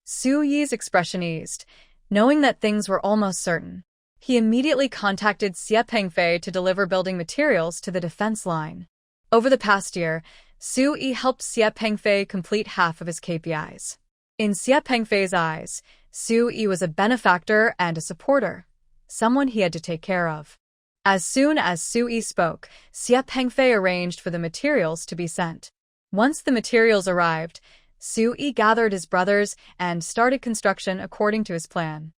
Su Yi's expression eased, knowing that things were almost certain. He immediately contacted Xie Pengfei to deliver building materials to the defense line. Over the past year, Su Yi helped Xie Pengfei complete half of his KPIs. In Xie Pengfei's eyes, Su Yi was a benefactor and a supporter, someone he had to take care of. As soon as Su Yi spoke, Xie Pengfei arranged for the materials to be sent. Once the materials arrived, Su Yi gathered his brothers and started construction according to his plan.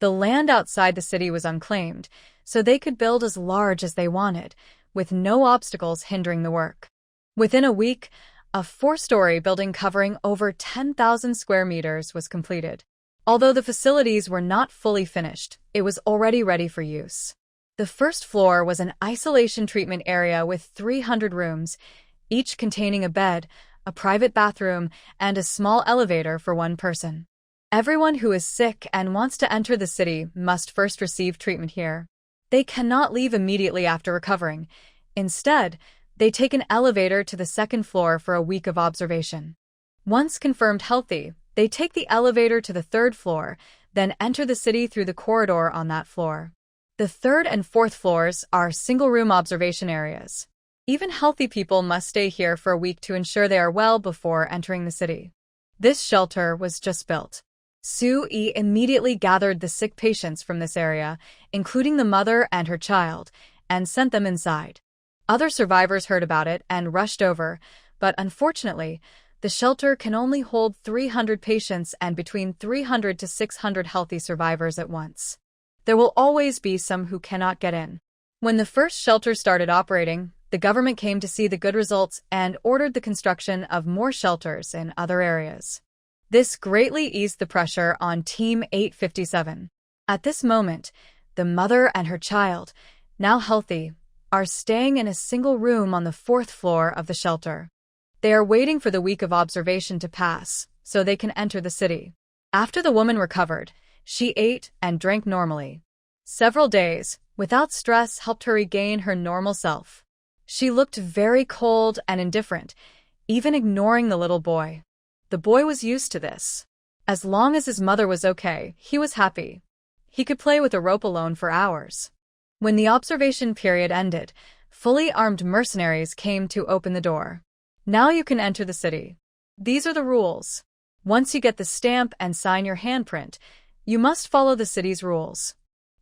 The land outside the city was unclaimed, so they could build as large as they wanted, with no obstacles hindering the work. Within a week, a 4-story building covering over 10,000 square meters was completed. Although the facilities were not fully finished, it was already ready for use. The first floor was an isolation treatment area with 300 rooms, each containing a bed, a private bathroom, and a small elevator for one person. Everyone who is sick and wants to enter the city must first receive treatment here. They cannot leave immediately after recovering. Instead, they take an elevator to the second floor for a week of observation. Once confirmed healthy, they take the elevator to the third floor, then enter the city through the corridor on that floor. The third and fourth floors are single-room observation areas. Even healthy people must stay here for a week to ensure they are well before entering the city. This shelter was just built. Su Yi immediately gathered the sick patients from this area, including the mother and her child, and sent them inside. Other survivors heard about it and rushed over, but unfortunately, the shelter can only hold 300 patients and between 300 to 600 healthy survivors at once. There will always be some who cannot get in. When the first shelter started operating, the government came to see the good results and ordered the construction of more shelters in other areas. This greatly eased the pressure on Team 857. At this moment, the mother and her child, now healthy, are staying in a single room on the 4th floor of the shelter. They are waiting for the week of observation to pass, so they can enter the city. After the woman recovered, she ate and drank normally. Several days, without stress, helped her regain her normal self. She looked very cold and indifferent, even ignoring the little boy. The boy was used to this. As long as his mother was okay, he was happy. He could play with a rope alone for hours. When the observation period ended, fully armed mercenaries came to open the door. Now you can enter the city. These are the rules. Once you get the stamp and sign your handprint, you must follow the city's rules.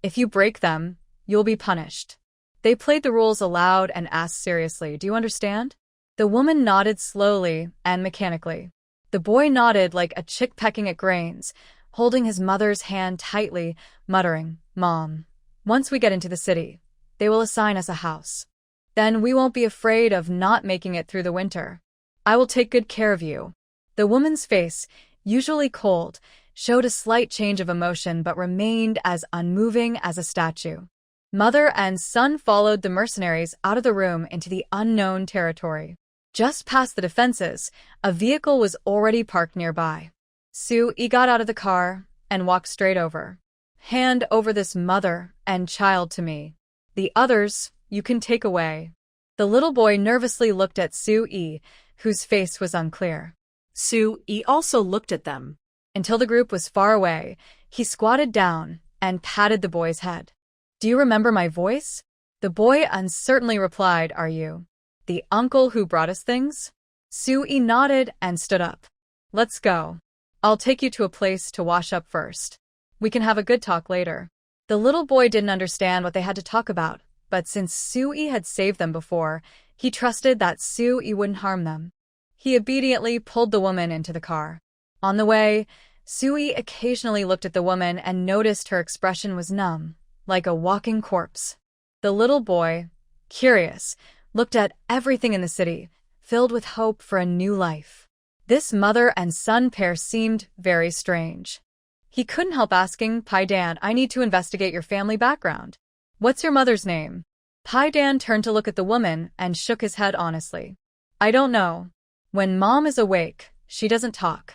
If you break them, you'll be punished. They played the rules aloud and asked seriously, "Do you understand?" The woman nodded slowly and mechanically. The boy nodded like a chick pecking at grains, holding his mother's hand tightly, muttering, "Mom, once we get into the city, they will assign us a house. Then we won't be afraid of not making it through the winter. I will take good care of you." The woman's face, usually cold, showed a slight change of emotion but remained as unmoving as a statue. Mother and son followed the mercenaries out of the room into the unknown territory. Just past the defenses, a vehicle was already parked nearby. Su Yi got out of the car and walked straight over. "Hand over this mother and child to me. The others, you can take away." The little boy nervously looked at Su Yi, whose face was unclear. Su Yi also looked at them. Until the group was far away, he squatted down and patted the boy's head. "Do you remember my voice?" The boy uncertainly replied, "Are you the uncle who brought us things?" Su Yi nodded and stood up. "Let's go. I'll take you to a place to wash up first. We can have a good talk later." The little boy didn't understand what they had to talk about, but since Su Yi had saved them before, he trusted that Su Yi wouldn't harm them. He obediently pulled the woman into the car. On the way, Su Yi occasionally looked at the woman and noticed her expression was numb, like a walking corpse. The little boy, curious, looked at everything in the city, filled with hope for a new life. This mother and son pair seemed very strange. He couldn't help asking, "Pai Dan, I need to investigate your family background. What's your mother's name?" Pai Dan turned to look at the woman and shook his head honestly. "I don't know. When Mom is awake, she doesn't talk.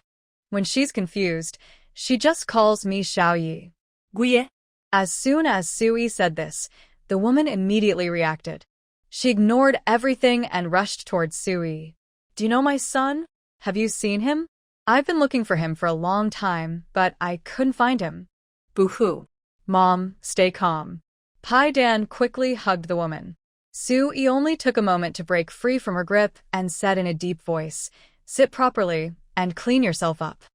When she's confused, she just calls me Xiao Yi." "Guye." As soon as Su Yi said this, the woman immediately reacted. She ignored everything and rushed towards Su Yi. "Do you know my son? Have you seen him?" I've been looking for him for a long time, but I couldn't find him. Boo-hoo. Mom, stay calm. Pai Dan quickly hugged the woman. Sue-yi only took a moment to break free from her grip and said in a deep voice, "Sit properly and clean yourself up.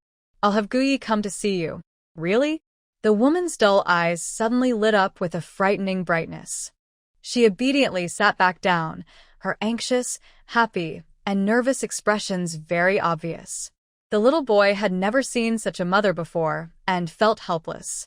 I'll have Guyi come to see you." Really? The woman's dull eyes suddenly lit up with a frightening brightness. She obediently sat back down, her anxious, happy, and nervous expressions very obvious. The little boy had never seen such a mother before and felt helpless.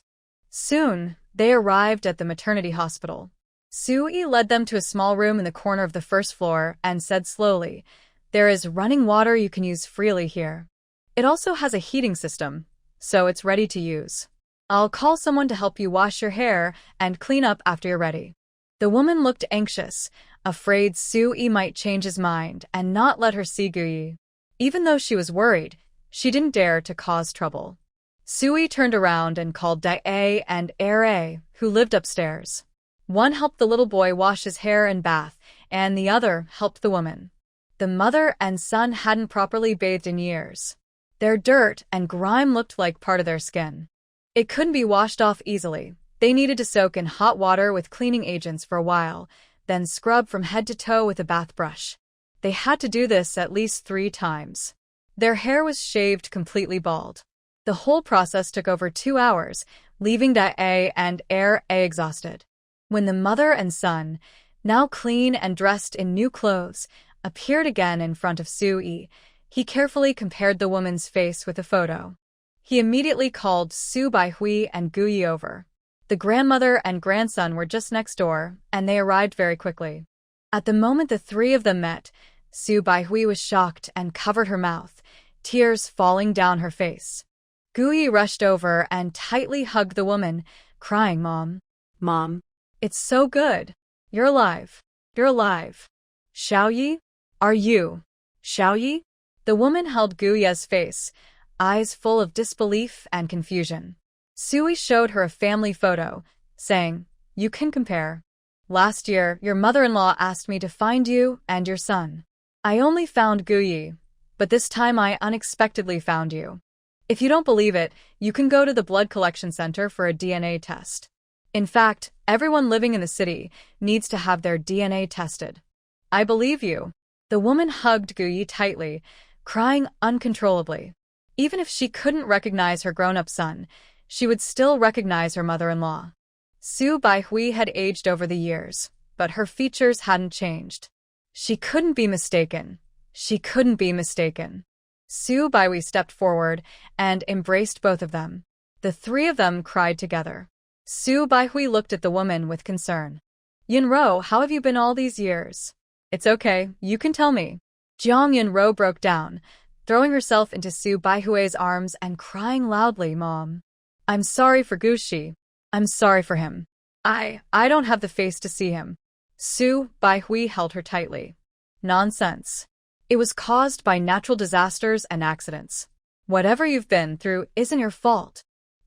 Soon, they arrived at the maternity hospital. Sue-yi led them to a small room in the corner of the first floor and said slowly, "There is running water you can use freely here. It also has a heating system, so it's ready to use. I'll call someone to help you wash your hair and clean up after you're ready." The woman looked anxious, afraid Sue-yi might change his mind and not let her see Guyi. Even though she was worried, she didn't dare to cause trouble. Sue-yi turned around and called Dae and Ae, who lived upstairs. One helped the little boy wash his hair and bath, and the other helped the woman. The mother and son hadn't properly bathed in years. Their dirt and grime looked like part of their skin. It couldn't be washed off easily. They needed to soak in hot water with cleaning agents for a while, then scrub from head to toe with a bath brush. They had to do this at least 3 times. Their hair was shaved completely bald. The whole process took over 2 hours, leaving Dae and Ae exhausted. When the mother and son, now clean and dressed in new clothes, appeared again in front of Sue-yi, he carefully compared the woman's face with a photo. He immediately called Su Baihui and Guyi over. The grandmother and grandson were just next door, and they arrived very quickly. At the moment the 3 of them met, Su Baihui was shocked and covered her mouth, tears falling down her face. Guyi rushed over and tightly hugged the woman, crying, "Mom. Mom. It's so good. You're alive. You're alive. Xiaoyi? Are you? Xiaoyi?" The woman held Guyi's face, eyes full of disbelief and confusion. Sui showed her a family photo, saying, "You can compare. Last year, your mother-in-law asked me to find you and your son. I only found Guyi, but this time I unexpectedly found you. If you don't believe it, you can go to the blood collection center for a DNA test. In fact, everyone living in the city needs to have their DNA tested. I believe you." The woman hugged Guyi tightly, crying uncontrollably. Even if she couldn't recognize her grown-up son, she would still recognize her mother-in-law. Su Baihui had aged over the years, but her features hadn't changed. She couldn't be mistaken. She couldn't be mistaken. Su Baihui stepped forward and embraced both of them. The 3 of them cried together. Su Baihui looked at the woman with concern. "Yunro, how have you been all these years?" "It's okay, you can tell me." Jiang Yunro broke down, throwing herself into Su Baihui's arms and crying loudly, "Mom. I'm sorry for Gushi. I'm sorry for him. I don't have the face to see him." Su Baihui held her tightly. "Nonsense. It was caused by natural disasters and accidents. Whatever you've been through isn't your fault.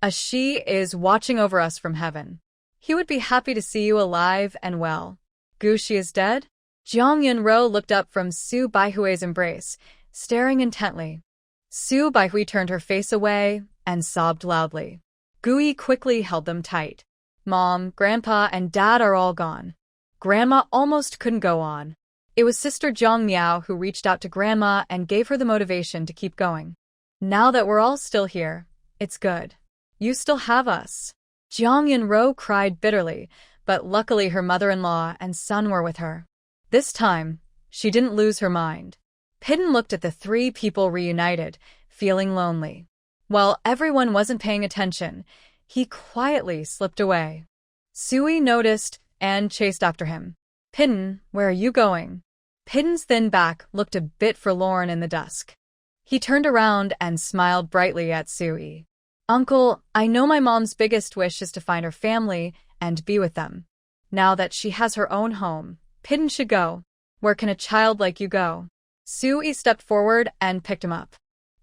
Shi is watching over us from heaven. He would be happy to see you alive and well. Gushi is dead?" Jiang Yunro looked up from Su Baihui's embrace, staring intently. Su Baihui turned her face away and sobbed loudly. Guyi quickly held them tight. "Mom, Grandpa, and Dad are all gone." Grandma almost couldn't go on. It was Sister Jiang Miao who reached out to Grandma and gave her the motivation to keep going. "Now that we're all still here, it's good. You still have us." Jiang Yunro cried bitterly, but luckily her mother-in-law and son were with her. This time, she didn't lose her mind. Pidden looked at the 3 people reunited, feeling lonely. While everyone wasn't paying attention, he quietly slipped away. Sui noticed and chased after him. "Pidden, where are you going?" Pidden's thin back looked a bit forlorn in the dusk. He turned around and smiled brightly at Sui. "Uncle, I know my mom's biggest wish is to find her family and be with them. Now that she has her own home, Pidden should go. Where can a child like you go?" Sui stepped forward and picked him up.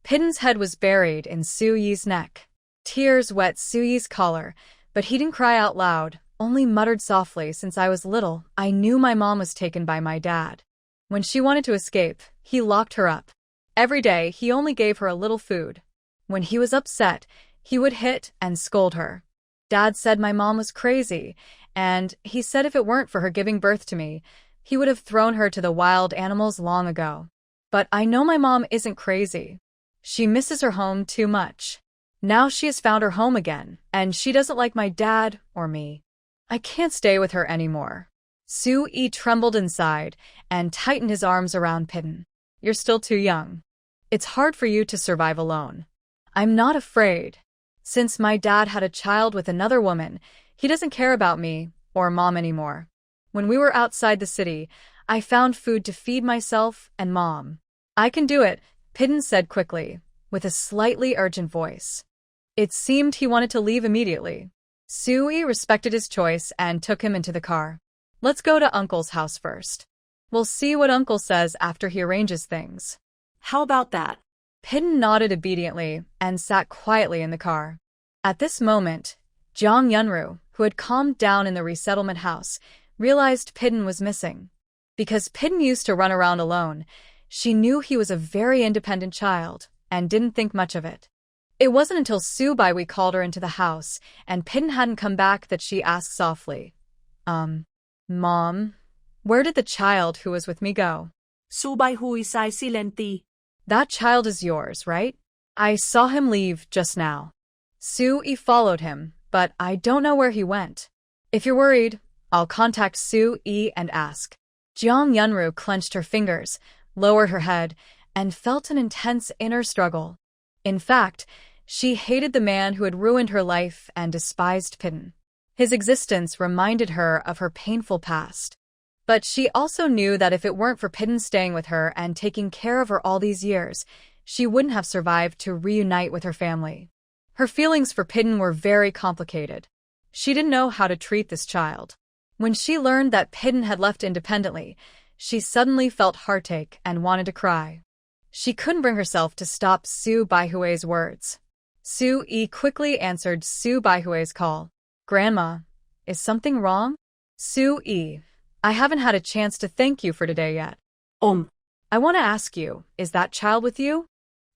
Pidden's head was buried in Suyi's neck. Tears wet Suyi's collar, but he didn't cry out loud, only muttered softly, "Since I was little, I knew my mom was taken by my dad. When she wanted to escape, he locked her up. Every day, he only gave her a little food. When he was upset, he would hit and scold her. Dad said my mom was crazy, and he said if it weren't for her giving birth to me, he would have thrown her to the wild animals long ago. But I know my mom isn't crazy. She misses her home too much. Now she has found her home again, and she doesn't like my dad or me. I can't stay with her anymore. Soo-ee trembled inside and tightened his arms around Pidden. You're still too young. It's hard for you to survive alone. I'm not afraid. Since my dad had a child with another woman, he doesn't care about me or mom anymore. When we were outside the city, I found food to feed myself and mom. I can do it, Pidden said quickly, with a slightly urgent voice. It seemed he wanted to leave immediately. Soo-ee respected his choice and took him into the car. Let's go to Uncle's house first. We'll see what Uncle says after he arranges things. How about that? Pidden nodded obediently and sat quietly in the car. At this moment, Jang Yunru, who had calmed down in the resettlement house, realized Pidden was missing. Because Pidden used to run around alone, she knew he was a very independent child and didn't think much of it. It wasn't until Soo-bai called her into the house and Pidden hadn't come back that she asked softly, Mom, where did the child who was with me go? Soo-bai huisai silenti. That child is yours, right? I saw him leave just now. Soo-ee followed him, but I don't know where he went. If you're worried, I'll contact Soo-ee and ask. Jang Yunru clenched her fingers, lowered her head, and felt an intense inner struggle. In fact, she hated the man who had ruined her life and despised Pidden. His existence reminded her of her painful past. But she also knew that if it weren't for Pidden staying with her and taking care of her all these years, she wouldn't have survived to reunite with her family. Her feelings for Pidden were very complicated. She didn't know how to treat this child. When she learned that Pidden had left independently, she suddenly felt heartache and wanted to cry. She couldn't bring herself to stop Soo-baihui's words. Soo-ee quickly answered Soo-baihui's call. Grandma, is something wrong? Soo-ee, I haven't had a chance to thank you for today yet. I want to ask you, is that child with you?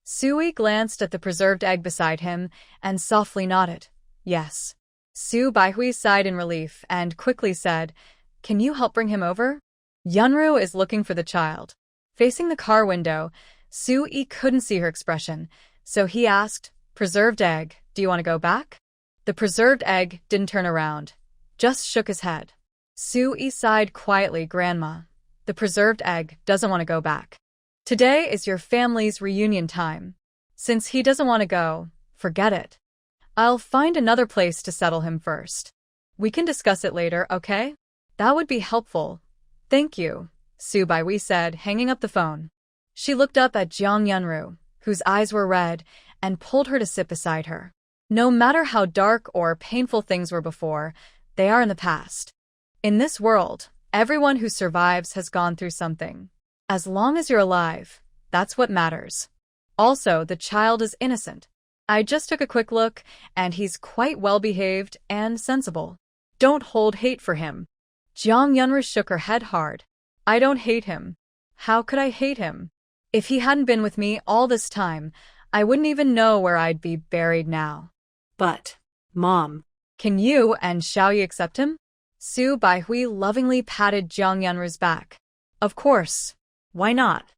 Soo-ee glanced at the preserved egg beside him and softly nodded. Yes. Soo-baihui sighed in relief and quickly said, Can you help bring him over? Yunru is looking for the child. Facing the car window, Soo-ee couldn't see her expression, so he asked, Preserved egg, do you want to go back? The preserved egg didn't turn around, just shook his head. Soo-ee sighed quietly, Grandma. The preserved egg doesn't want to go back. Today is your family's reunion time. Since he doesn't want to go, forget it. I'll find another place to settle him first. We can discuss it later, okay? That would be helpful. Thank you, Soo-bai said, hanging up the phone. She looked up at Jang Yunru, whose eyes were red, and pulled her to sit beside her. No matter how dark or painful things were before, they are in the past. In this world, everyone who survives has gone through something. As long as you're alive, that's what matters. Also, the child is innocent. I just took a quick look, and he's quite well-behaved and sensible. Don't hold hate for him. Jang Yunru shook her head hard. I don't hate him. How could I hate him? If he hadn't been with me all this time, I wouldn't even know where I'd be buried now. But, Mom. Can you and Xiaoyi accept him? Soo-baihui lovingly patted Jang Yunru's back. Of course. Why not?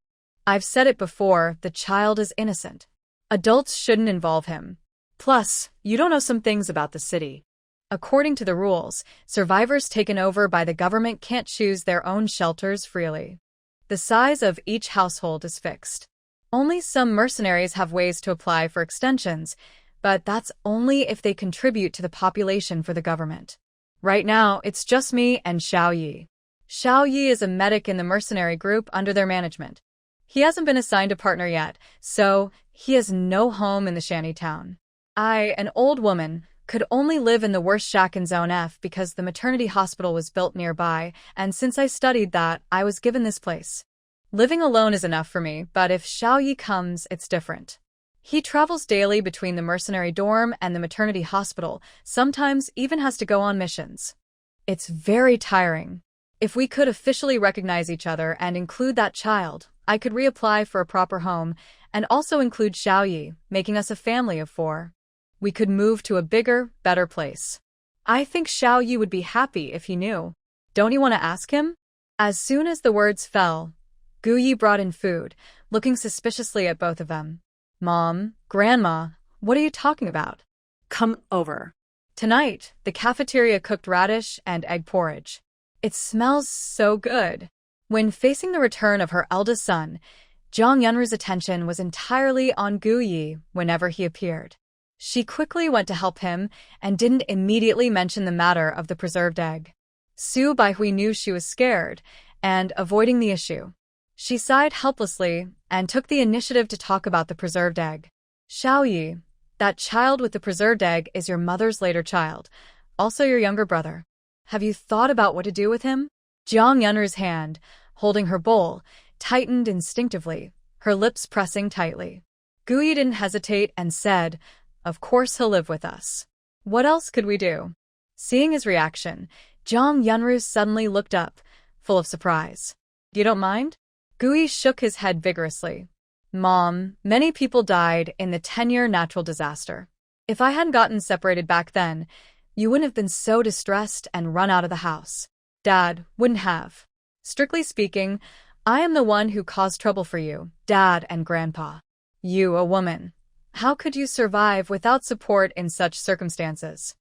I've said it before, the child is innocent. Adults shouldn't involve him. Plus, you don't know some things about the city. According to the rules, survivors taken over by the government can't choose their own shelters freely. The size of each household is fixed. Only some mercenaries have ways to apply for extensions, but that's only if they contribute to the population for the government. Right now, it's just me and Xiaoyi. Xiaoyi is a medic in the mercenary group under their management. He hasn't been assigned a partner yet, so he has no home in the shanty town. I, an old woman, could only live in the worst shack in Zone F because the maternity hospital was built nearby, and since I studied that, I was given this place. Living alone is enough for me, but if Xiaoyi comes, it's different. He travels daily between the mercenary dorm and the maternity hospital, sometimes even has to go on missions. It's very tiring. If we could officially recognize each other and include that child, I could reapply for a proper home and also include Xiaoyi, making us a family of 4. We could move to a bigger, better place. I think Xiaoyi would be happy if he knew. Don't you want to ask him? As soon as the words fell, Guyi brought in food, looking suspiciously at both of them. Mom, Grandma, what are you talking about? Come over. Tonight, the cafeteria cooked radish and egg porridge. It smells so good. When facing the return of her eldest son, Jiang Yunru's attention was entirely on Guyi whenever he appeared. She quickly went to help him and didn't immediately mention the matter of the preserved egg. Su Baihui knew she was scared and avoiding the issue. She sighed helplessly and took the initiative to talk about the preserved egg. Xiaoyi, that child with the preserved egg is your mother's later child, also your younger brother. Have you thought about what to do with him? Jiang Yunru's hand, holding her bowl, tightened instinctively, her lips pressing tightly. Guyi didn't hesitate and said, "Of course he'll live with us. What else could we do?" Seeing his reaction, Jiang Yunru suddenly looked up, full of surprise. "You don't mind?" Guyi shook his head vigorously. "Mom, many people died in the 10-year natural disaster. If I hadn't gotten separated back then, you wouldn't have been so distressed and run out of the house. Dad wouldn't have. Strictly speaking, I am the one who caused trouble for you, Dad and Grandpa. You, a woman. How could you survive without support in such circumstances?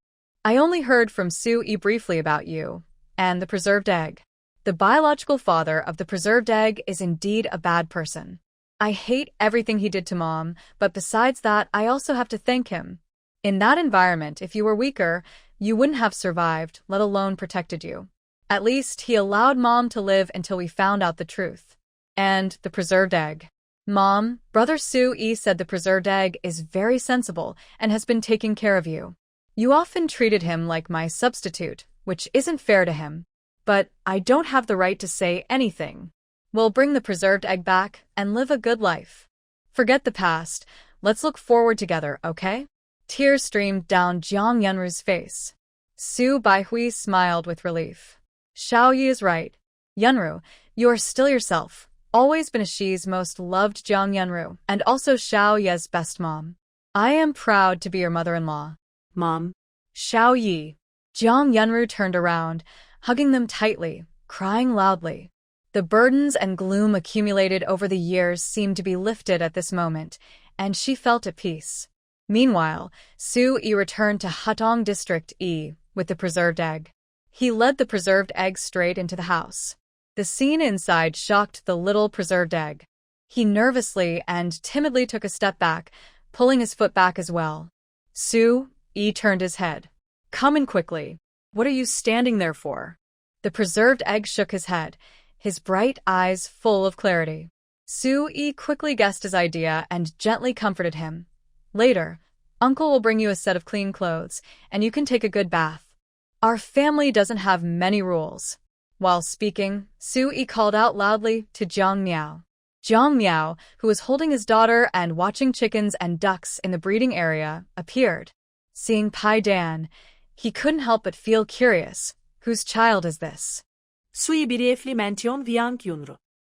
I only heard from Su-yi briefly about you and the preserved egg. The biological father of the preserved egg is indeed a bad person. I hate everything he did to Mom, but besides that, I also have to thank him. In that environment, if you were weaker, you wouldn't have survived, let alone protected you. At least he allowed Mom to live until we found out the truth. And the preserved egg. Mom, Brother Su-yi said the preserved egg is very sensible and has been taking care of you. You often treated him like my substitute, which isn't fair to him. But I don't have the right to say anything. We'll bring the preserved egg back and live a good life. Forget the past. Let's look forward together, okay?" Tears streamed down Jiang Yunru's face. Su Baihui smiled with relief. Xiaoyi is right. Yunru, you are still yourself. Always been Ashi's most loved Jiang Yunru, and also Xiaoye's best mom. I am proud to be your mother-in-law. Mom. Xiaoyi. Jiang Yunru turned around, hugging them tightly, crying loudly. The burdens and gloom accumulated over the years seemed to be lifted at this moment, and she felt at peace. Meanwhile, Su-yi returned to Hutong District E with the preserved egg. He led the preserved egg straight into the house. The scene inside shocked the little preserved egg. He nervously and timidly took a step back, pulling his foot back as well. Su-yi turned his head. "Come in quickly. What are you standing there for?" The preserved egg shook his head, his bright eyes full of clarity. Su-yi quickly guessed his idea and gently comforted him. "Later, Uncle will bring you a set of clean clothes, and you can take a good bath. Our family doesn't have many rules." While speaking, Su-yi called out loudly to Jiang Miao. Jiang Miao, who was holding his daughter and watching chickens and ducks in the breeding area, appeared. Seeing Pai Dan, he couldn't help but feel curious. Whose child is this? Jiang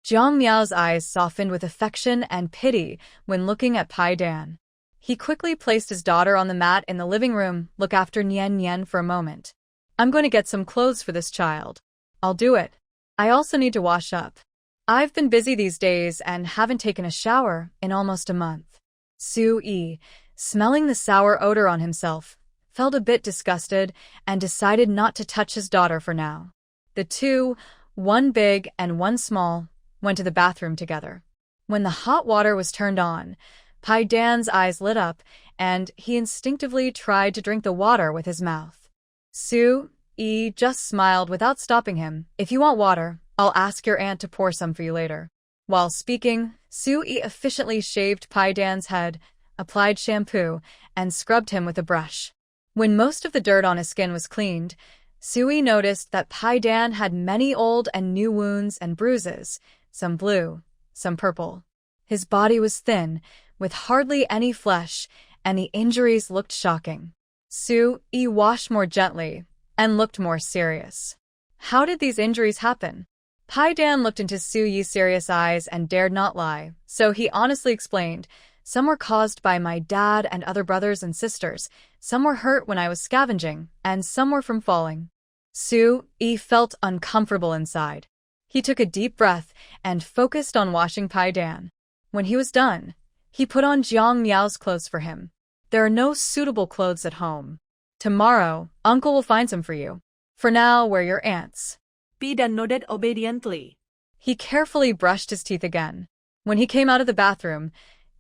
Jiang Miao's eyes softened with affection and pity when looking at Pai Dan. He quickly placed his daughter on the mat in the living room, look after Nian Nian for a moment. "I'm going to get some clothes for this child. I'll do it. I also need to wash up. I've been busy these days and haven't taken a shower in almost a month." Su-yi, smelling the sour odor on himself, felt a bit disgusted and decided not to touch his daughter for now. The two, one big and one small, went to the bathroom together. When the hot water was turned on, Pai Dan's eyes lit up and he instinctively tried to drink the water with his mouth. Su-yi just smiled without stopping him. "If you want water, I'll ask your aunt to pour some for you later." While speaking, Su-yi efficiently shaved Pai Dan's head, applied shampoo, and scrubbed him with a brush. When most of the dirt on his skin was cleaned, Su-yi noticed that Pai Dan had many old and new wounds and bruises, some blue, some purple. His body was thin, with hardly any flesh, and the injuries looked shocking. Su-yi washed more gently and looked more serious. "How did these injuries happen?" Pai Dan looked into Su Yi's serious eyes and dared not lie, so he honestly explained, "Some were caused by my dad and other brothers and sisters, some were hurt when I was scavenging, and some were from falling." Su Yi felt uncomfortable inside. He took a deep breath and focused on washing Pai Dan. When he was done, he put on Jiang Miao's clothes for him. "There are no suitable clothes at home. Tomorrow, Uncle will find some for you. For now, wear your aunt's." Pai Dan nodded obediently. He carefully brushed his teeth again. When he came out of the bathroom,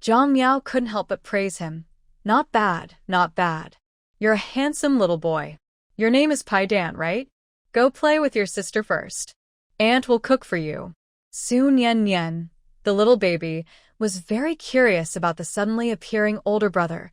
Jiang Miao couldn't help but praise him. "Not bad, not bad. You're a handsome little boy. Your name is Pai Dan, right? Go play with your sister first. Aunt will cook for you." Su Nian, the little baby, was very curious about the suddenly appearing older brother,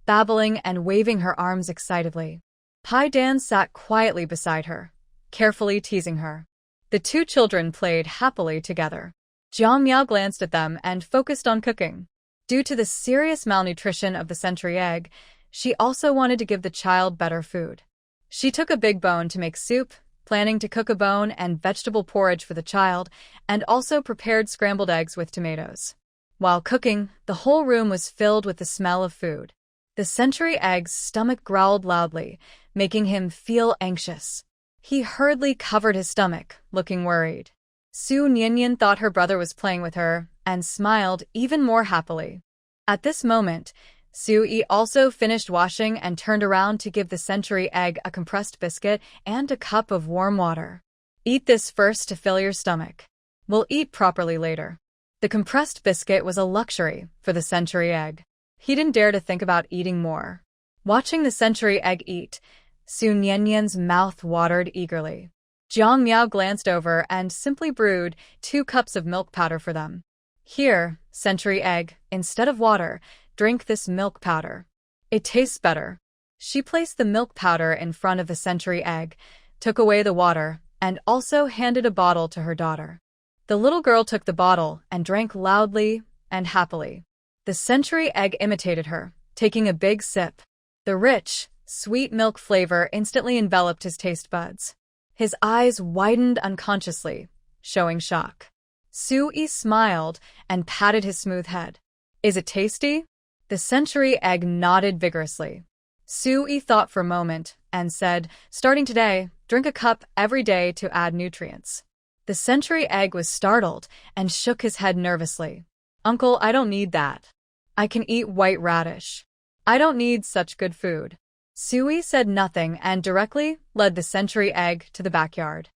babbling and waving her arms excitedly. Pai Dan sat quietly beside her, carefully teasing her. The two children played happily together. Jiang Miao glanced at them and focused on cooking. Due to the serious malnutrition of the century egg, she also wanted to give the child better food. She took a big bone to make soup, planning to cook a bone and vegetable porridge for the child, and also prepared scrambled eggs with tomatoes. While cooking, the whole room was filled with the smell of food. The century egg's stomach growled loudly, making him feel anxious. He hurriedly covered his stomach, looking worried. Su Nian thought her brother was playing with her and smiled even more happily. At this moment, Su Yi also finished washing and turned around to give the century egg a compressed biscuit and a cup of warm water. "Eat this first to fill your stomach. We'll eat properly later." The compressed biscuit was a luxury for the century egg. He didn't dare to think about eating more. Watching the century egg eat, Su Nian's mouth watered eagerly. Jiang Miao glanced over and simply brewed 2 cups of milk powder for them. "Here, century egg, instead of water, drink this milk powder. It tastes better." She placed the milk powder in front of the century egg, took away the water, and also handed a bottle to her daughter. The little girl took the bottle and drank loudly and happily. The century egg imitated her, taking a big sip. The rich, sweet milk flavor instantly enveloped his taste buds. His eyes widened unconsciously, showing shock. Su Yi smiled and patted his smooth head. "Is it tasty?" The century egg nodded vigorously. Su Yi thought for a moment and said, "Starting today, drink a cup every day to add nutrients." The century egg was startled and shook his head nervously. "Uncle, I don't need that. I can eat white radish. I don't need such good food." Su Yi said nothing and directly led the century egg to the backyard.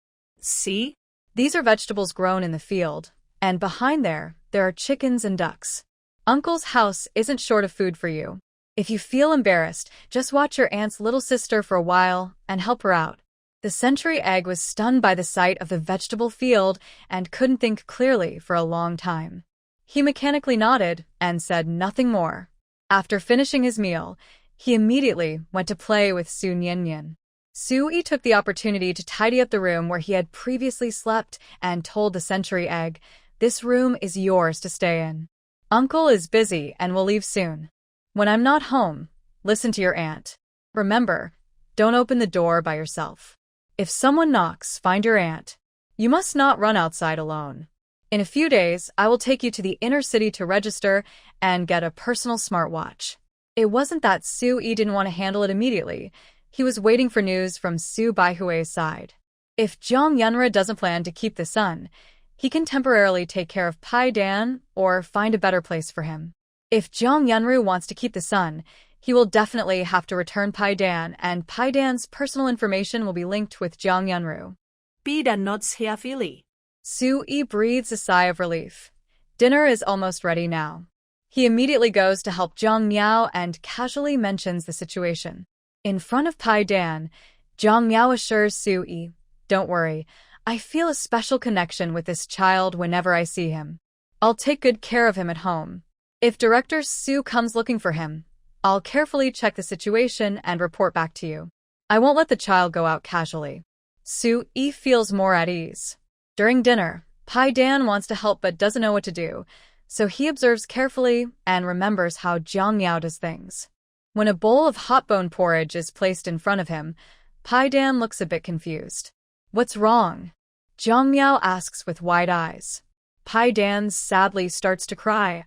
"See? These are vegetables grown in the field, and behind there are chickens and ducks. Uncle's house isn't short of food for you. If you feel embarrassed, just watch your aunt's little sister for a while and help her out." The century egg was stunned by the sight of the vegetable field and couldn't think clearly for a long time. He mechanically nodded and said nothing more. After finishing his meal, he immediately went to play with Su Nian. Su Yi took the opportunity to tidy up the room where he had previously slept and told the century egg, "This room is yours to stay in. Uncle is busy and will leave soon. When I'm not home, listen to your aunt. Remember, don't open the door by yourself. If someone knocks, find your aunt. You must not run outside alone. In a few days, I will take you to the inner city to register and get a personal smartwatch." It wasn't that Su Yi didn't want to handle it immediately. He was waiting for news from Su Baihui's side. If Zhang Yunra doesn't plan to keep the son, he can temporarily take care of Pai Dan or find a better place for him. If Zhang Yunru wants to keep the son, he will definitely have to return Pai Dan, and Pai Dan's personal information will be linked with Zhang Yunru. Pai Dan nods heavily. Su Yi breathes a sigh of relief. Dinner is almost ready now. He immediately goes to help Zhang Miao and casually mentions the situation. In front of Pai Dan, Zhang Miao assures Su Yi, "Don't worry, I feel a special connection with this child whenever I see him. I'll take good care of him at home. If Director Su comes looking for him, I'll carefully check the situation and report back to you. I won't let the child go out casually." Su Yi feels more at ease. During dinner, Pai Dan wants to help but doesn't know what to do, so he observes carefully and remembers how Jiang Miao does things. When a bowl of hot bone porridge is placed in front of him, Pai Dan looks a bit confused. "What's wrong?" Jiang Miao asks with wide eyes. Pai Dan sadly starts to cry.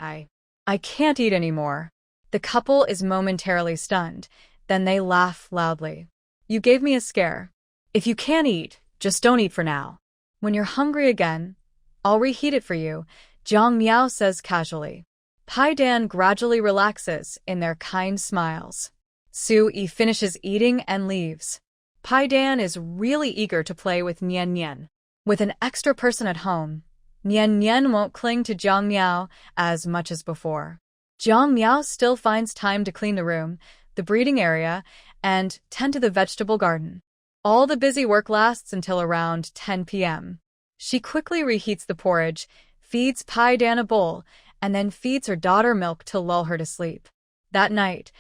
I can't eat anymore. The couple is momentarily stunned, then they laugh loudly. You gave me a scare. If you can't eat, just don't eat for now. When you're hungry again, I'll reheat it for you, Jiang Miao says casually. Pai Dan gradually relaxes in their kind smiles. Su Yi finishes eating and leaves. Pai Dan is really eager to play with Nian Nian. With an extra person at home, Nian Nian won't cling to Jiang Miao as much as before. Jiang Miao still finds time to clean the room, the breeding area, and tend to the vegetable garden. All the busy work lasts until around 10 p.m. She quickly reheats the porridge, feeds Pai Dan a bowl, and then feeds her daughter milk to lull her to sleep. That night,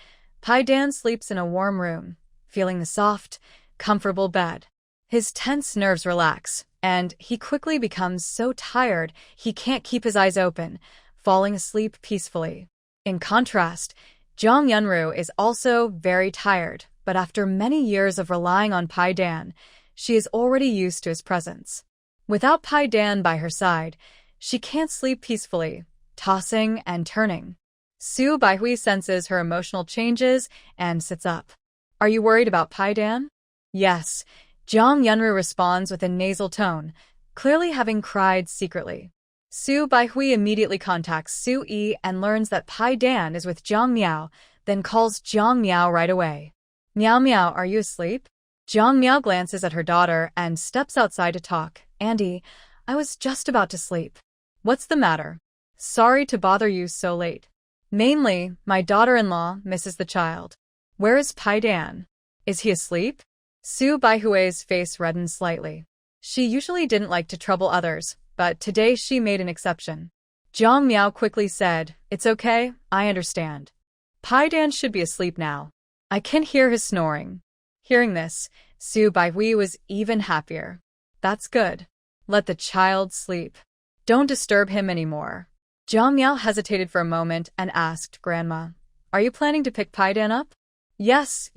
Pai Dan sleeps in a warm room, feeling the soft, comfortable bed. His tense nerves relax, and he quickly becomes so tired he can't keep his eyes open, falling asleep peacefully. In contrast, Zhang Yunru is also very tired, but after many years of relying on Pai Dan, she is already used to his presence. Without Pai Dan by her side, she can't sleep peacefully, tossing and turning. Su Baihui senses her emotional changes and sits up. Are you worried about Pai Dan? Yes, Zhang Yunru responds with a nasal tone, clearly having cried secretly. Su Baihui immediately contacts Su Yi and learns that Pai Dan is with Jiang Miao, then calls Jiang Miao right away. Miao Miao, are you asleep? Jiang Miao glances at her daughter and steps outside to talk. Andy, I was just about to sleep. What's the matter? Sorry to bother you so late. Mainly, my daughter-in-law misses the child. Where is Pai Dan? Is he asleep? Su Baihui's face reddened slightly. She usually didn't like to trouble others, but today she made an exception. Jiang Miao quickly said, It's okay, I understand. Pai Dan should be asleep now. I can hear his snoring. Hearing this, Su Baihui was even happier. That's good. Let the child sleep. Don't disturb him anymore. Jiang Miao hesitated for a moment and asked, Grandma, are you planning to pick Pai Dan up? Yes,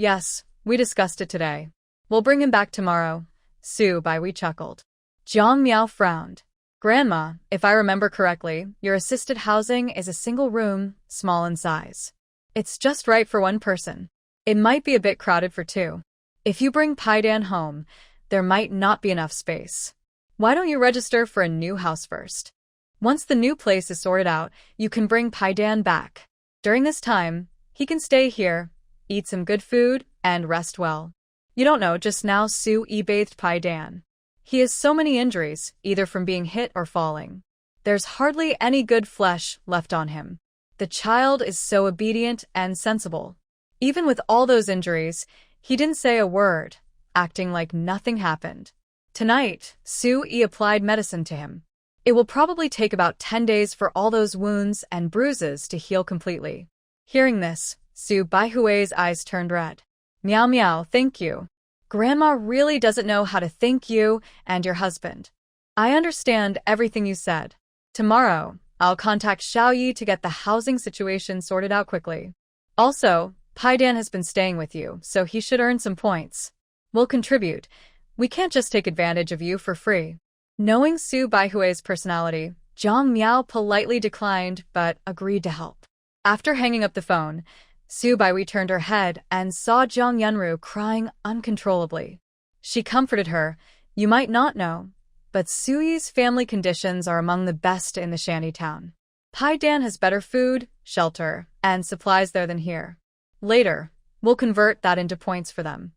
we discussed it today. We'll bring him back tomorrow. Su Baihui chuckled. Jiang Miao frowned. Grandma, if I remember correctly, your assisted housing is a single room, small in size. It's just right for one person. It might be a bit crowded for two. If you bring Pai Dan home, there might not be enough space. Why don't you register for a new house first? Once the new place is sorted out, you can bring Pai Dan back. During this time, he can stay here, eat some good food, and rest well. You don't know, just now Su Yi bathed Pai Dan. He has so many injuries, either from being hit or falling. There's hardly any good flesh left on him. The child is so obedient and sensible. Even with all those injuries, he didn't say a word, acting like nothing happened. Tonight, Su Yi applied medicine to him. It will probably take about 10 days for all those wounds and bruises to heal completely. Hearing this, Su Baihui's eyes turned red. Miao Miao, thank you. Grandma really doesn't know how to thank you and your husband. I understand everything you said. Tomorrow, I'll contact Xiao Yi to get the housing situation sorted out quickly. Also, Pai Dan has been staying with you, so he should earn some points. We'll contribute. We can't just take advantage of you for free. Knowing Su Baihui's personality, Zhang Miao politely declined but agreed to help. After hanging up the phone, Su Baihui turned her head and saw Zhang Yunru crying uncontrollably. She comforted her. You might not know, but Su Yi's family conditions are among the best in the shanty town. Pai Dan has better food, shelter, and supplies there than here. Later, we'll convert that into points for them.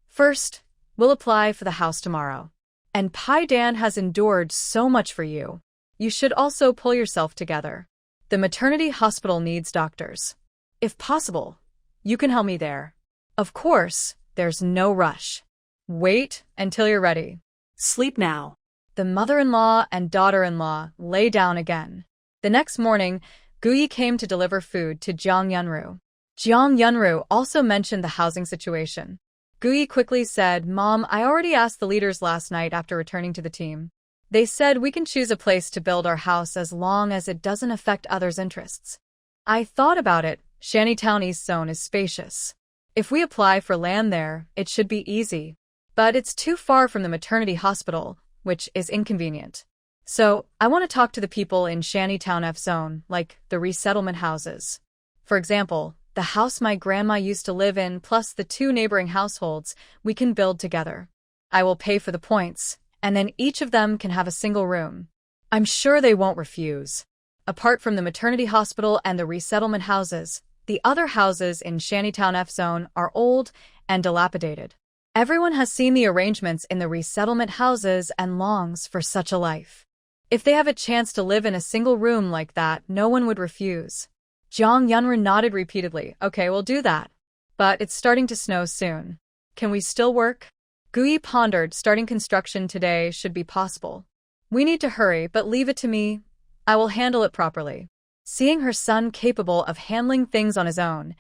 First, we'll apply for the house tomorrow. And Pai Dan has endured so much for you. You should also pull yourself together. The maternity hospital needs doctors. If possible, you can help me there. Of course, there's no rush. Wait until you're ready. Sleep now. The mother-in-law and daughter-in-law lay down again. The next morning, Guyi came to deliver food to Jiang Yunru. Jiang Yunru also mentioned the housing situation. Guyi quickly said, Mom, I already asked the leaders last night after returning to the team. They said we can choose a place to build our house as long as it doesn't affect others' interests. I thought about it. Shantytown East Zone is spacious. If we apply for land there, it should be easy. But it's too far from the maternity hospital, which is inconvenient. So, I want to talk to the people in Shantytown F Zone, like the resettlement houses. For example, the house my grandma used to live in plus the 2 neighboring households we can build together. I will pay for the points, and then each of them can have a single room. I'm sure they won't refuse. Apart from the maternity hospital and the resettlement houses, the other houses in Shantytown F Zone are old and dilapidated. Everyone has seen the arrangements in the resettlement houses and longs for such a life. If they have a chance to live in a single room like that, no one would refuse. Jang Yunru nodded repeatedly. Okay, we'll do that. But it's starting to snow soon. Can we still work? Gui pondered. Starting construction today should be possible. We need to hurry, but leave it to me. I will handle it properly. Seeing her son capable of handling things on his own,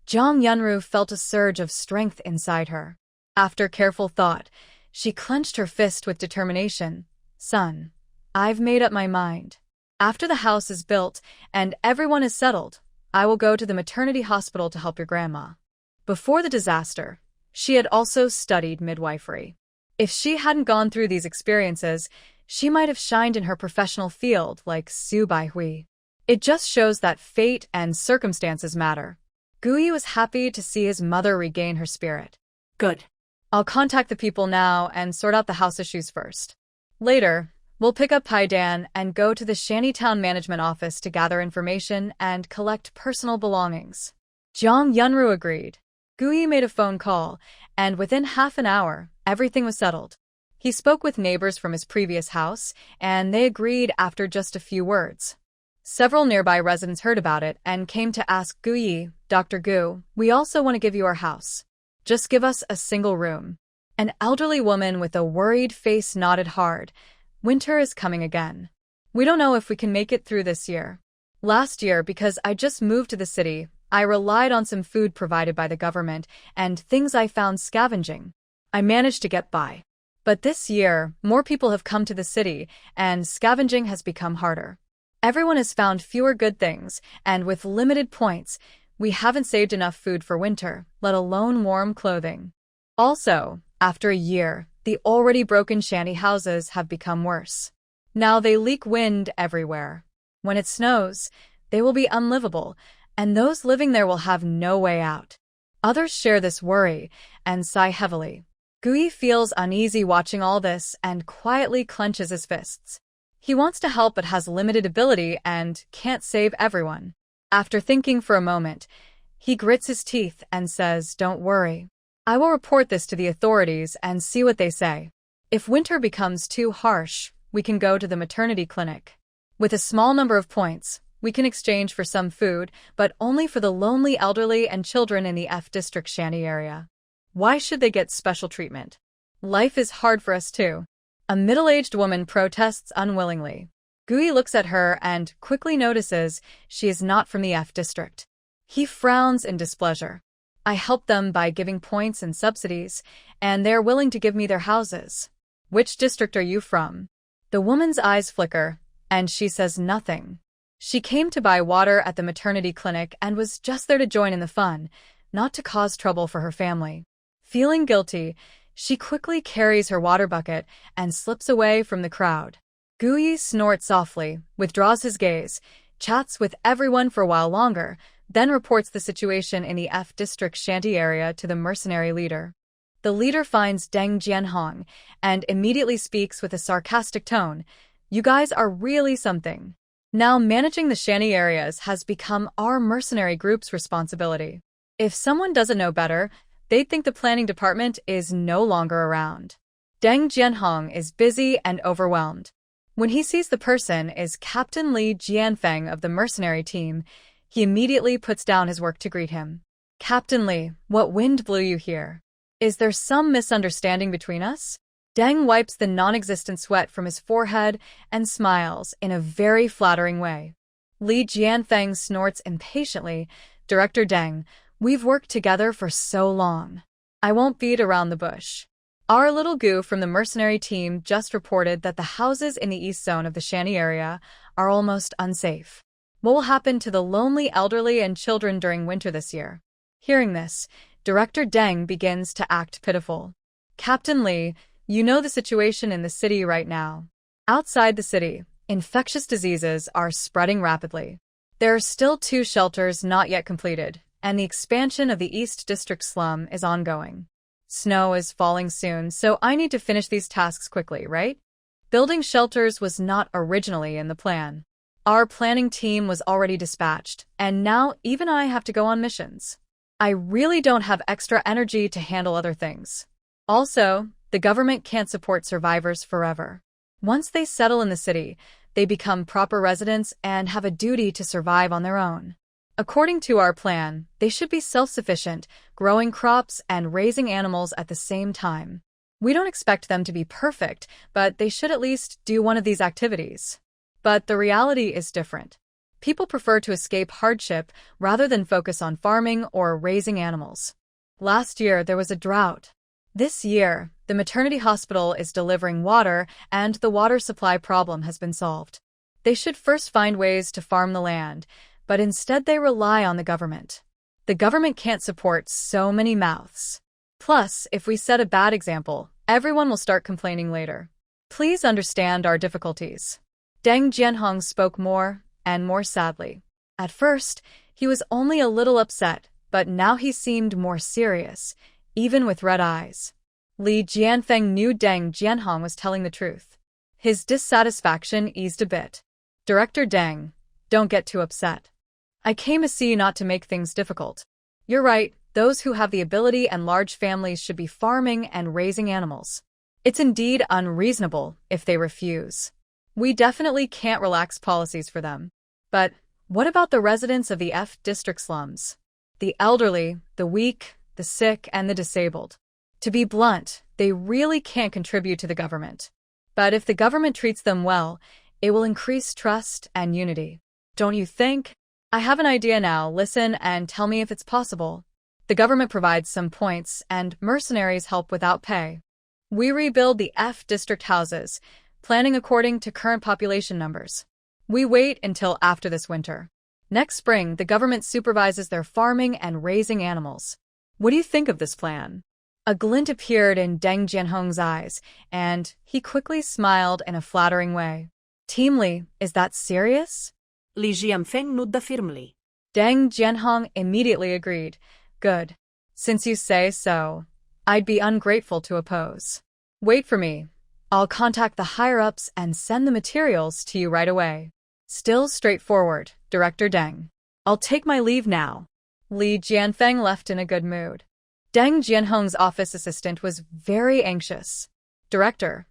Jang Yunru felt a surge of strength inside her. After careful thought, she clenched her fist with determination. Son, I've made up my mind. After the house is built and everyone is settled, I will go to the maternity hospital to help your grandma. Before the disaster, she had also studied midwifery. If she hadn't gone through these experiences, she might have shined in her professional field like Su Baihui. It just shows that fate and circumstances matter. Gui was happy to see his mother regain her spirit. Good. I'll contact the people now and sort out the house issues first. Later, we'll pick up Paidan and go to the Shantytown Management Office to gather information and collect personal belongings. Jang Yunru agreed. Gui made a phone call, and within half an hour, everything was settled. He spoke with neighbors from his previous house, and they agreed after just a few words. Several nearby residents heard about it and came to ask Gui, Dr. Gu, we also want to give you our house. Just give us a single room. An elderly woman with a worried face nodded hard. Winter is coming again. We don't know if we can make it through this year. Last year, because I just moved to the city, I relied on some food provided by the government and things I found scavenging. I managed to get by. But this year, more people have come to the city, and scavenging has become harder. Everyone has found fewer good things, and with limited points, we haven't saved enough food for winter, let alone warm clothing. Also, after a year, the already broken shanty houses have become worse. Now they leak wind everywhere. When it snows, they will be unlivable, and those living there will have no way out. Others share this worry and sigh heavily. Gui feels uneasy watching all this and quietly clenches his fists. He wants to help but has limited ability and can't save everyone. After thinking for a moment, he grits his teeth and says, "Don't worry. I will report this to the authorities and see what they say. If winter becomes too harsh, we can go to the maternity clinic. With a small number of points, we can exchange for some food, but only for the lonely elderly and children in the F District Shanty area. Why should they get special treatment? Life is hard for us too." A middle-aged woman protests unwillingly. Gui looks at her and quickly notices she is not from the F District. He frowns in displeasure. I help them by giving points and subsidies, and they're willing to give me their houses. Which district are you from? The woman's eyes flicker, and she says nothing. She came to buy water at the maternity clinic and was just there to join in the fun, not to cause trouble for her family. Feeling guilty, she quickly carries her water bucket and slips away from the crowd. Gui snorts softly, withdraws his gaze, chats with everyone for a while longer, then reports the situation in the F District Shanty area to the mercenary leader. The leader finds Deng Jianhong and immediately speaks with a sarcastic tone. You guys are really something. Now managing the shanty areas has become our mercenary group's responsibility. If someone doesn't know better, they'd think the planning department is no longer around. Deng Jianhong is busy and overwhelmed. When he sees the person is Captain Li Jianfeng of the mercenary team, he immediately puts down his work to greet him. Captain Li, what wind blew you here? Is there some misunderstanding between us? Deng wipes the non-existent sweat from his forehead and smiles in a very flattering way. Li Jianfeng snorts impatiently. Director Deng, we've worked together for so long. I won't beat around the bush. Our little Gu from the mercenary team just reported that the houses in the east zone of the shanty area are almost unsafe. What will happen to the lonely elderly and children during winter this year? Hearing this, Director Deng begins to act pitiful. Captain Li, You know the situation in the city right now. Outside the city, infectious diseases are spreading rapidly. There are still 2 shelters not yet completed, and the expansion of the East District slum is ongoing. Snow is falling soon, so I need to finish these tasks quickly, right? Building shelters was not originally in the plan. Our planning team was already dispatched, and now even I have to go on missions. I really don't have extra energy to handle other things. Also, the government can't support survivors forever. Once they settle in the city, they become proper residents and have a duty to survive on their own. According to our plan, they should be self-sufficient, growing crops and raising animals at the same time. We don't expect them to be perfect, but they should at least do one of these activities. But the reality is different. People prefer to escape hardship rather than focus on farming or raising animals. Last year, there was a drought. This year, the maternity hospital is delivering water, and the water supply problem has been solved. They should first find ways to farm the land, but instead they rely on the government. The government can't support so many mouths. Plus, if we set a bad example, everyone will start complaining later. Please understand our difficulties. Deng Jianhong spoke more and more sadly. At first, he was only a little upset, but now he seemed more serious, even with red eyes. Li Jianfeng knew Deng Jianhong was telling the truth. His dissatisfaction eased a bit. Director Deng, don't get too upset. I came to see you not to make things difficult. You're right, those who have the ability and large families should be farming and raising animals. It's indeed unreasonable if they refuse. We definitely can't relax policies for them. But what about the residents of the F district slums? The elderly, the weak, the sick, and the disabled. To be blunt, they really can't contribute to the government. But if the government treats them well, it will increase trust and unity. Don't you think? I have an idea now. Listen and tell me if it's possible. The government provides some points, and mercenaries help without pay. We rebuild the F district houses, planning according to current population numbers. We wait until after this winter. Next spring, the government supervises their farming and raising animals. What do you think of this plan? A glint appeared in Deng Jianhong's eyes, and he quickly smiled in a flattering way. Team Li, is that serious? Li Jianfeng nodded firmly. Deng Jianhong immediately agreed. Good. Since you say so, I'd be ungrateful to oppose. Wait for me. I'll contact the higher-ups and send the materials to you right away. Still straightforward, Director Deng. I'll take my leave now. Li Jianfeng left in a good mood. Deng Jianhong's office assistant was very anxious. Director,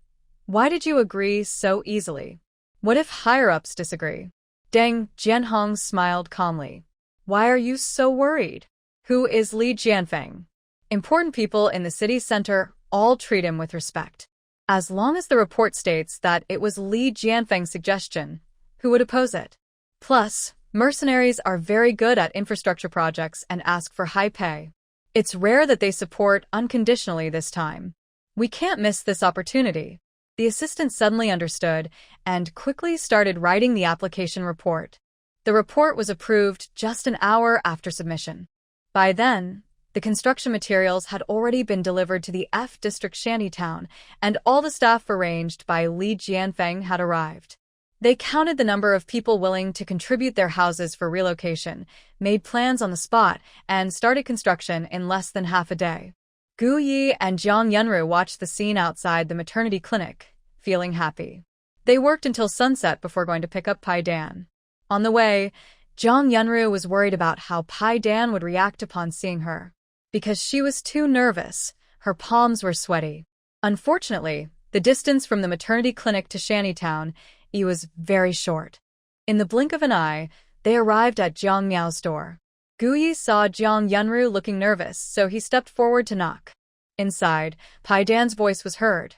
why did you agree so easily? What if higher-ups disagree? Deng Jianhong smiled calmly. Why are you so worried? Who is Li Jianfeng? Important people in the city center all treat him with respect. As long as the report states that it was Li Jianfeng's suggestion, who would oppose it? Plus, mercenaries are very good at infrastructure projects and ask for high pay. It's rare that they support unconditionally this time. We can't miss this opportunity. The assistant suddenly understood and quickly started writing the application report. The report was approved just an hour after submission. By then, the construction materials had already been delivered to the F District shantytown, and all the staff arranged by Li Jianfeng had arrived. They counted the number of people willing to contribute their houses for relocation, made plans on the spot, and started construction in less than half a day. Gu Yi and Jiang Yunru watched the scene outside the maternity clinic, feeling happy. They worked until sunset before going to pick up Pai Dan. On the way, Jiang Yunru was worried about how Pai Dan would react upon seeing her. Because she was too nervous, her palms were sweaty. Unfortunately, the distance from the maternity clinic to Shantytown was very short. In the blink of an eye, they arrived at Jiang Miao's door. Gu Yi saw Jiang Yunru looking nervous, so he stepped forward to knock. Inside, Pai Dan's voice was heard.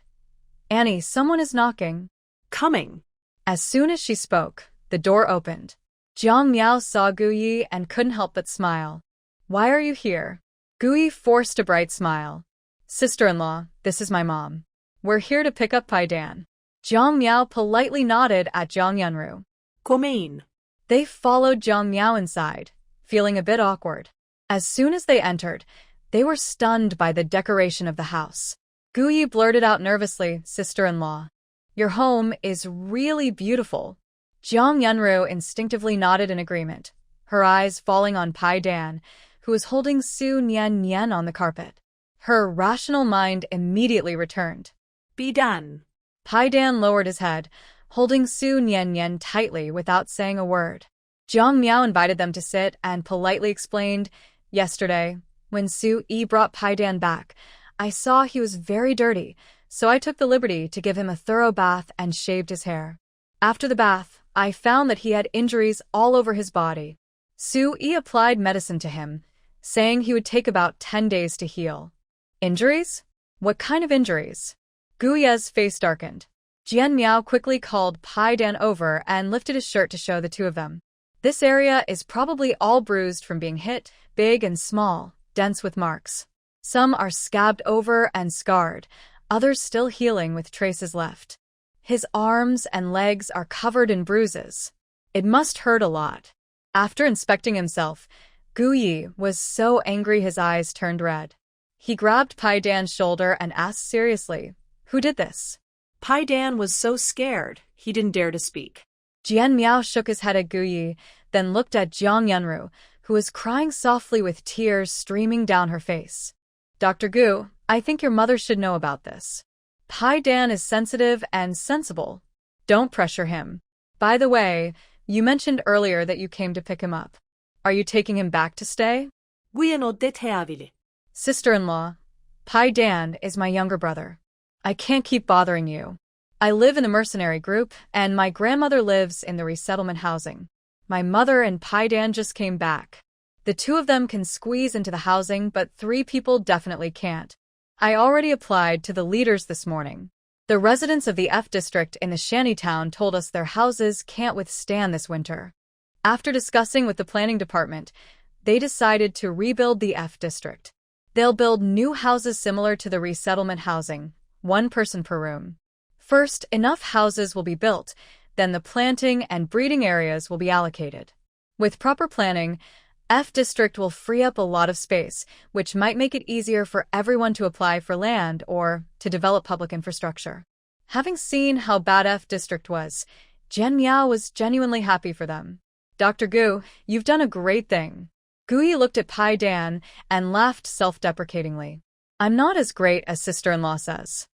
Annie, someone is knocking. Coming. As soon as she spoke, the door opened. Jiang Miao saw Gu Yi and couldn't help but smile. Why are you here? Gu Yi forced a bright smile. Sister-in-law, this is my mom. We're here to pick up Pai Dan. Jiang Miao politely nodded at Jiang Yunru. Come in. They followed Jiang Miao inside, feeling a bit awkward. As soon as they entered, they were stunned by the decoration of the house. Gu Yi blurted out nervously, sister-in-law. Your home is really beautiful. Jiang Yunru instinctively nodded in agreement, her eyes falling on Pai Dan, who was holding Su Nian Nian on the carpet. Her rational mind immediately returned. Be done. Pai Dan lowered his head, holding Su Nian Nian tightly without saying a word. Jiang Miao invited them to sit and politely explained, yesterday, when Su Yi brought Pai Dan back, I saw he was very dirty, so I took the liberty to give him a thorough bath and shaved his hair. After the bath, I found that he had injuries all over his body. Su Yi applied medicine to him, saying he would take about 10 days to heal. Injuries? What kind of injuries? Gu Ye's face darkened. Jian Miao quickly called Pai Dan over and lifted his shirt to show the two of them. This area is probably all bruised from being hit, big and small, dense with marks. Some are scabbed over and scarred, others still healing with traces left. His arms and legs are covered in bruises. It must hurt a lot. After inspecting himself, Gu Yi was so angry his eyes turned red. He grabbed Pai Dan's shoulder and asked seriously, "Who did this?" Pai Dan was so scared, he didn't dare to speak. Jian Miao shook his head at Gu Yi, then looked at Jiang Yunru, who was crying softly with tears streaming down her face. Dr. Gu, I think your mother should know about this. Pai Dan is sensitive and sensible. Don't pressure him. By the way, you mentioned earlier that you came to pick him up. Are you taking him back to stay? Guyen oddet. Sister-in-law, Pai Dan is my younger brother. I can't keep bothering you. I live in the mercenary group, and my grandmother lives in the resettlement housing. My mother and Pai Dan just came back. The two of them can squeeze into the housing, but 3 people definitely can't. I already applied to the leaders this morning. The residents of the F district in the shantytown told us their houses can't withstand this winter. After discussing with the planning department, they decided to rebuild the F district. They'll build new houses similar to the resettlement housing, 1 person per room. First, enough houses will be built, then the planting and breeding areas will be allocated. With proper planning, F District will free up a lot of space, which might make it easier for everyone to apply for land or to develop public infrastructure. Having seen how bad F District was, Jian Miao was genuinely happy for them. Dr. Gu, you've done a great thing. Gu Yi looked at Pai Dan and laughed self-deprecatingly. I'm not as great as sister-in-law says.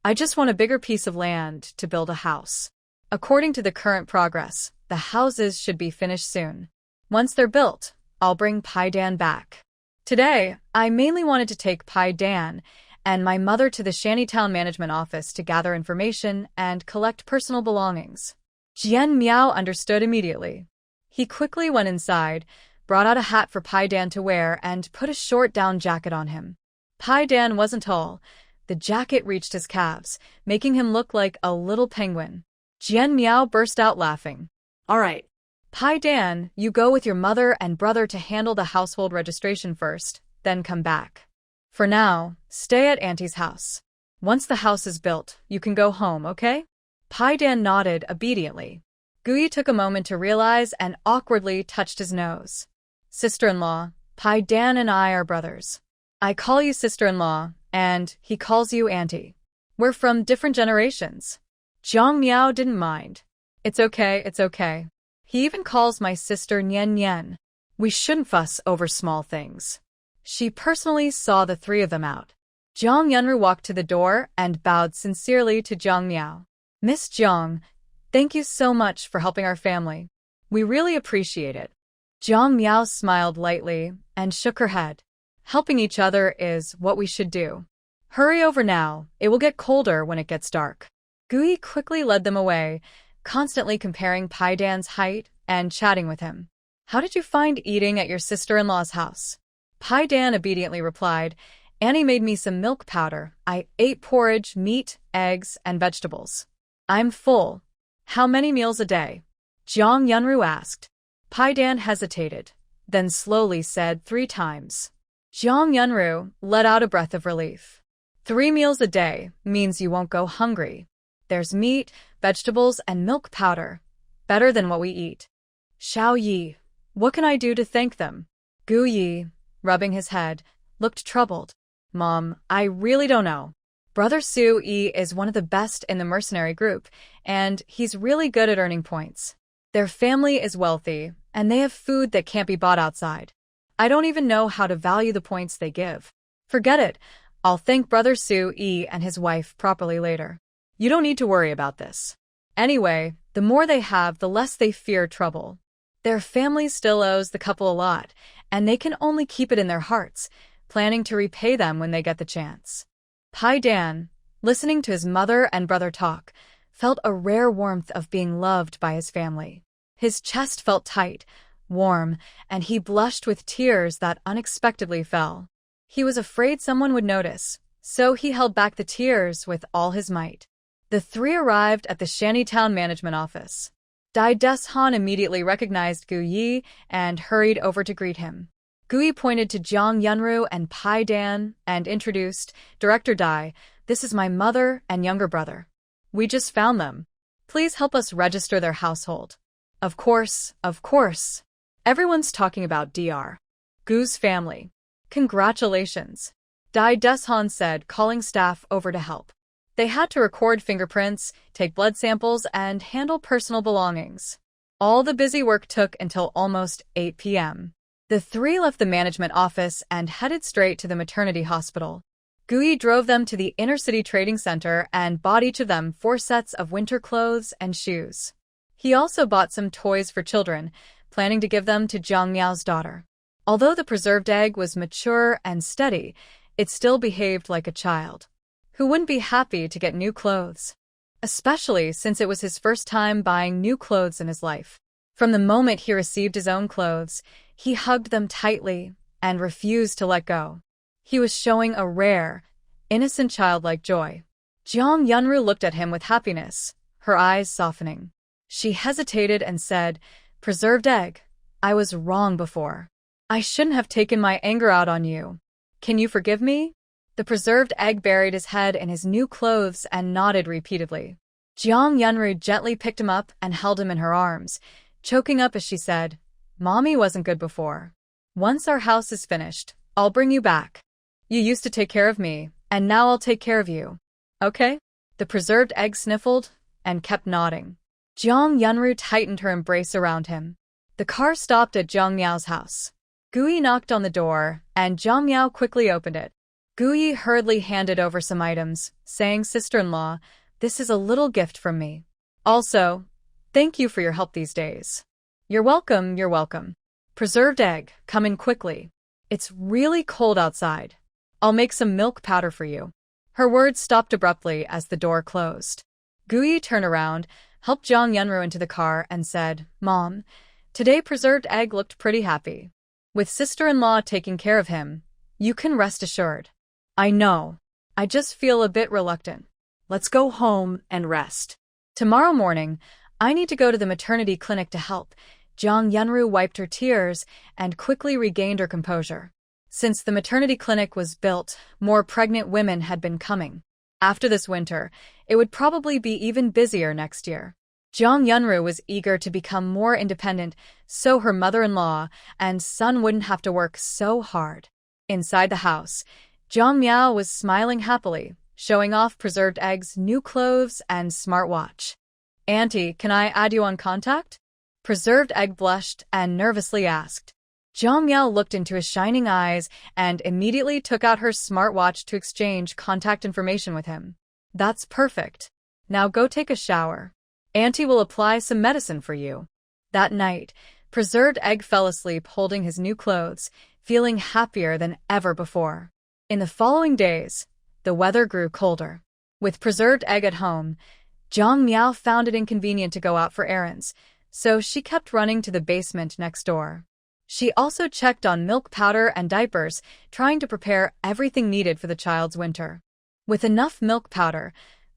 I just want a bigger piece of land to build a house. According to the current progress, the houses should be finished soon. Once they're built, I'll bring Pai Dan back. Today, I mainly wanted to take Pai Dan and my mother to the Shantytown Management Office to gather information and collect personal belongings. Jian Miao understood immediately. He quickly went inside, brought out a hat for Pai Dan to wear, and put a short down jacket on him. Pai Dan wasn't tall. The jacket reached his calves, making him look like a little penguin. Jian Miao burst out laughing. All right. Pai Dan, you go with your mother and brother to handle the household registration first, then come back. For now, stay at Auntie's house. Once the house is built, you can go home, okay? Pai Dan nodded obediently. Gu Yi took a moment to realize and awkwardly touched his nose. Sister-in-law, Pai Dan and I are brothers. I call you sister-in-law, and he calls you auntie. We're from different generations. Jiang Miao didn't mind. It's okay, it's okay. He even calls my sister Nian Nian. We shouldn't fuss over small things. She personally saw the 3 of them out. Jiang Yunru walked to the door and bowed sincerely to Jiang Miao. Miss Jiang, thank you so much for helping our family. We really appreciate it. Jiang Miao smiled lightly and shook her head. Helping each other is what we should do. Hurry over now, it will get colder when it gets dark. Gu Yi quickly led them away, constantly comparing Pai Dan's height and chatting with him. How did you find eating at your sister-in-law's house? Pai Dan obediently replied, Annie made me some milk powder. I ate porridge, meat, eggs, and vegetables. I'm full. How many meals a day? Jiang Yunru asked. Pai Dan hesitated, then slowly said 3 times. Jiang Yunru let out a breath of relief. 3 meals a day means you won't go hungry. There's meat, vegetables, and milk powder. Better than what we eat. Xiao Yi, what can I do to thank them? Gu Yi, rubbing his head, looked troubled. Mom, I really don't know. Brother Soo-yi is one of the best in the mercenary group, and he's really good at earning points. Their family is wealthy, and they have food that can't be bought outside. I don't even know how to value the points they give. Forget it. I'll thank Brother Soo-yi and his wife properly later. You don't need to worry about this. Anyway, the more they have, the less they fear trouble. Their family still owes the couple a lot, and they can only keep it in their hearts, planning to repay them when they get the chance. Pai Dan, listening to his mother and brother talk, felt a rare warmth of being loved by his family. His chest felt tight, warm, and he blushed with tears that unexpectedly fell. He was afraid someone would notice, so he held back the tears with all his might. The three arrived at the Shantytown management office. Dai Deshan immediately recognized Gu Yi and hurried over to greet him. Gu Yi pointed to Jiang Yunru and Pai Dan and introduced, Director Dai, this is my mother and younger brother. We just found them. Please help us register their household. Of course, of course. Everyone's talking about Dr. Gu's family. Congratulations. Dai Deshan said, calling staff over to help. They had to record fingerprints, take blood samples, and handle personal belongings. All the busy work took until almost 8 p.m. The three left the management office and headed straight to the maternity hospital. Gu Yi drove them to the inner-city trading center and bought each of them 4 sets of winter clothes and shoes. He also bought some toys for children, planning to give them to Jiang Miao's daughter. Although the preserved egg was mature and steady, it still behaved like a child. Who wouldn't be happy to get new clothes? Especially since it was his first time buying new clothes in his life. From the moment he received his own clothes, he hugged them tightly and refused to let go. He was showing a rare, innocent childlike joy. Jiang Yunru looked at him with happiness, her eyes softening. She hesitated and said, Preserved egg, I was wrong before. I shouldn't have taken my anger out on you. Can you forgive me? The preserved egg buried his head in his new clothes and nodded repeatedly. Jiang Yunru gently picked him up and held him in her arms, choking up as she said, Mommy wasn't good before. Once our house is finished, I'll bring you back. You used to take care of me, and now I'll take care of you. Okay? The preserved egg sniffled and kept nodding. Jiang Yunru tightened her embrace around him. The car stopped at Jiang Miao's house. Gu Yi knocked on the door, and Jiang Miao quickly opened it. Gu Yi hurriedly handed over some items, saying, Sister-in-law, this is a little gift from me. Also, thank you for your help these days. You're welcome, you're welcome. Preserved egg, come in quickly. It's really cold outside. I'll make some milk powder for you. Her words stopped abruptly as the door closed. Gu Yi turned around, helped Jiang Yunru into the car, and said, Mom, today preserved egg looked pretty happy. With sister-in-law taking care of him, you can rest assured. I know. I just feel a bit reluctant. Let's go home and rest. Tomorrow morning, I need to go to the maternity clinic to help. Jiang Yunru wiped her tears and quickly regained her composure. Since the maternity clinic was built, more pregnant women had been coming. After this winter, it would probably be even busier next year. Jiang Yunru was eager to become more independent, so her mother-in-law and son wouldn't have to work so hard. Inside the house, Jiang Miao was smiling happily, showing off preserved egg's new clothes and smartwatch. Auntie, can I add you on contact? Preserved egg blushed and nervously asked. Jiang Miao looked into his shining eyes and immediately took out her smartwatch to exchange contact information with him. That's perfect. Now go take a shower. Auntie will apply some medicine for you. That night, preserved egg fell asleep holding his new clothes, feeling happier than ever before. In the following days, the weather grew colder. With preserved egg at home, Jiang Miao found it inconvenient to go out for errands, so she kept running to the basement next door. She also checked on milk powder and diapers, trying to prepare everything needed for the child's winter. With enough milk powder,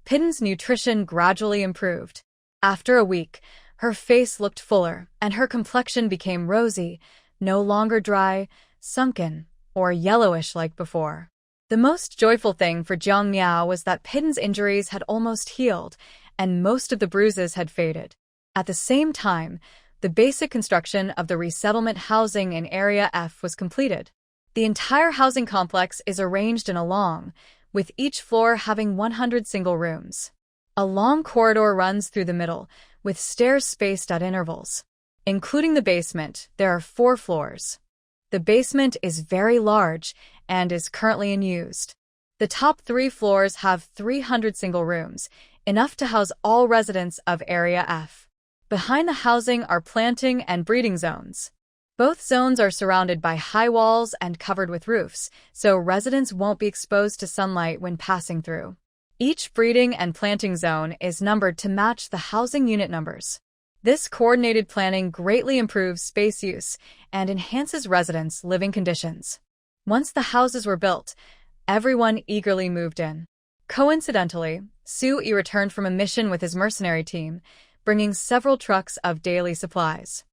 Pitten's nutrition gradually improved. After a week, her face looked fuller, and her complexion became rosy, no longer dry, sunken, or yellowish like before. The most joyful thing for Jiang Miao was that Pitten's injuries had almost healed, and most of the bruises had faded. At the same time, the basic construction of the resettlement housing in Area F was completed. The entire housing complex is arranged in a long, with each floor having 100 single rooms. A long corridor runs through the middle, with stairs spaced at intervals. Including the basement, there are 4 floors. The basement is very large and is currently unused. The top 3 floors have 300 single rooms, enough to house all residents of Area F. Behind the housing are planting and breeding zones. Both zones are surrounded by high walls and covered with roofs, so residents won't be exposed to sunlight when passing through. Each breeding and planting zone is numbered to match the housing unit numbers. This coordinated planning greatly improves space use and enhances residents' living conditions. Once the houses were built, everyone eagerly moved in. Coincidentally, Soo-yi returned from a mission with his mercenary team, bringing several trucks of daily supplies.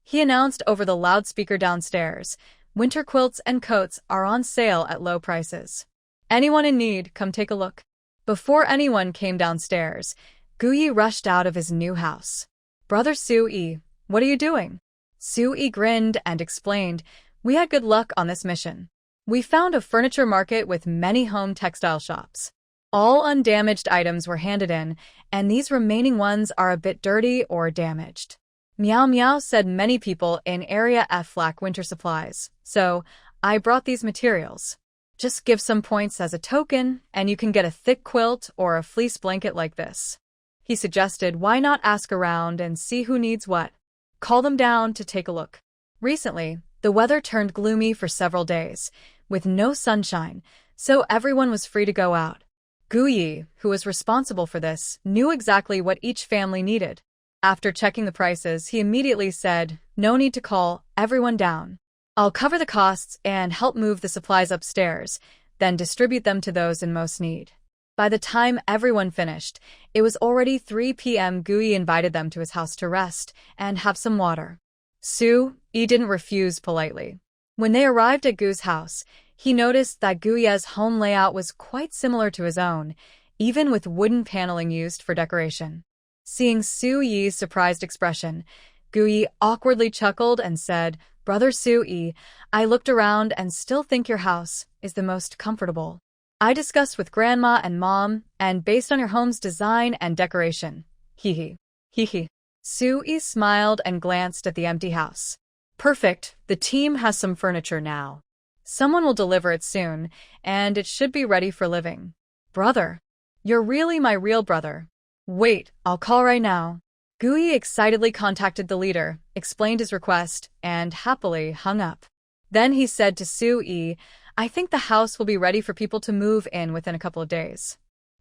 He announced over the loudspeaker downstairs, "Winter quilts and coats are on sale at low prices. Anyone in need, come take a look." Before anyone came downstairs, Gu-yi rushed out of his new house. "Brother Soo-yi, what are you doing?" Soo-yi grinned and explained, "We had good luck on this mission. We found a furniture market with many home textile shops. All undamaged items were handed in, and these remaining ones are a bit dirty or damaged. Meow Meow said many people in Area F lack winter supplies, so I brought these materials. Just give some points as a token, and you can get a thick quilt or a fleece blanket like this." He suggested, "Why not ask around and see who needs what? Call them down to take a look." Recently, the weather turned gloomy for several days, with no sunshine, so everyone was free to go out. Gu-yi, who was responsible for this, knew exactly what each family needed. After checking the prices, he immediately said, "No need to call everyone down. I'll cover the costs and help move the supplies upstairs, then distribute them to those in most need." By the time everyone finished, it was already 3 p.m. Gu-yi invited them to his house to rest and have some water. Soo-yi didn't refuse politely. When they arrived at Gu's house, he noticed that Gu-ye's home layout was quite similar to his own, even with wooden paneling used for decoration. Seeing Soo-yi's surprised expression, Gu-yi awkwardly chuckled and said, "Brother Soo-yi, I looked around and still think your house is the most comfortable. I discussed with Grandma and Mom, and based on your home's design and decoration. Hee hee. Soo-yi smiled and glanced at the empty house. "Perfect, the team has some furniture now. Someone will deliver it soon, and it should be ready for living. Brother, you're really my real brother. Wait, I'll call right now." Gu-yi excitedly contacted the leader, explained his request, and happily hung up. Then he said to Soo-yi, "I think the house will be ready for people to move in within a couple of days.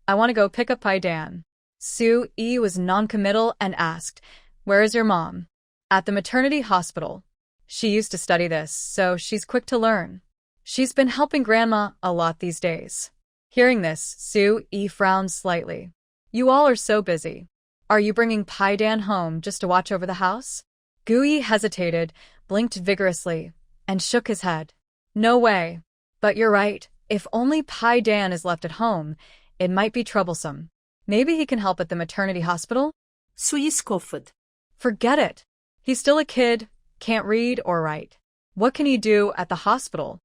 I want to go pick up Pai-dan." Soo-yi was noncommittal and asked, "Where is your mom?" "At the maternity hospital. She used to study this, so she's quick to learn. She's been helping Grandma a lot these days." Hearing this, Soo-yi frowned slightly. "You all are so busy. Are you bringing Pai-dan home just to watch over the house?" Gu-yi hesitated, blinked vigorously, and shook his head. "No way. But you're right, if only Pai-dan is left at home, it might be troublesome. Maybe he can help at the maternity hospital?" Soo-yi scoffed. "Forget it. He's still a kid, can't read or write. What can he do at the hospital?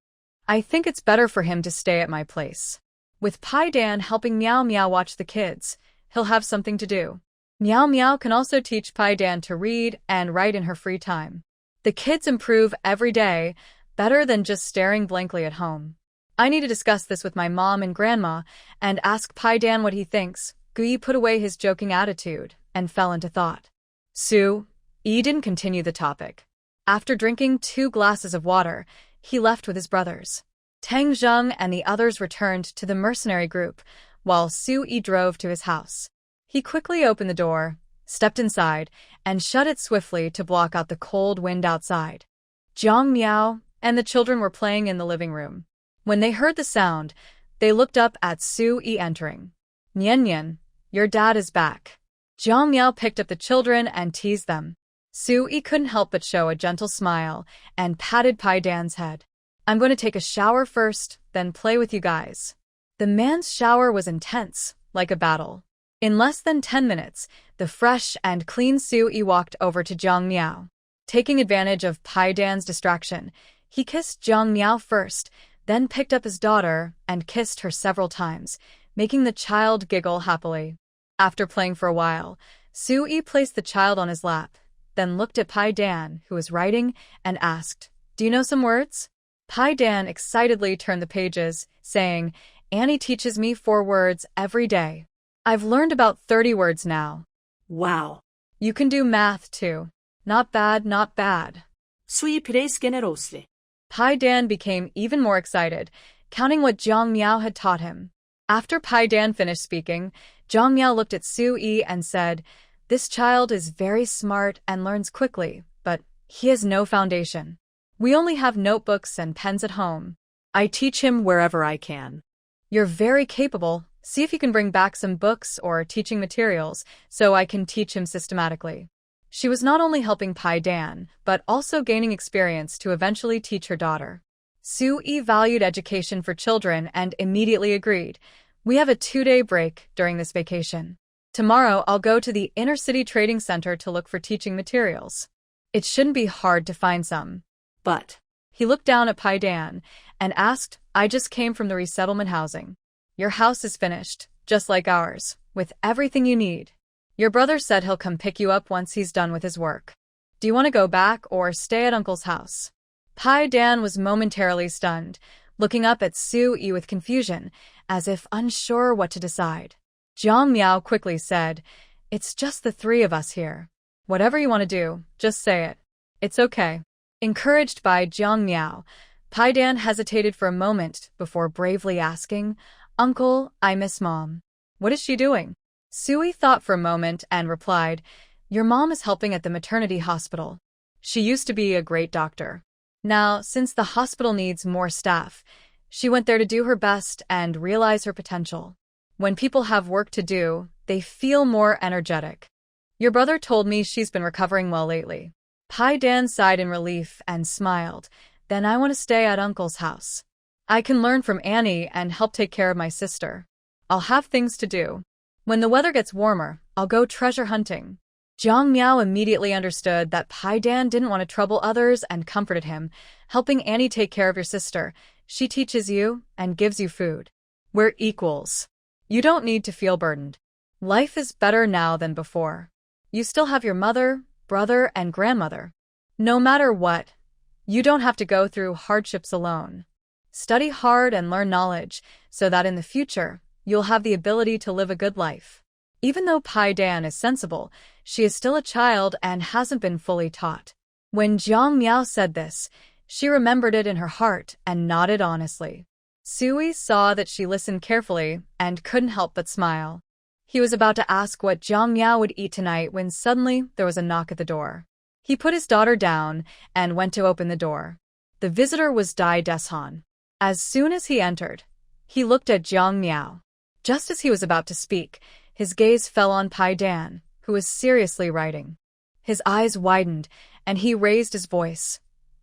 I think it's better for him to stay at my place. With Pai-dan helping Meow Meow watch the kids, he'll have something to do. Meow Meow can also teach Pai-dan to read and write in her free time. The kids improve every day, better than just staring blankly at home. I need to discuss this with my mom and grandma and ask Pai-dan what he thinks." Gu-yi put away his joking attitude and fell into thought. Soo-yi didn't continue the topic. After drinking 2 glasses of water, he left with his brothers. Tang Zheng and the others returned to the mercenary group, while Soo-yi drove to his house. He quickly opened the door, stepped inside, and shut it swiftly to block out the cold wind outside. Jiang Miao and the children were playing in the living room. When they heard the sound, they looked up at Soo-yi entering. "Nian Nian, your dad is back." Jiang Miao picked up the children and teased them. Soo-yi couldn't help but show a gentle smile and patted Pai-dan's head. "I'm going to take a shower first, then play with you guys." The man's shower was intense, like a battle. In less than 10 minutes, the fresh and clean Soo-yi walked over to Jiang Miao. Taking advantage of Pai-dan's distraction, he kissed Jiang Miao first, then picked up his daughter and kissed her several times, making the child giggle happily. After playing for a while, Soo-yi placed the child on his lap, then looked at Pai Dan, who was writing, and asked, "Do you know some words?" Pai Dan excitedly turned the pages, saying, "Annie teaches me 4 words every day. I've learned about 30 words now." Wow. "You can do math, too. Not bad, not bad." Sui Pires Generosi. Pai Dan became even more excited, counting what Jiang Miao had taught him. After Pai Dan finished speaking, Jiang Miao looked at Soo-yi and said, "This child is very smart and learns quickly, but he has no foundation. We only have notebooks and pens at home. I teach him wherever I can." "You're very capable. See if you can bring back some books or teaching materials so I can teach him systematically." She was not only helping Pai Dan, but also gaining experience to eventually teach her daughter. Soo-yi valued education for children and immediately agreed. "We have a 2-day break during this vacation. Tomorrow I'll go to the inner-city trading center to look for teaching materials. It shouldn't be hard to find some." But He looked down at Pai Dan and asked, "I just came from the resettlement housing. Your house is finished, just like ours, with everything you need. Your brother said he'll come pick you up once he's done with his work. Do you want to go back or stay at Uncle's house?" Pai Dan was momentarily stunned, looking up at Soo-yi with confusion, as if unsure what to decide. Jiang Miao quickly said, "It's just the 3 of us here. Whatever you want to do, just say it. It's okay." Encouraged by Jiang Miao, Pai Dan hesitated for a moment before bravely asking, "Uncle, I miss Mom. What is she doing?" Soo-yi thought for a moment and replied, "Your mom is helping at the maternity hospital. She used to be a great doctor. Now, since the hospital needs more staff, she went there to do her best and realize her potential. When people have work to do, they feel more energetic. Your brother told me she's been recovering well lately." Pai Dan sighed in relief and smiled. "Then I want to stay at Uncle's house. I can learn from Annie and help take care of my sister. I'll have things to do. When the weather gets warmer, I'll go treasure hunting." Jiang Miao immediately understood that Pai Dan didn't want to trouble others and comforted him, "Helping Annie take care of your sister. She teaches you and gives you food. We're equals. You don't need to feel burdened. Life is better now than before. You still have your mother, brother, and grandmother. No matter what, you don't have to go through hardships alone. Study hard and learn knowledge so that in the future, you'll have the ability to live a good life." Even though Pai Dan is sensible, she is still a child and hasn't been fully taught. When Jiang Miao said this, she remembered it in her heart and nodded honestly. Soo-yi saw that she listened carefully and couldn't help but smile. He was about to ask what Jiang Miao would eat tonight when suddenly there was a knock at the door. He put his daughter down and went to open the door. The visitor was Dai Deshan. As soon as he entered, he looked at Jiang Miao. Just as he was about to speak, his gaze fell on Pai Dan, who was seriously writing. His eyes widened, and he raised his voice.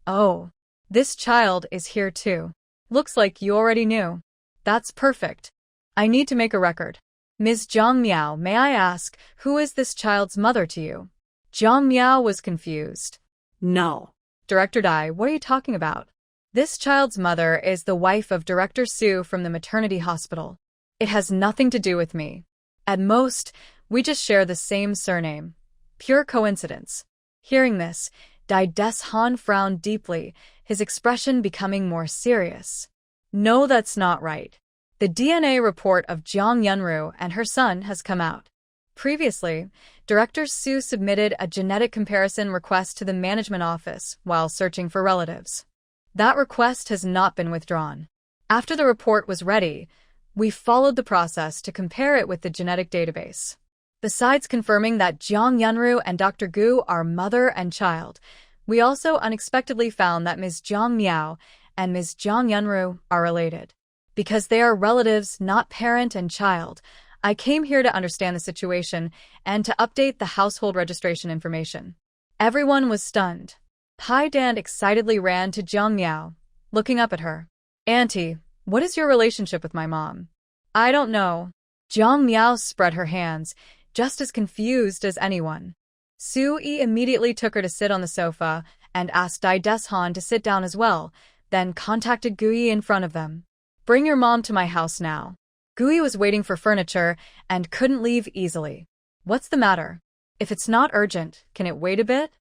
"Oh, this child is here too. Looks like you already knew. That's perfect. I need to make a record. Ms. Jiang Miao, may I ask, who is this child's mother to you?" Jiang Miao was confused. no. "Director Dai, what are you talking about?" "This child's mother is the wife of Director Su from the maternity hospital. It has nothing to do with me. At most, we just share the same surname. Pure coincidence." Hearing this, Dai Deshan frowned deeply, his expression becoming more serious. "No, that's not right. The DNA report of Jiang Yunru and her son has come out. Previously, Director Su submitted a genetic comparison request to the management office while searching for relatives. That request has not been withdrawn. After the report was ready, we followed the process to compare it with the genetic database. Besides confirming that Jiang Yunru and Dr. Gu are mother and child, we also unexpectedly found that Ms. Jiang Miao and Ms. Jiang Yunru are related. Because they are relatives, not parent and child, I came here to understand the situation and to update the household registration information." Everyone was stunned. Pai Dan excitedly ran to Jiang Miao, looking up at her. "Auntie, what is your relationship with my mom?" "I don't know." Jiang Miao spread her hands, just as confused as anyone. Soo-yi immediately took her to sit on the sofa and asked Dai Deshan to sit down as well, then contacted Guyi in front of them. Bring your mom to my house now. Guyi was waiting for furniture and couldn't leave easily. What's the matter? If it's not urgent, can it wait a bit?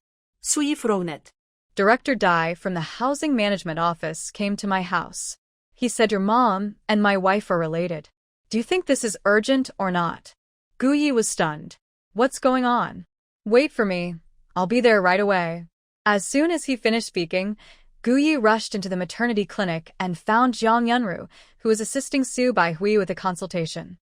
수위 fronet. Director Dai from the Housing Management Office came to my house. He said your mom and my wife are related. Do you think this is urgent or not? Guyi was stunned. What's going on? Wait for me. I'll be there right away. As soon as he finished speaking, Guyi rushed into the maternity clinic and found Jiang Yunru, who was assisting Su Baihui with a consultation.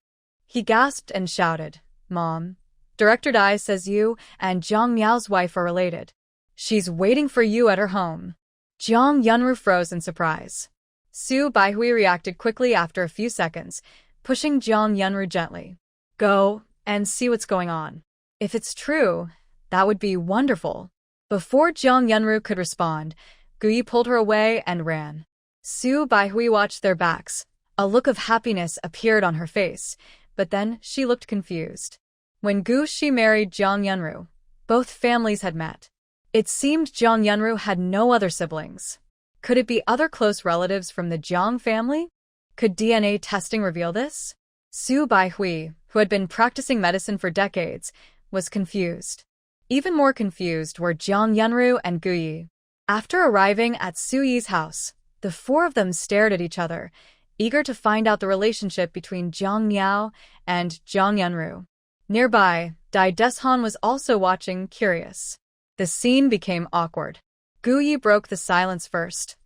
He gasped and shouted, Mom, Director Dai says you and Jiang Miao's wife are related. She's waiting for you at her home. Jiang Yunru froze in surprise. Su Baihui reacted quickly after a few seconds, pushing Jiang Yunru gently. Go and see what's going on. If it's true, that would be wonderful. Before Jiang Yunru could respond, Guyi pulled her away and ran. Su Baihui watched their backs. A look of happiness appeared on her face, but then she looked confused. When Gu Shi married Jiang Yunru, both families had met. It seemed Jiang Yunru had no other siblings. Could it be other close relatives from the Jiang family? Could DNA testing reveal this? Su Baihui, who had been practicing medicine for decades, was confused. Even more confused were Jiang Yunru and Guyi. After arriving at Su Yi's house, the four of them stared at each other, eager to find out the relationship between Jiang Miao and Jiang Yunru. Nearby, Dai Deshan was also watching, curious. The scene became awkward. Guyi broke the silence first.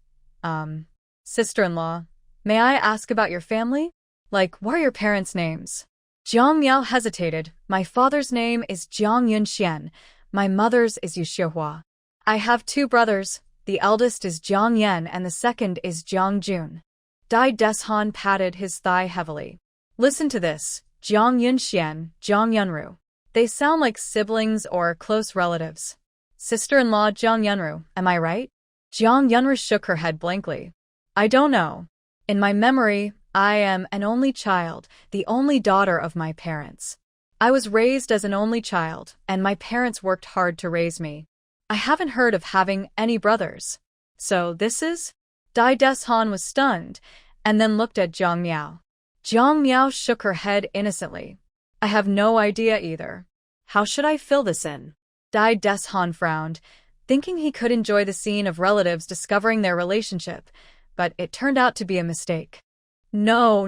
Sister-in-law, may I ask about your family? Like, what are your parents' names? Jiang Miao hesitated. My father's name is Jiang Yunxian. My mother's is Yu Xiehua. I have two brothers. The eldest is Jiang Yan and the second is Jiang Jun. Dai Deshan patted his thigh heavily. Listen to this. Jiang Yunxian, Jiang Yunru. They sound like siblings or close relatives. Sister-in-law Jiang Yunru, am I right? Jiang Yunru shook her head blankly. I don't know. In my memory, I am an only child, the only daughter of my parents. I was raised as an only child, and my parents worked hard to raise me. I haven't heard of having any brothers. So this is? Dai Deshan was stunned, and then looked at Jiang Miao. Jiang Miao shook her head innocently. I have no idea either. How should I fill this in? Dai Deshan frowned, thinking he could enjoy the scene of relatives discovering their relationship, but it turned out to be a mistake. No,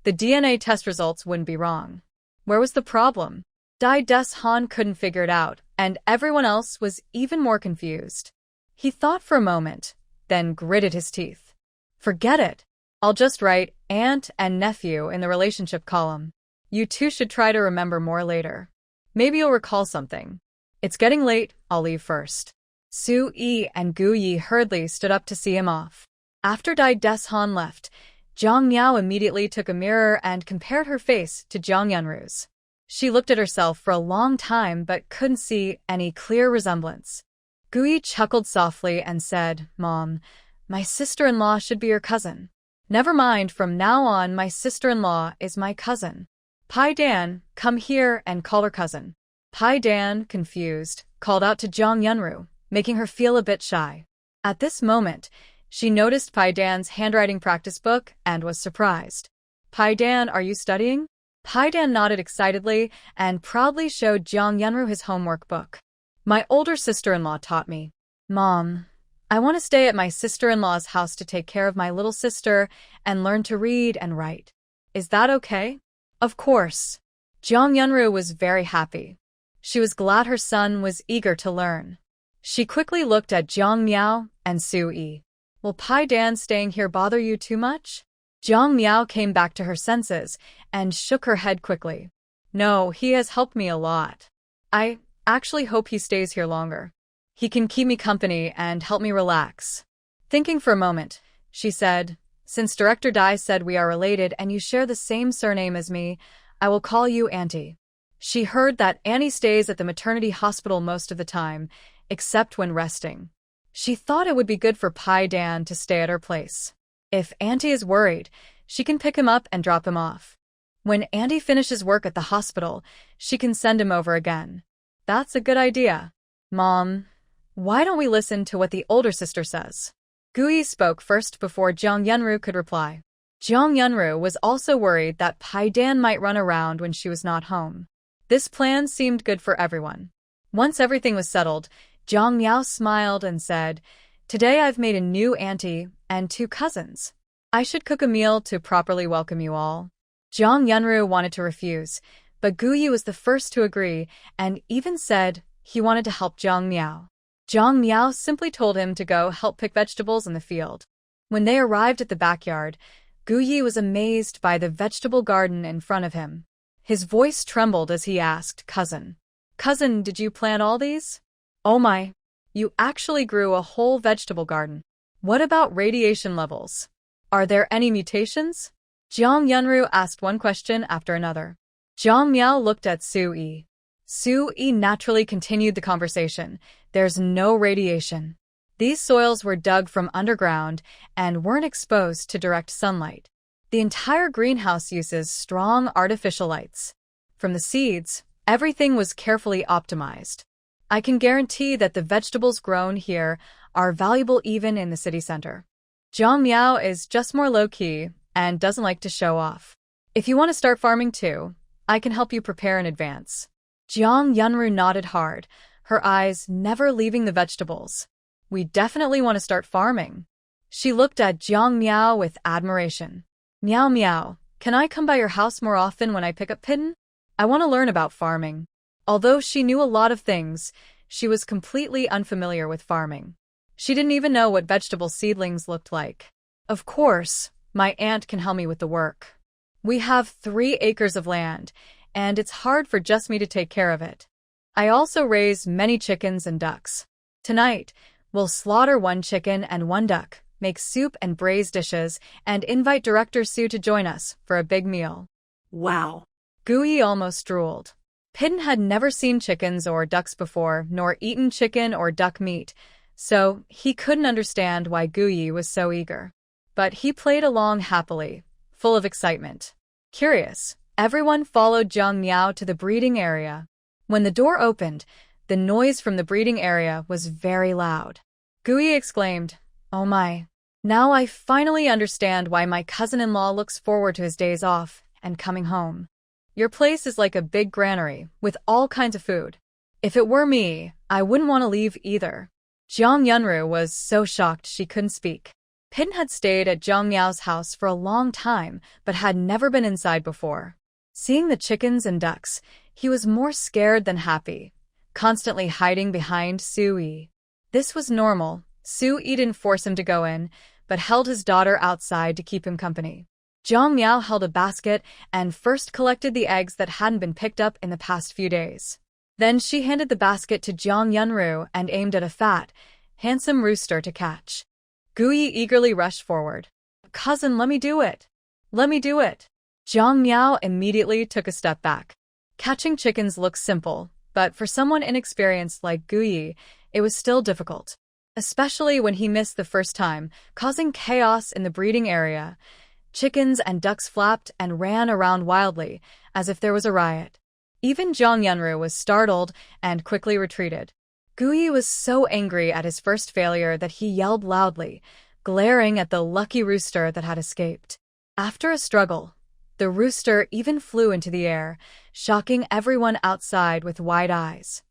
the DNA test results wouldn't be wrong. Where was the problem? Dai Deshan couldn't figure it out, and everyone else was even more confused. He thought for a moment, then gritted his teeth. Forget it. I'll just write aunt and nephew in the relationship column. You two should try to remember more later. Maybe you'll recall something. It's getting late, I'll leave first. Su Yi and Gu Yi hurriedly stood up to see him off. After Dai Deshan left, Jiang Miao immediately took a mirror and compared her face to Jiang Yunru's. She looked at herself for a long time but couldn't see any clear resemblance. Gu Yi chuckled softly and said, Mom, my sister-in-law should be your cousin. Never mind, from now on my sister-in-law is my cousin. Pai Dan, come here and call her cousin. Pai Dan, confused, called out to Jiang Yunru, making her feel a bit shy. At this moment, she noticed Pai Dan's handwriting practice book and was surprised. Pai Dan, are you studying? Pai Dan nodded excitedly and proudly showed Jiang Yunru his homework book. My older sister-in-law taught me. Mom, I want to stay at my sister-in-law's house to take care of my little sister and learn to read and write. Is that okay? Of course. Jiang Yunru was very happy. She was glad her son was eager to learn. She quickly looked at Jiang Miao and Su Yi. Will Pai Dan staying here bother you too much? Jiang Miao came back to her senses and shook her head quickly. No, he has helped me a lot. I actually hope he stays here longer. He can keep me company and help me relax. Thinking for a moment, she said, Since Director Dai said we are related and you share the same surname as me, I will call you Auntie. She heard that Annie stays at the maternity hospital most of the time, except when resting. She thought it would be good for Pai Dan to stay at her place. If Auntie is worried, she can pick him up and drop him off. When Auntie finishes work at the hospital, she can send him over again. That's a good idea. Mom, why don't we listen to what the older sister says? Gui spoke first before Jiang Yunru could reply. Jiang Yunru was also worried that Pai Dan might run around when she was not home. This plan seemed good for everyone. Once everything was settled, Jiang Miao smiled and said, "Today I've made a new auntie and 2 cousins. I should cook a meal to properly welcome you all." Jiang Yunru wanted to refuse, but Guyi was the first to agree and even said he wanted to help Jiang Miao. Jiang Miao simply told him to go help pick vegetables in the field. When they arrived at the backyard, Guyi was amazed by the vegetable garden in front of him. His voice trembled as he asked, Cousin, did you plant all these?" "Oh my, you actually grew a whole vegetable garden. What about radiation levels? Are there any mutations?" Jiang Yunru asked one question after another. Jiang Miao looked at Su Yi. Su Yi naturally continued the conversation. "There's no radiation. These soils were dug from underground and weren't exposed to direct sunlight. The entire greenhouse uses strong artificial lights. From the seeds, everything was carefully optimized. I can guarantee that the vegetables grown here are valuable even in the city center. Jiang Miao is just more low-key and doesn't like to show off. If you want to start farming too, I can help you prepare in advance." Jiang Yunru nodded hard, her eyes never leaving the vegetables. "We definitely want to start farming." She looked at Jiang Miao with admiration. "Miao Miao, can I come by your house more often when I pick up Pidden? I want to learn about farming." Although she knew a lot of things, she was completely unfamiliar with farming. She didn't even know what vegetable seedlings looked like. "Of course, my aunt can help me with the work. We have 3 acres of land, and it's hard for just me to take care of it. I also raise many chickens and ducks. Tonight, we'll slaughter 1 chicken and 1 duck, make soup and braise dishes, and invite Director Su to join us for a big meal." Wow. Guyi almost drooled. Pidden had never seen chickens or ducks before, nor eaten chicken or duck meat, so he couldn't understand why Guyi was so eager. But he played along happily, full of excitement. Curious, everyone followed Jiang Miao to the breeding area. When the door opened, the noise from the breeding area was very loud. Guyi exclaimed, "Oh my. Now I finally understand why my cousin-in-law looks forward to his days off and coming home. Your place is like a big granary with all kinds of food. If it were me, I wouldn't want to leave either." Jiang Yunru was so shocked she couldn't speak. Pidden had stayed at Jiang Miao's house for a long time, but had never been inside before. Seeing the chickens and ducks, he was more scared than happy, constantly hiding behind Su Yi. This was normal. Su Yi didn't force him to go in, but held his daughter outside to keep him company. Jiang Miao held a basket and first collected the eggs that hadn't been picked up in the past few days. Then she handed the basket to Jiang Yunru and aimed at a fat, handsome rooster to catch. Guyi eagerly rushed forward. "Cousin, let me do it. Let me do it." Jiang Miao immediately took a step back. Catching chickens looked simple, but for someone inexperienced like Guyi, it was still difficult. Especially when he missed the first time, causing chaos in the breeding area. Chickens and ducks flapped and ran around wildly, as if there was a riot. Even Jiang Yunru was startled and quickly retreated. Guyi was so angry at his first failure that he yelled loudly, glaring at the lucky rooster that had escaped. After a struggle, the rooster even flew into the air, shocking everyone outside with wide eyes.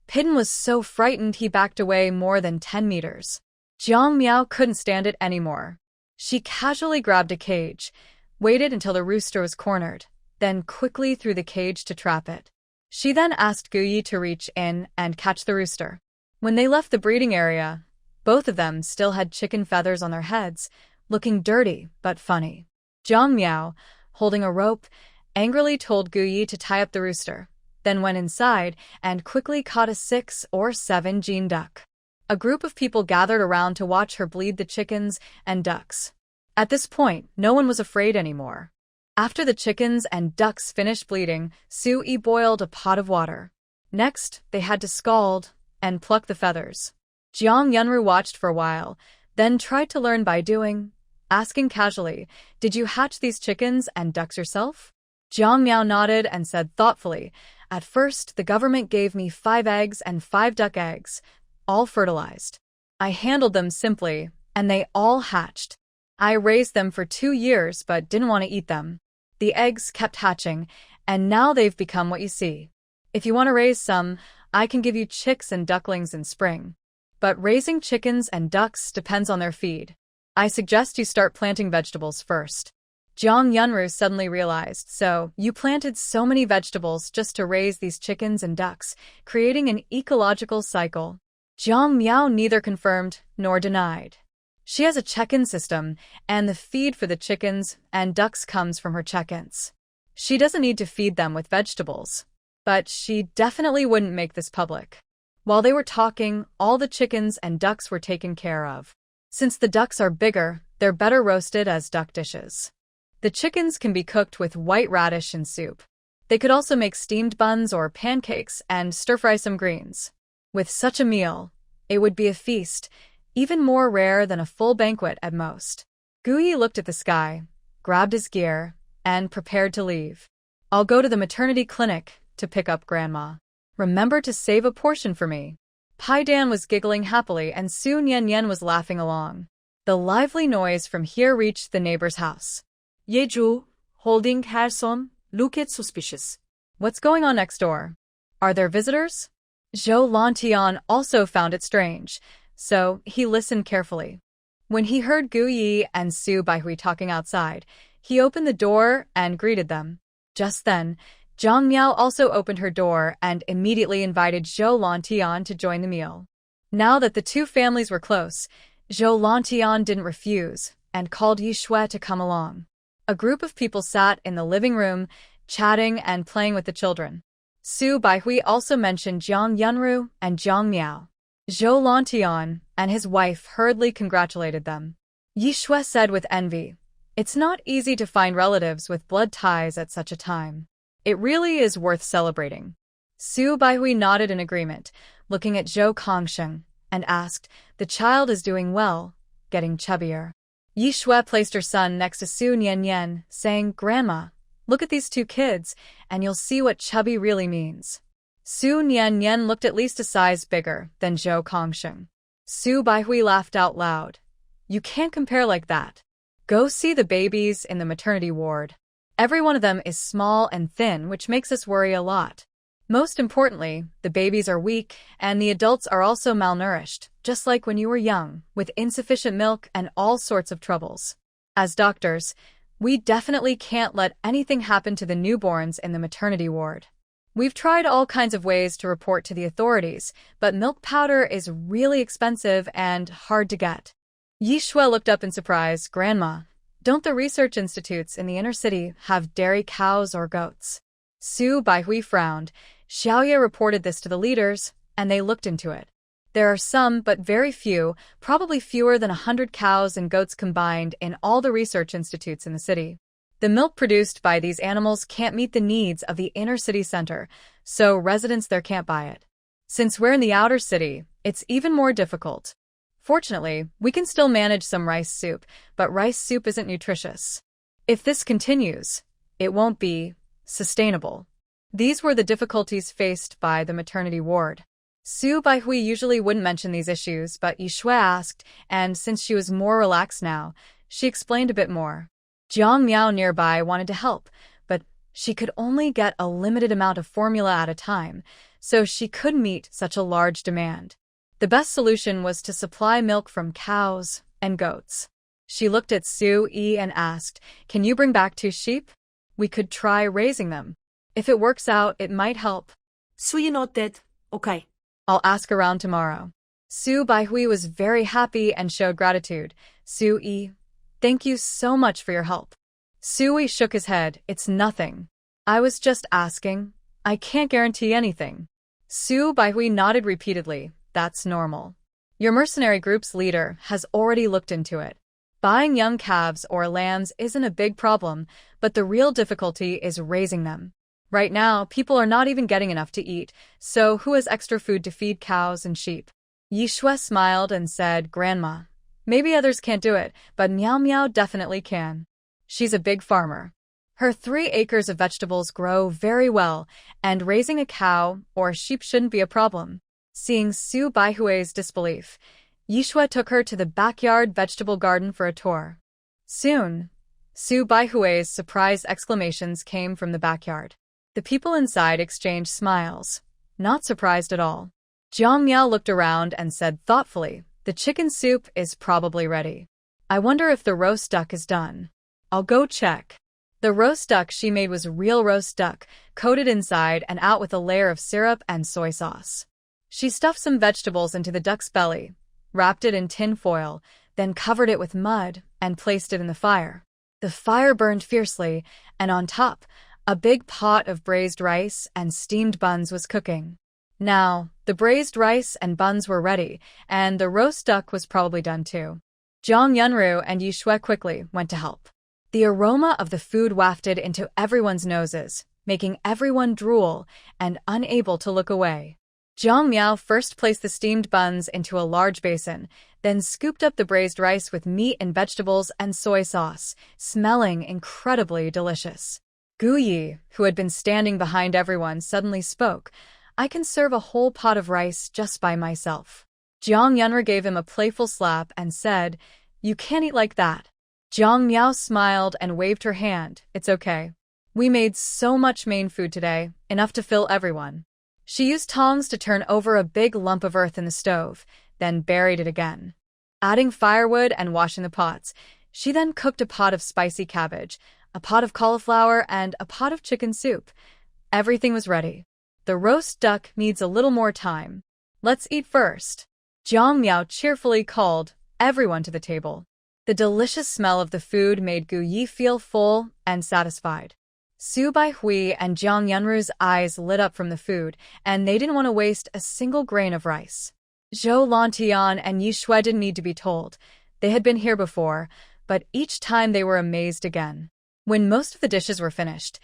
Pidden was so frightened he backed away more than 10 meters. Jiang Miao couldn't stand it anymore. She casually grabbed a cage, waited until the rooster was cornered, then quickly threw the cage to trap it. She then asked Guyi to reach in and catch the rooster. When they left the breeding area, both of them still had chicken feathers on their heads, looking dirty but funny. Jiang Miao, holding a rope, angrily told Guyi to tie up the rooster, then went inside and quickly caught a 6 or 7 Jean duck. A group of people gathered around to watch her bleed the chickens and ducks. At this point, no one was afraid anymore. After the chickens and ducks finished bleeding, Su Yi boiled a pot of water. Next, they had to scald and pluck the feathers. Jiang Yunru watched for a while, then tried to learn by doing, asking casually, "Did you hatch these chickens and ducks yourself?" Jiang Miao nodded and said thoughtfully, "At first, the government gave me 5 eggs and 5 duck eggs, all fertilized. I handled them simply and they all hatched. I raised them for 2 years but didn't want to eat them. The eggs kept hatching, and now they've become what you see. If you want to raise some, I can give you chicks and ducklings in spring. But raising chickens and ducks depends on their feed. I suggest you start planting vegetables first. Jiang Yunru suddenly realized, so you planted so many vegetables just to raise these chickens and ducks, creating an ecological cycle. Jiang Miao neither confirmed nor denied. She has a check-in system, and the feed for the chickens and ducks comes from her check-ins. She doesn't need to feed them with vegetables. But she definitely wouldn't make this public. While they were talking, all the chickens and ducks were taken care of. Since the ducks are bigger, they're better roasted as duck dishes. The chickens can be cooked with white radish in soup. They could also make steamed buns or pancakes and stir-fry some greens. With such a meal, it would be a feast, even more rare than a full banquet at most. Guyi looked at the sky, grabbed his gear, and prepared to leave. I'll go to the maternity clinic to pick up Grandma. Remember to save a portion for me. Pai Dan was giggling happily and Su Nian was laughing along. The lively noise from here reached the neighbor's house. Yeju, holding her son, looked suspicious. What's going on next door? Are there visitors? Zhou Lantian also found it strange, so he listened carefully. When he heard Gu Yi and Su Baihui talking outside, he opened the door and greeted them. Just then, Zhang Miao also opened her door and immediately invited Zhou Lantian to join the meal. Now that the two families were close, Zhou Lantian didn't refuse and called Yi Shui to come along. A group of people sat in the living room, chatting and playing with the children. Su Baihui also mentioned Jiang Yunru and Zhang Miao. Zhou Lantian and his wife hurriedly congratulated them. Yi Shui said with envy, "It's not easy to find relatives with blood ties at such a time. It really is worth celebrating." Su Baihui nodded in agreement, looking at Zhou Kongsheng, and asked, "The child is doing well, getting chubbier." Yi Shui placed her son next to Su Nian, saying, "Grandma, look at these two kids, and you'll see what chubby really means." Su Nian looked at least a size bigger than Zhou Kongsheng. Su Baihui laughed out loud. "You can't compare like that. Go see the babies in the maternity ward. Every one of them is small and thin, which makes us worry a lot. Most importantly, the babies are weak, and the adults are also malnourished, just like when you were young, with insufficient milk and all sorts of troubles. As doctors, we definitely can't let anything happen to the newborns in the maternity ward. We've tried all kinds of ways to report to the authorities, but milk powder is really expensive and hard to get." Yi Shui looked up in surprise. "Grandma, don't the research institutes in the inner city have dairy cows or goats?" Su Baihui frowned. Xiaoye reported this to the leaders, and they looked into it. There are some, but very few, probably fewer than 100 cows and goats combined in all the research institutes in the city. The milk produced by these animals can't meet the needs of the inner city center, so residents there can't buy it. Since we're in the outer city, it's even more difficult. Fortunately, we can still manage some rice soup, but rice soup isn't nutritious. If this continues, it won't be sustainable. These were the difficulties faced by the maternity ward. Su Baihui usually wouldn't mention these issues, but Yi Shui asked, and since she was more relaxed now, she explained a bit more. Jiang Miao nearby wanted to help, but she could only get a limited amount of formula at a time, so she couldn't meet such a large demand. The best solution was to supply milk from cows and goats. She looked at Su Yi and asked, "Can you bring back 2 sheep? We could try raising them. If it works out, it might help." Su Yi nodded. "Okay. I'll ask around tomorrow." Su Baihui was very happy and showed gratitude. "Su Yi, thank you so much for your help." Su Yi shook his head. "It's nothing. I was just asking. I can't guarantee anything." Su Baihui nodded repeatedly. "That's normal. Your mercenary group's leader has already looked into it. Buying young calves or lambs isn't a big problem, but the real difficulty is raising them. Right now, people are not even getting enough to eat, so who has extra food to feed cows and sheep?" Yi Shui smiled and said, "Grandma, maybe others can't do it, but Miao Miao definitely can. She's a big farmer. Her 3 acres of vegetables grow very well, and raising a cow or sheep shouldn't be a problem." Seeing Su Baihui's disbelief, Yishue took her to the backyard vegetable garden for a tour. Soon, Su Baihui's surprised exclamations came from the backyard. The people inside exchanged smiles, not surprised at all. Jiang Miao looked around and said thoughtfully, "The chicken soup is probably ready. I wonder if the roast duck is done. I'll go check." The roast duck she made was real roast duck, coated inside and out with a layer of syrup and soy sauce. She stuffed some vegetables into the duck's belly, wrapped it in tin foil, then covered it with mud and placed it in the fire. The fire burned fiercely, and on top, a big pot of braised rice and steamed buns was cooking. Now, the braised rice and buns were ready, and the roast duck was probably done too. Zhang Yunru and Yishue quickly went to help. The aroma of the food wafted into everyone's noses, making everyone drool and unable to look away. Jiang Miao first placed the steamed buns into a large basin, then scooped up the braised rice with meat and vegetables and soy sauce, smelling incredibly delicious. Gu Yi, who had been standing behind everyone, suddenly spoke, "I can serve a whole pot of rice just by myself." Jiang Yunru gave him a playful slap and said, "You can't eat like that." Jiang Miao smiled and waved her hand. "It's okay. We made so much main food today, enough to fill everyone." She used tongs to turn over a big lump of earth in the stove, then buried it again. Adding firewood and washing the pots, she then cooked a pot of spicy cabbage, a pot of cauliflower, and a pot of chicken soup. Everything was ready. "The roast duck needs a little more time. Let's eat first." Jiang Miao cheerfully called everyone to the table. The delicious smell of the food made Gu Yi feel full and satisfied. Su Baihui and Jiang Yunru's eyes lit up from the food, and they didn't want to waste a single grain of rice. Zhou Lantian and Yishue didn't need to be told. They had been here before, but each time they were amazed again. When most of the dishes were finished,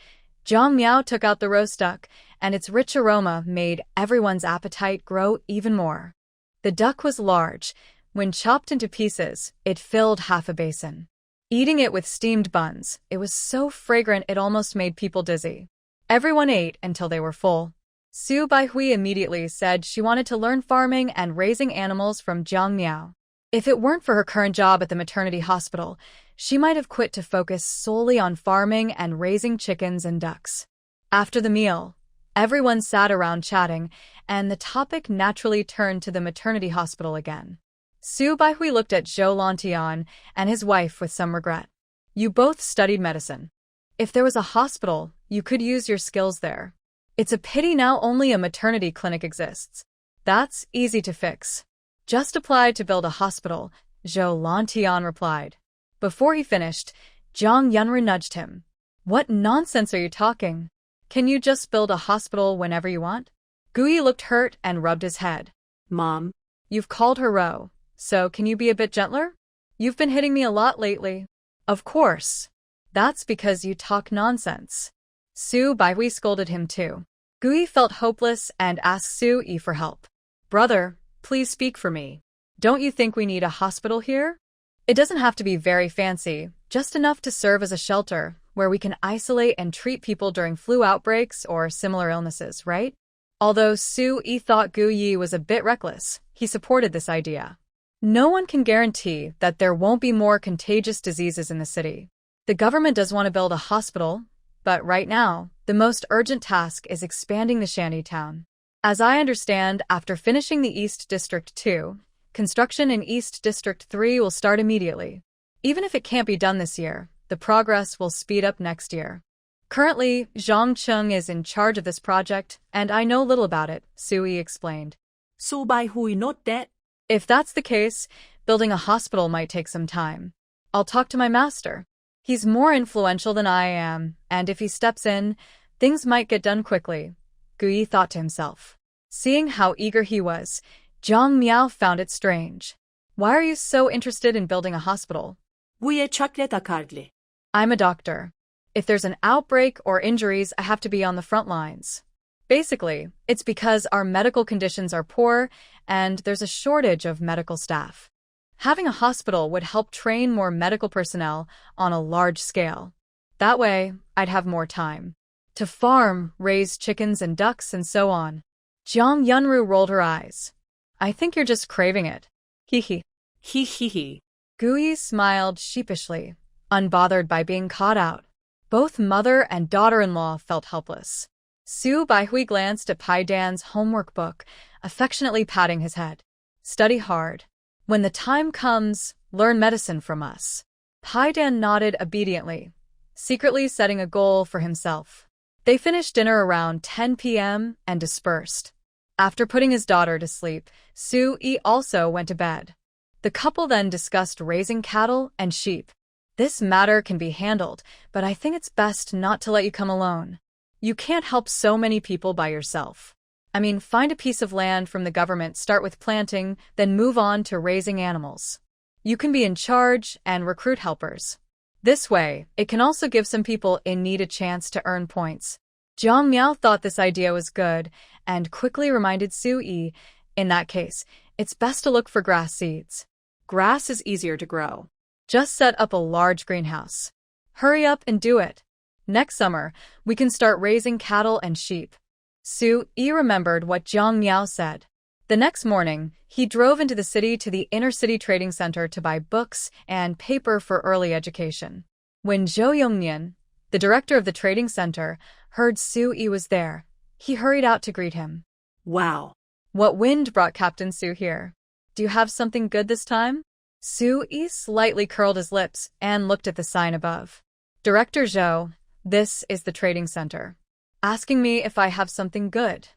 Jiang Miao took out the roast duck, and its rich aroma made everyone's appetite grow even more. The duck was large. When chopped into pieces, it filled half a basin. Eating it with steamed buns, it was so fragrant it almost made people dizzy. Everyone ate until they were full. Su Baihui immediately said she wanted to learn farming and raising animals from Jiang Miao. If it weren't for her current job at the maternity hospital, she might have quit to focus solely on farming and raising chickens and ducks. After the meal, everyone sat around chatting, and the topic naturally turned to the maternity hospital again. Su Baihui looked at Zhou Lantian and his wife with some regret. "You both studied medicine. If there was a hospital, you could use your skills there. It's a pity now only a maternity clinic exists. That's easy to fix. Just apply to build a hospital," Zhou Lantian replied. Before he finished, Jiang Yunru nudged him. "What nonsense are you talking? Can you just build a hospital whenever you want?" Gu Yi looked hurt and rubbed his head. "Mom." "You've called her Ro. So can you be a bit gentler? You've been hitting me a lot lately." "Of course. That's because you talk nonsense." Su Baihui scolded him too. Gu Yi felt hopeless and asked Su Yi for help. "Brother, please speak for me. Don't you think we need a hospital here? It doesn't have to be very fancy, just enough to serve as a shelter where we can isolate and treat people during flu outbreaks or similar illnesses, right?" Although Su Yi thought Gu Yi was a bit reckless, he supported this idea. No one can guarantee that there won't be more contagious diseases in the city. The government does want to build a hospital, but right now, the most urgent task is expanding the shanty town. As I understand, after finishing the East District 2, construction in East District 3 will start immediately. Even if it can't be done this year, the progress will speed up next year. Currently, Zhang Cheng is in charge of this project, and I know little about it, Su Yi explained. Su Baihui note that. If that's the case, building a hospital might take some time. I'll talk to my master. He's more influential than I am, and if he steps in, things might get done quickly, Gu Yi thought to himself. Seeing how eager he was, Jiang Miao found it strange. "Why are you so interested in building a hospital?" "Wuye chakleta kardli." "I'm a doctor. If there's an outbreak or injuries, I have to be on the front lines. Basically, it's because our medical conditions are poor and there's a shortage of medical staff. Having a hospital would help train more medical personnel on a large scale. That way, I'd have more time to farm, raise chickens and ducks, and so on." Jiang Yunru rolled her eyes. "I think you're just craving it. Hee hee. Hee hee hee. Gui smiled sheepishly, unbothered by being caught out. Both mother and daughter-in-law felt helpless. Su Baihui glanced at Pai Dan's homework book, affectionately patting his head. Study hard. When the time comes, learn medicine from us. Pai Dan nodded obediently, secretly setting a goal for himself. They finished dinner around 10 p.m. and dispersed. After putting his daughter to sleep, Su-yi also went to bed. The couple then discussed raising cattle and sheep. This matter can be handled, but I think it's best not to let you come alone. You can't help so many people by yourself. I mean, find a piece of land from the government, start with planting, then move on to raising animals. You can be in charge and recruit helpers. This way, it can also give some people in need a chance to earn points. Jiang Miao thought this idea was good and quickly reminded Su-yi, in that case, it's best to look for grass seeds. Grass is easier to grow. Just set up a large greenhouse. Hurry up and do it. Next summer, we can start raising cattle and sheep. Su-yi remembered what Jiang Miao said. The next morning, he drove into the city to the inner-city trading center to buy books and paper for early education. When Zhou Yongnian, the director of the trading center, heard Su-yi was there, he hurried out to greet him. Wow. What wind brought Captain Su here? Do you have something good this time? Su-yi slightly curled his lips and looked at the sign above. Director Zhou, this is the trading center. Asking me if I have something good.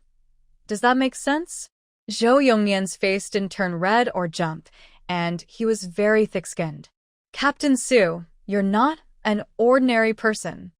Does that make sense? Zhou Yongnian's face didn't turn red or jump, and he was very thick-skinned. Captain Su, you're not an ordinary person.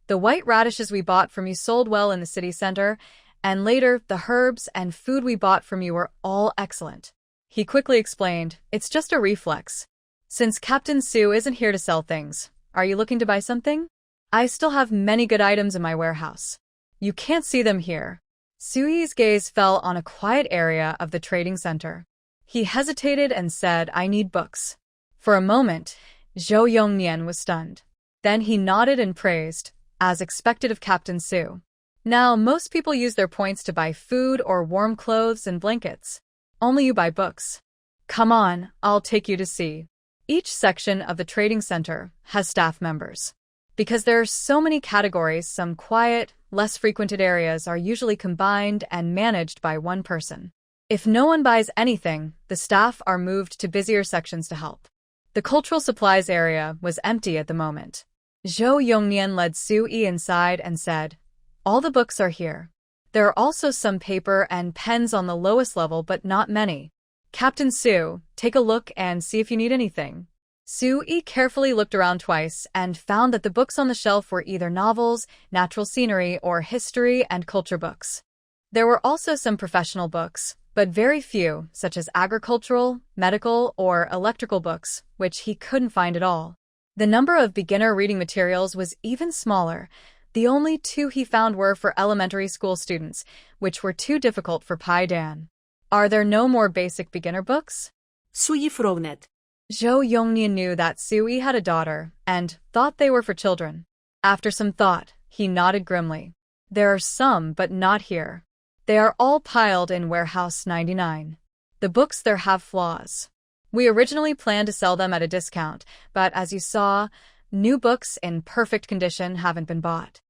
The white radishes we bought from you sold well in the city center, and later the herbs and food we bought from you were all excellent. He quickly explained, it's just a reflex. Since Captain Su isn't here to sell things, are you looking to buy something? I still have many good items in my warehouse. You can't see them here. Su-yi's gaze fell on a quiet area of the trading center. He hesitated and said, I need books. For a moment, Zhou Yongnian was stunned. Then he nodded and praised, as expected of Captain Su. Now, most people use their points to buy food or warm clothes and blankets. Only you buy books. Come on, I'll take you to see. Each section of the trading center has staff members. Because there are so many categories, some quiet, less frequented areas are usually combined and managed by one person. If no one buys anything, the staff are moved to busier sections to help. The cultural supplies area was empty at the moment. Zhou Yongnian led Su-yi inside and said, all the books are here. There are also some paper and pens on the lowest level, but not many. Captain Su, take a look and see if you need anything. Su-yi carefully looked around twice and found that the books on the shelf were either novels, natural scenery, or history and culture books. There were also some professional books, but very few, such as agricultural, medical, or electrical books, which he couldn't find at all. The number of beginner reading materials was even smaller. The only two he found were for elementary school students, which were too difficult for Pai Dan. Are there no more basic beginner books? Su-yi frowned. Zhou Yongnian knew that Su-yi had a daughter and thought they were for children. After some thought, he nodded grimly. There are some, but not here. They are all piled in Warehouse 99. The books there have flaws. We originally planned to sell them at a discount, but as you saw, new books in perfect condition haven't been bought.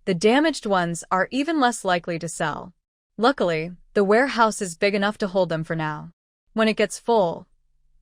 The damaged ones are even less likely to sell. Luckily, the warehouse is big enough to hold them for now. When it gets full,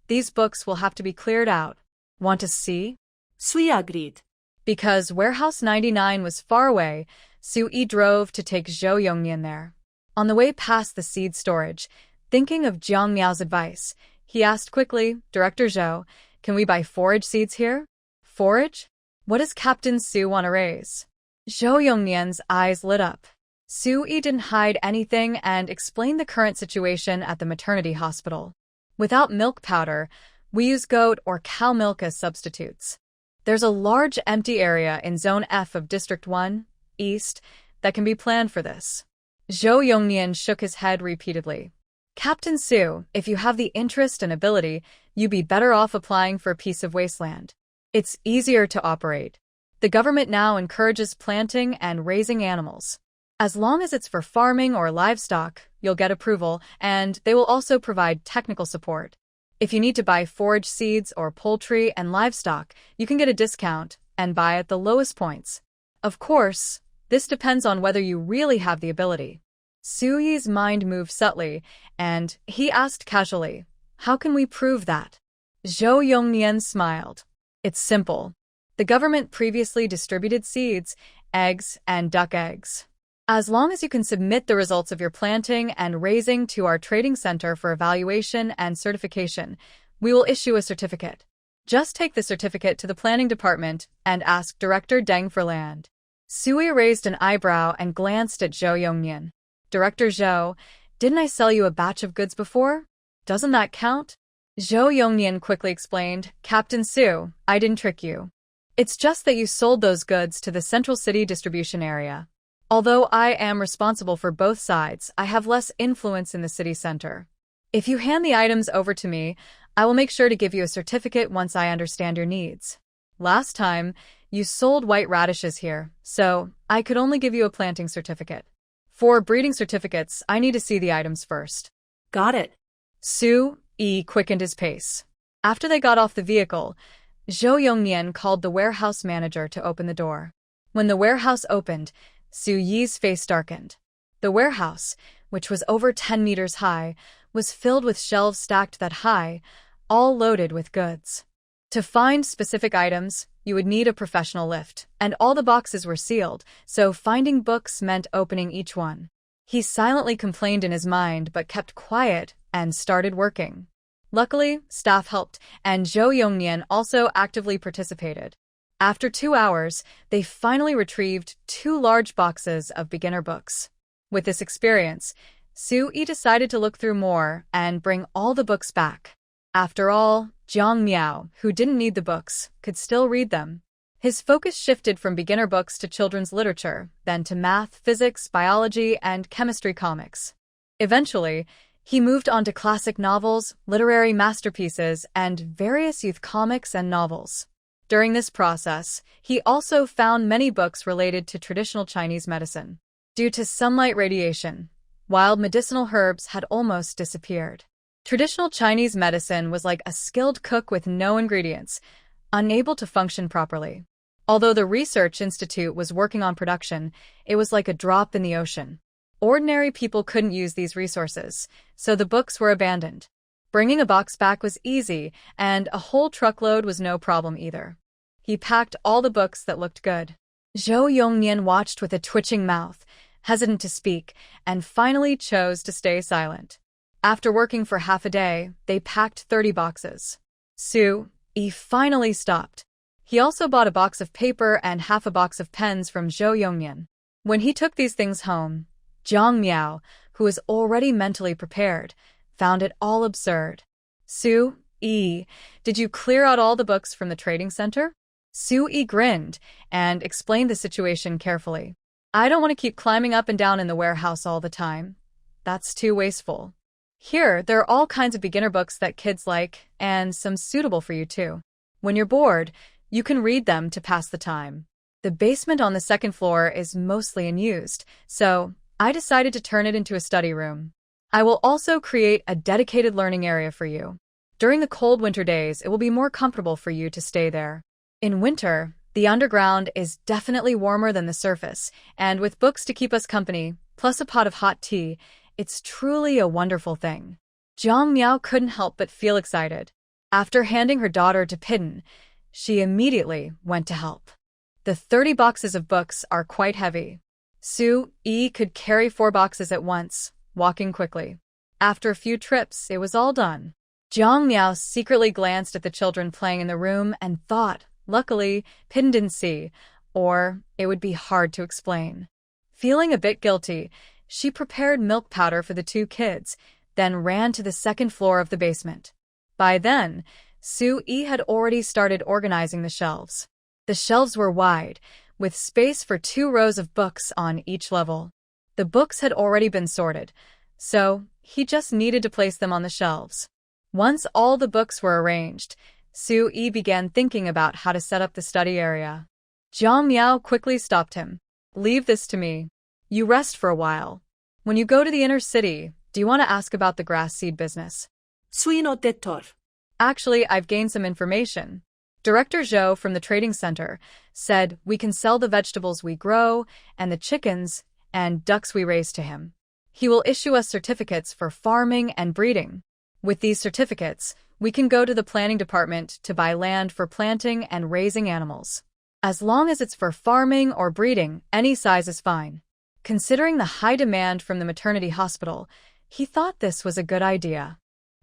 these books will have to be cleared out. Want to see? Su-yi agreed. Because Warehouse 99 was far away, Su-yi drove to take Zhou Yongnian there. On the way past the seed storage, thinking of Jiang Miao's advice, he asked quickly, Director Zhou, can we buy forage seeds here? Forage? What does Captain Su want to raise? Zhou Yongnian's eyes lit up. Su-yi didn't hide anything and explained the current situation at the maternity hospital. Without milk powder, we use goat or cow milk as substitutes. There's a large empty area in Zone F of District 1, East, that can be planned for this. Zhou Yongnian shook his head repeatedly. Captain Su, if you have the interest and ability, you'd be better off applying for a piece of Wasteland. It's easier to operate. The government now encourages planting and raising animals. As long as it's for farming or livestock, you'll get approval, and they will also provide technical support. If you need to buy forage seeds or poultry and livestock, you can get a discount and buy at the lowest points. Of course, this depends on whether you really have the ability. Suyi's mind moved subtly, and he asked casually, "How can we prove that?" Zhou Yongnian smiled. "It's simple. The government previously distributed seeds, eggs, and duck eggs. As long as you can submit the results of your planting and raising to our trading center for evaluation and certification, we will issue a certificate. Just take the certificate to the planning department and ask Director Deng for land." Sui raised an eyebrow and glanced at Zhou Yongnian. "Director Zhou, didn't I sell you a batch of goods before? Doesn't that count?" Zhou Yongnian quickly explained, "Captain Su, I didn't trick you. It's just that you sold those goods to the central city distribution area. Although I am responsible for both sides, I have less influence in the city center. If you hand the items over to me, I will make sure to give you a certificate once I understand your needs. Last time, you sold white radishes here, so I could only give you a planting certificate. For breeding certificates, I need to see the items first." Got it. Su-yi quickened his pace. After they got off the vehicle, Zhou Yongnian called the warehouse manager to open the door. When the warehouse opened, Su-yi's face darkened. The warehouse, which was over 10 meters high, was filled with shelves stacked that high, all loaded with goods. To find specific items, you would need a professional lift, and all the boxes were sealed, so finding books meant opening each one. He silently complained in his mind but kept quiet and started working. Luckily, staff helped, and Zhou Yongnian also actively participated. After 2 hours, they finally retrieved 2 large boxes of beginner books. With this experience, Su-yi decided to look through more and bring all the books back. After all, Jiang Miao, who didn't need the books, could still read them. His focus shifted from beginner books to children's literature, then to math, physics, biology, and chemistry comics. Eventually, he moved on to classic novels, literary masterpieces, and various youth comics and novels. During this process, he also found many books related to traditional Chinese medicine. Due to sunlight radiation, wild medicinal herbs had almost disappeared. Traditional Chinese medicine was like a skilled cook with no ingredients, unable to function properly. Although the Research Institute was working on production, it was like a drop in the ocean. Ordinary people couldn't use these resources, so the books were abandoned. Bringing a box back was easy, and a whole truckload was no problem either. He packed all the books that looked good. Zhou Yongnian watched with a twitching mouth, hesitant to speak, and finally chose to stay silent. After working for half a day, they packed 30 boxes. Su-yi finally stopped. He also bought a box of paper and half a box of pens from Zhou Yongnian. When he took these things home, Jiang Miao, who was already mentally prepared, found it all absurd. "Su-yi, did you clear out all the books from the trading center?" Su-yi grinned and explained the situation carefully. "I don't want to keep climbing up and down in the warehouse all the time. That's too wasteful. Here, there are all kinds of beginner books that kids like, and some suitable for you too. When you're bored, you can read them to pass the time. The basement on the second floor is mostly unused, so I decided to turn it into a study room. I will also create a dedicated learning area for you. During the cold winter days, it will be more comfortable for you to stay there. In winter, the underground is definitely warmer than the surface, and with books to keep us company, plus a pot of hot tea, it's truly a wonderful thing." Jiang Miao couldn't help but feel excited. After handing her daughter to Pidden, she immediately went to help. The 30 boxes of books are quite heavy. Su-yi could carry 4 boxes at once, walking quickly. After a few trips, it was all done. Jiang Miao secretly glanced at the children playing in the room and thought, luckily, Pidden didn't see, or it would be hard to explain. Feeling a bit guilty, she prepared milk powder for the 2 kids, then ran to the second floor of the basement. By then, Su-yi had already started organizing the shelves. The shelves were wide, with space for 2 rows of books on each level. The books had already been sorted, so he just needed to place them on the shelves. Once all the books were arranged, Su-yi began thinking about how to set up the study area. Jiang Miao quickly stopped him. "Leave this to me. You rest for a while. When you go to the inner city, do you want to ask about the grass seed business?" 수인 어때tor? Actually, I've gained some information. Director Zhou from the trading center said we can sell the vegetables we grow and the chickens and ducks we raise to him. He will issue us certificates for farming and breeding. With these certificates, we can go to the planning department to buy land for planting and raising animals. As long as it's for farming or breeding, any size is fine. Considering the high demand from the maternity hospital, he thought this was a good idea.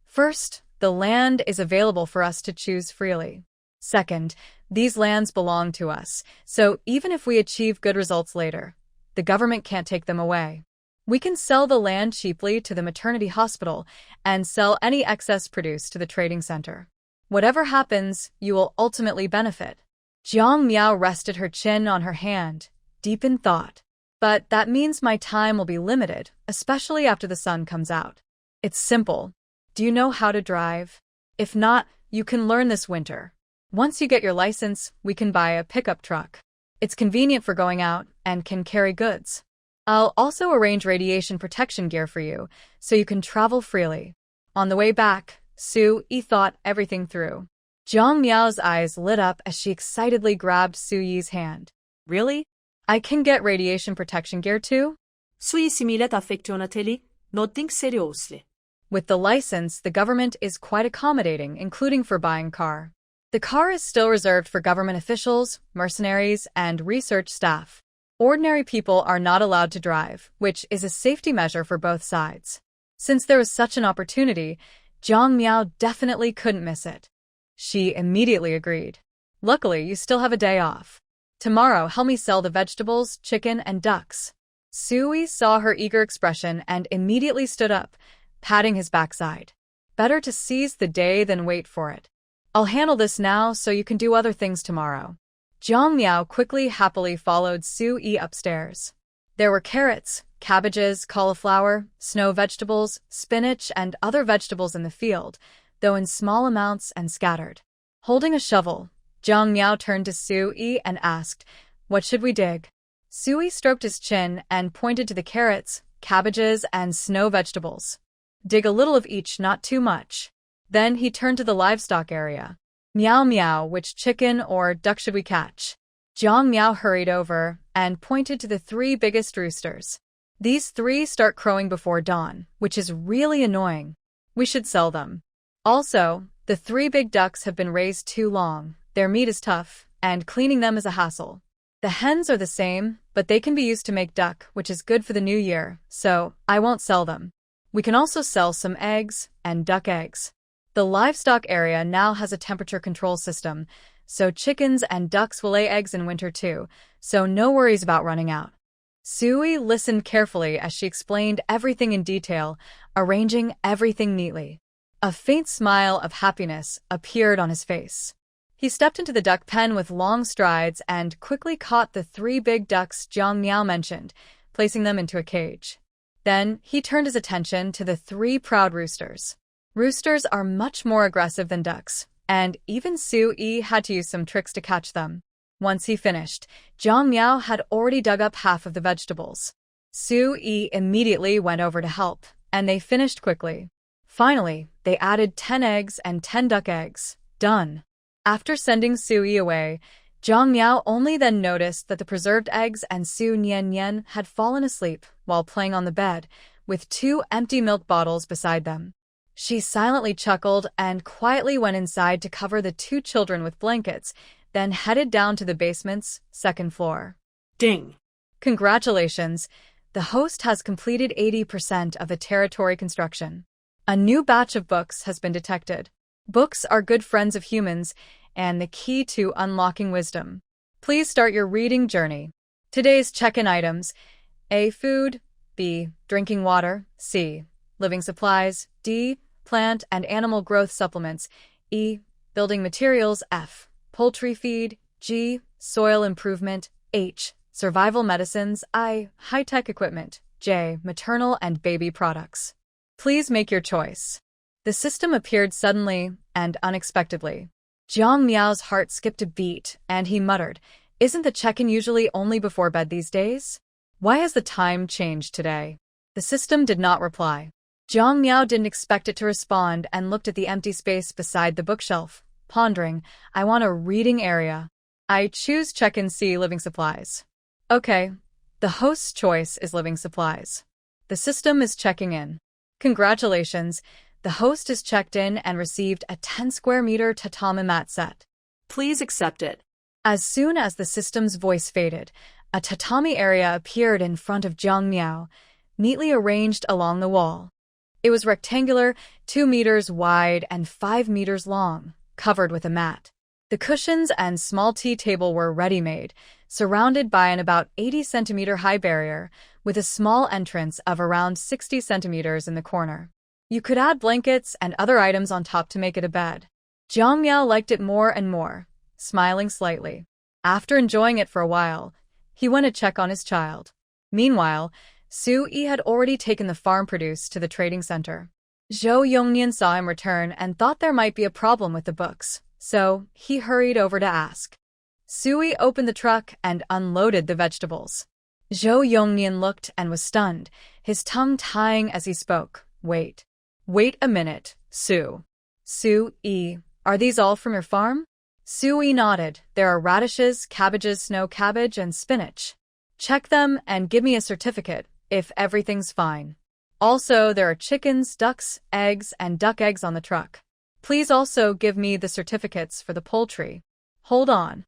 First, the land is available for us to choose freely. Second, these lands belong to us, so even if we achieve good results later, the government can't take them away. We can sell the land cheaply to the maternity hospital and sell any excess produce to the trading center. Whatever happens, you will ultimately benefit. Jiang Miao rested her chin on her hand, deep in thought. But that means my time will be limited, especially after the sun comes out. It's simple. Do you know how to drive? If not, you can learn this winter. Once you get your license, we can buy a pickup truck. It's convenient for going out and can carry goods. I'll also arrange radiation protection gear for you, so you can travel freely. On the way back, Su Yi thought everything through. Jiang Miao's eyes lit up as she excitedly grabbed Su Yi's hand. Really? I can get radiation protection gear too? Sui similet affectionately, nothing seriously. With the license, the government is quite accommodating, including for buying car. The car is still reserved for government officials, mercenaries, and research staff. Ordinary people are not allowed to drive, which is a safety measure for both sides. Since there was such an opportunity, Jiang Miao definitely couldn't miss it. She immediately agreed. Luckily, you still have a day off. Tomorrow, help me sell the vegetables, chicken, and ducks. Sui saw her eager expression and immediately stood up, patting his backside. Better to seize the day than wait for it. I'll handle this now so you can do other things tomorrow. Jiang Miao quickly, happily followed Su Yi upstairs. There were carrots, cabbages, cauliflower, snow vegetables, spinach, and other vegetables in the field, though in small amounts and scattered. Holding a shovel, Jiang Miao turned to Su Yi and asked, "What should we dig?" Su Yi stroked his chin and pointed to the carrots, cabbages, and snow vegetables. "Dig a little of each, not too much." Then he turned to the livestock area. "Meow meow, which chicken or duck should we catch?" Jiang Miao hurried over and pointed to the 3 biggest roosters. "These 3 start crowing before dawn, which is really annoying. We should sell them. Also, the 3 big ducks have been raised too long. Their meat is tough, and cleaning them is a hassle. The hens are the same, but they can be used to make duck, which is good for the new year, so I won't sell them. We can also sell some eggs and duck eggs." The livestock area now has a temperature control system, so chickens and ducks will lay eggs in winter too, so no worries about running out. Sui listened carefully as she explained everything in detail, arranging everything neatly. A faint smile of happiness appeared on his face. He stepped into the duck pen with long strides and quickly caught the 3 big ducks Jiang Miao mentioned, placing them into a cage. Then he turned his attention to the 3 proud roosters. Roosters are much more aggressive than ducks, and even Su Yi had to use some tricks to catch them. Once he finished, Jiang Miao had already dug up half of the vegetables. Su Yi immediately went over to help, and they finished quickly. Finally, they added 10 eggs and 10 duck eggs. Done. After sending Su Yi away, Jiang Miao only then noticed that the preserved eggs and Su Nian had fallen asleep while playing on the bed, with 2 empty milk bottles beside them. She silently chuckled and quietly went inside to cover the 2 children with blankets, then headed down to the basement's 2nd floor. Ding! Congratulations! The host has completed 80% of the territory construction. A new batch of books has been detected. Books are good friends of humans and the key to unlocking wisdom. Please start your reading journey. Today's check-in items: A. Food. B. Drinking water. C. Living supplies. D. Plant and animal growth supplements. E. Building materials. F. Poultry feed. G. Soil improvement. H. Survival medicines. I. High-tech equipment. J. Maternal and baby products. Please make your choice. The system appeared suddenly and unexpectedly. Jiang Miao's heart skipped a beat, and he muttered, "Isn't the check-in usually only before bed these days? Why has the time changed today?" The system did not reply. Zhang Miao didn't expect it to respond and looked at the empty space beside the bookshelf, pondering, I want a reading area. I choose check-in C, living supplies. Okay, the host's choice is living supplies. The system is checking in. Congratulations, the host is checked in and received a 10 square meter tatami mat set. Please accept it. As soon as the system's voice faded, a tatami area appeared in front of Zhang Miao, neatly arranged along the wall. It was rectangular, 2 meters wide and 5 meters long, covered with a mat. The cushions and small tea table were ready-made, surrounded by an about 80-centimeter high barrier, with a small entrance of around 60 centimeters in the corner. You could add blankets and other items on top to make it a bed. Zhang Miao liked it more and more, smiling slightly. After enjoying it for a while, he went to check on his child. Meanwhile, Su Yi had already taken the farm produce to the trading center. Zhou Yongnian saw him return and thought there might be a problem with the books, so he hurried over to ask. Su Yi opened the truck and unloaded the vegetables. Zhou Yongnian looked and was stunned, his tongue tying as he spoke. Wait a minute, Su Yi, are these all from your farm? Su Yi nodded. There are radishes, cabbages, snow cabbage, and spinach. Check them and give me a certificate if everything's fine. Also, there are chickens, ducks, eggs, and duck eggs on the truck. Please also give me the certificates for the poultry. Hold on,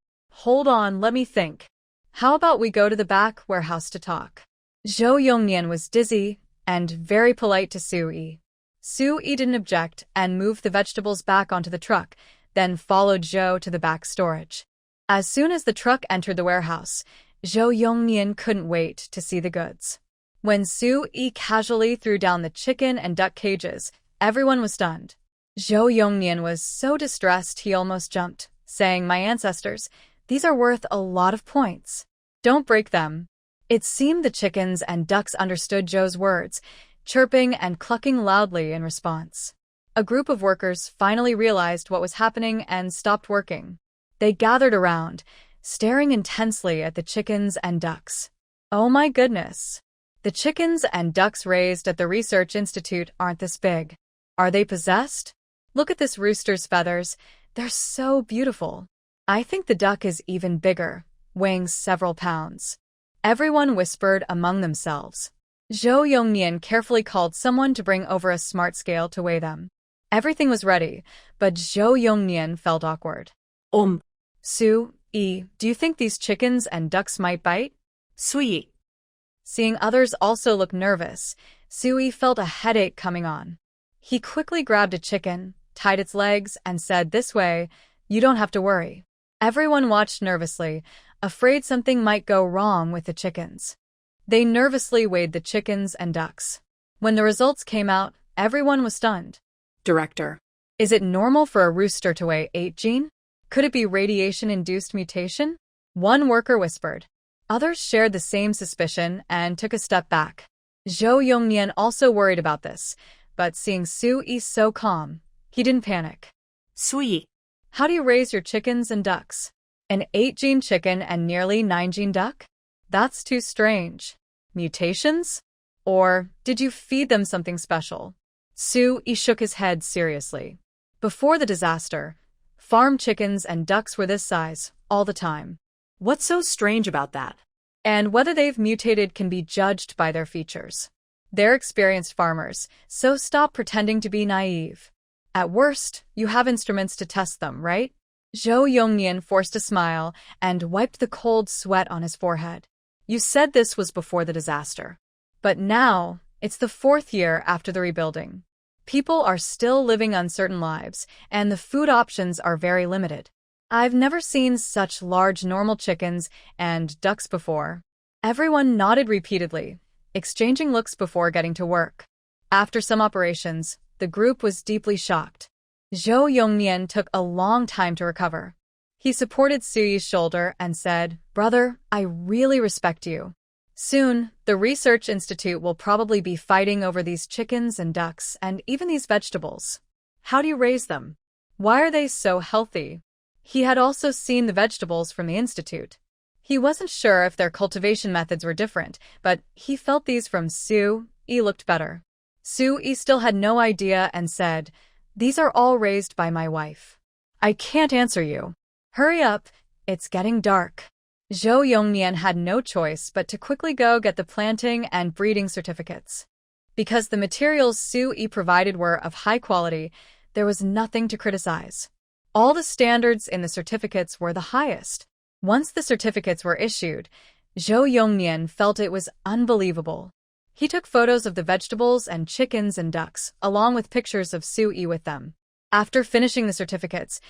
let me think. How about we go to the back warehouse to talk? Zhou Yongnian was dizzy and very polite to Su Yi. Su Yi didn't object and moved the vegetables back onto the truck, then followed Zhou to the back storage. As soon as the truck entered the warehouse, Zhou Yongnian couldn't wait to see the goods. When Su Yi casually threw down the chicken and duck cages, everyone was stunned. Zhou Yongnian was so distressed he almost jumped, saying, My ancestors, these are worth a lot of points. Don't break them. It seemed the chickens and ducks understood Zhou's words, chirping and clucking loudly in response. A group of workers finally realized what was happening and stopped working. They gathered around, staring intensely at the chickens and ducks. Oh my goodness! The chickens and ducks raised at the research institute aren't this big. Are they possessed? Look at this rooster's feathers. They're so beautiful. I think the duck is even bigger, weighing several pounds. Everyone whispered among themselves. Zhou Yongnian carefully called someone to bring over a smart scale to weigh them. Everything was ready, but Zhou Yongnian felt awkward. Su Yi, do you think these chickens and ducks might bite? Su Yi. Seeing others also look nervous, Su Yi felt a headache coming on. He quickly grabbed a chicken, tied its legs, and said, This way, you don't have to worry. Everyone watched nervously, afraid something might go wrong with the chickens. They nervously weighed the chickens and ducks. When the results came out, everyone was stunned. Director. Is it normal for a rooster to weigh 8 gene? Could it be radiation-induced mutation? One worker whispered. Others shared the same suspicion and took a step back. Zhou Yongnian also worried about this, but seeing Su Yi so calm, he didn't panic. Su Yi. How do you raise your chickens and ducks? An 8-gene chicken and nearly 9-gene duck? That's too strange. Mutations? Or did you feed them something special? Su Yi shook his head seriously. Before the disaster, farm chickens and ducks were this size, all the time. What's so strange about that? And whether they've mutated can be judged by their features. They're experienced farmers, so stop pretending to be naive. At worst, you have instruments to test them, right? Zhou Yongnian forced a smile and wiped the cold sweat on his forehead. You said this was before the disaster. But now, it's the 4th year after the rebuilding. People are still living uncertain lives, and the food options are very limited. I've never seen such large normal chickens and ducks before. Everyone nodded repeatedly, exchanging looks before getting to work. After some operations, the group was deeply shocked. Zhou Yongnian took a long time to recover. He supported Su Yi's shoulder and said, Brother, I really respect you. Soon, the research institute will probably be fighting over these chickens and ducks and even these vegetables. How do you raise them? Why are they so healthy? He had also seen the vegetables from the institute. He wasn't sure if their cultivation methods were different, but he felt these from Su Yi looked better. Sui still had no idea and said, "These are all raised by my wife. I can't answer you. Hurry up, it's getting dark." Zhou Yongnian had no choice but to quickly go get the planting and breeding certificates. Because the materials Sui provided were of high quality, there was nothing to criticize. All the standards in the certificates were the highest. Once the certificates were issued, Zhou Yongnian felt it was unbelievable. He took photos of the vegetables and chickens and ducks, along with pictures of Sui with them. After finishing the certificates,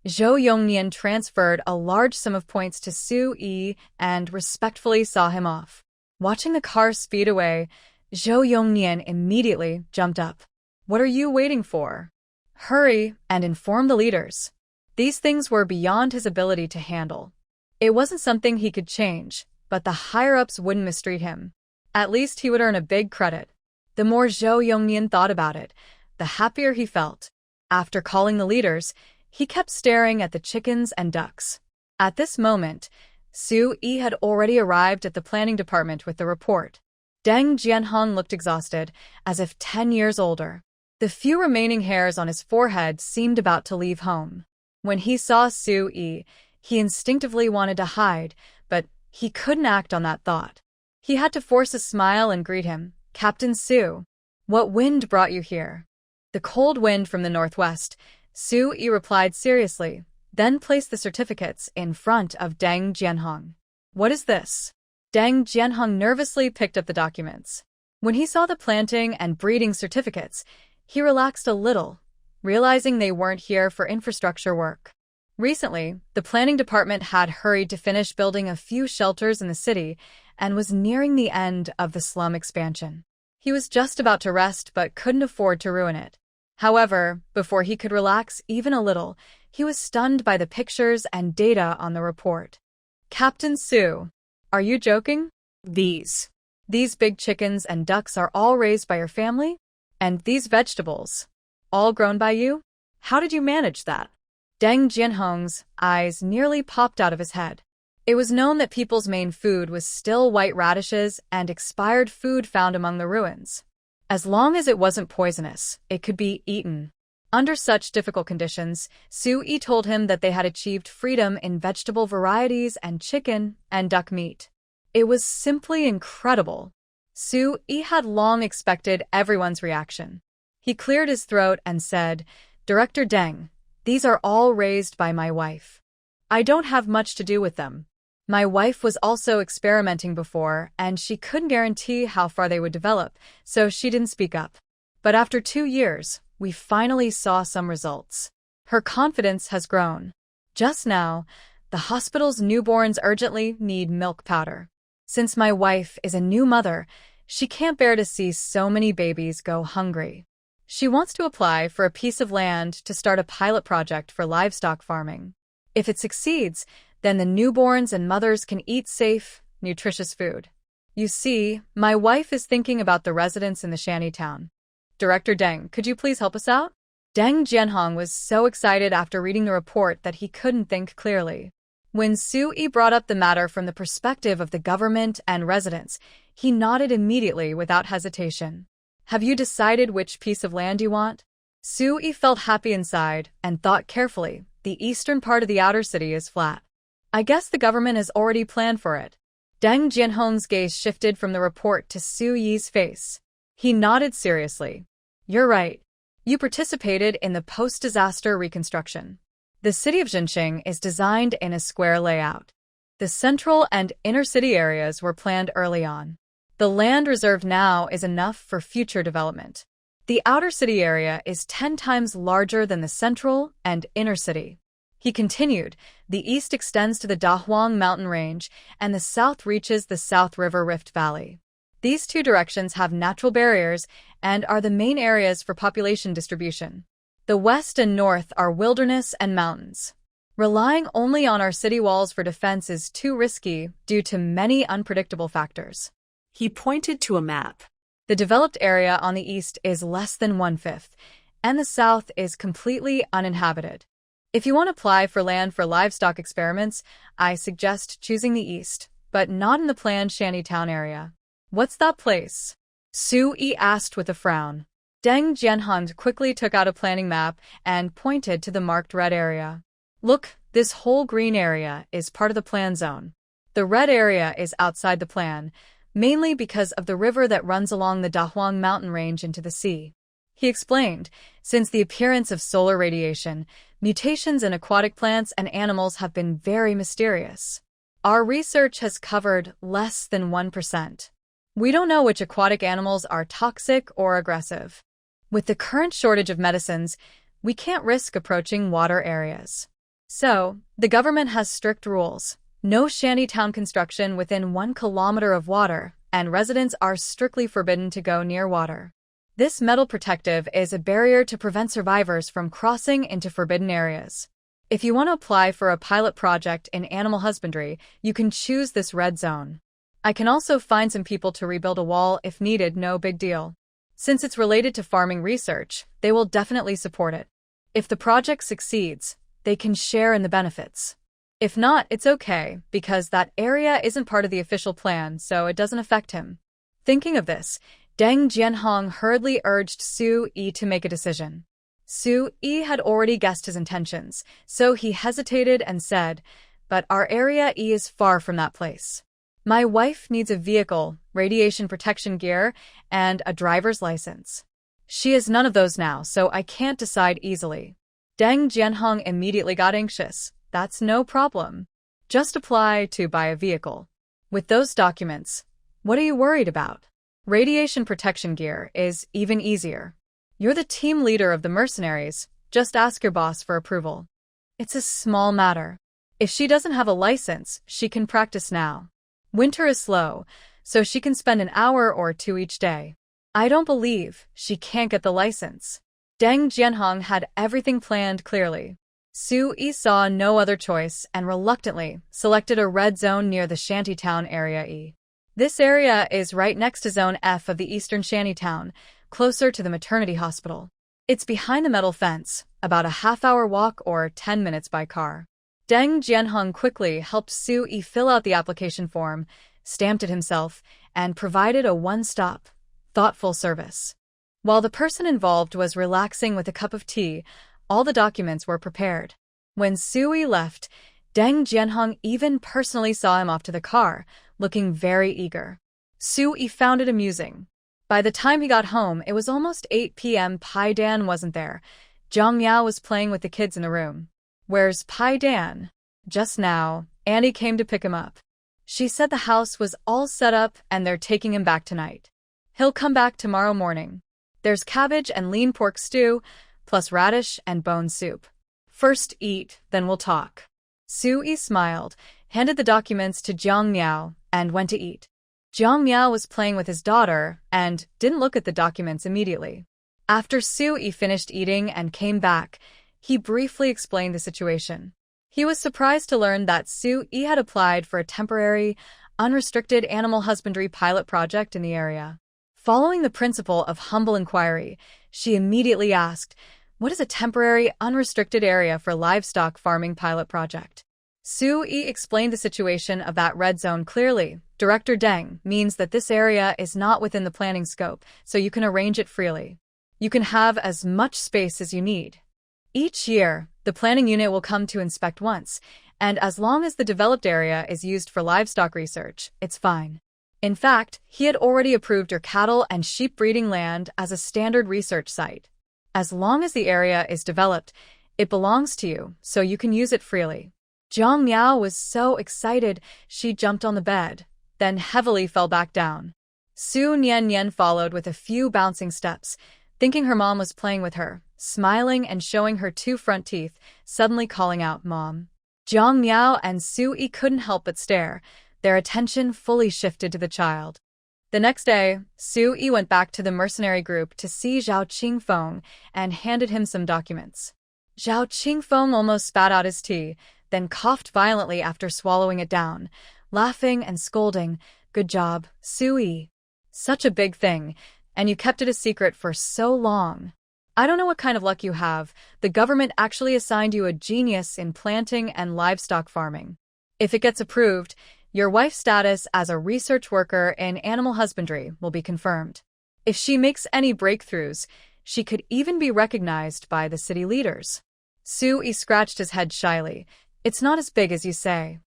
Zhou Yongnian transferred a large sum of points to Sui and respectfully saw him off. Watching the car speed away, Zhou Yongnian immediately jumped up. "What are you waiting for? Hurry and inform the leaders." These things were beyond his ability to handle. It wasn't something he could change, but the higher-ups wouldn't mistreat him. At least he would earn a big credit. The more Zhou Yongnian thought about it, the happier he felt. After calling the leaders, he kept staring at the chickens and ducks. At this moment, Sui had already arrived at the planning department with the report. Deng Jianhong looked exhausted, as if 10 years older. The few remaining hairs on his forehead seemed about to leave home. When he saw Sui, he instinctively wanted to hide, but he couldn't act on that thought. He had to force a smile and greet him. "Captain Su, what wind brought you here?" "The cold wind from the northwest," Sui replied seriously, then placed the certificates in front of Deng Jianhong. "What is this?" Deng Jianhong nervously picked up the documents. When he saw the planting and breeding certificates, he relaxed a little, realizing they weren't here for infrastructure work. Recently, the planning department had hurried to finish building a few shelters in the city and was nearing the end of the slum expansion. He was just about to rest but couldn't afford to ruin it. However, before he could relax even a little, he was stunned by the pictures and data on the report. "Captain Su, are you joking? These big chickens and ducks are all raised by your family? And these vegetables, all grown by you? How did you manage that?" Deng Jianhong's eyes nearly popped out of his head. It was known that people's main food was still white radishes and expired food found among the ruins. As long as it wasn't poisonous, it could be eaten. Under such difficult conditions, Sui told him that they had achieved freedom in vegetable varieties and chicken and duck meat. It was simply incredible. Sui had long expected everyone's reaction. He cleared his throat and said, "Director Deng, these are all raised by my wife. I don't have much to do with them. My wife was also experimenting before, and she couldn't guarantee how far they would develop, so she didn't speak up. But after 2 years, we finally saw some results. Her confidence has grown. Just now, the hospital's newborns urgently need milk powder. Since my wife is a new mother, she can't bear to see so many babies go hungry. She wants to apply for a piece of land to start a pilot project for livestock farming. If it succeeds, then the newborns and mothers can eat safe, nutritious food. You see, my wife is thinking about the residents in the shanty town. Director Deng, could you please help us out?" Deng Jianhong was so excited after reading the report that he couldn't think clearly. When Sui brought up the matter from the perspective of the government and residents, he nodded immediately without hesitation. "Have you decided which piece of land you want?" Sui felt happy inside and thought carefully. The eastern part of the outer city is flat. I guess the government has already planned for it. Deng Jianhong's gaze shifted from the report to Sui's face. He nodded seriously. "You're right. You participated in the post-disaster reconstruction. The city of Jinqing is designed in a square layout. The central and inner city areas were planned early on. The land reserved now is enough for future development. The outer city area is 10 times larger than the central and inner city." He continued, "The east extends to the Dahuang mountain range, and the south reaches the South River Rift Valley. These two directions have natural barriers and are the main areas for population distribution. The west and north are wilderness and mountains. Relying only on our city walls for defense is too risky due to many unpredictable factors." He pointed to a map. "The developed area on the east is less than 1/5, and the south is completely uninhabited. If you want to apply for land for livestock experiments, I suggest choosing the east, but not in the planned shantytown area." "What's that place?" Su-yi asked with a frown. Deng Jianhong quickly took out a planning map and pointed to the marked red area. Look, this whole green area is part of the plan zone. The red area is outside the plan, mainly because of the river that runs along the Dahuang mountain range into the sea. He explained, since the appearance of solar radiation, mutations in aquatic plants and animals have been very mysterious. Our research has covered less than 1%. We don't know which aquatic animals are toxic or aggressive. With the current shortage of medicines, we can't risk approaching water areas. So, the government has strict rules. No shantytown construction within 1 kilometer of water, and residents are strictly forbidden to go near water. This metal protective is a barrier to prevent survivors from crossing into forbidden areas. If you want to apply for a pilot project in animal husbandry, you can choose this red zone. I can also find some people to rebuild a wall if needed, no big deal. Since it's related to farming research, they will definitely support it. If the project succeeds, they can share in the benefits. If not, it's okay, because that area isn't part of the official plan, so it doesn't affect him. Thinking of this, Deng Jianhong hurriedly urged Su-yi to make a decision. Su-yi had already guessed his intentions, so he hesitated and said, "But our Area E is far from that place. My wife needs a vehicle, radiation protection gear, and a driver's license. She has none of those now, so I can't decide easily." Deng Jianhong immediately got anxious. "That's no problem. Just apply to buy a vehicle. With those documents, what are you worried about? Radiation protection gear is even easier. You're the team leader of the mercenaries. Just ask your boss for approval. It's a small matter. If she doesn't have a license, she can practice now. Winter is slow, so she can spend an hour or 2 each day. I don't believe she can't get the license." Deng Jianhong had everything planned clearly. Su-yi saw no other choice and reluctantly selected a red zone near the shantytown Area E. This area is right next to Zone F of the eastern shantytown, closer to the maternity hospital. It's behind the metal fence, about a half-hour walk or 10 minutes by car. Deng Jianhong quickly helped Su-yi fill out the application form, stamped it himself, and provided a one-stop, thoughtful service. While the person involved was relaxing with a cup of tea, all the documents were prepared. When Su-yi left, Deng Jianhong even personally saw him off to the car, looking very eager. Su-yi found it amusing. By the time he got home, it was almost 8 p.m. Pai Dan wasn't there. Zhang Miao was playing with the kids in the room. "Where's Pai Dan?" "Just now, Annie came to pick him up. She said the house was all set up and they're taking him back tonight. He'll come back tomorrow morning. There's cabbage and lean pork stew, plus radish and bone soup. First eat, then we'll talk." Su-yi smiled, handed the documents to Zhang Miao, and went to eat. Zhang Miao was playing with his daughter and didn't look at the documents immediately. After Su-yi finished eating and came back, he briefly explained the situation. He was surprised to learn that Su-yi had applied for a temporary, unrestricted animal husbandry pilot project in the area. Following the principle of humble inquiry, she immediately asked, "What is a temporary, unrestricted area for livestock farming pilot project?" Su-yi explained the situation of that red zone clearly. "Director Deng means that this area is not within the planning scope, so you can arrange it freely. You can have as much space as you need. Each year, the planning unit will come to inspect once, and as long as the developed area is used for livestock research, it's fine." In fact, he had already approved your cattle and sheep breeding land as a standard research site. As long as the area is developed, it belongs to you, so you can use it freely. Zhang Miao was so excited, she jumped on the bed, then heavily fell back down. Su Nian followed with a few bouncing steps, thinking her mom was playing with her, smiling and showing her 2 front teeth, suddenly calling out, "Mom." Zhang Miao and Su-yi couldn't help but stare, their attention fully shifted to the child. The next day, Su-yi went back to the mercenary group to see Zhao Qingfeng and handed him some documents. Zhao Qingfeng almost spat out his tea, then coughed violently after swallowing it down, laughing and scolding, "Good job, Su-yi. Such a big thing, and you kept it a secret for so long. I don't know what kind of luck you have. The government actually assigned you a genius in planting and livestock farming. If it gets approved, your wife's status as a research worker in animal husbandry will be confirmed." If she makes any breakthroughs, she could even be recognized by the city leaders. Sui scratched his head shyly. It's not as big as you say.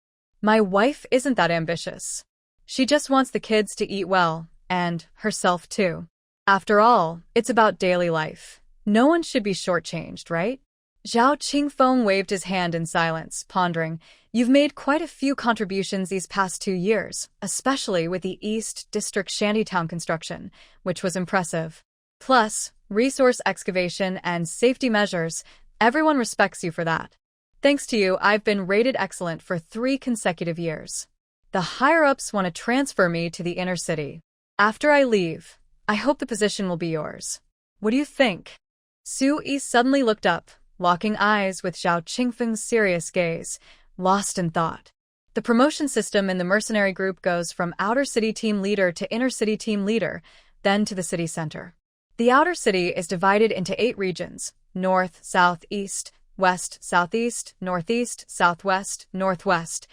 My wife isn't that ambitious. She just wants the kids to eat well, and herself too. After all, it's about daily life. No one should be shortchanged, right? Zhao Qingfeng waved his hand in silence, pondering. You've made quite a few contributions these past 2 years, especially with the East District Shantytown construction, which was impressive. Plus, resource excavation and safety measures, everyone respects you for that. Thanks to you, I've been rated excellent for 3 consecutive years. The higher-ups want to transfer me to the inner city. After I leave, I hope the position will be yours. What do you think? Sui suddenly looked up, locking eyes with Zhao Qingfeng's serious gaze, lost in thought. The promotion system in the mercenary group goes from outer city team leader to inner city team leader, then to the city center. The outer city is divided into 8 regions: north, south, east, west, southeast, northeast, southwest, northwest,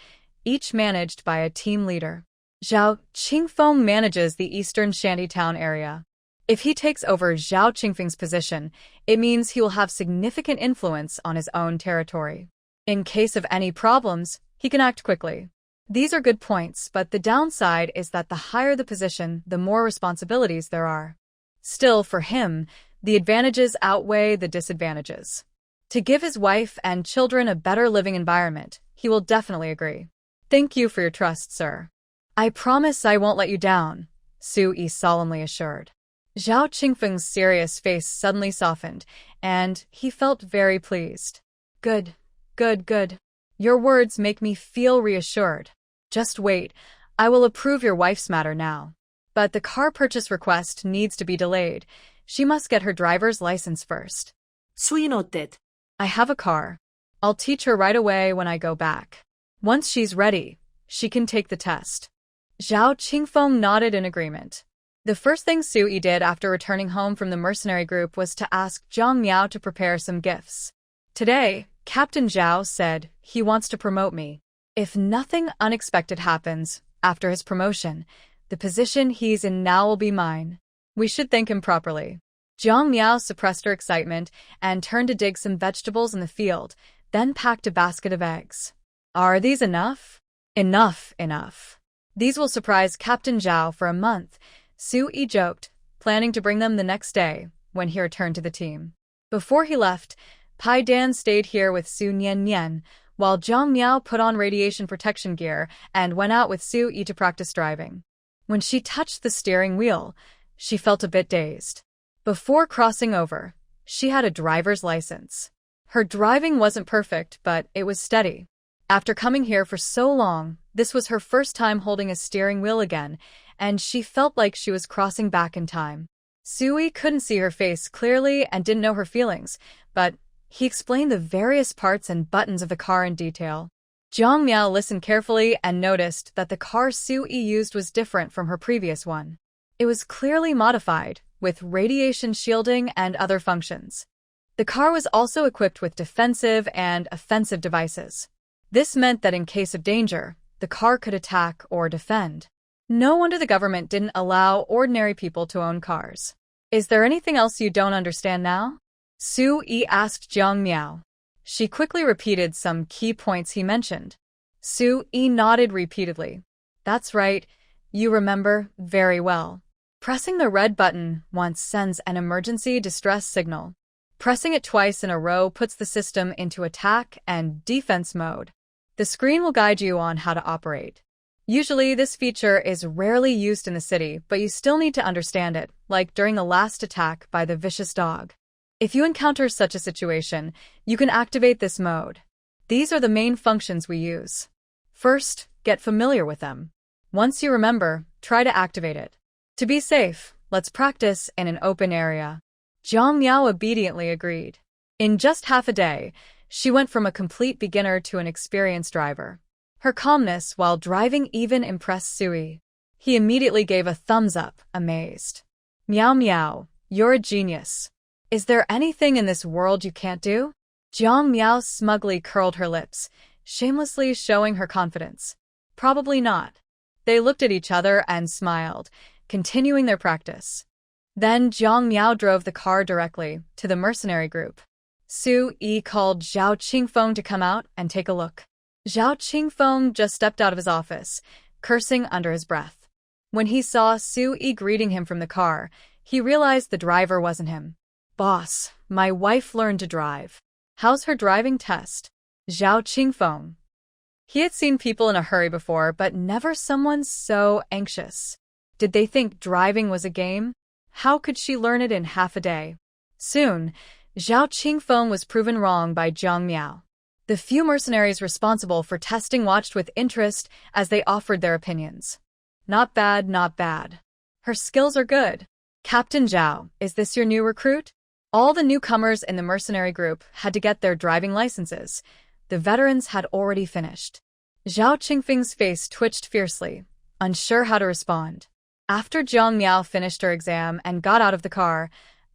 each managed by a team leader. Zhao Qingfeng manages the eastern Shantytown area. If he takes over Zhao Qingfeng's position, it means he will have significant influence on his own territory. In case of any problems, he can act quickly. These are good points, but the downside is that the higher the position, the more responsibilities there are. Still, for him, the advantages outweigh the disadvantages. To give his wife and children a better living environment, he will definitely agree. Thank you for your trust, sir. I promise I won't let you down, Sui solemnly assured. Zhao Qingfeng's serious face suddenly softened, and he felt very pleased. Good. Your words make me feel reassured. Just wait, I will approve your wife's matter now. But the car purchase request needs to be delayed. She must get her driver's license first. Sui nodded. I have a car. I'll teach her right away when I go back. Once she's ready, she can take the test. Zhao Qingfeng nodded in agreement. The first thing Sui did after returning home from the mercenary group was to ask Zhang Miao to prepare some gifts. Today, Captain Zhao said he wants to promote me. If nothing unexpected happens after his promotion, the position he's in now will be mine. We should thank him properly. Zhang Miao suppressed her excitement and turned to dig some vegetables in the field, then packed a basket of eggs. Are these enough? Enough. These will surprise Captain Zhao for a month, Sui joked, planning to bring them the next day, when he returned to the team. Before he left, Pai Dan stayed here with Su Nian, while Zhang Miao put on radiation protection gear and went out with Sui to practice driving. When she touched the steering wheel, she felt a bit dazed. Before crossing over, she had a driver's license. Her driving wasn't perfect, but it was steady. After coming here for so long, this was her first time holding a steering wheel again, and she felt like she was crossing back in time. Sui couldn't see her face clearly and didn't know her feelings, but he explained the various parts and buttons of the car in detail. Zhang Miao listened carefully and noticed that the car Sui used was different from her previous one. It was clearly modified, with radiation shielding and other functions. The car was also equipped with defensive and offensive devices. This meant that in case of danger, the car could attack or defend. No wonder the government didn't allow ordinary people to own cars. Is there anything else you don't understand now? Sui asked Zhang Miao. She quickly repeated some key points he mentioned. Sui nodded repeatedly. That's right, you remember very well. Pressing the red button once sends an emergency distress signal. Pressing it twice in a row puts the system into attack and defense mode. The screen will guide you on how to operate. Usually, this feature is rarely used in the city, but you still need to understand it, like during the last attack by the vicious dog. If you encounter such a situation, you can activate this mode. These are the main functions we use. First, get familiar with them. Once you remember, try to activate it. To be safe, let's practice in an open area. Zhang Miao obediently agreed. In just half a day, she went from a complete beginner to an experienced driver. Her calmness while driving even impressed Sui. He immediately gave a thumbs up, amazed. Miao, you're a genius. Is there anything in this world you can't do? Zhang Miao smugly curled her lips, shamelessly showing her confidence. Probably not. They looked at each other and smiled, continuing their practice. Then Jiang Miao drove the car directly to the mercenary group. Su Yi called Zhao Qingfeng to come out and take a look. Zhao Qingfeng just stepped out of his office, cursing under his breath. When he saw Su Yi greeting him from the car, he realized the driver wasn't him. "Boss, my wife learned to drive. How's her driving test?" Zhao Qingfeng. He had seen people in a hurry before, but never someone so anxious. Did they think driving was a game? How could she learn it in half a day? Soon, Zhao Qingfeng was proven wrong by Jiang Miao. The few mercenaries responsible for testing watched with interest as they offered their opinions. "Not bad, not bad. Her skills are good. Captain Zhao, is this your new recruit?" All the newcomers in the mercenary group had to get their driving licenses. The veterans had already finished. Zhao Qingfeng's face twitched fiercely, unsure how to respond. After Jiang Miao finished her exam and got out of the car,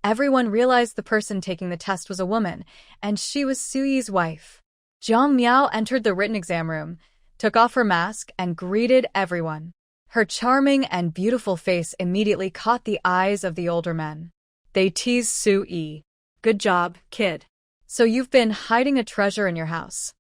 everyone realized the person taking the test was a woman, and she was Su Yi's wife. Jiang Miao entered the written exam room, took off her mask, and greeted everyone. Her charming and beautiful face immediately caught the eyes of the older men. They teased Su Yi. Good job, kid. "So you've been hiding a treasure in your house.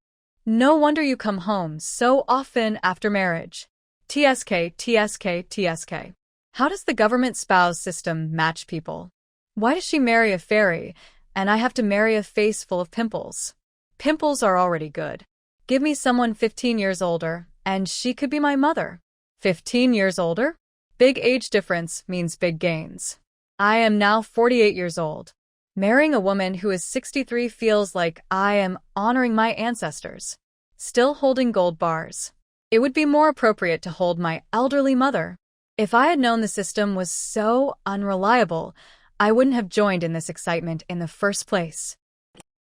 No wonder you come home so often after marriage. TSK, TSK, TSK. How does the government spouse system match people? Why does she marry a fairy, and I have to marry a face full of pimples? Pimples are already good. Give me someone 15 years older, and she could be my mother." 15 years older? Big age difference means big gains. I am now 48 years old. Marrying a woman who is 63 feels like I am honoring my ancestors. Still holding gold bars. It would be more appropriate to hold my elderly mother. If I had known the system was so unreliable, I wouldn't have joined in this excitement in the first place.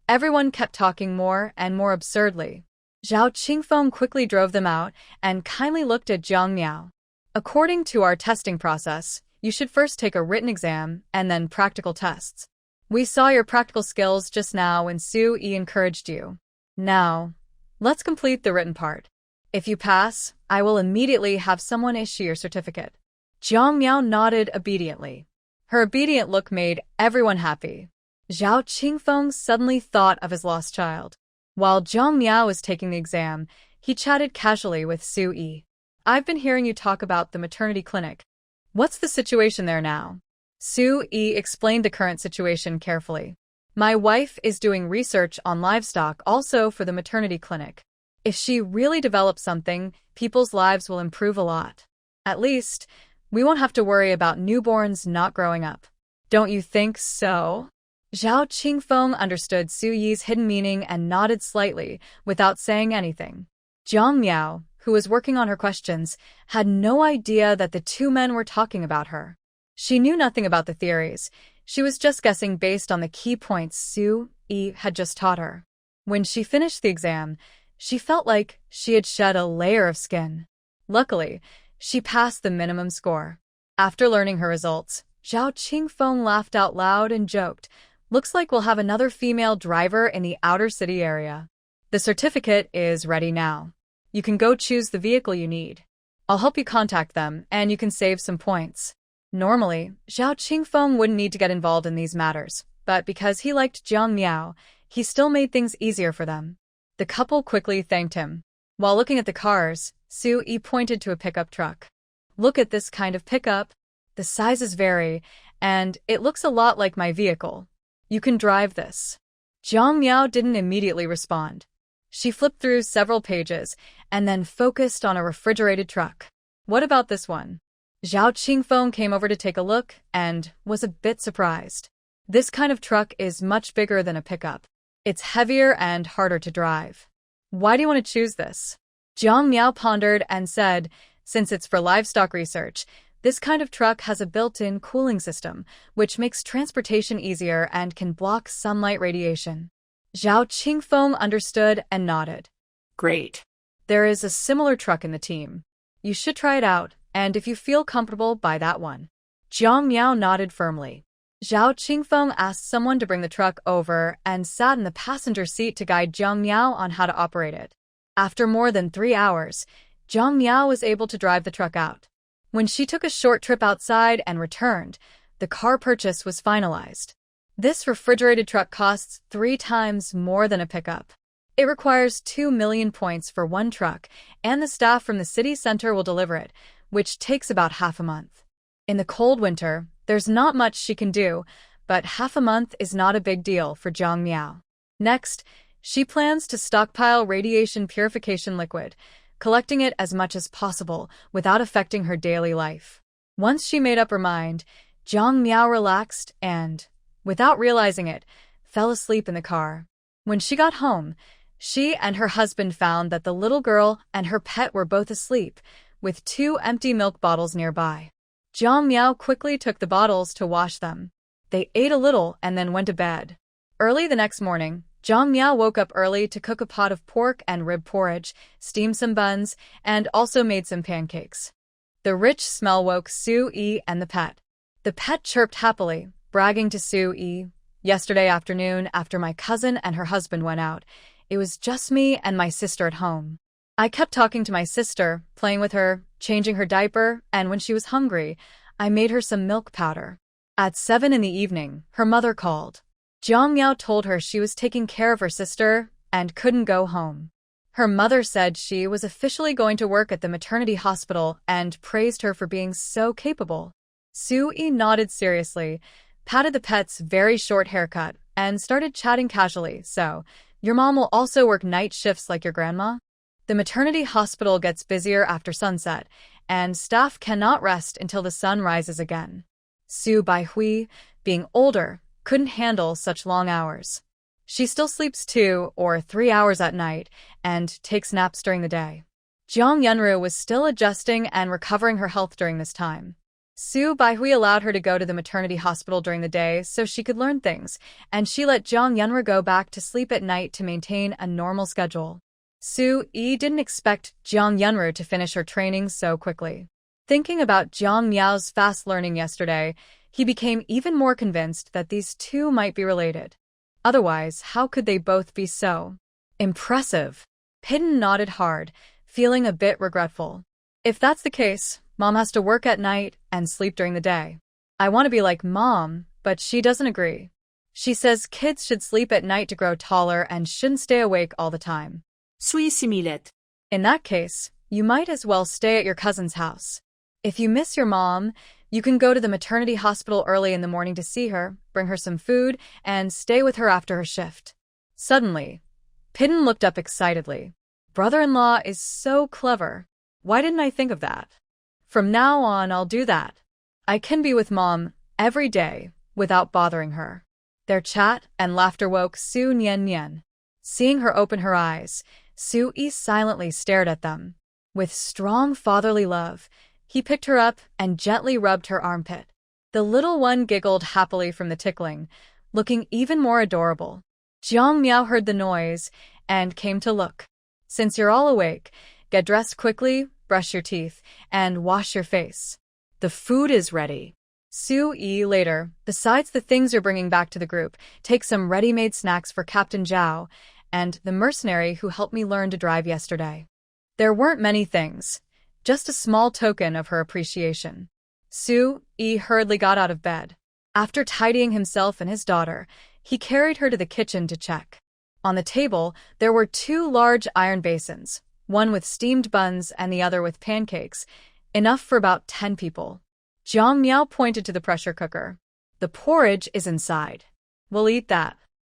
Everyone kept talking more and more absurdly. Zhao Qingfeng quickly drove them out and kindly looked at Jiang Miao. "According to our testing process, you should first take a written exam and then practical tests. We saw your practical skills just now when Su Yi encouraged you. Now, let's complete the written part. If you pass, I will immediately have someone issue your certificate." Jiang Miao nodded obediently. Her obedient look made everyone happy. Zhao Qingfeng suddenly thought of his lost child. While Jiang Miao was taking the exam, he chatted casually with Su Yi. "I've been hearing you talk about the maternity clinic. What's the situation there now?" Su Yi explained the current situation carefully. "My wife is doing research on livestock also for the maternity clinic. If she really develops something, people's lives will improve a lot. At least, we won't have to worry about newborns not growing up. Don't you think so?" Zhao Qingfeng understood Su Yi's hidden meaning and nodded slightly without saying anything. Jiang Miao, who was working on her questions, had no idea that the two men were talking about her. She knew nothing about the theories. She was just guessing based on the key points Su Yi had just taught her. When she finished the exam, she felt like she had shed a layer of skin. Luckily, she passed the minimum score. After learning her results, Zhao Qingfeng laughed out loud and joked, "Looks like we'll have another female driver in the outer city area. The certificate is ready now. You can go choose the vehicle you need. I'll help you contact them, and you can save some points." Normally, Zhao Qingfeng wouldn't need to get involved in these matters, but because he liked Jiang Miao, he still made things easier for them. The couple quickly thanked him. While looking at the cars, Su Yi pointed to a pickup truck. "Look at this kind of pickup. The sizes vary, and it looks a lot like my vehicle. You can drive this." Jiang Miao didn't immediately respond. She flipped through several pages and then focused on a refrigerated truck. "What about this one?" Zhao Qingfeng came over to take a look and was a bit surprised. This kind of truck is much bigger than a pickup. It's heavier and harder to drive. "Why do you want to choose this?" Jiang Miao pondered and said, "Since it's for livestock research, this kind of truck has a built-in cooling system, which makes transportation easier and can block sunlight radiation." Zhao Qingfeng understood and nodded. Great. "There is a similar truck in the team. You should try it out, and if you feel comfortable, buy that one." Jiang Miao nodded firmly. Zhao Qingfeng asked someone to bring the truck over and sat in the passenger seat to guide Jiang Miao on how to operate it. After more than 3 hours, Jiang Miao was able to drive the truck out. When she took a short trip outside and returned, the car purchase was finalized. This refrigerated truck costs 3 times more than a pickup. It requires 2 million points for one truck, and the staff from the city center will deliver it, which takes about half a month. In the cold winter, there's not much she can do, but half a month is not a big deal for Jiang Miao. Next, she plans to stockpile radiation purification liquid, collecting it as much as possible without affecting her daily life. Once she made up her mind, Jiang Miao relaxed and, without realizing it, fell asleep in the car. When she got home, she and her husband found that the little girl and her pet were both asleep, with 2 empty milk bottles nearby. Jiang Miao quickly took the bottles to wash them. They ate a little and then went to bed. Early the next morning, Jiang Miao woke up early to cook a pot of pork and rib porridge, steam some buns, and also made some pancakes. The rich smell woke Su Yi and the pet. The pet chirped happily, bragging to Su Yi, "Yesterday afternoon, after my cousin and her husband went out, it was just me and my sister at home. I kept talking to my sister, playing with her, changing her diaper, and when she was hungry, I made her some milk powder." At 7 in the evening, her mother called. Jiang Miao told her she was taking care of her sister and couldn't go home. Her mother said she was officially going to work at the maternity hospital and praised her for being so capable. Su Yi nodded seriously, patted the pet's very short haircut, and started chatting casually. "So, your mom will also work night shifts like your grandma?" The maternity hospital gets busier after sunset, and staff cannot rest until the sun rises again. Su Baihui, being older, couldn't handle such long hours. She still sleeps 2 or 3 hours at night and takes naps during the day. Jiang Yunru was still adjusting and recovering her health during this time. Su Baihui allowed her to go to the maternity hospital during the day so she could learn things, and she let Jiang Yunru go back to sleep at night to maintain a normal schedule. Su Yi didn't expect Jiang Yunru to finish her training so quickly. Thinking about Jiang Miao's fast learning yesterday, he became even more convinced that these two might be related. Otherwise, how could they both be so impressive? Pidden nodded hard, feeling a bit regretful. "If that's the case, Mom has to work at night and sleep during the day. I want to be like Mom, but she doesn't agree. She says kids should sleep at night to grow taller and shouldn't stay awake all the time." Sui similet. "In that case, you might as well stay at your cousin's house. If you miss your mom, you can go to the maternity hospital early in the morning to see her, bring her some food, and stay with her after her shift." Suddenly, Pidden looked up excitedly. "Brother-in-law is so clever. Why didn't I think of that? From now on, I'll do that. I can be with Mom every day without bothering her." Their chat and laughter woke Su Nian. Seeing her open her eyes, Su Yi silently stared at them. With strong fatherly love, he picked her up and gently rubbed her armpit. The little one giggled happily from the tickling, looking even more adorable. Jiang Miao heard the noise and came to look. "Since you're all awake, get dressed quickly, brush your teeth, and wash your face. The food is ready." Su Yi later, besides the things you're bringing back to the group, take some ready-made snacks for Captain Zhao and the mercenary who helped me learn to drive yesterday. There weren't many things, just a small token of her appreciation. Su Yi hurriedly got out of bed. After tidying himself and his daughter, he carried her to the kitchen to check. On the table, there were 2 large iron basins, one with steamed buns and the other with pancakes, enough for about 10 people. Jiang Miao pointed to the pressure cooker. "The porridge is inside. We'll eat that.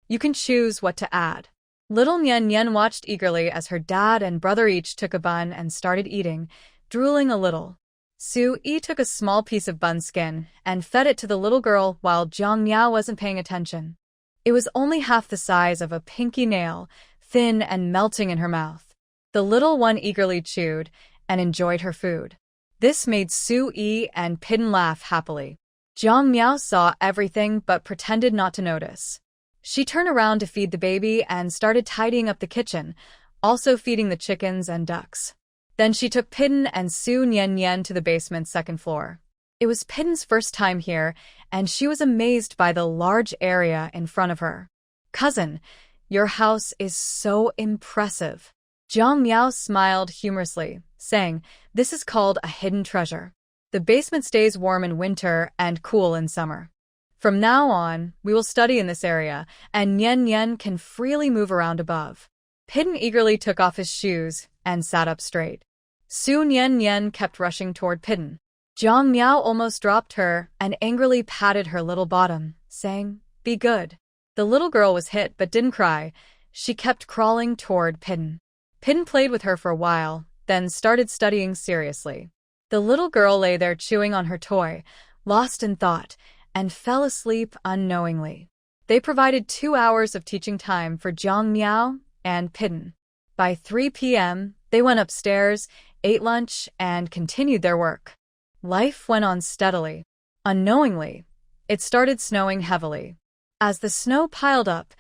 You can choose what to add." Little Nian watched eagerly as her dad and brother each took a bun and started eating, drooling a little. Su Yi took a small piece of bun skin and fed it to the little girl while Jiang Miao wasn't paying attention. It was only half the size of a pinky nail, thin and melting in her mouth. The little one eagerly chewed and enjoyed her food. This made Su Yi and Pidden laugh happily. Jiang Miao saw everything but pretended not to notice. She turned around to feed the baby and started tidying up the kitchen, also feeding the chickens and ducks. Then she took Pidden and Su Nian to the basement's 2nd floor. It was Pidden's first time here, and she was amazed by the large area in front of her. "Cousin, your house is so impressive." Jiang Miao smiled humorously, saying, "This is called a hidden treasure. The basement stays warm in winter and cool in summer. From now on, we will study in this area, and Nian Nian can freely move around above. Pidden eagerly took off his shoes and sat up straight. Su Nian Nian kept rushing toward Pidden. Jiang Miao almost dropped her and angrily patted her little bottom, saying, "Be good." The little girl was hit but didn't cry. She kept crawling toward Pidden. Pidden played with her for a while, then started studying seriously. The little girl lay there chewing on her toy, lost in thought, and fell asleep unknowingly. They provided 2 hours of teaching time for Jiang Miao and Pidden. By 3 p.m., they went upstairs, ate lunch, and continued their work. Life went on steadily. Unknowingly, it started snowing heavily. As the snow piled up,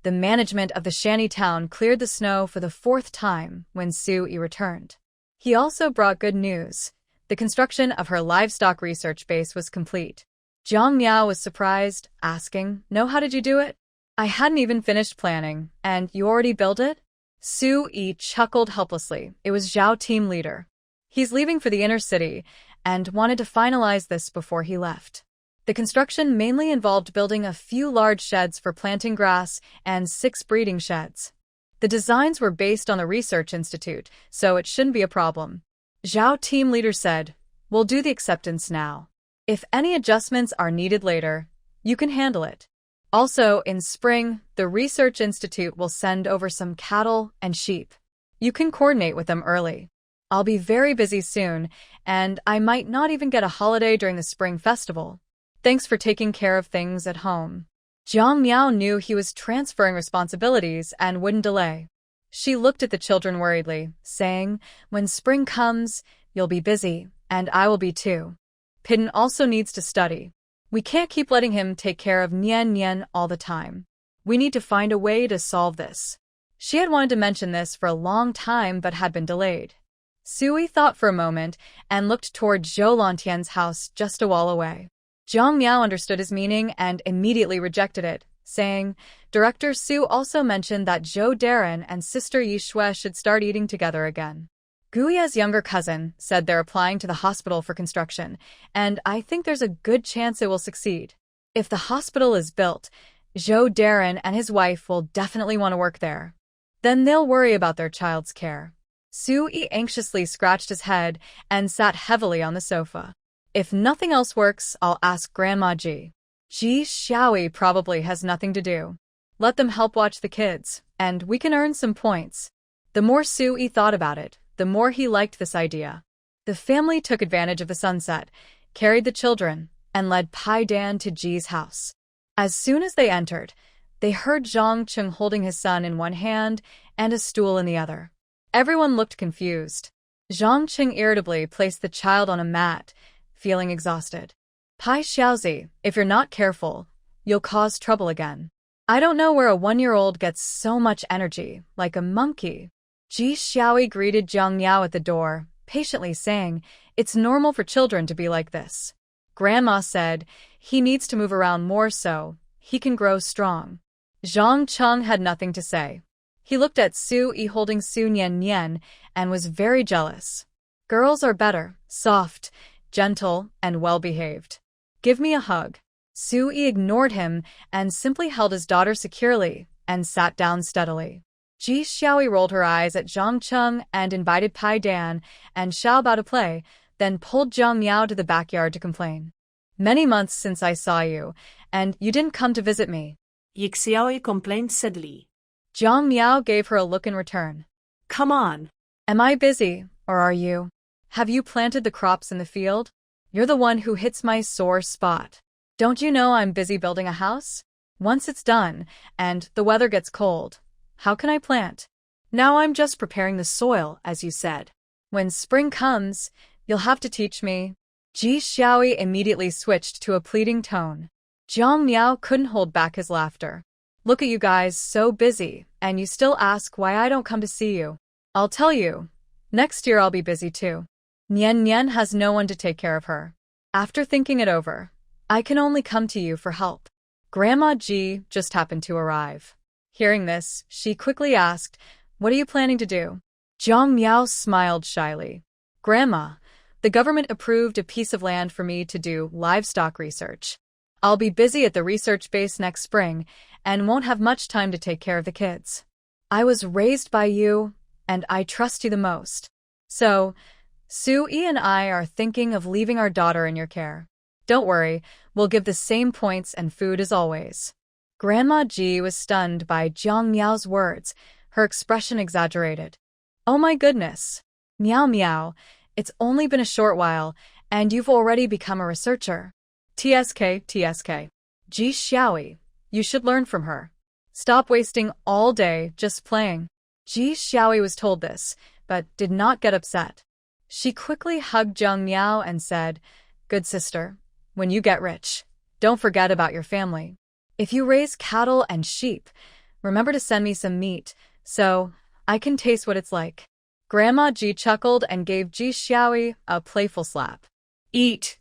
the management of the shanty town cleared the snow for the 4th time when Su-yi returned. He also brought good news. The construction of her livestock research base was complete. Jiang Miao was surprised, asking, "No, how did you do it?" "I hadn't even finished planning, and you already built it?" Su-yi chuckled helplessly. It was Zhao, team leader. He's leaving for the inner city and wanted to finalize this before he left. The construction mainly involved building a few large sheds for planting grass and 6 breeding sheds. The designs were based on the research institute, so it shouldn't be a problem. Zhao, team leader, said, "We'll do the acceptance now. If any adjustments are needed later, you can handle it. Also, in spring, the research institute will send over some cattle and sheep. You can coordinate with them early. I'll be very busy soon, and I might not even get a holiday during the spring festival. Thanks for taking care of things at home." Jiang Miao knew he was transferring responsibilities and wouldn't delay. She looked at the children worriedly, saying, "When spring comes, you'll be busy, and I will be too. Pidden also needs to study. We can't keep letting him take care of Nian Nian all the time. We need to find a way to solve this." She had wanted to mention this for a long time but had been delayed. Sui thought for a moment and looked toward Zhou Lantian's house just a wall away. Jiang Miao understood his meaning and immediately rejected it, saying, "Director Su also mentioned that Zhou Darren and sister Yi Shui should start eating together again. Guiya's younger cousin said they're applying to the hospital for construction, and I think there's a good chance it will succeed. If the hospital is built, Zhou Darren and his wife will definitely want to work there. Then they'll worry about their child's care." Su-yi anxiously scratched his head and sat heavily on the sofa. "If nothing else works, I'll ask Grandma Ji. Ji Xiaoyi probably has nothing to do. Let them help watch the kids, and we can earn some points." The more Su-yi thought about it, the more he liked this idea. The family took advantage of the sunset, carried the children, and led Pai Dan to Ji's house. As soon as they entered, they heard Zhang Cheng holding his son in one hand and a stool in the other. Everyone looked confused. Zhang Cheng irritably placed the child on a mat, feeling exhausted. "Pai Xiaozi, if you're not careful, you'll cause trouble again. I don't know where a 1-year-old gets so much energy, like a monkey." Ji Xiaoyi greeted Jiang Miao at the door, patiently saying, "It's normal for children to be like this." Grandma said, "He needs to move around more so he can grow strong." Zhang Cheng had nothing to say. He looked at Su-yi holding Su Nian Nian and was very jealous. "Girls are better, soft, gentle, and well-behaved. Give me a hug." Su-yi ignored him and simply held his daughter securely and sat down steadily. Ji Xiaoyi rolled her eyes at Zhang Cheng and invited Pai Dan and Xiao Bao to play, then pulled Jiang Miao to the backyard to complain. "Many months since I saw you, and you didn't come to visit me." Yi Xiaoyi complained sadly. Jiang Miao gave her a look in return. "Come on." "Am I busy, or are you? Have you planted the crops in the field? You're the one who hits my sore spot. Don't you know I'm busy building a house? Once it's done, and the weather gets cold, how can I plant? Now I'm just preparing the soil, as you said. When spring comes, you'll have to teach me." Ji Xiaoyi immediately switched to a pleading tone. Jiang Miao couldn't hold back his laughter. "Look at you guys, so busy, and you still ask why I don't come to see you. I'll tell you, next year I'll be busy too. Nian Nian has no one to take care of her. After thinking it over, I can only come to you for help." Grandma Ji just happened to arrive. Hearing this, she quickly asked, "What are you planning to do?" Jiang Miao smiled shyly. "Grandma, The government approved a piece of land for me to do livestock research. I'll be busy at the research base next spring and won't have much time to take care of the kids. I was raised by you, and I trust you the most. So, Sue-yi and I are thinking of leaving our daughter in your care. Don't worry, we'll give the same points and food as always. Grandma Ji was stunned by Jiang Miao's words, her expression exaggerated. Oh my goodness. Meow meow, it's only been a short while, and you've already become a researcher. TSK. Ji Xiaoyi, you should learn from her. Stop wasting all day just playing. Ji Xiaoyi was told this, but did not get upset. She quickly hugged Jiang Miao and said, Good sister, when you get rich, don't forget about your family. If you raise cattle and sheep, remember to send me some meat, so I can taste what it's like. Grandma Ji chuckled and gave Ji Xiaoyi a playful slap. Eat.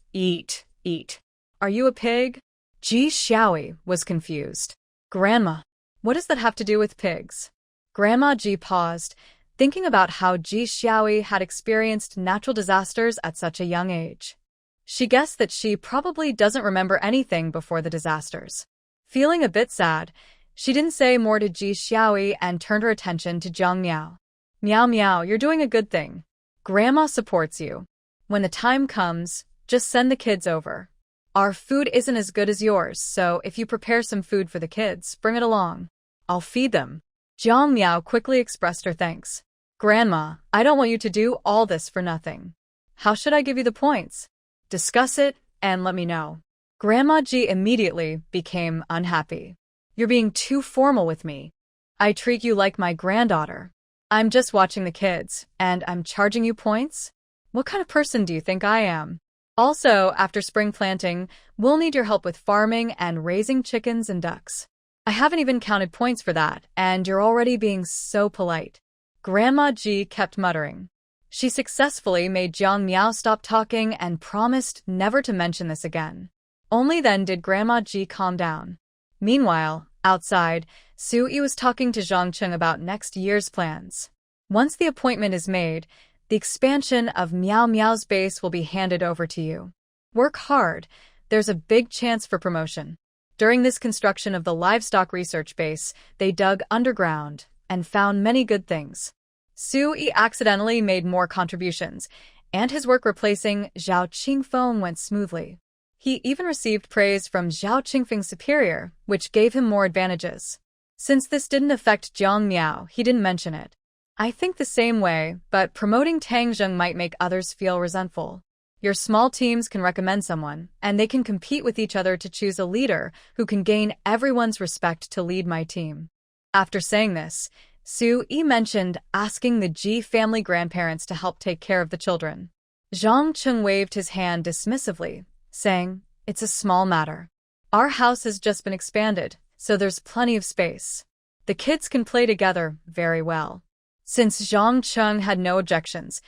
Are you a pig? Ji Xiaoyi was confused. Grandma, what does that have to do with pigs? Grandma Ji paused, thinking about how Ji Xiaoyi had experienced natural disasters at such a young age. She guessed that she probably doesn't remember anything before the disasters. Feeling a bit sad, she didn't say more to Ji Xiaoyi and turned her attention to Jiang Miao. Meow meow, you're doing a good thing. Grandma supports you. When the time comes, just send the kids over. Our food isn't as good as yours, so if you prepare some food for the kids, bring it along. I'll feed them. Jiang Miao quickly expressed her thanks. Grandma, I don't want you to do all this for nothing. How should I give you the points? Discuss it and let me know. Grandma Ji immediately became unhappy. You're being too formal with me. I treat you like my granddaughter. I'm just watching the kids, and I'm charging you points? What kind of person do you think I am? Also, after spring planting, we'll need your help with farming and raising chickens and ducks. I haven't even counted points for that, and you're already being so polite. Grandma Ji kept muttering. She successfully made Jiang Miao stop talking and promised never to mention this again. Only then did Grandma Ji calm down. Meanwhile, outside, Sue-yi was talking to Zhang Cheng about next year's plans. Once the appointment is made, the expansion of Meow Meow's base will be handed over to you. Work hard. There's a big chance for promotion. During this construction of the livestock research base, they dug underground and found many good things. Sue-yi accidentally made more contributions, and his work replacing Zhao Qingfeng went smoothly. He even received praise from Zhao Qingfeng's superior, which gave him more advantages. Since this didn't affect Jiang Miao, he didn't mention it. I think the same way, but promoting Tang Zheng might make others feel resentful. Your small teams can recommend someone, and they can compete with each other to choose a leader who can gain everyone's respect to lead my team. After saying this, Sue-yi mentioned asking the Ji family grandparents to help take care of the children. Zhang Cheng waved his hand dismissively, saying, It's a small matter. Our house has just been expanded, so there's plenty of space. The kids can play together very well. Since Zhang Cheng had no objections,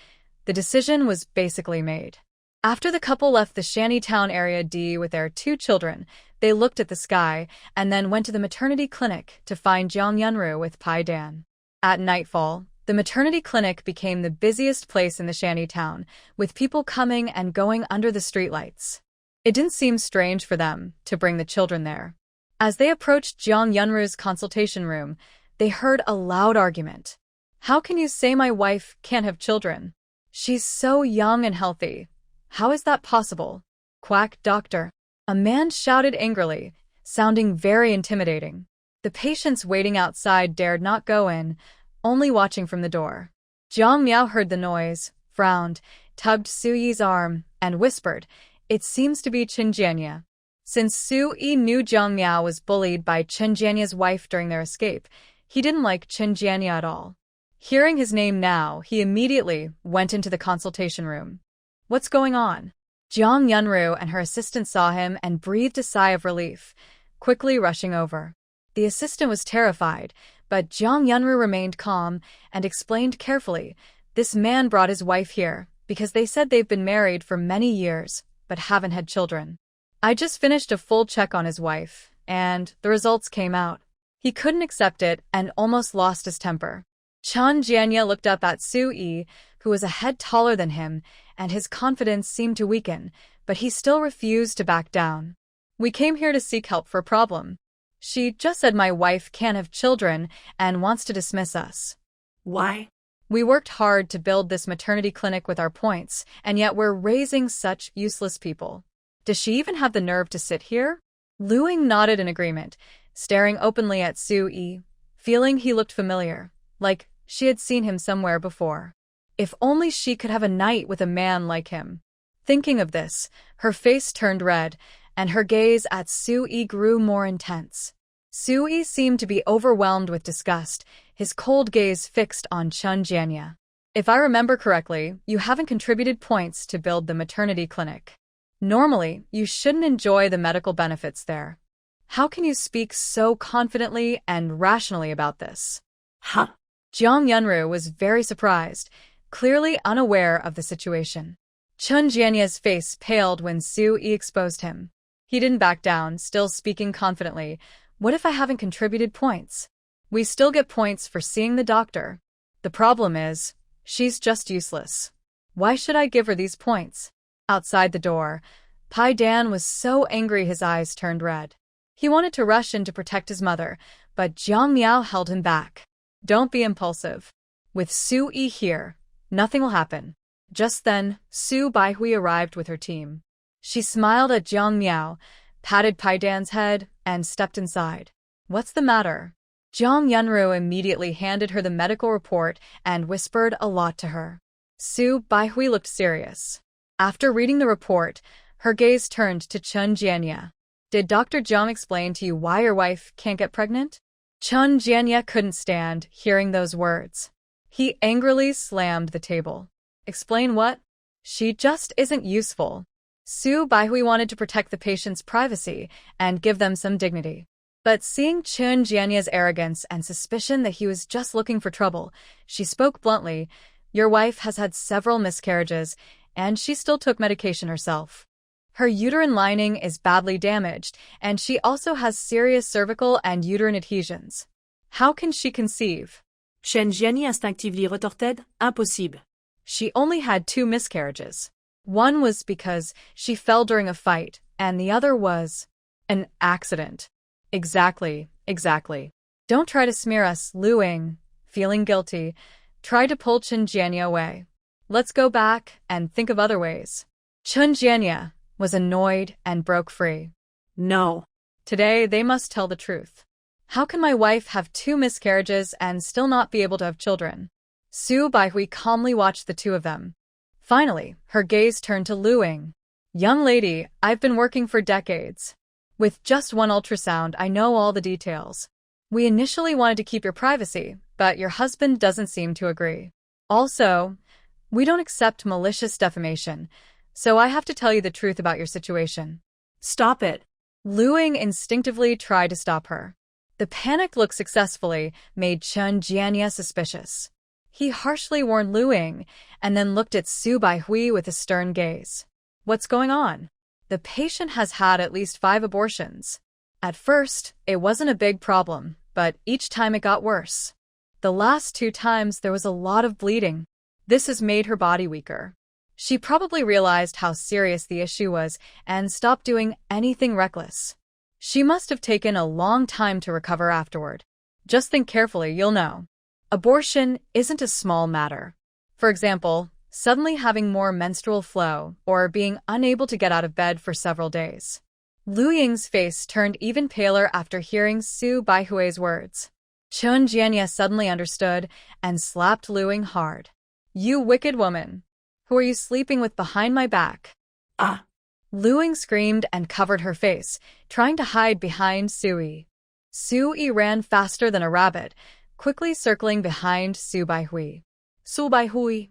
the decision was basically made. After the couple left the shantytown area D with their 2 children, they looked at the sky and then went to the maternity clinic to find Jiang Yunru with Pai Dan. At nightfall, the maternity clinic became the busiest place in the shantytown, with people coming and going under the streetlights. It didn't seem strange for them to bring the children there. As they approached Jiang Yunru's consultation room, they heard a loud argument. How can you say my wife can't have children? She's so young and healthy. How is that possible? Quack, doctor. A man shouted angrily, sounding very intimidating. The patients waiting outside dared not go in, only watching from the door. Jiang Miao heard the noise, frowned, tugged Su-yi's arm, and whispered, It seems to be Chen Jianya. Since Su-yi knew Jiang Miao was bullied by Chen Jianya's wife during their escape, he didn't like Chen Jianya at all. Hearing his name now, he immediately went into the consultation room. What's going on? Jiang Yunru and her assistant saw him and breathed a sigh of relief, quickly rushing over. The assistant was terrified, but Jiang Yunru remained calm and explained carefully, This man brought his wife here because they said they've been married for many years, but haven't had children. I just finished a full check on his wife, and the results came out. He couldn't accept it and almost lost his temper. Chen Jianya looked up at Su-yi, who was a head taller than him, and his confidence seemed to weaken, but he still refused to back down. "We came here to seek help for a problem. She just said my wife can't have children and wants to dismiss us." Why? "We worked hard to build this maternity clinic with our points, and yet we're raising such useless people. Does she even have the nerve to sit here?" Luing nodded in agreement, staring openly at Sue, feeling he looked familiar, like she had seen him somewhere before. If only she could have a night with a man like him. Thinking of this, her face turned red, and her gaze at Sue grew more intense. Sue seemed to be overwhelmed with disgust, his cold gaze fixed on Chun Jianya. "If I remember correctly, you haven't contributed points to build the maternity clinic. Normally, you shouldn't enjoy the medical benefits there. How can you speak so confidently and rationally about this?" Huh? Jiang Yunru was very surprised, clearly unaware of the situation. Chun Jianya's face paled when Sue exposed him. He didn't back down, still speaking confidently. "What if I haven't contributed points? We still get points for seeing the doctor. The problem is, she's just useless. Why should I give her these points?" Outside the door, Pai Dan was so angry his eyes turned red. He wanted to rush in to protect his mother, but Jiang Miao held him back. "Don't be impulsive. With Sue here, nothing will happen." Just then, Su Baihui arrived with her team. She smiled at Jiang Miao, patted Pai Dan's head, and stepped inside. "What's the matter?" Jiang Yunru immediately handed her the medical report and whispered a lot to her. Su Baihui looked serious. After reading the report, her gaze turned to Chun Jianya. "Did Dr. Jiang explain to you why your wife can't get pregnant?" Chun Jianya couldn't stand hearing those words. He angrily slammed the table. "Explain what? She just isn't useful." Su Baihui wanted to protect the patient's privacy and give them some dignity. But seeing Chun Jianya's arrogance and suspicion that he was just looking for trouble, she spoke bluntly, "Your wife has had several miscarriages, and she still took medication herself. Her uterine lining is badly damaged, and she also has serious cervical and uterine adhesions. How can she conceive?" Chen Jianya instinctively retorted, "Impossible." She only had 2 miscarriages. One was because she fell during a fight, and the other was an accident. Exactly. Don't try to smear us," Luing, feeling guilty, tried to pull Chun Jianya away. "Let's go back and think of other ways." Chun Jianya was annoyed and broke free. "No. Today, they must tell the truth. How can my wife have 2 miscarriages and still not be able to have children?" Su Baihui calmly watched the two of them. Finally, her gaze turned to Luing. "Young lady, I've been working for decades. With just one ultrasound, I know all the details. We initially wanted to keep your privacy, but your husband doesn't seem to agree. Also, we don't accept malicious defamation, so I have to tell you the truth about your situation." "Stop it." Luing instinctively tried to stop her. The panicked look successfully made Chun Jianya suspicious. He harshly warned Luing, and then looked at Su Baihui with a stern gaze. "What's going on? The patient has had at least 5 abortions. At first, it wasn't a big problem, but each time it got worse. The last 2 times there was a lot of bleeding. This has made her body weaker. She probably realized how serious the issue was and stopped doing anything reckless. She must have taken a long time to recover afterward. Just think carefully, you'll know. Abortion isn't a small matter. For example, suddenly having more menstrual flow or being unable to get out of bed for several days." Lu Ying's face turned even paler after hearing Su Baihui's words. Chun Jianya suddenly understood and slapped Lu Ying hard. "You wicked woman! Who are you sleeping with behind my back?" "Ah!" Lu Ying screamed and covered her face, trying to hide behind Sui. Sui ran faster than a rabbit, quickly circling behind Su Baihui. "Su Baihui!"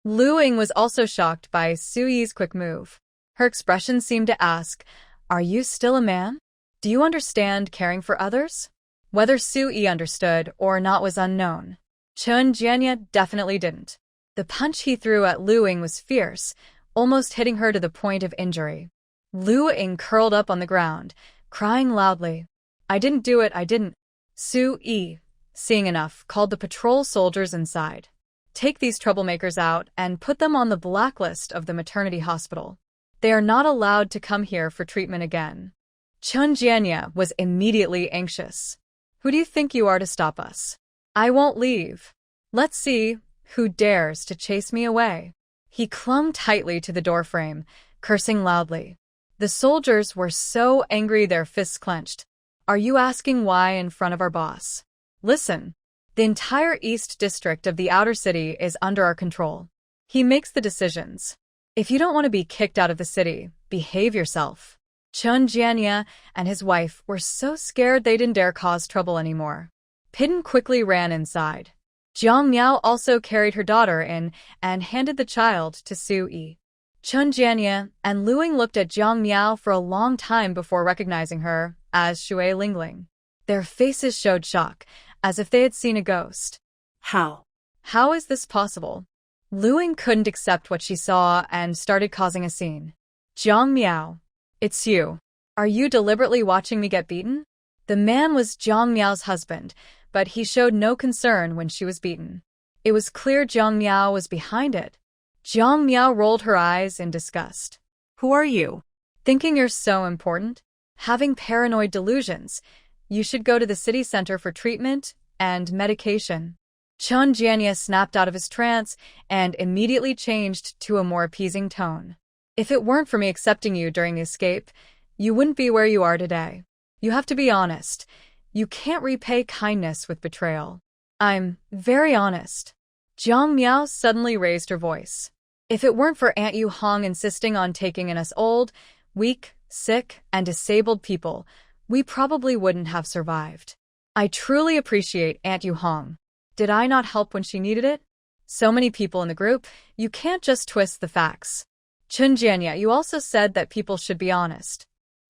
Lu Ying was also shocked by Sui's quick move. Her expression seemed to ask, "Are you still a man? Do you understand caring for others?" Whether Sui understood or not was unknown. Chun Jianya definitely didn't. The punch he threw at Lu Ying was fierce, almost hitting her to the point of injury. Lu Ying curled up on the ground, crying loudly. "I didn't do it, I didn't." Sui, seeing enough, called the patrol soldiers inside. Take these troublemakers out and put them on the blacklist of the maternity hospital. They are not allowed to come here for treatment again. Chun Jianya was immediately anxious. Who do you think you are to stop us? I won't leave. Let's see who dares to chase me away. He clung tightly to the doorframe, cursing loudly. The soldiers were so angry their fists clenched. Are you asking why in front of our boss? Listen, the entire East District of the outer city is under our control. He makes the decisions. If you don't want to be kicked out of the city, behave yourself. Chun Jianya and his wife were so scared they didn't dare cause trouble anymore. Pidin quickly ran inside. Jiang Miao also carried her daughter in and handed the child to Su Yi. Chun Jianya and Luing looked at Jiang Miao for a long time before recognizing her as Shui Lingling. Their faces showed shock, as if they had seen a ghost. How? How is this possible? Luing couldn't accept what she saw and started causing a scene. Jiang Miao, it's you. Are you deliberately watching me get beaten? The man was Jiang Miao's husband, but he showed no concern when she was beaten. It was clear Jiang Miao was behind it. Jiang Miao rolled her eyes in disgust. Who are you? Thinking you're so important? Having paranoid delusions? You should go to the city center for treatment and medication. Chun Jianya snapped out of his trance and immediately changed to a more appeasing tone. If it weren't for me accepting you during the escape, you wouldn't be where you are today. You have to be honest. You can't repay kindness with betrayal. I'm very honest. Jiang Miao suddenly raised her voice. If it weren't for Aunt Yu Hong insisting on taking in us old, weak, sick, and disabled people, we probably wouldn't have survived. I truly appreciate Aunt Yu Hong. Did I not help when she needed it? So many people in the group, you can't just twist the facts. Chun Jianya, you also said that people should be honest.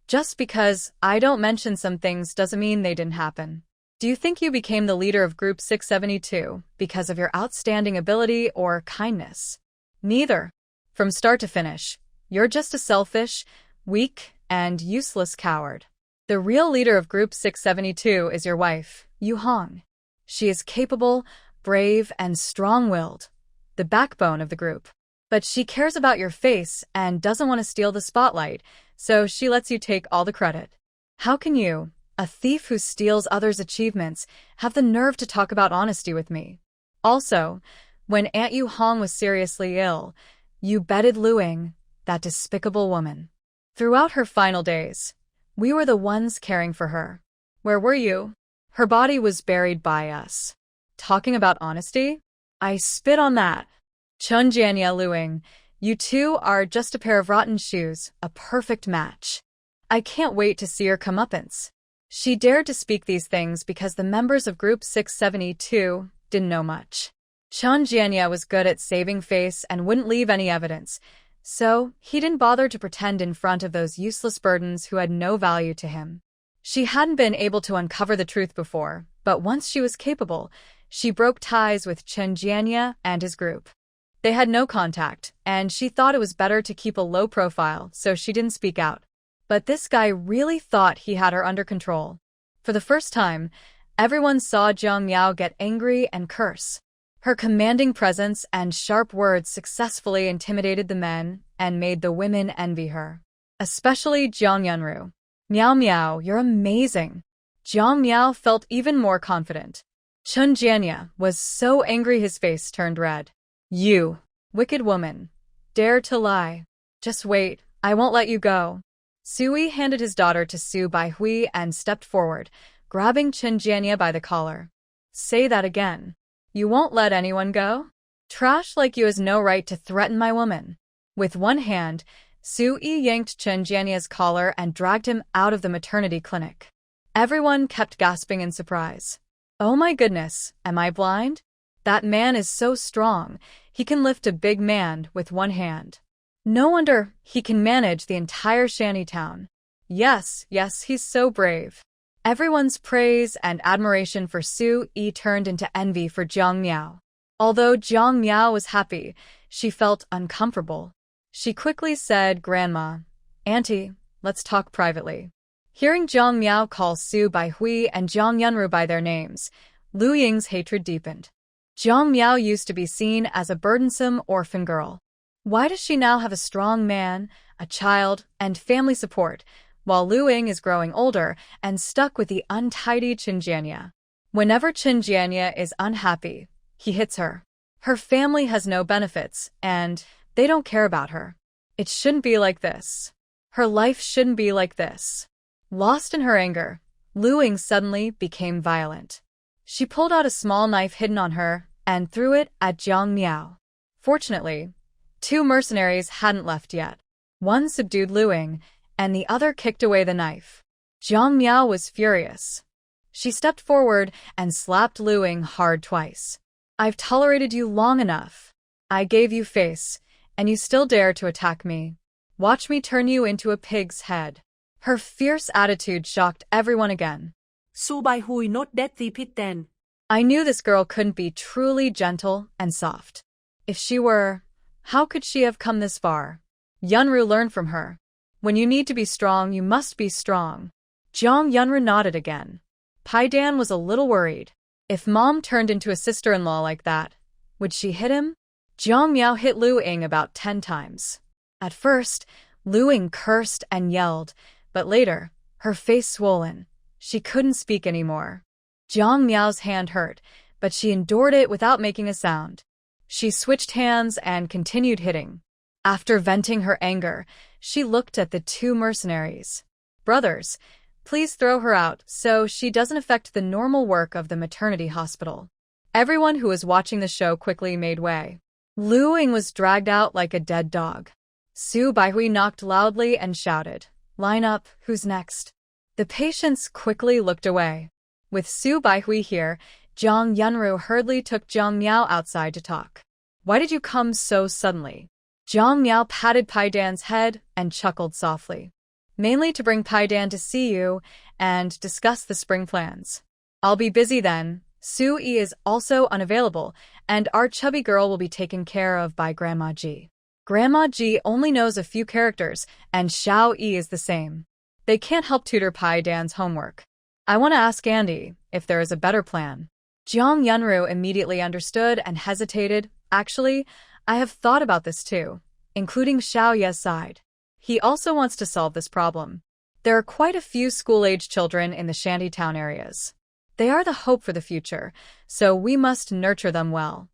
Just because I don't mention some things doesn't mean they didn't happen. Do you think you became the leader of Group 672 because of your outstanding ability or kindness? Neither. From start to finish, you're just a selfish, weak, and useless coward. The real leader of Group 672 is your wife, Yu Hong. She is capable, brave, and strong-willed, the backbone of the group. But she cares about your face and doesn't want to steal the spotlight, so she lets you take all the credit. How can you, a thief who steals others' achievements, have the nerve to talk about honesty with me? Also, when Aunt Yu Hong was seriously ill, you bedded Luing, that despicable woman. Throughout her final days, we were the ones caring for her. Where were you? Her body was buried by us. Talking about honesty? I spit on that. Chun Jianya, Luing, you two are just a pair of rotten shoes, a perfect match. I can't wait to see your comeuppance. She dared to speak these things because the members of Group 672 didn't know much. Chun Jianya was good at saving face and wouldn't leave any evidence, so he didn't bother to pretend in front of those useless burdens who had no value to him. She hadn't been able to uncover the truth before, but once she was capable, she broke ties with Chun Jianya and his group. They had no contact, and she thought it was better to keep a low profile, so she didn't speak out. But this guy really thought he had her under control. For the first time, everyone saw Jiang Miao get angry and curse. Her commanding presence and sharp words successfully intimidated the men and made the women envy her. Especially Jiang Yunru. Miao Miao, you're amazing. Jiang Miao felt even more confident. Chun Jianya was so angry his face turned red. You, wicked woman, dare to lie. Just wait, I won't let you go. Sui handed his daughter to Su Baihui and stepped forward, grabbing Chun Jianya by the collar. Say that again. You won't let anyone go? Trash like you has no right to threaten my woman. With one hand, Sui yanked Chun Jianya's collar and dragged him out of the maternity clinic. Everyone kept gasping in surprise. Oh my goodness, am I blind? That man is so strong, he can lift a big man with one hand. No wonder he can manage the entire shantytown. Yes, he's so brave. Everyone's praise and admiration for Su Yi turned into envy for Jiang Miao. Although Jiang Miao was happy, she felt uncomfortable. She quickly said, Grandma, Auntie, let's talk privately. Hearing Jiang Miao call Su Baihui and Jiang Yunru by their names, Lu Ying's hatred deepened. Jiang Miao used to be seen as a burdensome orphan girl. Why does she now have a strong man, a child, and family support, while Lu Ying is growing older and stuck with the untidy Qin Jianye? Whenever Qin Jianye is unhappy, he hits her. Her family has no benefits, and they don't care about her. It shouldn't be like this. Her life shouldn't be like this. Lost in her anger, Lu Ying suddenly became violent. She pulled out a small knife hidden on her and threw it at Jiang Miao. Fortunately, 2 mercenaries hadn't left yet. One subdued Lu Ying, and the other kicked away the knife. Jiang Miao was furious. She stepped forward and slapped Lu Ying hard twice. I've tolerated you long enough. I gave you face, and you still dare to attack me. Watch me turn you into a pig's head. Her fierce attitude shocked everyone again. Su Bai Hui not that the pit then. I knew this girl couldn't be truly gentle and soft. If she were, how could she have come this far? Yunru learned from her. When you need to be strong, you must be strong. Jiang Yunru nodded again. Pai Dan was a little worried. If Mom turned into a sister-in-law like that, would she hit him? Jiang Miao hit Lu Ying about 10 times. At first, Lu Ying cursed and yelled, but later, her face swollen. She couldn't speak anymore. Jiang Miao's hand hurt, but she endured it without making a sound. She switched hands and continued hitting. After venting her anger, she looked at the 2 mercenaries. Brothers, please throw her out so she doesn't affect the normal work of the maternity hospital. Everyone who was watching the show quickly made way. Lu Ying was dragged out like a dead dog. Su Baihui knocked loudly and shouted, "Line up, who's next?" The patients quickly looked away. With Su Baihui here, Jiang Yunru hurriedly took Jiang Miao outside to talk. Why did you come so suddenly? Jiang Miao patted Pai Dan's head and chuckled softly. Mainly to bring Pai Dan to see you and discuss the spring plans. I'll be busy then. Su Yi is also unavailable, and our chubby girl will be taken care of by Grandma Ji. Grandma Ji only knows a few characters, and Xiao Yi is the same. They can't help tutor Pai Dan's homework. I want to ask Andy if there is a better plan. Jiang Yunru immediately understood and hesitated. Actually, I have thought about this too, including Xiao Ye's side. He also wants to solve this problem. There are quite a few school-age children in the shantytown areas. They are the hope for the future, so we must nurture them well.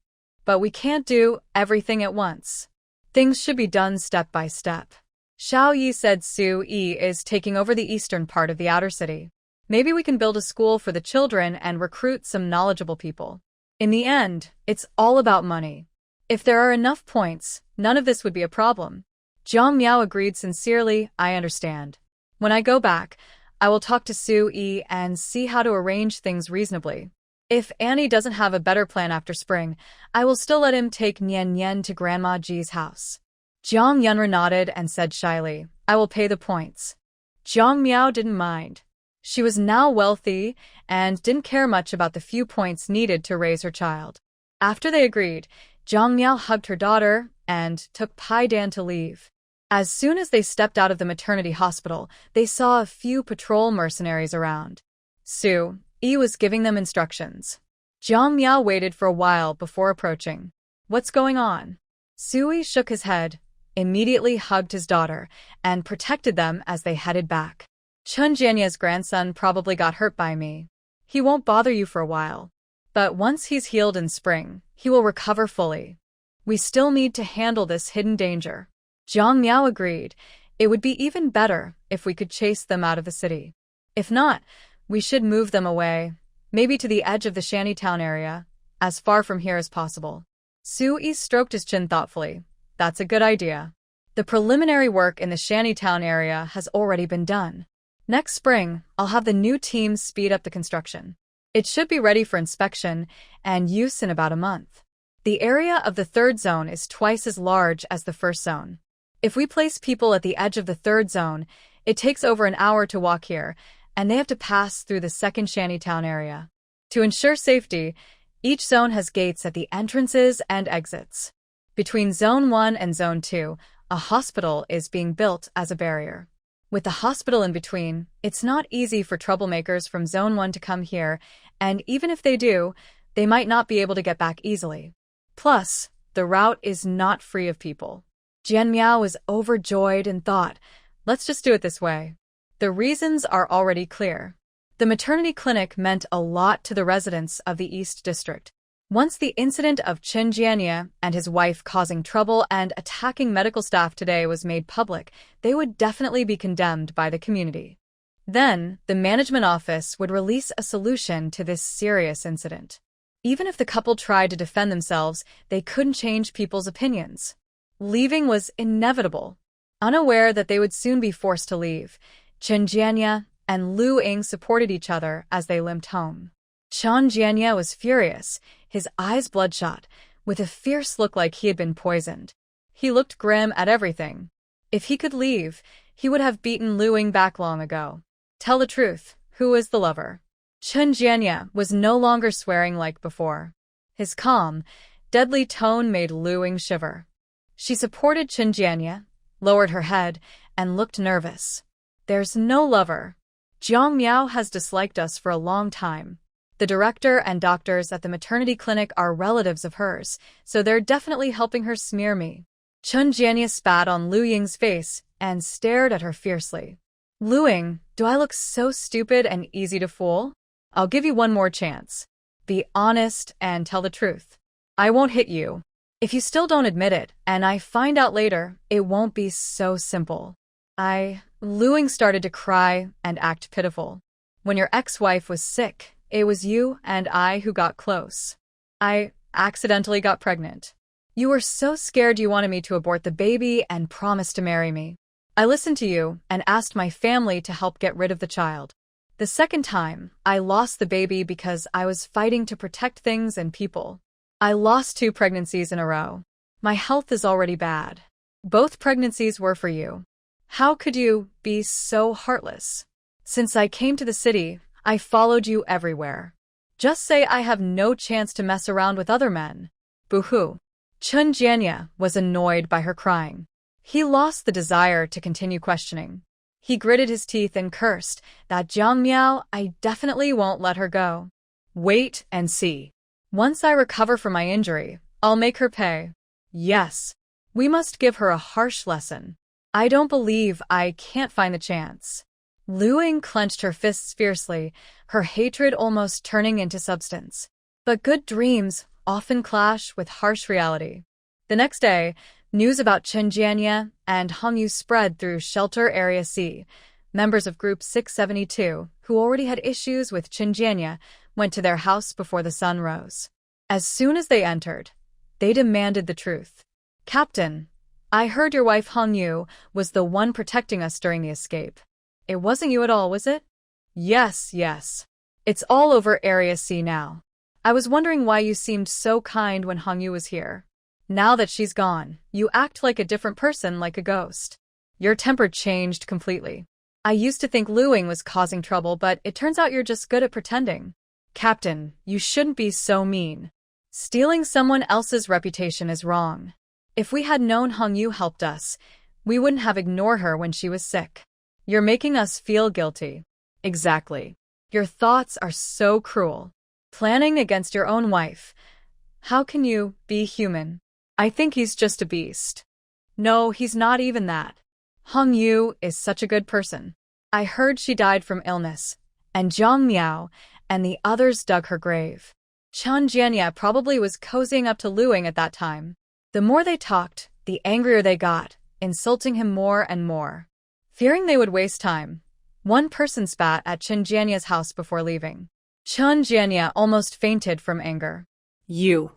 But we can't do everything at once. Things should be done step by step. Xiao Yi said Su Yi is taking over the eastern part of the outer city. Maybe we can build a school for the children and recruit some knowledgeable people. In the end, it's all about money. If there are enough points, none of this would be a problem. Jiang Miao agreed sincerely. I understand. When I go back, I will talk to Su Yi and see how to arrange things reasonably. If Annie doesn't have a better plan after spring, I will still let him take Nian Nian to Grandma Ji's house. Jiang Yunru nodded and said shyly, I will pay the points. Jiang Miao didn't mind. She was now wealthy and didn't care much about the few points needed to raise her child. After they agreed, Jiang Miao hugged her daughter and took Pai Dan to leave. As soon as they stepped out of the maternity hospital, they saw a few patrol mercenaries around. Su Yi was giving them instructions. Jiang Miao waited for a while before approaching. What's going on? Su Yi shook his head, immediately hugged his daughter, and protected them as they headed back. Qin Jianye's grandson probably got hurt by me. He won't bother you for a while. But once he's healed in spring, he will recover fully. We still need to handle this hidden danger. Jiang Miao agreed. It would be even better if we could chase them out of the city. If not, we should move them away, maybe to the edge of the shantytown area, as far from here as possible. Su Yi stroked his chin thoughtfully. That's a good idea. The preliminary work in the shantytown area has already been done. Next spring, I'll have the new team speed up the construction. It should be ready for inspection and use in about a month. The area of the third zone is twice as large as the first zone. If we place people at the edge of the third zone, it takes over an hour to walk here, and they have to pass through the second shantytown area. To ensure safety, each zone has gates at the entrances and exits. Between Zone 1 and Zone 2, a hospital is being built as a barrier. With the hospital in between, it's not easy for troublemakers from Zone 1 to come here, and even if they do, they might not be able to get back easily. Plus, the route is not free of people. Jian Miao was overjoyed and thought, let's just do it this way. The reasons are already clear. The maternity clinic meant a lot to the residents of the East District. Once the incident of Chen Jianye and his wife causing trouble and attacking medical staff today was made public, they would definitely be condemned by the community. Then, the management office would release a solution to this serious incident. Even if the couple tried to defend themselves, they couldn't change people's opinions. Leaving was inevitable. Unaware that they would soon be forced to leave, Chen Jianye and Lu Ying supported each other as they limped home. Chen Jianye was furious, his eyes bloodshot, with a fierce look like he had been poisoned. He looked grim at everything. If he could leave, he would have beaten Lu Ying back long ago. Tell the truth, who is the lover? Chen Jianye was no longer swearing like before. His calm, deadly tone made Lu Ying shiver. She supported Chen Jianye, lowered her head, and looked nervous. There's no lover. Jiang Miao has disliked us for a long time. The director and doctors at the maternity clinic are relatives of hers, so they're definitely helping her smear me. Chen Jianye spat on Lu Ying's face and stared at her fiercely. Lu Ying, do I look so stupid and easy to fool? I'll give you one more chance. Be honest and tell the truth. I won't hit you. If you still don't admit it, and I find out later, it won't be so simple. Lu Ying started to cry and act pitiful. When your ex-wife was sick, it was you and I who got close. I accidentally got pregnant. You were so scared you wanted me to abort the baby and promised to marry me. I listened to you and asked my family to help get rid of the child. The second time, I lost the baby because I was fighting to protect things and people. I lost 2 pregnancies in a row. My health is already bad. Both pregnancies were for you. How could you be so heartless? Since I came to the city, I followed you everywhere. Just say I have no chance to mess around with other men. Boo-hoo. Chen Jianye was annoyed by her crying. He lost the desire to continue questioning. He gritted his teeth and cursed, that Jiang Miao, I definitely won't let her go. Wait and see. Once I recover from my injury, I'll make her pay. Yes. We must give her a harsh lesson. I don't believe I can't find the chance. Lu Ying clenched her fists fiercely, her hatred almost turning into substance. But good dreams often clash with harsh reality. The next day, news about Chen Jianye and Hongyu spread through Shelter Area C. Members of Group 672, who already had issues with Chen Jianye, went to their house before the sun rose. As soon as they entered, they demanded the truth. Captain, I heard your wife Hongyu was the one protecting us during the escape. It wasn't you at all, was it? Yes. It's all over Area C now. I was wondering why you seemed so kind when Hongyu was here. Now that she's gone, you act like a different person, like a ghost. Your temper changed completely. I used to think Lu Ying was causing trouble, but it turns out you're just good at pretending. Captain, you shouldn't be so mean. Stealing someone else's reputation is wrong. If we had known Hongyu helped us, we wouldn't have ignored her when she was sick. You're making us feel guilty. Exactly. Your thoughts are so cruel. Planning against your own wife. How can you be human? I think he's just a beast. No, he's not even that. Hongyu is such a good person. I heard she died from illness, and Jiang Miao and the others dug her grave. Chen Jianye probably was cozying up to Lu Ying at that time. The more they talked, the angrier they got, insulting him more and more. Fearing they would waste time, one person spat at Chen Jianye's house before leaving. Chen Jianye almost fainted from anger. You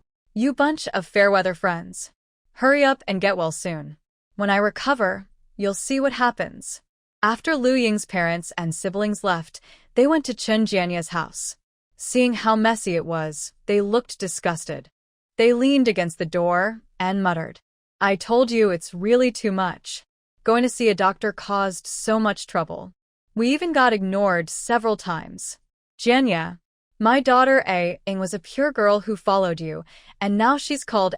bunch of fair-weather friends. Hurry up and get well soon. When I recover, you'll see what happens. After Lu Ying's parents and siblings left, they went to Chen Jianye's house. Seeing how messy it was, they looked disgusted. They leaned against the door and muttered, I told you it's really too much. Going to see a doctor caused so much trouble. We even got ignored several times. Jianye, my daughter Ying was a pure girl who followed you, and now she's called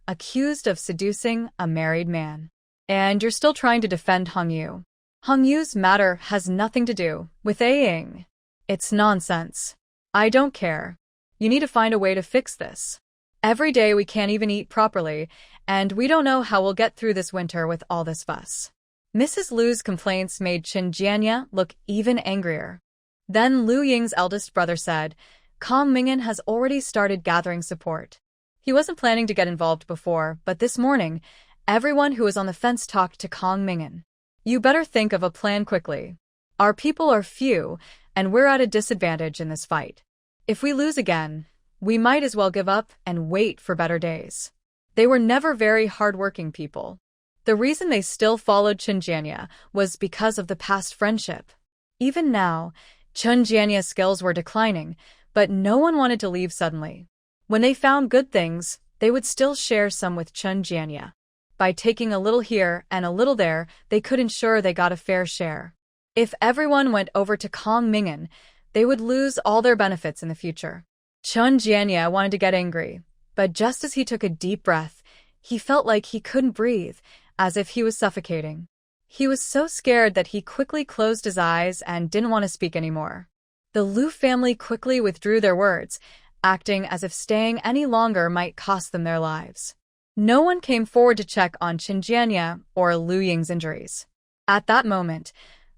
accused of seducing a married man. And you're still trying to defend Hongyu. Hongyu's matter has nothing to do with Ying. It's nonsense. I don't care. You need to find a way to fix this. Every day we can't even eat properly, and we don't know how we'll get through this winter with all this fuss. Mrs. Lu's complaints made Chen Jianya look even angrier. Then Lu Ying's eldest brother said, Kong Mingyan has already started gathering support. He wasn't planning to get involved before, but this morning, everyone who was on the fence talked to Kong Mingyan. You better think of a plan quickly. Our people are few, and we're at a disadvantage in this fight. If we lose again, we might as well give up and wait for better days. They were never very hard-working people. The reason they still followed Chen Jianya was because of the past friendship. Even now, Chen Jianya's skills were declining, but no one wanted to leave suddenly. When they found good things, they would still share some with Chen Jianya. By taking a little here and a little there, they could ensure they got a fair share. If everyone went over to Kong Mingyan, they would lose all their benefits in the future. Chen Jianya wanted to get angry, but just as he took a deep breath, he felt like he couldn't breathe, as if he was suffocating. He was so scared that he quickly closed his eyes and didn't want to speak anymore. The Lu family quickly withdrew their words, acting as if staying any longer might cost them their lives. No one came forward to check on Chen Jianya or Lu Ying's injuries. At that moment,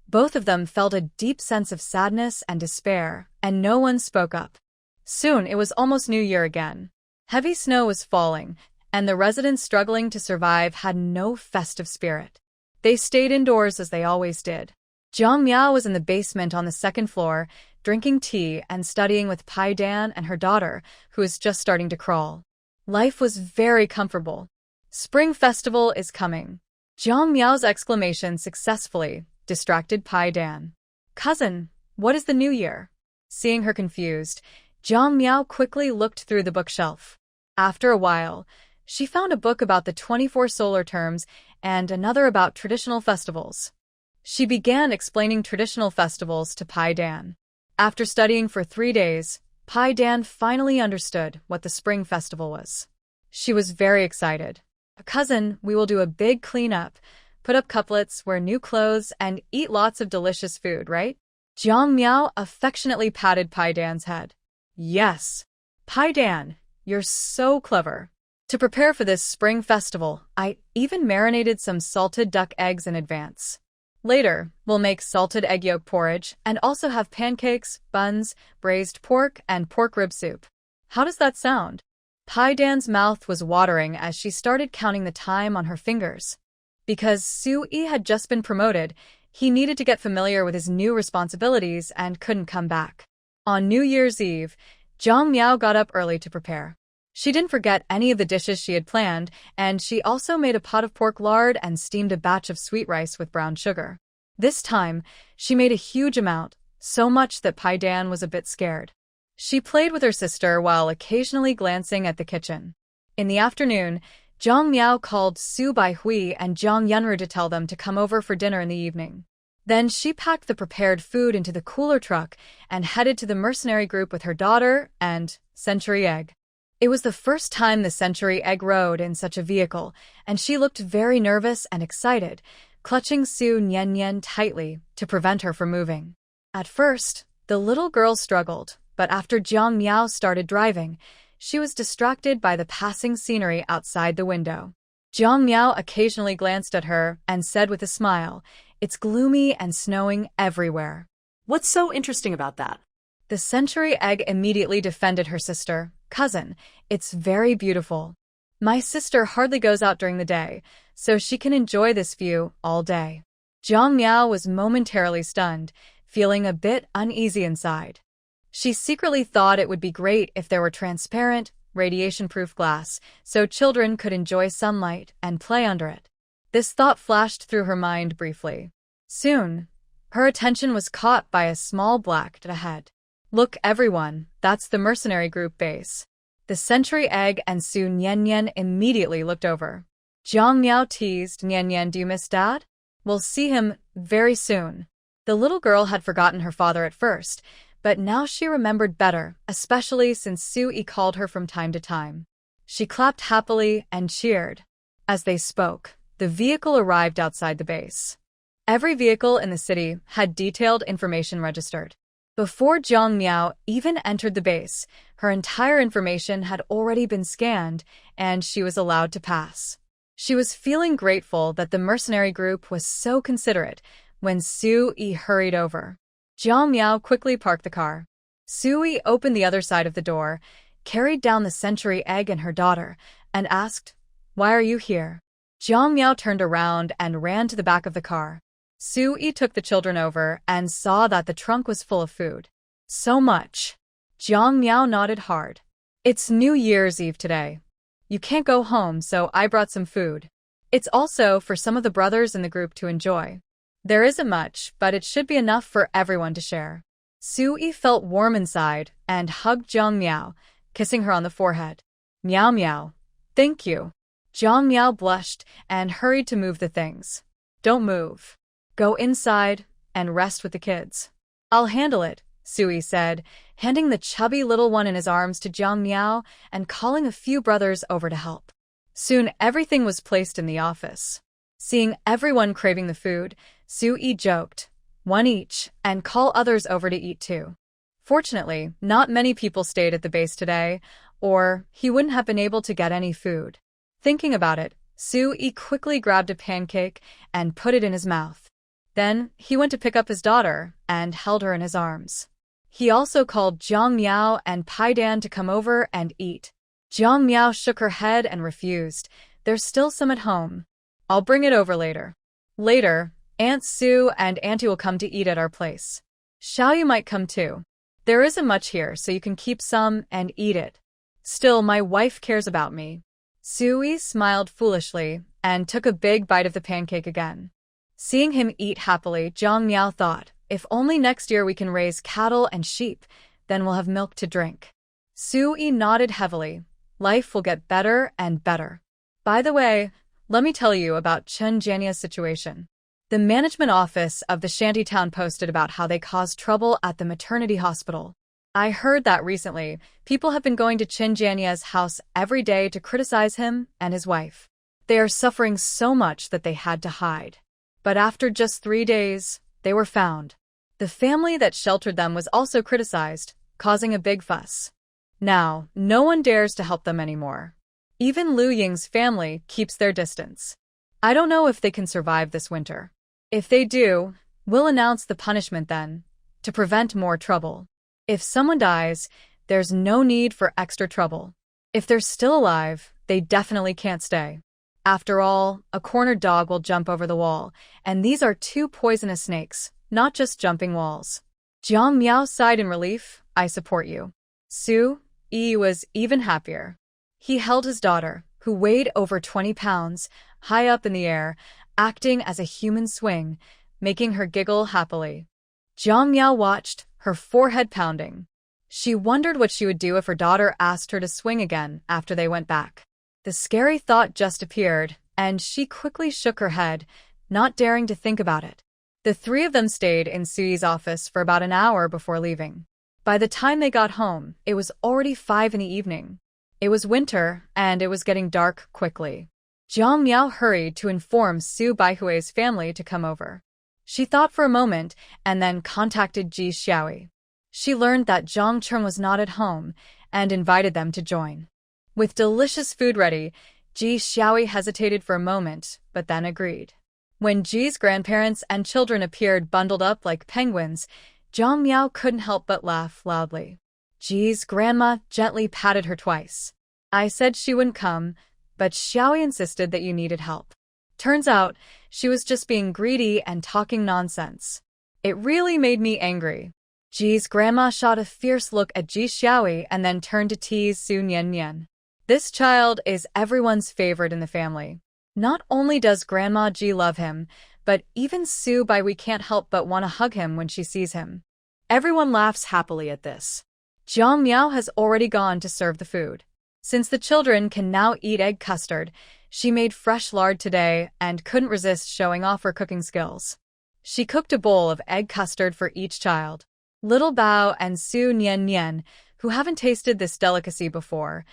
both of them felt a deep sense of sadness and despair, and no one spoke up. Soon it was almost New Year again. Heavy snow was falling, and the residents struggling to survive had no festive spirit. They stayed indoors as they always did. Jiang Miao was in the basement on the second floor, drinking tea and studying with Pai Dan and her daughter, who was just starting to crawl. Life was very comfortable. Spring festival is coming. Jiang Miao's exclamation successfully distracted Pai Dan. Cousin, what is the new year? Seeing her confused, Jiang Miao quickly looked through the bookshelf. After a while, she found a book about the 24 solar terms and another about traditional festivals. She began explaining traditional festivals to Pai Dan. After studying for 3 days, Pai Dan finally understood what the spring festival was. She was very excited. Cousin, we will do a big cleanup, put up couplets, wear new clothes, and eat lots of delicious food, right? Jiang Miao affectionately patted Pai Dan's head. Yes. Pai Dan, you're so clever. To prepare for this spring festival, I even marinated some salted duck eggs in advance. Later, we'll make salted egg yolk porridge and also have pancakes, buns, braised pork, and pork rib soup. How does that sound? Pai Dan's mouth was watering as she started counting the time on her fingers. Because Su Yi had just been promoted, he needed to get familiar with his new responsibilities and couldn't come back. On New Year's Eve, Jiang Miao got up early to prepare. She didn't forget any of the dishes she had planned, and she also made a pot of pork lard and steamed a batch of sweet rice with brown sugar. This time, she made a huge amount, so much that Pai Dan was a bit scared. She played with her sister while occasionally glancing at the kitchen. In the afternoon, Jiang Miao called Su Baihui and Jiang Yunru to tell them to come over for dinner in the evening. Then she packed the prepared food into the cooler truck and headed to the mercenary group with her daughter and Century Egg. It was the first time the Century Egg rode in such a vehicle, and she looked very nervous and excited, clutching Su Nian tightly to prevent her from moving. At first, the little girl struggled, but after Jiang Miao started driving, she was distracted by the passing scenery outside the window. Jiang Miao occasionally glanced at her and said with a smile, "It's gloomy and snowing everywhere." What's so interesting about that? The Century Egg immediately defended her sister. Cousin, it's very beautiful. My sister hardly goes out during the day, so she can enjoy this view all day. Jiang Miao was momentarily stunned, feeling a bit uneasy inside. She secretly thought it would be great if there were transparent, radiation-proof glass, so children could enjoy sunlight and play under it. This thought flashed through her mind briefly. Soon, her attention was caught by a small black dot ahead. Look, everyone, that's the mercenary group base. The Century Egg and Su Nian immediately looked over. Jiang Miao teased, Nian, do you miss Dad? We'll see him very soon. The little girl had forgotten her father at first, but now she remembered better, especially since Su Yi called her from time to time. She clapped happily and cheered. As they spoke, the vehicle arrived outside the base. Every vehicle in the city had detailed information registered. Before Jiang Miao even entered the base, her entire information had already been scanned, and she was allowed to pass. She was feeling grateful that the mercenary group was so considerate when Sui hurried over. Jiang Miao quickly parked the car. Sui opened the other side of the door, carried down the century egg and her daughter, and asked, "Why are you here?" Jiang Miao turned around and ran to the back of the car. Sui took the children over and saw that the trunk was full of food. So much. Jiang Miao nodded hard. "It's New Year's Eve today. You can't go home, so I brought some food. It's also for some of the brothers in the group to enjoy. There isn't much, but it should be enough for everyone to share." Sui felt warm inside and hugged Jiang Miao, kissing her on the forehead. "Miao Miao. Thank you." Jiang Miao blushed and hurried to move the things. "Don't move. Go inside and rest with the kids." "I'll handle it," Sui said, handing the chubby little one in his arms to Jiang Miao and calling a few brothers over to help. Soon everything was placed in the office. Seeing everyone craving the food, Sui joked, "One each, and call others over to eat too." Fortunately, not many people stayed at the base today, or he wouldn't have been able to get any food. Thinking about it, Sui quickly grabbed a pancake and put it in his mouth. Then he went to pick up his daughter and held her in his arms. He also called Jiang Miao and Pai Dan to come over and eat. Jiang Miao shook her head and refused. "There's still some at home. I'll bring it over later." Later, Aunt Sue and Auntie will come to eat at our place. Xiaoyu might come too. There isn't much here, so you can keep some and eat it. Still, my wife cares about me. Sui smiled foolishly and took a big bite of the pancake again. Seeing him eat happily, Jiang Miao thought, if only next year we can raise cattle and sheep, then we'll have milk to drink. Sui nodded heavily. Life will get better and better. By the way, let me tell you about Chen Jianya's situation. The management office of the shantytown posted about how they caused trouble at the maternity hospital. I heard that recently, people have been going to Chen Jianya's house every day to criticize him and his wife. They are suffering so much that they had to hide. But after just 3 days, they were found. The family that sheltered them was also criticized, causing a big fuss. Now, no one dares to help them anymore. Even Lu Ying's family keeps their distance. I don't know if they can survive this winter. If they do, we'll announce the punishment then, to prevent more trouble. If someone dies, there's no need for extra trouble. If they're still alive, they definitely can't stay. After all, a cornered dog will jump over the wall, and these are 2 poisonous snakes, not just jumping walls. Jiang Miao sighed in relief. I support you. Sui was even happier. He held his daughter, who weighed over 20 pounds, high up in the air, acting as a human swing, making her giggle happily. Jiang Miao watched, her forehead pounding. She wondered what she would do if her daughter asked her to swing again after they went back. The scary thought just appeared, and she quickly shook her head, not daring to think about it. The 3 of them stayed in Sui's office for about an hour before leaving. By the time they got home, it was already 5 in the evening. It was winter, and it was getting dark quickly. Jiang Miao hurried to inform Su Baihui's family to come over. She thought for a moment and then contacted Ji Xiaoyi. She learned that Zhang Cheng was not at home and invited them to join. With delicious food ready, Ji Xiaoyi hesitated for a moment, but then agreed. When Ji's grandparents and children appeared bundled up like penguins, Jiang Miao couldn't help but laugh loudly. Ji's grandma gently patted her twice. I said she wouldn't come, but Xiaoyi insisted that you needed help. Turns out, she was just being greedy and talking nonsense. It really made me angry. Ji's grandma shot a fierce look at Ji Xiaoyi and then turned to tease Su Nian. This child is everyone's favorite in the family. Not only does Grandma Ji love him, but even Su Baihui can't help but want to hug him when she sees him. Everyone laughs happily at this. Jiang Miao has already gone to serve the food. Since the children can now eat egg custard, she made fresh lard today and couldn't resist showing off her cooking skills. She cooked a bowl of egg custard for each child. Little Bao and Su Nian, who haven't tasted this delicacy before,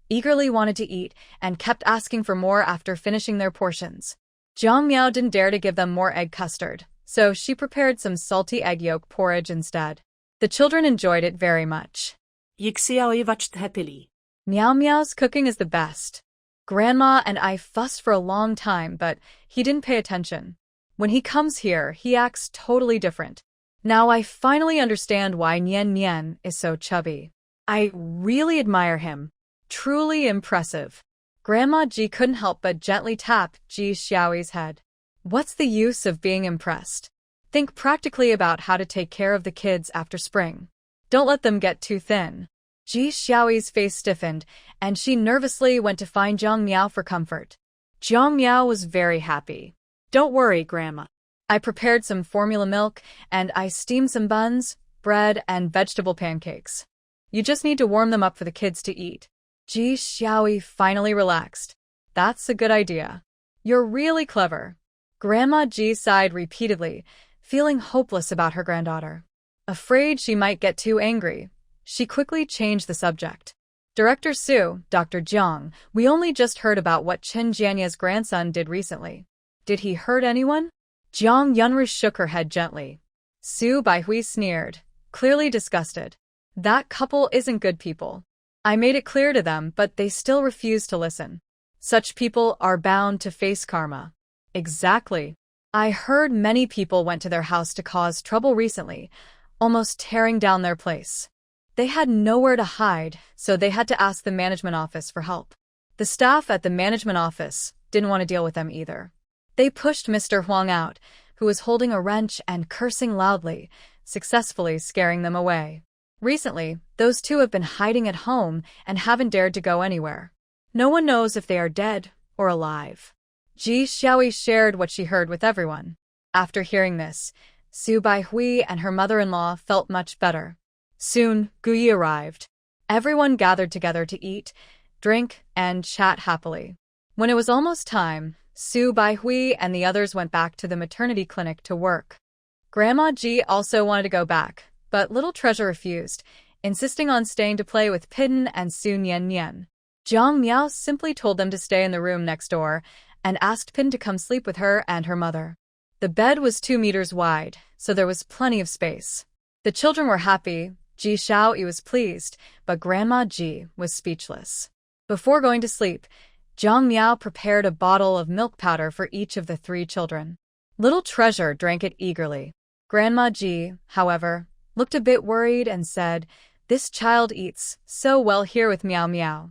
eagerly wanted to eat and kept asking for more after finishing their portions. Jiang Miao didn't dare to give them more egg custard, so she prepared some salty egg yolk porridge instead. The The children enjoyed it very much. Yixiaoi watched happily. Meow Meow's cooking is the best. Grandma and I fussed for a long time, but he didn't pay attention. When he comes here, he acts totally different. Now I finally understand why Nian Nian is so chubby. I really admire him. Truly impressive. Grandma Ji couldn't help but gently tap Ji Xiaoyi's head. What's the use of being impressed? Think practically about how to take care of the kids after spring. Don't let them get too thin. Ji Xiaoyi's face stiffened, and she nervously went to find Jiang Miao for comfort. Jiang Miao was very happy. Don't worry, Grandma. I prepared some formula milk, and I steamed some buns, bread, and vegetable pancakes. You just need to warm them up for the kids to eat. Ji Xiaoyi finally relaxed. That's a good idea. You're really clever. Grandma Ji sighed repeatedly, feeling hopeless about her granddaughter. Afraid she might get too angry, she quickly changed the subject. Director Su, Dr. Jiang, we only just heard about what Chen Jianya's grandson did recently. Did he hurt anyone? Jiang Yunru shook her head gently. Su Baihui sneered, clearly disgusted. That couple isn't good people. I made it clear to them, but they still refuse to listen. Such people are bound to face karma. Exactly. I heard many people went to their house to cause trouble recently, almost tearing down their place. They had nowhere to hide, so they had to ask the management office for help. The staff at the management office didn't want to deal with them either. They pushed Mr. Huang out, who was holding a wrench and cursing loudly, successfully scaring them away. Recently, those two have been hiding at home and haven't dared to go anywhere. No one knows if they are dead or alive. Ji Xiaoyi shared what she heard with everyone. After hearing this, Su Baihui and her mother-in-law felt much better. Soon, Guyi arrived. Everyone gathered together to eat, drink, and chat happily. When it was almost time, Su Baihui and the others went back to the maternity clinic to work. Grandma Ji also wanted to go back, but Little Treasure refused, insisting on staying to play with Pidden and Su Nian Nian. Jiang Miao simply told them to stay in the room next door and asked Pidden to come sleep with her and her mother. The bed was 2 meters wide, so there was plenty of space. The children were happy. Ji Xiaoyi was pleased, but Grandma Ji was speechless. Before going to sleep, Jiang Miao prepared a bottle of milk powder for each of the 3 children. Little Treasure drank it eagerly. Grandma Ji, however, looked a bit worried and said, "This child eats so well here with Meow Meow.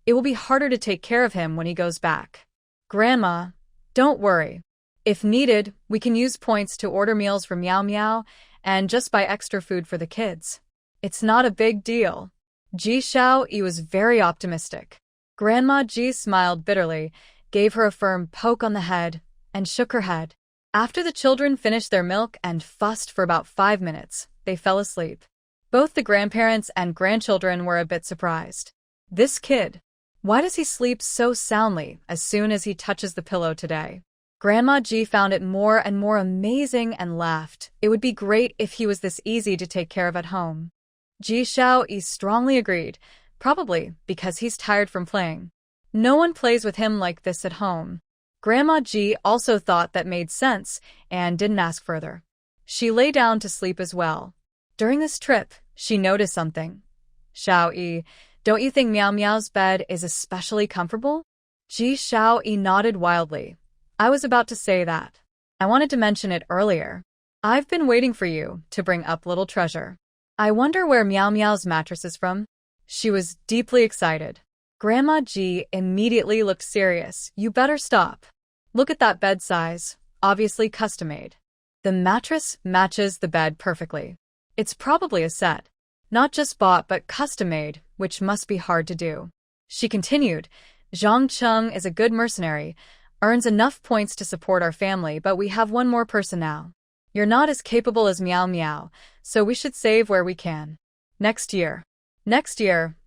It will be harder to take care of him when he goes back." Grandma, don't worry. If needed, we can use points to order meals for Meow Meow and just buy extra food for the kids. It's not a big deal. Ji Xiaoyi was very optimistic. Grandma Ji smiled bitterly, gave her a firm poke on the head, and shook her head. After the children finished their milk and fussed for about 5 minutes, they fell asleep. Both the grandparents and grandchildren were a bit surprised. This kid, why does he sleep so soundly as soon as he touches the pillow today? Grandma Ji found it more and more amazing and laughed. It would be great if he was this easy to take care of at home. Ji Xiaoyi strongly agreed, probably because he's tired from playing. No one plays with him like this at home. Grandma Ji also thought that made sense and didn't ask further. She lay down to sleep as well. During this trip, she noticed something. "Xiaoyi, don't you think Meow Meow's bed is especially comfortable?" Ji Xiaoyi nodded wildly. "I was about to say that. I wanted to mention it earlier. I've been waiting for you to bring up Little Treasure. I wonder where Meow Meow's mattress is from." She was deeply excited. Grandma Ji immediately looked serious. "You better stop. Look at that bed size, obviously custom-made. The mattress matches the bed perfectly. It's probably a set. Not just bought but custom-made, which must be hard to do." She continued, "Zhang Cheng is a good mercenary, earns enough points to support our family, but we have one more person now. You're not as capable as Meow Meow, so we should save where we can. Next year,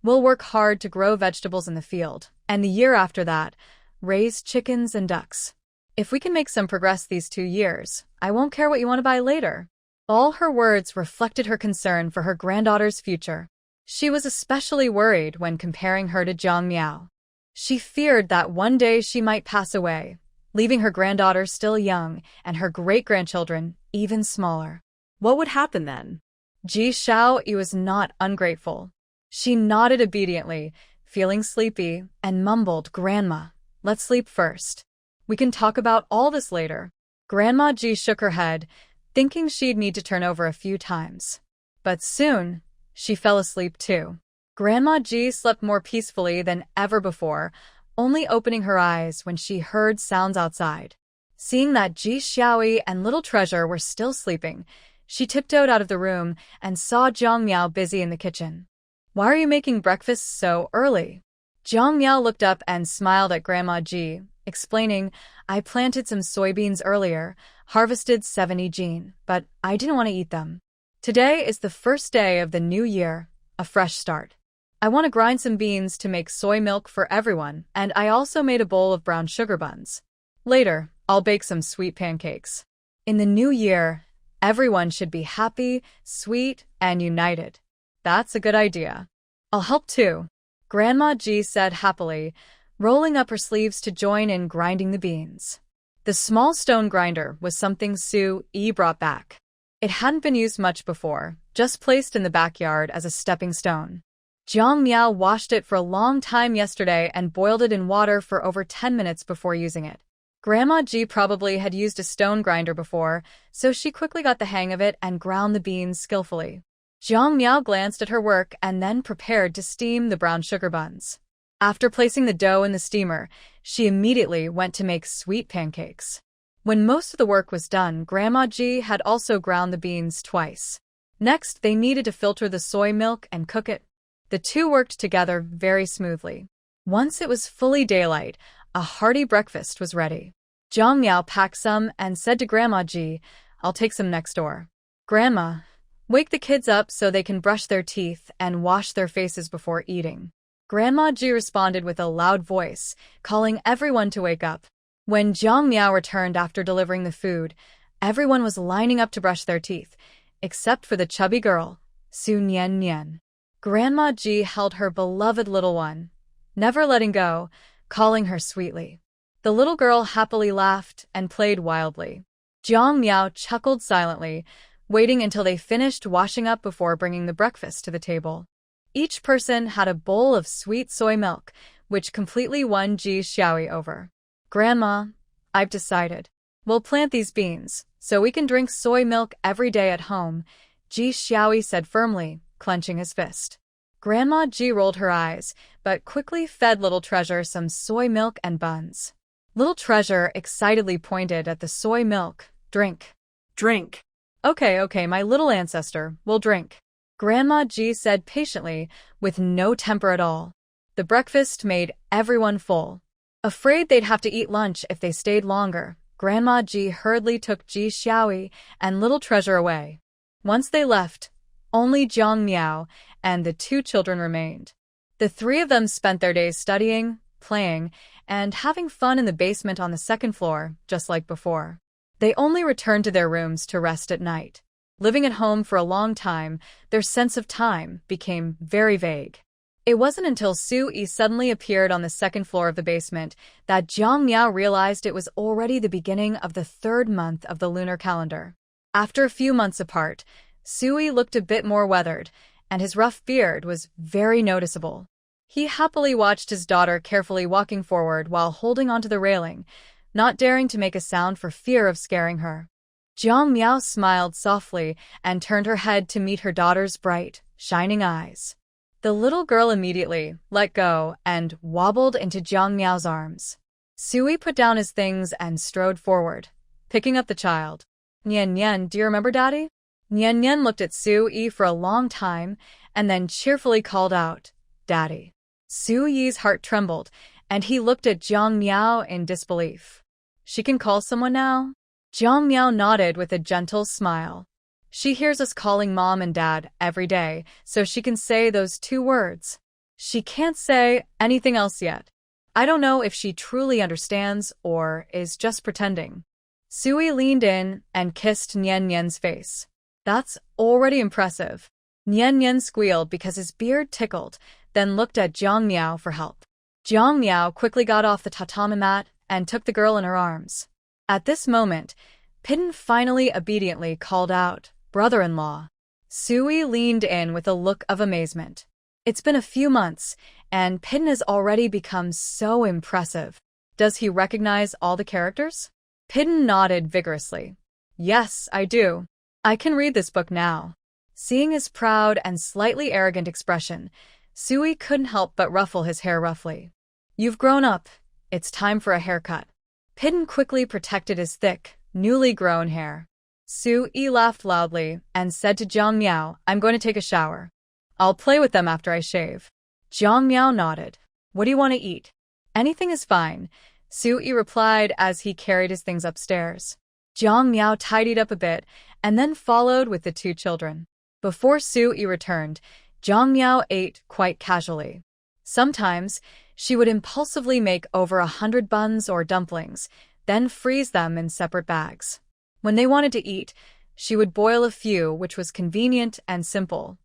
we'll work hard to grow vegetables in the field, and the year after that, raise chickens and ducks. If we can make some progress these 2 years, I won't care what you want to buy later." All her words reflected her concern for her granddaughter's future. She was especially worried when comparing her to Jiang Miao. She feared that one day she might pass away, leaving her granddaughter still young and her great-grandchildren even smaller. What would happen then? Ji Xiaoyi was not ungrateful. She nodded obediently, feeling sleepy, and mumbled, "Grandma, let's sleep first. We can talk about all this later." Grandma Ji shook her head, thinking she'd need to turn over a few times. But soon, she fell asleep too. Grandma Ji slept more peacefully than ever before, only opening her eyes when she heard sounds outside. Seeing that Ji Xiaoyi and Little Treasure were still sleeping, she tiptoed out of the room and saw Jiang Miao busy in the kitchen. "Why are you making breakfast so early?" Jiang Miao looked up and smiled at Grandma Ji, explaining, "I planted some soybeans earlier, harvested 70 jin, but I didn't want to eat them. Today is the first day of the new year, a fresh start. I want to grind some beans to make soy milk for everyone, and I also made a bowl of brown sugar buns. Later, I'll bake some sweet pancakes. In the new year, everyone should be happy, sweet, and united." "That's a good idea. I'll help too," Grandma Ji said happily, rolling up her sleeves to join in grinding the beans. The small stone grinder was something Su Yi brought back. It hadn't been used much before, just placed in the backyard as a stepping stone. Jiang Miao washed it for a long time yesterday and boiled it in water for over 10 minutes before using it. Grandma Ji probably had used a stone grinder before, so she quickly got the hang of it and ground the beans skillfully. Jiang Miao glanced at her work and then prepared to steam the brown sugar buns. After placing the dough in the steamer, she immediately went to make sweet pancakes. When most of the work was done, Grandma Ji had also ground the beans twice. Next, they needed to filter the soy milk and cook it. The two worked together very smoothly. Once it was fully daylight, a hearty breakfast was ready. Jiang Miao packed some and said to Grandma Ji, "I'll take some next door. Grandma, wake the kids up so they can brush their teeth and wash their faces before eating." Grandma Ji responded with a loud voice, calling everyone to wake up. When Jiang Miao returned after delivering the food, everyone was lining up to brush their teeth, except for the chubby girl, Su Nian Nian. Grandma Ji held her beloved little one, never letting go, calling her sweetly. The little girl happily laughed and played wildly. Jiang Miao chuckled silently, waiting until they finished washing up before bringing the breakfast to the table. Each person had a bowl of sweet soy milk, which completely won Ji Xiaoyi over. "Grandma, I've decided. We'll plant these beans, so we can drink soy milk every day at home," Ji Xiaoyi said firmly, clenching his fist. Grandma Ji rolled her eyes, but quickly fed Little Treasure some soy milk and buns. Little Treasure excitedly pointed at the soy milk. "Drink. Drink." Okay, my little ancestor, we'll drink," Grandma Ji said patiently, with no temper at all. The breakfast made everyone full. Afraid they'd have to eat lunch if they stayed longer, Grandma Ji hurriedly took Ji Xiaoyi and Little Treasure away. Once they left, only Jiang Miao and the two children remained. The three of them spent their days studying, playing, and having fun in the basement on the second floor, just like before. They only returned to their rooms to rest at night. Living at home for a long time, their sense of time became very vague. It wasn't until Su Yi suddenly appeared on the second floor of the basement that Jiang Miao realized it was already the beginning of the third month of the lunar calendar. After a few months apart, Su Yi looked a bit more weathered, and his rough beard was very noticeable. He happily watched his daughter carefully walking forward while holding onto the railing, not daring to make a sound for fear of scaring her. Jiang Miao smiled softly and turned her head to meet her daughter's bright, shining eyes. The little girl immediately let go and wobbled into Jiang Miao's arms. Sui put down his things and strode forward, picking up the child. "Nian Nian, do you remember Daddy?" Nian Nian looked at Su Yi for a long time and then cheerfully called out, "Daddy." Su Yi's heart trembled, and he looked at Jiang Miao in disbelief. "She can call someone now?" Jiang Miao nodded with a gentle smile. "She hears us calling Mom and Dad every day, so she can say those two words. She can't say anything else yet. I don't know if she truly understands or is just pretending." Sui leaned in and kissed Nian Nian's face. "That's already impressive." Nian Nian squealed because his beard tickled, then looked at Jiang Miao for help. Jiang Miao quickly got off the tatami mat and took the girl in her arms. At this moment, Pidden finally obediently called out, "Brother-in-law." Sui leaned in with a look of amazement. It's been a few months, and Pidden has already become so impressive. Does he recognize all the characters? Pidden nodded vigorously. Yes, I do. I can read this book now. Seeing his proud and slightly arrogant expression, Sui couldn't help but ruffle his hair roughly. You've grown up. It's time for a haircut. Pidden quickly protected his thick, newly grown hair. Sui laughed loudly and said to Jiang Miao, I'm going to take a shower. I'll play with them after I shave. Jiang Miao nodded. What do you want to eat? Anything is fine, Sui replied as he carried his things upstairs. Jiang Miao tidied up a bit and then followed with the two children. Before Sui returned, Jiang Miao ate quite casually. Sometimes, she would impulsively make over 100 buns or dumplings, then freeze them in separate bags. When they wanted to eat, she would boil a few, which was convenient and simple.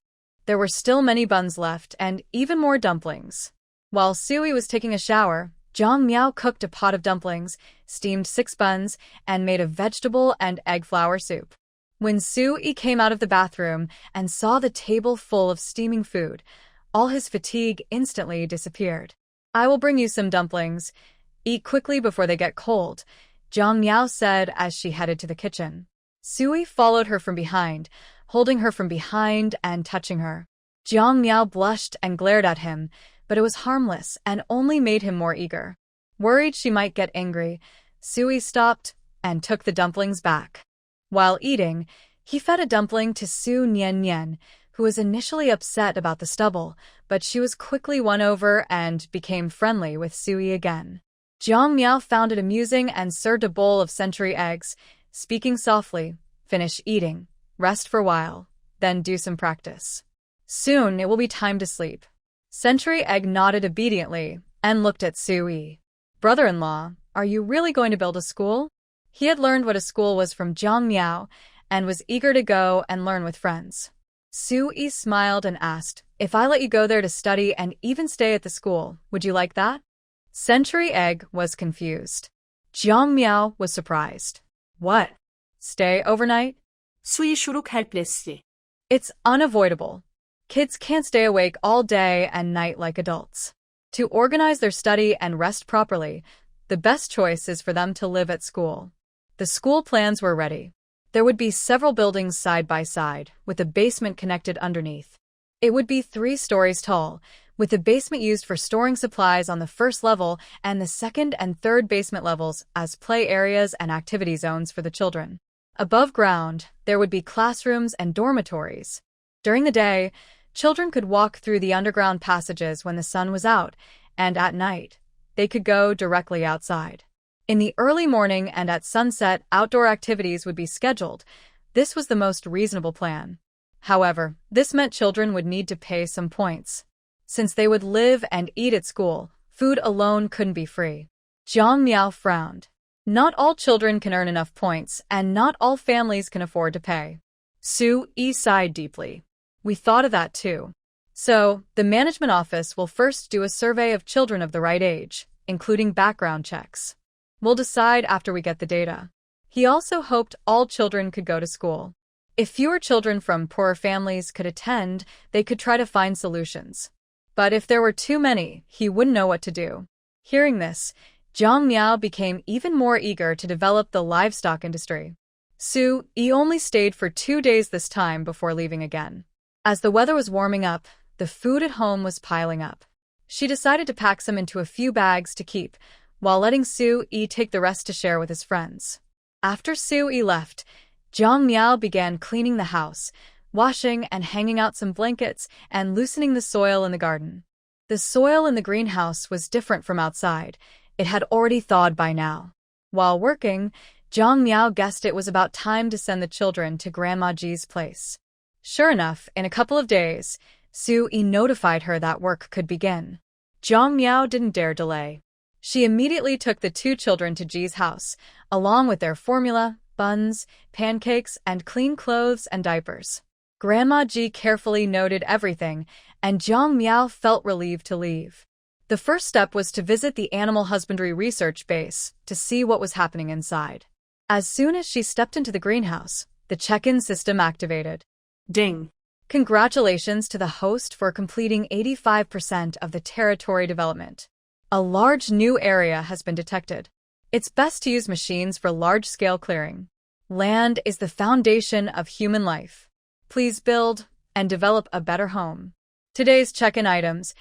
There were still many buns left and even more dumplings. While Sui was taking a shower, Jiang Miao cooked a pot of dumplings, steamed 6 buns, and made a vegetable and egg flour soup. When Sui came out of the bathroom and saw the table full of steaming food, all his fatigue instantly disappeared. I will bring you some dumplings. Eat quickly before they get cold, Jiang Miao said as she headed to the kitchen. Sui followed her from behind, holding her from behind and touching her. Jiang Miao blushed and glared at him, but it was harmless and only made him more eager. Worried she might get angry, Sui stopped and took the dumplings back. While eating, he fed a dumpling to Su Nian Nian, who was initially upset about the stubble, but she was quickly won over and became friendly with Sui again. Jiang Miao found it amusing and served a bowl of century eggs, speaking softly, finish eating, rest for a while, then do some practice. Soon it will be time to sleep. Century Egg nodded obediently and looked at Sui. Brother-in-law, are you really going to build a school? He had learned what a school was from Jiang Miao and was eager to go and learn with friends. Sui smiled and asked, if I let you go there to study and even stay at the school, would you like that? Century Egg was confused. Jiang Miao was surprised. What? Stay overnight? Sui shook helplessly. It's unavoidable. Kids can't stay awake all day and night like adults. To organize their study and rest properly, the best choice is for them to live at school. The school plans were ready. There would be several buildings side by side, with a basement connected underneath. It would be 3 stories tall, with the basement used for storing supplies on the first level and the second and third basement levels as play areas and activity zones for the children. Above ground, there would be classrooms and dormitories. During the day, children could walk through the underground passages when the sun was out, and at night, they could go directly outside. In the early morning and at sunset, outdoor activities would be scheduled. This was the most reasonable plan. However, this meant children would need to pay some points. Since they would live and eat at school, food alone couldn't be free. Jiang Miao frowned. Not all children can earn enough points, and not all families can afford to pay. Sui sighed deeply. We thought of that too. So, the management office will first do a survey of children of the right age, including background checks. We'll decide after we get the data. He also hoped all children could go to school. If fewer children from poorer families could attend, they could try to find solutions. But if there were too many, he wouldn't know what to do. Hearing this, Jiang Miao became even more eager to develop the livestock industry. Sui only stayed for 2 days this time before leaving again. As the weather was warming up, the food at home was piling up. She decided to pack some into a few bags to keep, while letting Sui take the rest to share with his friends. After Sui left, Jiang Miao began cleaning the house, washing and hanging out some blankets, and loosening the soil in the garden. The soil in the greenhouse was different from outside. It had already thawed by now. While working, Jiang Miao guessed it was about time to send the children to Grandma Ji's place. Sure enough, in a couple of days, Sui notified her that work could begin. Jiang Miao didn't dare delay. She immediately took the 2 children to Ji's house, along with their formula, buns, pancakes, and clean clothes and diapers. Grandma Ji carefully noted everything, and Jiang Miao felt relieved to leave. The first step was to visit the animal husbandry research base to see what was happening inside. As soon as she stepped into the greenhouse, the check-in system activated. Ding. Congratulations to the host for completing 85% of the territory development. A large new area has been detected. It's best to use machines for large-scale clearing. Land is the foundation of human life. Please build and develop a better home. Today's check-in items: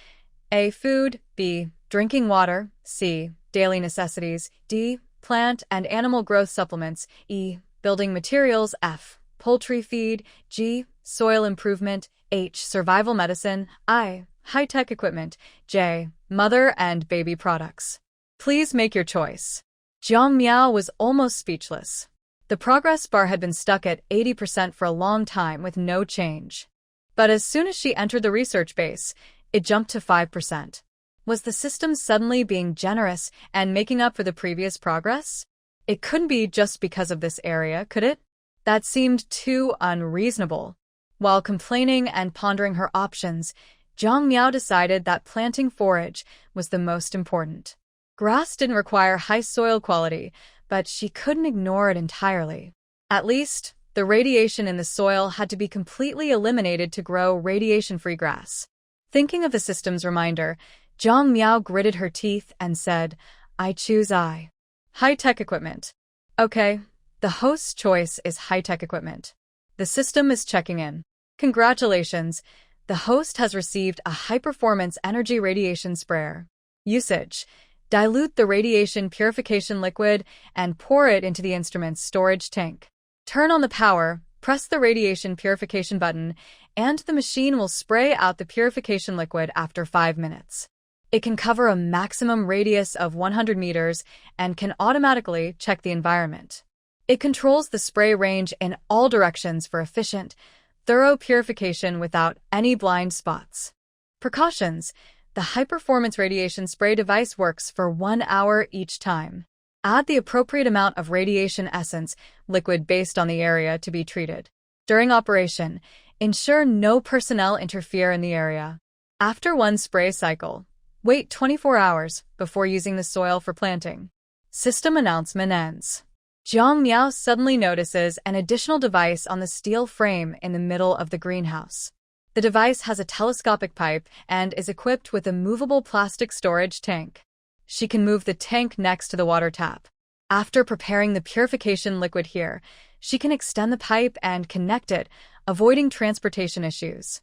A. Food. B. Drinking water. C. Daily necessities. D. Plant and animal growth supplements. E. Building materials. F. Poultry feed. G. Soil improvement. H. Survival medicine. I. High-tech equipment. J. Mother and baby products. Please make your choice. Jiang Miao was almost speechless. The progress bar had been stuck at 80% for a long time with no change. But as soon as she entered the research base, it jumped to 5%. Was the system suddenly being generous and making up for the previous progress? It couldn't be just because of this area, could it? That seemed too unreasonable. While complaining and pondering her options, Jiang Miao decided that planting forage was the most important. Grass didn't require high soil quality, but she couldn't ignore it entirely. At least, the radiation in the soil had to be completely eliminated to grow radiation-free grass. Thinking of the system's reminder, Jiang Miao gritted her teeth and said, "I choose I." High-tech equipment. Okay, the host's choice is high-tech equipment. The system is checking in. Congratulations, the host has received a high-performance energy radiation sprayer. Usage: dilute the radiation purification liquid and pour it into the instrument's storage tank. Turn on the power, press the radiation purification button, and the machine will spray out the purification liquid after 5 minutes. It can cover a maximum radius of 100 meters and can automatically check the environment. It controls the spray range in all directions for efficient, thorough purification without any blind spots. Precautions: the high-performance radiation spray device works for 1 hour each time. Add the appropriate amount of radiation essence liquid based on the area to be treated. During operation, ensure no personnel interfere in the area. After one spray cycle, wait 24 hours before using the soil for planting. System announcement ends. Jiang Miao suddenly notices an additional device on the steel frame in the middle of the greenhouse. The device has a telescopic pipe and is equipped with a movable plastic storage tank. She can move the tank next to the water tap. After preparing the purification liquid here, she can extend the pipe and connect it, avoiding transportation issues.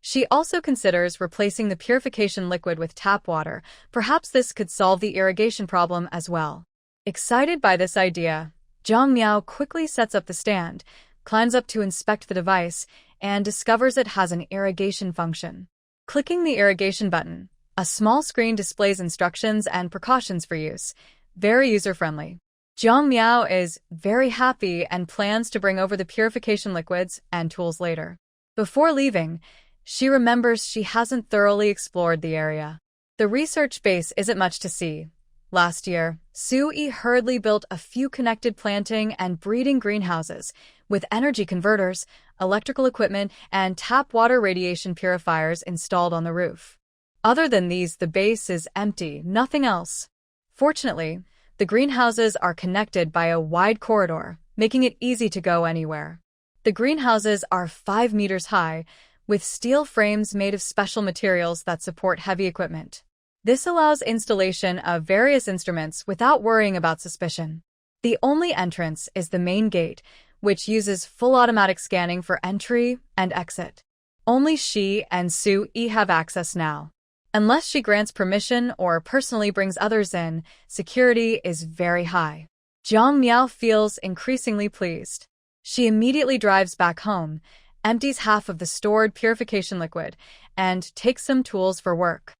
She also considers replacing the purification liquid with tap water. Perhaps this could solve the irrigation problem as well. Excited by this idea, Jiang Miao quickly sets up the stand, climbs up to inspect the device, and discovers it has an irrigation function. Clicking the irrigation button, a small screen displays instructions and precautions for use. Very user-friendly. Jiang Miao is very happy and plans to bring over the purification liquids and tools later. Before leaving, she remembers she hasn't thoroughly explored the area. The research base isn't much to see. Last year, Sui hurriedly built a few connected planting and breeding greenhouses with energy converters, electrical equipment, and tap water radiation purifiers installed on the roof. Other than these, the base is empty, nothing else. Fortunately, the greenhouses are connected by a wide corridor, making it easy to go anywhere. The greenhouses are 5 meters high, with steel frames made of special materials that support heavy equipment. This allows installation of various instruments without worrying about suspicion. The only entrance is the main gate, which uses full automatic scanning for entry and exit. Only she and Sui have access now. Unless she grants permission or personally brings others in, security is very high. Jiang Miao feels increasingly pleased. She immediately drives back home, empties half of the stored purification liquid, and takes some tools for work.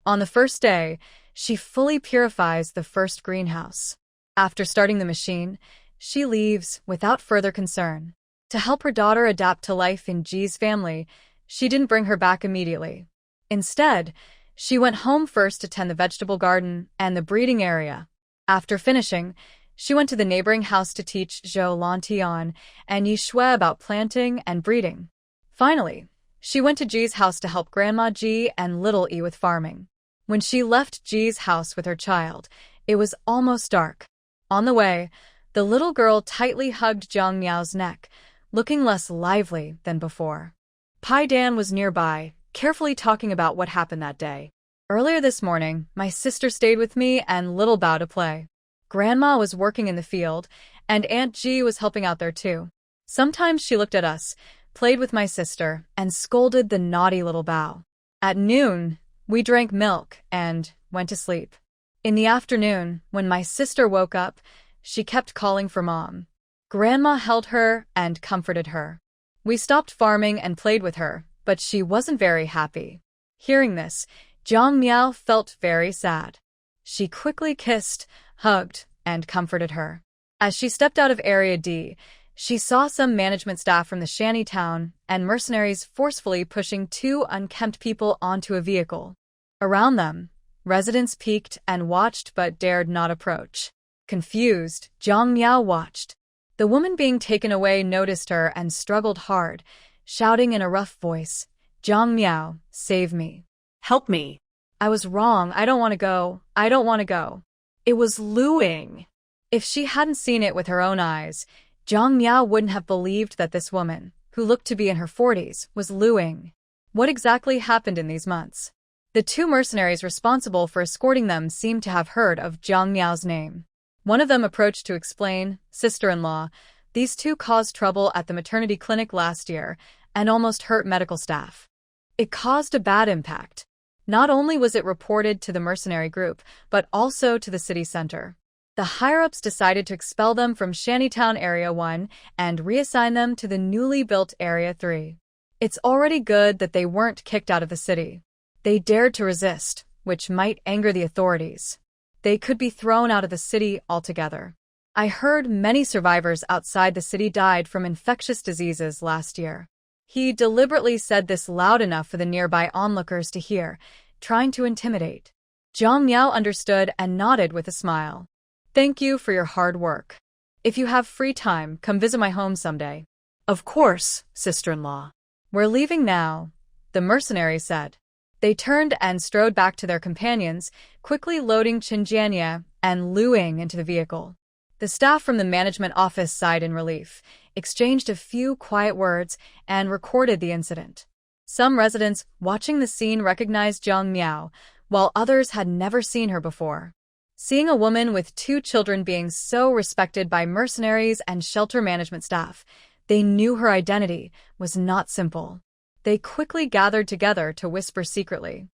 On the first day, she fully purifies the first greenhouse. After starting the machine, she leaves without further concern. To help her daughter adapt to life in Ji's family, she didn't bring her back immediately. Instead, she went home first to tend the vegetable garden and the breeding area. After finishing, she went to the neighboring house to teach Zhou Lantian and Yishui about planting and breeding. Finally, she went to Ji's house to help Grandma Ji and Little E with farming. When she left Ji's house with her child, it was almost dark. On the way, the little girl tightly hugged Jiang Miao's neck, looking less lively than before. Pai Dan was nearby, carefully talking about what happened that day. Earlier this morning, my sister stayed with me and little Bao to play. Grandma was working in the field, and Aunt Ji was helping out there too. Sometimes she looked at us, played with my sister, and scolded the naughty little Bao. At noon, we drank milk and went to sleep. In the afternoon, when my sister woke up, she kept calling for Mom. Grandma held her and comforted her. We stopped farming and played with her, but she wasn't very happy. Hearing this, Jiang Miao felt very sad. She quickly kissed, hugged, and comforted her. As she stepped out of Area D, she saw some management staff from the shanty town and mercenaries forcefully pushing two unkempt people onto a vehicle. Around them, residents peeked and watched but dared not approach. Confused, Jiang Miao watched. The woman being taken away noticed her and struggled hard, shouting in a rough voice, "Jiang Miao, save me. Help me." I was wrong. I don't want to go. I don't want to go. It was Lu Ying. If she hadn't seen it with her own eyes, Jiang Miao wouldn't have believed that this woman, who looked to be in her 40s, was Lu Ying. What exactly happened in these months? The two mercenaries responsible for escorting them seemed to have heard of Jiang Miao's name. One of them approached to explain, sister-in-law, these two caused trouble at the maternity clinic last year and almost hurt medical staff. It caused a bad impact. Not only was it reported to the mercenary group, but also to the city center. The higher-ups decided to expel them from Shantytown Area 1 and reassign them to the newly built Area 3. It's already good that they weren't kicked out of the city. They dared to resist, which might anger the authorities. They could be thrown out of the city altogether. I heard many survivors outside the city died from infectious diseases last year. He deliberately said this loud enough for the nearby onlookers to hear, trying to intimidate. Jiang Miao understood and nodded with a smile. Thank you for your hard work. If you have free time, come visit my home someday. Of course, sister-in-law. We're leaving now, the mercenaries said. They turned and strode back to their companions, quickly loading Chen Jianye and Lu Ying into the vehicle. The staff from the management office sighed in relief, exchanged a few quiet words, and recorded the incident. Some residents watching the scene recognized Jiang Miao, while others had never seen her before. Seeing a woman with two children being so respected by mercenaries and shelter management staff, they knew her identity was not simple. They quickly gathered together to whisper secretly.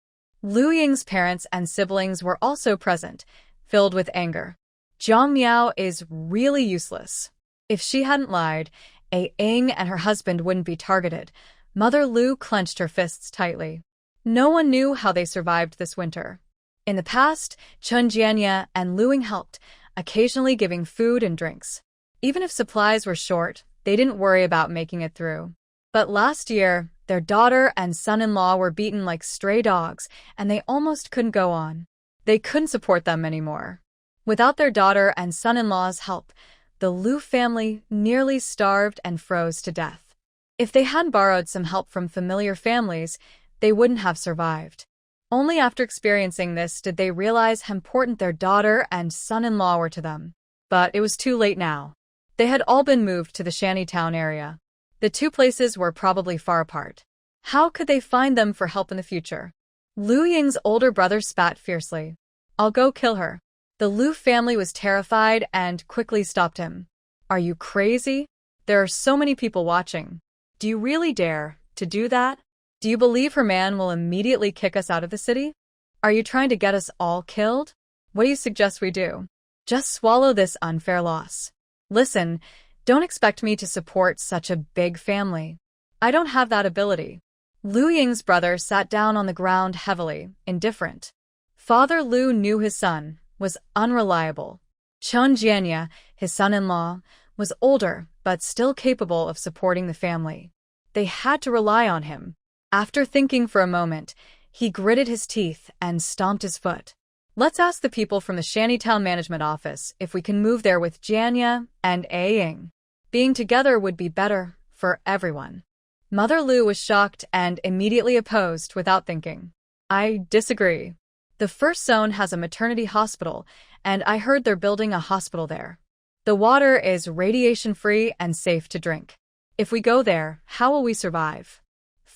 Lu Ying's parents and siblings were also present, filled with anger. Jiang Miao is really useless. If she hadn't lied, A Ying and her husband wouldn't be targeted. Mother Lu clenched her fists tightly. No one knew how they survived this winter. In the past, Chen Jianye and Lu Ying helped, occasionally giving food and drinks. Even if supplies were short, they didn't worry about making it through. But last year, their daughter and son-in-law were beaten like stray dogs, and they almost couldn't go on. They couldn't support them anymore. Without their daughter and son-in-law's help, the Lu family nearly starved and froze to death. If they hadn't borrowed some help from familiar families, they wouldn't have survived. Only after experiencing this did they realize how important their daughter and son-in-law were to them. But it was too late now. They had all been moved to the Shantytown area. The two places were probably far apart. How could they find them for help in the future? Lu Ying's older brother spat fiercely. I'll go kill her. The Lu family was terrified and quickly stopped him. Are you crazy? There are so many people watching. Do you really dare to do that? Do you believe her man will immediately kick us out of the city? Are you trying to get us all killed? What do you suggest we do? Just swallow this unfair loss. Listen, don't expect me to support such a big family. I don't have that ability. Lu Ying's brother sat down on the ground heavily, indifferent. Father Lu knew his son was unreliable. Chen Jianye, his son-in-law, was older but still capable of supporting the family. They had to rely on him. After thinking for a moment, he gritted his teeth and stomped his foot. Let's ask the people from the Shantytown Management Office if we can move there with Jianye and A Ying. Being together would be better for everyone. Mother Lu was shocked and immediately opposed without thinking. I disagree. The first zone has a maternity hospital, and I heard they're building a hospital there. The water is radiation-free and safe to drink. If we go there, how will we survive?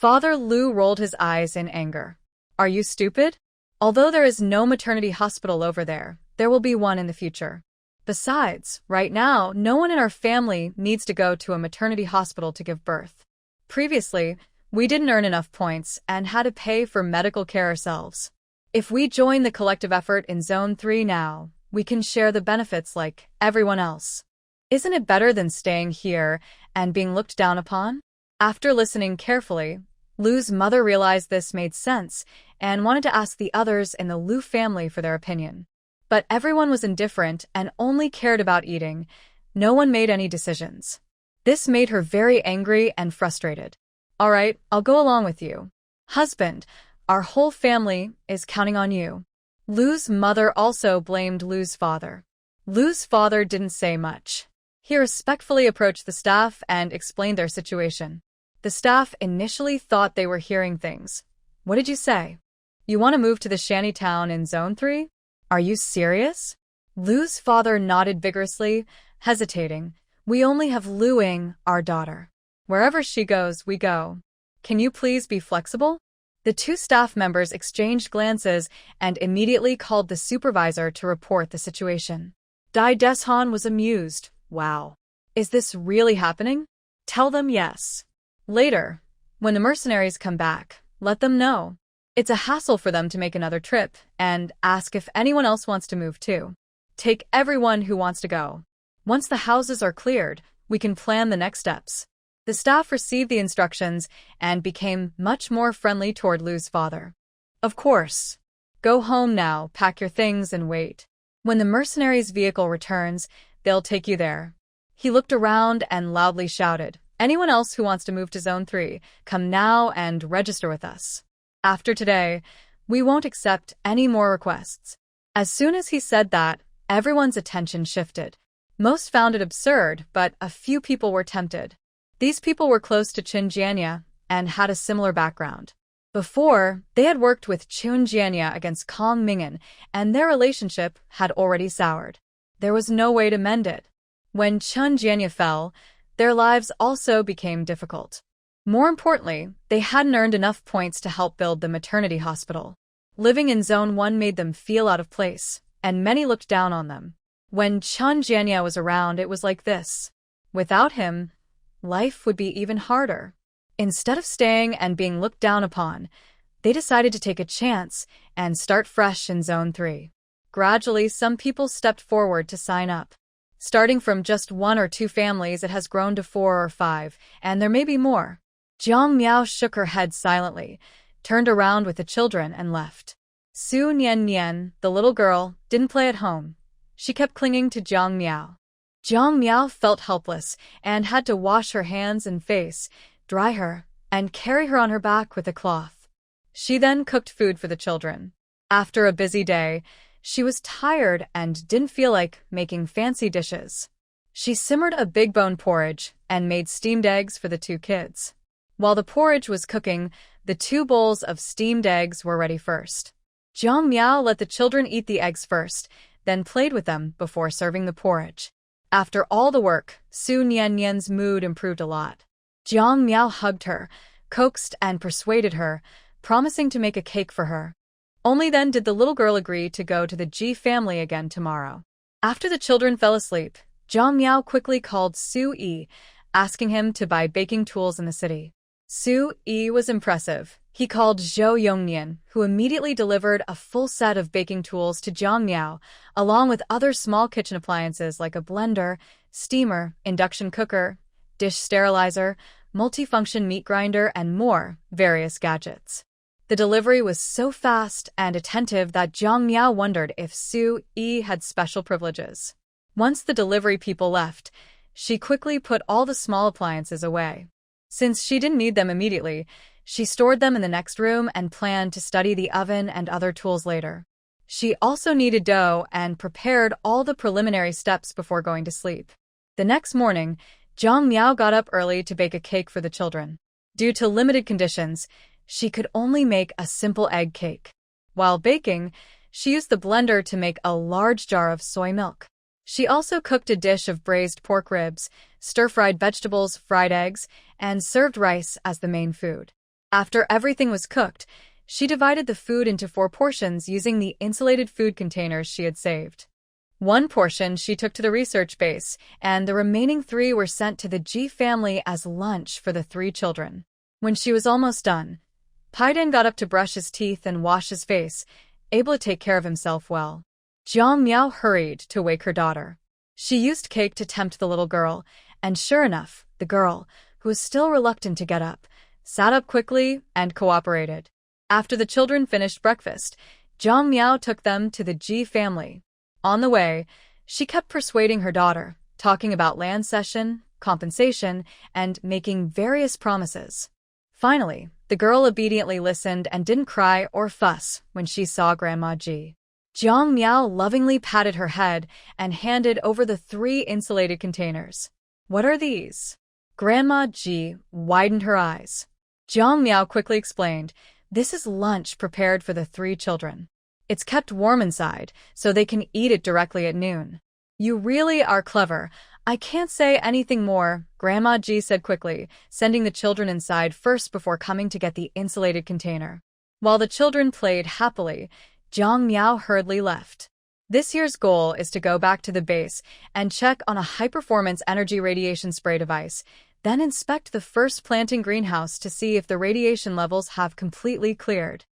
Father Lu rolled his eyes in anger. Are you stupid? Although there is no maternity hospital over there, there will be one in the future. Besides, right now, no one in our family needs to go to a maternity hospital to give birth. Previously, we didn't earn enough points and had to pay for medical care ourselves. If we join the collective effort in Zone 3 now, we can share the benefits like everyone else. Isn't it better than staying here and being looked down upon? After listening carefully, Lu's mother realized this made sense and wanted to ask the others in the Lu family for their opinion. But everyone was indifferent and only cared about eating. No one made any decisions. This made her very angry and frustrated. All right, I'll go along with you. Husband, our whole family is counting on you. Lu's mother also blamed Lu's father. Lu's father didn't say much. He respectfully approached the staff and explained their situation. The staff initially thought they were hearing things. What did you say? You want to move to the shanty town in Zone 3? Are you serious? Lu's father nodded vigorously, hesitating. We only have Luing, our daughter. Wherever she goes, we go. Can you please be flexible? The two staff members exchanged glances and immediately called the supervisor to report the situation. Dai Deshan was amused. Wow. Is this really happening? Tell them yes. Later, when the mercenaries come back, let them know. It's a hassle for them to make another trip and ask if anyone else wants to move too. Take everyone who wants to go. Once the houses are cleared, we can plan the next steps. The staff received the instructions and became much more friendly toward Lu's father. Of course. Go home now, pack your things and wait. When the mercenaries' vehicle returns, they'll take you there. He looked around and loudly shouted, anyone else who wants to move to Zone 3, come now and register with us. After today, we won't accept any more requests. As soon as he said that, everyone's attention shifted. Most found it absurd, but a few people were tempted. These people were close to Qin Jianya and had a similar background. Before, they had worked with Qin Jianya against Kong Ming'an, and their relationship had already soured. There was no way to mend it. When Qin Jianya fell, their lives also became difficult. More importantly, they hadn't earned enough points to help build the maternity hospital. Living in Zone 1 made them feel out of place, and many looked down on them. When Qin Jianya was around, it was like this. Without him, life would be even harder. Instead of staying and being looked down upon, they decided to take a chance and start fresh in Zone 3. Gradually, some people stepped forward to sign up. Starting from just 1 or 2 families, it has grown to 4 or 5, and there may be more. Jiang Miao shook her head silently, turned around with the children, and left. Su Nian Nian, the little girl, didn't play at home. She kept clinging to Jiang Miao. Jiang Miao felt helpless and had to wash her hands and face, dry her, and carry her on her back with a cloth. She then cooked food for the children. After a busy day, she was tired and didn't feel like making fancy dishes. She simmered a big bone porridge and made steamed eggs for the 2 kids. While the porridge was cooking, the 2 bowls of steamed eggs were ready first. Jiang Miao let the children eat the eggs first, then played with them before serving the porridge. After all the work, Su Niannian's mood improved a lot. Jiang Miao hugged her, coaxed and persuaded her, promising to make a cake for her. Only then did the little girl agree to go to the Ji family again tomorrow. After the children fell asleep, Jiang Miao quickly called Su Yi, asking him to buy baking tools in the city. Su Yi was impressive. He called Zhou Yongnian, who immediately delivered a full set of baking tools to Jiang Miao, along with other small kitchen appliances like a blender, steamer, induction cooker, dish sterilizer, multifunction meat grinder, and more various gadgets. The delivery was so fast and attentive that Jiang Miao wondered if Su Yi had special privileges. Once the delivery people left, she quickly put all the small appliances away. Since she didn't need them immediately, she stored them in the next room and planned to study the oven and other tools later. She also kneaded dough and prepared all the preliminary steps before going to sleep. The next morning, Jiang Miao got up early to bake a cake for the children. Due to limited conditions, she could only make a simple egg cake. While baking, she used the blender to make a large jar of soy milk. She also cooked a dish of braised pork ribs, stir-fried vegetables, fried eggs, and served rice as the main food. After everything was cooked, she divided the food into 4 portions using the insulated food containers she had saved. 1 portion she took to the research base, and the remaining 3 were sent to the Ji family as lunch for the 3 children. When she was almost done, Paidan got up to brush his teeth and wash his face, able to take care of himself well. Jiang Miao hurried to wake her daughter. She used cake to tempt the little girl, and sure enough, the girl, who was still reluctant to get up, sat up quickly and cooperated. After the children finished breakfast, Jiang Miao took them to the Ji family. On the way, she kept persuading her daughter, talking about land cession, compensation, and making various promises. Finally, the girl obediently listened and didn't cry or fuss when she saw Grandma Ji. Jiang Miao lovingly patted her head and handed over the 3 insulated containers. "What are these?" Grandma Ji widened her eyes. Jiang Miao quickly explained, "This is lunch prepared for the 3 children. It's kept warm inside, so they can eat it directly at noon." "You really are clever. I can't say anything more," Grandma Ji said quickly, sending the children inside first before coming to get the insulated container. While the children played happily, Jiang Miao hurriedly left. This year's goal is to go back to the base and check on a high-performance energy radiation spray device, then inspect the first planting greenhouse to see if the radiation levels have completely cleared.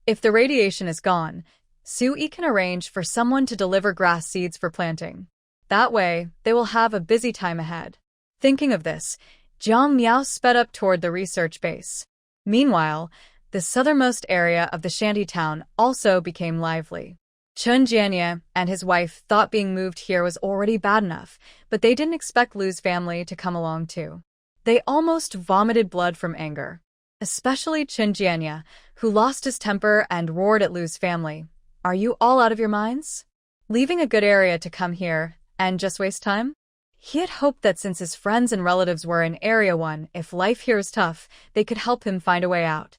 If the radiation is gone, Sui can arrange for someone to deliver grass seeds for planting. That way, they will have a busy time ahead. Thinking of this, Jiang Miao sped up toward the research base. Meanwhile, the southernmost area of the shanty town also became lively. Chun Jianye and his wife thought being moved here was already bad enough, but they didn't expect Lu's family to come along too. They almost vomited blood from anger. Especially Chun Jianye, who lost his temper and roared at Lu's family. "Are you all out of your minds? Leaving a good area to come here and just waste time?" He had hoped that since his friends and relatives were in Area 1, if life here is tough, they could help him find a way out.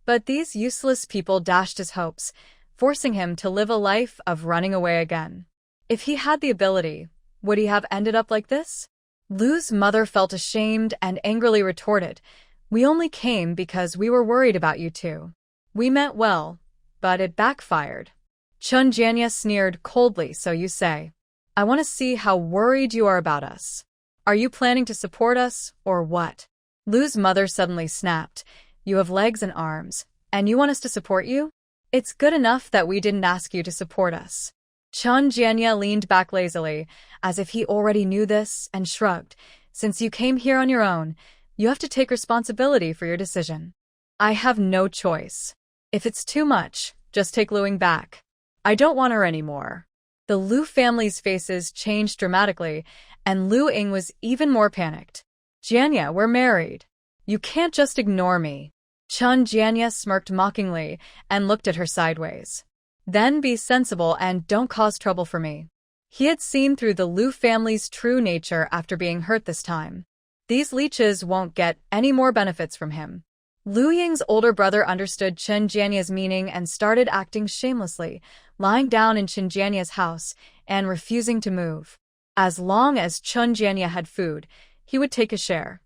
But these useless people dashed his hopes, forcing him to live a life of running away again. If he had the ability, would he have ended up like this? Lu's mother felt ashamed and angrily retorted, "We only came because we were worried about you two. We meant well, but it backfired." Chun Jianye sneered coldly, "So you say. I want to see how worried you are about us. Are you planning to support us, or what?" Lu's mother suddenly snapped, "You have legs and arms, and you want us to support you? It's good enough that we didn't ask you to support us." Chun Jianye leaned back lazily, as if he already knew this, and shrugged. "Since you came here on your own, you have to take responsibility for your decision. I have no choice. If it's too much, just take Luing back. I don't want her anymore." The Lu family's faces changed dramatically, and Lu Ying was even more panicked. "Jianye, we're married. You can't just ignore me." Chun Jianye smirked mockingly and looked at her sideways. "Then be sensible and don't cause trouble for me." He had seen through the Lu family's true nature after being hurt this time. These leeches won't get any more benefits from him. Lu Ying's older brother understood Chun Jianye's meaning and started acting shamelessly, lying down in Chun Jianye's house and refusing to move. As long as Chun Jianye had food, he would take a share.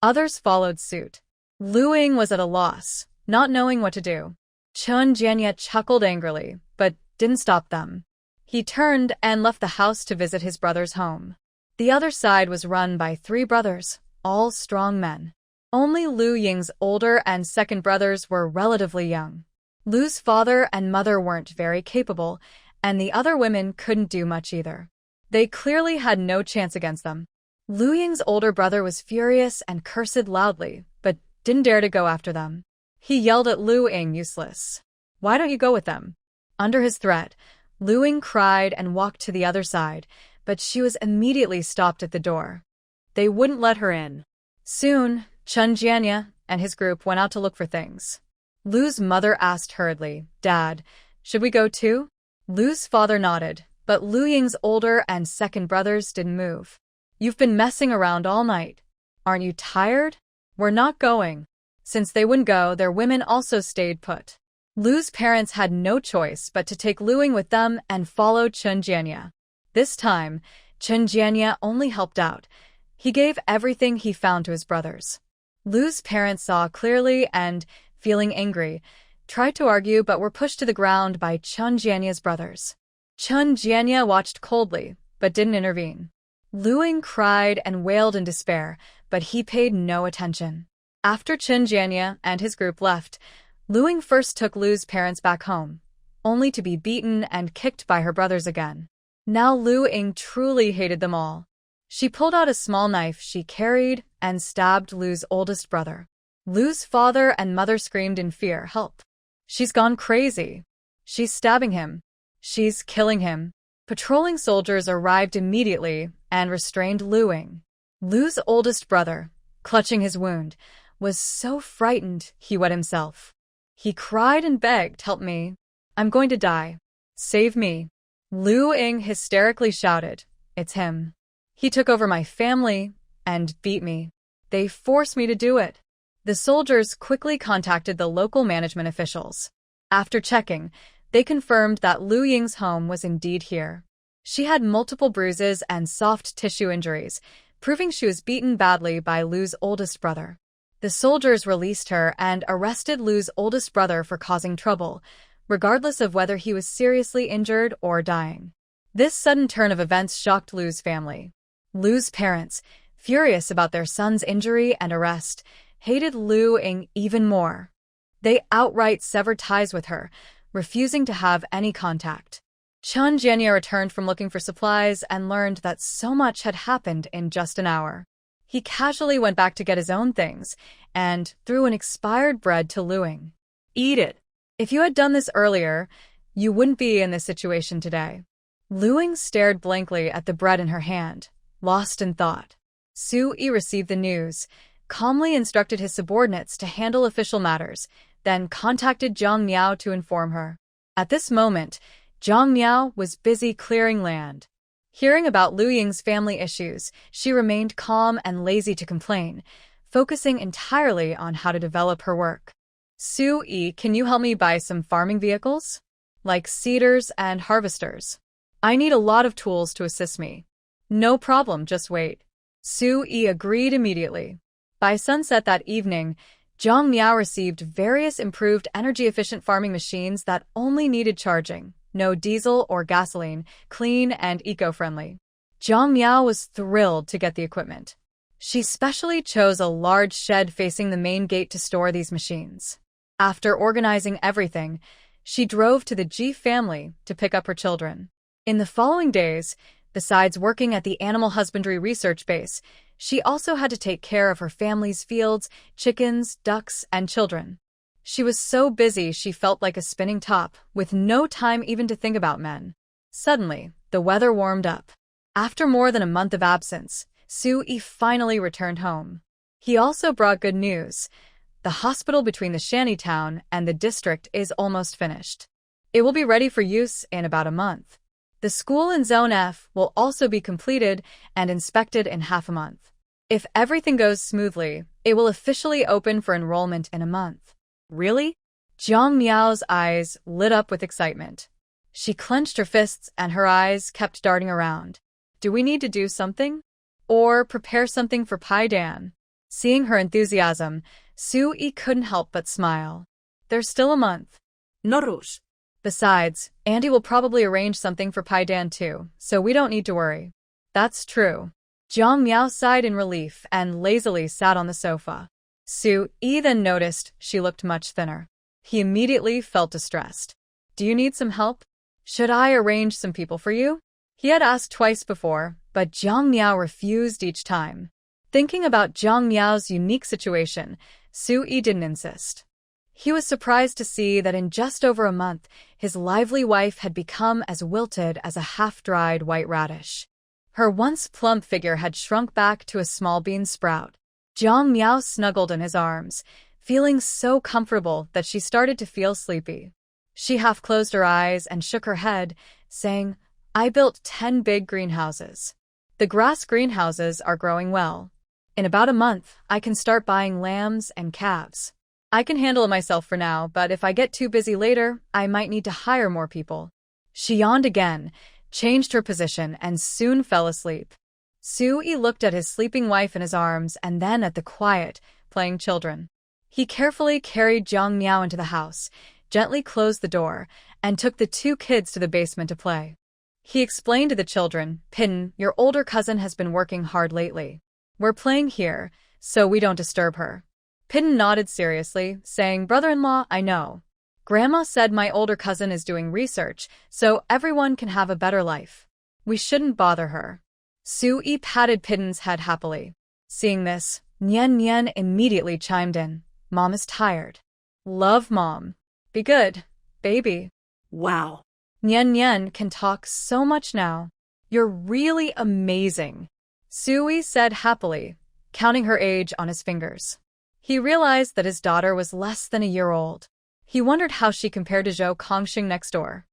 Others followed suit. Lu Ying was at a loss, not knowing what to do. Chun Jianye chuckled angrily, but didn't stop them. He turned and left the house to visit his brother's home. The other side was run by 3 brothers, all strong men. Only Lu Ying's older and second brothers were relatively young. Lu's father and mother weren't very capable, and the other women couldn't do much either. They clearly had no chance against them. Lu Ying's older brother was furious and cursed loudly, but didn't dare to go after them. He yelled at Lu Ying, "Useless. Why don't you go with them?" Under his threat, Lu Ying cried and walked to the other side, but she was immediately stopped at the door. They wouldn't let her in. Soon, Chun Jianye and his group went out to look for things. Lu's mother asked hurriedly, "Dad, should we go too?" Lu's father nodded, but Lu Ying's older and second brothers didn't move. "You've been messing around all night. Aren't you tired?" "We're not going." Since they wouldn't go, their women also stayed put. Lu's parents had no choice but to take Lu Ying with them and follow Chun Jianye. This time, Chun Jianye only helped out. He gave everything he found to his brothers. Lu's parents saw clearly and feeling angry, tried to argue but were pushed to the ground by Chun Jianya's brothers. Chun Jianya watched coldly, but didn't intervene. Lu Ying cried and wailed in despair, but he paid no attention. After Chun Jianya and his group left, Lu Ying first took Lu's parents back home, only to be beaten and kicked by her brothers again. Now Lu Ying truly hated them all. She pulled out a small knife she carried and stabbed Lu's oldest brother. Lu's father and mother screamed in fear, "Help! She's gone crazy. She's stabbing him. She's killing him." Patrolling soldiers arrived immediately and restrained Lu Ying. Lu's oldest brother, clutching his wound, was so frightened he wet himself. He cried and begged, "Help me. I'm going to die. Save me." Lu Ying hysterically shouted, "It's him. He took over my family and beat me. They forced me to do it." The soldiers quickly contacted the local management officials. After checking, they confirmed that Lu Ying's home was indeed here. She had multiple bruises and soft tissue injuries, proving she was beaten badly by Lu's oldest brother. The soldiers released her and arrested Lu's oldest brother for causing trouble, regardless of whether he was seriously injured or dying. This sudden turn of events shocked Lu's family. Lu's parents, furious about their son's injury and arrest, hated Lu Ying even more. They outright severed ties with her, refusing to have any contact. Chun Jianya returned from looking for supplies and learned that so much had happened in just an hour. He casually went back to get his own things and threw an expired bread to Lu Ying. "Eat it. If you had done this earlier, you wouldn't be in this situation today." Lu Ying stared blankly at the bread in her hand, lost in thought. Su Yi received the news, calmly instructed his subordinates to handle official matters, then contacted Zhang Miao to inform her. At this moment, Zhang Miao was busy clearing land. Hearing about Lu Ying's family issues, she remained calm and lazy to complain, focusing entirely on how to develop her work. "Su Yi, can you help me buy some farming vehicles? Like seeders and harvesters. I need a lot of tools to assist me." "No problem, just wait." Su Yi agreed immediately. By sunset that evening, Zhang Miao received various improved energy-efficient farming machines that only needed charging, no diesel or gasoline, clean and eco-friendly. Zhang Miao was thrilled to get the equipment. She specially chose a large shed facing the main gate to store these machines. After organizing everything, she drove to the Ji family to pick up her children. In the following days, besides working at the animal husbandry research base, she also had to take care of her family's fields, chickens, ducks, and children. She was so busy she felt like a spinning top, with no time even to think about men. Suddenly, the weather warmed up. After more than a month of absence, Su Yi finally returned home. He also brought good news. The hospital between the shantytown and the district is almost finished. It will be ready for use in about a month. The school in Zone F will also be completed and inspected in half a month. If everything goes smoothly, it will officially open for enrollment in a month. "Really?" Zhang Miao's eyes lit up with excitement. She clenched her fists and her eyes kept darting around. "Do we need to do something? Or prepare something for Pai Dan?" Seeing her enthusiasm, Su Yi couldn't help but smile. "There's still a month." No rush. "Besides, Andy will probably arrange something for Pai Dan too, so we don't need to worry." "That's true." Zhang Miao sighed in relief and lazily sat on the sofa. Su Yi then noticed she looked much thinner. He immediately felt distressed. "Do you need some help? Should I arrange some people for you?" He had asked twice before, but Zhang Miao refused each time. Thinking about Zhang Miao's unique situation, Su Yi didn't insist. He was surprised to see that in just over a month, his lively wife had become as wilted as a half-dried white radish. Her once plump figure had shrunk back to a small bean sprout. Zhang Miao snuggled in his arms, feeling so comfortable that she started to feel sleepy. She half closed her eyes and shook her head, saying, "I built 10 big greenhouses. The grass greenhouses are growing well. In about a month, I can start buying lambs and calves. I can handle it myself for now, but if I get too busy later, I might need to hire more people." She yawned again, changed her position, and soon fell asleep. Su Yi looked at his sleeping wife in his arms and then at the quiet, playing children. He carefully carried Jiang Miao into the house, gently closed the door, and took the two kids to the basement to play. He explained to the children, "Pin, your older cousin has been working hard lately. We're playing here, so we don't disturb her." Pin nodded seriously, saying, "Brother-in-law, I know. Grandma said my older cousin is doing research, so everyone can have a better life. We shouldn't bother her." Sui patted Pin's head happily. Seeing this, Nian Nian immediately chimed in, "Mom is tired." "Love Mom. Be good, baby." Wow. Nian Nian can talk so much now. "You're really amazing," Sui said happily, counting her age on his fingers. He realized that his daughter was less than a year old. He wondered how she compared to Zhou Kongxing next door.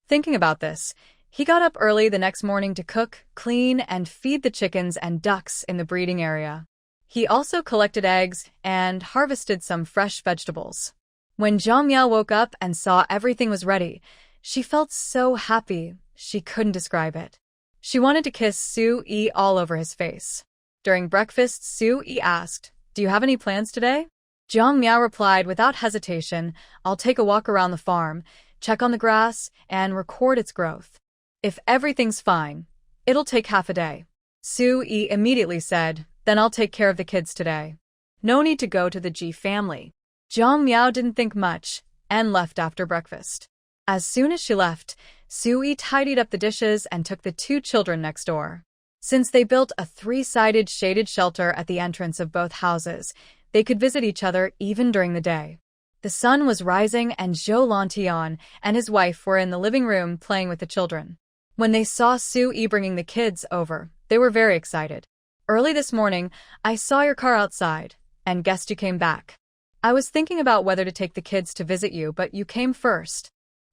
Thinking about this, he got up early the next morning to cook, clean, and feed the chickens and ducks in the breeding area. He also collected eggs and harvested some fresh vegetables. When Jiang Miao woke up and saw everything was ready, she felt so happy she couldn't describe it. She wanted to kiss Sui all over his face. During breakfast, Sui asked, "Do you have any plans today?" Jiang Miao replied without hesitation, "I'll take a walk around the farm, check on the grass, and record its growth. If everything's fine, it'll take half a day." Sui immediately said, "Then I'll take care of the kids today. No need to go to the Ji family." Jiang Miao didn't think much and left after breakfast. As soon as she left, Sui tidied up the dishes and took the two children next door. Since they built a three-sided shaded shelter at the entrance of both houses, they could visit each other even during the day. The sun was rising and Zhou Lantian and his wife were in the living room playing with the children. When they saw Sui bringing the kids over, they were very excited. "Early this morning, I saw your car outside, and guessed you came back. I was thinking about whether to take the kids to visit you, but you came first."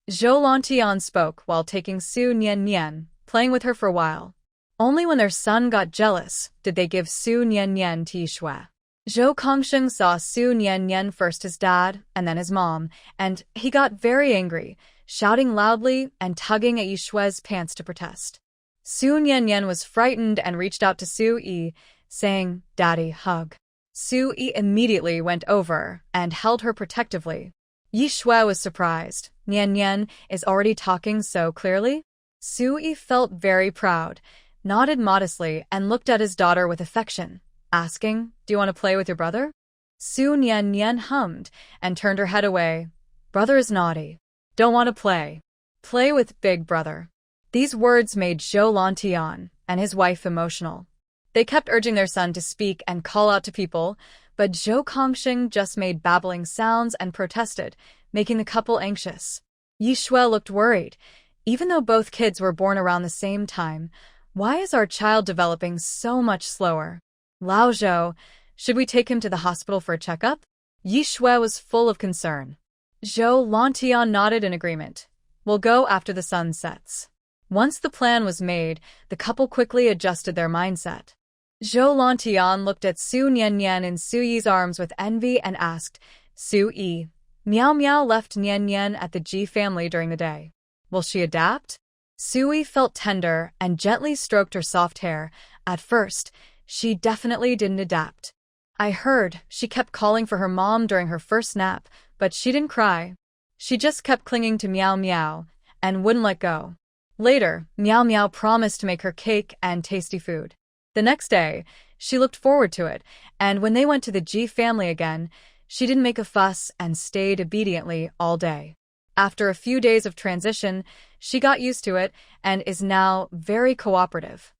Zhou Lantian spoke while taking Su Nian Nian, playing with her for a while. Only when their son got jealous did they give Su Nian Nian to Yishui. Zhou Kongxing saw Su Nian Nian first his dad and then his mom, and he got very angry, shouting loudly and tugging at Yishui's pants to protest. Su Nian Nian was frightened and reached out to Sui, saying, "Daddy, hug." Sui immediately went over and held her protectively. Yishui was surprised. Nian Nian is already talking so clearly? Sui felt very proud, nodded modestly, and looked at his daughter with affection, asking, "Do you want to play with your brother?" Su Nian Nian hummed and turned her head away. "Brother is naughty. Don't want to play. Play with big brother." These words made Zhou Lantian and his wife emotional. They kept urging their son to speak and call out to people, but Zhou Kongxing just made babbling sounds and protested, making the couple anxious. Yishui looked worried. Even though both kids were born around the same time, why is our child developing so much slower? "Lao Zhou, should we take him to the hospital for a checkup?" Yishui was full of concern. Zhou Lantian nodded in agreement. "We'll go after the sun sets." Once the plan was made, the couple quickly adjusted their mindset. Zhou Lantian looked at Su Nian Nian in Suyi's arms with envy and asked, "Sui, Miao Miao left Nian Nian at the Ji family during the day. Will she adapt?" Sui felt tender and gently stroked her soft hair. At first, she definitely didn't adapt. "I heard she kept calling for her mom during her first nap, but she didn't cry. She just kept clinging to Miao Miao and wouldn't let go." Later, Miao Miao promised to make her cake and tasty food. The next day, she looked forward to it, and when they went to the Ji family again, she didn't make a fuss and stayed obediently all day. After a few days of transition, she got used to it and is now very cooperative.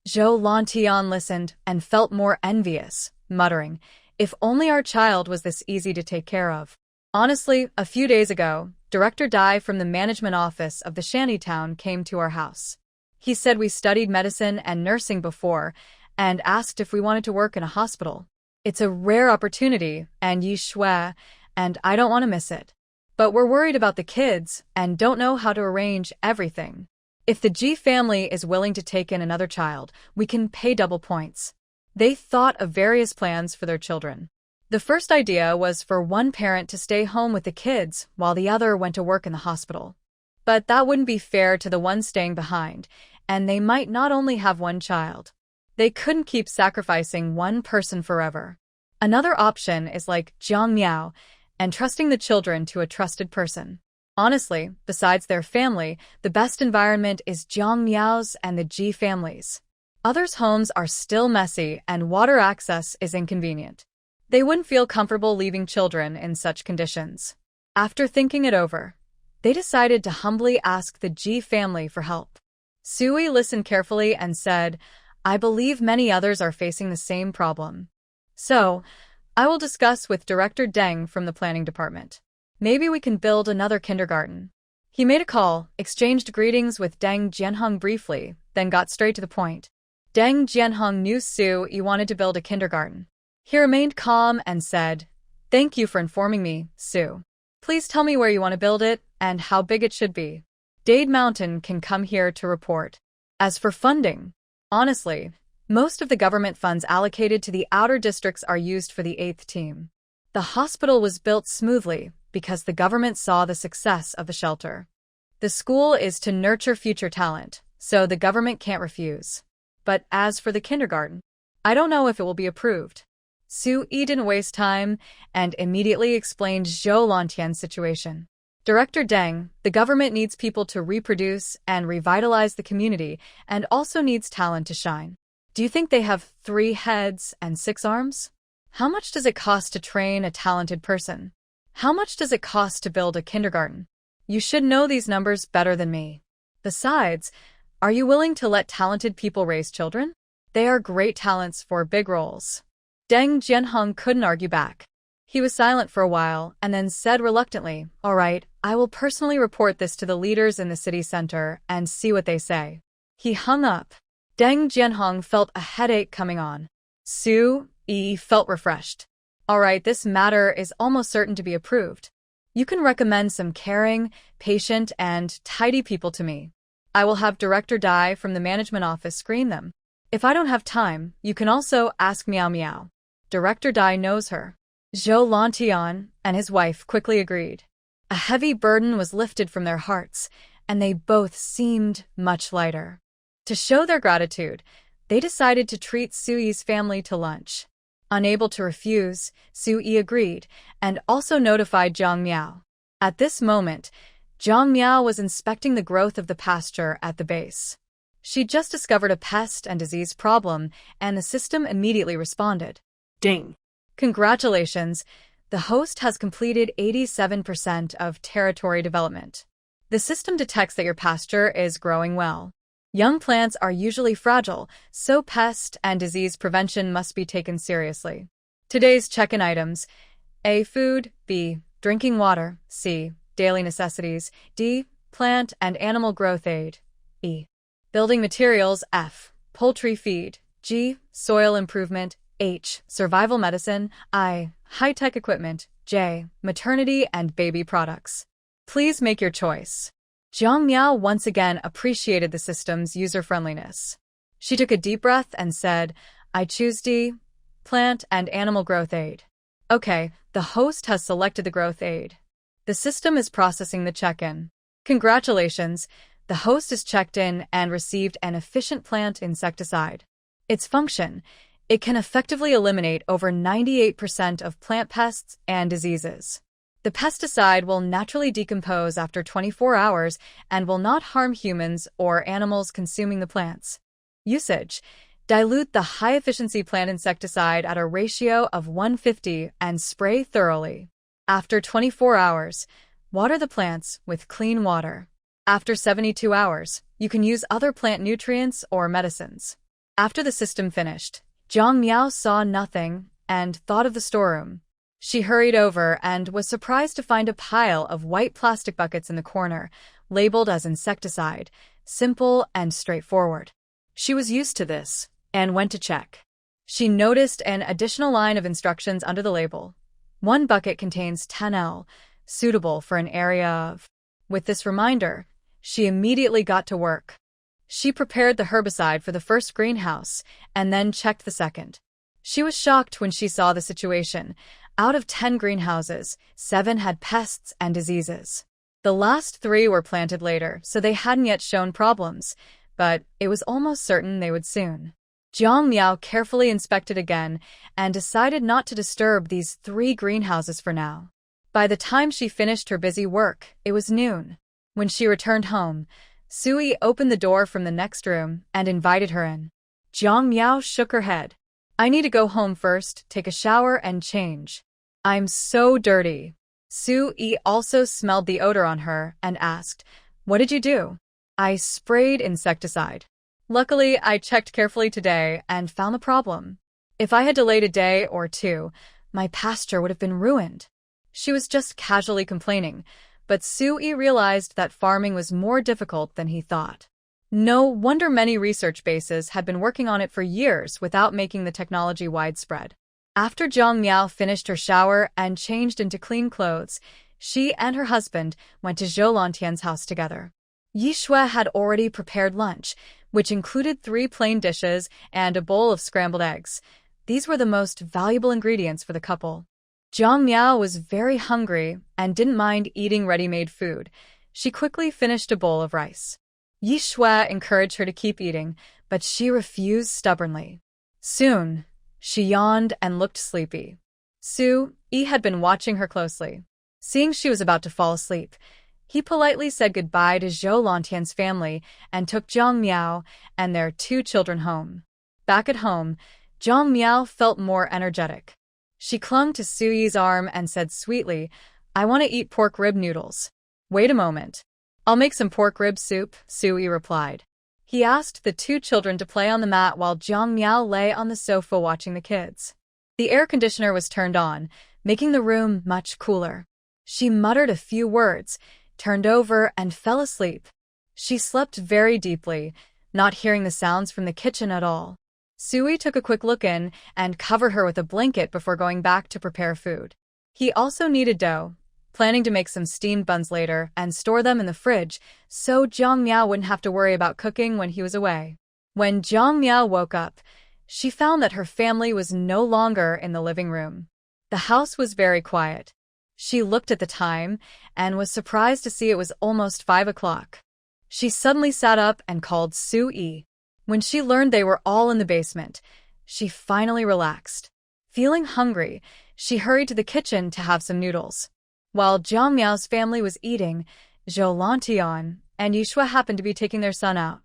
Zhou Lantian listened and felt more envious, muttering, "If only our child was this easy to take care of." Honestly, a few days ago, Director Dai from the management office of the shantytown came to our house. He said we studied medicine and nursing before and asked if we wanted to work in a hospital. It's a rare opportunity, and Yishui, and I don't want to miss it. But we're worried about the kids and don't know how to arrange everything. If the Ji family is willing to take in another child, we can pay double points. They thought of various plans for their children. The first idea was for one parent to stay home with the kids while the other went to work in the hospital. But that wouldn't be fair to the one staying behind, and they might not only have one child. They couldn't keep sacrificing one person forever. Another option is like Jiang Miao and trusting the children to a trusted person. Honestly, besides their family, the best environment is Jiang Miao's and the Ji family's. Others' homes are still messy and water access is inconvenient. They wouldn't feel comfortable leaving children in such conditions. After thinking it over, they decided to humbly ask the Ji family for help. Sui listened carefully and said, I believe many others are facing the same problem. So, I will discuss with Director Deng from the planning department. Maybe we can build another kindergarten. He made a call, exchanged greetings with Deng Jianhong briefly, then got straight to the point. Deng Jianhong knew Sui wanted to build a kindergarten. He remained calm and said, Thank you for informing me, Sue. Please tell me where you want to build it and how big it should be. Dade Mountain can come here to report. As for funding, honestly, most of the government funds allocated to the outer districts are used for the 8th team. The hospital was built smoothly because the government saw the success of the shelter. The school is to nurture future talent, so the government can't refuse. But as for the kindergarten, I don't know if it will be approved. Sui didn't waste time and immediately explained Zhou Lantian's situation. Director Deng, the government needs people to reproduce and revitalize the community and also needs talent to shine. Do you think they have 3 heads and 6 arms? How much does it cost to train a talented person? How much does it cost to build a kindergarten? You should know these numbers better than me. Besides, are you willing to let talented people raise children? They are great talents for big roles. Deng Jianhong couldn't argue back. He was silent for a while and then said reluctantly, All right, I will personally report this to the leaders in the city center and see what they say. He hung up. Deng Jianhong felt a headache coming on. Sui felt refreshed. All right, this matter is almost certain to be approved. You can recommend some caring, patient, and tidy people to me. I will have Director Dai from the management office screen them. If I don't have time, you can also ask Miao Miao. Director Dai knows her. Zhou Lantian and his wife quickly agreed. A heavy burden was lifted from their hearts, and they both seemed much lighter. To show their gratitude, they decided to treat Sui's family to lunch. Unable to refuse, Sui agreed, and also notified Jiang Miao. At this moment, Jiang Miao was inspecting the growth of the pasture at the base. She just discovered a pest and disease problem, and the system immediately responded. Ding. Congratulations, the host has completed 87% of territory development. The system detects that your pasture is growing well. Young plants are usually fragile, so pest and disease prevention must be taken seriously. Today's check-in items: A. Food. B. Drinking water. C. Daily necessities. D. Plant and animal growth aid. E. Building materials. F. Poultry feed. G. Soil improvement. H. Survival medicine. I. High-tech equipment. J. Maternity and baby products. Please make your choice. Jiang Miao once again appreciated the system's user-friendliness. She took a deep breath and said, I choose D. Plant and animal growth aid. Okay, the host has selected the growth aid. The system is processing the check-in. Congratulations, the host is checked in and received an efficient plant insecticide. Its function: it can effectively eliminate over 98% of plant pests and diseases. The pesticide will naturally decompose after 24 hours and will not harm humans or animals consuming the plants. Usage: dilute the high-efficiency plant insecticide at a ratio of 150 and spray thoroughly. After 24 hours, water the plants with clean water. After 72 hours, you can use other plant nutrients or medicines. After the system finished, Jiang Miao saw nothing and thought of the storeroom. She hurried over and was surprised to find a pile of white plastic buckets in the corner, labeled as insecticide, simple and straightforward. She was used to this and went to check. She noticed an additional line of instructions under the label. One bucket contains 10L, suitable for an area of. With this reminder, she immediately got to work. She prepared the herbicide for the first greenhouse and then checked the second. She was shocked when she saw the situation. Out of 10 greenhouses, 7 had pests and diseases. The last 3 were planted later, so they hadn't yet shown problems, but it was almost certain they would soon. Jiang Miao carefully inspected again and decided not to disturb these 3 greenhouses for now. By the time she finished her busy work, it was noon. When she returned home, Sui opened the door from the next room and invited her in. Jiang Miao shook her head. I need to go home first, take a shower, and change. I'm so dirty. Sui also smelled the odor on her and asked, What did you do? I sprayed insecticide. Luckily, I checked carefully today and found the problem. If I had delayed a day or 2, my pasture would have been ruined. She was just casually complaining, but Sui realized that farming was more difficult than he thought. No wonder many research bases had been working on it for years without making the technology widespread. After Jiang Miao finished her shower and changed into clean clothes, she and her husband went to Zhou Lantian's house together. Yi Shui had already prepared lunch, which included 3 plain dishes and a bowl of scrambled eggs. These were the most valuable ingredients for the couple. Jiang Miao was very hungry and didn't mind eating ready-made food. She quickly finished a bowl of rice. Yi Shui encouraged her to keep eating, but she refused stubbornly. Soon, she yawned and looked sleepy. Sui had been watching her closely. Seeing she was about to fall asleep, he politely said goodbye to Zhou Lantian's family and took Jiang Miao and their 2 children home. Back at home, Jiang Miao felt more energetic. She clung to Sui's arm and said sweetly, I want to eat pork rib noodles. Wait a moment. I'll make some pork rib soup, Sui replied. He asked the 2 children to play on the mat while Jiang Miao lay on the sofa watching the kids. The air conditioner was turned on, making the room much cooler. She muttered a few words, turned over, and fell asleep. She slept very deeply, not hearing the sounds from the kitchen at all. Sui took a quick look in and covered her with a blanket before going back to prepare food. He also kneaded dough, planning to make some steamed buns later and store them in the fridge so Jiang Miao wouldn't have to worry about cooking when he was away. When Jiang Miao woke up, she found that her family was no longer in the living room. The house was very quiet. She looked at the time and was surprised to see it was almost 5 o'clock. She suddenly sat up and called Sui. When she learned they were all in the basement, she finally relaxed. Feeling hungry, she hurried to the kitchen to have some noodles. While Jiang Miao's family was eating, Zhou Lantian and Yi Shui happened to be taking their son out.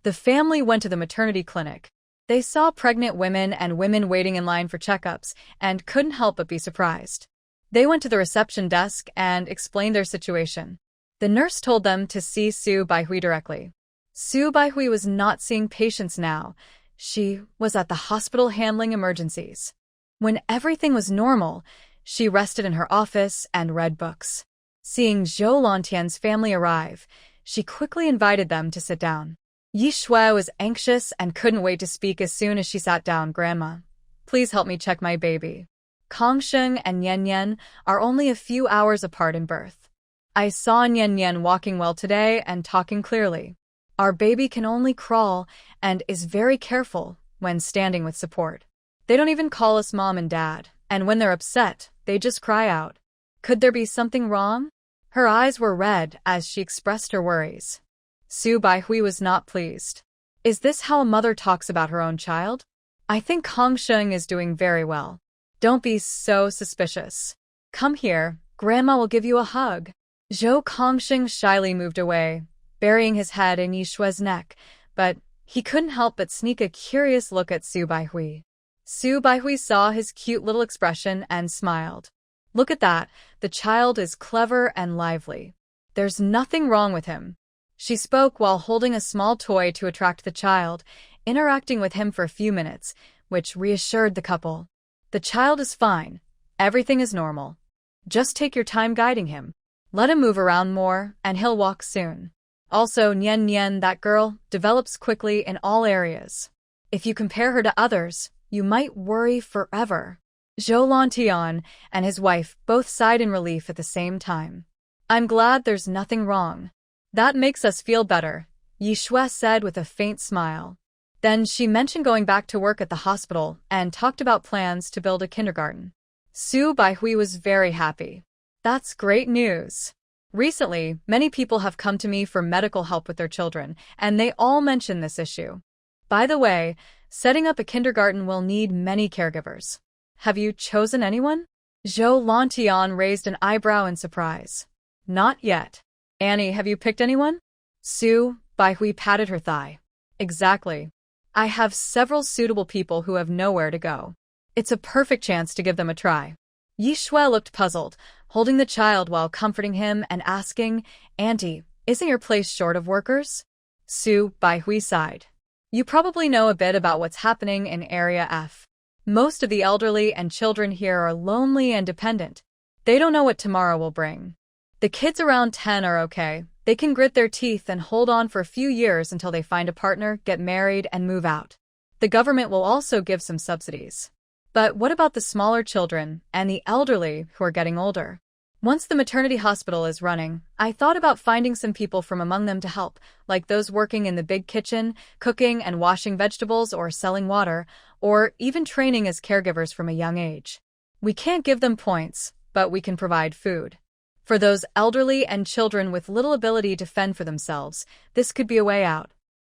The family went to the maternity clinic. They saw pregnant women and women waiting in line for checkups and couldn't help but be surprised. They went to the reception desk and explained their situation. The nurse told them to see Su Baihui directly. Su Baihui was not seeing patients now. She was at the hospital handling emergencies. When everything was normal, she rested in her office and read books. Seeing Zhou Lantian's family arrive, she quickly invited them to sit down. Yi Shui was anxious and couldn't wait to speak as soon as she sat down. Grandma, please help me check my baby. Kongsheng and Nian Nian are only a few hours apart in birth. I saw Nian Nian walking well today and talking clearly. Our baby can only crawl and is very careful when standing with support. They don't even call us mom and dad, and when they're upset, they just cry out. Could there be something wrong? Her eyes were red as she expressed her worries. Su Baihui was not pleased. Is this how a mother talks about her own child? I think Kongsheng is doing very well. Don't be so suspicious. Come here, Grandma will give you a hug. Zhou Kongsheng shyly moved away, burying his head in Yi Shui's neck, but he couldn't help but sneak a curious look at Su Baihui. Su Baihui saw his cute little expression and smiled. Look at that, the child is clever and lively. There's nothing wrong with him. She spoke while holding a small toy to attract the child, interacting with him for a few minutes, which reassured the couple. The child is fine. Everything is normal. Just take your time guiding him. Let him move around more, and he'll walk soon. Also, Nian Nian, that girl, develops quickly in all areas. If you compare her to others, you might worry forever. Zhou Lantian and his wife both sighed in relief at the same time. I'm glad there's nothing wrong. That makes us feel better, Yi Shui said with a faint smile. Then she mentioned going back to work at the hospital and talked about plans to build a kindergarten. Su Baihui was very happy. That's great news. Recently, many people have come to me for medical help with their children, and they all mention this issue. By the way, Setting up a kindergarten will need many caregivers. Have you chosen anyone? Zhou Lantian raised an eyebrow in surprise. Not yet. Annie, have you picked anyone? Su Baihui patted her thigh. Exactly. I have several suitable people who have nowhere to go. It's a perfect chance to give them a try. Yi Shui looked puzzled, holding the child while comforting him and asking, Auntie, isn't your place short of workers? Su Baihui sighed. You probably know a bit about what's happening in Area F. Most of the elderly and children here are lonely and dependent. They don't know what tomorrow will bring. The kids around 10 are okay. They can grit their teeth and hold on for a few years until they find a partner, get married, and move out. The government will also give some subsidies. But what about the smaller children and the elderly who are getting older? Once the maternity hospital is running, I thought about finding some people from among them to help, like those working in the big kitchen, cooking and washing vegetables or selling water, or even training as caregivers from a young age. We can't give them points, but we can provide food. For those elderly and children with little ability to fend for themselves, this could be a way out.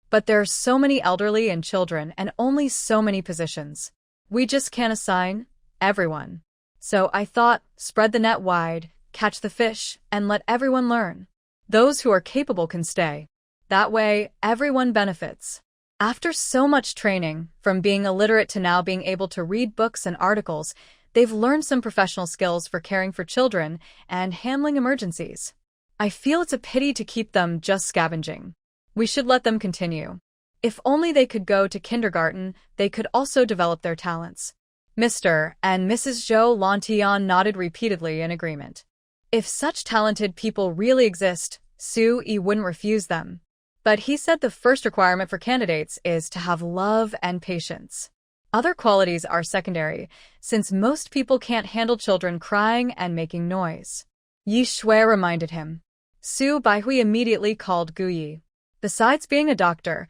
But there are so many elderly and children and only so many positions. We just can't assign everyone. So I thought, spread the net wide, catch the fish, and let everyone learn. Those who are capable can stay. That way, everyone benefits. After so much training, from being illiterate to now being able to read books and articles, they've learned some professional skills for caring for children and handling emergencies. I feel it's a pity to keep them just scavenging. We should let them continue. If only they could go to kindergarten, they could also develop their talents. Mr. and Mrs. Zhou Lantian nodded repeatedly in agreement. If such talented people really exist, Su Yi wouldn't refuse them. But he said the first requirement for candidates is to have love and patience. Other qualities are secondary, since most people can't handle children crying and making noise. Yi Shui reminded him. Su Baihui immediately called Gu Yi. Besides being a doctor,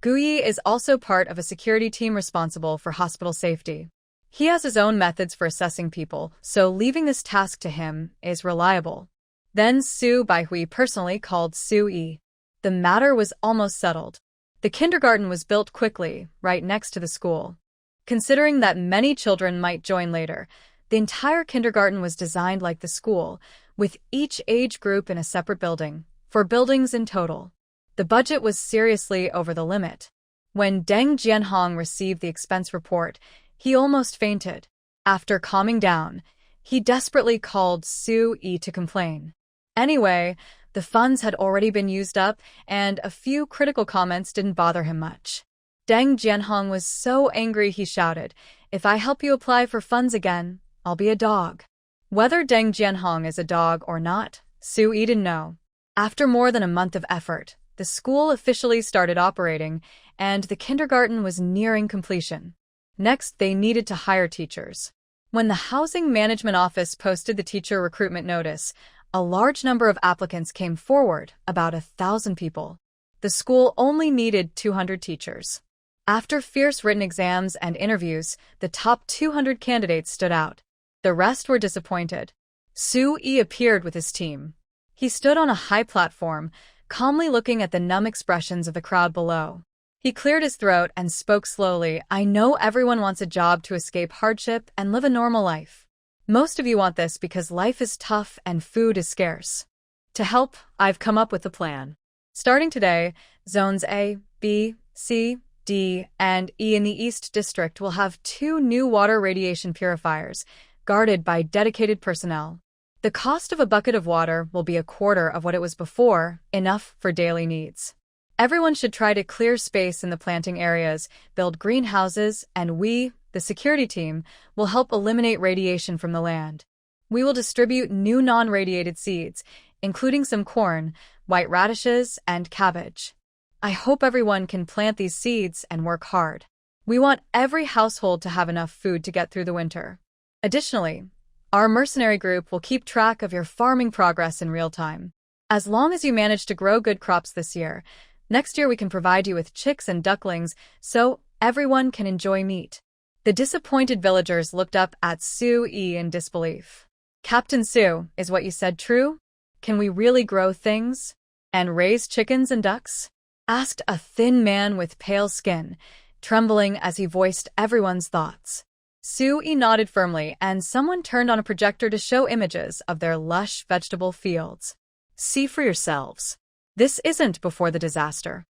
Gu Yi is also part of a security team responsible for hospital safety. He has his own methods for assessing people, so leaving this task to him is reliable. Then Su Baihui personally called Su Yi. The matter was almost settled. The kindergarten was built quickly, right next to the school. Considering that many children might join later, the entire kindergarten was designed like the school, with each age group in a separate building, 4 buildings in total. The budget was seriously over the limit. When Deng Jianhong received the expense report, he almost fainted. After calming down, he desperately called Su Yi to complain. Anyway, the funds had already been used up, and a few critical comments didn't bother him much. Deng Jianhong was so angry he shouted, "If I help you apply for funds again, I'll be a dog." Whether Deng Jianhong is a dog or not, Su Yi didn't know. After more than a month of effort, the school officially started operating, and the kindergarten was nearing completion. Next, they needed to hire teachers. When the Housing Management Office posted the teacher recruitment notice, a large number of applicants came forward, about 1,000 people. The school only needed 200 teachers. After fierce written exams and interviews, the top 200 candidates stood out. The rest were disappointed. Su Yi appeared with his team. He stood on a high platform, calmly looking at the numb expressions of the crowd below. He cleared his throat and spoke slowly. "I know everyone wants a job to escape hardship and live a normal life. Most of you want this because life is tough and food is scarce. To help, I've come up with a plan. Starting today, zones A, B, C, D, and E in the East District will have 2 new water radiation purifiers, guarded by dedicated personnel. The cost of a bucket of water will be 1/4 of what it was before, enough for daily needs. Everyone should try to clear space in the planting areas, build greenhouses, and we, the security team, will help eliminate radiation from the land. We will distribute new non-radiated seeds, including some corn, white radishes, and cabbage. I hope everyone can plant these seeds and work hard. We want every household to have enough food to get through the winter. Additionally, our mercenary group will keep track of your farming progress in real time. As long as you manage to grow good crops this year, next year we can provide you with chicks and ducklings so everyone can enjoy meat." The disappointed villagers looked up at Su Yi in disbelief. "Captain Su, is what you said true? Can we really grow things? And raise chickens and ducks?" asked a thin man with pale skin, trembling as he voiced everyone's thoughts. Sui nodded firmly, and someone turned on a projector to show images of their lush vegetable fields. See for yourselves. This isn't before the disaster.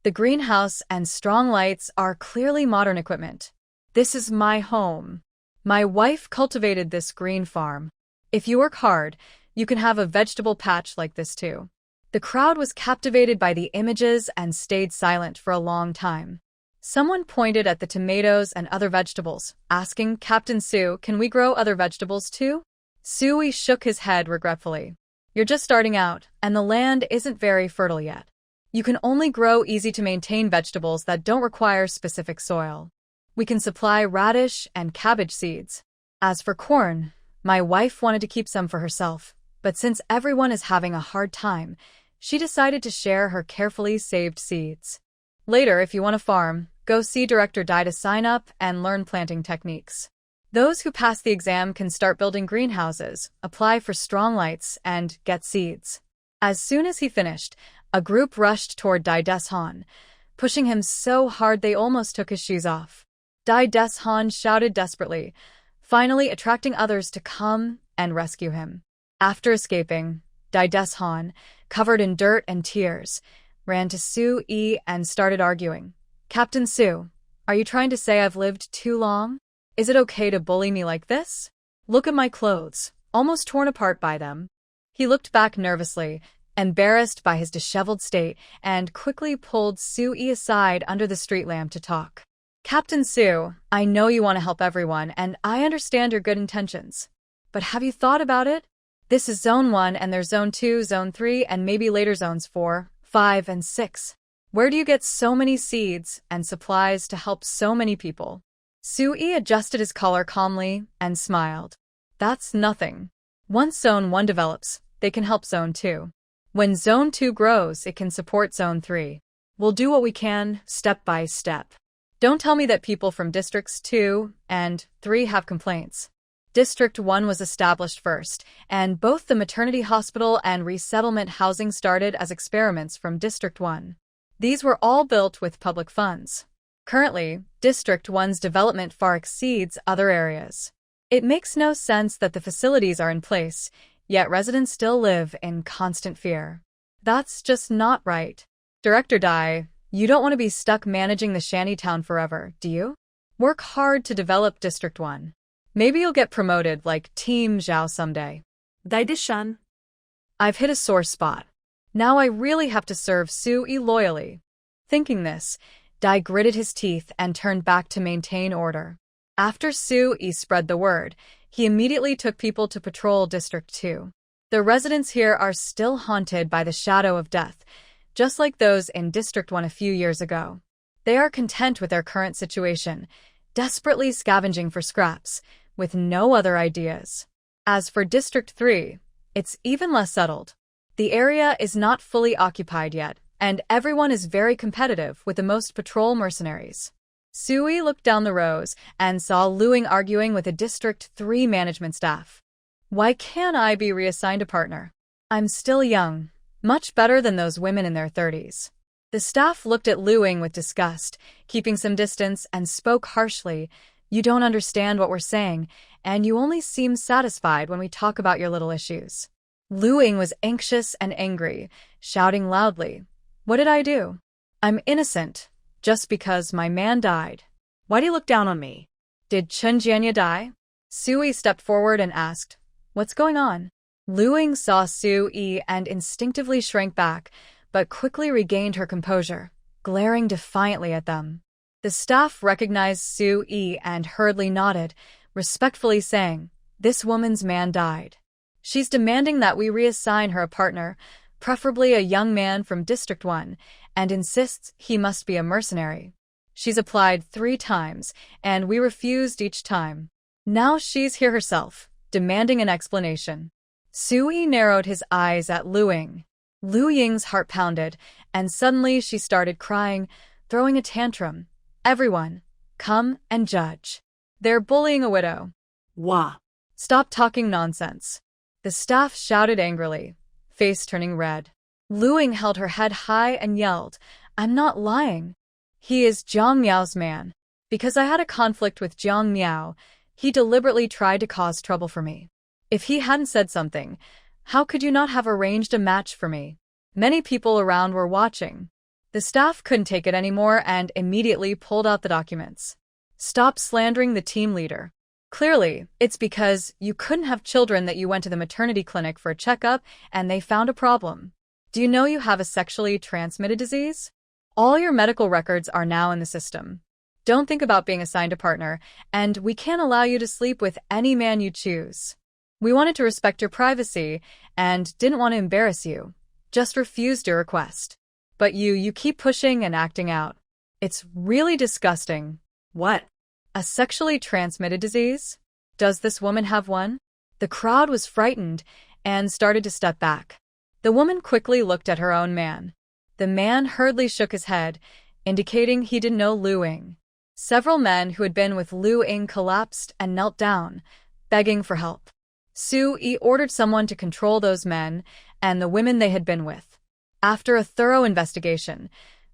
The greenhouse and strong lights are clearly modern equipment. This is my home. My wife cultivated this green farm. If you work hard, you can have a vegetable patch like this too. The crowd was captivated by the images and stayed silent for a long time. Someone pointed at the tomatoes and other vegetables, asking, "Captain Sue, can we grow other vegetables too?" Sui shook his head regretfully. "You're just starting out, and the land isn't very fertile yet. You can only grow easy-to-maintain vegetables that don't require specific soil. We can supply radish and cabbage seeds. As for corn, my wife wanted to keep some for herself, but since everyone is having a hard time, she decided to share her carefully saved seeds. Later, if you want to farm, go see Director Dai to sign up and learn planting techniques. Those who pass the exam can start building greenhouses, apply for strong lights, and get seeds." As soon as he finished, a group rushed toward Dai Deshan, pushing him so hard they almost took his shoes off. Dai Deshan shouted desperately, finally attracting others to come and rescue him. After escaping, Dai Deshan, covered in dirt and tears, ran to Sui and started arguing. "Captain Sue, are you trying to say I've lived too long? Is it okay to bully me like this? Look at my clothes, almost torn apart by them." He looked back nervously, embarrassed by his disheveled state, and quickly pulled Sui aside under the street lamp to talk. "Captain Sue, I know you want to help everyone, and I understand your good intentions. But have you thought about it? This is Zone 1, and there's Zone 2, Zone 3, and maybe later Zones 4, 5, and 6. Where do you get so many seeds and supplies to help so many people?" Sui adjusted his collar calmly and smiled. "That's nothing. Once Zone 1 develops, they can help Zone 2. When Zone 2 grows, it can support Zone 3. We'll do what we can, step by step. Don't tell me that people from Districts 2 and 3 have complaints. District 1 was established first, and both the maternity hospital and resettlement housing started as experiments from District 1. These were all built with public funds. Currently, District 1's development far exceeds other areas. It makes no sense that the facilities are in place, yet residents still live in constant fear. That's just not right. Director Dai, you don't want to be stuck managing the shantytown forever, do you? Work hard to develop District 1. Maybe you'll get promoted like Team Zhao someday." Dai Deshan. I've hit a sore spot. Now I really have to serve Sui loyally. Thinking this, Dai gritted his teeth and turned back to maintain order. After Sui spread the word, he immediately took people to patrol District 2. The residents here are still haunted by the shadow of death, just like those in District 1 a few years ago. They are content with their current situation, desperately scavenging for scraps, with no other ideas. As for District 3, it's even less settled. The area is not fully occupied yet, and everyone is very competitive with the most patrol mercenaries. Sui looked down the rows and saw Luing arguing with a District 3 management staff. "Why can't I be reassigned a partner? I'm still young, much better than those women in their 30s. The staff looked at Luing with disgust, keeping some distance, and spoke harshly. "You don't understand what we're saying, and you only seem satisfied when we talk about your little issues." Luing was anxious and angry, shouting loudly, "What did I do? I'm innocent, just because my man died. Why do you look down on me?" "Did Chun Jianya die?" Sui stepped forward and asked, "What's going on?" Luing saw Sui and instinctively shrank back, but quickly regained her composure, glaring defiantly at them. The staff recognized Sui and hurriedly nodded, respectfully saying, "This woman's man died. She's demanding that we reassign her a partner, preferably a young man from District 1, and insists he must be a mercenary. She's applied 3 times, and we refused each time. Now she's here herself, demanding an explanation." Sui narrowed his eyes at Luing. Lu Ying's heart pounded, and suddenly she started crying, throwing a tantrum. "Everyone, come and judge. They're bullying a widow." "Wah." "Stop talking nonsense." The staff shouted angrily, face turning red. Luing held her head high and yelled, "I'm not lying. He is Jiang Miao's man. Because I had a conflict with Jiang Miao, he deliberately tried to cause trouble for me. If he hadn't said something, how could you not have arranged a match for me? Many people around were watching. The staff couldn't take it anymore and immediately pulled out the documents. Stop slandering the team leader. Clearly, it's because you couldn't have children that you went to the maternity clinic for a checkup and they found a problem. Do you know you have a sexually transmitted disease? All your medical records are now in the system. Don't think about being assigned a partner, and we can't allow you to sleep with any man you choose. We wanted to respect your privacy and didn't want to embarrass you. Just refused your request. But you keep pushing and acting out. It's really disgusting. What? A sexually transmitted disease? Does this woman have one? The crowd was frightened and started to step back. The woman quickly looked at her own man. The man hurriedly shook his head, indicating he didn't know Lu Ying. Several men who had been with Lu Ying collapsed and knelt down, begging for help. Su Yi ordered someone to control those men and the women they had been with. After a thorough investigation,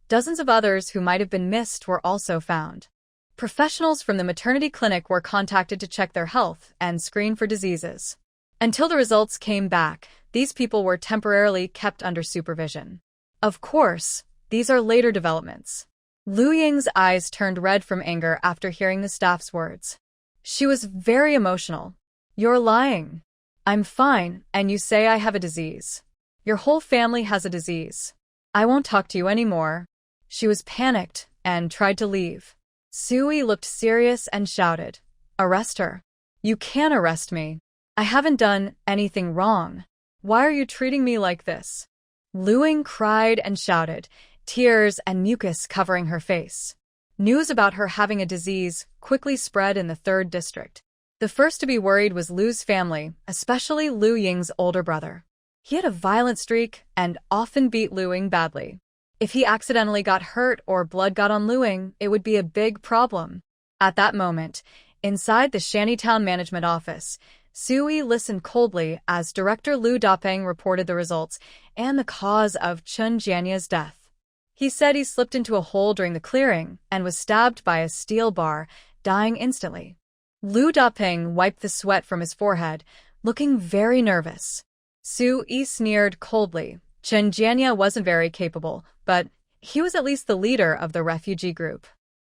dozens of others who might have been missed were also found. Professionals from the maternity clinic were contacted to check their health and screen for diseases. Until the results came back, these people were temporarily kept under supervision. Of course, these are later developments. Lu Ying's eyes turned red from anger after hearing the staff's words. She was very emotional. You're lying. I'm fine, and you say I have a disease. Your whole family has a disease. I won't talk to you anymore. She was panicked and tried to leave. Su Yi looked serious and shouted, "Arrest her. You can't arrest me. I haven't done anything wrong. Why are you treating me like this?" Lu Ying cried and shouted, tears and mucus covering her face. News about her having a disease quickly spread in the 3rd district. The first to be worried was Lu's family, especially Lu Ying's older brother. He had a violent streak and often beat Lu Ying badly. If he accidentally got hurt or blood got on Lu Ying, it would be a big problem. At that moment, inside the Shantytown management office, Su Yi listened coldly as Director Lu Dapeng reported the results and the cause of Chun Jianya's death. He said he slipped into a hole during the clearing and was stabbed by a steel bar, dying instantly. Lu Dapeng wiped the sweat from his forehead, looking very nervous. Su Yi sneered coldly. Chun Jianya wasn't very capable, but he was at least the leader of the refugee group.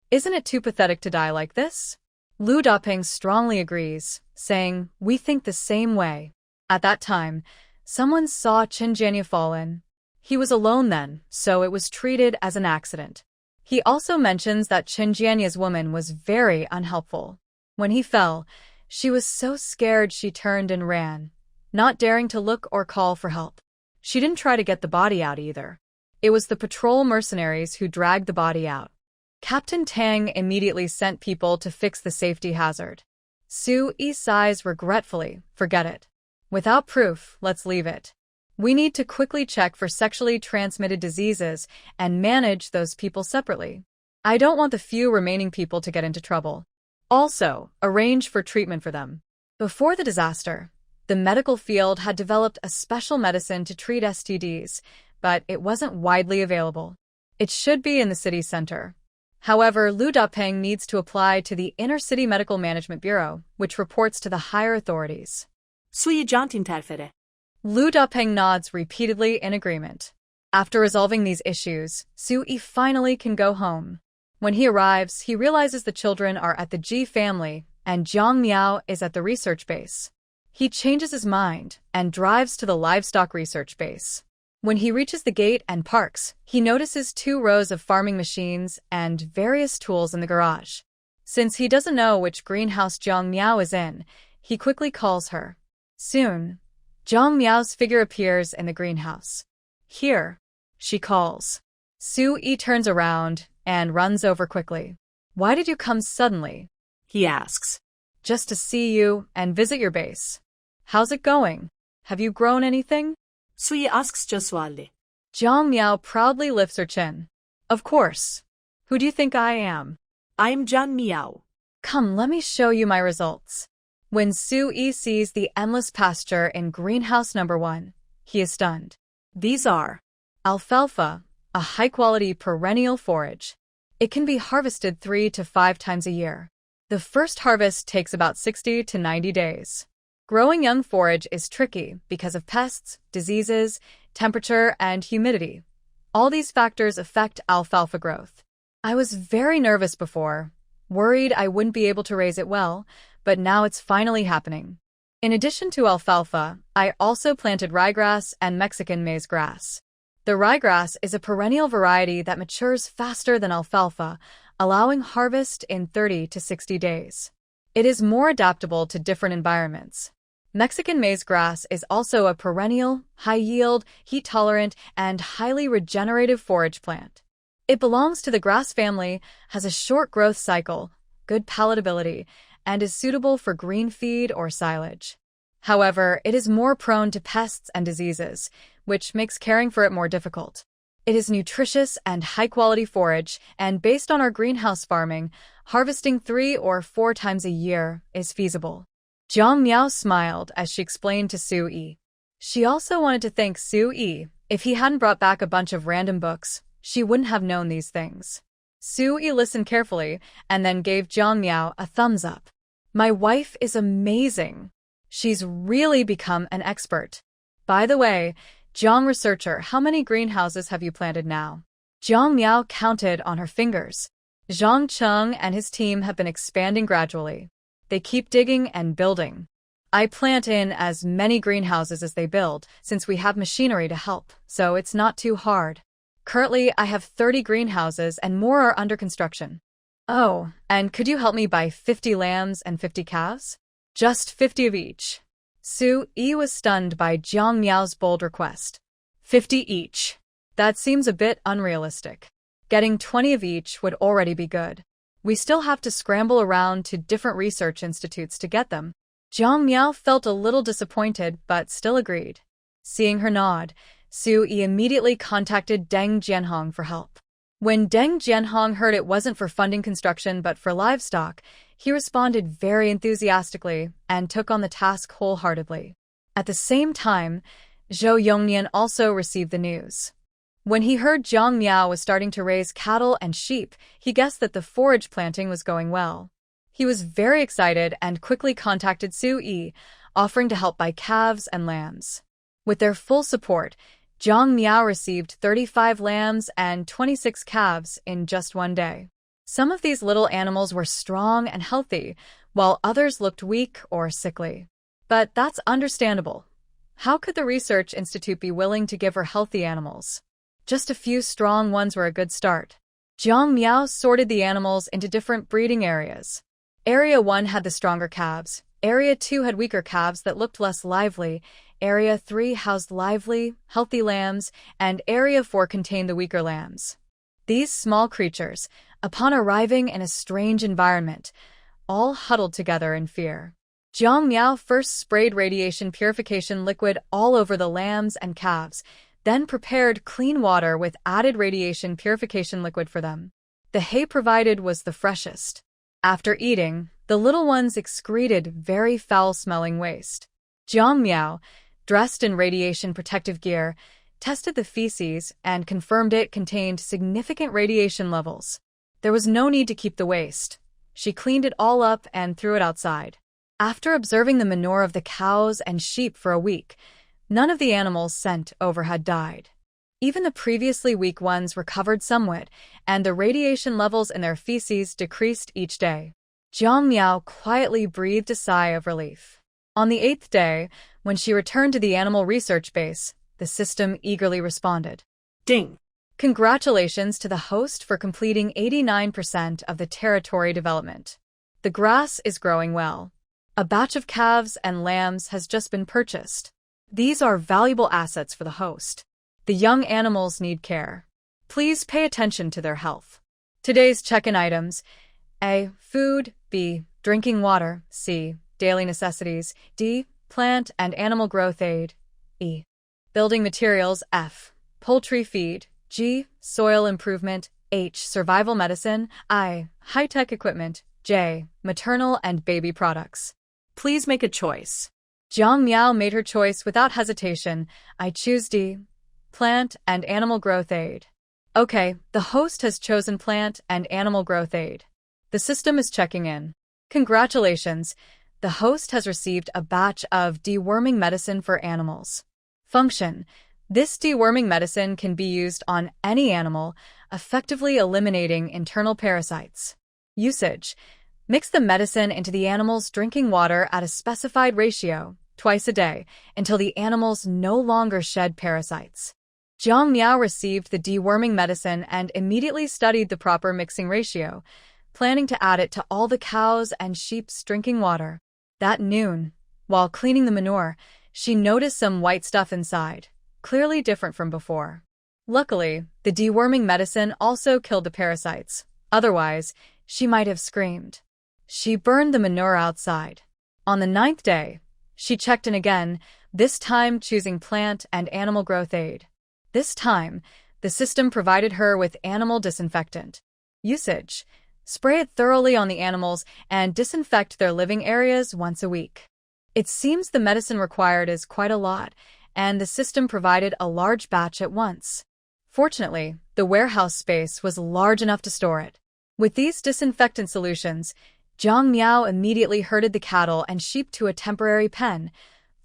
Isn't it too pathetic to die like this? Lu Dapeng strongly agrees, saying, "We think the same way." At that time, someone saw Chun Jianya fallen. He was alone then, so it was treated as an accident. He also mentions that Chun Jianya's woman was very unhelpful. When he fell, she was so scared she turned and ran, not daring to look or call for help. She didn't try to get the body out either. It was the patrol mercenaries who dragged the body out. Captain Tang immediately sent people to fix the safety hazard. Su Yi sighs regretfully, "Forget it. Without proof, let's leave it. We need to quickly check for sexually transmitted diseases and manage those people separately. I don't want the few remaining people to get into trouble. Also, arrange for treatment for them." Before the disaster, the medical field had developed a special medicine to treat STDs, but it wasn't widely available. It should be in the city center. However, Lu Dapeng needs to apply to the Inner City Medical Management Bureau, which reports to the higher authorities. 수위 jantin tarfere. Lu Dapeng nods repeatedly in agreement. After resolving these issues, Su Yi finally can go home. When he arrives, he realizes the children are at the Ji family and Jiang Miao is at the research base. He changes his mind and drives to the livestock research base. When he reaches the gate and parks, he notices 2 rows of farming machines and various tools in the garage. Since he doesn't know which greenhouse Jiang Miao is in, he quickly calls her. Soon, Jiang Miao's figure appears in the greenhouse. "Here," she calls. Su Yi turns around and runs over quickly. "Why did you come suddenly?" he asks. "Just to see you and visit your base. How's it going? Have you grown anything?" 수위 asks josualde. Jiang Miao proudly lifts her chin. "Of course. Who do you think I am?" "I am Jiang Miao." "Come, let me show you my results." When Su Yi sees the endless pasture in greenhouse number 1, he is stunned. These are alfalfa, a high-quality perennial forage, It can be harvested 3 to 5 times a year. The first harvest takes about 60 to 90 days. Growing young forage is tricky because of pests, diseases, temperature, and humidity. All these factors affect alfalfa growth. I was very nervous before, worried I wouldn't be able to raise it well, but now it's finally happening. In addition to alfalfa, I also planted ryegrass and Mexican maize grass. The ryegrass is a perennial variety that matures faster than alfalfa, allowing harvest in 30 to 60 days. It is more adaptable to different environments. Mexican maize grass is also a perennial, high-yield, heat-tolerant, and highly regenerative forage plant. It belongs to the grass family, has a short growth cycle, good palatability, and is suitable for green feed or silage. However, it is more prone to pests and diseases, which makes caring for it more difficult. It is nutritious and high-quality forage, and based on our greenhouse farming, harvesting 3 or 4 times a year is feasible. Jiang Miao smiled as she explained to Su Yi. She also wanted to thank Su Yi. If he hadn't brought back a bunch of random books, she wouldn't have known these things. Su Yi listened carefully and then gave Jiang Miao a thumbs up. My wife is amazing. She's really become an expert. By the way, Jiang researcher, how many greenhouses have you planted now? Jiang Miao counted on her fingers. Zhang Cheng and his team have been expanding gradually. They keep digging and building. I plant in as many greenhouses as they build, since we have machinery to help, so it's not too hard. Currently, I have 30 greenhouses and more are under construction. Oh, and could you help me buy 50 lambs and 50 calves? Just 50 of each. Su Yi was stunned by Jiang Miao's bold request. 50 each. That seems a bit unrealistic. Getting 20 of each would already be good. We still have to scramble around to different research institutes to get them. Jiang Miao felt a little disappointed but still agreed. Seeing her nod, Su Yi immediately contacted Deng Jianhong for help. When Deng Jianhong heard it wasn't for funding construction but for livestock, he responded very enthusiastically and took on the task wholeheartedly. At the same time, Zhou Yongnian also received the news. When he heard Jiang Miao was starting to raise cattle and sheep, he guessed that the forage planting was going well. He was very excited and quickly contacted Su Yi, offering to help buy calves and lambs. With their full support, Jiang Miao received 35 lambs and 26 calves in just one day. Some of these little animals were strong and healthy, while others looked weak or sickly. But that's understandable. How could the Research Institute be willing to give her healthy animals? Just a few strong ones were a good start. Jiang Miao sorted the animals into different breeding areas. Area 1 had the stronger calves, Area 2 had weaker calves that looked less lively, Area 3 housed lively, healthy lambs, and Area 4 contained the weaker lambs. These small creatures, upon arriving in a strange environment, all huddled together in fear. Jiang Miao first sprayed radiation purification liquid all over the lambs and calves, then prepared clean water with added radiation purification liquid for them. The hay provided was the freshest. After eating, the little ones excreted very foul-smelling waste. Jiang Miao, dressed in radiation protective gear, tested the feces and confirmed it contained significant radiation levels. There was no need to keep the waste. She cleaned it all up and threw it outside. After observing the manure of the cows and sheep for a week, none of the animals sent over had died. Even the previously weak ones recovered somewhat, and the radiation levels in their feces decreased each day. Jiang Miao quietly breathed a sigh of relief. On the 8th day, when she returned to the animal research base, the system eagerly responded. Ding! Congratulations to the host for completing 89% of the territory development. The grass is growing well. A batch of calves and lambs has just been purchased. These are valuable assets for the host. The young animals need care. Please pay attention to their health. Today's check-in items: A. Food. B. Drinking water. C. Daily necessities. D. Plant and animal growth aid. E. Building materials. F. Poultry feed. G. Soil improvement. H. Survival medicine. I. High-tech equipment. J. Maternal and baby products. Please make a choice. Jiang Miao made her choice without hesitation. I choose D. Plant and animal growth aid. Okay, the host has chosen plant and animal growth aid. The system is checking in. Congratulations, the host has received a batch of deworming medicine for animals. Function: this deworming medicine can be used on any animal, effectively eliminating internal parasites. Usage: mix the medicine into the animal's drinking water at a specified ratio, twice a day, until the animals no longer shed parasites. Jiang Miao received the deworming medicine and immediately studied the proper mixing ratio, planning to add it to all the cows' and sheep's drinking water. That noon, while cleaning the manure, she noticed some white stuff inside, clearly different from before. Luckily, the deworming medicine also killed the parasites. Otherwise, she might have screamed. She burned the manure outside. On the 9th day, she checked in again, this time choosing plant and animal growth aid. This time, the system provided her with animal disinfectant. Usage: spray it thoroughly on the animals and disinfect their living areas once a week. It seems the medicine required is quite a lot, and the system provided a large batch at once. Fortunately, the warehouse space was large enough to store it. With these disinfectant solutions, Jiang Miao immediately herded the cattle and sheep to a temporary pen,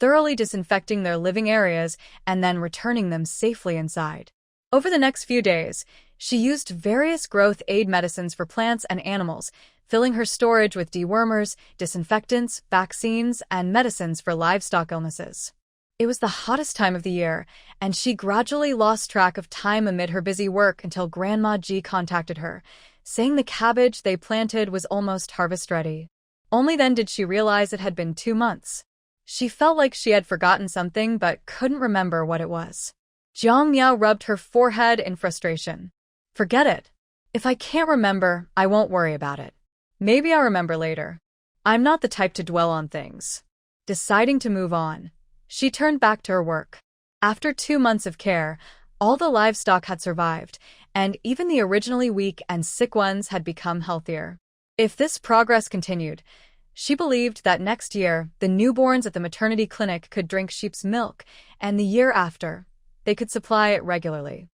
thoroughly disinfecting their living areas and then returning them safely inside. Over the next few days, she used various growth aid medicines for plants and animals, filling her storage with dewormers, disinfectants, vaccines, and medicines for livestock illnesses. It was the hottest time of the year, and she gradually lost track of time amid her busy work until Grandma Ji contacted her, saying the cabbage they planted was almost harvest-ready. Only then did she realize it had been 2 months. She felt like she had forgotten something but couldn't remember what it was. Jiang Miao rubbed her forehead in frustration. Forget it. If I can't remember, I won't worry about it. Maybe I'll remember later. I'm not the type to dwell on things. Deciding to move on, she turned back to her work. After 2 months of care, all the livestock had survived, and even the originally weak and sick ones had become healthier. If this progress continued, she believed that next year, the newborns at the maternity clinic could drink sheep's milk, and the year after, they could supply it regularly.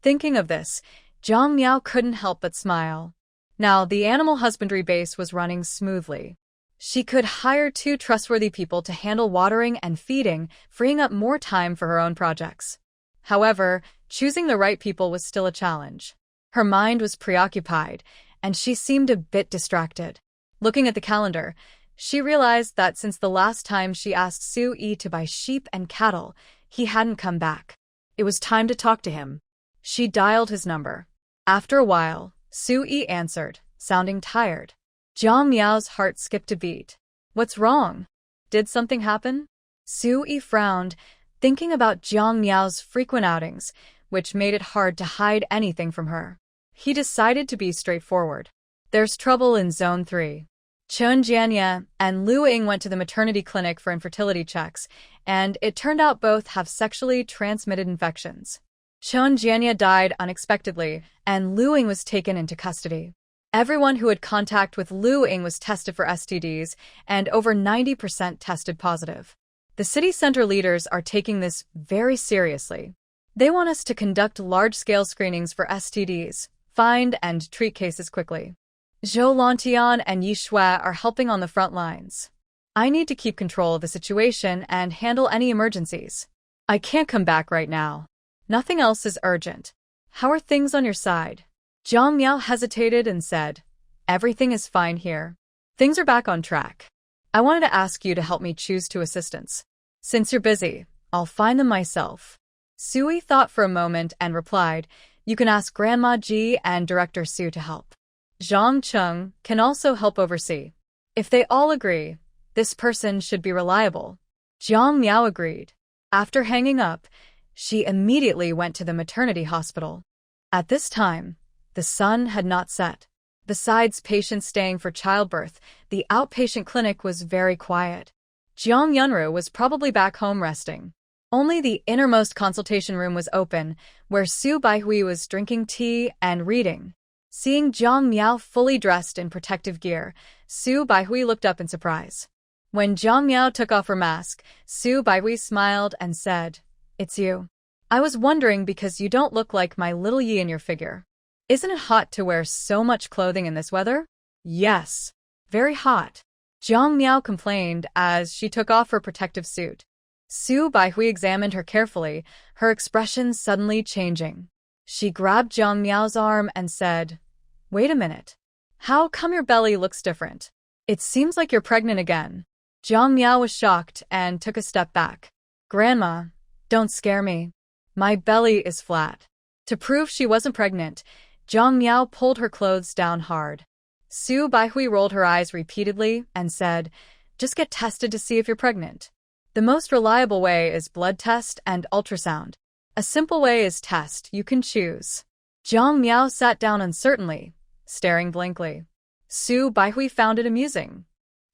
Thinking of this, Jiang Miao couldn't help but smile. Now, the animal husbandry base was running smoothly. She could hire 2 trustworthy people to handle watering and feeding, freeing up more time for her own projects. However, choosing the right people was still a challenge. Her mind was preoccupied, and she seemed a bit distracted. Looking at the calendar, she realized that since the last time she asked Su Yi to buy sheep and cattle, he hadn't come back. It was time to talk to him. She dialed his number. After a while, Su Yi answered, sounding tired. Jiang Miao's heart skipped a beat. What's wrong? Did something happen? Su Yi frowned, thinking about Jiang Miao's frequent outings, which made it hard to hide anything from her. He decided to be straightforward. There's trouble in Zone 3. Chen Jianye and Lu Ying went to the maternity clinic for infertility checks, and it turned out both have sexually transmitted infections. Chen Jianye died unexpectedly, and Lu Ying was taken into custody. Everyone who had contact with Lu Ying was tested for STDs, and over 90% tested positive. The city center leaders are taking this very seriously. They want us to conduct large-scale screenings for STDs, find and treat cases quickly. Zhou Lantian and Yi Shui are helping on the front lines. I need to keep control of the situation and handle any emergencies. I can't come back right now. Nothing else is urgent. How are things on your side? Jiang Miao hesitated and said, Everything is fine here. Things are back on track. I wanted to ask you to help me choose 2 assistants. Since you're busy, I'll find them myself. Sui thought for a moment and replied, You can ask Grandma Ji and Director Su to help. Zhang Cheng can also help oversee. If they all agree, this person should be reliable. Jiang Miao agreed. After hanging up, she immediately went to the maternity hospital. At this time, the sun had not set. Besides patients staying for childbirth, the outpatient clinic was very quiet. Jiang Yunru was probably back home resting. Only the innermost consultation room was open, where Su Baihui was drinking tea and reading. Seeing Jiang Miao fully dressed in protective gear, Su Baihui looked up in surprise. When Jiang Miao took off her mask, Su Baihui smiled and said, It's you. I was wondering because you don't look like my little Yi in your figure. Isn't it hot to wear so much clothing in this weather? Yes. Very hot. Jiang Miao complained as she took off her protective suit. Su Baihui examined her carefully, her expression suddenly changing. She grabbed Jiang Miao's arm and said, "Wait a minute. How come your belly looks different? It seems like you're pregnant again." Jiang Miao was shocked and took a step back. "Grandma, don't scare me. My belly is flat." To prove she wasn't pregnant, Jiang Miao pulled her clothes down hard. Su Baihui rolled her eyes repeatedly and said, "Just get tested to see if you're pregnant. The most reliable way is blood test and ultrasound. A simple way is test, you can choose." Jiang Miao sat down uncertainly, staring blankly. Su Baihui found it amusing.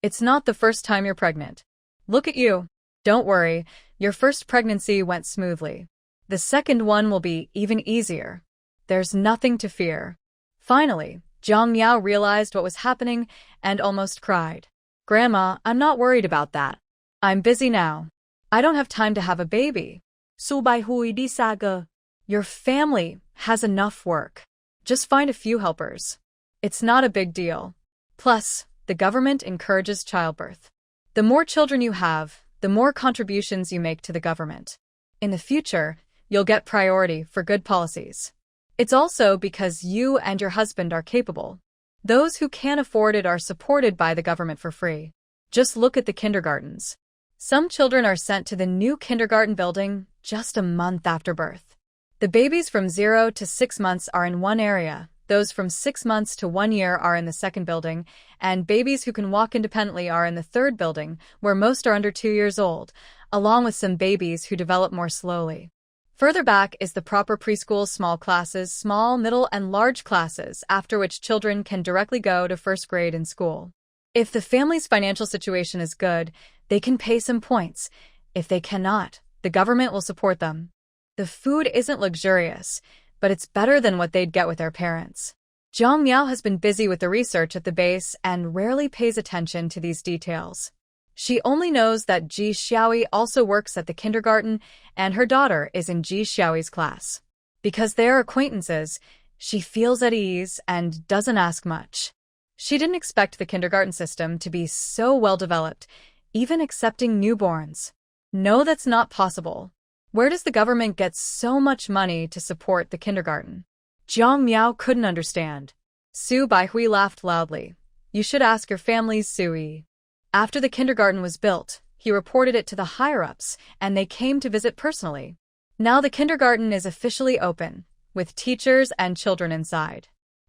"It's not the first time you're pregnant. Look at you. Don't worry, your first pregnancy went smoothly. The second one will be even easier. There's nothing to fear." Finally, Jiang Miao realized what was happening and almost cried. "Grandma, I'm not worried about that. I'm busy now. I don't have time to have a baby." Su Baihui đi xa cơ. "Your family has enough work. Just find a few helpers. It's not a big deal. Plus, the government encourages childbirth. The more children you have, the more contributions you make to the government. In the future, you'll get priority for good policies. It's also because you and your husband are capable. Those who can't afford it are supported by the government for free. Just look at the kindergartens. Some children are sent to the new kindergarten building just a month after birth. The babies from 0 to 6 months are in one area, those from 6 months to 1 year are in the second building, and babies who can walk independently are in the third building, where most are under 2 years old, along with some babies who develop more slowly. Further back is the proper preschool small classes, small, middle, and large classes, after which children can directly go to first grade in school. If the family's financial situation is good, they can pay some points. If they cannot, the government will support them. The food isn't luxurious, but it's better than what they'd get with their parents. Jiang Miao has been busy with the research at the base and rarely pays attention to these details. She only knows that Ji Xiaoyi also works at the kindergarten and her daughter is in Ji Xiaoyi's class. Because they are acquaintances, she feels at ease and doesn't ask much. She didn't expect the kindergarten system to be so well developed, even accepting newborns. No, that's not possible. Where does the government get so much money to support the kindergarten? Jiang Miao couldn't understand. Su Baihui laughed loudly. "You should ask your family's Sui." After the kindergarten was built, he reported it to the higher-ups, and they came to visit personally. Now the kindergarten is officially open, with teachers and children inside.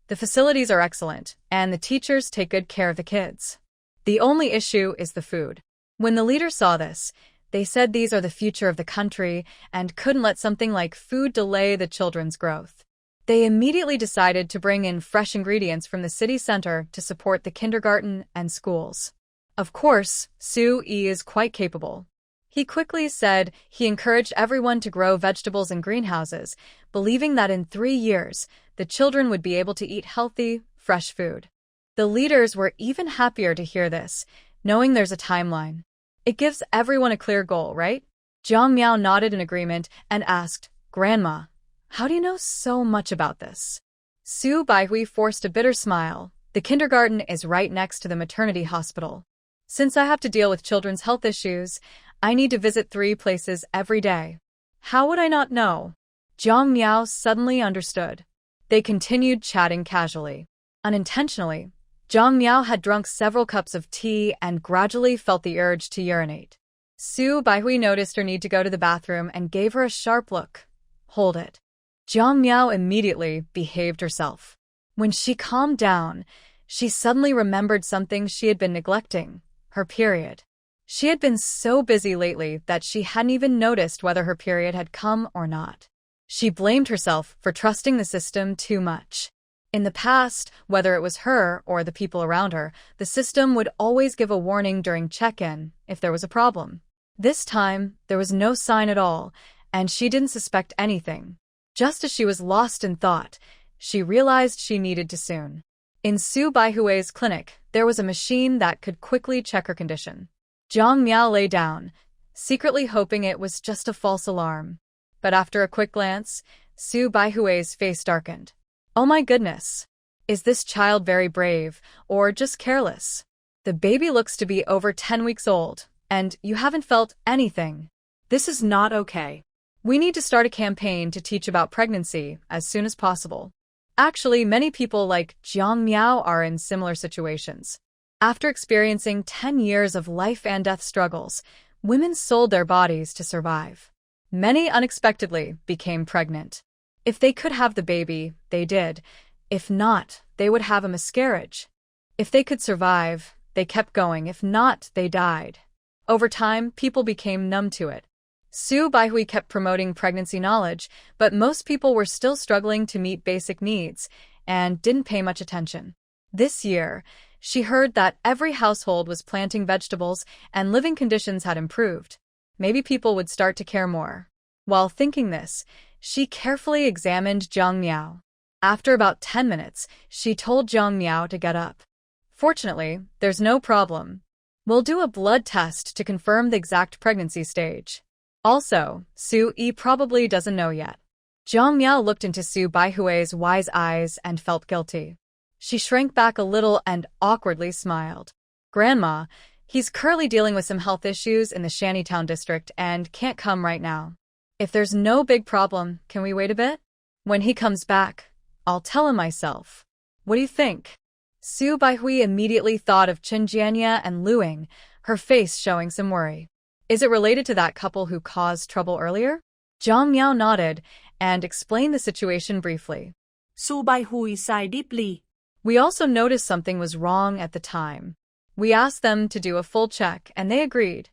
The facilities are excellent, and the teachers take good care of the kids. The only issue is the food. When the leaders saw this, they said these are the future of the country and couldn't let something like food delay the children's growth. They immediately decided to bring in fresh ingredients from the city center to support the kindergarten and schools. Of course, Su Yi is quite capable. He quickly said he encouraged everyone to grow vegetables in greenhouses, believing that in 3 years, the children would be able to eat healthy, fresh food. The leaders were even happier to hear this, knowing there's a timeline. It gives everyone a clear goal, right? Jiang Miao nodded in agreement and asked, "Grandma, how do you know so much about this?" Su Baihui forced a bitter smile. "The kindergarten is right next to the maternity hospital. Since I have to deal with children's health issues, I need to visit 3 places every day. How would I not know?" Jiang Miao suddenly understood. They continued chatting casually. Unintentionally, Jiang Miao had drunk several cups of tea and gradually felt the urge to urinate. Su Baihui noticed her need to go to the bathroom and gave her a sharp look. "Hold it." Jiang Miao immediately behaved herself. When she calmed down, she suddenly remembered something she had been neglecting: her period. She had been so busy lately that she hadn't even noticed whether her period had come or not. She blamed herself for trusting the system too much. In the past, whether it was her or the people around her, the system would always give a warning during check-in if there was a problem. This time, there was no sign at all, and she didn't suspect anything. Just as she was lost in thought, she realized she needed to soon. In Su Baihui's clinic, there was a machine that could quickly check her condition. Jiang Miao lay down, secretly hoping it was just a false alarm. But after a quick glance, Su Baihui's face darkened. Oh my goodness. Is this child very brave, or just careless? The baby looks to be over 10 weeks old, and you haven't felt anything. This is not okay. We need to start a campaign to teach about pregnancy as soon as possible. Actually, many people like Jiang Miao are in similar situations. After experiencing 10 years of life and death struggles, women sold their bodies to survive. Many unexpectedly became pregnant. If they could have the baby, they did. If not, they would have a miscarriage. If they could survive, they kept going. If not, they died. Over time, people became numb to it. Su Baihui kept promoting pregnancy knowledge, but most people were still struggling to meet basic needs and didn't pay much attention. This year, she heard that every household was planting vegetables and living conditions had improved. Maybe people would start to care more. While thinking this, she carefully examined Jiang Miao. After about 10 minutes, she told Jiang Miao to get up. Fortunately, there's no problem. We'll do a blood test to confirm the exact pregnancy stage. Also, Su Yi probably doesn't know yet. Jiang Miao looked into Su Baihui's wise eyes and felt guilty. She shrank back a little and awkwardly smiled. Grandma, he's currently dealing with some health issues in the Shantytown district and can't come right now. If there's no big problem, can we wait a bit? When he comes back, I'll tell him myself. What do you think? Su Baihui immediately thought of Chen Jianya and Luing, her face showing some worry. Is it related to that couple who caused trouble earlier? Jiang Miao nodded and explained the situation briefly. Su Baihui sighed deeply. We also noticed something was wrong at the time. We asked them to do a full check and they agreed.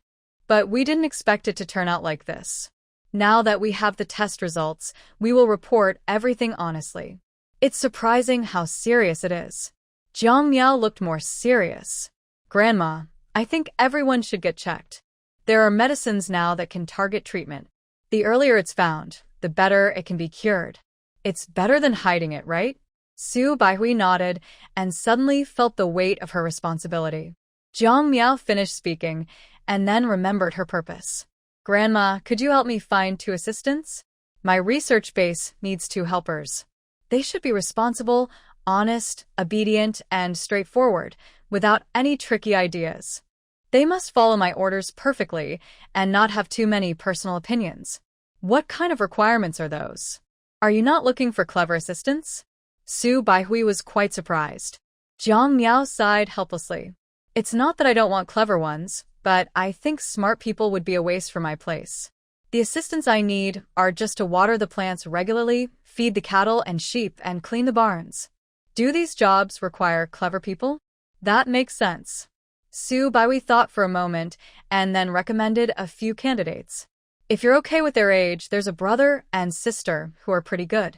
But we didn't expect it to turn out like this. Now that we have the test results, we will report everything honestly. It's surprising how serious it is. Jiang Miao looked more serious. Grandma, I think everyone should get checked. There are medicines now that can target treatment. The earlier it's found, the better it can be cured. It's better than hiding it, right? Su Baihui nodded and suddenly felt the weight of her responsibility. Jiang Miao finished speaking and then remembered her purpose. Grandma, could you help me find 2 assistants? My research base needs 2 helpers. They should be responsible, honest, obedient, and straightforward, without any tricky ideas. They must follow my orders perfectly and not have too many personal opinions. What kind of requirements are those? Are you not looking for clever assistants? Su Baihui was quite surprised. Jiang Miao sighed helplessly. It's not that I don't want clever ones, but I think smart people would be a waste for my place. The assistants I need are just to water the plants regularly, feed the cattle and sheep, and clean the barns. Do these jobs require clever people? That makes sense. Su Baihui thought for a moment and then recommended a few candidates. If you're okay with their age, there's a brother and sister who are pretty good.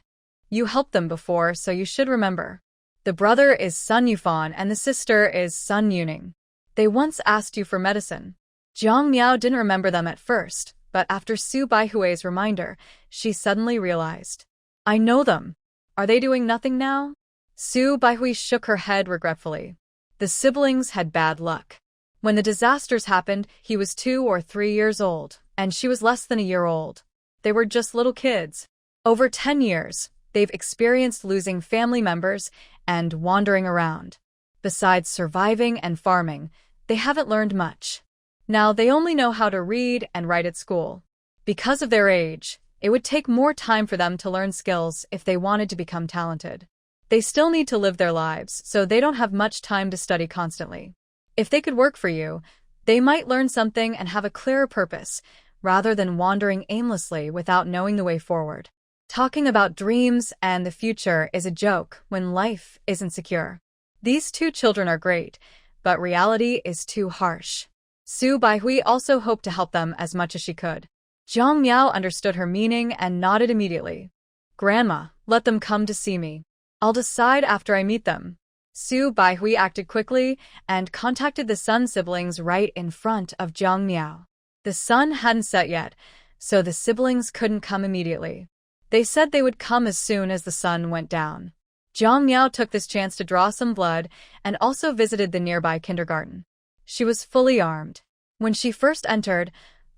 You helped them before, so you should remember. The brother is Sun Yufan and the sister is Sun Yuning. They once asked you for medicine. Jiang Miao didn't remember them at first, but after Su Baihui's reminder, she suddenly realized. I know them. Are they doing nothing now? Su Baihui shook her head regretfully. The siblings had bad luck. When the disasters happened, he was 2 or 3 years old, and she was less than a year old. They were just little kids. Over 10 years, they've experienced losing family members and wandering around. Besides surviving and farming, they haven't learned much. Now they only know how to read and write at school. Because of their age, it would take more time for them to learn skills if they wanted to become talented. They still need to live their lives, so they don't have much time to study constantly. If they could work for you, they might learn something and have a clearer purpose, rather than wandering aimlessly without knowing the way forward. Talking about dreams and the future is a joke when life isn't secure. These 2 children are great, but reality is too harsh. Su Baihui also hoped to help them as much as she could. Jiang Miao understood her meaning and nodded immediately. Grandma, let them come to see me. I'll decide after I meet them. Su Baihui acted quickly and contacted the Sun siblings right in front of Jiang Miao. The sun hadn't set yet, so the siblings couldn't come immediately. They said they would come as soon as the sun went down. Jiang Miao took this chance to draw some blood and also visited the nearby kindergarten. She was fully armed. When she first entered,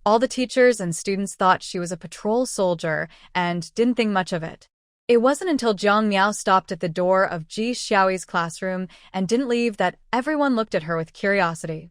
All the teachers and students thought she was a patrol soldier and didn't think much of it. It wasn't until Jiang Miao stopped at the door of Ji Xiaoyi's classroom and didn't leave that everyone looked at her with curiosity.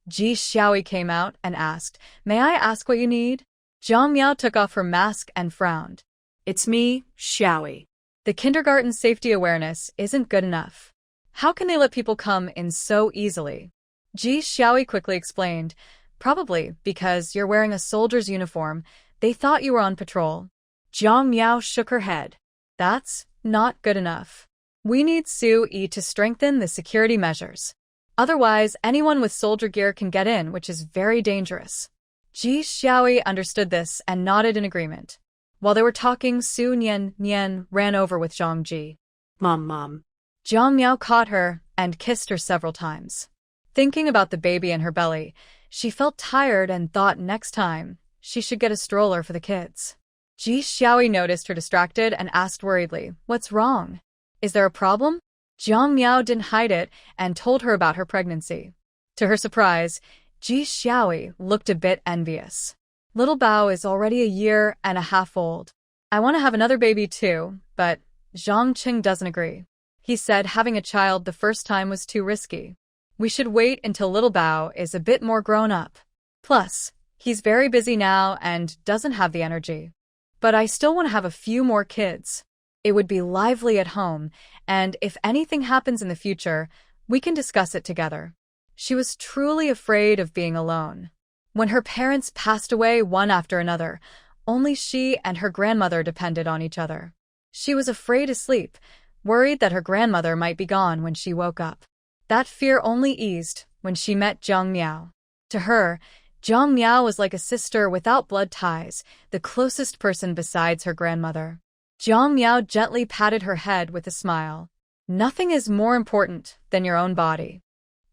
Ji Xiaoyi came out and asked, "May I ask what you need?" Jiang Miao took off her mask and frowned. It's me, Xiaoyi. The kindergarten safety awareness isn't good enough. How can they let people come in so easily? Ji Xiaoyi quickly explained, "Probably because you're wearing a soldier's uniform. They thought you were on patrol." Jiang Miao shook her head. That's not good enough. We need Su Yi to strengthen the security measures. Otherwise, anyone with soldier gear can get in, which is very dangerous. Ji Xiaoyi understood this and nodded in agreement. While they were talking, Su Nian ran over with Zhang Ji. Mom. Jiang Miao caught her and kissed her several times. Thinking about the baby in her belly, she felt tired and thought next time she should get a stroller for the kids. Ji Xiaoyi noticed her distracted and asked worriedly, "What's wrong? Is there a problem?" Jiang Miao didn't hide it and told her about her pregnancy. To her surprise, Ji Xiaoyi looked a bit envious. "Little Bao is already a year and a half old. I want to have another baby too, but Zhang Qing doesn't agree. He said having a child the first time was too risky. We should wait until little Bao is a bit more grown up. Plus, he's very busy now and doesn't have the energy. But I still want to have a few more kids. It would be lively at home, and if anything happens in the future, we can discuss it together." She was truly afraid of being alone. When her parents passed away one after another, only she and her grandmother depended on each other. She was afraid to sleep, worried that her grandmother might be gone when she woke up. That fear only eased when she met Jiang Miao. To her, Jiang Miao was like a sister without blood ties, the closest person besides her grandmother. Jiang Miao gently patted her head with a smile. "Nothing is more important than your own body.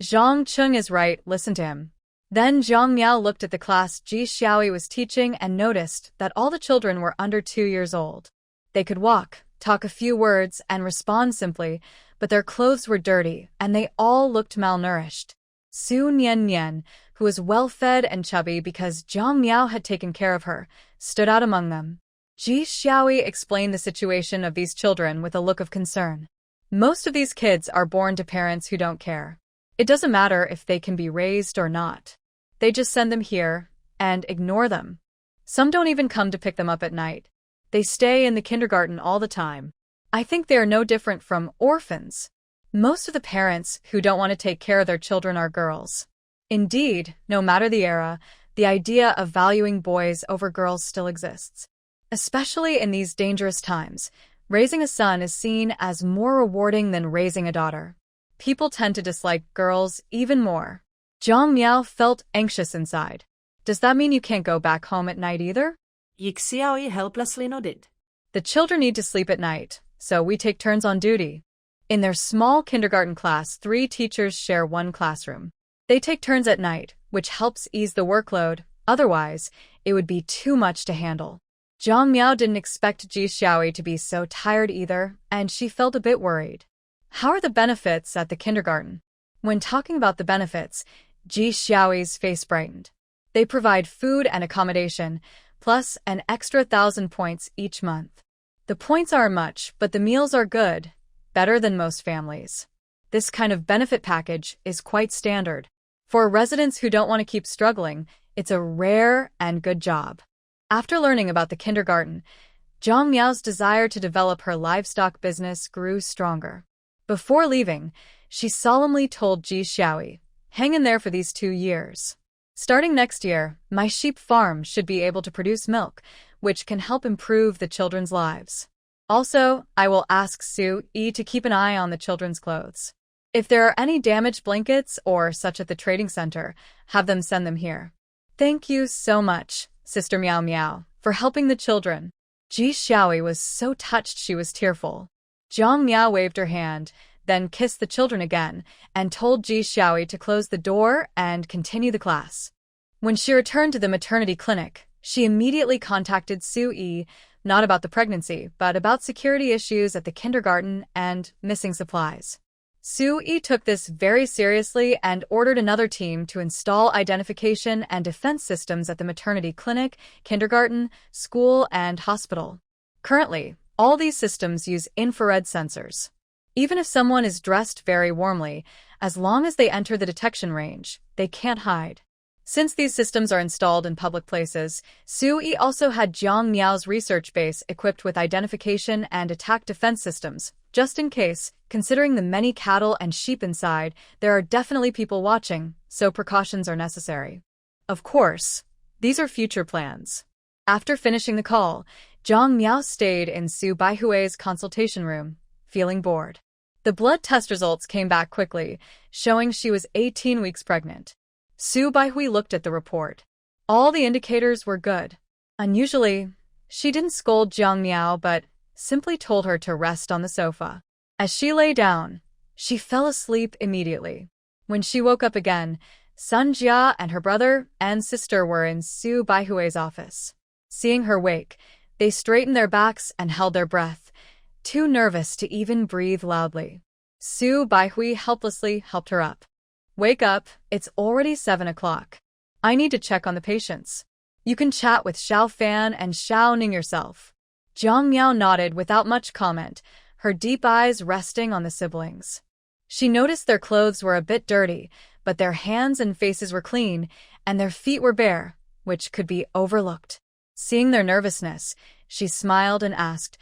Zhang Qing is right, listen to him." Then Jiang Miao looked at the class Ji Xiaoyi was teaching and noticed that all the children were under 2 years old. They could walk, talk a few words, and respond simply, but their clothes were dirty, and they all looked malnourished. Su Nian, who was well-fed and chubby because Jiang Miao had taken care of her, stood out among them. Ji Xiaoyi explained the situation of these children with a look of concern. Most of these kids are born to parents who don't care. It doesn't matter if they can be raised or not. They just send them here and ignore them. Some don't even come to pick them up at night. They stay in the kindergarten all the time. I think they are no different from orphans. Most of the parents who don't want to take care of their children are girls. Indeed, no matter the era, the idea of valuing boys over girls still exists. Especially in these dangerous times, raising a son is seen as more rewarding than raising a daughter. People tend to dislike girls even more. Jiang Miao felt anxious inside. Does that mean you can't go back home at night either? Yi Xiaoyi helplessly nodded. The children need to sleep at night, so we take turns on duty. In their small kindergarten class, 3 teachers share one classroom. They take turns at night, which helps ease the workload. Otherwise, it would be too much to handle. Jiang Miao didn't expect Ji Xiaoyi to be so tired either, and she felt a bit worried. How are the benefits at the kindergarten? When talking about the benefits, Ji Xiaoyi's face brightened. They provide food and accommodation, plus an extra 1,000 points each month. The points aren't much, but the meals are good, better than most families. This kind of benefit package is quite standard. For residents who don't want to keep struggling, it's a rare and good job. After learning about the kindergarten, Jiang Miao's desire to develop her livestock business grew stronger. Before leaving, she solemnly told Ji Xiaoyi, "Hang in there for these 2 years. Starting next year, my sheep farm should be able to produce milk, which can help improve the children's lives. Also, I will ask Su Yi to keep an eye on the children's clothes. If there are any damaged blankets or such at the trading center, have them send them here. Thank you so much, Sister Meow Meow, for helping the children." Ji Xiaoyi was so touched she was tearful. Jiang Miao waved her hand, then kissed the children again, and told Ji Xiaoyi to close the door and continue the class. When she returned to the maternity clinic, she immediately contacted Su Yi, not about the pregnancy, but about security issues at the kindergarten and missing supplies. Soo-yi took this very seriously and ordered another team to install identification and defense systems at the maternity clinic, kindergarten, school, and hospital. Currently, all these systems use infrared sensors. Even if someone is dressed very warmly, as long as they enter the detection range, they can't hide. Since these systems are installed in public places, Soo-yi also had Jiang Miao's research base equipped with identification and attack defense systems, just in case. Considering the many cattle and sheep inside, there are definitely people watching, so precautions are necessary. Of course, these are future plans. After finishing the call, Jiang Miao stayed in Su Baihui's consultation room, feeling bored. The blood test results came back quickly, showing she was 18 weeks pregnant. Su Baihui looked at the report. All the indicators were good. Unusually, she didn't scold Jiang Miao but simply told her to rest on the sofa. As she lay down, she fell asleep immediately. When she woke up again, Sun Jia and her brother and sister were in Su Baihui's office. Seeing her wake, they straightened their backs and held their breath, too nervous to even breathe loudly. Su Baihui helplessly helped her up. Wake up, it's already 7 o'clock. I need to check on the patients. You can chat with Xiao Fan and Xiao Ning yourself. Jiang Miao nodded without much comment, her deep eyes resting on the siblings. She noticed their clothes were a bit dirty, but their hands and faces were clean, and their feet were bare, which could be overlooked. Seeing their nervousness, she smiled and asked,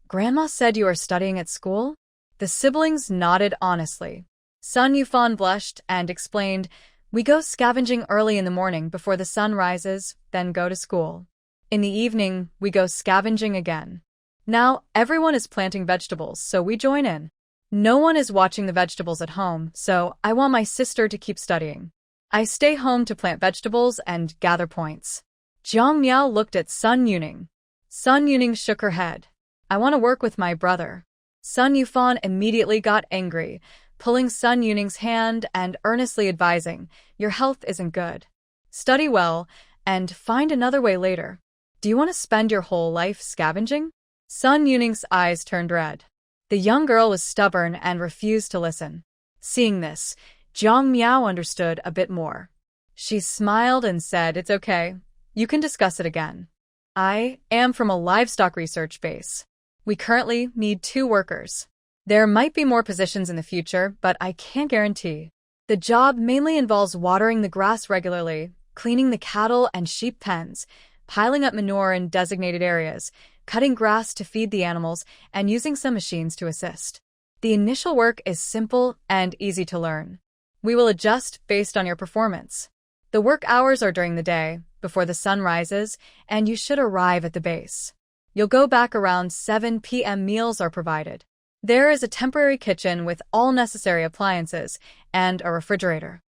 "Grandma said you are studying at school?" The siblings nodded honestly. Sun Yufan blushed and explained, "We go scavenging early in the morning before the sun rises, then go to school. In the evening, we go scavenging again. Now, everyone is planting vegetables, so we join in. No one is watching the vegetables at home, so I want my sister to keep studying. I stay home to plant vegetables and gather points." Jiang Miao looked at Sun Yuning. Sun Yuning shook her head. "I want to work with my brother." Sun Yufan immediately got angry, pulling Sun Yuning's hand and earnestly advising, "Your health isn't good. Study well, and find another way later. Do you want to spend your whole life scavenging?" Sun Yuning's eyes turned red. The young girl was stubborn and refused to listen. Seeing this, Jiang Miao understood a bit more. She smiled and said, "It's okay. You can discuss it again. I am from a livestock research base. We currently need 2 workers. There might be more positions in the future, but I can't guarantee. The job mainly involves watering the grass regularly, cleaning the cattle and sheep pens, piling up manure in designated areas, cutting grass to feed the animals, and using some machines to assist. The initial work is simple and easy to learn. We will adjust based on your performance. The work hours are during the day, before the sun rises, and you should arrive at the base. You'll go back around 7 p.m. Meals are provided. There is a temporary kitchen with all necessary appliances and a refrigerator.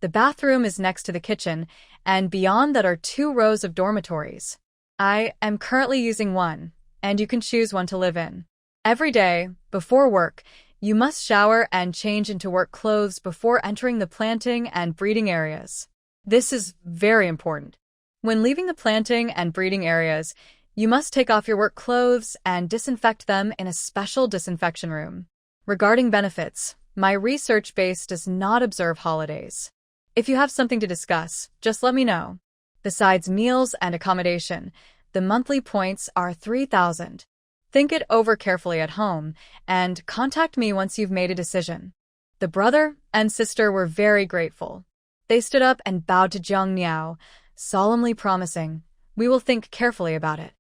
The bathroom is next to the kitchen, and beyond that are 2 rows of dormitories. I am currently using one, and you can choose one to live in. Every day, before work, you must shower and change into work clothes before entering the planting and breeding areas. This is very important. When leaving the planting and breeding areas, you must take off your work clothes and disinfect them in a special disinfection room. Regarding benefits, my research base does not observe holidays. If you have something to discuss, just let me know. Besides meals and accommodation, the monthly points are 3,000. Think it over carefully at home, and contact me once you've made a decision." The brother and sister were very grateful. They stood up and bowed to Jiang Miao, solemnly promising, "We will think carefully about it.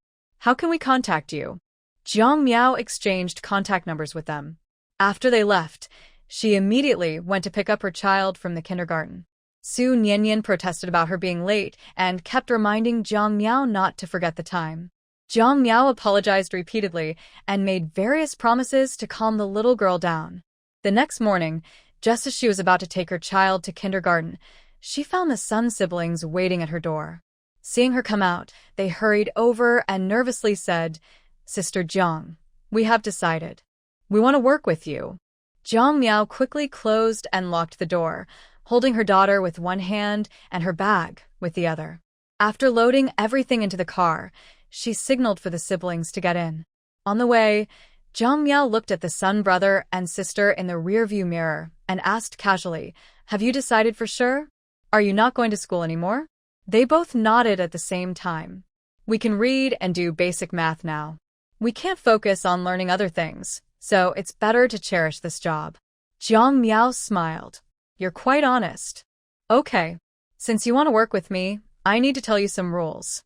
How can we contact you?" Jiang Miao exchanged contact numbers with them. After they left, she immediately went to pick up her child from the kindergarten. Su Nianyan protested about her being late and kept reminding Jiang Miao not to forget the time. Jiang Miao apologized repeatedly and made various promises to calm the little girl down. The next morning, just as she was about to take her child to kindergarten, she found the Sun siblings waiting at her door. Seeing her come out, they hurried over and nervously said, "Sister Jiang, we have decided. We want to work with you." Jiang Miao quickly closed and locked the door, holding her daughter with one hand and her bag with the other. After loading everything into the car, she signaled for the siblings to get in. On the way, Jiang Miao looked at the son brother and sister in the rearview mirror and asked casually, "Have you decided for sure? Are you not going to school anymore?" They both nodded at the same time. "We can read and do basic math now. We can't focus on learning other things, so it's better to cherish this job." Jiang Miao smiled. "You're quite honest. Okay. Since you want to work with me, I need to tell you some rules.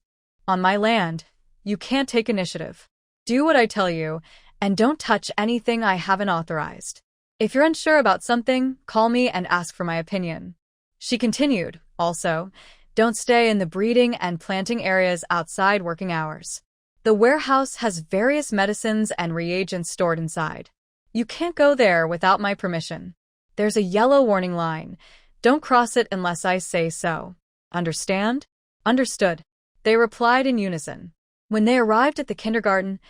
On my land, you can't take initiative. Do what I tell you, and don't touch anything I haven't authorized. If you're unsure about something, call me and ask for my opinion." She continued, "Also, don't stay in the breeding and planting areas outside working hours. The warehouse has various medicines and reagents stored inside. You can't go there without my permission. There's a yellow warning line. Don't cross it unless I say so. Understand?" "Understood," they replied in unison. When they arrived at the kindergarten,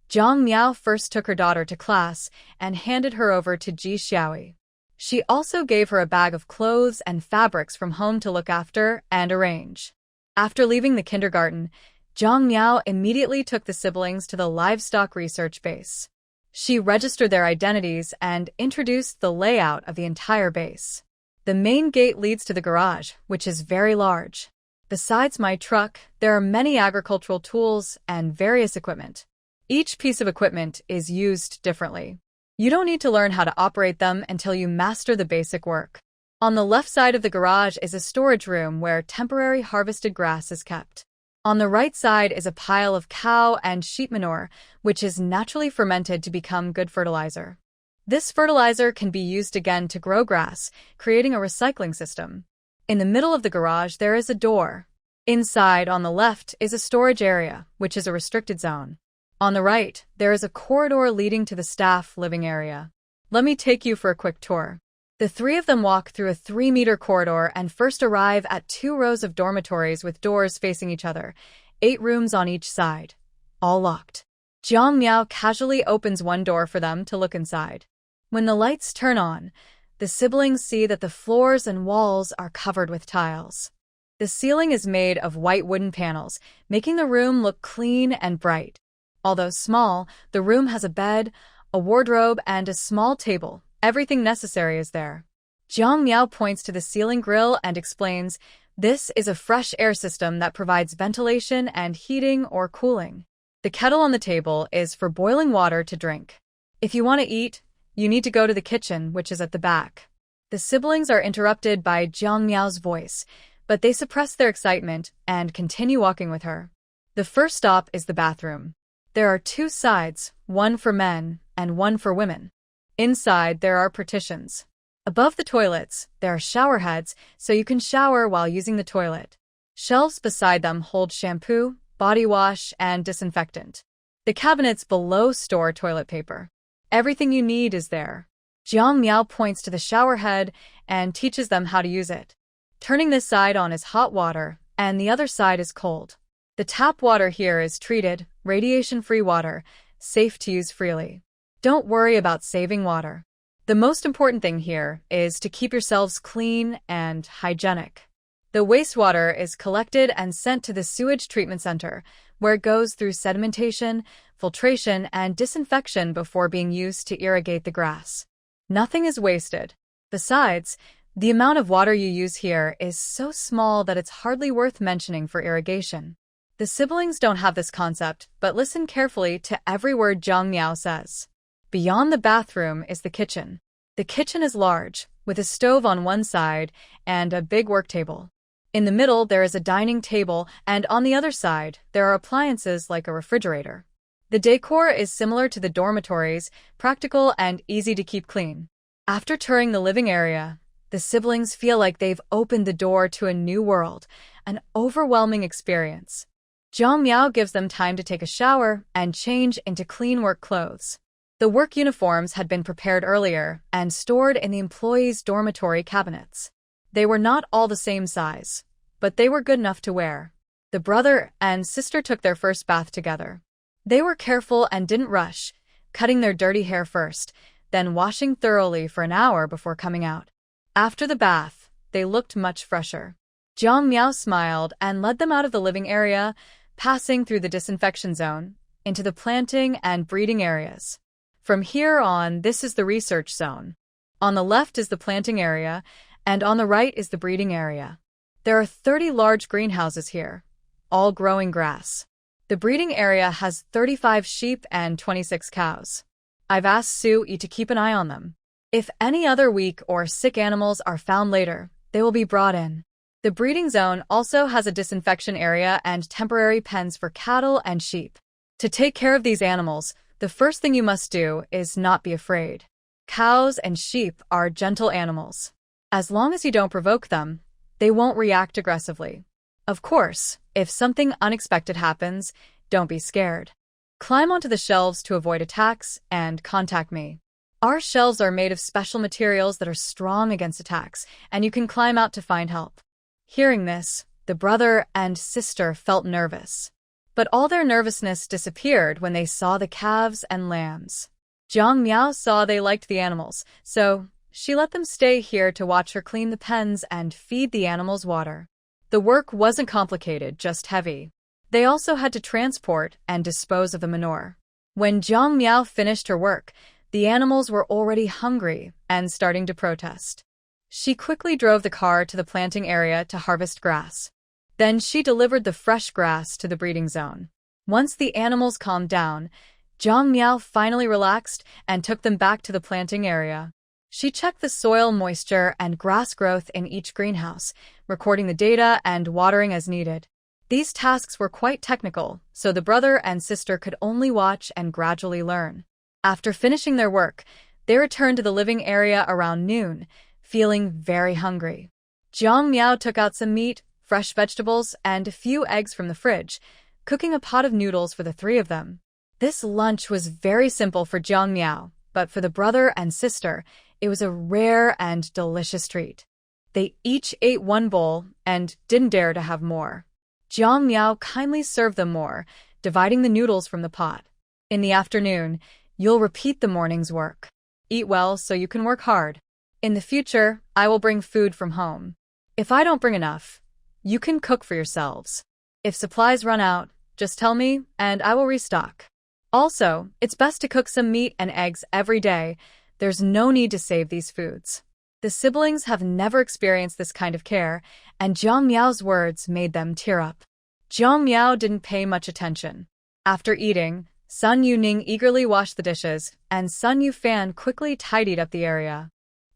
Jiang Miao first took her daughter to class and handed her over to Ji Xiaoi. She also gave her a bag of clothes and fabrics from home to look after and arrange. After leaving the kindergarten, Jiang Miao immediately took the siblings to the livestock research base. She registered their identities and introduced the layout of the entire base. The main gate leads to the garage, which is very large. Besides my truck, there are many agricultural tools and various equipment. Each piece of equipment is used differently. You don't need to learn how to operate them until you master the basic work. On the left side of the garage is a storage room where temporary harvested grass is kept. On the right side is a pile of cow and sheep manure, which is naturally fermented to become good fertilizer. This fertilizer can be used again to grow grass, creating a recycling system. In the middle of the garage, there is a door. Inside, on the left, is a storage area, which is a restricted zone. On the right, there is a corridor leading to the staff living area. Let me take you for a quick tour. The three of them walk through a 3-meter corridor and first arrive at 2 rows of dormitories with doors facing each other, 8 rooms on each side, all locked. Jiang Miao casually opens one door for them to look inside. When the lights turn on, the siblings see that the floors and walls are covered with tiles. The ceiling is made of white wooden panels, making the room look clean and bright. Although small, the room has a bed, a wardrobe, and a small table. Everything necessary is there. Jiang Miao points to the ceiling grill and explains, "This is a fresh air system that provides ventilation and heating or cooling. The kettle on the table is for boiling water to drink. If you want to eat, you need to go to the kitchen, which is at the back." The siblings are interrupted by Jiang Miao's voice, but they suppress their excitement and continue walking with her. The first stop is the bathroom. There are 2 sides, one for men and one for women. Inside, there are partitions. Above the toilets, there are shower heads, so you can shower while using the toilet. Shelves beside them hold shampoo, body wash, and disinfectant. The cabinets below store toilet paper. Everything you need is there. Jiang Miao points to the shower head and teaches them how to use it. Turning this side on is hot water, and the other side is cold. The tap water here is treated, radiation-free water, safe to use freely. Don't worry about saving water. The most important thing here is to keep yourselves clean and hygienic. The wastewater is collected and sent to the sewage treatment center, where it goes through sedimentation, filtration, and disinfection before being used to irrigate the grass. Nothing is wasted. Besides, the amount of water you use here is so small that it's hardly worth mentioning for irrigation. The siblings don't have this concept, but listen carefully to every word Jiang Miao says. Beyond the bathroom is the kitchen. The kitchen is large, with a stove on one side and a big work table. In the middle, there is a dining table, and on the other side, there are appliances like a refrigerator. The decor is similar to the dormitories, practical and easy to keep clean. After touring the living area, the siblings feel like they've opened the door to a new world, an overwhelming experience. Jiang Miao gives them time to take a shower and change into clean work clothes. The work uniforms had been prepared earlier and stored in the employees' dormitory cabinets. They were not all the same size, but they were good enough to wear. The brother and sister took their first bath together. They were careful and didn't rush, cutting their dirty hair first, then washing thoroughly for an hour before coming out. After the bath, they looked much fresher. Jiang Miao smiled and led them out of the living area, passing through the disinfection zone, into the planting and breeding areas. From here on, this is the research zone. On the left is the planting area, and on the right is the breeding area. There are 30 large greenhouses here, all growing grass. The breeding area has 35 sheep and 26 cows. I've asked Sui to keep an eye on them. If any other weak or sick animals are found later, they will be brought in. The breeding zone also has a disinfection area and temporary pens for cattle and sheep. To take care of these animals, the first thing you must do is not be afraid. Cows and sheep are gentle animals. As long as you don't provoke them, they won't react aggressively. Of course, if something unexpected happens, don't be scared. Climb onto the shelves to avoid attacks and contact me. Our shelves are made of special materials that are strong against attacks, and you can climb out to find help. Hearing this, the brother and sister felt nervous. But all their nervousness disappeared when they saw the calves and lambs. Jiang Miao saw they liked the animals, so she let them stay here to watch her clean the pens and feed the animals water. The work wasn't complicated, just heavy. They also had to transport and dispose of the manure. When Jiang Miao finished her work, the animals were already hungry and starting to protest. She quickly drove the car to the planting area to harvest grass. Then she delivered the fresh grass to the breeding zone. Once the animals calmed down, Jiang Miao finally relaxed and took them back to the planting area. She checked the soil moisture and grass growth in each greenhouse, recording the data and watering as needed. These tasks were quite technical, so the brother and sister could only watch and gradually learn. After finishing their work, they returned to the living area around noon, feeling very hungry. Jiang Miao took out some meat, fresh vegetables, and a few eggs from the fridge, cooking a pot of noodles for the three of them. This lunch was very simple for Jiang Miao, but for the brother and sister, it was a rare and delicious treat. They each ate one bowl and didn't dare to have more. Jiang Miao kindly served them more, dividing the noodles from the pot. In the afternoon, you'll repeat the morning's work. Eat well so you can work hard. In the future, I will bring food from home. If I don't bring enough, you can cook for yourselves. If supplies run out, just tell me and I will restock. Also, it's best to cook some meat and eggs every day. There's no need to save these foods. The siblings have never experienced this kind of care, and Jiang Miao's words made them tear up. Jiang Miao didn't pay much attention. After eating, Sun Yuning eagerly washed the dishes, and Sun Yufan quickly tidied up the area.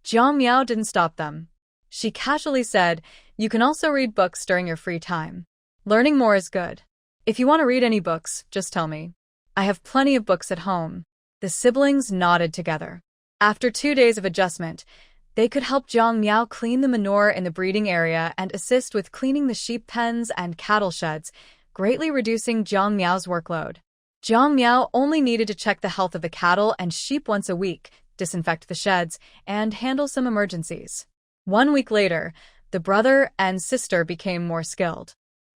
Jiang Miao didn't stop them. She casually said, "You can also read books during your free time. Learning more is good. If you want to read any books, just tell me. I have plenty of books at home." The siblings nodded together. After 2 days of adjustment, they could help Jiang Miao clean the manure in the breeding area and assist with cleaning the sheep pens and cattle sheds, greatly reducing Jiang Miao's workload. Jiang Miao only needed to check the health of the cattle and sheep once a week, disinfect the sheds, and handle some emergencies. 1 week later, the brother and sister became more skilled.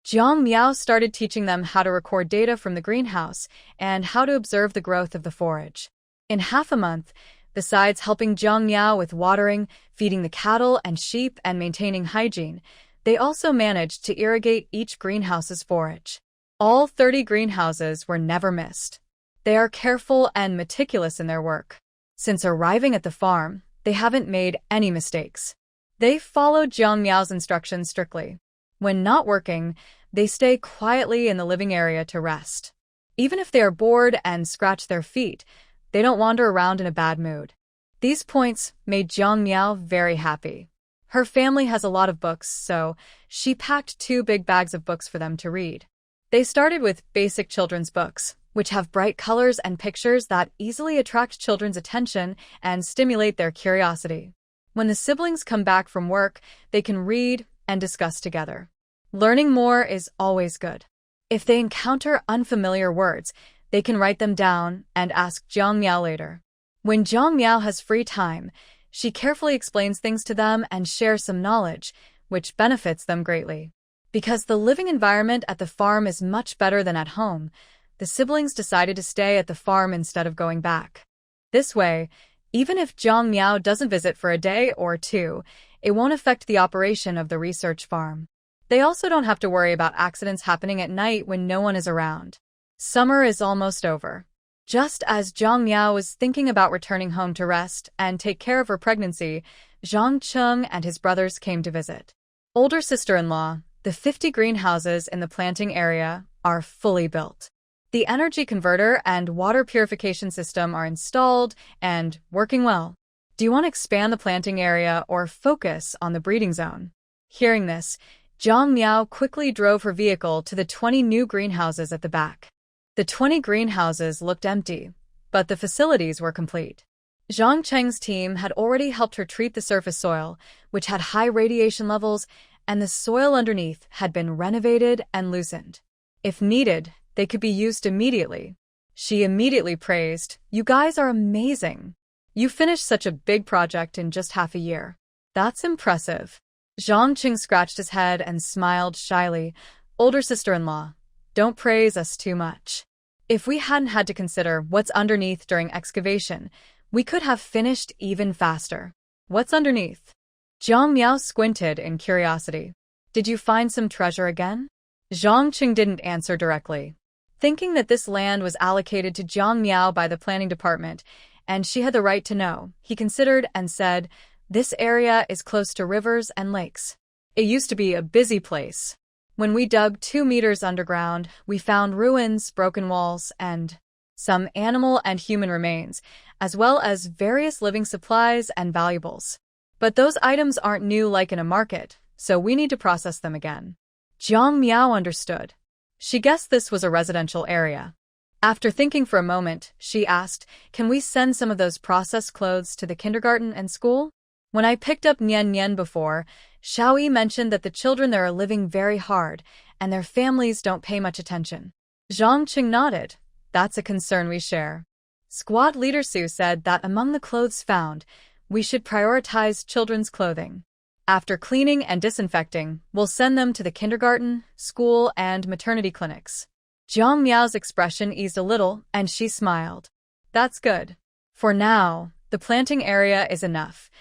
Jiang Miao started teaching them how to record data from the greenhouse and how to observe the growth of the forage. In half a month, besides helping Jiang Miao with watering, feeding the cattle and sheep, and maintaining hygiene, they also managed to irrigate each greenhouse's forage. All 30 greenhouses were never missed. They are careful and meticulous in their work. Since arriving at the farm, they haven't made any mistakes. They followed Jiang Miao's instructions strictly. When not working, they stay quietly in the living area to rest. Even if they are bored and scratch their feet, they don't wander around in a bad mood. These points made Jiang Miao very happy. Her family has a lot of books, so she packed 2 big bags of books for them to read. They started with basic children's books, which have bright colors and pictures that easily attract children's attention and stimulate their curiosity. When the siblings come back from work, they can read and discuss together. Learning more is always good. If they encounter unfamiliar words, they can write them down and ask Jiang Miao later. When Jiang Miao has free time, she carefully explains things to them and shares some knowledge, which benefits them greatly. Because the living environment at the farm is much better than at home, the siblings decided to stay at the farm instead of going back. This way, even if Jiang Miao doesn't visit for a day or 2, it won't affect the operation of the research farm. They also don't have to worry about accidents happening at night when no one is around. Summer is almost over. Just as Zhang Miao was thinking about returning home to rest and take care of her pregnancy, Zhang Cheng and his brothers came to visit. Older sister-in-law, the 50 greenhouses in the planting area are fully built. The energy converter and water purification system are installed and working well. Do you want to expand the planting area or focus on the breeding zone? Hearing this, Zhang Miao quickly drove her vehicle to the 20 new greenhouses at the back. The 20 greenhouses looked empty, but the facilities were complete. Zhang Cheng's team had already helped her treat the surface soil, which had high radiation levels, and the soil underneath had been renovated and loosened. If needed, they could be used immediately. She immediately praised, "You guys are amazing. You finished such a big project in just half a year. That's impressive." Zhang Cheng scratched his head and smiled shyly. "Older sister-in-law, don't praise us too much. If we hadn't had to consider what's underneath during excavation, we could have finished even faster." "What's underneath?" Zhang Miao squinted in curiosity. "Did you find some treasure again?" Zhang Cheng didn't answer directly. Thinking that this land was allocated to Zhang Miao by the planning department, and she had the right to know, he considered and said, "This area is close to rivers and lakes. It used to be a busy place. When we dug 2 meters underground, we found ruins, broken walls, and some animal and human remains, as well as various living supplies and valuables. But those items aren't new like in a market, so we need to process them again." Zhang Miao understood. She guessed this was a residential area. After thinking for a moment, she asked, "Can we send some of those processed clothes to the kindergarten and school? When I picked up Nian Nian before, Xiaoyi mentioned that the children there are living very hard, and their families don't pay much attention." Zhang Cheng nodded. "That's a concern we share." Squad leader Su said that among the clothes found, we should prioritize children's clothing. After cleaning and disinfecting, we'll send them to the kindergarten, school, and maternity clinics. Zhang Miao's expression eased a little, and she smiled. "That's good. For now, the planting area is enough.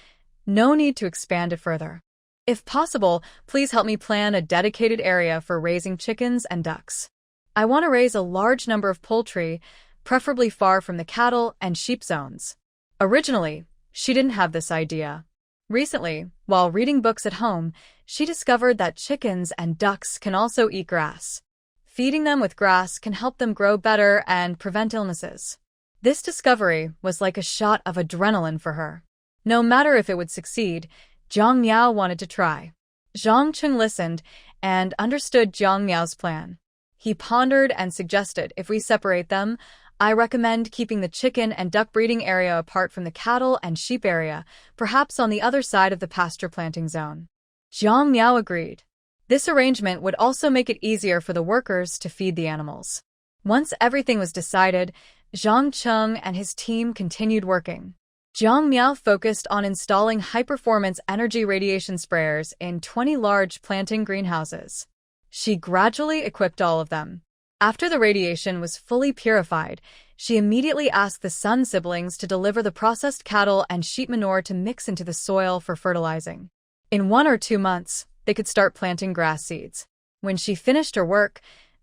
No need to expand it further. If possible, please help me plan a dedicated area for raising chickens and ducks. I want to raise a large number of poultry, preferably far from the cattle and sheep zones." Originally, she didn't have this idea. Recently, while reading books at home, she discovered that chickens and ducks can also eat grass. Feeding them with grass can help them grow better and prevent illnesses. This discovery was like a shot of adrenaline for her. No matter if it would succeed, Zhang Miao wanted to try. Zhang Cheng listened and understood Zhang Miao's plan. He pondered and suggested, "If we separate them, I recommend keeping the chicken and duck breeding area apart from the cattle and sheep area, perhaps on the other side of the pasture planting zone." Zhang Miao agreed. This arrangement would also make it easier for the workers to feed the animals. Once everything was decided, Zhang Cheng and his team continued working. Zhang Miao focused on installing high-performance energy radiation sprayers in 20 large planting greenhouses. She gradually equipped all of them. After the radiation was fully purified, she immediately asked the Sun siblings to deliver the processed cattle and sheep manure to mix into the soil for fertilizing. In 1 or 2 months, they could start planting grass seeds. When she finished her work,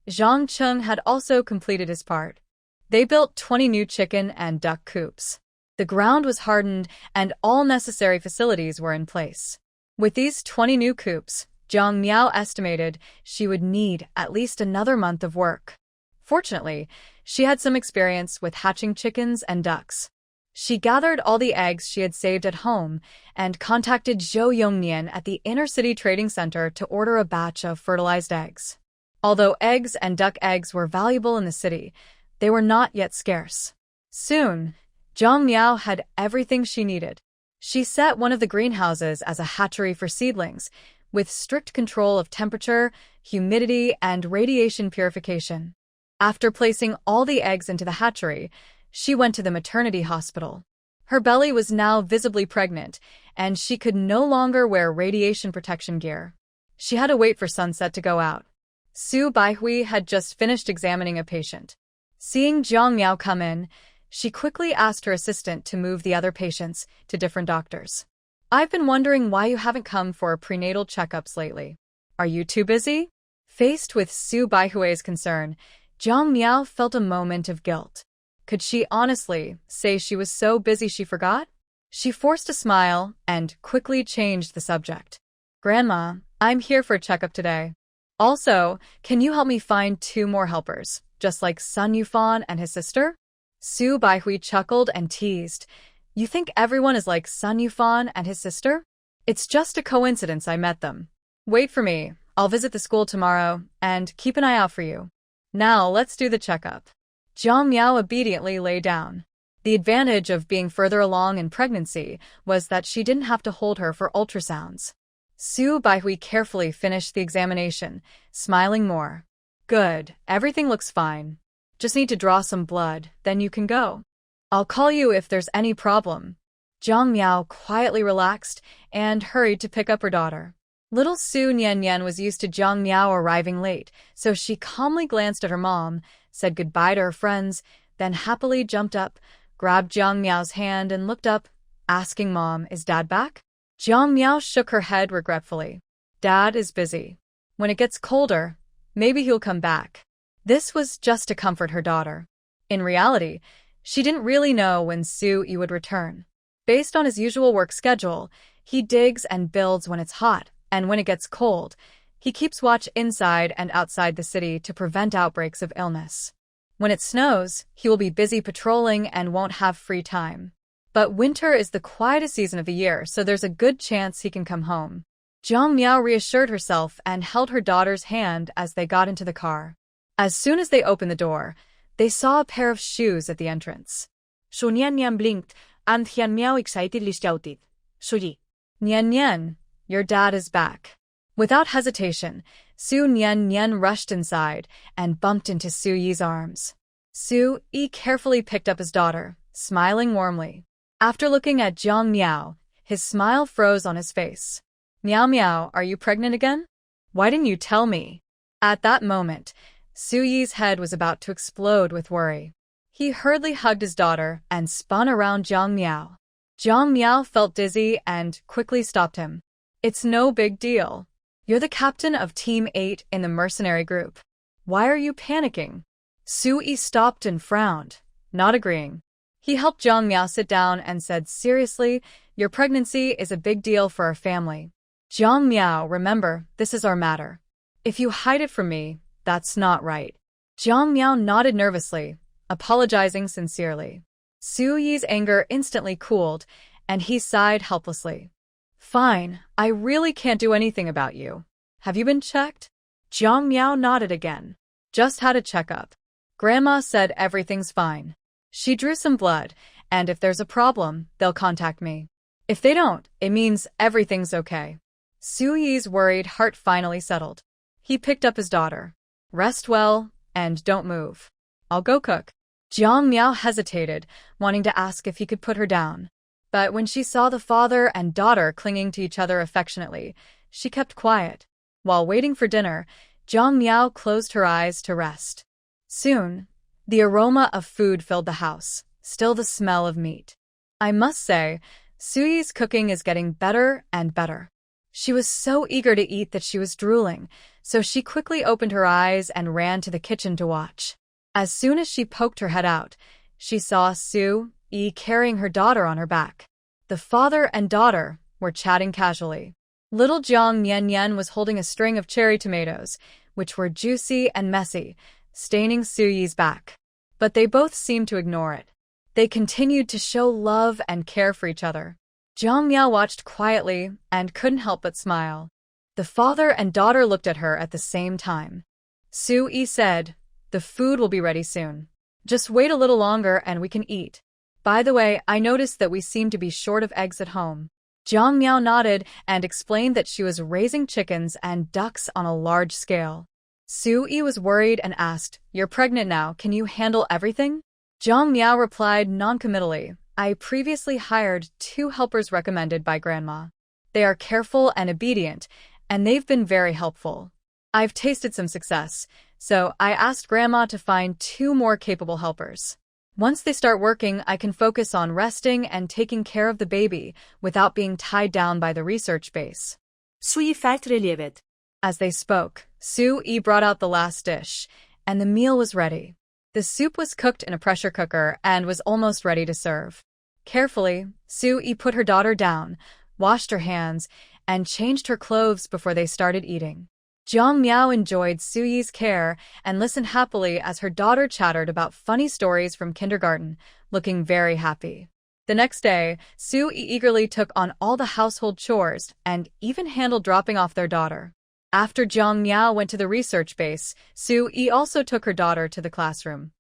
Zhang Cheng had also completed his part. They built 20 new chicken and duck coops. The ground was hardened and all necessary facilities were in place. With these 20 new coops, Zhang Miao estimated she would need at least another month of work. Fortunately, she had some experience with hatching chickens and ducks. She gathered all the eggs she had saved at home and contacted Zhou Yongnian at the inner-city trading center to order a batch of fertilized eggs. Although eggs and duck eggs were valuable in the city, they were not yet scarce. Soon, Zhang Miao had everything she needed. She set one of the greenhouses as a hatchery for seedlings, with strict control of temperature, humidity, and radiation purification. After placing all the eggs into the hatchery, she went to the maternity hospital. Her belly was now visibly pregnant, and she could no longer wear radiation protection gear. She had to wait for sunset to go out. Su Baihui had just finished examining a patient. Seeing Zhang Miao come in, she quickly asked her assistant to move the other patients to different doctors. "I've been wondering why you haven't come for prenatal checkups lately. Are you too busy?" Faced with Su Baihui's concern, Zhang Miao felt a moment of guilt. Could she honestly say she was so busy she forgot? She forced a smile and quickly changed the subject. Grandma, I'm here for a checkup today. Also, can you help me find 2 more helpers, just like Sun Yufan and his sister? Su Baihui chuckled and teased. You think everyone is like Sun Yufan and his sister? It's just a coincidence I met them. Wait for me. I'll visit the school tomorrow and keep an eye out for you. Now let's do the checkup. Jiang Miao obediently lay down. The advantage of being further along in pregnancy was that she didn't have to hold her for ultrasounds. Su Baihui carefully finished the examination, smiling more. Good, everything looks fine. Just need to draw some blood, then you can go. I'll call you if there's any problem. Jiang Miao quietly relaxed and hurried to pick up her daughter. Little Su Nian was used to Jiang Miao arriving late, so she calmly glanced at her mom, said goodbye to her friends, then happily jumped up, grabbed Jiang Miao's hand and looked up, asking Mom, is Dad back? Jiang Miao shook her head regretfully. Dad is busy. When it gets colder, maybe he'll come back. This was just to comfort her daughter. In reality, she didn't really know when Su Yi would return. Based on his usual work schedule, he digs and builds when it's hot, and when it gets cold, he keeps watch inside and outside the city to prevent outbreaks of illness. When it snows, he will be busy patrolling and won't have free time. But winter is the quietest season of the year, so there's a good chance he can come home. Jiang Miao reassured herself and held her daughter's hand as they got into the car. As soon as they opened the door, they saw a pair of shoes at the entrance. Shu Nian blinked, and Jiang Miao excitedly shouted, Shu Nian, your dad is back. Without hesitation, Su Nian rushed inside and bumped into Su Yi's arms. Su Yi carefully picked up his daughter, smiling warmly. After looking at Jiang Miao, his smile froze on his face. Miao Miao, are you pregnant again? Why didn't you tell me? At that moment, Su Yi's head was about to explode with worry. He hurriedly hugged his daughter and spun around Jiang Miao. Jiang Miao felt dizzy and quickly stopped him. It's no big deal. You're the captain of Team 8 in the mercenary group. Why are you panicking? Su Yi stopped and frowned, not agreeing. He helped Jiang Miao sit down and said, seriously, your pregnancy is a big deal for our family. Jiang Miao, remember, this is our matter. If you hide it from me, that's not right. Jiang Miao nodded nervously, apologizing sincerely. Su Yi's anger instantly cooled, and he sighed helplessly. Fine, I really can't do anything about you. Have you been checked? Jiang Miao nodded again. Just had a checkup. Grandma said everything's fine. She drew some blood, and if there's a problem, they'll contact me. If they don't, it means everything's okay. Su Yi's worried heart finally settled. He picked up his daughter. Rest well, and don't move. I'll go cook. Jiang Miao hesitated, wanting to ask if he could put her down. But when she saw the father and daughter clinging to each other affectionately, she kept quiet. While waiting for dinner, Jiang Miao closed her eyes to rest. Soon, the aroma of food filled the house, still the smell of meat. I must say, Su Yi's cooking is getting better and better. She was so eager to eat that she was drooling, so she quickly opened her eyes and ran to the kitchen to watch. As soon as she poked her head out, she saw Su Yi carrying her daughter on her back. The father and daughter were chatting casually. Little Jiang Nian was holding a string of cherry tomatoes, which were juicy and messy, staining Su Yi's back. But they both seemed to ignore it. They continued to show love and care for each other. Jiang Miao watched quietly and couldn't help but smile. The father and daughter looked at her at the same time. Su Yi said, the food will be ready soon. Just wait a little longer and we can eat. By the way, I noticed that we seem to be short of eggs at home. Jiang Miao nodded and explained that she was raising chickens and ducks on a large scale. Su Yi was worried and asked, you're pregnant now, can you handle everything? Jiang Miao replied noncommittally, I previously hired 2 helpers recommended by Grandma. They are careful and obedient, and they've been very helpful. I've tasted some success, so I asked Grandma to find 2 more capable helpers. Once they start working, I can focus on resting and taking care of the baby without being tied down by the research base. Su Yi felt relieved. As they spoke, Su Yi brought out the last dish, and the meal was ready. The soup was cooked in a pressure cooker and was almost ready to serve. Carefully, Sue put her daughter down, washed her hands, and changed her clothes before they started eating. Jiang Miao enjoyed Sue-yi's care and listened happily as her daughter chattered about funny stories from kindergarten, looking very happy. The next day, Sue eagerly took on all the household chores and even handled dropping off their daughter. After Jiang Miao went to the research base, Sue also took her daughter to the classroom.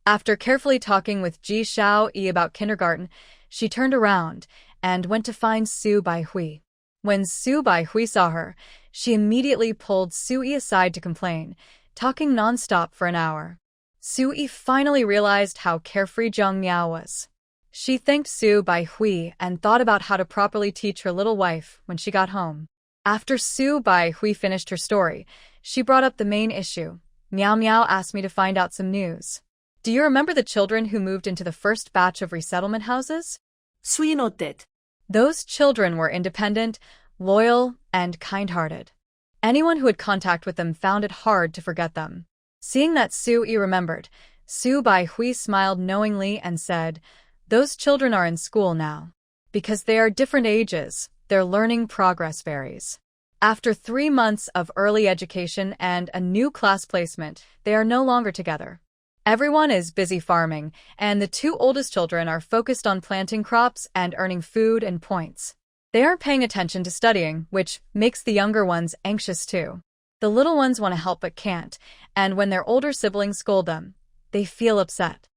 After carefully talking with Ji Xiao about kindergarten, she turned around and went to find Sue Baihui. When Sue Baihui saw her, she immediately pulled Sue aside to complain, talking nonstop for an hour. Sue finally realized how carefree Jiang Miao was. She thanked Sue Baihui and thought about how to properly teach her little wife when she got home. After Sue Baihui finished her story, she brought up the main issue. Miao Miao asked me to find out some news. Do you remember the children who moved into the first batch of resettlement houses? Sue nodded. Those children were independent, loyal, and kind-hearted. Anyone who had contact with them found it hard to forget them. Seeing that Sue remembered, Sue Baihui smiled knowingly and said, "Those children are in school now. Because they are different ages, their learning progress varies. After 3 months of early education and a new class placement, they are no longer together. Everyone is busy farming, and the 2 oldest children are focused on planting crops and earning food and points. They aren't paying attention to studying, which makes the younger ones anxious too. The little ones want to help but can't, and when their older siblings scold them, they feel upset.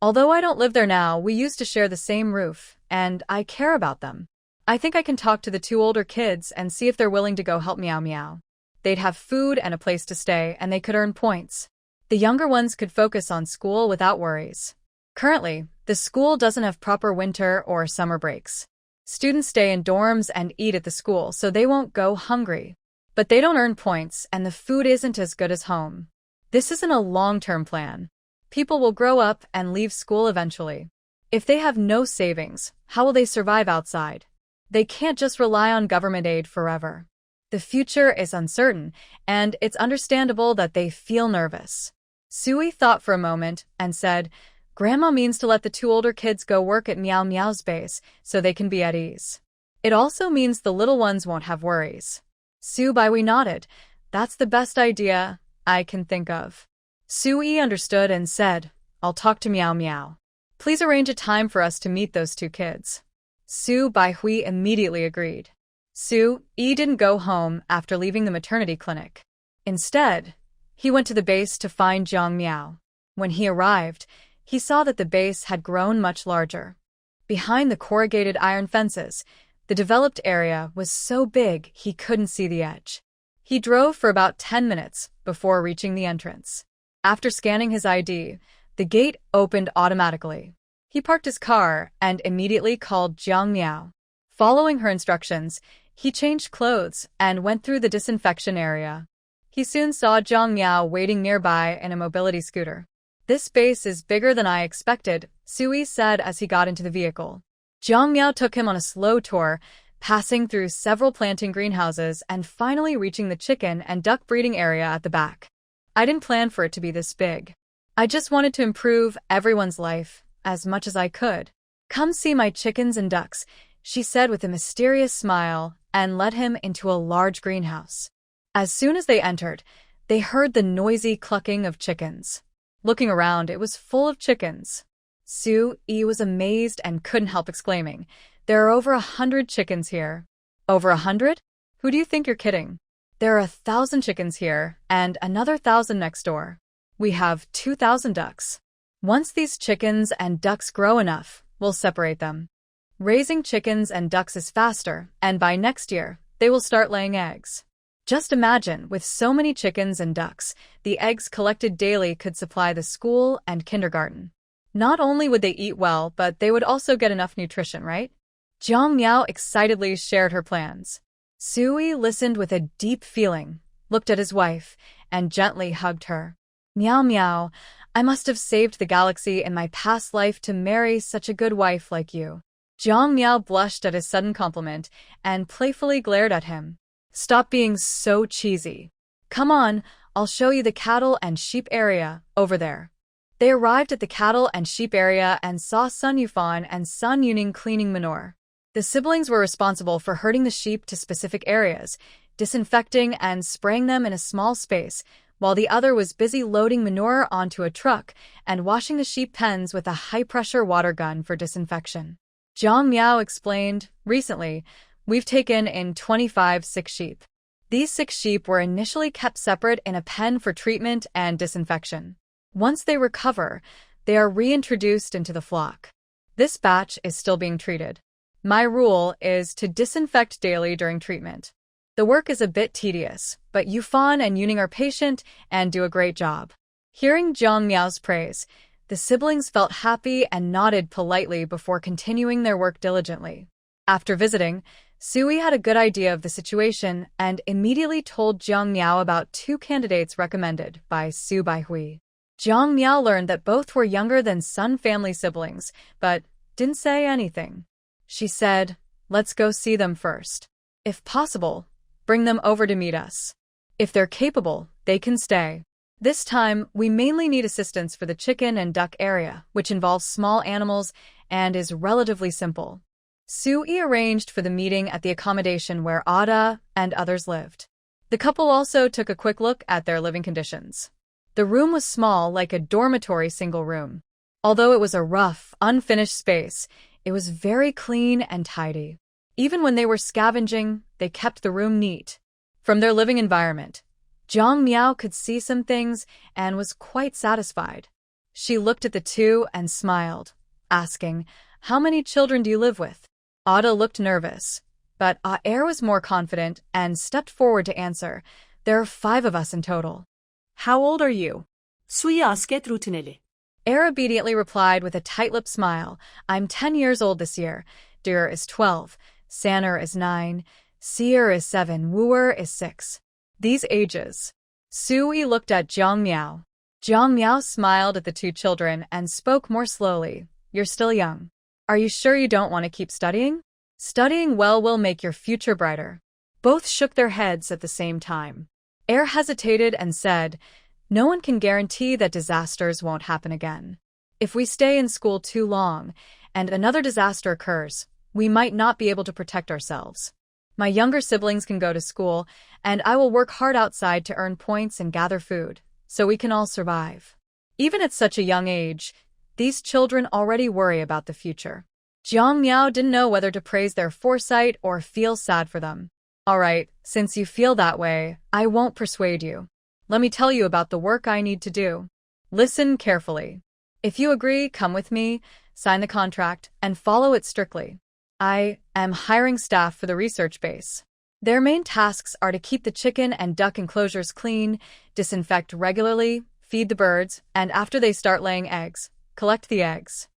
Although I don't live there now, we used to share the same roof, and I care about them. I think I can talk to the 2 older kids and see if they're willing to go help Miao Miao. They'd have food and a place to stay, and they could earn points. The younger ones could focus on school without worries. Currently, the school doesn't have proper winter or summer breaks. Students stay in dorms and eat at the school so they won't go hungry. But they don't earn points and the food isn't as good as home. This isn't a long-term plan. People will grow up and leave school eventually. If they have no savings, how will they survive outside? They can't just rely on government aid forever. The future is uncertain, and it's understandable that they feel nervous." Sue thought for a moment and said, "Grandma means to let the 2 older kids go work at Miao Miao's base so they can be at ease. It also means the little ones won't have worries." Sue Baihui nodded. "That's the best idea I can think of." Sue understood and said, "I'll talk to Miao Miao. Please arrange a time for us to meet those 2 kids." Sue Baihui immediately agreed. Sue didn't go home after leaving the maternity clinic. Instead, he went to the base to find Jiang Miao. When he arrived, he saw that the base had grown much larger. Behind the corrugated iron fences, the developed area was so big he couldn't see the edge. He drove for about 10 minutes before reaching the entrance. After scanning his ID, the gate opened automatically. He parked his car and immediately called Jiang Miao. Following her instructions, he changed clothes and went through the disinfection area. He soon saw Jiang Miao waiting nearby in a mobility scooter. "This base is bigger than I expected," Sue said as he got into the vehicle. Jiang Miao took him on a slow tour, passing through several planting greenhouses and finally reaching the chicken and duck breeding area at the back. "I didn't plan for it to be this big. I just wanted to improve everyone's life as much as I could. Come see my chickens and ducks," she said with a mysterious smile and led him into a large greenhouse. As soon as they entered, they heard the noisy clucking of chickens. Looking around, it was full of chickens. Sue was amazed and couldn't help exclaiming, "There are over 100 chickens here." "Over 100? Who do you think you're kidding? There are 1,000 chickens here and another 1,000 next door. We have 2,000 ducks. Once these chickens and ducks grow enough, we'll separate them. Raising chickens and ducks is faster, and by next year, they will start laying eggs. Just imagine, with so many chickens and ducks, the eggs collected daily could supply the school and kindergarten. Not only would they eat well, but they would also get enough nutrition, right?" Jiang Miao excitedly shared her plans. Sue listened with a deep feeling, looked at his wife, and gently hugged her. "Miao Miao, I must have saved the galaxy in my past life to marry such a good wife like you." Jiang Miao blushed at his sudden compliment and playfully glared at him. "Stop being so cheesy. Come on, I'll show you the cattle and sheep area over there." They arrived at the cattle and sheep area and saw Sun Yufan and Sun Yuning cleaning manure. The siblings were responsible for herding the sheep to specific areas, disinfecting and spraying them in a small space, while the other was busy loading manure onto a truck and washing the sheep pens with a high-pressure water gun for disinfection. Zhang Miao explained, "Recently, we've taken in 25 sick sheep. These sick sheep were initially kept separate in a pen for treatment and disinfection. Once they recover, they are reintroduced into the flock. This batch is still being treated. My rule is to disinfect daily during treatment. The work is a bit tedious, but Yufan and Yuning are patient and do a great job." Hearing Zhang Miao's praise, the siblings felt happy and nodded politely before continuing their work diligently. After visiting, Sui had a good idea of the situation and immediately told Zhang Miao about two candidates recommended by Su Baihui. Zhang Miao learned that both were younger than Sun family siblings, but didn't say anything. She said, "Let's go see them first. If possible, bring them over to meet us. If they're capable, they can stay. This time, we mainly need assistance for the chicken and duck area, which involves small animals and is relatively simple." Sui arranged for the meeting at the accommodation where Ada and others lived. The couple also took a quick look at their living conditions. The room was small, like a dormitory single room. Although it was a rough, unfinished space, it was very clean and tidy. Even when they were scavenging, they kept the room neat. From their living environment, Zhang Miao could see some things and was quite satisfied. She looked at the two and smiled, asking, "How many children do you live with?" Ada looked nervous, but Aer was more confident and stepped forward to answer, "There are 5 of us in total." How old are you? Sui asket rutineli. Aer obediently replied with a tight-lipped smile, "I'm 10 years old this year. Dir is 12. Sanner is 9, Seer is 7, Wooer is 6. These ages." Sui looked at Zhang Miao. Zhang Miao smiled at the two children and spoke more slowly, "You're still young. Are you sure you don't want to keep studying? Studying well will make your future brighter." Both shook their heads at the same time. Aer hesitated and said, "No one can guarantee that disasters won't happen again. If we stay in school too long and another disaster occurs, we might not be able to protect ourselves. My younger siblings can go to school, and I will work hard outside to earn points and gather food, so we can all survive." Even at such a young age, these children already worry about the future. Zhang Miao didn't know whether to praise their foresight or feel sad for them. "All right, since you feel that way, I won't persuade you. Let me tell you about the work I need to do. Listen carefully. If you agree, come with me, sign the contract, and follow it strictly. I am hiring staff for the research base. Their main tasks are to keep the chicken and duck enclosures clean, disinfect regularly, feed the birds, and after they start laying eggs, collect the eggs.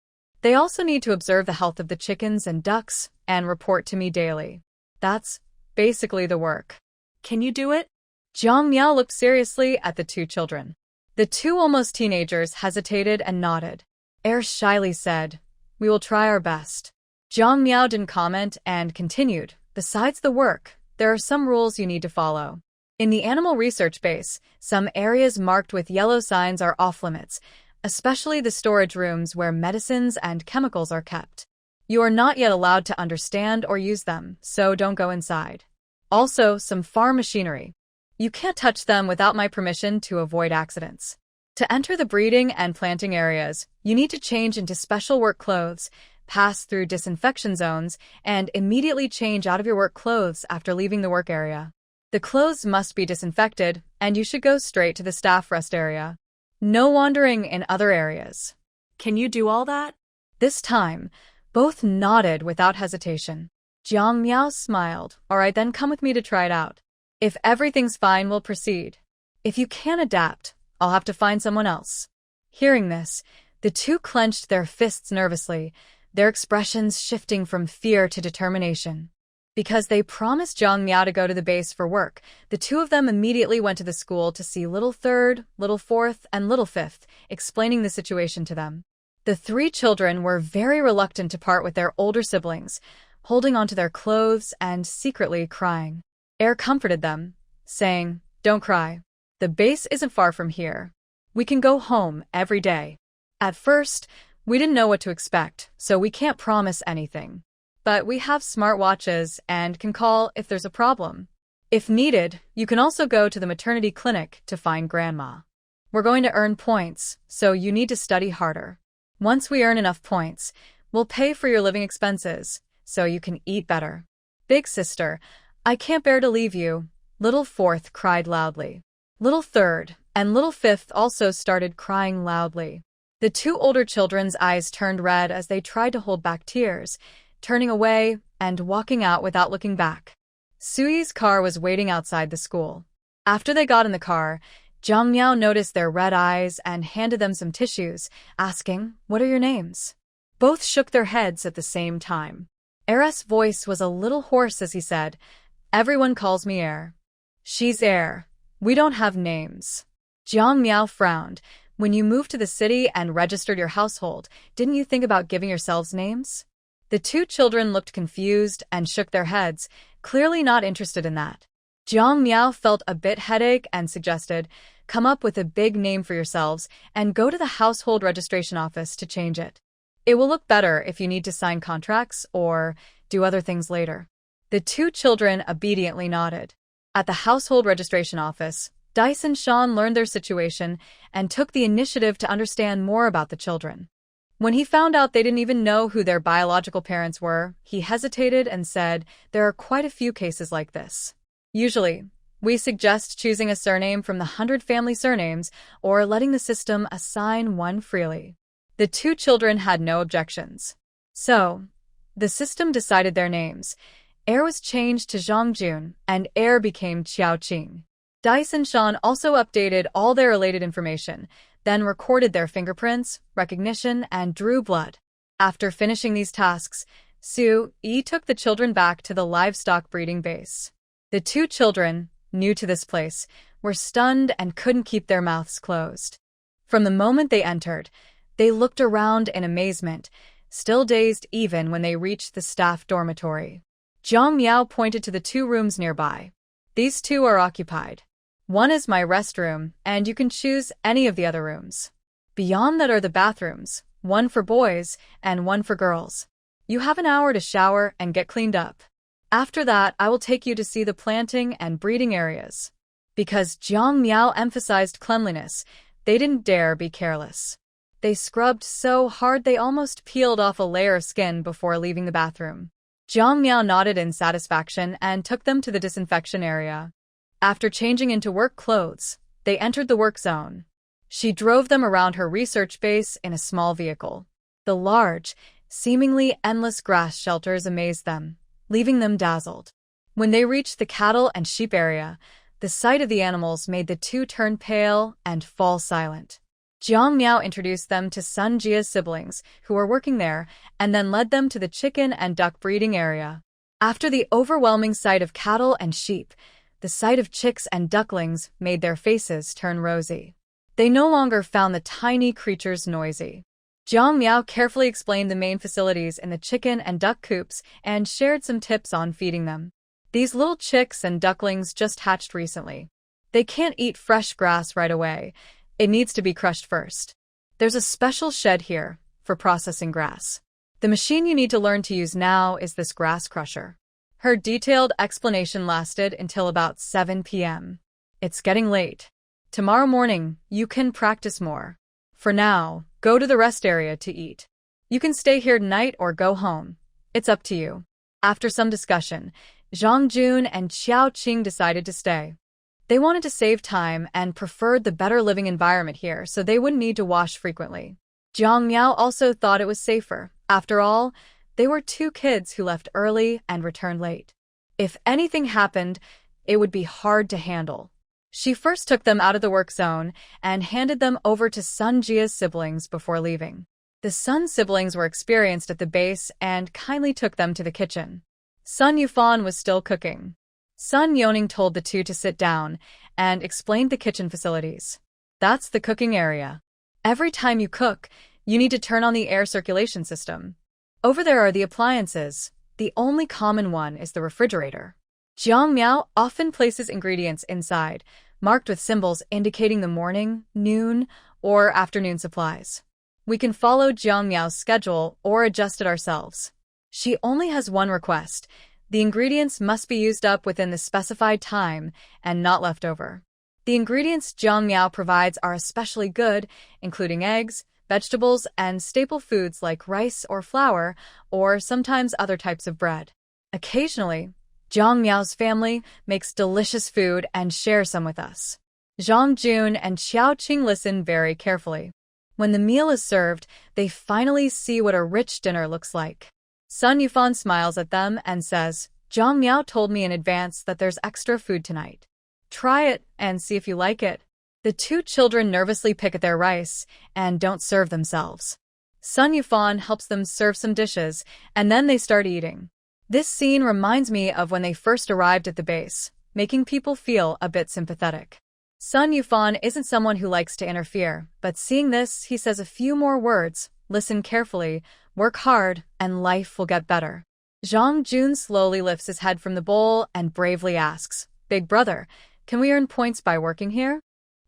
They also need to observe the health of the chickens and ducks and report to me daily. That's basically the work." Can you do it? Zhang Miao looked seriously at the two children. The two almost teenagers hesitated and nodded. Aer shyly said, "We will try our best." Zhang Miao didn't comment and continued, "Besides the work, there are some rules you need to follow. In the animal research base, some areas marked with yellow signs are off-limits, especially the storage rooms where medicines and chemicals are kept. You are not yet allowed to understand or use them, so don't go inside. Also, some farm machinery. You can't touch them without my permission to avoid accidents. To enter the breeding and planting areas, you need to change into special work clothes, pass through disinfection zones, and immediately change out of your work clothes after leaving the work area. The clothes must be disinfected, and you should go straight to the staff rest area. No wandering in other areas." Can you do all that? This time, both nodded without hesitation. Zhang Miao smiled. "All right, then come with me to try it out. If everything's fine, we'll proceed. If you can't adapt, I'll have to find someone else." Hearing this, the two clenched their fists nervously, their expressions shifting from fear to determination. Because they promised Zhang Miao to go to the base for work, the two of them immediately went to the school to see Little Third, Little Fourth, and Little Fifth, explaining the situation to them. The 3 children were very reluctant to part with their older siblings, holding onto their clothes and secretly crying. Aer comforted them, saying, "Don't cry. The base isn't far from here. We can go home every day." At first, we didn't know what to expect, so we can't promise anything. But we have smartwatches and can call if there's a problem. If needed, you can also go to the maternity clinic to find Grandma. We're going to earn points, so you need to study harder. Once we earn enough points, we'll pay for your living expenses, so you can eat better. Big sister, I can't bear to leave you, little fourth cried loudly. Little third and little fifth also started crying loudly. The two older children's eyes turned red as they tried to hold back tears, turning away and walking out without looking back. Sui's car was waiting outside the school. After they got in the car, Jiang Miao noticed their red eyes and handed them some tissues, asking, "What are your names?" Both shook their heads at the same time. Air's voice was a little hoarse as he said, "Everyone calls me Air." "She's Air. We don't have names." Jiang Miao frowned. "When you moved to the city and registered your household, didn't you think about giving yourselves names?" The two children looked confused and shook their heads, clearly not interested in that. Jiang Miao felt a bit headache and suggested, "Come up with a big name for yourselves and go to the household registration office to change it. It will look better if you need to sign contracts or do other things later." The two children obediently nodded. At the household registration office, Dyson Sean learned their situation and took the initiative to understand more about the children. When he found out they didn't even know who their biological parents were, he hesitated and said, "There are quite a few cases like this. Usually, we suggest choosing a surname from the 100 family surnames or letting the system assign one freely." The two children had no objections. So, the system decided their names. Air was changed to Zhongjun, and Air became Qiaoqing. Dyson Sean also updated all their related information, then recorded their fingerprints, recognition, and drew blood. After finishing these tasks, Su Yi took the children back to the livestock breeding base. The two children, new to this place, were stunned and couldn't keep their mouths closed. From the moment they entered, they looked around in amazement, still dazed even when they reached the staff dormitory. Jiang Miao pointed to the two rooms nearby. "These two are occupied. One is my restroom, and you can choose any of the other rooms. Beyond that are the bathrooms, one for boys and one for girls. You have an hour to shower and get cleaned up. After that, I will take you to see the planting and breeding areas." Because Jiang Miao emphasized cleanliness, they didn't dare be careless. They scrubbed so hard they almost peeled off a layer of skin before leaving the bathroom. Jiang Miao nodded in satisfaction and took them to the disinfection area. After changing into work clothes, they entered the work zone. She drove them around her research base in a small vehicle. The large, seemingly endless grass shelters amazed them, leaving them dazzled. When they reached the cattle and sheep area, the sight of the animals made the two turn pale and fall silent. Jiang Miao introduced them to Sun Jia's siblings, who were working there, and then led them to the chicken and duck breeding area. After the overwhelming sight of cattle and sheep, the sight of chicks and ducklings made their faces turn rosy. They no longer found the tiny creatures noisy. Jiang Miao carefully explained the main facilities in the chicken and duck coops and shared some tips on feeding them. These little chicks and ducklings just hatched recently. They can't eat fresh grass right away. It needs to be crushed first. There's a special shed here for processing grass. The machine you need to learn to use now is this grass crusher. Her detailed explanation lasted until about 7 p.m. "It's getting late. Tomorrow morning, you can practice more. For now, go to the rest area to eat. You can stay here tonight or go home. It's up to you." After some discussion, Zhang Jun and Xiao Qing decided to stay. They wanted to save time and preferred the better living environment here so they wouldn't need to wash frequently. Jiang Miao also thought it was safer. After all, they were two kids who left early and returned late. If anything happened, it would be hard to handle. She first took them out of the work zone and handed them over to Sun Jia's siblings before leaving. The Sun siblings were experienced at the base and kindly took them to the kitchen. Sun Yufan was still cooking. Sun Yoning told the two to sit down and explained the kitchen facilities. "That's the cooking area. Every time you cook, you need to turn on the air circulation system. Over there are the appliances. The only common one is the refrigerator. Jiang Miao often places ingredients inside, marked with symbols indicating the morning, noon, or afternoon supplies. We can follow Jiang Miao's schedule or adjust it ourselves. She only has one request. The ingredients must be used up within the specified time and not left over. The ingredients Jiang Miao provides are especially good, including eggs, vegetables, and staple foods like rice or flour, or sometimes other types of bread. Occasionally, Jiang Miao's family makes delicious food and shares some with us. Zhang Jun and Xiao Qing listen very carefully. When the meal is served, they finally see what a rich dinner looks like. Sun Yufan smiles at them and says, Jiang Miao told me in advance that there's extra food tonight. Try it and see if you like it. The two children nervously pick at their rice and don't serve themselves. Sun Yufan helps them serve some dishes, and then they start eating. This scene reminds me of when they first arrived at the base, making people feel a bit sympathetic. Sun Yufan isn't someone who likes to interfere, but seeing this, he says a few more words, listen carefully, work hard, and life will get better. Zhang Jun slowly lifts his head from the bowl and bravely asks, Big brother, can we earn points by working here?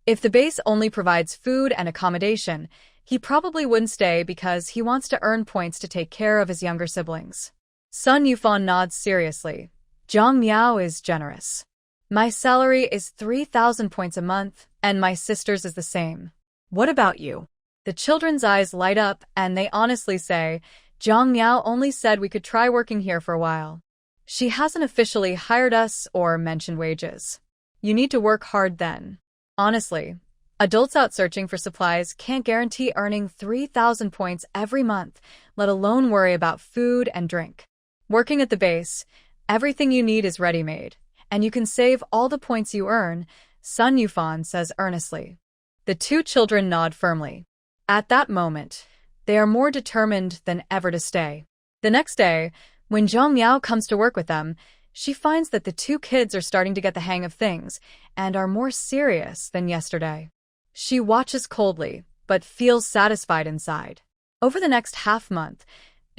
If the base only provides food and accommodation, he probably wouldn't stay because he wants to earn points to take care of his younger siblings. Sun Yufan nods seriously. Jiang Miao is generous. My salary is 3,000 points a month, and my sister's is the same. What about you? The children's eyes light up, and they honestly say, Jiang Miao only said we could try working here for a while. She hasn't officially hired us or mentioned wages. You need to work hard then. Honestly, adults out searching for supplies can't guarantee earning 3,000 points every month, let alone worry about food and drink. Working at the base, everything you need is ready-made, and you can save all the points you earn, Sun Yufan says earnestly. The two children nod firmly. At that moment, they are more determined than ever to stay. The next day, when Zhang Miao comes to work with them, she finds that the two kids are starting to get the hang of things and are more serious than yesterday. She watches coldly, but feels satisfied inside. Over the next half-month,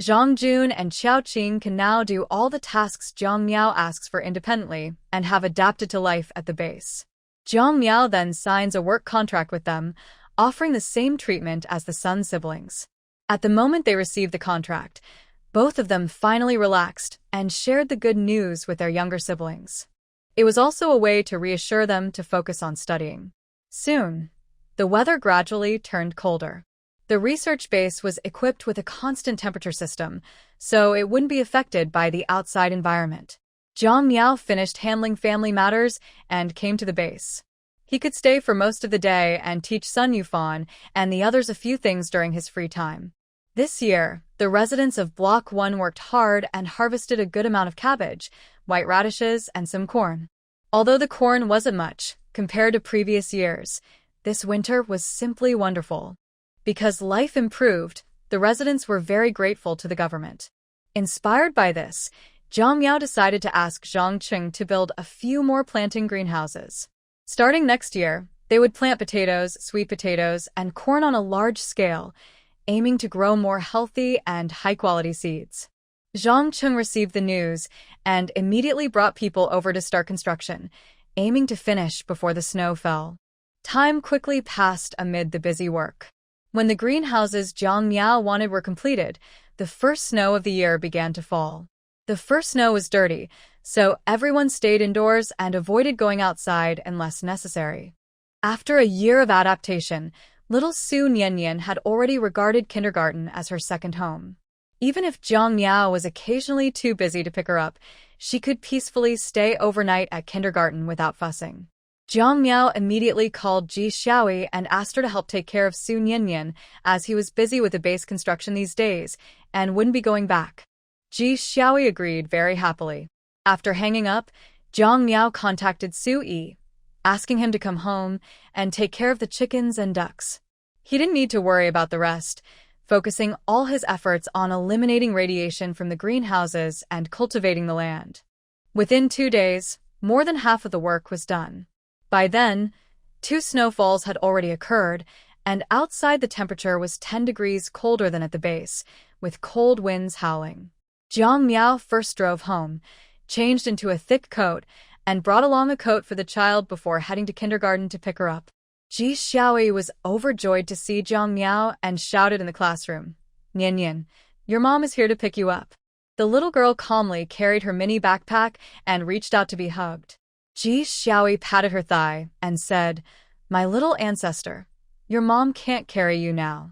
Zhang Jun and Xiao Qing can now do all the tasks Jiang Miao asks for independently and have adapted to life at the base. Jiang Miao then signs a work contract with them, offering the same treatment as the Sun siblings. At the moment they received the contract, both of them finally relaxed and shared the good news with their younger siblings. It was also a way to reassure them to focus on studying. Soon, the weather gradually turned colder. The research base was equipped with a constant temperature system, so it wouldn't be affected by the outside environment. Jiang Miao finished handling family matters and came to the base. He could stay for most of the day and teach Sun Yufan and the others a few things during his free time. This year, the residents of Block 1 worked hard and harvested a good amount of cabbage, white radishes, and some corn. Although the corn wasn't much, compared to previous years, this winter was simply wonderful. Because life improved, the residents were very grateful to the government. Inspired by this, Jiang Miao decided to ask Zhang Qing to build a few more planting greenhouses. Starting next year, they would plant potatoes, sweet potatoes, and corn on a large scale, aiming to grow more healthy and high-quality seeds. Zhang Qing received the news and immediately brought people over to start construction, aiming to finish before the snow fell. Time quickly passed amid the busy work. When the greenhouses Jiang Miao wanted were completed, the first snow of the year began to fall. The first snow was dirty, so everyone stayed indoors and avoided going outside unless necessary. After a year of adaptation, little Su Niannian had already regarded kindergarten as her second home. Even if Jiang Miao was occasionally too busy to pick her up, she could peacefully stay overnight at kindergarten without fussing. Jiang Miao immediately called Ji Xiaoyi and asked her to help take care of Su Niannian, as he was busy with the base construction these days and wouldn't be going back. Ji Xiaoyi agreed very happily. After hanging up, Jiang Miao contacted Su Yi, asking him to come home and take care of the chickens and ducks. He didn't need to worry about the rest, focusing all his efforts on eliminating radiation from the greenhouses and cultivating the land. Within 2 days, more than half of the work was done. By then, 2 snowfalls had already occurred, and outside the temperature was 10 degrees colder than at the base, with cold winds howling. Jiang Miao first drove home, changed into a thick coat, and brought along a coat for the child before heading to kindergarten to pick her up. Ji Xiaoyi was overjoyed to see Jiang Miao and shouted in the classroom, "Nian Nian, your mom is here to pick you up." The little girl calmly carried her mini backpack and reached out to be hugged. Ji Xiaoyi patted her thigh and said, "My little ancestor, your mom can't carry you now.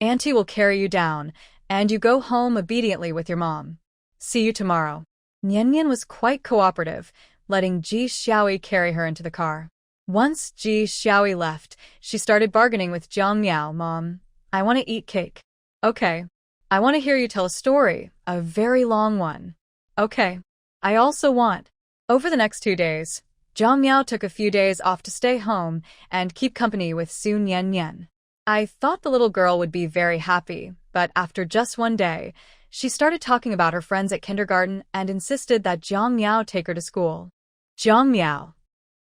Auntie will carry you down, and you go home obediently with your mom. See you tomorrow." Nian Nian was quite cooperative, letting Ji Xiaoyi carry her into the car. Once Ji Xiaoyi left, she started bargaining with Jiang Miao. "Mom, I want to eat cake." "Okay. I want to hear you tell a story, a very long one." "Okay. I also want." Over the next 2 days, Jiang Miao took a few days off to stay home and keep company with Su Nian Nian. I thought the little girl would be very happy, but after just one day, she started talking about her friends at kindergarten and insisted that Jiang Miao take her to school. Jiang Miao.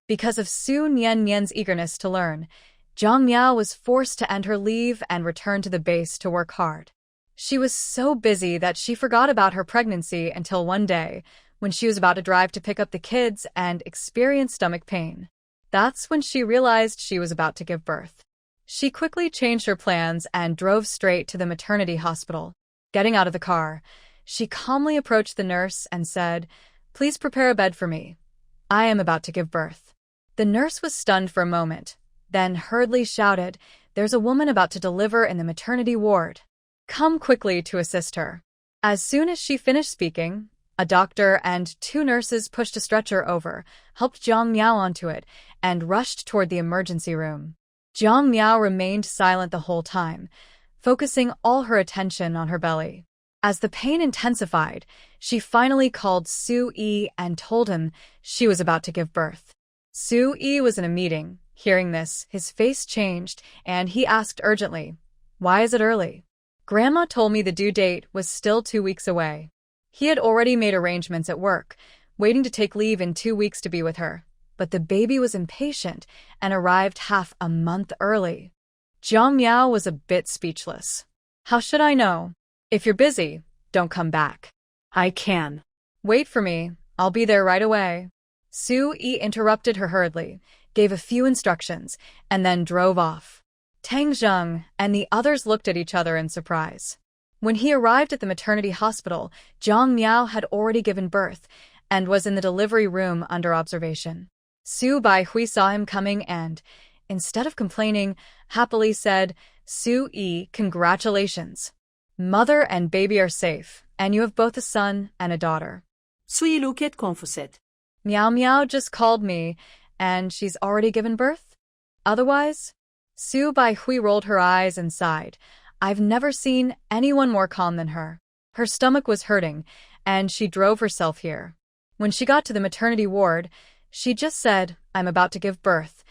Because of Su Nian Nian's eagerness to learn, Jiang Miao was forced to end her leave and return to the base to work hard. She was so busy that she forgot about her pregnancy until one day, when she was about to drive to pick up the kids and experience stomach pain. That's when she realized she was about to give birth. She quickly changed her plans and drove straight to the maternity hospital. Getting out of the car, she calmly approached the nurse and said, "Please prepare a bed for me. I am about to give birth." The nurse was stunned for a moment, then hurriedly shouted, "There's a woman about to deliver in the maternity ward. Come quickly to assist her." As soon as she finished speaking, a doctor and 2 nurses pushed a stretcher over, helped Jiang Miao onto it, and rushed toward the emergency room. Jiang Miao remained silent the whole time, focusing all her attention on her belly. As the pain intensified, she finally called Su Yi and told him she was about to give birth. Su Yi was in a meeting. Hearing this, his face changed, and he asked urgently, "Why is it early?" "Grandma told me the due date was still 2 weeks away." He had already made arrangements at work, waiting to take leave in 2 weeks to be with her. But the baby was impatient and arrived half a month early. Jiang Miao was a bit speechless. "How should I know? If you're busy, don't come back." "I can." "Wait for me. I'll be there right away." Su Yi interrupted her hurriedly, gave a few instructions, and then drove off. Tang Zheng and the others looked at each other in surprise. When he arrived at the maternity hospital, Jiang Miao had already given birth and was in the delivery room under observation. Su Baihui saw him coming and, instead of complaining, happily said, "Su Yi, congratulations. Mother and baby are safe, and you have both a son and a daughter." Soyez loquet confuset. Miao Miao just called me, and she's already given birth? Otherwise? Su Baihui rolled her eyes and sighed. I've never seen anyone more calm than her. Her stomach was hurting, and she drove herself here. When she got to the maternity ward, she just said, "I'm about to give birth,"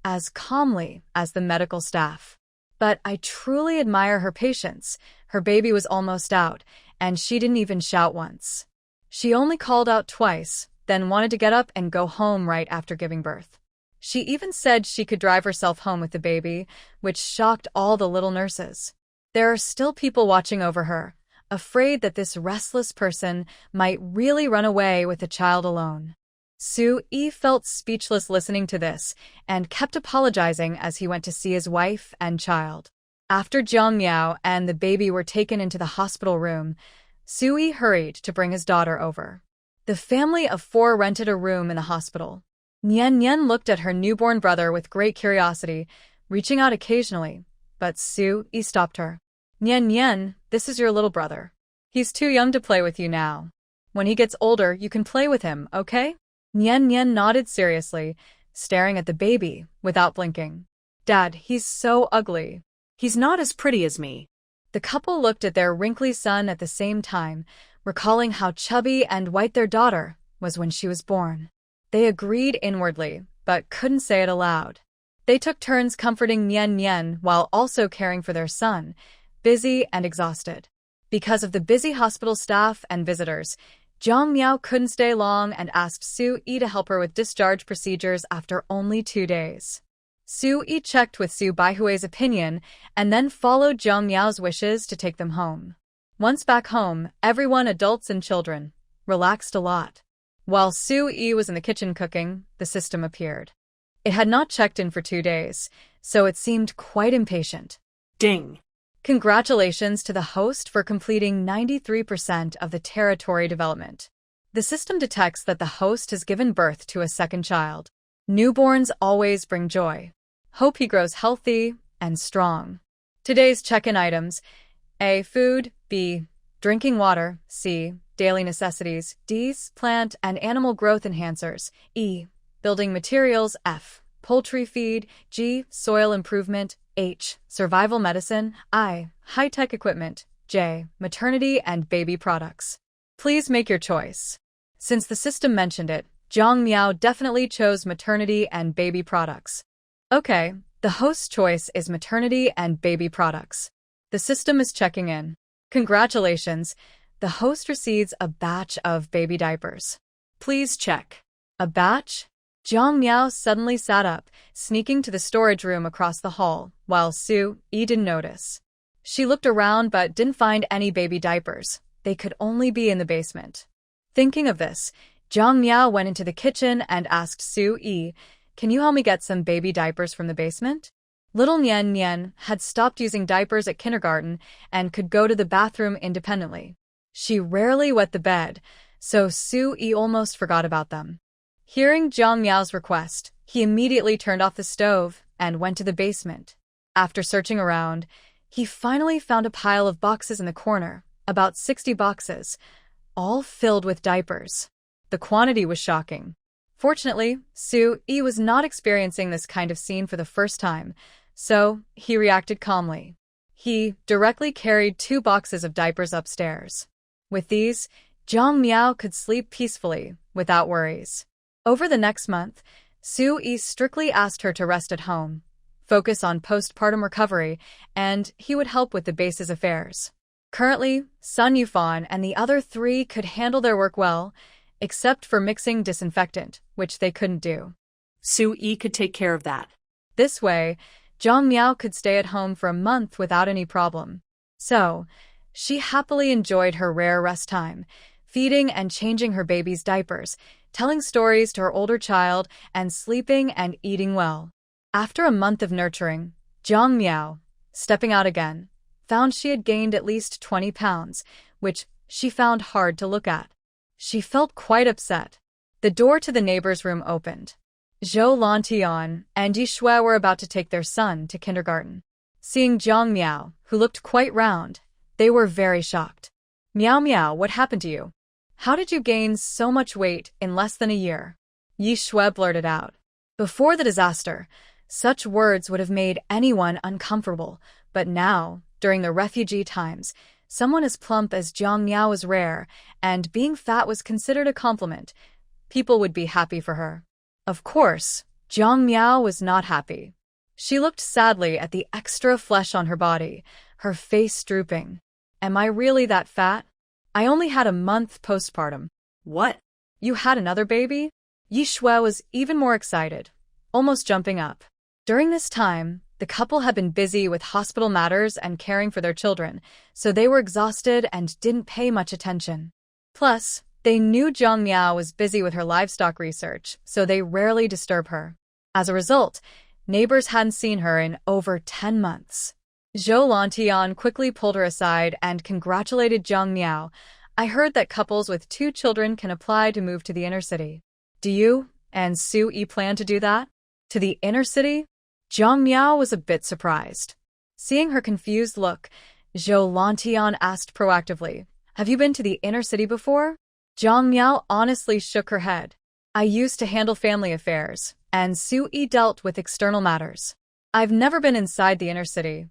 as calmly as the medical staff. But I truly admire her patience. Her baby was almost out, and she didn't even shout once. She only called out twice, then wanted to get up and go home right after giving birth. She even said she could drive herself home with the baby, which shocked all the little nurses. There are still people watching over her, afraid that this restless person might really run away with the child alone. Su Yi felt speechless listening to this and kept apologizing as he went to see his wife and child. After Jiang Miao and the baby were taken into the hospital room, Su Yi hurried to bring his daughter over. The family of 4 rented a room in the hospital. Nian Nian looked at her newborn brother with great curiosity, reaching out occasionally, but Su Yi stopped her. "Nian Nian, this is your little brother. He's too young to play with you now. When he gets older, you can play with him, okay?" Nian Nian nodded seriously, staring at the baby without blinking. "Dad, he's so ugly." "He's not as pretty as me." The couple looked at their wrinkly son at the same time, recalling how chubby and white their daughter was when she was born. They agreed inwardly, but couldn't say it aloud. They took turns comforting Nian Nian while also caring for their son, busy and exhausted. Because of the busy hospital staff and visitors, Jiang Miao couldn't stay long and asked Su Yi to help her with discharge procedures after only 2 days. Su Yi checked with Su Baihui's opinion and then followed Jiang Miao's wishes to take them home. Once back home, everyone, adults and children, relaxed a lot. While Su Yi was in the kitchen cooking, the system appeared. It had not checked in for 2 days. so it seemed quite impatient. Ding. Congratulations to the host for completing 93% of the territory development. The system detects that the host has given birth to a second child. Newborns always bring joy. Hope he grows healthy and strong. Today's check-in items: A. Food. B. Drinking water. C. Daily necessities. D. Plant and animal growth enhancers. E. Building materials. F. Poultry feed. G. Soil improvement. H. Survival medicine. I. High-tech equipment. J. Maternity and baby products. Please make your choice. Since the system mentioned it, Zhang Miao definitely chose maternity and baby products. Okay, the host's choice is maternity and baby products. The system is checking in. Congratulations, the host receives a batch of baby diapers. Please check. A batch? Zhang Miao suddenly sat up, sneaking to the storage room across the hall, while Su Yi didn't notice. She looked around but didn't find any baby diapers. They could only be in the basement. Thinking of this, Zhang Miao went into the kitchen and asked Su Yi, "Can you help me get some baby diapers from the basement?" Little Nian Nian had stopped using diapers at kindergarten and could go to the bathroom independently. She rarely wet the bed, so Su Yi almost forgot about them. Hearing Zhang Miao's request, he immediately turned off the stove and went to the basement. After searching around, he finally found a pile of boxes in the corner, about 60 boxes, all filled with diapers. The quantity was shocking. Fortunately, Su Yi was not experiencing this kind of scene for the first time, so he reacted calmly. He directly carried 2 boxes of diapers upstairs. With these, Zhang Miao could sleep peacefully, without worries. Over the next month, Su Yi strictly asked her to rest at home, focus on postpartum recovery, and he would help with the base's affairs. Currently, Sun Yufan and the other 3 could handle their work well, except for mixing disinfectant, which they couldn't do. Su Yi could take care of that. This way, Zhang Miao could stay at home for a month without any problem. So, she happily enjoyed her rare rest time, feeding and changing her baby's diapers, telling stories to her older child, and sleeping and eating well. After a month of nurturing, Zhang Miao, stepping out again, found she had gained at least 20 pounds, which she found hard to look at. She felt quite upset. The door to the neighbor's room opened. Zhou Lantian and Yi Shui were about to take their son to kindergarten. Seeing Zhang Miao, who looked quite round, they were very shocked. "Miao Miao, what happened to you? How did you gain so much weight in less than a year?" Yi Shui blurted out. Before the disaster, such words would have made anyone uncomfortable, but now, during the refugee times, someone as plump as Zhang Miao was rare, and being fat was considered a compliment. People would be happy for her. Of course, Zhang Miao was not happy. She looked sadly at the extra flesh on her body, her face drooping. "Am I really that fat? I only had a month postpartum." What? "You had another baby?" Yi Shui was even more excited, almost jumping up. During this time, the couple had been busy with hospital matters and caring for their children, so they were exhausted and didn't pay much attention. Plus, they knew Zhang Miao was busy with her livestock research, so they rarely disturb her. As a result, neighbors hadn't seen her in over 10 months. Zhou Lantian quickly pulled her aside and congratulated Zhang Miao. "I heard that couples with 2 children can apply to move to the inner city. Do you and Su Yi plan to do that? To the inner city?" Zhang Miao was a bit surprised. Seeing her confused look, Zhou Lantian asked proactively, "Have you been to the inner city before?" Zhang Miao honestly shook her head. "I used to handle family affairs, and Su Yi dealt with external matters. I've never been inside the inner city."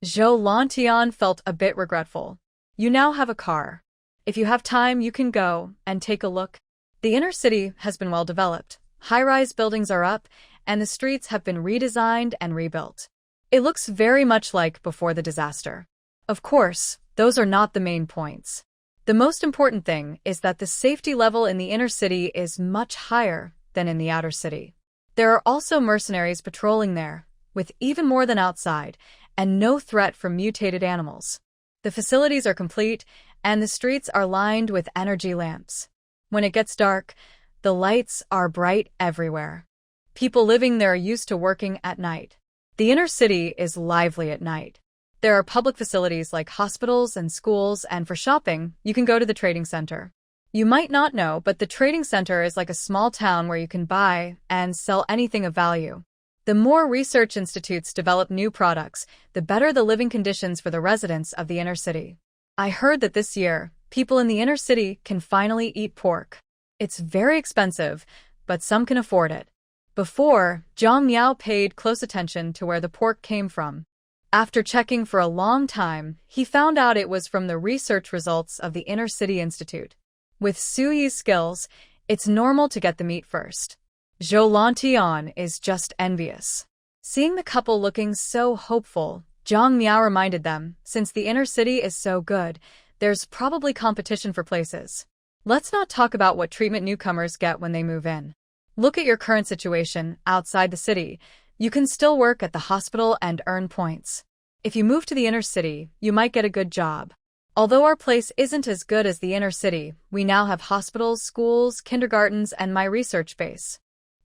Zhou Lantian felt a bit regretful. "You now have a car. If you have time, you can go and take a look. The inner city has been well developed. High-rise buildings are up, and the streets have been redesigned and rebuilt. It looks very much like before the disaster. Of course, those are not the main points. The most important thing is that the safety level in the inner city is much higher than in the outer city. There are also mercenaries patrolling there, with even more than outside, and no threat from mutated animals. The facilities are complete, and the streets are lined with energy lamps. When it gets dark, the lights are bright everywhere. People living there are used to working at night. The inner city is lively at night. There are public facilities like hospitals and schools, and for shopping, you can go to the trading center. You might not know, but the trading center is like a small town where you can buy and sell anything of value. The more research institutes develop new products, the better the living conditions for the residents of the inner city. I heard that this year, people in the inner city can finally eat pork. It's very expensive, but some can afford it. Before, Zhang Miao paid close attention to where the pork came from. After checking for a long time, he found out it was from the research results of the Inner City Institute. With Su Yi's skills, it's normal to get the meat first. Zhou Lantian is just envious. Seeing the couple looking so hopeful, Zhang Miao reminded them, since the inner city is so good, there's probably competition for places. Let's not talk about what treatment newcomers get when they move in. Look at your current situation outside the city. You can still work at the hospital and earn points. If you move to the inner city, you might get a good job. Although our place isn't as good as the inner city, we now have hospitals, schools, kindergartens, and my research base.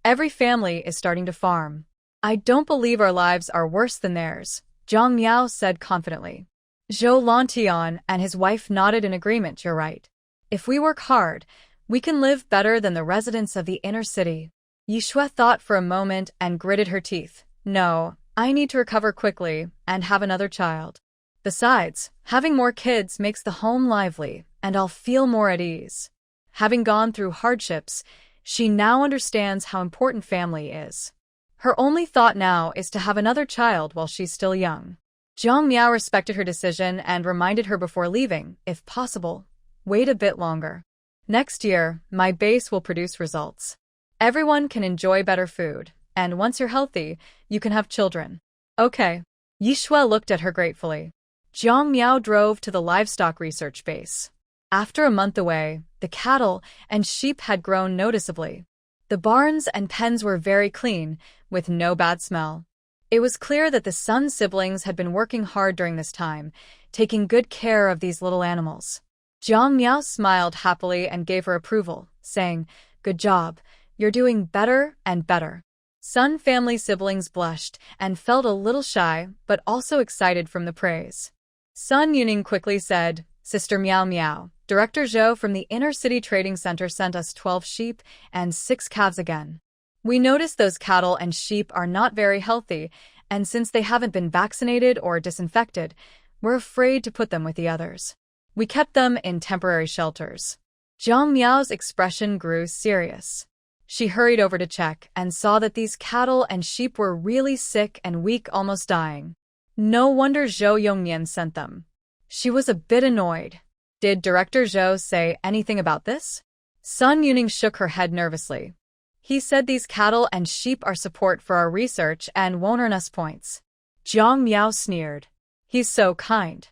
Every family is starting to farm. I don't believe our lives are worse than theirs, Zhang Miao said confidently. Zhou Lantian and his wife nodded in agreement. You're right. If we work hard, we can live better than the residents of the inner city. Yishui thought for a moment and gritted her teeth. No, I need to recover quickly and have another child. Besides, having more kids makes the home lively, and I'll feel more at ease. Having gone through hardships, she now understands how important family is. Her only thought now is to have another child while she's still young. Zhang Miao respected her decision and reminded her before leaving, if possible, wait a bit longer. Next year, my base will produce results. Everyone can enjoy better food, and once you're healthy, you can have children. Okay. Yishui looked at her gratefully. Zhang Miao drove to the livestock research base. After a month away, the cattle and sheep had grown noticeably. The barns and pens were very clean, with no bad smell. It was clear that the Sun siblings had been working hard during this time, taking good care of these little animals. Zhang Miao smiled happily and gave her approval, saying, "Good job, you're doing better and better." Sun family siblings blushed and felt a little shy, but also excited from the praise. Sun Yuning quickly said, "Sister Miao Miao, Director Zhou from the Inner City Trading Center sent us 12 sheep and 6 calves again. We noticed those cattle and sheep are not very healthy, and since they haven't been vaccinated or disinfected, we're afraid to put them with the others. We kept them in temporary shelters." Zhang Miao's expression grew serious. She hurried over to check and saw that these cattle and sheep were really sick and weak, almost dying. No wonder Zhou Yongnian sent them. She was a bit annoyed. Did Director Zhou say anything about this? Sun Yuning shook her head nervously. He said these cattle and sheep are support for our research and won't earn us points. Zhang Miao sneered. He's so kind.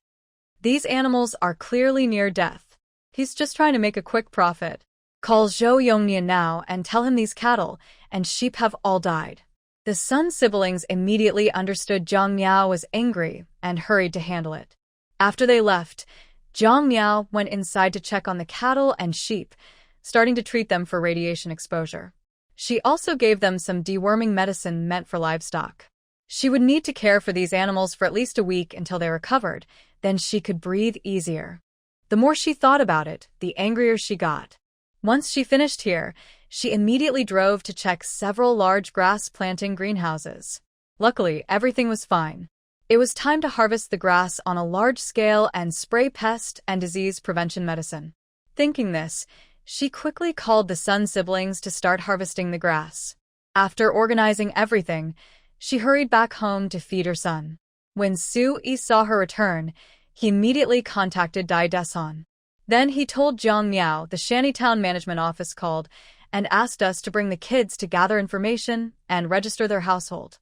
These animals are clearly near death. He's just trying to make a quick profit. Call Zhou Yongnian now and tell him these cattle and sheep have all died. The Sun siblings immediately understood Zhang Miao was angry and hurried to handle it. After they left, Zhang Miao went inside to check on the cattle and sheep, starting to treat them for radiation exposure. She also gave them some deworming medicine meant for livestock. She would need to care for these animals for at least a week until they recovered, then she could breathe easier. The more she thought about it, the angrier she got. Once she finished here, she immediately drove to check several large grass planting greenhouses. Luckily, everything was fine. It was time to harvest the grass on a large scale and spray pest and disease prevention medicine. Thinking this, she quickly called the Sun siblings to start harvesting the grass. After organizing everything, she hurried back home to feed her son. When Su Yi saw her return, he immediately contacted Dai Deson. Then he told Zhang Miao the Shantytown Management Office called and asked us to bring the kids to gather information and register their household.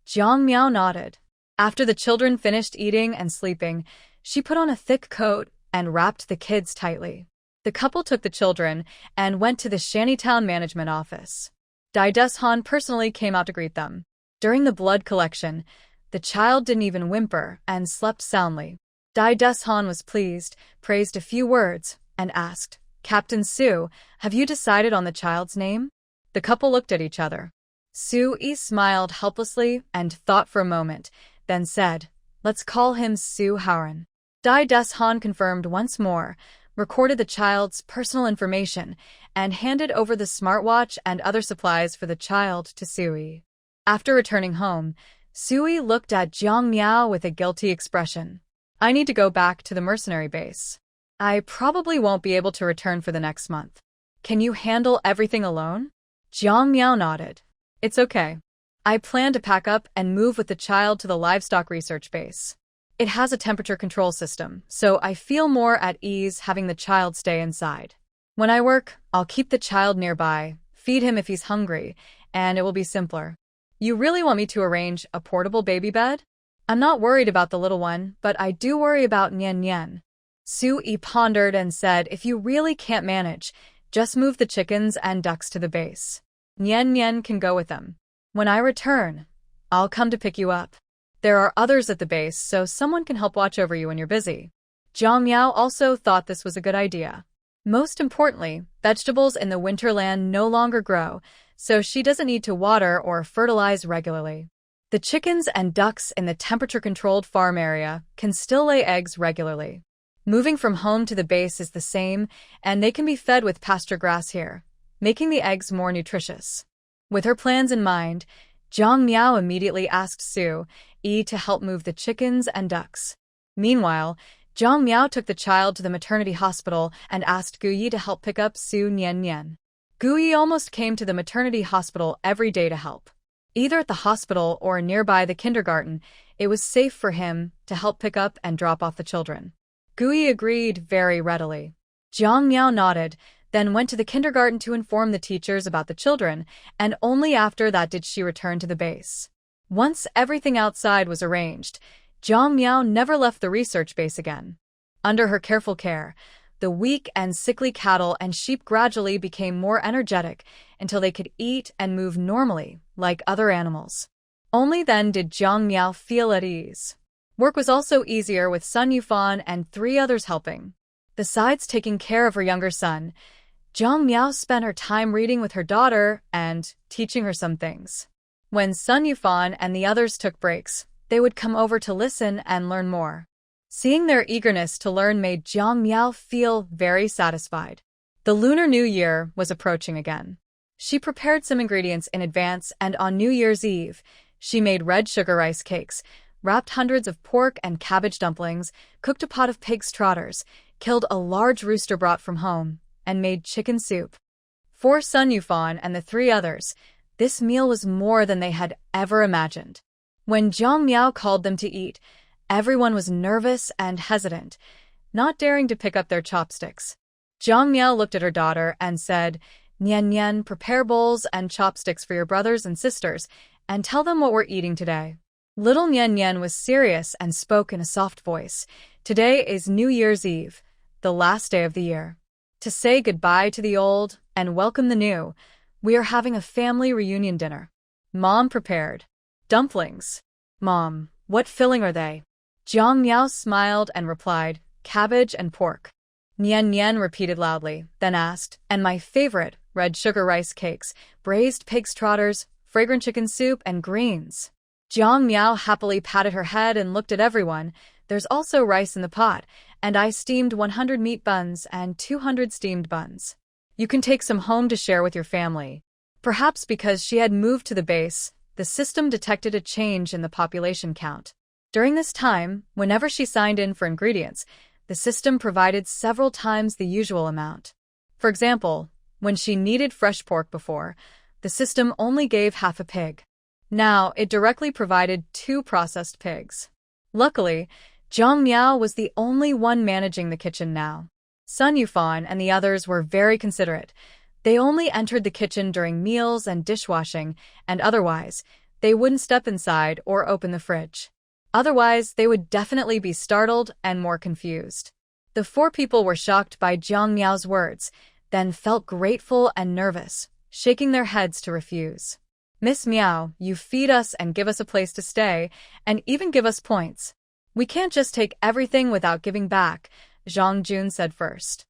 Zhang Miao nodded. After the children finished eating and sleeping, she put on a thick coat and wrapped the kids tightly. The couple took the children and went to the Shantytown Management Office. Dai Deson personally came out to greet them. During the blood collection, the child didn't even whimper and slept soundly. Dai Deson was pleased, praised a few words, and asked, "Captain Su, have you decided on the child's name?" The couple looked at each other. Sui smiled helplessly and thought for a moment, then said, "Let's call him Su Haoran." Dai Des Han confirmed once more, recorded the child's personal information, and handed over the smartwatch and other supplies for the child to Sui. After returning home, Sui looked at Jiang Miao with a guilty expression. "I need to go back to the mercenary base. I probably won't be able to return for the next month. Can you handle everything alone?" Jiang Miao nodded. "It's okay. I plan to pack up and move with the child to the livestock research base. It has a temperature control system, so I feel more at ease having the child stay inside. When I work, I'll keep the child nearby, feed him if he's hungry, and it will be simpler." "You really want me to arrange a portable baby bed?" "I'm not worried about the little one, but I do worry about Nian Nian." Sui pondered and said, "If you really can't manage, just move the chickens and ducks to the base. Nian Nian can go with them. When I return, I'll come to pick you up. There are others at the base, so someone can help watch over you when you're busy." Jiang Miao also thought this was a good idea. Most importantly, vegetables in the winterland no longer grow, so she doesn't need to water or fertilize regularly. The chickens and ducks in the temperature-controlled farm area can still lay eggs regularly. Moving from home to the base is the same, and they can be fed with pasture grass here, making the eggs more nutritious. With her plans in mind, Jiang Miao immediately asked Sui to help move the chickens and ducks. Meanwhile, Jiang Miao took the child to the maternity hospital and asked Guyi to help pick up Su Nian Nian. Guyi almost came to the maternity hospital every day to help. Either at the hospital or nearby the kindergarten, it was safe for him to help pick up and drop off the children. Guyi agreed very readily. Jiang Miao nodded, then went to the kindergarten to inform the teachers about the children, and only after that did she return to the base. Once everything outside was arranged, Jiang Miao never left the research base again. Under her careful care, the weak and sickly cattle and sheep gradually became more energetic until they could eat and move normally, like other animals. Only then did Jiang Miao feel at ease. Work was also easier with Sun Yufan and 3 others helping. Besides taking care of her younger son, Jiang Miao spent her time reading with her daughter and teaching her some things. When Sun Yufan and the others took breaks, they would come over to listen and learn more. Seeing their eagerness to learn made Jiang Miao feel very satisfied. The Lunar New Year was approaching again. She prepared some ingredients in advance, and on New Year's Eve, she made red sugar rice cakes, wrapped hundreds of pork and cabbage dumplings, cooked a pot of pig's trotters, killed a large rooster brought from home, and made chicken soup. For Sun Yufan and the 3 others, this meal was more than they had ever imagined. When Jiang Miao called them to eat, everyone was nervous and hesitant, not daring to pick up their chopsticks. Jiang Miao looked at her daughter and said, "Nian Nian, prepare bowls and chopsticks for your brothers and sisters, and tell them what we're eating today." Little Nian Nian was serious and spoke in a soft voice. "Today is New Year's Eve, the last day of the year. To say goodbye to the old and welcome the new, we are having a family reunion dinner. Mom prepared dumplings." "Mom, what filling are they?" Jiang Miao smiled and replied, "Cabbage and pork." Nian Nian repeated loudly, then asked, "And my favorite, red sugar rice cakes, braised pig's trotters, fragrant chicken soup, and greens." Jiang Miao happily patted her head and looked at everyone. "There's also rice in the pot, and I steamed 100 meat buns and 200 steamed buns. You can take some home to share with your family." Perhaps because she had moved to the base, the system detected a change in the population count. During this time, whenever she signed in for ingredients, the system provided several times the usual amount. For example, when she needed fresh pork before, the system only gave half a pig. Now, it directly provided 2 processed pigs. Luckily, Jiang Miao was the only one managing the kitchen now. Sun Yufan and the others were very considerate. They only entered the kitchen during meals and dishwashing, and otherwise, they wouldn't step inside or open the fridge. Otherwise, they would definitely be startled and more confused. The 4 people were shocked by Jiang Miao's words, then felt grateful and nervous, shaking their heads to refuse. "Miss Miao, you feed us and give us a place to stay, and even give us points. We can't just take everything without giving back," Zhang Jun said first.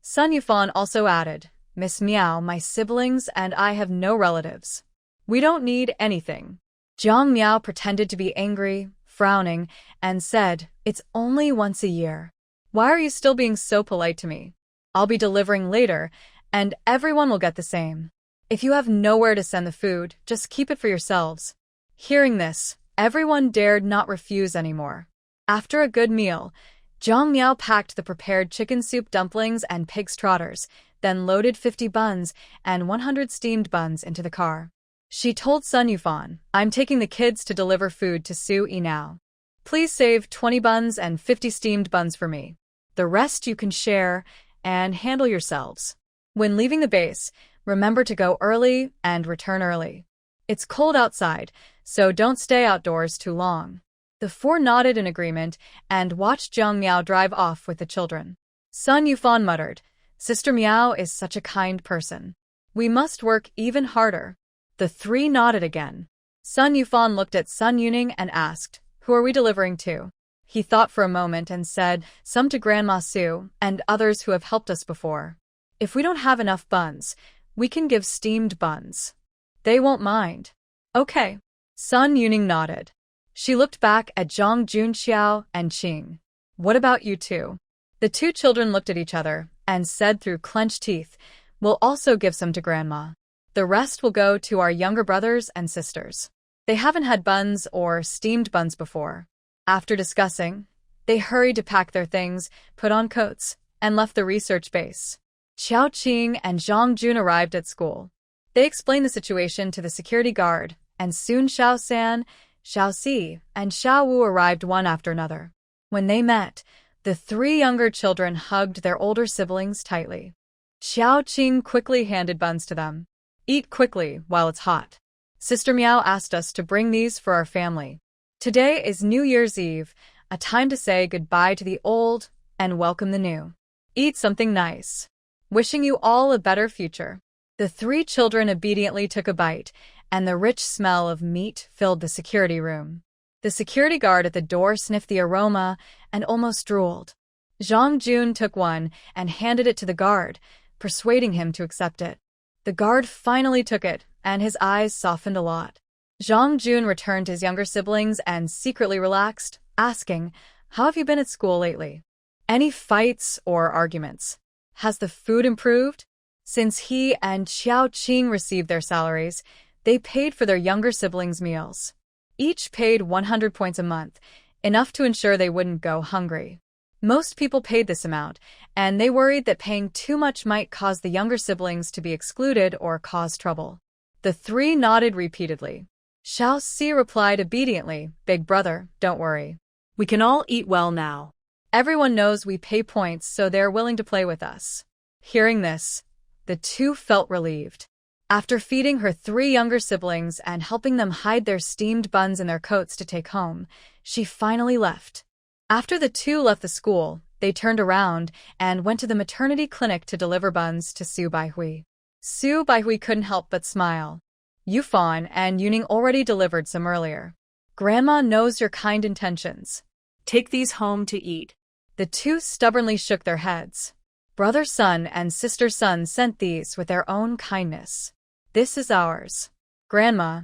Sun Yufan also added, "Miss Miao, my siblings and I have no relatives. We don't need anything. Jiang Miao pretended to be angry, frowning, and said, "It's only once a year. Why are you still being so polite to me? I'll be delivering later, and everyone will get the same. If you have nowhere to send the food, just keep it for yourselves." Hearing this, everyone dared not refuse anymore. After a good meal, Jiang Miao packed the prepared chicken soup dumplings and pig's trotters, then loaded 50 buns and 100 steamed buns into the car. She told Sun Yufan, "I'm taking the kids to deliver food to Su Yi now. Please save 20 buns and 50 steamed buns for me. The rest you can share and handle yourselves. When leaving the base, remember to go early and return early. It's cold outside, so don't stay outdoors too long." The four nodded in agreement and watched Jiang Miao drive off with the children. Sun Yufan muttered, "Sister Miao is such a kind person. We must work even harder." The three nodded again. Sun Yufan looked at Sun Yuning and asked, "Who are we delivering to?" He thought for a moment and said, "Some to Grandma Su and others who have helped us before. If we don't have enough buns, we can give steamed buns. They won't mind." "Okay." Sun Yuning nodded. She looked back at Zhang Junxiao and Qing. "What about you two?" The two children looked at each other and said through clenched teeth, "We'll also give some to Grandma. The rest will go to our younger brothers and sisters. They haven't had buns or steamed buns before." After discussing, they hurried to pack their things, put on coats, and left the research base. Xiao Qing and Zhang Jun arrived at school. They explained the situation to the security guard, and soon Xiao San, Xiao Si, and Xiao Wu arrived one after another. When they met, the three younger children hugged their older siblings tightly. Xiao Qing quickly handed buns to them. "Eat quickly while it's hot. Sister Miao asked us to bring these for our family. Today is New Year's Eve, a time to say goodbye to the old and welcome the new. Eat something nice. Wishing you all a better future." The three children obediently took a bite, and the rich smell of meat filled the security room. The security guard at the door sniffed the aroma and almost drooled. Zhang Jun took one and handed it to the guard, persuading him to accept it. The guard finally took it, and his eyes softened a lot. Zhang Jun returned to his younger siblings and secretly relaxed, asking, "How have you been at school lately? Any fights or arguments? Has the food improved?" Since he and Xiao Qing received their salaries, they paid for their younger siblings' meals. Each paid 100 points a month, enough to ensure they wouldn't go hungry. Most people paid this amount, and they worried that paying too much might cause the younger siblings to be excluded or cause trouble. The three nodded repeatedly. Xiao Si replied obediently, "Big brother, don't worry. We can all eat well now. Everyone knows we pay points, so they're willing to play with us." Hearing this, the two felt relieved. After feeding her three younger siblings and helping them hide their steamed buns in their coats to take home, she finally left. After the two left the school, they turned around and went to the maternity clinic to deliver buns to Su Baihui. Su Baihui couldn't help but smile. "Yufan and Yuning already delivered some earlier. Grandma knows your kind intentions. Take these home to eat." The two stubbornly shook their heads. Brother Sun and Sister Sun sent these with their own kindness. "This is ours. Grandma,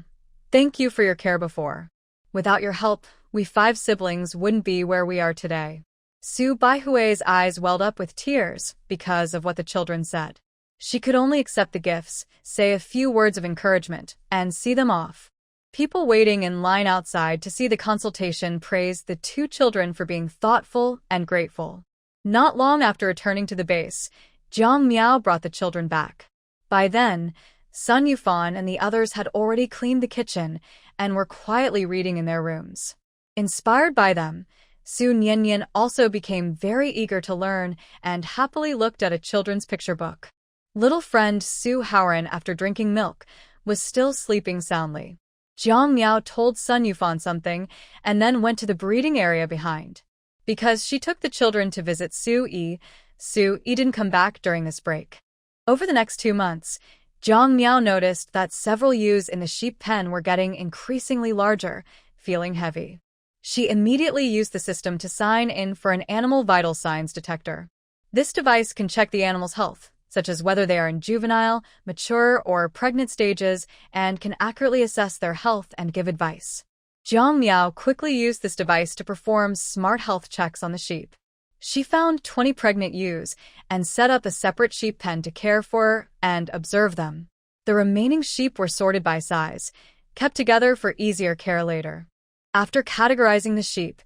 thank you for your care before. Without your help, we 5 siblings wouldn't be where we are today." Su Baihui's eyes welled up with tears because of what the children said. She could only accept the gifts, say a few words of encouragement, and see them off. People waiting in line outside to see the consultation praised the two children for being thoughtful and grateful. Not long after returning to the base, Jiang Miao brought the children back. By then, Sun Yufan and the others had already cleaned the kitchen and were quietly reading in their rooms. Inspired by them, Su Nianyan also became very eager to learn and happily looked at a children's picture book. Little friend Su Haoran, after drinking milk, was still sleeping soundly. Jiang Miao told Sun Yufan something and then went to the breeding area behind. Because she took the children to visit Su Yi didn't come back during this break. Over the next 2 months, Jiang Miao noticed that several ewes in the sheep pen were getting increasingly larger, feeling heavy. She immediately used the system to sign in for an animal vital signs detector. This device can check the animal's health, such as whether they are in juvenile, mature, or pregnant stages, and can accurately assess their health and give advice. Jiang Miao quickly used this device to perform smart health checks on the sheep. She found 20 pregnant ewes and set up a separate sheep pen to care for and observe them. The remaining sheep were sorted by size, kept together for easier care later. After categorizing the sheep,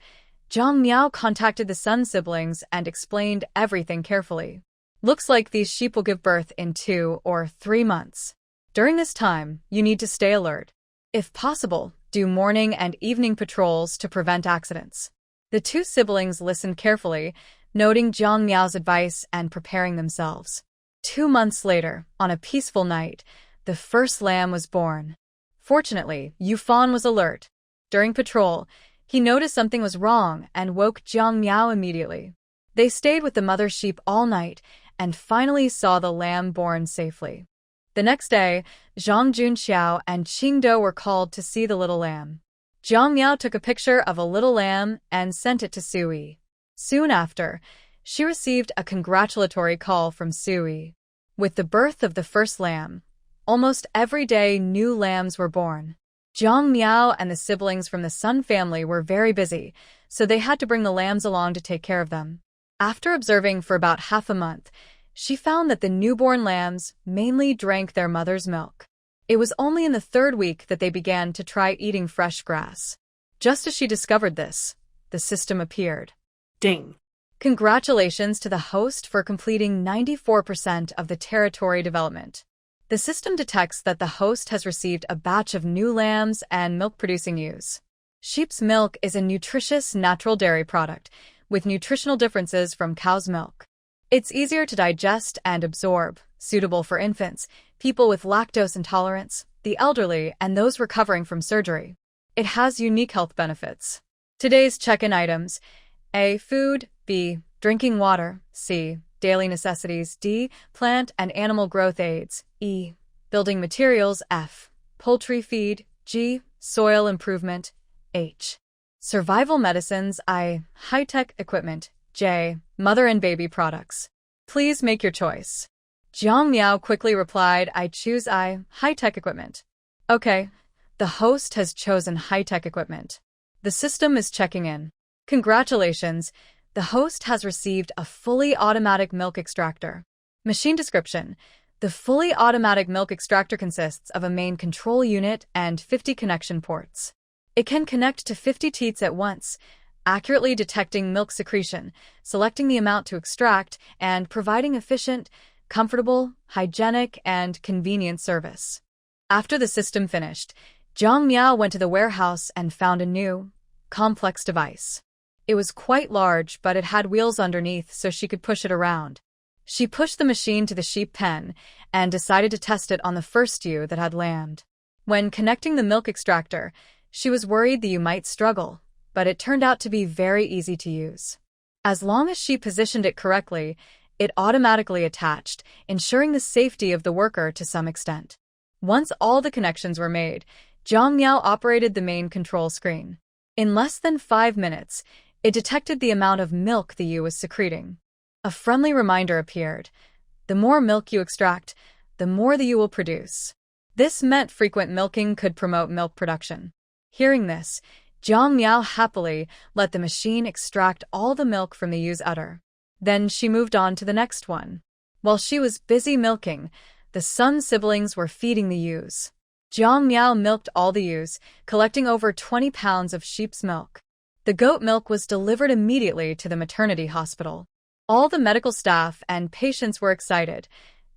Jiang Miao contacted the Sun siblings and explained everything carefully. Looks like these sheep will give birth in 2 or 3 months. During this time, you need to stay alert. If possible, do morning and evening patrols to prevent accidents. The two siblings listened carefully, noting Jiang Miao's advice and preparing themselves. 2 months later, on a peaceful night, the first lamb was born. Fortunately, Yufan was alert. During patrol, he noticed something was wrong and woke Jiang Miao immediately. They stayed with the mother sheep all night and finally saw the lamb born safely. The next day, Zhang Junxiao and Qingdou were called to see the little lamb. Jiang Miao took a picture of a little lamb and sent it to Sui. Soon after, she received a congratulatory call from Sui. With the birth of the first lamb, almost every day new lambs were born. Jiang Miao and the siblings from the Sun family were very busy, so they had to bring the lambs along to take care of them. After observing for about half a month, she found that the newborn lambs mainly drank their mother's milk. It was only in the 3rd week that they began to try eating fresh grass. Just as she discovered this, the system appeared. Ding! Congratulations to the host for completing 94% of the territory development. The system detects that the host has received a batch of new lambs and milk-producing ewes. Sheep's milk is a nutritious natural dairy product, with nutritional differences from cow's milk. It's easier to digest and absorb, suitable for infants, people with lactose intolerance, the elderly, and those recovering from surgery. It has unique health benefits. Today's check-in items: A. Food. B. Drinking water. C. Daily necessities. D. Plant and animal growth aids. E. Building materials. F. Poultry feed. G. Soil improvement. H. Survival medicines. I. High-tech equipment. J. Mother and baby products. Please make your choice. Jiang Miao quickly replied, I choose I. High-tech equipment. Okay. The host has chosen high-tech equipment. The system is checking in. Congratulations. The host has received a fully automatic milk extractor. Machine description. The fully automatic milk extractor consists of a main control unit and 50 connection ports. It can connect to 50 teats at once, accurately detecting milk secretion, selecting the amount to extract, and providing efficient, comfortable, hygienic, and convenient service. After the system finished, Jiang Miao went to the warehouse and found a new, complex device. It was quite large, but it had wheels underneath so she could push it around. She pushed the machine to the sheep pen and decided to test it on the first ewe that had lambed. When connecting the milk extractor, she was worried the ewe might struggle, but it turned out to be very easy to use. As long as she positioned it correctly, it automatically attached, ensuring the safety of the worker to some extent. Once all the connections were made, Jiang Miao operated the main control screen. In less than 5 minutes, it detected the amount of milk the ewe was secreting. A friendly reminder appeared. The more milk you extract, the more the ewe will produce. This meant frequent milking could promote milk production. Hearing this, Jiang Miao happily let the machine extract all the milk from the ewe's udder. Then she moved on to the next one. While she was busy milking, the Sun siblings were feeding the ewes. Jiang Miao milked all the ewes, collecting over 20 pounds of sheep's milk. The goat milk was delivered immediately to the maternity hospital. All the medical staff and patients were excited.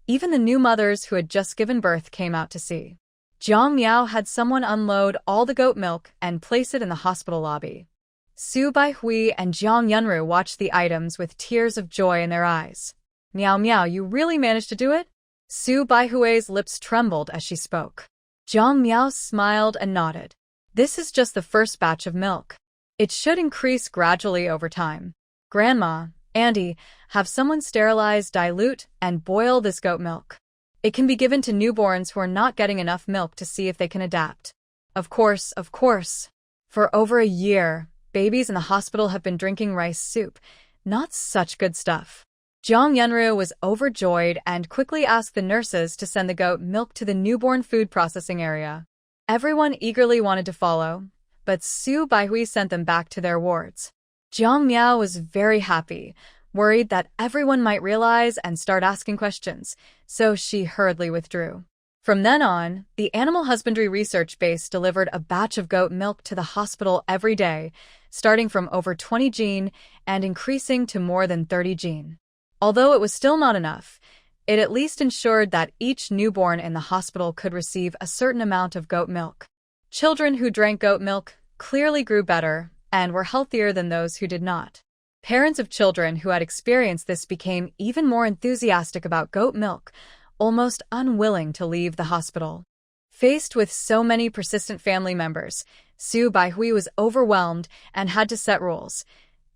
Even the new mothers who had just given birth came out to see. Jiang Miao had someone unload all the goat milk and place it in the hospital lobby. Su Baihui and Jiang Yunru watched the items with tears of joy in their eyes. Miao Miao, you really managed to do it? Su Baihui's lips trembled as she spoke. Jiang Miao smiled and nodded. This is just the first batch of milk. It should increase gradually over time. Grandma, Andy, have someone sterilize, dilute, and boil this goat milk. It can be given to newborns who are not getting enough milk to see if they can adapt. Of course, of course. For over a year, babies in the hospital have been drinking rice soup. Not such good stuff. Jiang Yenru was overjoyed and quickly asked the nurses to send the goat milk to the newborn food processing area. Everyone eagerly wanted to follow, but Su Baihui sent them back to their wards. Jiang Miao was very happy, worried that everyone might realize and start asking questions, so she hurriedly withdrew. From then on, the animal husbandry research base delivered a batch of goat milk to the hospital every day, starting from over 20 jin and increasing to more than 30 jin. Although it was still not enough, it at least ensured that each newborn in the hospital could receive a certain amount of goat milk. Children who drank goat milk clearly grew better and were healthier than those who did not. Parents of children who had experienced this became even more enthusiastic about goat milk, almost unwilling to leave the hospital. Faced with so many persistent family members, Su Baihui was overwhelmed and had to set rules.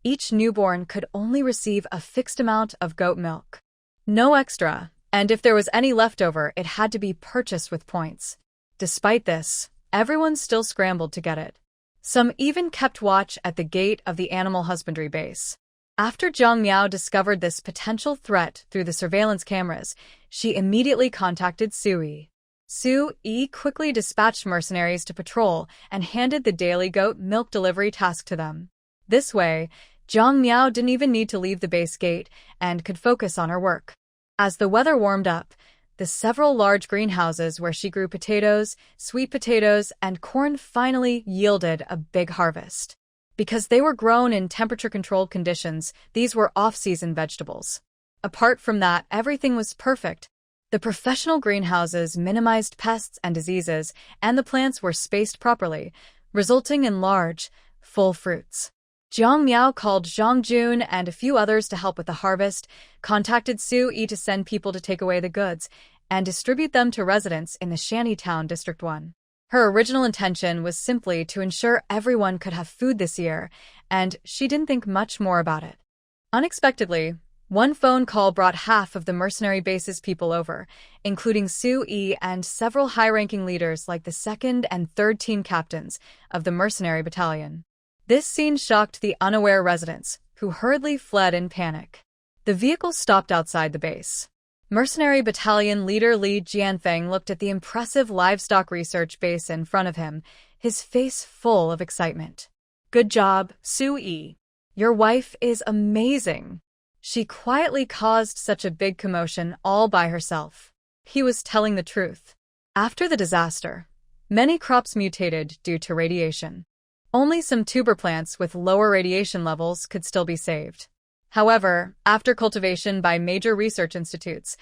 Each newborn could only receive a fixed amount of goat milk. No extra, and if there was any leftover, it had to be purchased with points. Despite this, everyone still scrambled to get it. Some even kept watch at the gate of the animal husbandry base. After Jiang Miao discovered this potential threat through the surveillance cameras, she immediately contacted Su Yi. Su Yi quickly dispatched mercenaries to patrol and handed the daily goat milk delivery task to them. This way, Jiang Miao didn't even need to leave the base gate and could focus on her work. As the weather warmed up, the several large greenhouses where she grew potatoes, sweet potatoes, and corn finally yielded a big harvest. Because they were grown in temperature-controlled conditions, these were off-season vegetables. Apart from that, everything was perfect. The professional greenhouses minimized pests and diseases, and the plants were spaced properly, resulting in large, full fruits. Jiang Miao called Zhang Jun and a few others to help with the harvest, contacted Su Yi to send people to take away the goods, and distribute them to residents in the Shantytown District 1. Her original intention was simply to ensure everyone could have food this year, and she didn't think much more about it. Unexpectedly, one phone call brought half of the mercenary base's people over, including Su Yi and several high-ranking leaders like the 2nd and 3rd team captains of the mercenary battalion. This scene shocked the unaware residents, who hurriedly fled in panic. The vehicle stopped outside the base. Mercenary Battalion leader Li Jianfeng looked at the impressive livestock research base in front of him, his face full of excitement. "Good job, Su Yi. Your wife is amazing. She quietly caused such a big commotion all by herself." He was telling the truth. After the disaster, many crops mutated due to radiation. Only some tuber plants with lower radiation levels could still be saved. However, after cultivation by major research institutes,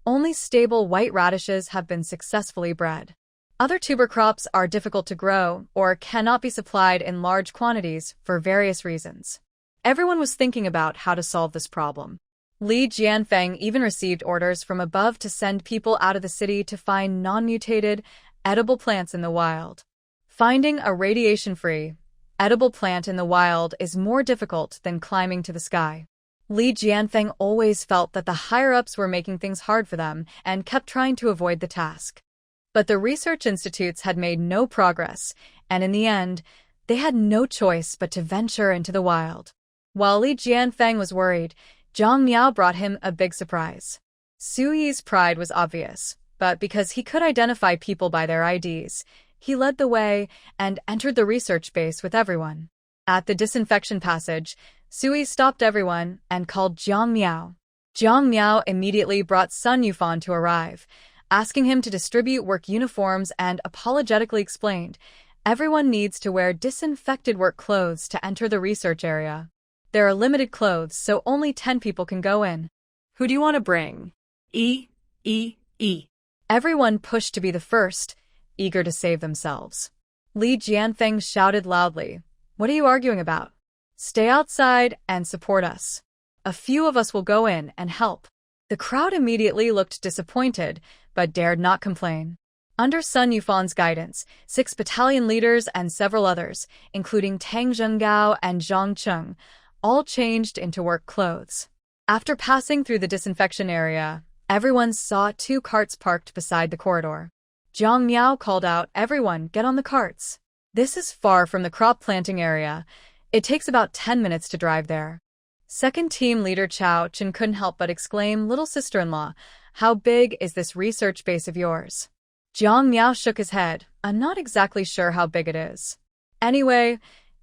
only stable white radishes have been successfully bred. Other tuber crops are difficult to grow or cannot be supplied in large quantities for various reasons. Everyone was thinking about how to solve this problem. Li Jianfeng even received orders from above to send people out of the city to find non-mutated, edible plants in the wild. Finding a radiation-free, edible plant in the wild is more difficult than climbing to the sky. Li Jianfeng always felt that the higher-ups were making things hard for them and kept trying to avoid the task. But the research institutes had made no progress, and in the end, they had no choice but to venture into the wild. While Li Jianfeng was worried, Jiang Miao brought him a big surprise. Su Yi's pride was obvious, but because he could identify people by their IDs, he led the way and entered the research base with everyone. At the disinfection passage, Su Yi stopped everyone and called Jiang Miao. Jiang Miao immediately brought Sun Yufan to arrive, asking him to distribute work uniforms and apologetically explained, everyone needs to wear disinfected work clothes to enter the research area. There are limited clothes, so only 10 people can go in. Who do you want to bring? E. Everyone pushed to be the first, eager to save themselves. Li Jianfeng shouted loudly, "What are you arguing about? Stay outside and support us. A few of us will go in and help." The crowd immediately looked disappointed, but dared not complain. Under Sun Yufan's guidance, 6 battalion leaders and several others, including Tang Zhengao and Zhang Cheng, all changed into work clothes. After passing through the disinfection area, everyone saw 2 carts parked beside the corridor. Jiang Miao called out, "Everyone, get on the carts. This is far from the crop planting area. It takes about 10 minutes to drive there." Second team leader Chao Chen couldn't help but exclaim, "Little sister-in-law, how big is this research base of yours?" Jiang Miao shook his head. "I'm not exactly sure how big it is. Anyway,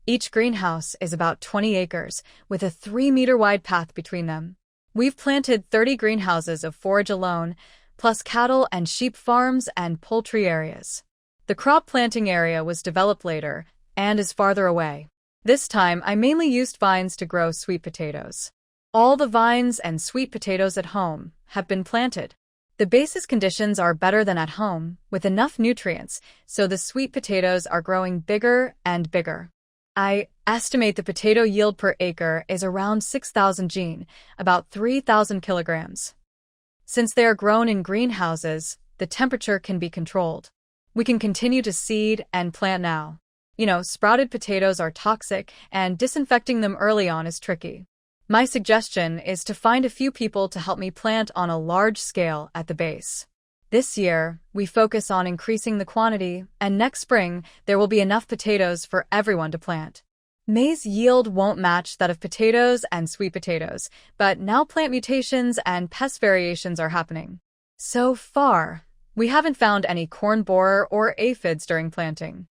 each greenhouse is about 20 acres, with a 3-meter wide path between them. We've planted 30 greenhouses of forage alone, plus cattle and sheep farms and poultry areas. The crop planting area was developed later and is farther away. This time, I mainly used vines to grow sweet potatoes. All the vines and sweet potatoes at home have been planted. The basis conditions are better than at home, with enough nutrients, so the sweet potatoes are growing bigger and bigger. I estimate the potato yield per acre is around 6,000 jin, about 3,000 kilograms. Since they are grown in greenhouses, the temperature can be controlled. We can continue to seed and plant now. Sprouted potatoes are toxic, and disinfecting them early on is tricky. My suggestion is to find a few people to help me plant on a large scale at the base. This year, we focus on increasing the quantity, and next spring, there will be enough potatoes for everyone to plant. Maize yield won't match that of potatoes and sweet potatoes, but now plant mutations and pest variations are happening. So far, we haven't found any corn borer or aphids during planting.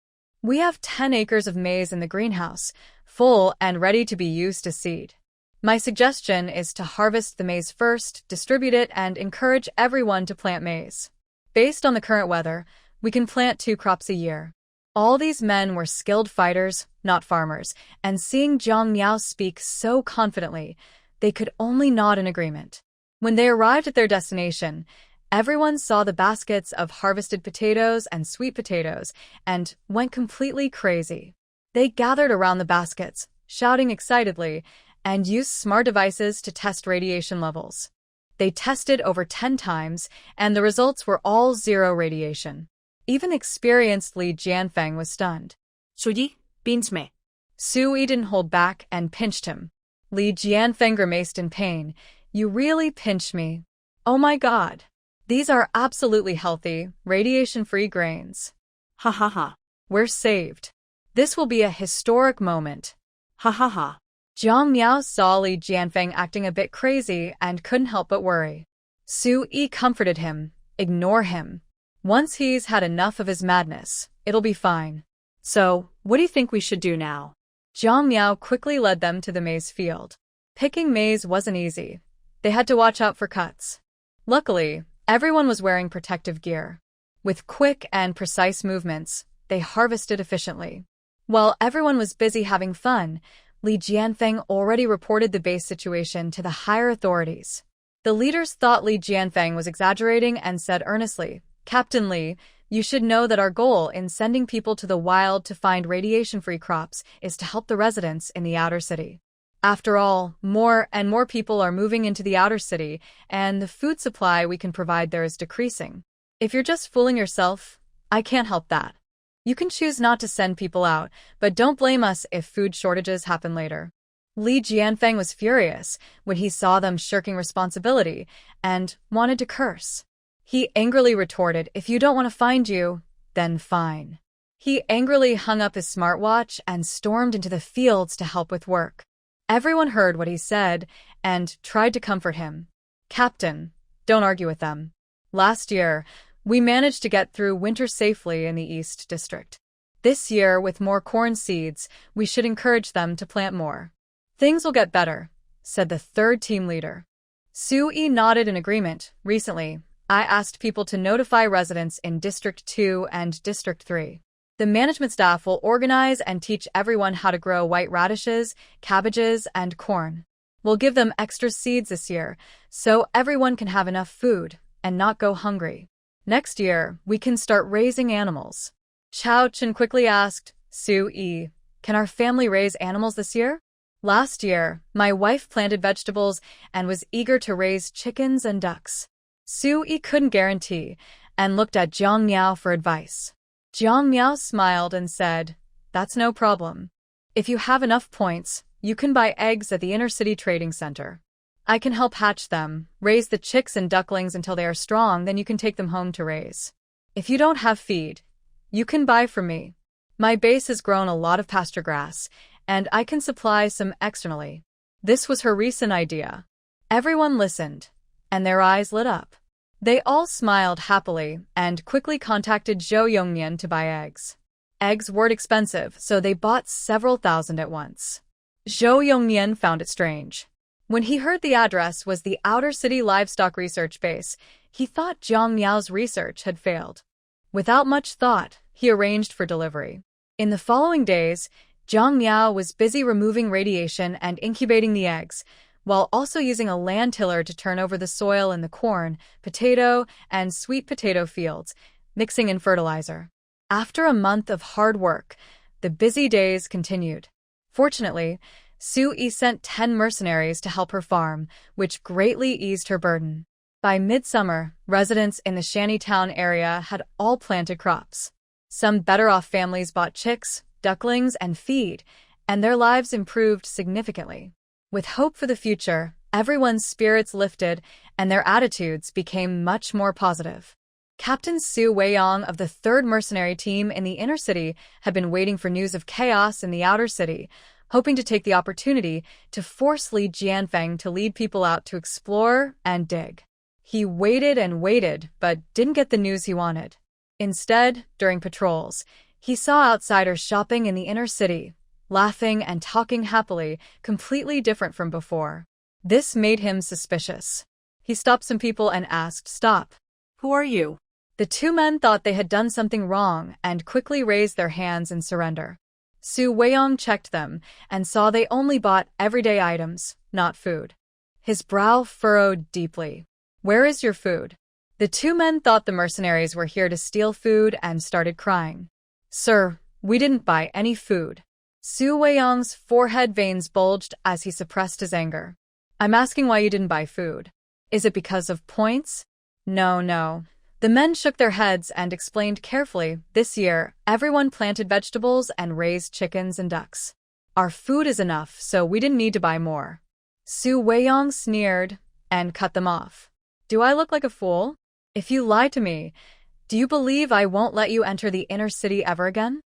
We have 10 acres of maize in the greenhouse, full and ready to be used as seed. My suggestion is to harvest the maize first, distribute it, and encourage everyone to plant maize. Based on the current weather, we can plant 2 crops a year. All these men were skilled fighters, not farmers, and seeing Jiang Miao speak so confidently, they could only nod in agreement. When they arrived at their destination, everyone saw the baskets of harvested potatoes and sweet potatoes and went completely crazy. They gathered around the baskets, shouting excitedly, and used smart devices to test radiation levels. They tested over 10 times, and the results were all 0 radiation. Even experienced Li Jianfeng was stunned. Suyi, beans me. Sui didn't hold back and pinched him. Li Jianfeng grimaced in pain. "You really pinched me. Oh my god. These are absolutely healthy, radiation-free grains. Ha ha ha. We're saved. This will be a historic moment." Ha ha ha. Jiang Miao saw Li Jianfeng acting a bit crazy and couldn't help but worry. Sui comforted him. "Ignore him. Once he's had enough of his madness, it'll be fine." "So, what do you think we should do now?" Jiang Miao quickly led them to the maize field. Picking maize wasn't easy. They had to watch out for cuts. Luckily, everyone was wearing protective gear. With quick and precise movements, they harvested efficiently. While everyone was busy having fun, Li Jianfeng already reported the base situation to the higher authorities. The leaders thought Li Jianfeng was exaggerating and said earnestly, "Captain Li, you should know that our goal in sending people to the wild to find radiation-free crops is to help the residents in the outer city. After all, more and more people are moving into the outer city, and the food supply we can provide there is decreasing. If you're just fooling yourself, I can't help that. You can choose not to send people out, but don't blame us if food shortages happen later." Li Jianfeng was furious when he saw them shirking responsibility and wanted to curse. He angrily retorted, "If you don't want to find you, then fine." He angrily hung up his smartwatch and stormed into the fields to help with work. Everyone heard what he said and tried to comfort him. "Captain, don't argue with them. Last year, we managed to get through winter safely in the East District. This year, with more corn seeds, we should encourage them to plant more. Things will get better," said the third team leader. Sui nodded in agreement. "Recently, I asked people to notify residents in District 2 and District 3. The management staff will organize and teach everyone how to grow white radishes, cabbages, and corn. We'll give them extra seeds this year, so everyone can have enough food and not go hungry. Next year, we can start raising animals." Chao Chen quickly asked, "Sui, can our family raise animals this year? Last year, my wife planted vegetables and was eager to raise chickens and ducks." Sui couldn't guarantee and looked at Jiang Miao for advice. Jiang Miao smiled and said, "That's no problem. If you have enough points, you can buy eggs at the inner city trading center. I can help hatch them, raise the chicks and ducklings until they are strong, then you can take them home to raise. If you don't have feed, you can buy from me. My base has grown a lot of pasture grass, and I can supply some externally. This was her recent idea. Everyone listened, and their eyes lit up. They all smiled happily and quickly contacted Zhou Yongnian to buy eggs. Eggs weren't expensive, so they bought several thousand at once. Zhou Yongnian found it strange. When he heard the address was the Outer City Livestock Research Base, he thought Jiang Miao's research had failed. Without much thought, he arranged for delivery. In the following days, Jiang Miao was busy removing radiation and incubating the eggs, while also using a land tiller to turn over the soil in the corn, potato, and sweet potato fields, mixing in fertilizer. After a month of hard work, the busy days continued. Fortunately, Su Yi sent 10 mercenaries to help her farm, which greatly eased her burden. By midsummer, residents in the Shantytown area had all planted crops. Some better-off families bought chicks, ducklings, and feed, and their lives improved significantly. With hope for the future, everyone's spirits lifted, and their attitudes became much more positive. Captain Su Weiyang of the 3rd Mercenary Team in the inner city had been waiting for news of chaos in the outer city, hoping to take the opportunity to force Li Jianfeng to lead people out to explore and dig. He waited and waited, but didn't get the news he wanted. Instead, during patrols, he saw outsiders shopping in the inner city, laughing and talking happily, completely different from before. This made him suspicious. He stopped some people and asked, "Stop. Who are you?" The 2 men thought they had done something wrong and quickly raised their hands in surrender. Su Weiyang checked them and saw they only bought everyday items, not food. His brow furrowed deeply. "Where is your food?" The 2 men thought the mercenaries were here to steal food and started crying. "Sir, we didn't buy any food." Su Weiyang's forehead veins bulged as he suppressed his anger. "I'm asking why you didn't buy food. Is it because of points?" No. The men shook their heads and explained carefully, "This year, everyone planted vegetables and raised chickens and ducks. Our food is enough, so we didn't need to buy more." Su Weiyang sneered and cut them off. "Do I look like a fool? If you lie to me, do you believe I won't let you enter the inner city ever again?"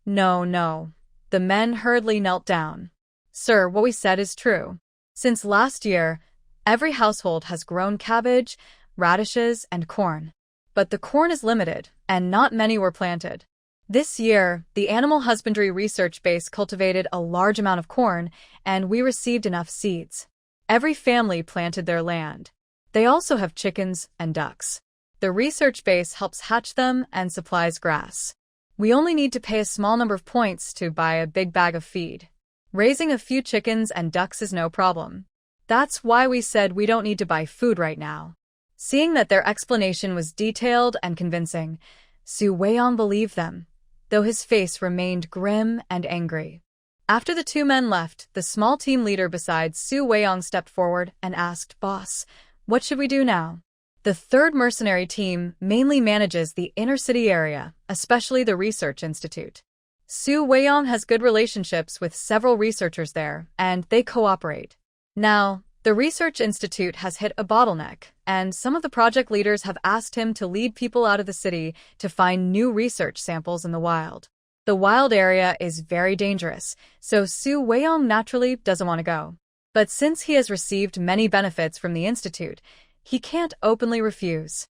No. The men hurriedly knelt down. "Sir, what we said is true. Since last year, every household has grown cabbage, radishes, and corn. But the corn is limited, and not many were planted. This year, the Animal Husbandry Research Base cultivated a large amount of corn, and we received enough seeds. Every family planted their land. They also have chickens and ducks. The research base helps hatch them and supplies grass. We only need to pay a small number of points to buy a big bag of feed. Raising a few chickens and ducks is no problem. That's why we said we don't need to buy food right now." Seeing that their explanation was detailed and convincing, Su Weiyang believed them, though his face remained grim and angry. After the 2 men left, the small team leader beside Su Weiyang stepped forward and asked, "Boss, what should we do now?" The 3rd Mercenary Team mainly manages the inner city area, especially the Research Institute. Su Weiyang has good relationships with several researchers there, and they cooperate. Now, the Research Institute has hit a bottleneck, and some of the project leaders have asked him to lead people out of the city to find new research samples in the wild. The wild area is very dangerous, so Su Weiyang naturally doesn't want to go. But since he has received many benefits from the Institute, he can't openly refuse.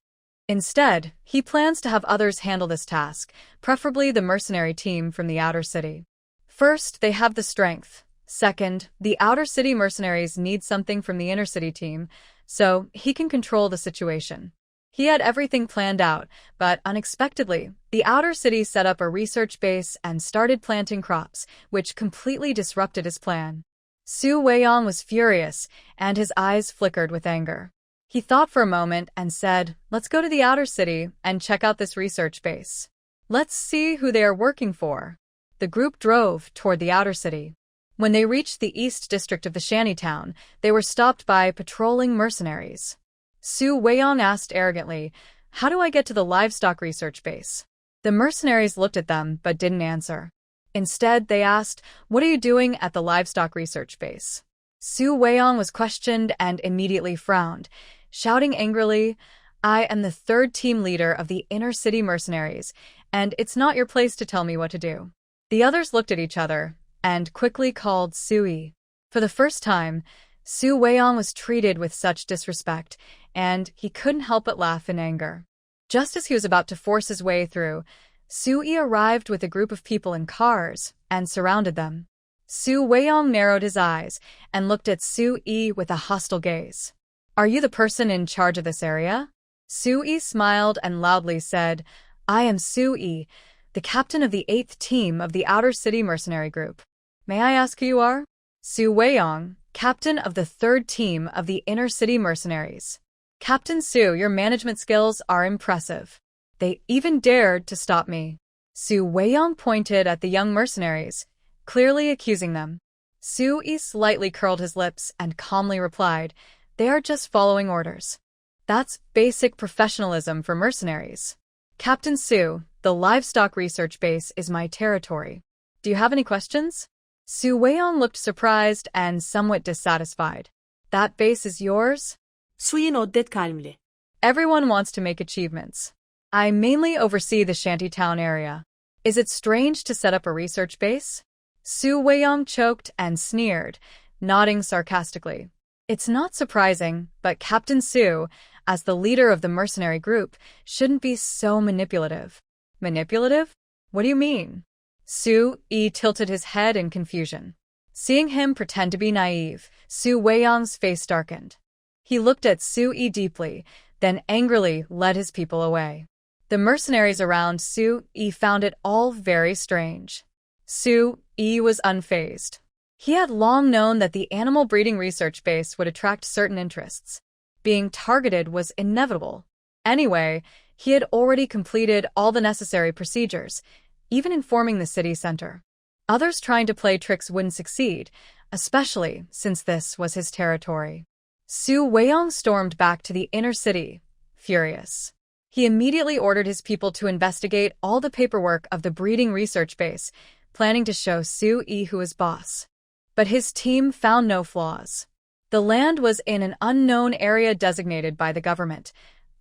Instead, he plans to have others handle this task, preferably the mercenary team from the outer city. First, they have the strength. Second, the outer city mercenaries need something from the inner city team, so he can control the situation. He had everything planned out, but unexpectedly, the outer city set up a research base and started planting crops, which completely disrupted his plan. Su Weiyang was furious, and his eyes flickered with anger. He thought for a moment and said, "Let's go to the outer city and check out this research base. Let's see who they are working for." The group drove toward the outer city. When they reached the east district of the Shantytown, they were stopped by patrolling mercenaries. Su Weiyang asked arrogantly, "How do I get to the livestock research base?" The mercenaries looked at them but didn't answer. Instead, they asked, "What are you doing at the livestock research base?" Su Weiyang was questioned and immediately frowned, shouting angrily, "I am the 3rd team leader of the inner city mercenaries, and it's not your place to tell me what to do." The others looked at each other and quickly called Sui. For the first time, Su Weiyang was treated with such disrespect, and he couldn't help but laugh in anger. Just as he was about to force his way through, Su-yi arrived with a group of people in cars and surrounded them. Su Weiyang narrowed his eyes and looked at Su-yi with a hostile gaze. "Are you the person in charge of this area?" Su-yi smiled and loudly said, "I am Su-yi, the captain of the 8th team of the Outer City Mercenary Group. May I ask who you are?" "Su Weiyang, captain of the 3rd team of the Inner City Mercenaries." "Captain Su, your management skills are impressive. They even dared to stop me." Su Weiyang pointed at the young mercenaries, clearly accusing them. Su-yi slightly curled his lips and calmly replied, "They are just following orders. That's basic professionalism for mercenaries. Captain Su, the livestock research base is my territory. Do you have any questions?" Su Weiyang looked surprised and somewhat dissatisfied. "That base is yours?" 수인 어땠 갈밀리? "Everyone wants to make achievements. I mainly oversee the shantytown area. Is it strange to set up a research base?" Su Weiyang choked and sneered, nodding sarcastically. "It's not surprising, but Captain Su, as the leader of the mercenary group, shouldn't be so manipulative." "Manipulative? What do you mean?" Su-yi tilted his head in confusion. Seeing him pretend to be naive, Su Weiyang's face darkened. He looked at Su-yi deeply, then angrily led his people away. The mercenaries around Su-yi found it all very strange. Su-yi was unfazed. He had long known that the animal breeding research base would attract certain interests. Being targeted was inevitable. Anyway, he had already completed all the necessary procedures, even informing the city center. Others trying to play tricks wouldn't succeed, especially since this was his territory. Su Weiyang stormed back to the inner city, furious. He immediately ordered his people to investigate all the paperwork of the breeding research base, planning to show Su-yi who was boss. But his team found no flaws. The land was in an unknown area designated by the government,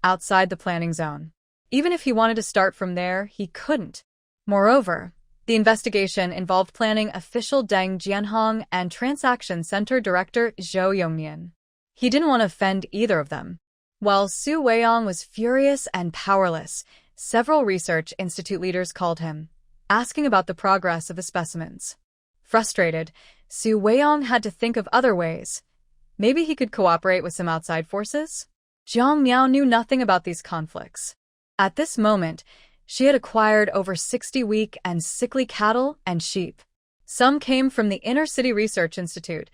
outside the planning zone. Even if he wanted to start from there, he couldn't. Moreover, the investigation involved planning official Deng Jianhong and Transaction Center Director Zhou Yongnian. He didn't want to offend either of them. While Su Weiyang was furious and powerless, several research institute leaders called him, asking about the progress of the specimens. Frustrated, Su Weiyang had to think of other ways. Maybe he could cooperate with some outside forces? Jiang Miao knew nothing about these conflicts. At this moment, she had acquired over 60 weak and sickly cattle and sheep. Some came from the Inner City Research Institute,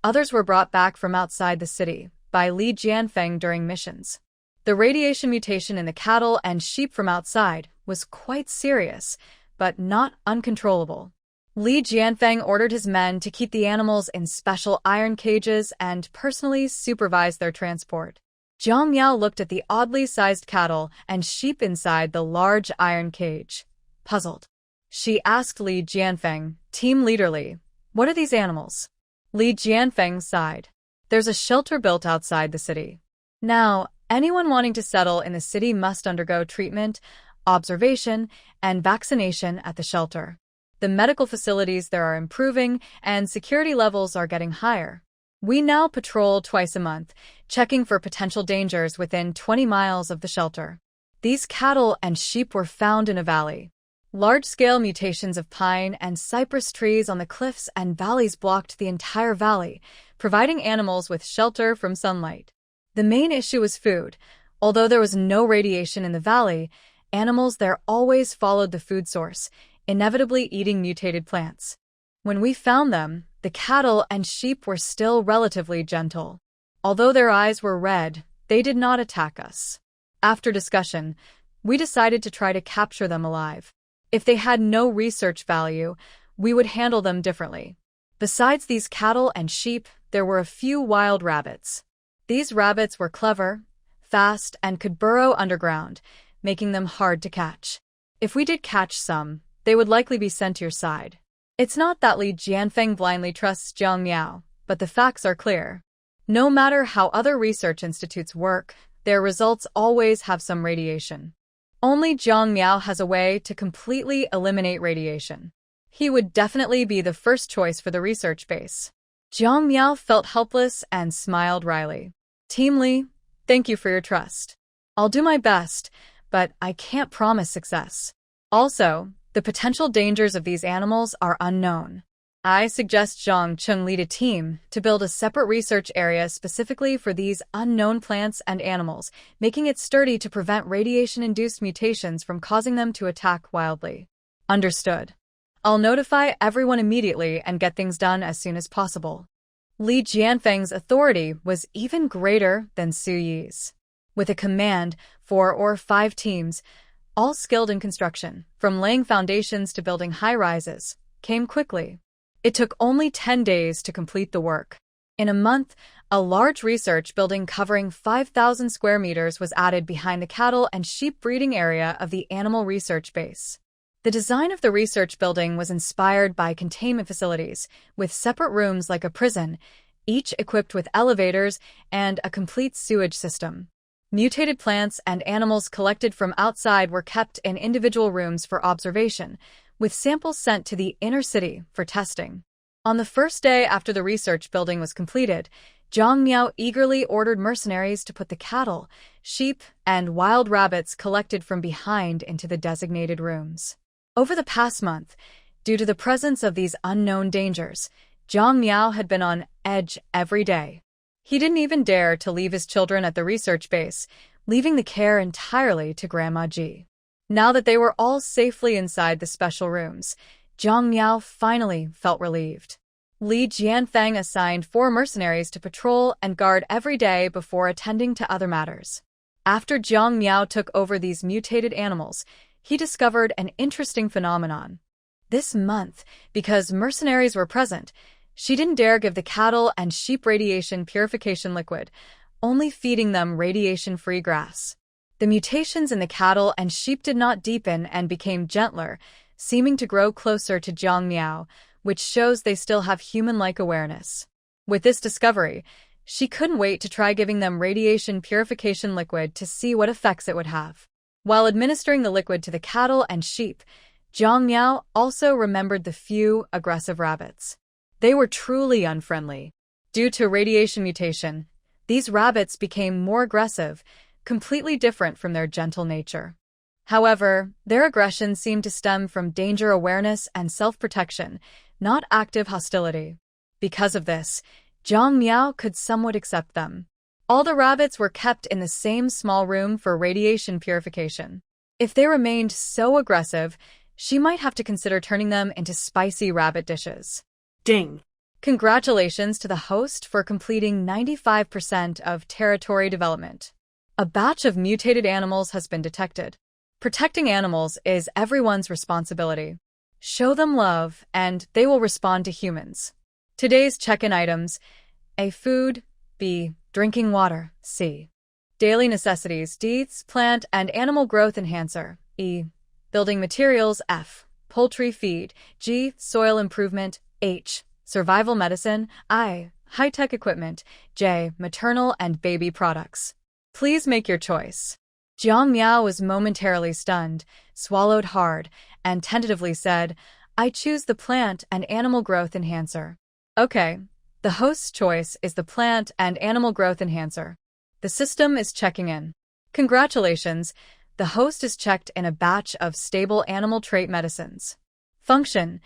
others were brought back from outside the city by Li Jianfeng during missions. The radiation mutation in the cattle and sheep from outside was quite serious, but not uncontrollable. Li Jianfeng ordered his men to keep the animals in special iron cages and personally supervise their transport. Jiang Miao looked at the oddly sized cattle and sheep inside the large iron cage. Puzzled, she asked Li Jianfeng, team leader Li, "What are these animals?" Li Jianfeng sighed. "There's a shelter built outside the city. Now, anyone wanting to settle in the city must undergo treatment, observation, and vaccination at the shelter. The medical facilities there are improving, and security levels are getting higher. We now patrol twice a month, checking for potential dangers within 20 miles of the shelter." These cattle and sheep were found in a valley. Large-scale mutations of pine and cypress trees on the cliffs and valleys blocked the entire valley, providing animals with shelter from sunlight. The main issue was food. Although there was no radiation in the valley, animals there always followed the food source, inevitably eating mutated plants. When we found them, the cattle and sheep were still relatively gentle. Although their eyes were red, they did not attack us. After discussion, we decided to try to capture them alive. If they had no research value, we would handle them differently. Besides these cattle and sheep, there were a few wild rabbits. These rabbits were clever, fast, and could burrow underground, making them hard to catch. If we did catch some, they would likely be sent to your side. It's not that Li Jianfeng blindly trusts Jiang Miao, but the facts are clear. No matter how other research institutes work, their results always have some radiation. Only Jiang Miao has a way to completely eliminate radiation. He would definitely be the first choice for the research base. Jiang Miao felt helpless and smiled wryly. Team Li, thank you for your trust. I'll do my best, but I can't promise success. Also, the potential dangers of these animals are unknown. I suggest Zhang Cheng lead a team to build a separate research area specifically for these unknown plants and animals, making it sturdy to prevent radiation-induced mutations from causing them to attack wildly. Understood. I'll notify everyone immediately and get things done as soon as possible. Li Jianfeng's authority was even greater than Su Yi's. With a command, 4 or 5 teams, all skilled in construction, from laying foundations to building high-rises, came quickly. It took only 10 days to complete the work. In a month, a large research building covering 5,000 square meters was added behind the cattle and sheep breeding area of the animal research base. The design of the research building was inspired by containment facilities, with separate rooms like a prison, each equipped with elevators and a complete sewage system. Mutated plants and animals collected from outside were kept in individual rooms for observation, with samples sent to the inner city for testing. On the first day after the research building was completed, Jiang Miao eagerly ordered mercenaries to put the cattle, sheep, and wild rabbits collected from behind into the designated rooms. Over the past month, due to the presence of these unknown dangers, Jiang Miao had been on edge every day. He didn't even dare to leave his children at the research base, leaving the care entirely to Grandma Ji. Now that they were all safely inside the special rooms, Jiang Miao finally felt relieved. Li Jianfeng assigned 4 mercenaries to patrol and guard every day before attending to other matters. After Jiang Miao took over these mutated animals, he discovered an interesting phenomenon. This month, because mercenaries were present, she didn't dare give the cattle and sheep radiation purification liquid, only feeding them radiation-free grass. The mutations in the cattle and sheep did not deepen and became gentler, seeming to grow closer to Jiang Miao, which shows they still have human-like awareness. With this discovery, she couldn't wait to try giving them radiation purification liquid to see what effects it would have. While administering the liquid to the cattle and sheep, Jiang Miao also remembered the few aggressive rabbits. They were truly unfriendly. Due to radiation mutation, these rabbits became more aggressive, completely different from their gentle nature. However, their aggression seemed to stem from danger awareness and self-protection, not active hostility. Because of this, Jiang Miao could somewhat accept them. All the rabbits were kept in the same small room for radiation purification. If they remained so aggressive, she might have to consider turning them into spicy rabbit dishes. Ding! Congratulations to the host for completing 95% of territory development. A batch of mutated animals has been detected. Protecting animals is everyone's responsibility. Show them love, and they will respond to humans. Today's check-in items: A. Food. B. Drinking water. C. Daily necessities. D. Plant and animal growth enhancer. E. Building materials. F. Poultry feed. G. Soil improvement. H. Survival medicine. I. High-tech equipment. J. Maternal and baby products. Please make your choice. Jiang Miao was momentarily stunned, swallowed hard, and tentatively said, I choose the plant and animal growth enhancer. Okay, the host's choice is the plant and animal growth enhancer. The system is checking in. Congratulations, the host is checked in a batch of stable animal trait medicines. Function: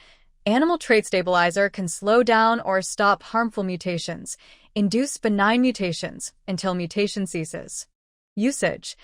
Animal trait stabilizer can slow down or stop harmful mutations, induce benign mutations until mutation ceases. Usage: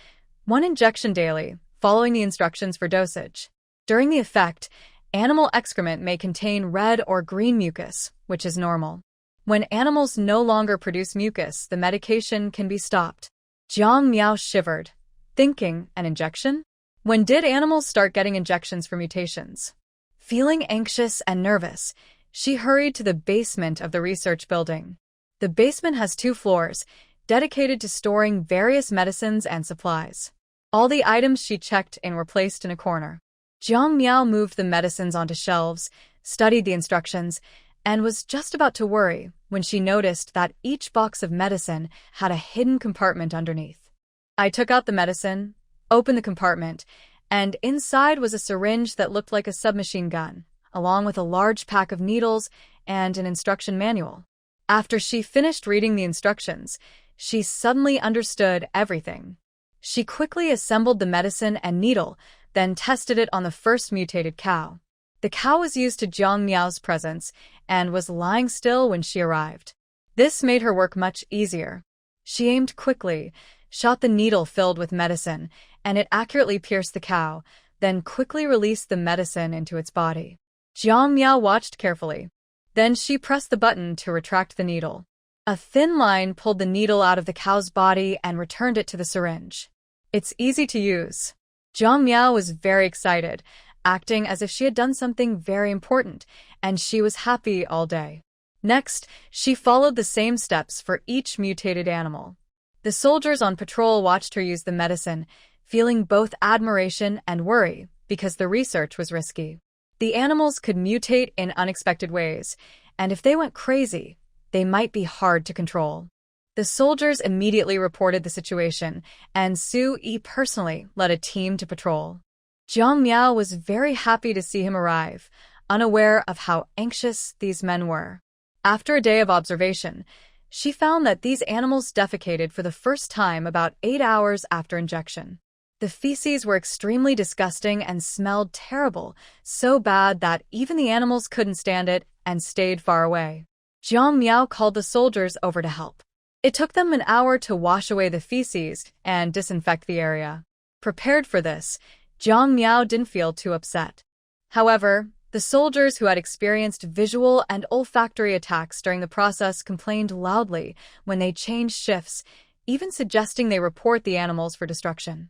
1 injection daily, following the instructions for dosage. During the effect, animal excrement may contain red or green mucus, which is normal. When animals no longer produce mucus, the medication can be stopped. Jiang Miao shivered, thinking, an injection? When did animals start getting injections for mutations? Feeling anxious and nervous, she hurried to the basement of the research building. The basement has 2 floors, dedicated to storing various medicines and supplies. All the items she checked in were placed in a corner. Jiang Miao moved the medicines onto shelves, studied the instructions, and was just about to worry when she noticed that each box of medicine had a hidden compartment underneath. I took out the medicine, opened the compartment, and inside was a syringe that looked like a submachine gun, along with a large pack of needles and an instruction manual. After she finished reading the instructions, she suddenly understood everything. She quickly assembled the medicine and needle, then tested it on the first mutated cow. The cow was used to Jiang Miao's presence and was lying still when she arrived. This made her work much easier. She aimed quickly, shot the needle filled with medicine, and it accurately pierced the cow, then quickly released the medicine into its body. Jiang Miao watched carefully. Then she pressed the button to retract the needle. A thin line pulled the needle out of the cow's body and returned it to the syringe. It's easy to use. Jiang Miao was very excited, acting as if she had done something very important, and she was happy all day. Next, she followed the same steps for each mutated animal. The soldiers on patrol watched her use the medicine, feeling both admiration and worry because the research was risky. The animals could mutate in unexpected ways, and if they went crazy, they might be hard to control. The soldiers immediately reported the situation, and Su Yi personally led a team to patrol. Jiang Miao was very happy to see him arrive, unaware of how anxious these men were. After a day of observation, she found that these animals defecated for the first time about 8 hours after injection. The feces were extremely disgusting and smelled terrible, so bad that even the animals couldn't stand it and stayed far away. Jiang Miao called the soldiers over to help. It took them an hour to wash away the feces and disinfect the area. Prepared for this, Jiang Miao didn't feel too upset. However, the soldiers who had experienced visual and olfactory attacks during the process complained loudly when they changed shifts, even suggesting they report the animals for destruction.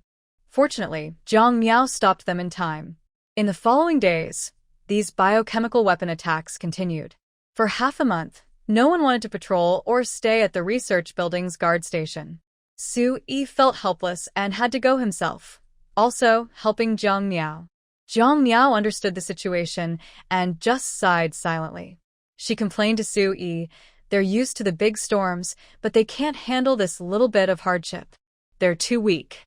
Fortunately, Jiang Miao stopped them in time. In the following days, these biochemical weapon attacks continued. For half a month, no one wanted to patrol or stay at the research building's guard station. Su Yi felt helpless and had to go himself, also helping Jiang Miao. Jiang Miao understood the situation and just sighed silently. She complained to Su Yi, "They're used to the big storms, but they can't handle this little bit of hardship. They're too weak."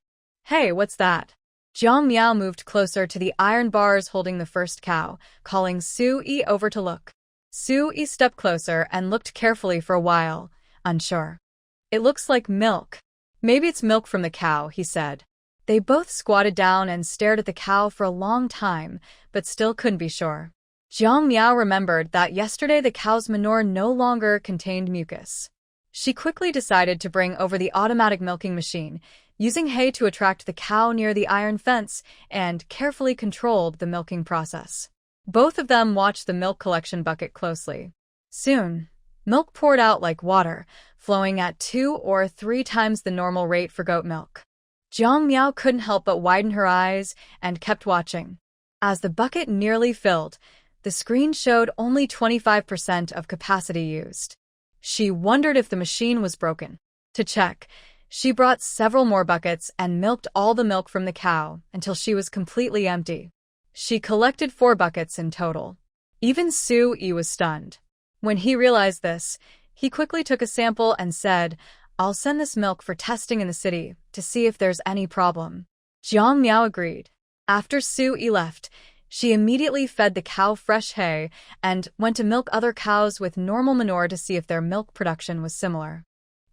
"Hey, what's that?" Jiang Miao moved closer to the iron bars holding the first cow, calling Su Yi over to look. Su Yi stepped closer and looked carefully for a while, unsure. "It looks like milk." "Maybe it's milk from the cow," he said. They both squatted down and stared at the cow for a long time, but still couldn't be sure. Jiang Miao remembered that yesterday the cow's manure no longer contained mucus. She quickly decided to bring over the automatic milking machine, using hay to attract the cow near the iron fence, and carefully controlled the milking process. Both of them watched the milk collection bucket closely. Soon, milk poured out like water, flowing at 2 or 3 times the normal rate for goat milk. Jiang Miao couldn't help but widen her eyes and kept watching. As the bucket nearly filled, the screen showed only 25% of capacity used. She wondered if the machine was broken. To check, she brought several more buckets and milked all the milk from the cow until she was completely empty. She collected 4 buckets in total. Even Su Yi was stunned. When he realized this, he quickly took a sample and said, "I'll send this milk for testing in the city to see if there's any problem." Jiang Miao agreed. After Su Yi left, she immediately fed the cow fresh hay and went to milk other cows with normal manure to see if their milk production was similar.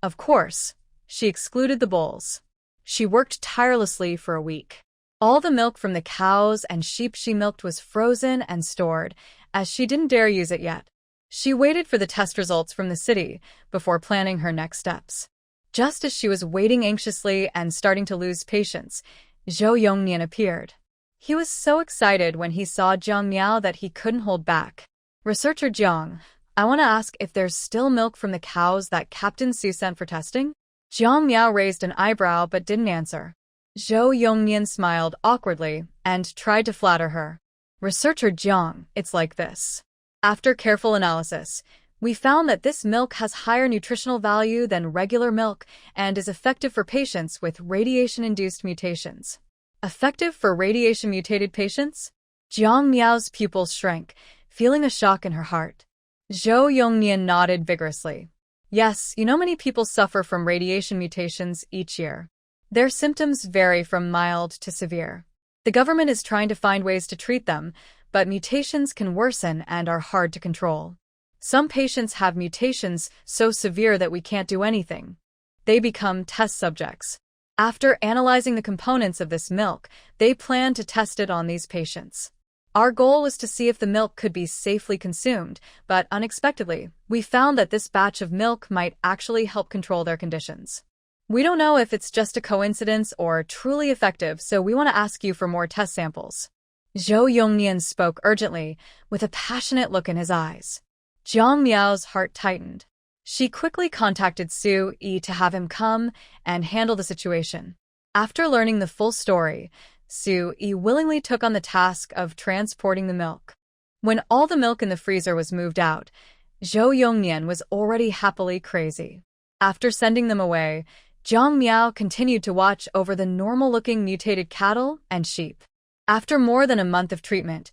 Of course, she excluded the bulls. She worked tirelessly for a week. All the milk from the cows and sheep she milked was frozen and stored, as she didn't dare use it yet. She waited for the test results from the city before planning her next steps. Just as she was waiting anxiously and starting to lose patience, Zhou Yongnian appeared. He was so excited when he saw Jiang Miao that he couldn't hold back. "Researcher Jiang, I want to ask if there's still milk from the cows that Captain Su sent for testing?" Jiang Miao raised an eyebrow but didn't answer. Zhou Yongnian smiled awkwardly and tried to flatter her. "Researcher Jiang, it's like this. After careful analysis, we found that this milk has higher nutritional value than regular milk and is effective for patients with radiation-induced mutations." Effective for radiation-mutated patients? Jiang Miao's pupils shrank, feeling a shock in her heart. Zhou Yongnian nodded vigorously. "Yes, you know many people suffer from radiation mutations each year. Their symptoms vary from mild to severe. The government is trying to find ways to treat them, but mutations can worsen and are hard to control. Some patients have mutations so severe that we can't do anything. They become test subjects. After analyzing the components of this milk, they plan to test it on these patients. Our goal was to see if the milk could be safely consumed, but unexpectedly, we found that this batch of milk might actually help control their conditions. We don't know if it's just a coincidence or truly effective, so we want to ask you for more test samples. Zhou Yongnian spoke urgently, with a passionate look in his eyes. Jiang Miao's heart tightened. She quickly contacted Su Yi to have him come and handle the situation. After learning the full story, Su Yi willingly took on the task of transporting the milk. When all the milk in the freezer was moved out, Zhou Yongnian was already happily crazy. After sending them away, Jiang Miao continued to watch over the normal-looking mutated cattle and sheep. After more than a month of treatment,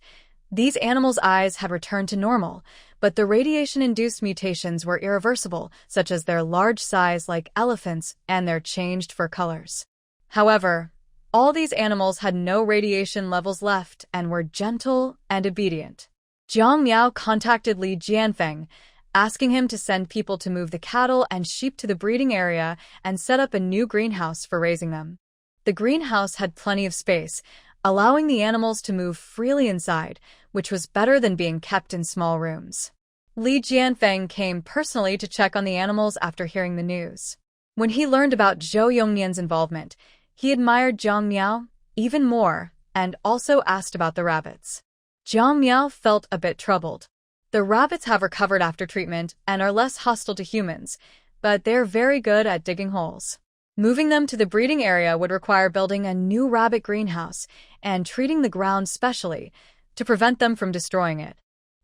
these animals' eyes had returned to normal, but the radiation-induced mutations were irreversible, such as their large size like elephants and their changed fur colors. However, all these animals had no radiation levels left and were gentle and obedient. Jiang Miao contacted Li Jianfeng, asking him to send people to move the cattle and sheep to the breeding area and set up a new greenhouse for raising them. The greenhouse had plenty of space, allowing the animals to move freely inside, which was better than being kept in small rooms. Li Jianfeng came personally to check on the animals after hearing the news. When he learned about Zhou Yongnian's involvement, he admired Jiang Miao even more and also asked about the rabbits. Jiang Miao felt a bit troubled. The rabbits have recovered after treatment and are less hostile to humans, but they're very good at digging holes. Moving them to the breeding area would require building a new rabbit greenhouse and treating the ground specially to prevent them from destroying it.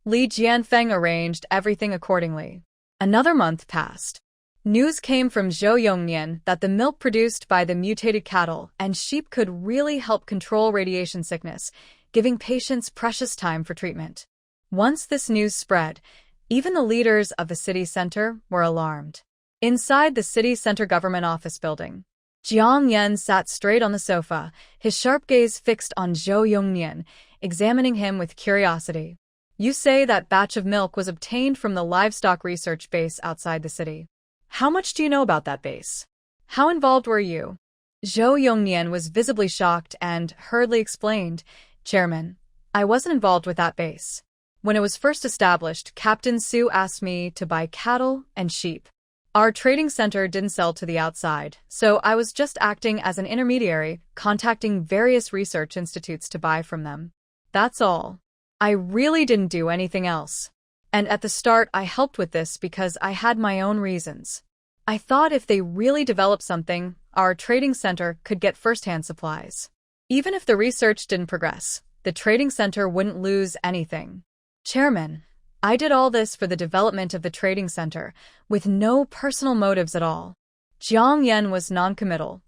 Li Jianfeng arranged everything accordingly. Another month passed. News came from Zhou Yongnian that the milk produced by the mutated cattle and sheep could really help control radiation sickness, giving patients precious time for treatment. Once this news spread, even the leaders of the city center were alarmed. Inside the city center government office building, Jiang Yan sat straight on the sofa, his sharp gaze fixed on Zhou Yongnian, examining him with curiosity. You say that batch of milk was obtained from the livestock research base outside the city. How much do you know about that base? How involved were you? Zhou Yongnian was visibly shocked and hurriedly explained, Chairman, I wasn't involved with that base. When it was first established, Captain Su asked me to buy cattle and sheep. Our trading center didn't sell to the outside, so I was just acting as an intermediary, contacting various research institutes to buy from them. That's all. I really didn't do anything else. And at the start, I helped with this because I had my own reasons. I thought if they really developed something, our trading center could get first-hand supplies. Even if the research didn't progress, the trading center wouldn't lose anything. Chairman, I did all this for the development of the trading center, with no personal motives at all. Jiang Yan was non-committal.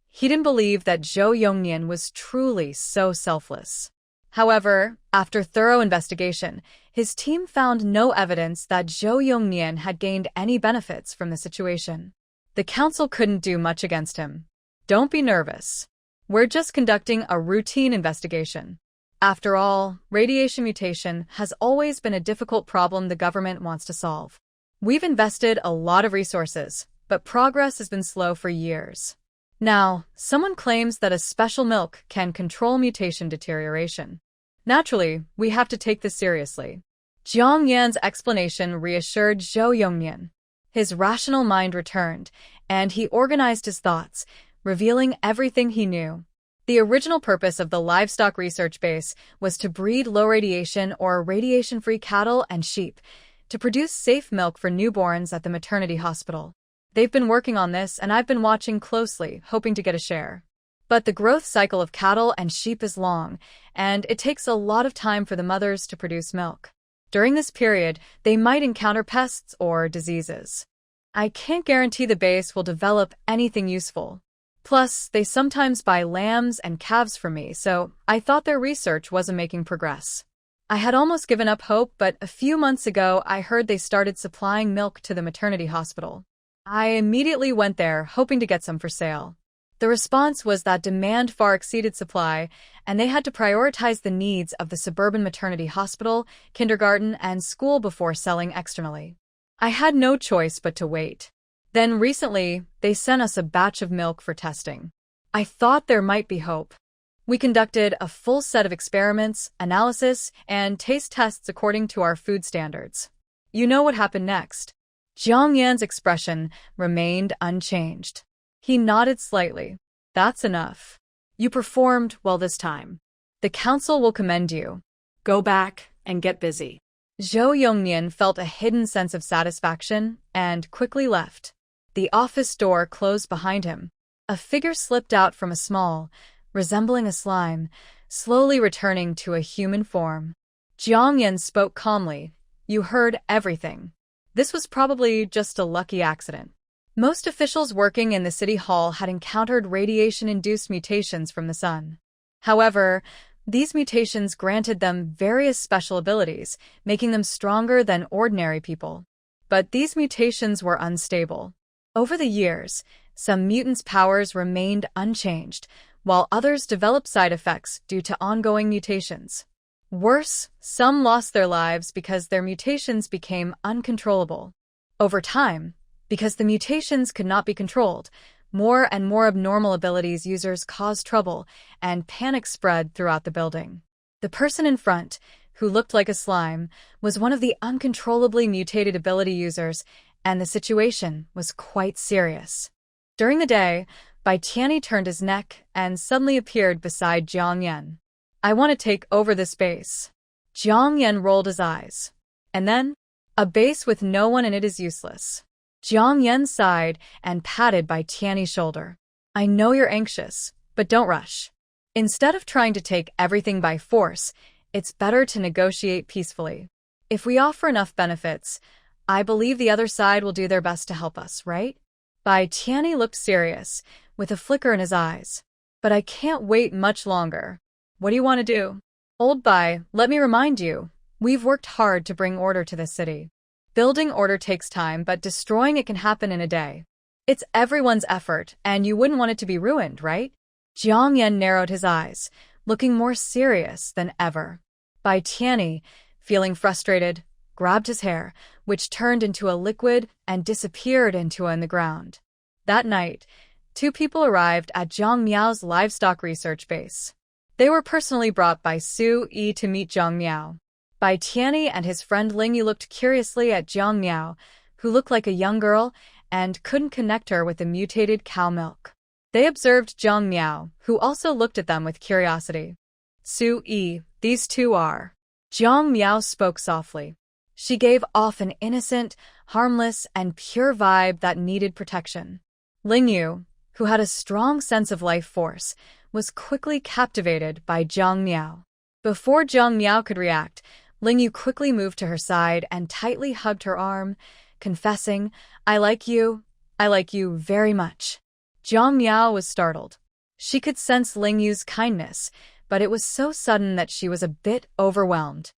He didn't believe that Zhou Yongnian was truly so selfless. However, after thorough investigation, his team found no evidence that Zhou Yongnian had gained any benefits from the situation. The council couldn't do much against him. Don't be nervous. We're just conducting a routine investigation. After all, radiation mutation has always been a difficult problem the government wants to solve. We've invested a lot of resources, but progress has been slow for years. Now, someone claims that a special milk can control mutation deterioration. Naturally, we have to take this seriously. Jiang Yan's explanation reassured Zhou Yongnian. His rational mind returned, and he organized his thoughts, revealing everything he knew. The original purpose of the livestock research base was to breed low-radiation or radiation-free cattle and sheep to produce safe milk for newborns at the maternity hospital. They've been working on this, and I've been watching closely, hoping to get a share. But the growth cycle of cattle and sheep is long, and it takes a lot of time for the mothers to produce milk. During this period, they might encounter pests or diseases. I can't guarantee the base will develop anything useful. Plus, they sometimes buy lambs and calves from me, so I thought their research wasn't making progress. I had almost given up hope, but a few months ago I heard they started supplying milk to the maternity hospital. I immediately went there, hoping to get some for sale. The response was that demand far exceeded supply, and they had to prioritize the needs of the suburban maternity hospital, kindergarten, and school before selling externally. I had no choice but to wait. Then recently, they sent us a batch of milk for testing. I thought there might be hope. We conducted a full set of experiments, analysis, and taste tests according to our food standards. You know what happened next. Jiang Yan's expression remained unchanged. He nodded slightly. That's enough. You performed well this time. The council will commend you. Go back and get busy. Zhou Yongnian felt a hidden sense of satisfaction and quickly left. The office door closed behind him. A figure slipped out from a small, resembling a slime, slowly returning to a human form. Jiang Yan spoke calmly. You heard everything. This was probably just a lucky accident. Most officials working in the city hall had encountered radiation-induced mutations from the sun. However, these mutations granted them various special abilities, making them stronger than ordinary people. But these mutations were unstable. Over the years, some mutants' powers remained unchanged, while others developed side effects due to ongoing mutations. Worse, some lost their lives because their mutations became uncontrollable. Over time, because the mutations could not be controlled, more and more abnormal abilities users caused trouble, and panic spread throughout the building. The person in front, who looked like a slime, was one of the uncontrollably mutated ability users, and the situation was quite serious. During the day, Bai Tianyi turned his neck and suddenly appeared beside Jiang Yan. I want to take over this base. Jiang Yan rolled his eyes. And then, a base with no one in it is useless. Jiang Yan sighed and patted Bai Tianyi's shoulder. I know you're anxious, but don't rush. Instead of trying to take everything by force, it's better to negotiate peacefully. If we offer enough benefits, I believe the other side will do their best to help us, right? Bai Tianyi looked serious, with a flicker in his eyes. But I can't wait much longer. What do you want to do? Old Bai, let me remind you, we've worked hard to bring order to this city. Building order takes time, but destroying it can happen in a day. It's everyone's effort, and you wouldn't want it to be ruined, right? Jiang Yan narrowed his eyes, looking more serious than ever. Bai Tianyi, feeling frustrated, grabbed his hair, which turned into a liquid and disappeared in the ground. That night, 2 people arrived at Zhang Miao's livestock research base. They were personally brought by Su Yi to meet Zhang Miao. Bai Tianyi and his friend Ling Yu looked curiously at Zhang Miao, who looked like a young girl and couldn't connect her with the mutated cow milk. They observed Zhang Miao, who also looked at them with curiosity. Su Yi, these two are. Zhang Miao spoke softly. She gave off an innocent, harmless, and pure vibe that needed protection. Ling Yu, who had a strong sense of life force, was quickly captivated by Zhang Miao. Before Zhang Miao could react, Ling Yu quickly moved to her side and tightly hugged her arm, confessing, I like you very much. Zhang Miao was startled. She could sense Ling Yu's kindness, but it was so sudden that she was a bit overwhelmed.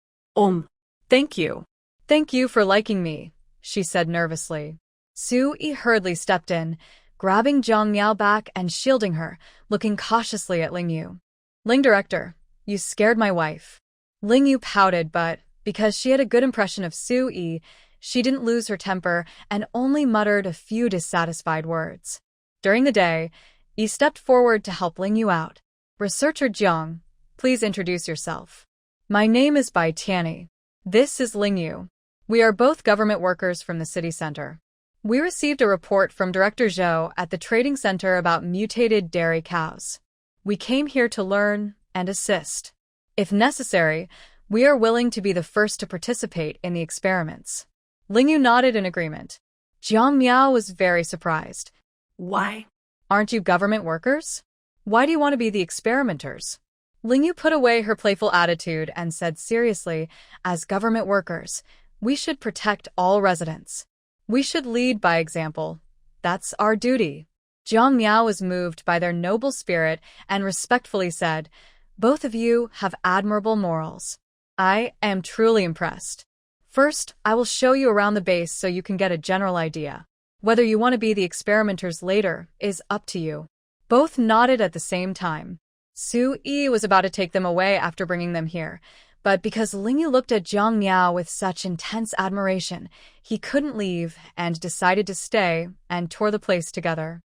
Thank you. Thank you for liking me, she said nervously. Su Yi hurriedly stepped in, grabbing Zhang Miao back and shielding her, looking cautiously at Ling Yu. Ling Director, you scared my wife. Ling Yu pouted, but because she had a good impression of Su Yi, she didn't lose her temper and only muttered a few dissatisfied words. During the day, Yi stepped forward to help Ling Yu out. Researcher Jiang, please introduce yourself. My name is Bai Tianyi. This is Ling Yu. We are both government workers from the city center. We received a report from Director Zhou at the trading center about mutated dairy cows. We came here to learn and assist. If necessary, we are willing to be the first to participate in the experiments. Ling Yu nodded in agreement. Zhang Miao was very surprised. Why? Aren't you government workers? Why do you want to be the experimenters? Ling Yu put away her playful attitude and said seriously, as government workers, we should protect all residents. We should lead by example. That's our duty. Zhang Miao was moved by their noble spirit and respectfully said, both of you have admirable morals. I am truly impressed. First, I will show you around the base so you can get a general idea. Whether you want to be the experimenters later is up to you. Both nodded at the same time. Su Yi was about to take them away after bringing them here, but because Lingyu looked at Jiang Miao with such intense admiration, he couldn't leave and decided to stay and tour the place together.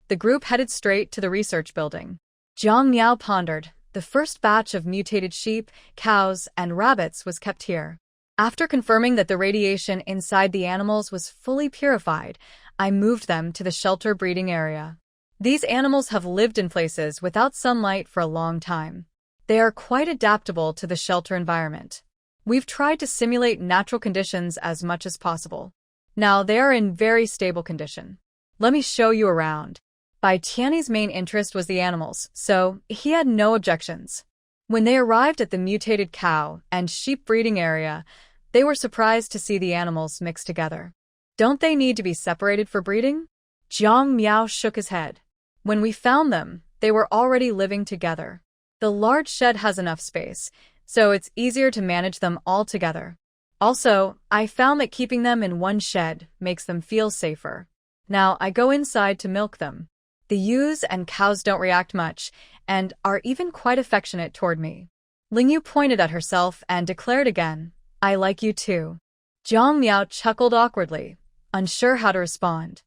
The group headed straight to the research building. Jiang Miao pondered. The first batch of mutated sheep, cows, and rabbits was kept here. After confirming that the radiation inside the animals was fully purified, I moved them to the shelter breeding area. These animals have lived in places without sunlight for a long time. They are quite adaptable to the shelter environment. We've tried to simulate natural conditions as much as possible. Now they are in very stable condition. Let me show you around. Bai Tianyi's main interest was the animals, so he had no objections. When they arrived at the mutated cow and sheep breeding area, they were surprised to see the animals mixed together. Don't they need to be separated for breeding? Jiang Miao shook his head. When we found them, they were already living together. The large shed has enough space, so it's easier to manage them all together. Also, I found that keeping them in one shed makes them feel safer. Now I go inside to milk them. The ewes and cows don't react much, and are even quite affectionate toward me. Lingyu pointed at herself and declared again, I like you too. Jiang Miao chuckled awkwardly, unsure how to respond.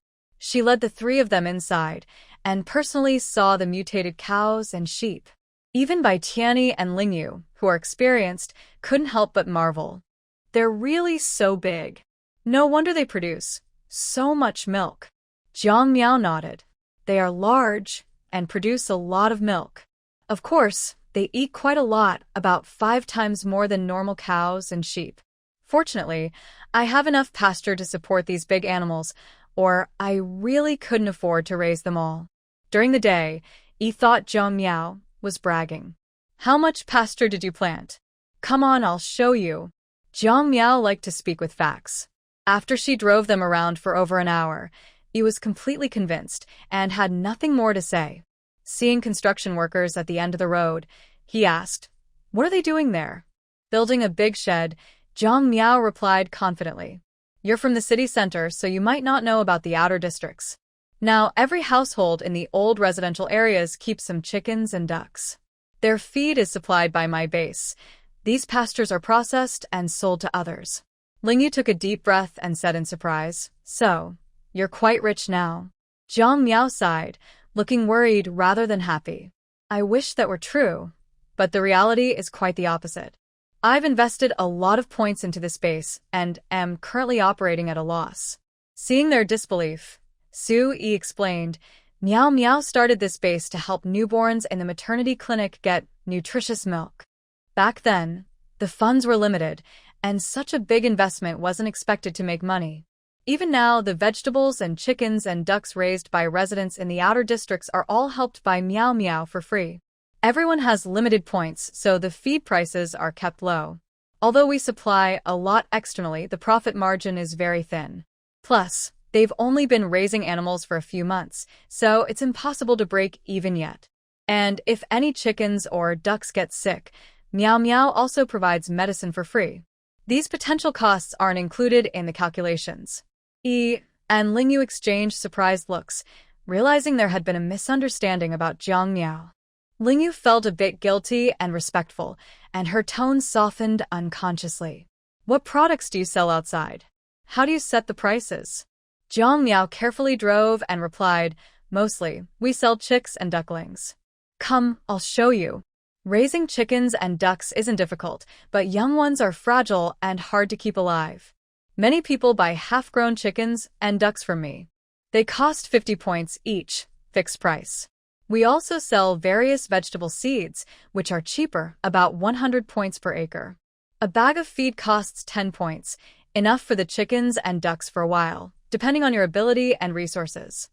She led the three of them inside, and personally saw the mutated cows and sheep. Even Bai Tianyi and Lingyu, who are experienced, couldn't help but marvel. They're really so big. No wonder they produce so much milk. Jiang Miao nodded. They are large and produce a lot of milk. Of course, they eat quite a lot, about 5 times more than normal cows and sheep. Fortunately, I have enough pasture to support these big animals, or I really couldn't afford to raise them all. During the day, Yi thought Jiang Miao was bragging. How much pasture did you plant? Come on, I'll show you. Jiang Miao liked to speak with facts. After she drove them around for over an hour, Yi was completely convinced and had nothing more to say. Seeing construction workers at the end of the road, he asked, What are they doing there? Building a big shed, Jiang Miao replied confidently. You're from the city center, so you might not know about the outer districts. Now, every household in the old residential areas keeps some chickens and ducks. Their feed is supplied by my base. These pastures are processed and sold to others. Lingyu took a deep breath and said in surprise, So, you're quite rich now. Jiang Miao sighed, looking worried rather than happy. I wish that were true, but the reality is quite the opposite. I've invested a lot of points into this base and am currently operating at a loss. Seeing their disbelief, Su Yi explained, Miao Miao started this base to help newborns in the maternity clinic get nutritious milk. Back then, the funds were limited, and such a big investment wasn't expected to make money. Even now, the vegetables and chickens and ducks raised by residents in the outer districts are all helped by Miao Miao for free. Everyone has limited points, so the feed prices are kept low. Although we supply a lot externally, the profit margin is very thin. Plus, they've only been raising animals for a few months, so it's impossible to break even yet. And if any chickens or ducks get sick, Miao Miao also provides medicine for free. These potential costs aren't included in the calculations. Yi and Lingyu exchanged surprised looks, realizing there had been a misunderstanding about Jiang Miao. Lingyu felt a bit guilty and respectful, and her tone softened unconsciously. What products do you sell outside? How do you set the prices? Jiang Miao carefully drove and replied, Mostly, we sell chicks and ducklings. Come, I'll show you. Raising chickens and ducks isn't difficult, but young ones are fragile and hard to keep alive. Many people buy half-grown chickens and ducks from me. They cost 50 points each, fixed price. We also sell various vegetable seeds, which are cheaper, about 100 points per acre. A bag of feed costs 10 points, enough for the chickens and ducks for a while, depending on your ability and resources.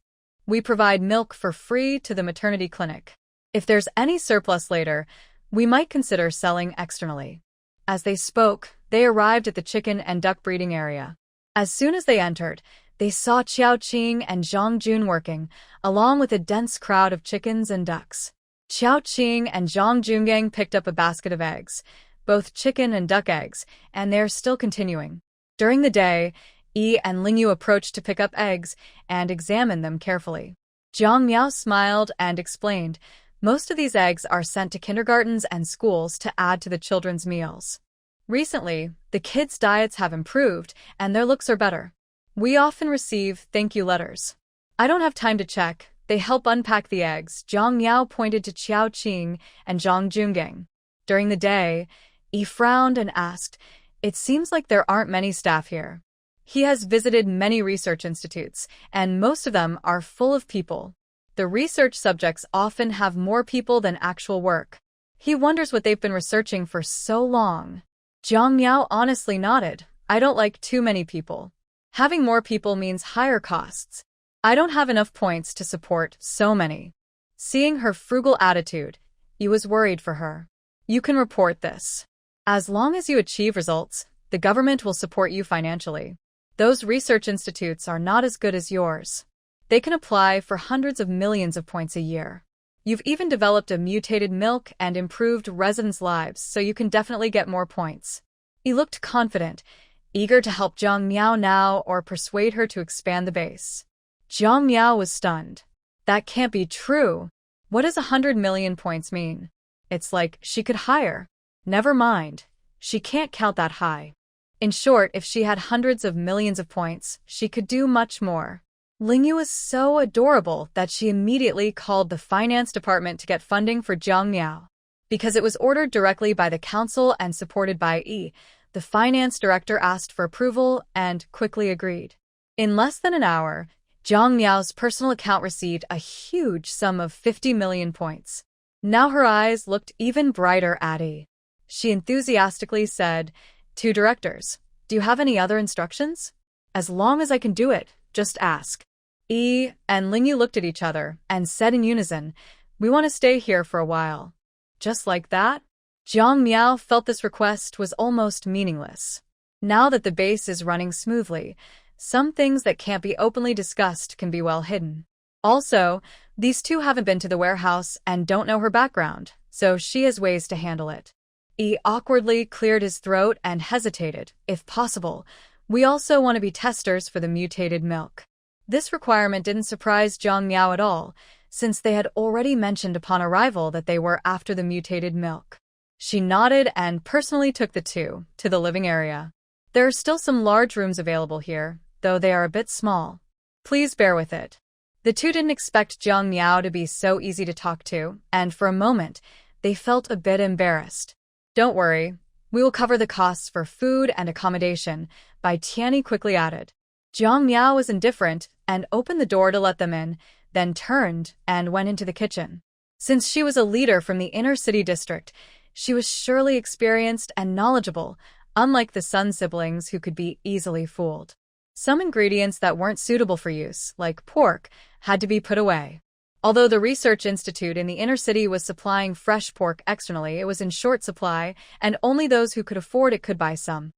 We provide milk for free to the maternity clinic. If there's any surplus later, we might consider selling externally. As they spoke, they arrived at the chicken and duck breeding area. As soon as they entered, they saw Qiao Qing and Zhang Jun working, along with a dense crowd of chickens and ducks. Qiao Qing and Zhang Jungang picked up a basket of eggs, both chicken and duck eggs, and they're still continuing. During the day, Yi and Lingyu approached to pick up eggs and examine them carefully. Jiang Miao smiled and explained, most of these eggs are sent to kindergartens and schools to add to the children's meals. Recently, the kids' diets have improved and their looks are better. We often receive thank you letters. I don't have time to check. They help unpack the eggs. Jiang Miao pointed to Qiao Qing and Zhang Jungang. During the day, Yi frowned and asked, it seems like there aren't many staff here. He has visited many research institutes, and most of them are full of people. The research subjects often have more people than actual work. He wonders what they've been researching for so long. Jiang Miao honestly nodded. I don't like too many people. Having more people means higher costs. I don't have enough points to support so many. Seeing her frugal attitude, Yi was worried for her. You can report this. As long as you achieve results, the government will support you financially. Those research institutes are not as good as yours. They can apply for hundreds of millions of points a year. You've even developed a mutated milk and improved residents' lives, so you can definitely get more points. He looked confident, eager to help Jiang Miao now or persuade her to expand the base. Jiang Miao was stunned. That can't be true. What does 100 million points mean? It's like she could hire. Never mind. She can't count that high. In short, if she had hundreds of millions of points, she could do much more. Lingyu was so adorable that she immediately called the finance department to get funding for Jiang Miao. Because it was ordered directly by the council and supported by Yi, the finance director asked for approval and quickly agreed. In less than an hour, Jiang Miao's personal account received a huge sum of 50 million points. Now her eyes looked even brighter at Yi. She enthusiastically said, to directors, do you have any other instructions? As long as I can do it, just ask. Yi and Lingyu looked at each other and said in unison, we want to stay here for a while. Just like that? Jiang Miao felt this request was almost meaningless. Now that the base is running smoothly, some things that can't be openly discussed can be well hidden. Also, these two haven't been to the warehouse and don't know her background, so she has ways to handle it. Yi awkwardly cleared his throat and hesitated. If possible, we also want to be testers for the mutated milk. This requirement didn't surprise Jiang Miao at all, since they had already mentioned upon arrival that they were after the mutated milk. She nodded and personally took the two to the living area. There are still some large rooms available here, though they are a bit small. Please bear with it. The two didn't expect Jiang Miao to be so easy to talk to, and for a moment, they felt a bit embarrassed. Don't worry, we will cover the costs for food and accommodation, Bai Tianyi quickly added. Jiang Miao was indifferent and opened the door to let them in, then turned and went into the kitchen. Since she was a leader from the inner city district, she was surely experienced and knowledgeable, unlike the Sun siblings who could be easily fooled. Some ingredients that weren't suitable for use, like pork, had to be put away. Although the research institute in the inner city was supplying fresh pork externally, it was in short supply, and only those who could afford it could buy some.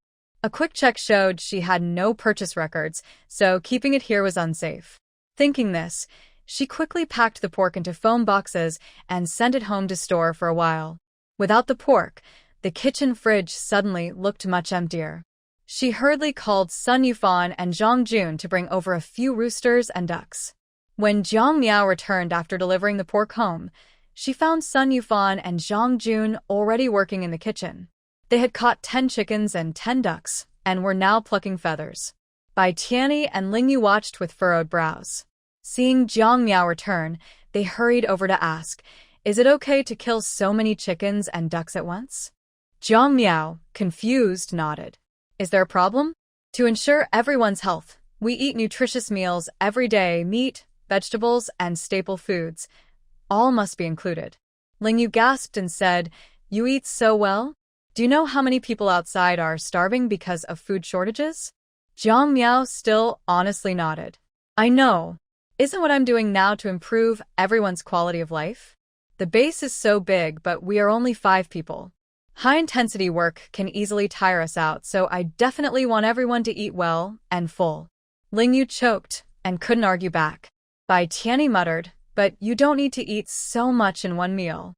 A quick check showed she had no purchase records, so keeping it here was unsafe. Thinking this, she quickly packed the pork into foam boxes and sent it home to store for a while. Without the pork, the kitchen fridge suddenly looked much emptier. She hurriedly called Sun Yufan and Zhang Jun to bring over a few roosters and ducks. When Jiang Miao returned after delivering the pork home, she found Sun Yufan and Zhang Jun already working in the kitchen. They had caught 10 chickens and 10 ducks, and were now plucking feathers. Bai Tianyi and Lingyu watched with furrowed brows. Seeing Jiang Miao return, they hurried over to ask, is it okay to kill so many chickens and ducks at once? Jiang Miao, confused, nodded. Is there a problem? To ensure everyone's health, we eat nutritious meals every day, meat, vegetables, and staple foods. All must be included. Lingyu gasped and said, you eat so well? Do you know how many people outside are starving because of food shortages? Jiang Miao still honestly nodded. I know. Isn't what I'm doing now to improve everyone's quality of life? The base is so big, but we are only 5 people. High-intensity work can easily tire us out, so I definitely want everyone to eat well and full. Lingyu choked and couldn't argue back. Bai Tianyi muttered, but you don't need to eat so much in one meal.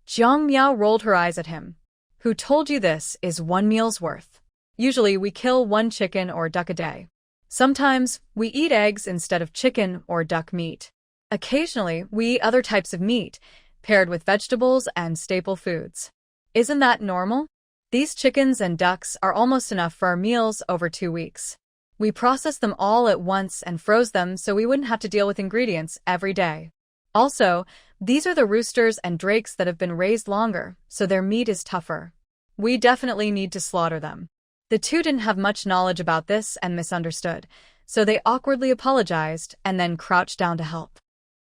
Jiang Miao rolled her eyes at him. Who told you this is one meal's worth? Usually we kill 1 chicken or duck a day. Sometimes we eat eggs instead of chicken or duck meat. Occasionally, we eat other types of meat, paired with vegetables and staple foods. Isn't that normal? These chickens and ducks are almost enough for our meals over 2 weeks. We processed them all at once and froze them so we wouldn't have to deal with ingredients every day. Also, these are the roosters and drakes that have been raised longer, so their meat is tougher. We definitely need to slaughter them. The two didn't have much knowledge about this and misunderstood, so they awkwardly apologized and then crouched down to help.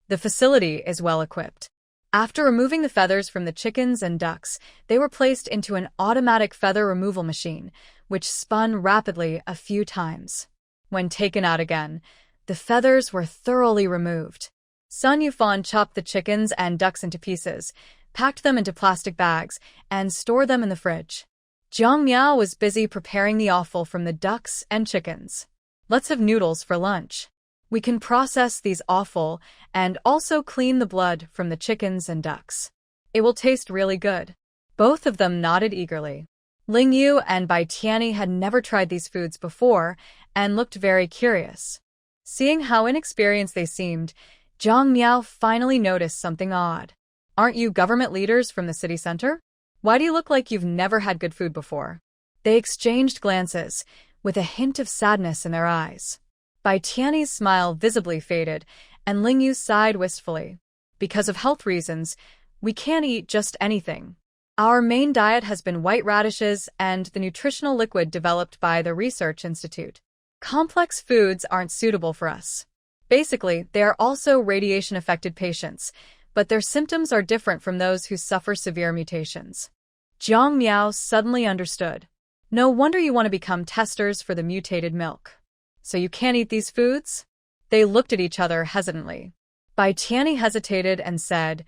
The facility is well equipped. After removing the feathers from the chickens and ducks, they were placed into an automatic feather removal machine, which spun rapidly a few times. When taken out again, the feathers were thoroughly removed. Sun Yufan chopped the chickens and ducks into pieces, packed them into plastic bags, and stored them in the fridge. Jiang Miao was busy preparing the offal from the ducks and chickens. Let's have noodles for lunch. We can process these offal and also clean the blood from the chickens and ducks. It will taste really good. Both of them nodded eagerly. Ling Yu and Bai Tianyi had never tried these foods before and looked very curious. Seeing how inexperienced they seemed, Jiang Miao finally noticed something odd. Aren't you government leaders from the city center? Why do you look like you've never had good food before? They exchanged glances, with a hint of sadness in their eyes. Bai Tianyi's smile visibly faded, and Ling Yu sighed wistfully. Because of health reasons, we can't eat just anything. Our main diet has been white radishes and the nutritional liquid developed by the Research Institute. Complex foods aren't suitable for us. Basically, they are also radiation-affected patients, but their symptoms are different from those who suffer severe mutations. Jiang Miao suddenly understood. No wonder you want to become testers for the mutated milk. So you can't eat these foods? They looked at each other hesitantly. Bai Tianyi hesitated and said,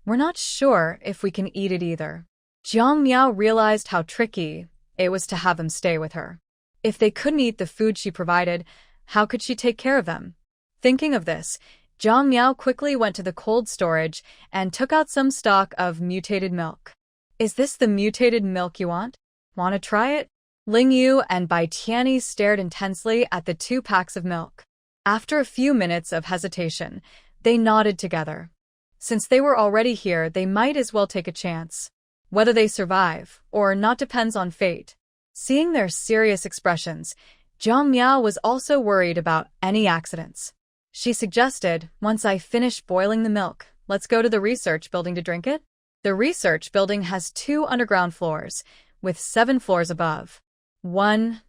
"We're not sure if we can eat it either." Jiang Miao realized how tricky it was to have them stay with her. If they couldn't eat the food she provided, how could she take care of them? Thinking of this, Jiang Miao quickly went to the cold storage and took out some stock of mutated milk. Is this the mutated milk you want? Want to try it? Ling Yu and Bai Tianyi stared intensely at the 2 packs of milk. After a few minutes of hesitation, they nodded together. Since they were already here, they might as well take a chance. Whether they survive or not depends on fate. Seeing their serious expressions, Jiang Miao was also worried about any accidents. She suggested, "Once I finish boiling the milk, let's go to the research building to drink it." The research building has 2 underground floors, with 7 floors above. 1,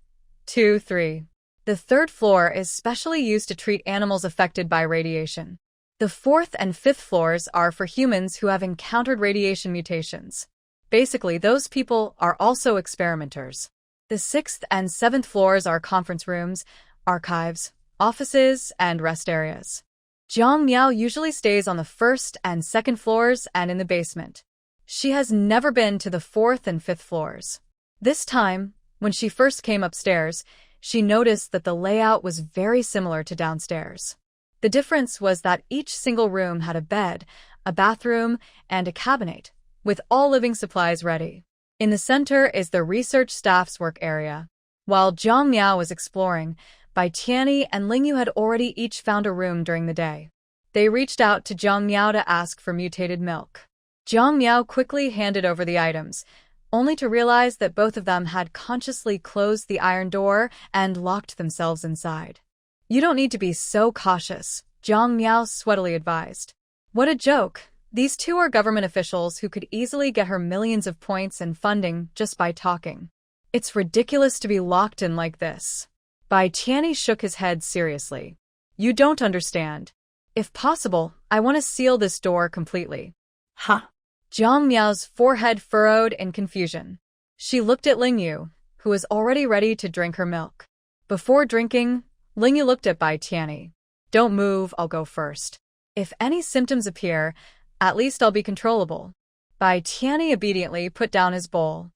2, 3. The 3rd floor is specially used to treat animals affected by radiation. The 4th and 5th floors are for humans who have encountered radiation mutations. Basically, those people are also experimenters. The 6th and 7th floors are conference rooms, archives, offices, and rest areas. Jiang Miao usually stays on the 1st and 2nd floors and in the basement. She has never been to the 4th and 5th floors. This time, when she first came upstairs, she noticed that the layout was very similar to downstairs. The difference was that each single room had a bed, a bathroom, and a cabinet, with all living supplies ready. In the center is the research staff's work area. While Jiang Miao was exploring, Bai Tianyi and Ling Yu had already each found a room during the day. They reached out to Jiang Miao to ask for mutated milk. Jiang Miao quickly handed over the items, only to realize that both of them had consciously closed the iron door and locked themselves inside. "You don't need to be so cautious," Jiang Miao sweatily advised. What a joke! These 2 are government officials who could easily get her millions of points and funding just by talking. It's ridiculous to be locked in like this. Bai Tianyi shook his head seriously. "You don't understand. If possible, I want to seal this door completely." Huh. Jiang Miao's forehead furrowed in confusion. She looked at Ling Yu, who was already ready to drink her milk. Before drinking, Ling Yu looked at Bai Tianyi. "Don't move, I'll go first. If any symptoms appear, at least I'll be controllable." Bai Tianyi obediently put down his bowl.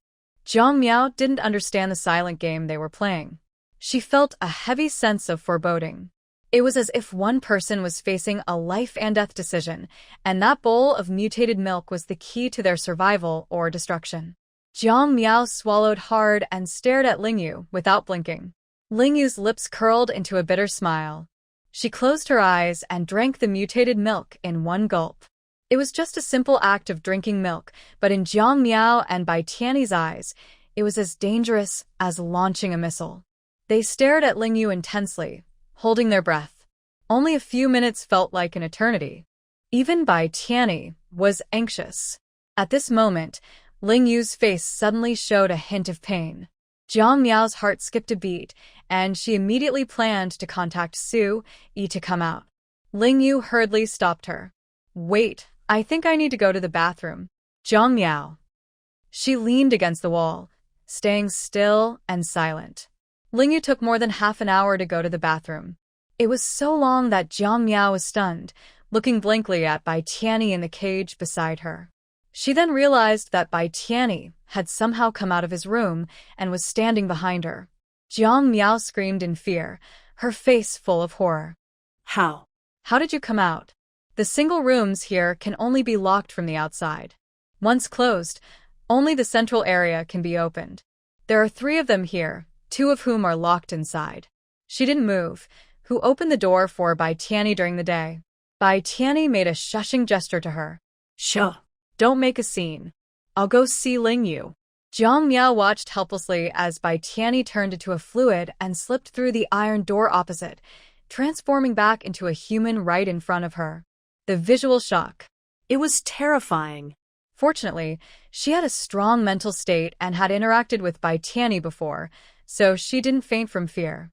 Jiang Miao didn't understand the silent game they were playing. She felt a heavy sense of foreboding. It was as if one person was facing a life-and-death decision, and that bowl of mutated milk was the key to their survival or destruction. Jiang Miao swallowed hard and stared at Ling Yu without blinking. Ling Yu's lips curled into a bitter smile. She closed her eyes and drank the mutated milk in one gulp. It was just a simple act of drinking milk, but in Jiang Miao and Bai Tianyi's eyes, it was as dangerous as launching a missile. They stared at Ling Yu intensely, holding their breath. Only a few minutes felt like an eternity. Even Bai Tianyi was anxious. At this moment, Ling Yu's face suddenly showed a hint of pain. Jiang Miao's heart skipped a beat, and she immediately planned to contact Su Yi to come out. Ling Yu hurriedly stopped her. "Wait, I think I need to go to the bathroom." Jiang Miao. She leaned against the wall, staying still and silent. Ling Yu took more than half an hour to go to the bathroom. It was so long that Jiang Miao was stunned, looking blankly at Bai Tianyi in the cage beside her. She then realized that Bai Tianyi had somehow come out of his room and was standing behind her. Jiang Miao screamed in fear, her face full of horror. How? How did you come out? The single rooms here can only be locked from the outside. Once closed, only the central area can be opened. There are 3 of them here, 2 of whom are locked inside. She didn't move. Who opened the door for Bai Tianyi during the day? Bai Tianyi made a shushing gesture to her. Sure. Don't make a scene. I'll go see Ling Yu. Jiang Miao watched helplessly as Bai Tianyi turned into a fluid and slipped through the iron door opposite, transforming back into a human right in front of her. The visual shock. It was terrifying. Fortunately, she had a strong mental state and had interacted with Bai Tianyi before, so she didn't faint from fear.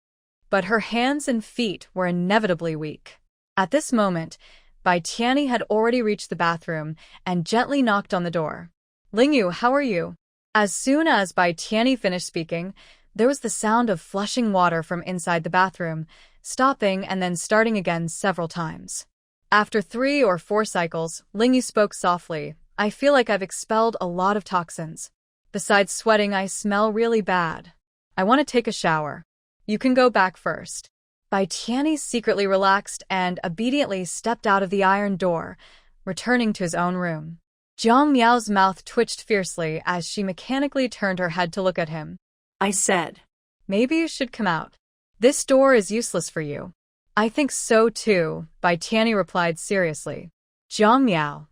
But her hands and feet were inevitably weak. At this moment, Bai Tianyi had already reached the bathroom and gently knocked on the door. "Ling Yu, how are you?" As soon as Bai Tianyi finished speaking, there was the sound of flushing water from inside the bathroom, stopping and then starting again several times. After 3 or 4 cycles, Ling Yu spoke softly. "I feel like I've expelled a lot of toxins. Besides sweating, I smell really bad. I want to take a shower. You can go back first." Bai Tianyi secretly relaxed and obediently stepped out of the iron door, returning to his own room. Jiang Miao's mouth twitched fiercely as she mechanically turned her head to look at him. I said, "Maybe you should come out. This door is useless for you." "I think so too," Bai Tianyi replied seriously. Jiang Miao.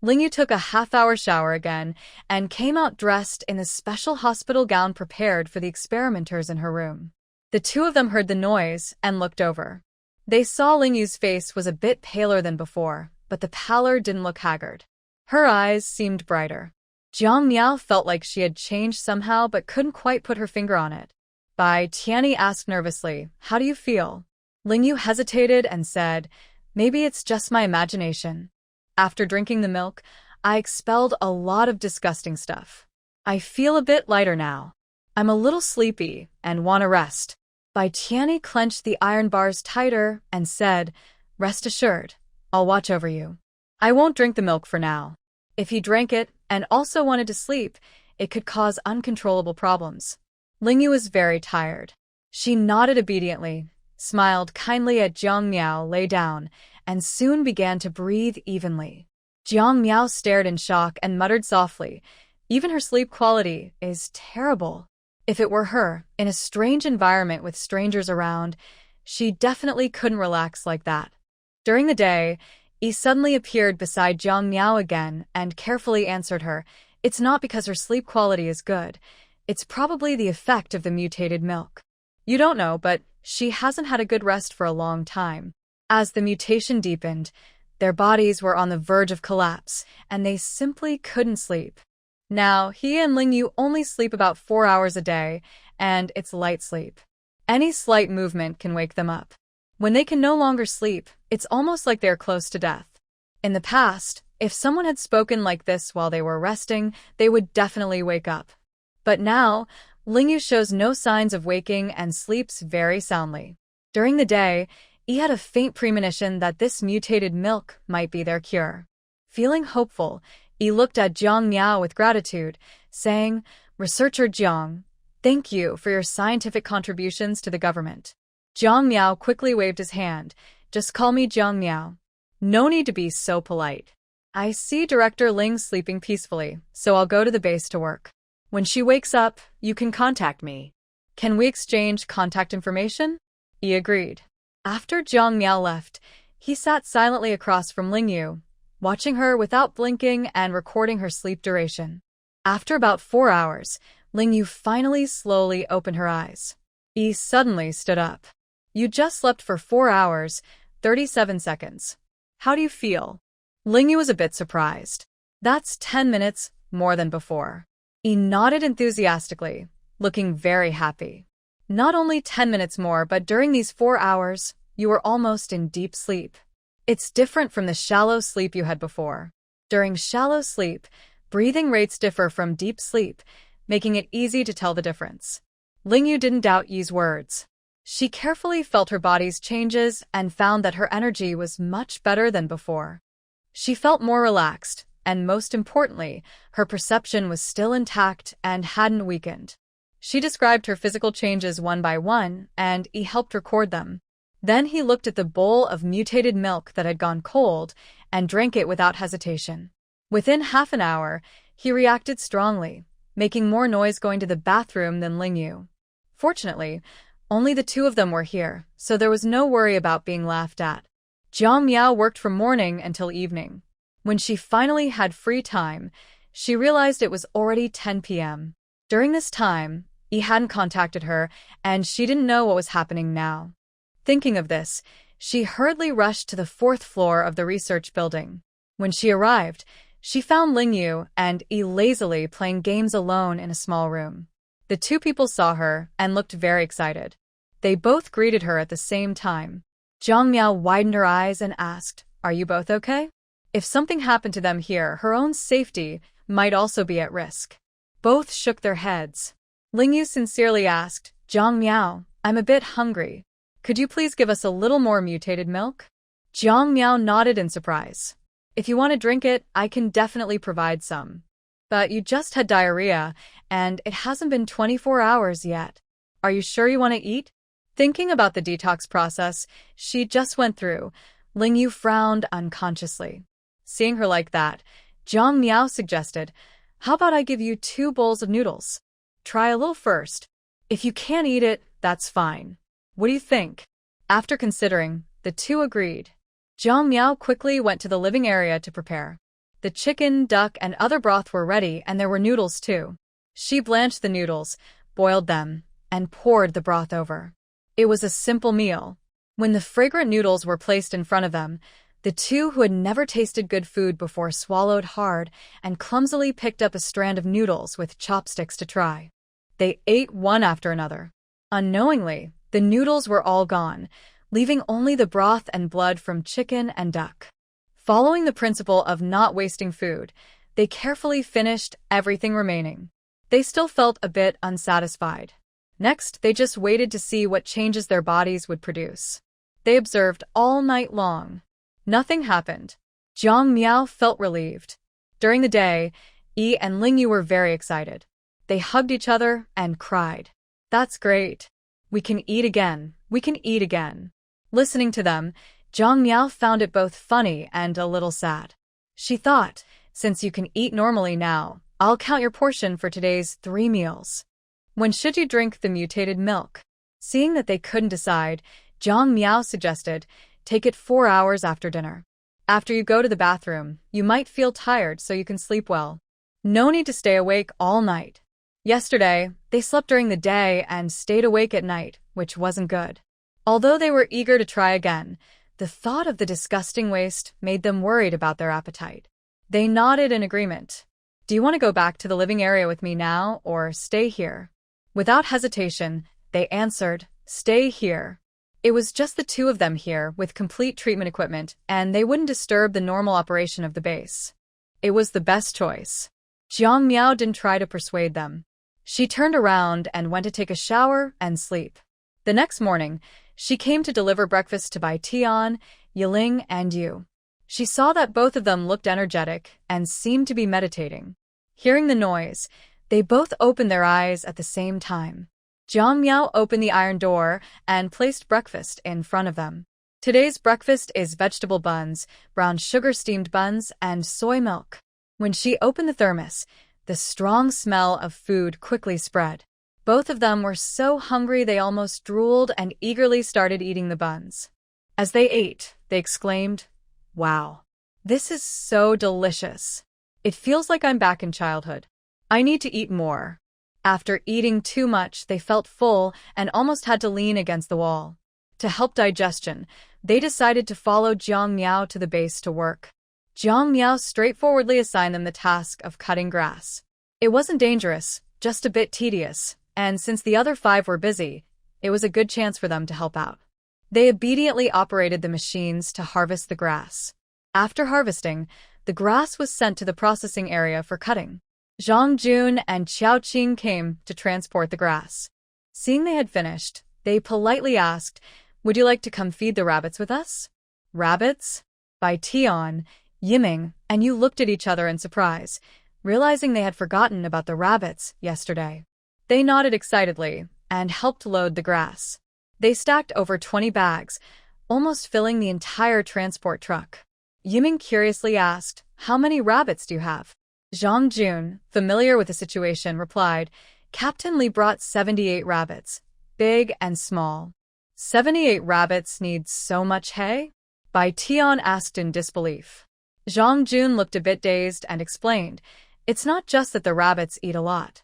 Ling Yu took a half-hour shower again and came out dressed in the special hospital gown prepared for the experimenters in her room. The 2 of them heard the noise and looked over. They saw Ling Yu's face was a bit paler than before, but the pallor didn't look haggard. Her eyes seemed brighter. Jiang Miao felt like she had changed somehow but couldn't quite put her finger on it. Bai Tianyi asked nervously, "How do you feel?" Ling Yu hesitated and said, "Maybe it's just my imagination. After drinking the milk, I expelled a lot of disgusting stuff. I feel a bit lighter now. I'm a little sleepy and want to rest." Bai Tianyi clenched the iron bars tighter and said, "Rest assured, I'll watch over you. I won't drink the milk for now. If he drank it and also wanted to sleep, it could cause uncontrollable problems." Ling Yu was very tired. She nodded obediently, smiled kindly at Jiang Miao, lay down, and soon began to breathe evenly. Jiang Miao stared in shock and muttered softly, "Even her sleep quality is terrible." If it were her, in a strange environment with strangers around, she definitely couldn't relax like that. During the day, Yi suddenly appeared beside Jiang Miao again and carefully answered her, "It's not because her sleep quality is good. It's probably the effect of the mutated milk. You don't know, but she hasn't had a good rest for a long time. As the mutation deepened, their bodies were on the verge of collapse, and they simply couldn't sleep. Now, he and Ling Yu only sleep about 4 hours a day, and it's light sleep. Any slight movement can wake them up. When they can no longer sleep, it's almost like they're close to death. In the past, if someone had spoken like this while they were resting, they would definitely wake up. But now, Ling Yu shows no signs of waking and sleeps very soundly. During the day, he had a faint premonition that this mutated milk might be their cure. Feeling hopeful, he looked at Jiang Miao with gratitude, saying, "Researcher Jiang, thank you for your scientific contributions to the government." Jiang Miao quickly waved his hand. "Just call me Jiang Miao. No need to be so polite. I see Director Ling sleeping peacefully, so I'll go to the base to work. When she wakes up, you can contact me. Can we exchange contact information?" He agreed. After Jiang Miao left, he sat silently across from Lingyu, watching her without blinking and recording her sleep duration. After about 4 hours, Lingyu finally slowly opened her eyes. Yi suddenly stood up. You just slept for 4 hours, 37 seconds. How do you feel? Lingyu was a bit surprised. That's 10 minutes more than before. Yi nodded enthusiastically, looking very happy. Not only 10 minutes more, but during these 4 hours, you were almost in deep sleep. It's different from the shallow sleep you had before. During shallow sleep, breathing rates differ from deep sleep, making it easy to tell the difference. Lingyu didn't doubt Yi's words. She carefully felt her body's changes and found that her energy was much better than before. She felt more relaxed, and most importantly, her perception was still intact and hadn't weakened. She described her physical changes one by one, and he helped record them. Then he looked at the bowl of mutated milk that had gone cold and drank it without hesitation. Within half an hour, he reacted strongly, making more noise going to the bathroom than Lingyu. Fortunately, only the two of them were here, so there was no worry about being laughed at. Jiang Miao worked from morning until evening. When she finally had free time, she realized it was already 10 p.m. During this time, he hadn't contacted her, and she didn't know what was happening now. Thinking of this, she hurriedly rushed to the 4th floor of the research building. When she arrived, she found Lingyu and Yi lazily playing games alone in a small room. The two people saw her and looked very excited. They both greeted her at the same time. Jiang Miao widened her eyes and asked, "Are you both okay?" If something happened to them here, her own safety might also be at risk. Both shook their heads. Lingyu sincerely asked, "Jiang Miao, I'm a bit hungry. Could you please give us a little more mutated milk?" Jiang Miao nodded in surprise. "If you want to drink it, I can definitely provide some. But you just had diarrhea, and it hasn't been 24 hours yet. Are you sure you want to eat?" Thinking about the detox process she just went through, Lingyu frowned unconsciously. Seeing her like that, Jiang Miao suggested, "How about I give you 2 bowls of noodles? Try a little first. If you can't eat it, that's fine. What do you think?" After considering, the two agreed. Jiang Miao quickly went to the living area to prepare. The chicken, duck, and other broth were ready, and there were noodles too. She blanched the noodles, boiled them, and poured the broth over. It was a simple meal. When the fragrant noodles were placed in front of them, the two who had never tasted good food before swallowed hard and clumsily picked up a strand of noodles with chopsticks to try. They ate one after another. Unknowingly, the noodles were all gone, leaving only the broth and blood from chicken and duck. Following the principle of not wasting food, they carefully finished everything remaining. They still felt a bit unsatisfied. Next, they just waited to see what changes their bodies would produce. They observed all night long. Nothing happened. Jiang Miao felt relieved. During the day, Yi and Lingyu were very excited. They hugged each other and cried. "That's great. We can eat again. We can eat again." Listening to them, Jiang Miao found it both funny and a little sad. She thought, "Since you can eat normally now, I'll count your portion for today's 3 meals. When should you drink the mutated milk?" Seeing that they couldn't decide, Jiang Miao suggested, "Take it 4 hours after dinner. After you go to the bathroom, you might feel tired so you can sleep well. No need to stay awake all night." Yesterday, they slept during the day and stayed awake at night, which wasn't good. Although they were eager to try again, the thought of the disgusting waste made them worried about their appetite. They nodded in agreement. "Do you want to go back to the living area with me now, or stay here?" Without hesitation, they answered, "Stay here." It was just the two of them here with complete treatment equipment, and they wouldn't disturb the normal operation of the base. It was the best choice. Jiang Miao didn't try to persuade them. She turned around and went to take a shower and sleep. The next morning, she came to deliver breakfast to Bai Tian, Yiling, and Yu. She saw that both of them looked energetic and seemed to be meditating. Hearing the noise, they both opened their eyes at the same time. Jiang Miao opened the iron door and placed breakfast in front of them. Today's breakfast is vegetable buns, brown sugar-steamed buns, and soy milk. When she opened the thermos, the strong smell of food quickly spread. Both of them were so hungry they almost drooled and eagerly started eating the buns. As they ate, they exclaimed, "Wow, this is so delicious. It feels like I'm back in childhood. I need to eat more." After eating too much, they felt full and almost had to lean against the wall. To help digestion, they decided to follow Jiang Miao to the base to work. Jiang Miao straightforwardly assigned them the task of cutting grass. It wasn't dangerous, just a bit tedious, and since the other 5 were busy, it was a good chance for them to help out. They obediently operated the machines to harvest the grass. After harvesting, the grass was sent to the processing area for cutting. Zhang Jun and Qiao Qing came to transport the grass. Seeing they had finished, they politely asked, "Would you like to come feed the rabbits with us?" "Rabbits?" By Tian, Yiming, and Yu looked at each other in surprise, realizing they had forgotten about the rabbits yesterday. They nodded excitedly and helped load the grass. They stacked over 20 bags, almost filling the entire transport truck. Yiming curiously asked, "How many rabbits do you have?" Zhang Jun, familiar with the situation, replied, "Captain Li brought 78 rabbits, big and small." 78 rabbits need so much hay? Bai Tian asked in disbelief. Zhang Jun looked a bit dazed and explained, "It's not just that the rabbits eat a lot.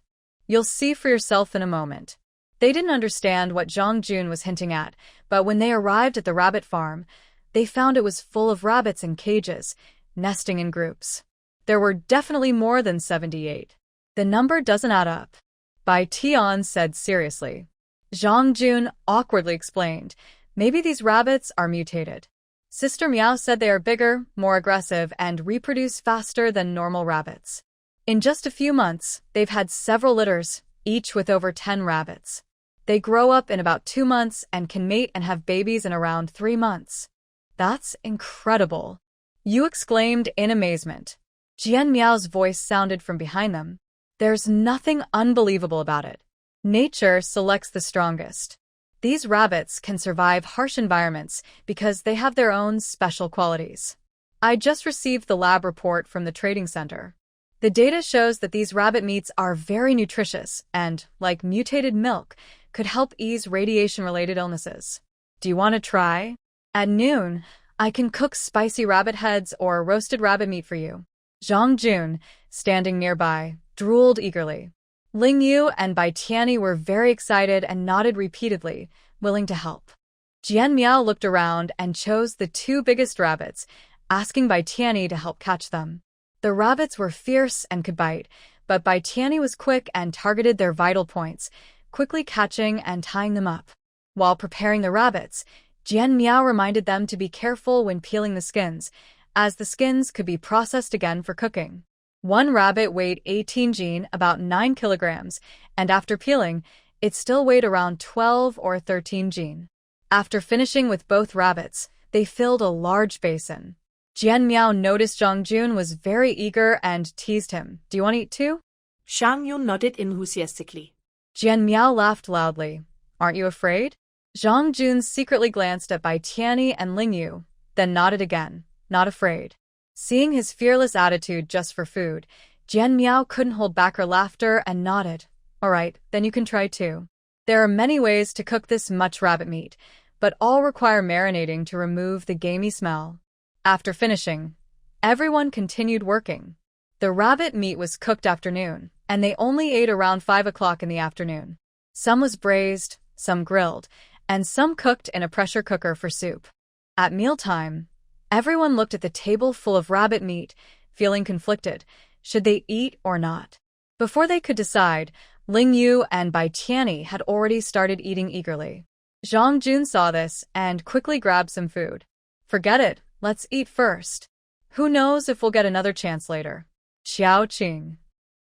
You'll see for yourself in a moment." They didn't understand what Zhang Jun was hinting at, but when they arrived at the rabbit farm, they found it was full of rabbits in cages, nesting in groups. There were definitely more than 78. The number doesn't add up. Bai Tian said seriously. Zhang Jun awkwardly explained, "Maybe these rabbits are mutated. Sister Meow said they are bigger, more aggressive, and reproduce faster than normal rabbits. In just a few months, they've had several litters, each with over 10 rabbits. They grow up in about 2 months and can mate and have babies in around 3 months. That's incredible." Yu exclaimed in amazement. Jian Miao's voice sounded from behind them. "There's nothing unbelievable about it. Nature selects the strongest. These rabbits can survive harsh environments because they have their own special qualities. I just received the lab report from the trading center. The data shows that these rabbit meats are very nutritious and, like mutated milk, could help ease radiation-related illnesses. Do you want to try? At noon, I can cook spicy rabbit heads or roasted rabbit meat for you." Zhang Jun, standing nearby, drooled eagerly. Ling Yu and Bai Tianyi were very excited and nodded repeatedly, willing to help. Jian Miao looked around and chose the 2 biggest rabbits, asking Bai Tianyi to help catch them. The rabbits were fierce and could bite, but Bai Tianyi was quick and targeted their vital points, quickly catching and tying them up. While preparing the rabbits, Jian Miao reminded them to be careful when peeling the skins, as the skins could be processed again for cooking. One rabbit weighed 18 jin, about 9 kilograms, and after peeling, it still weighed around 12 or 13 jin. After finishing with both rabbits, they filled a large basin. Jian Miao noticed Zhang Jun was very eager and teased him. "Do you want to eat too?" Zhang Yun nodded enthusiastically. Jian Miao laughed loudly. "Aren't you afraid?" Zhang Jun secretly glanced at Bai Tianyi and Ling Yu, then nodded again, not afraid. Seeing his fearless attitude just for food, Jian Miao couldn't hold back her laughter and nodded. "All right, then you can try too. There are many ways to cook this much rabbit meat, but all require marinating to remove the gamey smell." After finishing, everyone continued working. The rabbit meat was cooked after noon, and they only ate around 5 o'clock in the afternoon. Some was braised, some grilled, and some cooked in a pressure cooker for soup. At mealtime, everyone looked at the table full of rabbit meat, feeling conflicted. Should they eat or not? Before they could decide, Ling Yu and Bai Tianyi had already started eating eagerly. Zhang Jun saw this and quickly grabbed some food. "Forget it, let's eat first. Who knows if we'll get another chance later." Qiao Qing.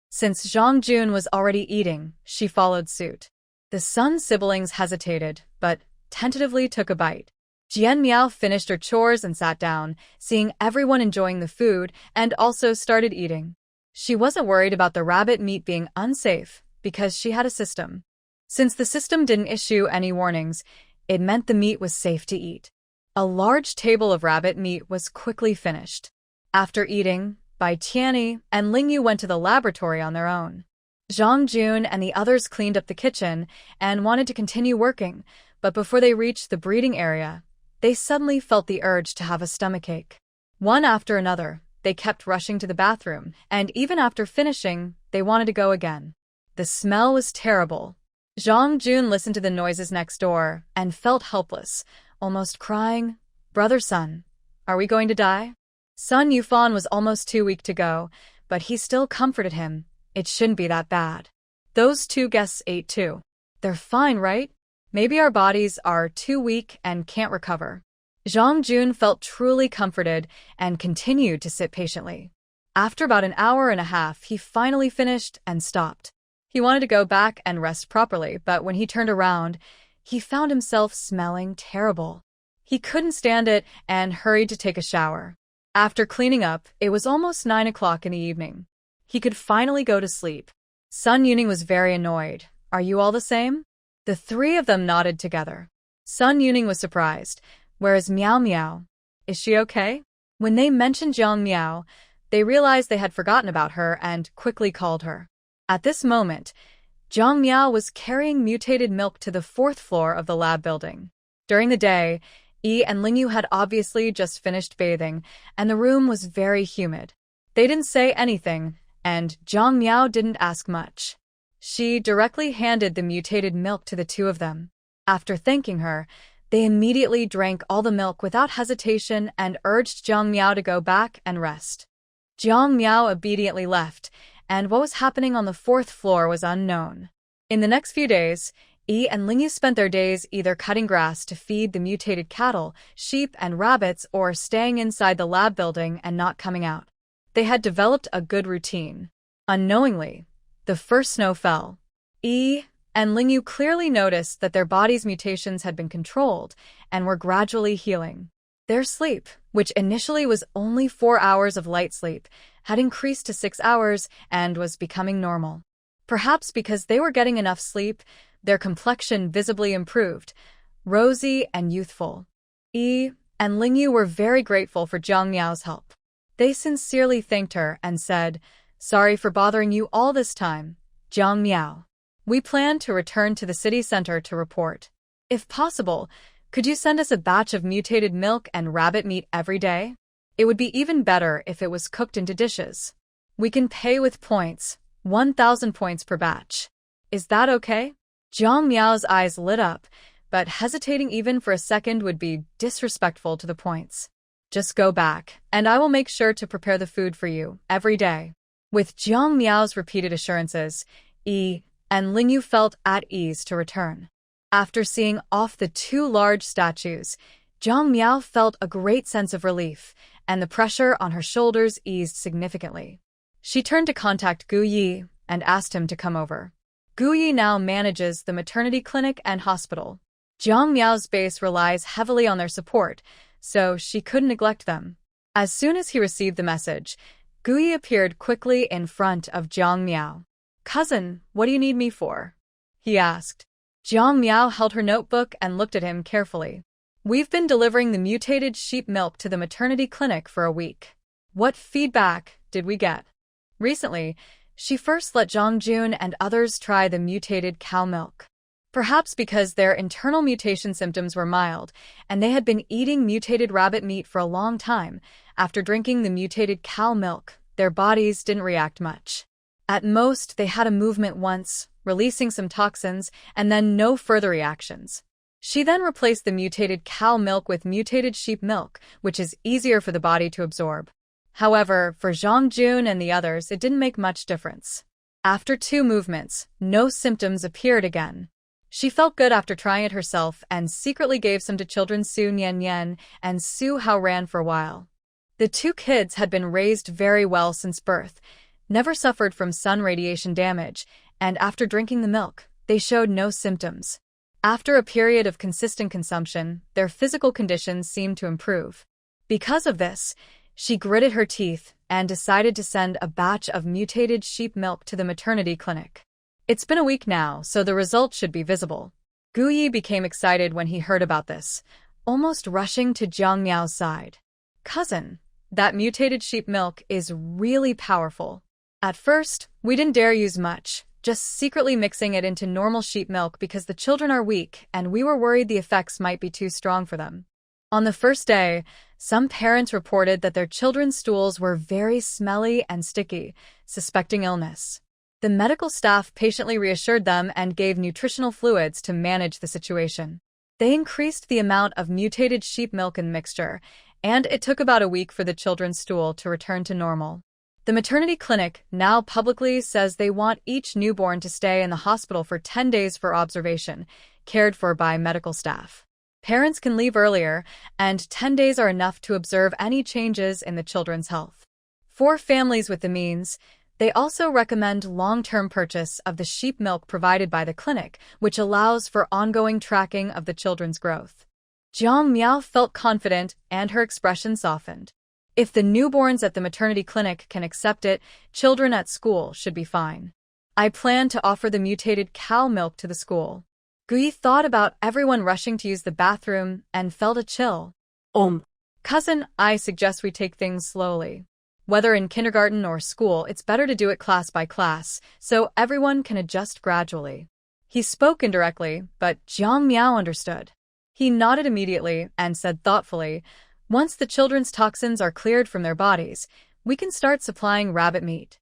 Since Zhang Jun was already eating, she followed suit. The Sun siblings hesitated, but tentatively took a bite. Jian Miao finished her chores and sat down, seeing everyone enjoying the food, and also started eating. She wasn't worried about the rabbit meat being unsafe, because she had a system. Since the system didn't issue any warnings, it meant the meat was safe to eat. A large table of rabbit meat was quickly finished. After eating, Bai Tianyi and Ling Yu went to the laboratory on their own. Zhang Jun and the others cleaned up the kitchen and wanted to continue working, but before they reached the breeding area, they suddenly felt the urge to have a stomachache. One after another, they kept rushing to the bathroom, and even after finishing, they wanted to go again. The smell was terrible. Zhang Jun listened to the noises next door and felt helpless, almost crying. "Brother Sun, are we going to die?" Sun Yufan was almost too weak to go, but he still comforted him. "It shouldn't be that bad. Those two guests ate too. They're fine, right? Maybe our bodies are too weak and can't recover." Zhang Jun felt truly comforted and continued to sit patiently. After about an hour and a half, he finally finished and stopped. He wanted to go back and rest properly, but when he turned around, he found himself smelling terrible. He couldn't stand it and hurried to take a shower. After cleaning up, it was almost 9 o'clock in the evening. He could finally go to sleep. Sun Yuning was very annoyed. "Are you all the same?" The three of them nodded together. Sun Yuning was surprised, whereas Miao Miao, "Is she okay?" When they mentioned Jiang Miao, they realized they had forgotten about her and quickly called her. At this moment, Jiang Miao was carrying mutated milk to the 4th floor of the lab building. During the day, Yi and Lingyu had obviously just finished bathing, and the room was very humid. They didn't say anything, and Jiang Miao didn't ask much. She directly handed the mutated milk to the two of them. After thanking her, they immediately drank all the milk without hesitation and urged Jiang Miao to go back and rest. Jiang Miao obediently left, and what was happening on the 4th floor was unknown. In the next few days, Yi and Lingyu spent their days either cutting grass to feed the mutated cattle, sheep, and rabbits, or staying inside the lab building and not coming out. They had developed a good routine. Unknowingly, the first snow fell. Yi and Lingyu clearly noticed that their bodies' mutations had been controlled and were gradually healing. Their sleep, which initially was only 4 hours of light sleep, had increased to 6 hours and was becoming normal. Perhaps because they were getting enough sleep, their complexion visibly improved, rosy and youthful. Yi and Lingyu were very grateful for Jiang Miao's help. They sincerely thanked her and said, "Sorry for bothering you all this time, Jiang Miao. We plan to return to the city center to report. If possible, could you send us a batch of mutated milk and rabbit meat every day? It would be even better if it was cooked into dishes. We can pay with points, 1,000 points per batch. Is that okay?" Jiang Miao's eyes lit up, but hesitating even for a second would be disrespectful to the points. "Just go back, and I will make sure to prepare the food for you every day." With Jiang Miao's repeated assurances, Yi and Lingyu felt at ease to return. After seeing off the 2 large statues, Jiang Miao felt a great sense of relief, and the pressure on her shoulders eased significantly. She turned to contact Gu Yi and asked him to come over. Gu Yi now manages the maternity clinic and hospital. Jiang Miao's base relies heavily on their support, so she couldn't neglect them. As soon as he received the message, Gu Yi appeared quickly in front of Jiang Miao. "Cousin, what do you need me for?" he asked. Jiang Miao held her notebook and looked at him carefully. "We've been delivering the mutated sheep milk to the maternity clinic for a week. What feedback did we get?" Recently, she first let Zhang Jun and others try the mutated cow milk. Perhaps because their internal mutation symptoms were mild, and they had been eating mutated rabbit meat for a long time, after drinking the mutated cow milk, their bodies didn't react much. At most, they had a movement once, releasing some toxins, and then no further reactions. She then replaced the mutated cow milk with mutated sheep milk, which is easier for the body to absorb. However, for Zhang Jun and the others, it didn't make much difference. After 2 movements, no symptoms appeared again. She felt good after trying it herself and secretly gave some to children Su Nian and Su Hao Ran for a while. The 2 kids had been raised very well since birth, never suffered from sun radiation damage, and after drinking the milk, they showed no symptoms. After a period of consistent consumption, their physical conditions seemed to improve. Because of this, she gritted her teeth and decided to send a batch of mutated sheep milk to the maternity clinic. It's been a week now, so the results should be visible. Gu Yi became excited when he heard about this, almost rushing to Jiang Miao's side. "Cousin, that mutated sheep milk is really powerful. At first, we didn't dare use much, just secretly mixing it into normal sheep milk because the children are weak and we were worried the effects might be too strong for them. On the first day, some parents reported that their children's stools were very smelly and sticky, suspecting illness. The medical staff patiently reassured them and gave nutritional fluids to manage the situation. They increased the amount of mutated sheep milk in mixture, and it took about a week for the children's stool to return to normal. The maternity clinic now publicly says they want each newborn to stay in the hospital for 10 days for observation, cared for by medical staff. Parents can leave earlier, and 10 days are enough to observe any changes in the children's health. For families with the means, they also recommend long-term purchase of the sheep milk provided by the clinic, which allows for ongoing tracking of the children's growth. Jiang Miao felt confident, and her expression softened. If the newborns at the maternity clinic can accept it, children at school should be fine. I plan to offer the mutated cow milk to the school. Gui thought about everyone rushing to use the bathroom and felt a chill. Cousin, I suggest we take things slowly. Whether in kindergarten or school, it's better to do it class by class, so everyone can adjust gradually. He spoke indirectly, but Jiang Miao understood. He nodded immediately and said thoughtfully, once the children's toxins are cleared from their bodies, we can start supplying rabbit meat.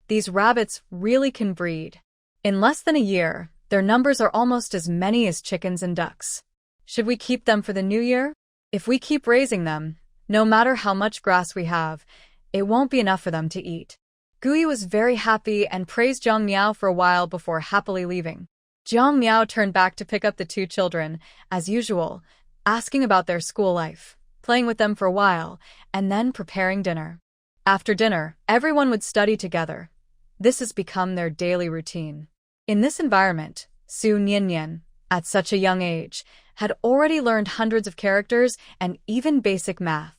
These rabbits really can breed. In less than a year, their numbers are almost as many as chickens and ducks. Should we keep them for the new year? If we keep raising them, no matter how much grass we have, it won't be enough for them to eat. Gui was very happy and praised Jiang Miao for a while before happily leaving. Jiang Miao turned back to pick up the two children, as usual, asking about their school life, playing with them for a while, and then preparing dinner. After dinner, everyone would study together. This has become their daily routine. In this environment, Su Niannian, at such a young age, had already learned hundreds of characters and even basic math.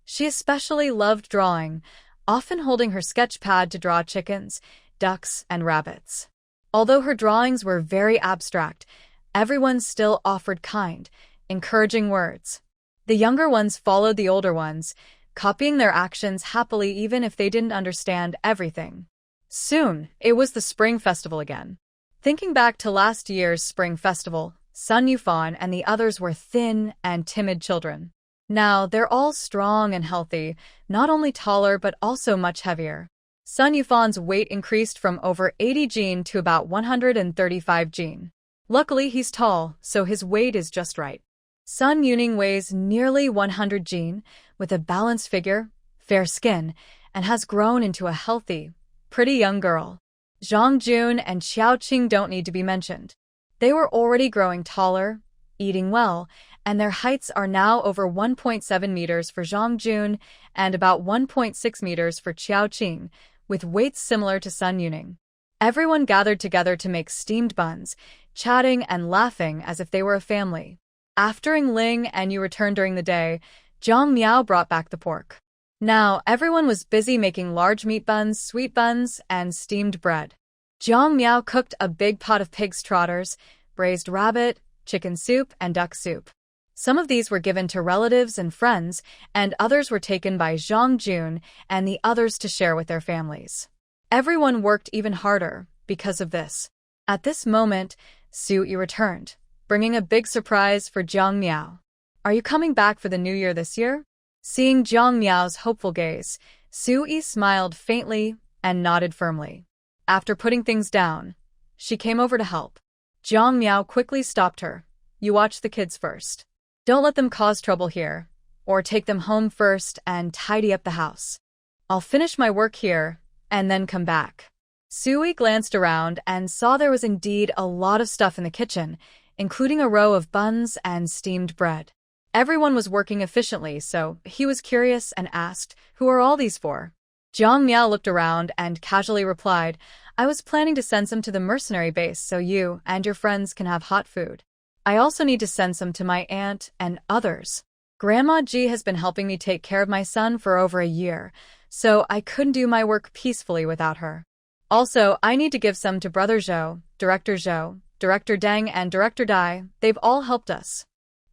She especially loved drawing, often holding her sketch pad to draw chickens, ducks, and rabbits. Although her drawings were very abstract, everyone still offered kind, encouraging words. The younger ones followed the older ones, copying their actions happily even if they didn't understand everything. Soon, it was the Spring Festival again. Thinking back to last year's Spring Festival, Sun Yufan and the others were thin and timid children. Now, they're all strong and healthy, not only taller but also much heavier. Sun Yufan's weight increased from over 80 jin to about 135 jin. Luckily, he's tall, so his weight is just right. Sun Yuning weighs nearly 100 jin, with a balanced figure, fair skin, and has grown into a healthy, pretty young girl. Zhang Jun and Xiaoqing don't need to be mentioned. They were already growing taller, eating well, and their heights are now over 1.7 meters for Zhang Jun and about 1.6 meters for Xiaoqing, with weights similar to Sun Yuning. Everyone gathered together to make steamed buns, chatting and laughing as if they were a family. After Ling and Yu returned during the day, Jiang Miao brought back the pork. Now, everyone was busy making large meat buns, sweet buns, and steamed bread. Jiang Miao cooked a big pot of pig's trotters, braised rabbit, chicken soup, and duck soup. Some of these were given to relatives and friends, and others were taken by Zhang Jun and the others to share with their families. Everyone worked even harder because of this. At this moment, Su Yi returned, bringing a big surprise for Jiang Miao. Are you coming back for the new year this year? Seeing Jiang Miao's hopeful gaze, Su Yi smiled faintly and nodded firmly. After putting things down, she came over to help. Jiang Miao quickly stopped her. You watch the kids first. Don't let them cause trouble here, or take them home first and tidy up the house. I'll finish my work here and then come back. Su Yi glanced around and saw there was indeed a lot of stuff in the kitchen, including a row of buns and steamed bread. Everyone was working efficiently, so he was curious and asked, who are all these for? Jiang Miao looked around and casually replied, I was planning to send some to the mercenary base so you and your friends can have hot food. I also need to send some to my aunt and others. Grandma Ji has been helping me take care of my son for over a year, so I couldn't do my work peacefully without her. Also, I need to give some to Brother Zhou, Director Deng, and Director Dai. They've all helped us.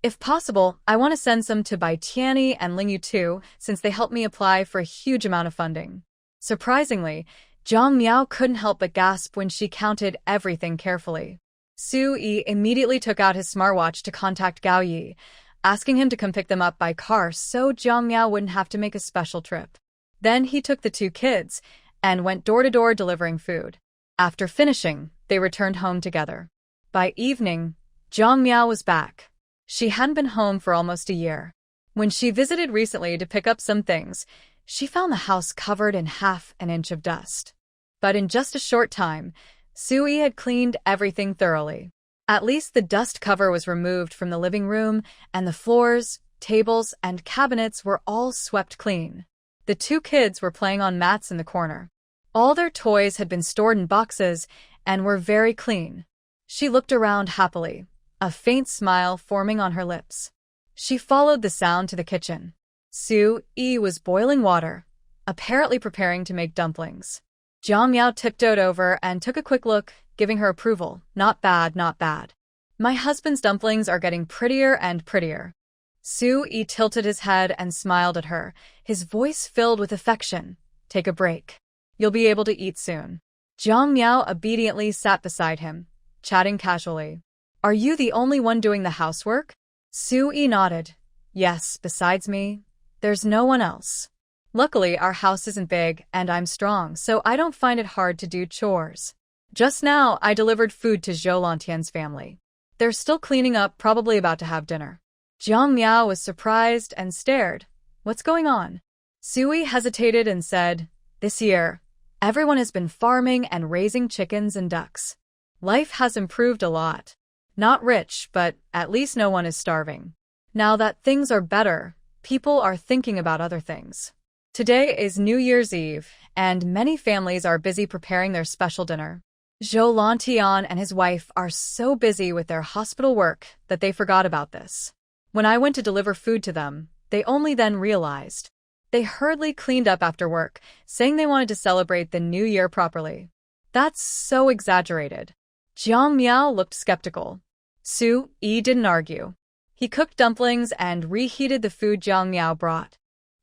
If possible, I want to send some to Bai Tianyi and Ling Yu too, since they helped me apply for a huge amount of funding. Surprisingly, Jiang Miao couldn't help but gasp when she counted everything carefully. Su Yi immediately took out his smartwatch to contact Gao Yi, asking him to come pick them up by car so Jiang Miao wouldn't have to make a special trip. Then he took the two kids and went door to door delivering food. After finishing, they returned home together. By evening, Jiang Miao was back. She hadn't been home for almost a year. When she visited recently to pick up some things, she found the house covered in half an inch of dust. But in just a short time, Su Yi had cleaned everything thoroughly. At least the dust cover was removed from the living room, and the floors, tables, and cabinets were all swept clean. The two kids were playing on mats in the corner. All their toys had been stored in boxes and were very clean. She looked around happily, a faint smile forming on her lips. She followed the sound to the kitchen. Su Yi was boiling water, apparently preparing to make dumplings. Jiang Miao tiptoed over and took a quick look, giving her approval. Not bad, not bad. My husband's dumplings are getting prettier and prettier. Su Yi tilted his head and smiled at her, his voice filled with affection. Take a break. You'll be able to eat soon. Jiang Miao obediently sat beside him, chatting casually. Are you the only one doing the housework? Su Yi nodded. Yes, besides me, there's no one else. Luckily, our house isn't big and I'm strong, so I don't find it hard to do chores. Just now, I delivered food to Zhou Lantian's family. They're still cleaning up, probably about to have dinner. Jiang Miao was surprised and stared. What's going on? Su Yi hesitated and said, This year, everyone has been farming and raising chickens and ducks. Life has improved a lot. Not rich, but at least no one is starving. Now that things are better, people are thinking about other things. Today is New Year's Eve, and many families are busy preparing their special dinner. Zhou Lantian and his wife are so busy with their hospital work that they forgot about this. When I went to deliver food to them, they only then realized. They hurriedly cleaned up after work, saying they wanted to celebrate the new year properly. That's so exaggerated. Jiang Miao looked skeptical. Su Yi didn't argue. He cooked dumplings and reheated the food Jiang Miao brought.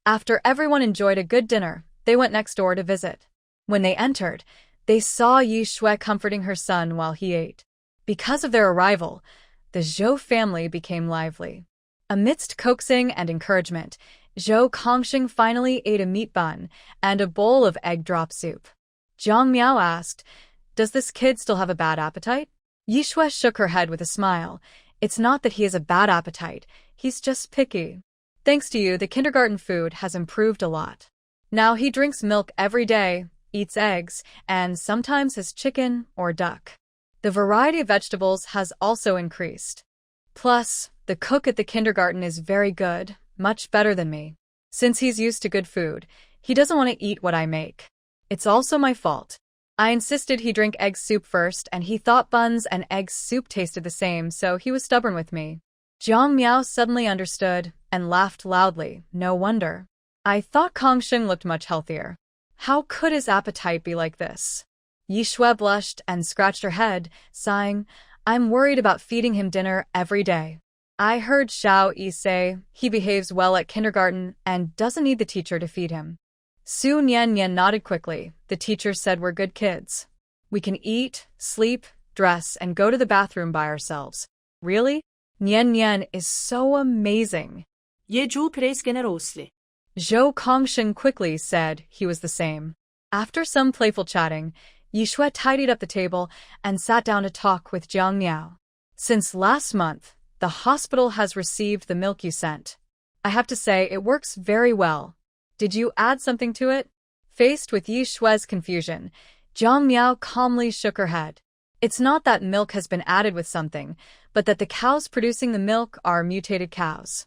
After everyone enjoyed a good dinner, they went next door to visit. When they entered, they saw Yi Shui comforting her son while he ate. Because of their arrival, the Zhou family became lively. Amidst coaxing and encouragement, Zhou Kongxing finally ate a meat bun and a bowl of egg drop soup. Jiang Miao asked, Does this kid still have a bad appetite? Yi Shui shook her head with a smile. It's not that he has a bad appetite, he's just picky. Thanks to you, the kindergarten food has improved a lot. Now he drinks milk every day, eats eggs, and sometimes has chicken or duck. The variety of vegetables has also increased. Plus, the cook at the kindergarten is very good, much better than me. Since he's used to good food, he doesn't want to eat what I make. It's also my fault. I insisted he drink egg soup first, and he thought buns and egg soup tasted the same, so he was stubborn with me. Jiang Miao suddenly understood and laughed loudly. No wonder. I thought Kongxing looked much healthier. How could his appetite be like this? Yi Shui blushed and scratched her head, sighing, I'm worried about feeding him dinner every day. I heard Xiao Yi say he behaves well at kindergarten and doesn't need the teacher to feed him. Su Nian nodded quickly. The teacher said we're good kids. We can eat, sleep, dress, and go to the bathroom by ourselves. Really? Nian is so amazing. Ye Zhu generosly. Zhou Kongxing quickly said he was the same. After some playful chatting, Yi Shui tidied up the table and sat down to talk with Jiang Miao. Since last month, the hospital has received the milk you sent. I have to say, it works very well. Did you add something to it? Faced with Yi Shui's confusion, Jiang Miao calmly shook her head. It's not that milk has been added with something, but that the cows producing the milk are mutated cows.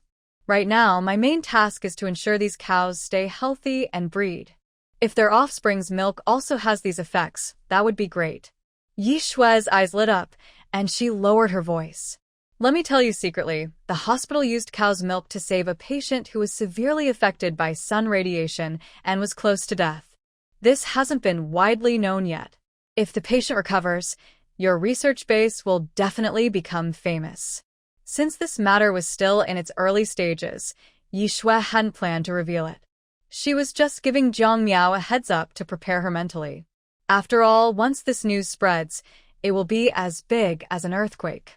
Right now, my main task is to ensure these cows stay healthy and breed. If their offspring's milk also has these effects, that would be great. Yi Shui's eyes lit up, and she lowered her voice. Let me tell you secretly, the hospital used cow's milk to save a patient who was severely affected by sun radiation and was close to death. This hasn't been widely known yet. If the patient recovers, your research base will definitely become famous. Since this matter was still in its early stages, Yi Shui hadn't planned to reveal it. She was just giving Jiang Miao a heads up to prepare her mentally. After all, once this news spreads, it will be as big as an earthquake.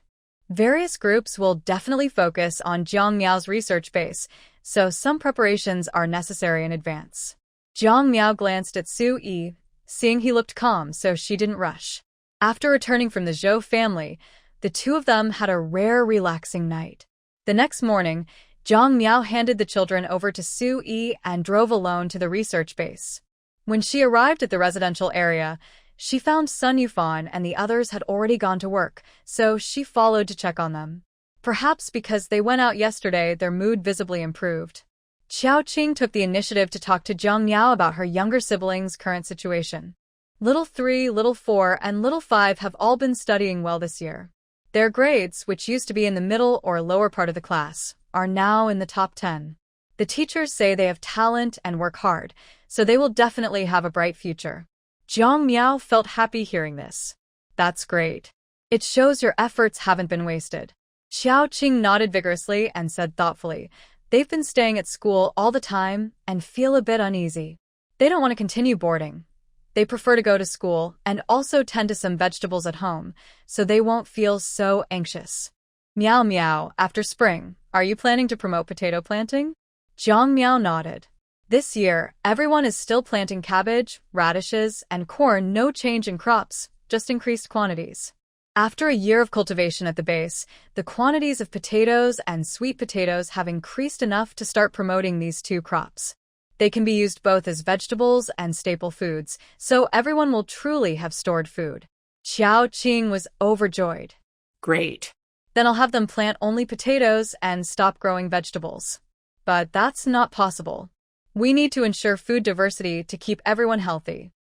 Various groups will definitely focus on Jiang Miao's research base, so some preparations are necessary in advance. Jiang Miao glanced at Su Yi, seeing he looked calm, so she didn't rush. After returning from the Zhou family, the two of them had a rare, relaxing night. The next morning, Jiang Miao handed the children over to Su Yi and drove alone to the research base. When she arrived at the residential area, she found Sun Yufan and the others had already gone to work, so she followed to check on them. Perhaps because they went out yesterday, their mood visibly improved. Xiao Qing took the initiative to talk to Jiang Miao about her younger siblings' current situation. Little 3, Little 4, and Little 5 have all been studying well this year. Their grades, which used to be in the middle or lower part of the class, are now in the top 10. The teachers say they have talent and work hard, so they will definitely have a bright future. Jiang Miao felt happy hearing this. That's great. It shows your efforts haven't been wasted. Xiao Qing nodded vigorously and said thoughtfully, they've been staying at school all the time and feel a bit uneasy. They don't want to continue boarding. They prefer to go to school and also tend to some vegetables at home, so they won't feel so anxious. Meow meow, after spring, are you planning to promote potato planting? Jiang Miao nodded. This year, everyone is still planting cabbage, radishes, and corn. No change in crops, just increased quantities. After a year of cultivation at the base, the quantities of potatoes and sweet potatoes have increased enough to start promoting these two crops. They can be used both as vegetables and staple foods, so everyone will truly have stored food. Xiao Qing was overjoyed. Great. Then I'll have them plant only potatoes and stop growing vegetables. But that's not possible. We need to ensure food diversity to keep everyone healthy.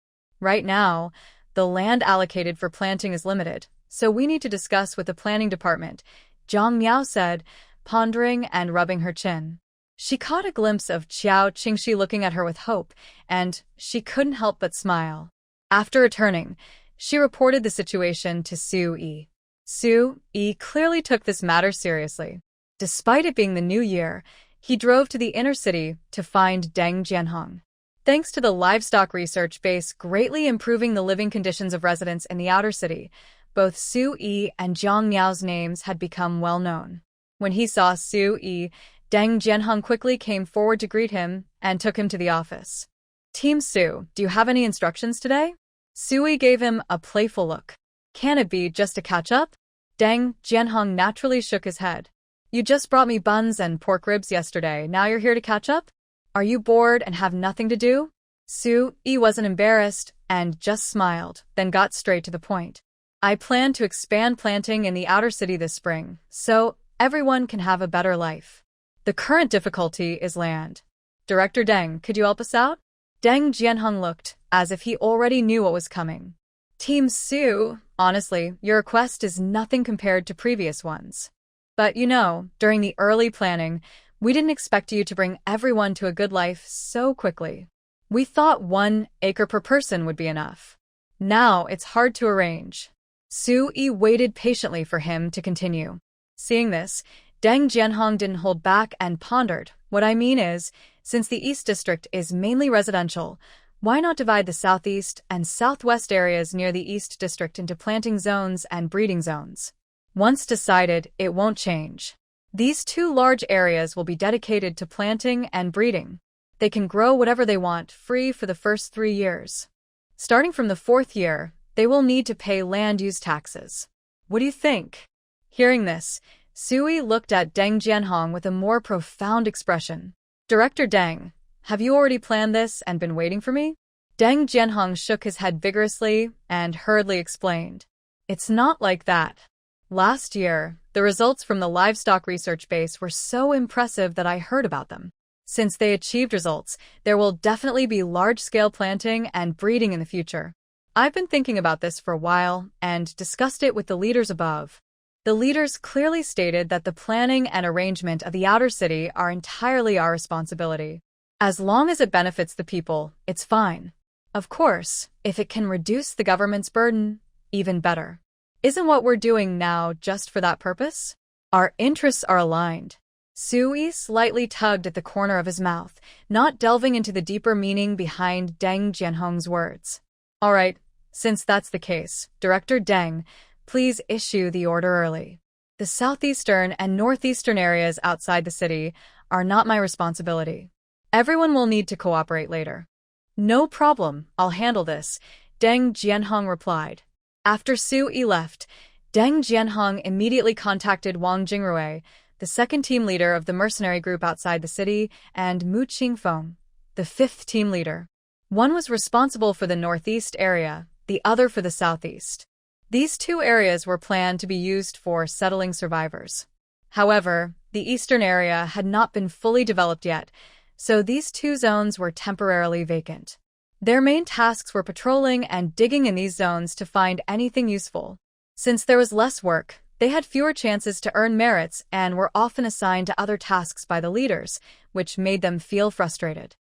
Right now, the land allocated for planting is limited, so we need to discuss with the planning department, Jiang Miao said, pondering and rubbing her chin. She caught a glimpse of Xiao Qingxi looking at her with hope, and she couldn't help but smile. After returning, she reported the situation to Su Yi. Su Yi clearly took this matter seriously. Despite it being the new year, he drove to the inner city to find Deng Jianhong. Thanks to the livestock research base greatly improving the living conditions of residents in the outer city, both Su Yi and Jiang Miao's names had become well known. When he saw Su Yi, Deng Jianhong quickly came forward to greet him and took him to the office. Team Su, do you have any instructions today? Su Yi gave him a playful look. Can it be just to catch up? Deng Jianhong naturally shook his head. You just brought me buns and pork ribs yesterday, now you're here to catch up? Are you bored and have nothing to do? Su Yi wasn't embarrassed and just smiled, then got straight to the point. I plan to expand planting in the outer city this spring, so everyone can have a better life. The current difficulty is land. Director Deng, could you help us out? Deng Jianhong looked as if he already knew what was coming. Team Su, honestly, your request is nothing compared to previous ones. But during the early planning, we didn't expect you to bring everyone to a good life so quickly. We thought 1 acre per person would be enough. Now it's hard to arrange. Su Yi waited patiently for him to continue. Seeing this, Deng Jianhong didn't hold back and pondered. What I mean is, since the East District is mainly residential, why not divide the southeast and southwest areas near the East District into planting zones and breeding zones? Once decided, it won't change. These 2 large areas will be dedicated to planting and breeding. They can grow whatever they want, free for the first 3 years. Starting from the 4th year, they will need to pay land use taxes. What do you think? Hearing this, Su Yi looked at Deng Jianhong with a more profound expression. Director Deng, have you already planned this and been waiting for me? Deng Jianhong shook his head vigorously and hurriedly explained. It's not like that. Last year, the results from the livestock research base were so impressive that I heard about them. Since they achieved results, there will definitely be large-scale planting and breeding in the future. I've been thinking about this for a while and discussed it with the leaders above. The leaders clearly stated that the planning and arrangement of the outer city are entirely our responsibility. As long as it benefits the people, it's fine. Of course, if it can reduce the government's burden, even better. Isn't what we're doing now just for that purpose? Our interests are aligned. Su Yi slightly tugged at the corner of his mouth, not delving into the deeper meaning behind Deng Jianhong's words. All right, Since that's the case, Director Deng, please issue the order early. The southeastern and northeastern areas outside the city are not my responsibility. Everyone will need to cooperate later. No problem, I'll handle this, Deng Jianhong replied. After Su Yi left, Deng Jianhong immediately contacted Wang Jingrui, the second team leader of the mercenary group outside the city, and Mu Qingfeng, the fifth team leader. One was responsible for the northeast area, the other for the southeast. These two areas were planned to be used for settling survivors. However, the eastern area had not been fully developed yet, so these two zones were temporarily vacant. Their main tasks were patrolling and digging in these zones to find anything useful. Since there was less work, they had fewer chances to earn merits and were often assigned to other tasks by the leaders, which made them feel frustrated.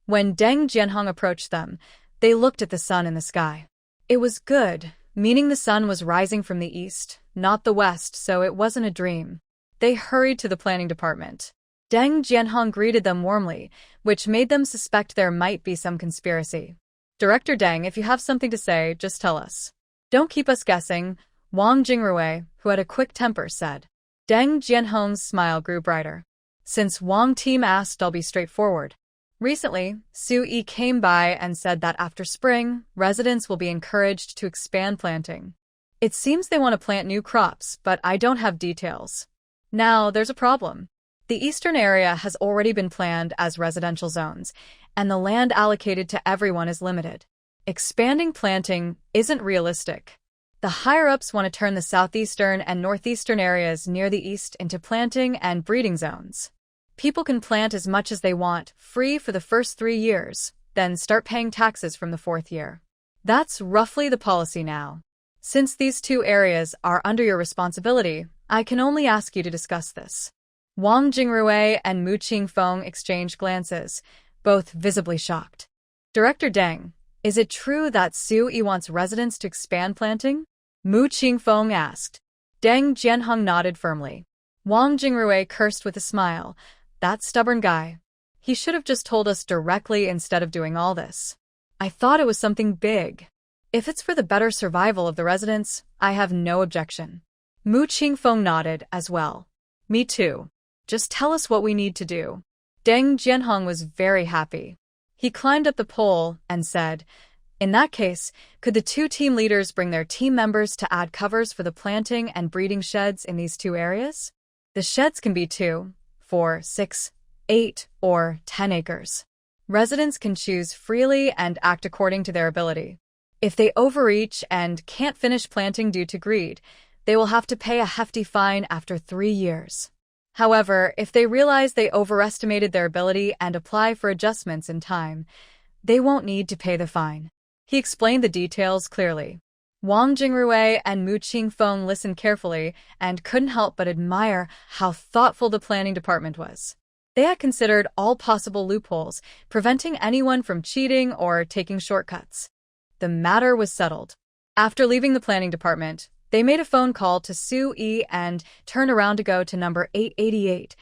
When Deng Jianhong approached them, they looked at the sun in the sky. It was good, meaning the sun was rising from the east, not the west, so it wasn't a dream. They hurried to the planning department. Deng Jianhong greeted them warmly, which made them suspect there might be some conspiracy. Director Deng, if you have something to say, just tell us. Don't keep us guessing, Wang Jingrui, who had a quick temper, said. Deng Jianhong's smile grew brighter. Since Wang team asked, I'll be straightforward. Recently, Su Yi came by and said that after spring, residents will be encouraged to expand planting. It seems they want to plant new crops, but I don't have details. Now, there's a problem. The eastern area has already been planned as residential zones, and the land allocated to everyone is limited. Expanding planting isn't realistic. The higher-ups want to turn the southeastern and northeastern areas near the east into planting and breeding zones. People can plant as much as they want, free for the first 3 years, then start paying taxes from the 4th year. That's roughly the policy now. Since these two areas are under your responsibility, I can only ask you to discuss this. Wang Jingrui and Mu Qingfeng exchanged glances, both visibly shocked. Director Deng, is it true that Su Yi wants residents to expand planting? Mu Qingfeng asked. Deng Jianhong nodded firmly. Wang Jingrui cursed with a smile. That stubborn guy. He should have just told us directly instead of doing all this. I thought it was something big. If it's for the better survival of the residents, I have no objection. Mu Qingfeng nodded as well. Me too. Just tell us what we need to do. Deng Jianhong was very happy. He climbed up the pole and said, in that case, could the two team leaders bring their team members to add covers for the planting and breeding sheds in these two areas? The sheds can be 2, 4, 6, 8, or 10 acres. Residents can choose freely and act according to their ability. If they overreach and can't finish planting due to greed, they will have to pay a hefty fine after 3 years. However, if they realize they overestimated their ability and apply for adjustments in time, they won't need to pay the fine. He explained the details clearly. Wang Jingrui and Mu Qingfeng listened carefully and couldn't help but admire how thoughtful the planning department was. They had considered all possible loopholes, preventing anyone from cheating or taking shortcuts. The matter was settled. After leaving the planning department, they made a phone call to Su Yi and turned around to go to number 888,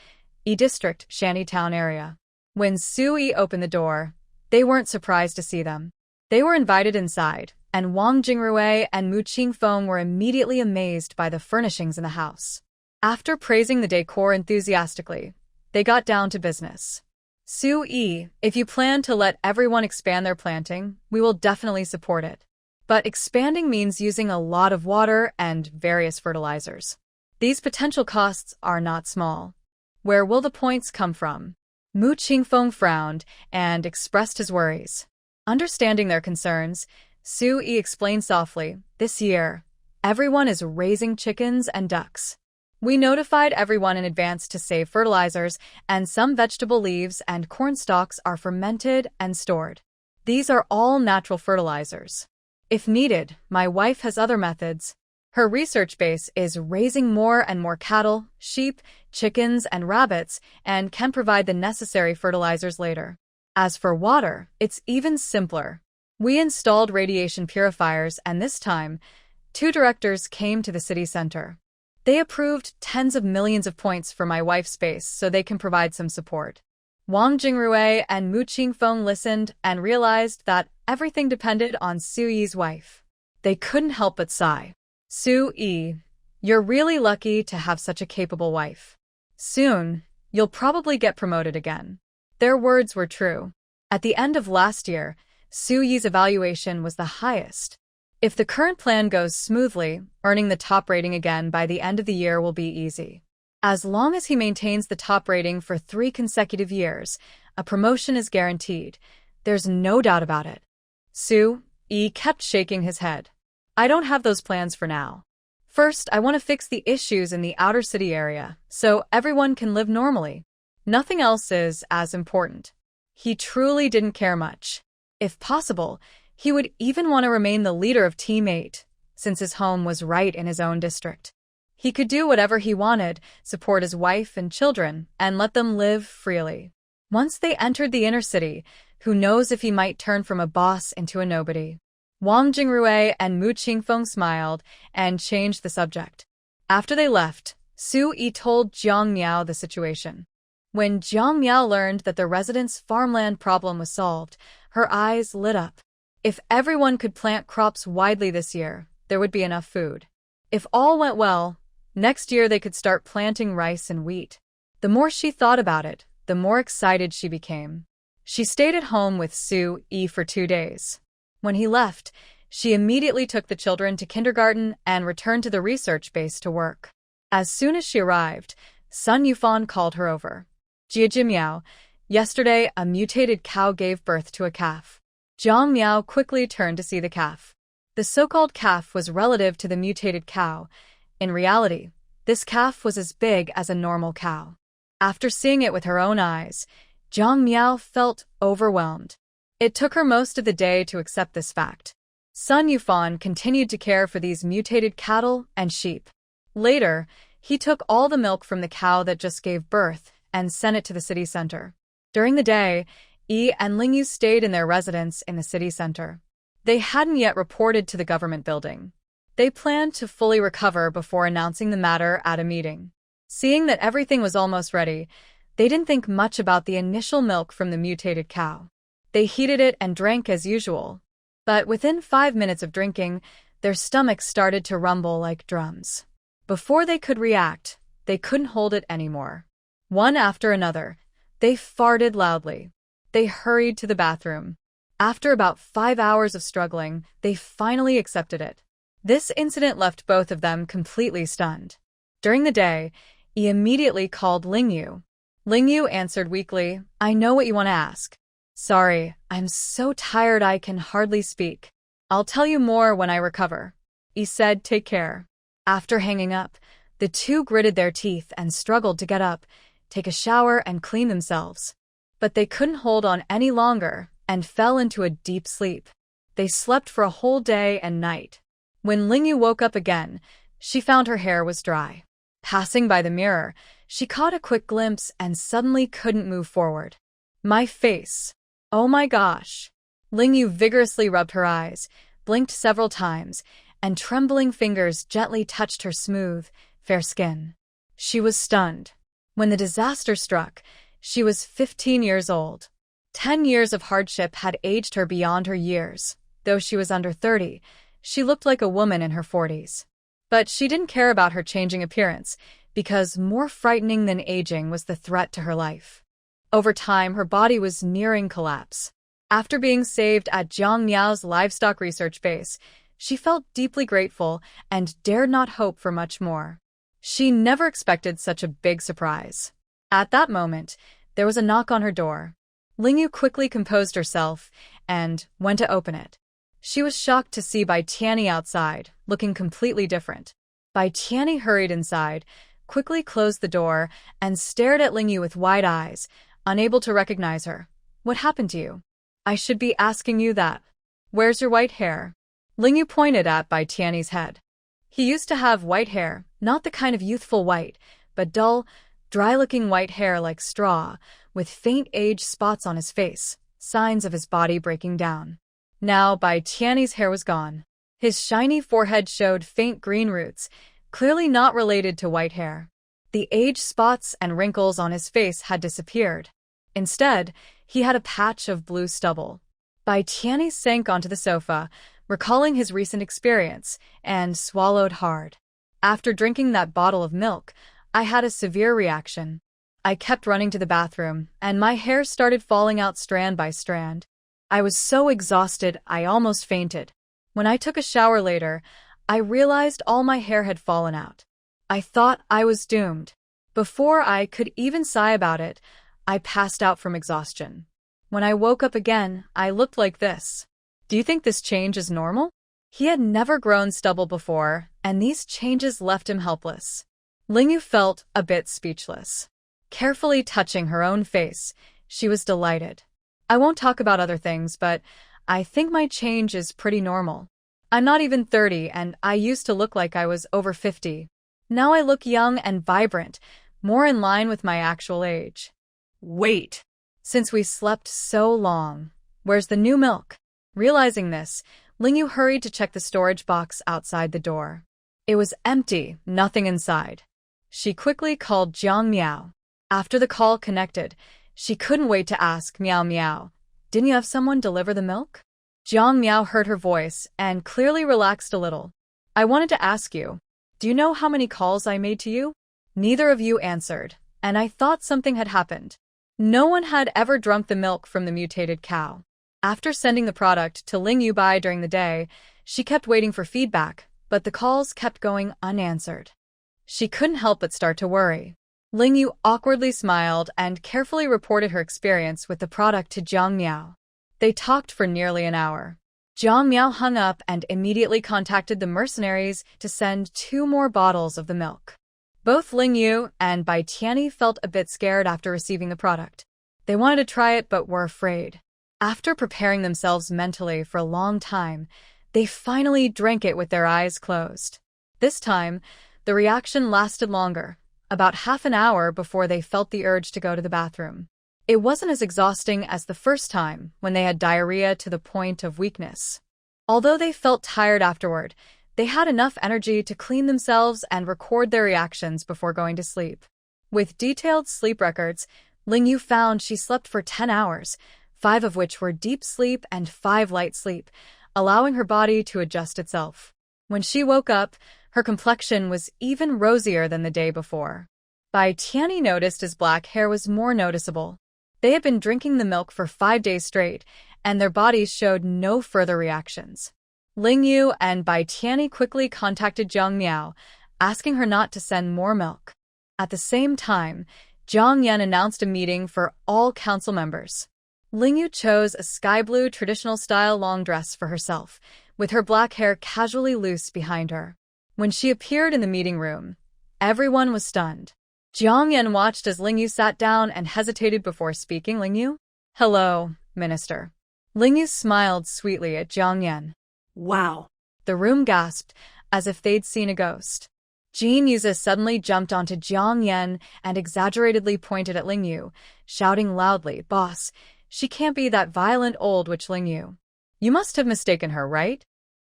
E District, Shantytown area. When Su Yi opened the door, they weren't surprised to see them. They were invited inside, and Wang Jingrui and Mu Qingfeng were immediately amazed by the furnishings in the house. After praising the decor enthusiastically, they got down to business. Su Yi, if you plan to let everyone expand their planting, we will definitely support it. But expanding means using a lot of water and various fertilizers. These potential costs are not small. Where will the points come from? Mu Qingfeng frowned and expressed his worries. Understanding their concerns, Su Yi explained softly, this year, everyone is raising chickens and ducks. We notified everyone in advance to save fertilizers, and some vegetable leaves and corn stalks are fermented and stored. These are all natural fertilizers. If needed, my wife has other methods. Her research base is raising more and more cattle, sheep, chickens, and rabbits, and can provide the necessary fertilizers later. As for water, it's even simpler. We installed radiation purifiers, and this time, 2 directors came to the city center. They approved tens of millions of points for my wife's base so they can provide some support. Wang Jingrui and Mu Qingfeng listened and realized that everything depended on Su Yi's wife. They couldn't help but sigh. Su-yi, you're really lucky to have such a capable wife. Soon, you'll probably get promoted again. Their words were true. At the end of last year, Su-yi's evaluation was the highest. If the current plan goes smoothly, earning the top rating again by the end of the year will be easy. As long as he maintains the top rating for 3 consecutive years, a promotion is guaranteed. There's no doubt about it. Su-yi kept shaking his head. I don't have those plans for now. First, I want to fix the issues in the outer city area, so everyone can live normally. Nothing else is as important. He truly didn't care much. If possible, he would even want to remain the leader of Team 8, since his home was right in his own district. He could do whatever he wanted, support his wife and children, and let them live freely. Once they entered the inner city, who knows if he might turn from a boss into a nobody. Wang Jingrui and Mu Qingfeng smiled and changed the subject. After they left, Su-yi told Jiang Miao the situation. When Jiang Miao learned that the residents' farmland problem was solved, her eyes lit up. If everyone could plant crops widely this year, there would be enough food. If all went well, next year they could start planting rice and wheat. The more she thought about it, the more excited she became. She stayed at home with Su-yi for 2 days. When he left, she immediately took the children to kindergarten and returned to the research base to work. As soon as she arrived, Sun Yufan called her over. Jia Miao, yesterday a mutated cow gave birth to a calf. Jiang Miao quickly turned to see the calf. The so-called calf was relative to the mutated cow. In reality, this calf was as big as a normal cow. After seeing it with her own eyes, Jiang Miao felt overwhelmed. It took her most of the day to accept this fact. Sun Yufan continued to care for these mutated cattle and sheep. Later, he took all the milk from the cow that just gave birth and sent it to the city center. During the day, Yi and Lingyu stayed in their residence in the city center. They hadn't yet reported to the government building. They planned to fully recover before announcing the matter at a meeting. Seeing that everything was almost ready, they didn't think much about the initial milk from the mutated cow. They heated it and drank as usual. But within 5 minutes of drinking, their stomachs started to rumble like drums. Before they could react, they couldn't hold it anymore. One after another, they farted loudly. They hurried to the bathroom. After about 5 hours of struggling, they finally accepted it. This incident left both of them completely stunned. During the day, he immediately called Lingyu. Lingyu answered weakly, I know what you want to ask. Sorry, I'm so tired I can hardly speak. I'll tell you more when I recover. He said, take care. After hanging up, the two gritted their teeth and struggled to get up, take a shower and clean themselves. But they couldn't hold on any longer and fell into a deep sleep. They slept for a whole day and night. When Lingyu woke up again, she found her hair was dry. Passing by the mirror, she caught a quick glimpse and suddenly couldn't move forward. My face. Oh my gosh. Lingyu vigorously rubbed her eyes, blinked several times, and trembling fingers gently touched her smooth, fair skin. She was stunned. When the disaster struck, she was 15 years old. 10 years of hardship had aged her beyond her years. Though she was under 30, she looked like a woman in her 40s. But she didn't care about her changing appearance, because more frightening than aging was the threat to her life. Over time, her body was nearing collapse. After being saved at Jiang Miao's livestock research base, she felt deeply grateful and dared not hope for much more. She never expected such a big surprise. At that moment, there was a knock on her door. Lingyu quickly composed herself and went to open it. She was shocked to see Bai Tianyi outside, looking completely different. Bai Tianyi hurried inside, quickly closed the door, and stared at Lingyu with wide eyes, unable to recognize her. What happened to you? I should be asking you that. Where's your white hair? Lingyu pointed at Bai Tianyi's head. He used to have white hair, not the kind of youthful white, but dull, dry-looking white hair like straw, with faint age spots on his face, signs of his body breaking down. Now Bai Tianyi's hair was gone. His shiny forehead showed faint green roots, clearly not related to white hair. The age spots and wrinkles on his face had disappeared. Instead, he had a patch of blue stubble. Bai Tianyi sank onto the sofa, recalling his recent experience, and swallowed hard. After drinking that bottle of milk, I had a severe reaction. I kept running to the bathroom, and my hair started falling out strand by strand. I was so exhausted, I almost fainted. When I took a shower later, I realized all my hair had fallen out. I thought I was doomed. Before I could even sigh about it, I passed out from exhaustion. When I woke up again, I looked like this. Do you think this change is normal? He had never grown stubble before, and these changes left him helpless. Lingyu felt a bit speechless. Carefully touching her own face, she was delighted. I won't talk about other things, but I think my change is pretty normal. I'm not even 30, and I used to look like I was over 50. Now I look young and vibrant, more in line with my actual age. Wait. Since we slept so long, where's the new milk? Realizing this, Lingyu hurried to check the storage box outside the door. It was empty, nothing inside. She quickly called Jiang Miao. After the call connected, she couldn't wait to ask Miao Miao, "Didn't you have someone deliver the milk?" Jiang Miao heard her voice and clearly relaxed a little. "I wanted to ask you, do you know how many calls I made to you?" Neither of you answered, and I thought something had happened. No one had ever drunk the milk from the mutated cow. After sending the product to Lingyu Bai during the day, she kept waiting for feedback, but the calls kept going unanswered. She couldn't help but start to worry. Lingyu awkwardly smiled and carefully reported her experience with the product to Jiang Miao. They talked for nearly an hour. Jiang Miao hung up and immediately contacted the mercenaries to send 2 more bottles of the milk. Both Lingyu and Bai Tianyi felt a bit scared after receiving the product. They wanted to try it but were afraid. After preparing themselves mentally for a long time, they finally drank it with their eyes closed. This time, the reaction lasted longer, about half an hour before they felt the urge to go to the bathroom. It wasn't as exhausting as the first time when they had diarrhea to the point of weakness. Although they felt tired afterward, they had enough energy to clean themselves and record their reactions before going to sleep. With detailed sleep records, Lingyu found she slept for 10 hours, 5 of which were deep sleep and 5 light sleep, allowing her body to adjust itself. When she woke up, her complexion was even rosier than the day before. Bai Tianyi noticed his black hair was more noticeable. They had been drinking the milk for 5 days straight, and their bodies showed no further reactions. Lingyu and Bai Tianyi quickly contacted Jiang Miao, asking her not to send more milk. At the same time, Zhang Yan announced a meeting for all council members. Lingyu chose a sky-blue traditional-style long dress for herself, with her black hair casually loose behind her. When she appeared in the meeting room, everyone was stunned. Zhang Yan watched as Lingyu sat down and hesitated before speaking. "Lingyu?" "Hello, Minister." Lingyu smiled sweetly at Zhang Yan. Wow. The room gasped, as if they'd seen a ghost. Jean Yuza suddenly jumped onto Jiang Yan and exaggeratedly pointed at Lingyu, shouting loudly, "Boss, she can't be that violent old witch Lingyu. You must have mistaken her, right?"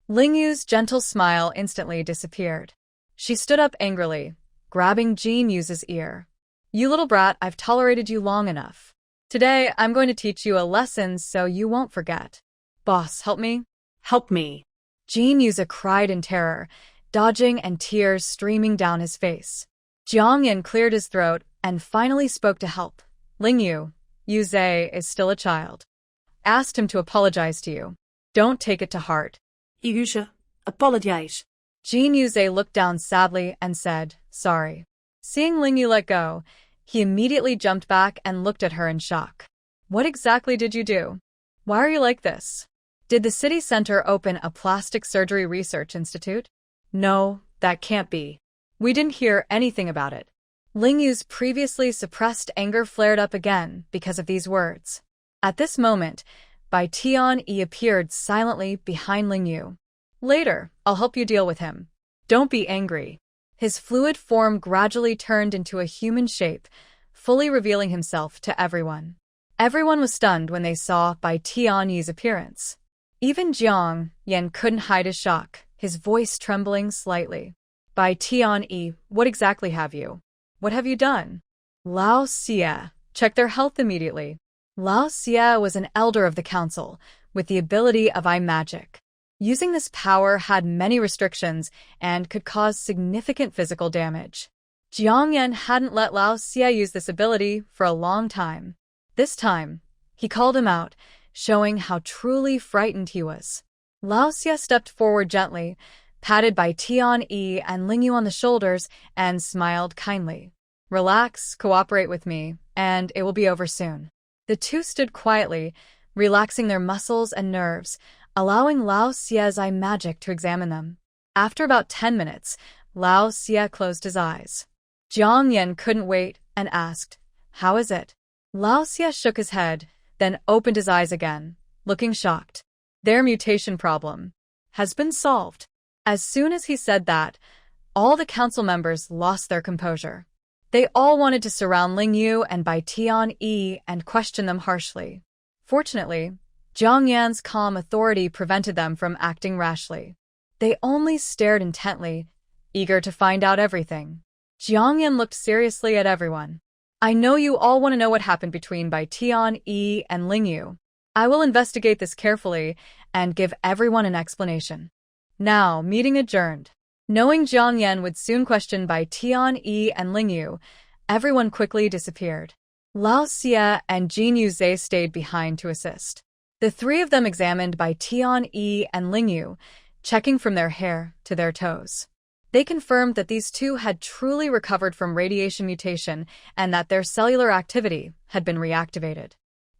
Lingyu's gentle smile instantly disappeared. She stood up angrily, grabbing Jean Yuza's ear. "You little brat, I've tolerated you long enough. Today, I'm going to teach you a lesson so you won't forget. Boss, help me." Help me. Jean Yuza cried in terror, dodging and tears streaming down his face. Jiang Yan cleared his throat and finally spoke to help. "Lingyu, Yuze is still a child. Asked him to apologize to you. Don't take it to heart." Yusha, apologize. Jean Yuze looked down sadly and said, "Sorry." Seeing Lingyu let go, he immediately jumped back and looked at her in shock. "What exactly did you do? Why are you like this? Did the city center open a plastic surgery research institute?" "No, that can't be. We didn't hear anything about it." Lingyu's previously suppressed anger flared up again because of these words. At this moment, Bai Tianyi appeared silently behind Lingyu. "Later, I'll help you deal with him. Don't be angry." His fluid form gradually turned into a human shape, fully revealing himself to everyone. Everyone was stunned when they saw Bai Tianyi's appearance. Even Jiang Yan couldn't hide his shock, his voice trembling slightly. "Bai Tianyi, what exactly have you? What have you done?" "Lao Xie, check their health immediately." Lao Xie was an elder of the council, with the ability of eye magic. Using this power had many restrictions and could cause significant physical damage. Jiang Yan hadn't let Lao Xie use this ability for a long time. This time, he called him out, showing how truly frightened he was. Lao Xie stepped forward gently, patted by Tian Yi and Ling Yu on the shoulders, and smiled kindly. Relax, cooperate with me, and it will be over soon. The two stood quietly, relaxing their muscles and nerves, allowing Lao Xie's eye magic to examine them. After about 10 minutes, Lao Xie closed his eyes. Jiang Yan couldn't wait and asked, "How is it?" Lao Xie shook his head, then opened his eyes again, looking shocked. Their mutation problem has been solved. As soon as he said that, all the council members lost their composure. They all wanted to surround Ling Yu and Bai Tian Yi and question them harshly. Fortunately, Jiang Yan's calm authority prevented them from acting rashly. They only stared intently, eager to find out everything. Jiang Yan looked seriously at everyone. "I know you all want to know what happened between Bai Tian Yi and Ling Yu. I will investigate this carefully and give everyone an explanation." Now, meeting adjourned. Knowing Jiang Yan would soon question Bai Tian Yi and Ling Yu, everyone quickly disappeared. Lao Xie and Jin Yuzhe stayed behind to assist. The three of them examined Bai Tian Yi and Ling Yu, checking from their hair to their toes. They confirmed that these two had truly recovered from radiation mutation and that their cellular activity had been reactivated.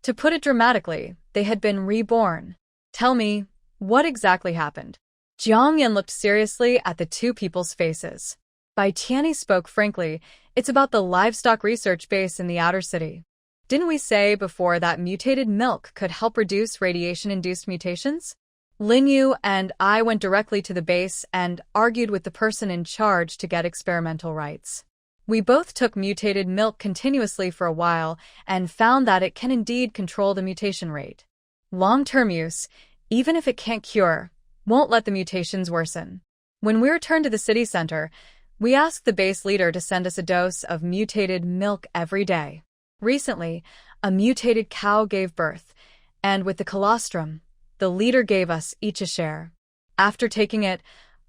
To put it dramatically, they had been reborn. "Tell me, what exactly happened?" Jiang Yan looked seriously at the two people's faces. Bai Tianyi spoke frankly, "It's about the livestock research base in the outer city. Didn't we say before that mutated milk could help reduce radiation-induced mutations?" Ling Yu and I went directly to the base and argued with the person in charge to get experimental rights. We both took mutated milk continuously for a while and found that it can indeed control the mutation rate. Long-term use, even if it can't cure, won't let the mutations worsen. When we returned to the city center, we asked the base leader to send us a dose of mutated milk every day. Recently, a mutated cow gave birth, and with the colostrum, the leader gave us each a share. After taking it,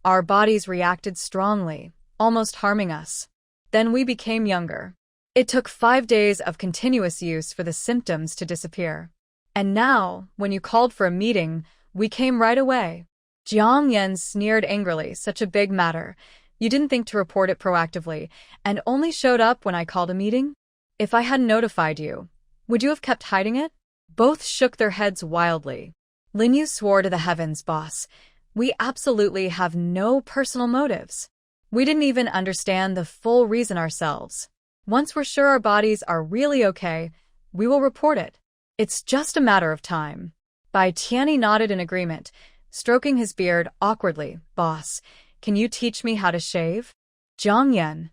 our bodies reacted strongly, almost harming us. Then we became younger. It took 5 days of continuous use for the symptoms to disappear. And now, when you called for a meeting, we came right away. Jiang Yan sneered angrily, "Such a big matter. You didn't think to report it proactively, and only showed up when I called a meeting? If I hadn't notified you, would you have kept hiding it?" Both shook their heads wildly. Lin Yu swore to the heavens, "Boss, we absolutely have no personal motives. We didn't even understand the full reason ourselves. Once we're sure our bodies are really okay, we will report it. It's just a matter of time." Bai Tianyi nodded in agreement, stroking his beard awkwardly. "Boss, can you teach me how to shave?" Jiang Yan,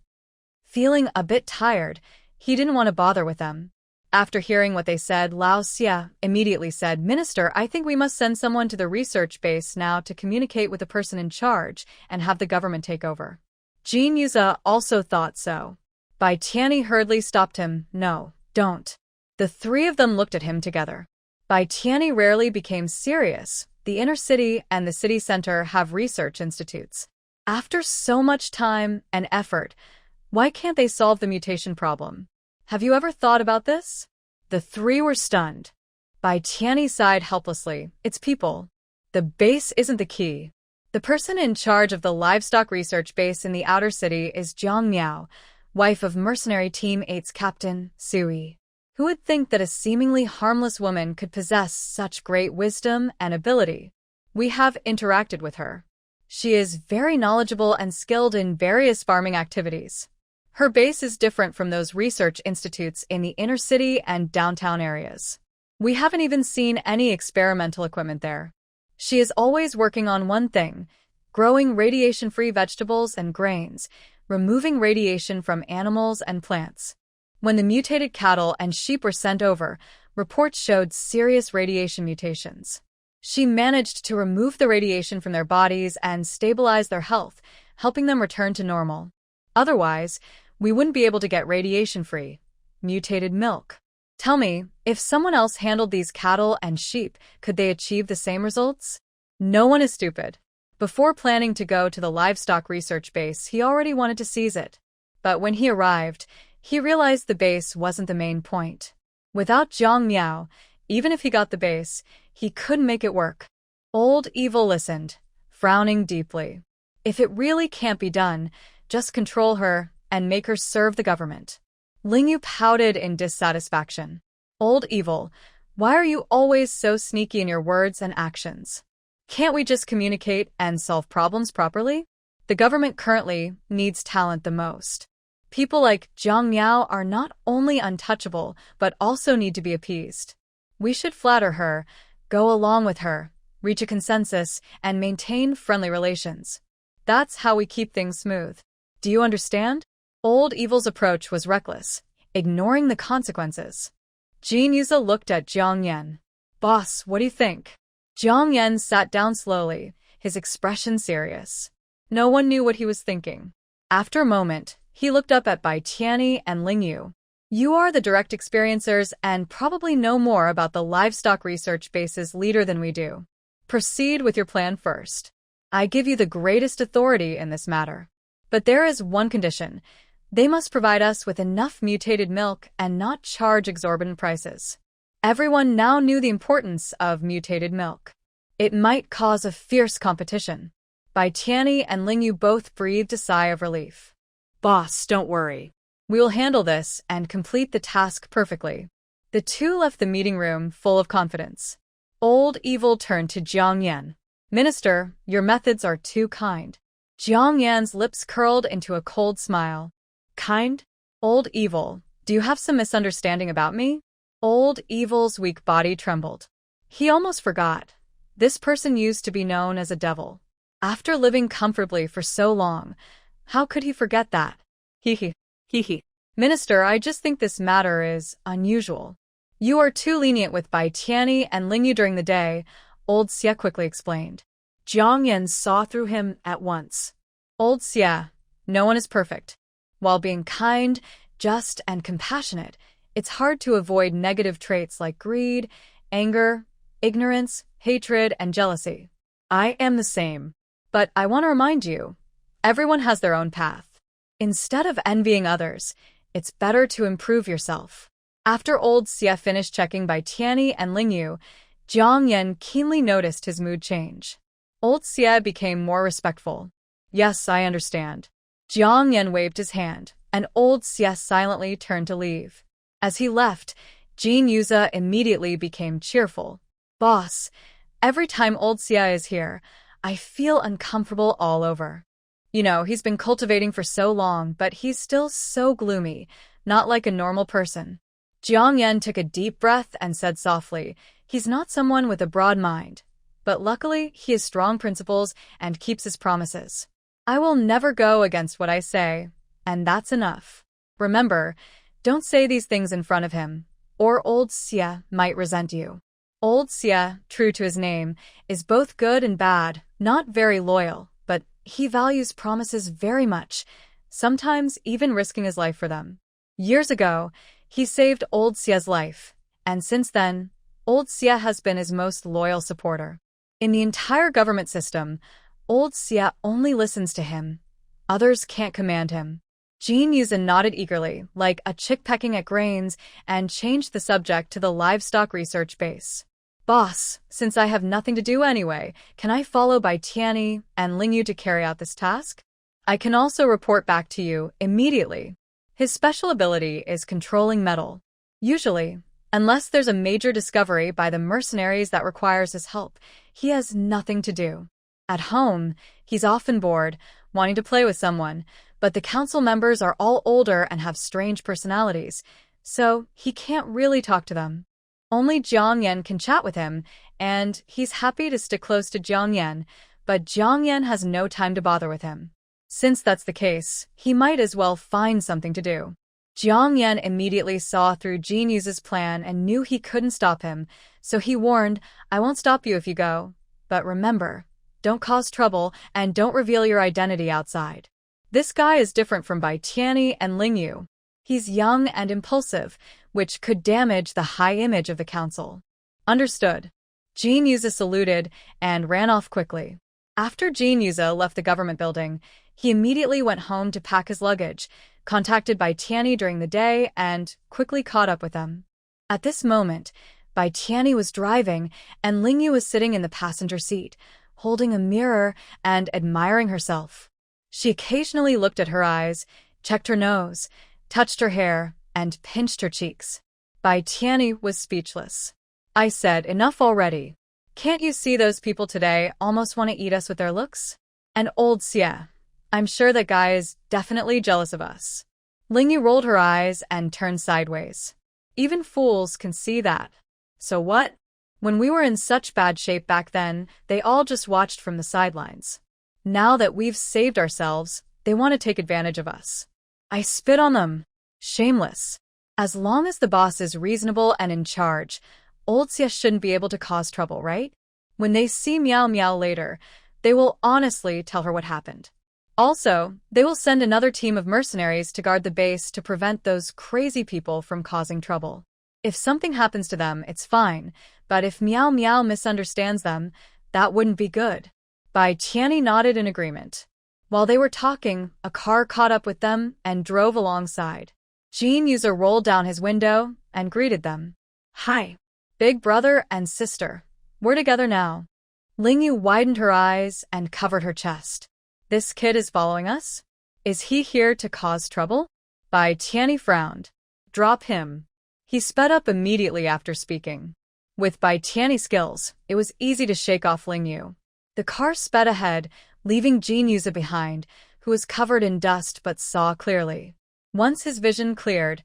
feeling a bit tired, he didn't want to bother with them. After hearing what they said, Lao Xie immediately said, "Minister, I think we must send someone to the research base now to communicate with the person in charge and have the government take over." Jin Yuzhe also thought so. Bai Tianyi hurriedly stopped him. "No, don't." The three of them looked at him together. Bai Tianyi rarely became serious. The inner city and the city center have research institutes. After so much time and effort, why can't they solve the mutation problem? Have you ever thought about this? The three were stunned. Bai Tianyi sighed helplessly. "It's people. The base isn't the key. The person in charge of the livestock research base in the outer city is Jiang Miao, wife of mercenary Team 8's captain, Sui. Who would think that a seemingly harmless woman could possess such great wisdom and ability? We have interacted with her. She is very knowledgeable and skilled in various farming activities. Her base is different from those research institutes in the inner city and downtown areas. We haven't even seen any experimental equipment there. She is always working on one thing: growing radiation-free vegetables and grains, removing radiation from animals and plants. When the mutated cattle and sheep were sent over, reports showed serious radiation mutations. She managed to remove the radiation from their bodies and stabilize their health, helping them return to normal. Otherwise, we wouldn't be able to get radiation-free, mutated milk. Tell me, if someone else handled these cattle and sheep, could they achieve the same results? No one is stupid. Before planning to go to the livestock research base, he already wanted to seize it. But when he arrived, he realized the base wasn't the main point. Without Jiang Miao, even if he got the base, he couldn't make it work. Old Evil listened, frowning deeply. If it really can't be done, just control her and make her serve the government. Lingyu pouted in dissatisfaction. Old Evil, why are you always so sneaky in your words and actions? Can't we just communicate and solve problems properly? The government currently needs talent the most. People like Jiang Miao are not only untouchable, but also need to be appeased. We should flatter her, go along with her, reach a consensus, and maintain friendly relations. That's how we keep things smooth. Do you understand? Old Evil's approach was reckless, ignoring the consequences. Jin Yuza looked at Jiang Yan. Boss, what do you think? Jiang Yan sat down slowly, his expression serious. No one knew what he was thinking. After a moment, he looked up at Bai Tianyi and Lingyu. You are the direct experiencers and probably know more about the livestock research base's leader than we do. Proceed with your plan first. I give you the greatest authority in this matter. But there is one condition. They must provide us with enough mutated milk and not charge exorbitant prices. Everyone now knew the importance of mutated milk. It might cause a fierce competition. Bai Tianyi and Lingyu both breathed a sigh of relief. Boss, don't worry. We will handle this and complete the task perfectly. The two left the meeting room full of confidence. Old Evil turned to Jiang Yan. Minister, your methods are too kind. Jiang Yan's lips curled into a cold smile. Kind? Old Evil, do you have some misunderstanding about me? Old Evil's weak body trembled. He almost forgot. This person used to be known as a devil. After living comfortably for so long, how could he forget that? Hee. Minister, I just think this matter is unusual. You are too lenient with Bai Tianyi and Lingyu during the day, Old Xie quickly explained. Jiang Yan saw through him at once. Old Xie, no one is perfect. While being kind, just, and compassionate, it's hard to avoid negative traits like greed, anger, ignorance, hatred, and jealousy. I am the same. But I want to remind you, everyone has their own path. Instead of envying others, it's better to improve yourself. After Old Xie finished checking Bai Tianyi and Lingyu, Jiang Yan keenly noticed his mood change. Old Xie became more respectful. Yes, I understand. Jiang Yan waved his hand, and Old Xie silently turned to leave. As he left, Jin Yuza immediately became cheerful. Boss, every time Old Xie is here, I feel uncomfortable all over. You know, he's been cultivating for so long, but he's still so gloomy, not like a normal person. Jiang Yan took a deep breath and said softly, he's not someone with a broad mind. But luckily, he has strong principles and keeps his promises. I will never go against what I say, and that's enough. Remember, don't say these things in front of him, or Old Xie might resent you. Old Xie, true to his name, is both good and bad, not very loyal, but he values promises very much, sometimes even risking his life for them. Years ago, he saved Old Xie's life, and since then, Old Xie has been his most loyal supporter. In the entire government system, Old Xie only listens to him. Others can't command him. Jin Yuza nodded eagerly, like a chick pecking at grains, and changed the subject to the livestock research base. Boss, since I have nothing to do anyway, can I follow Bai Tianyi and Lingyu to carry out this task? I can also report back to you immediately. His special ability is controlling metal. Usually, unless there's a major discovery by the mercenaries that requires his help, he has nothing to do. At home, he's often bored, wanting to play with someone, but the council members are all older and have strange personalities, so he can't really talk to them. Only Jiang Yan can chat with him, and he's happy to stick close to Jiang Yan, but Jiang Yan has no time to bother with him. Since that's the case, he might as well find something to do. Jiang Yan immediately saw through Jin Yuza's plan and knew he couldn't stop him, so he warned, I won't stop you if you go. But remember, don't cause trouble and don't reveal your identity outside. This guy is different from Bai Tianyi and Lingyu. He's young and impulsive, which could damage the high image of the council. Understood. Jean Yuza saluted and ran off quickly. After Jean Yuza left the government building, he immediately went home to pack his luggage, contacted by Tianyi during the day, and quickly caught up with them. At this moment, Bai Tianyi was driving, and Lingyu was sitting in the passenger seat, holding a mirror and admiring herself. She occasionally looked at her eyes, checked her nose, touched her hair, and pinched her cheeks. Bai Tianyi was speechless. I said, enough already. Can't you see those people today almost want to eat us with their looks? And old Xie, I'm sure that guy is definitely jealous of us. Lingyu rolled her eyes and turned sideways. Even fools can see that. So what? When we were in such bad shape back then, they all just watched from the sidelines. Now that we've saved ourselves, they want to take advantage of us. I spit on them. Shameless. As long as the boss is reasonable and in charge, old Xie shouldn't be able to cause trouble, right? When they see Miao Miao later, they will honestly tell her what happened. Also, they will send another team of mercenaries to guard the base to prevent those crazy people from causing trouble. If something happens to them, it's fine, but if Miao Miao misunderstands them, that wouldn't be good. Bai Tianyi nodded in agreement. While they were talking, a car caught up with them and drove alongside. Jean Yuza rolled down his window and greeted them. Hi. Big brother and sister. We're together now. Lingyu widened her eyes and covered her chest. This kid is following us? Is he here to cause trouble? Bai Tianyi frowned. Drop him. He sped up immediately after speaking. With Bai Tianyi's skills, it was easy to shake off Lingyu. The car sped ahead, leaving Jean Yuza behind, who was covered in dust but saw clearly. Once his vision cleared,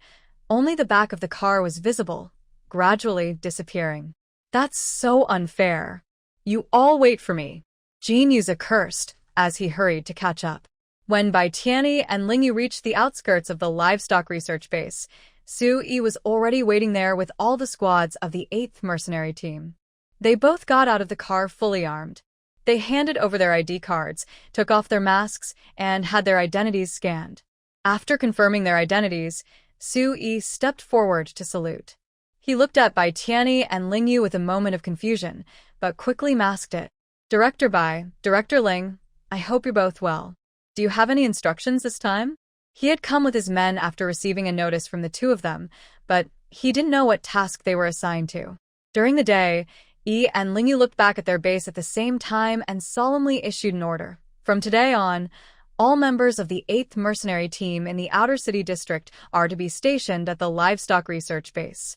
only the back of the car was visible, gradually disappearing. That's so unfair. You all wait for me. Jean Yuza cursed as he hurried to catch up. When Bai Tianyi and Lingyu reached the outskirts of the livestock research base, Su Yi was already waiting there with all the squads of the 8th mercenary team. They both got out of the car fully armed. They handed over their ID cards, took off their masks, and had their identities scanned. After confirming their identities, Su Yi stepped forward to salute. He looked at Bai Tianyi and Lingyu with a moment of confusion, but quickly masked it. Director Bai, Director Ling, I hope you're both well. Do you have any instructions this time? He had come with his men after receiving a notice from the two of them, but he didn't know what task they were assigned to. During the day, Yi and Lingyu looked back at their base at the same time and solemnly issued an order. From today on, all members of the 8th mercenary team in the Outer City District are to be stationed at the livestock research base.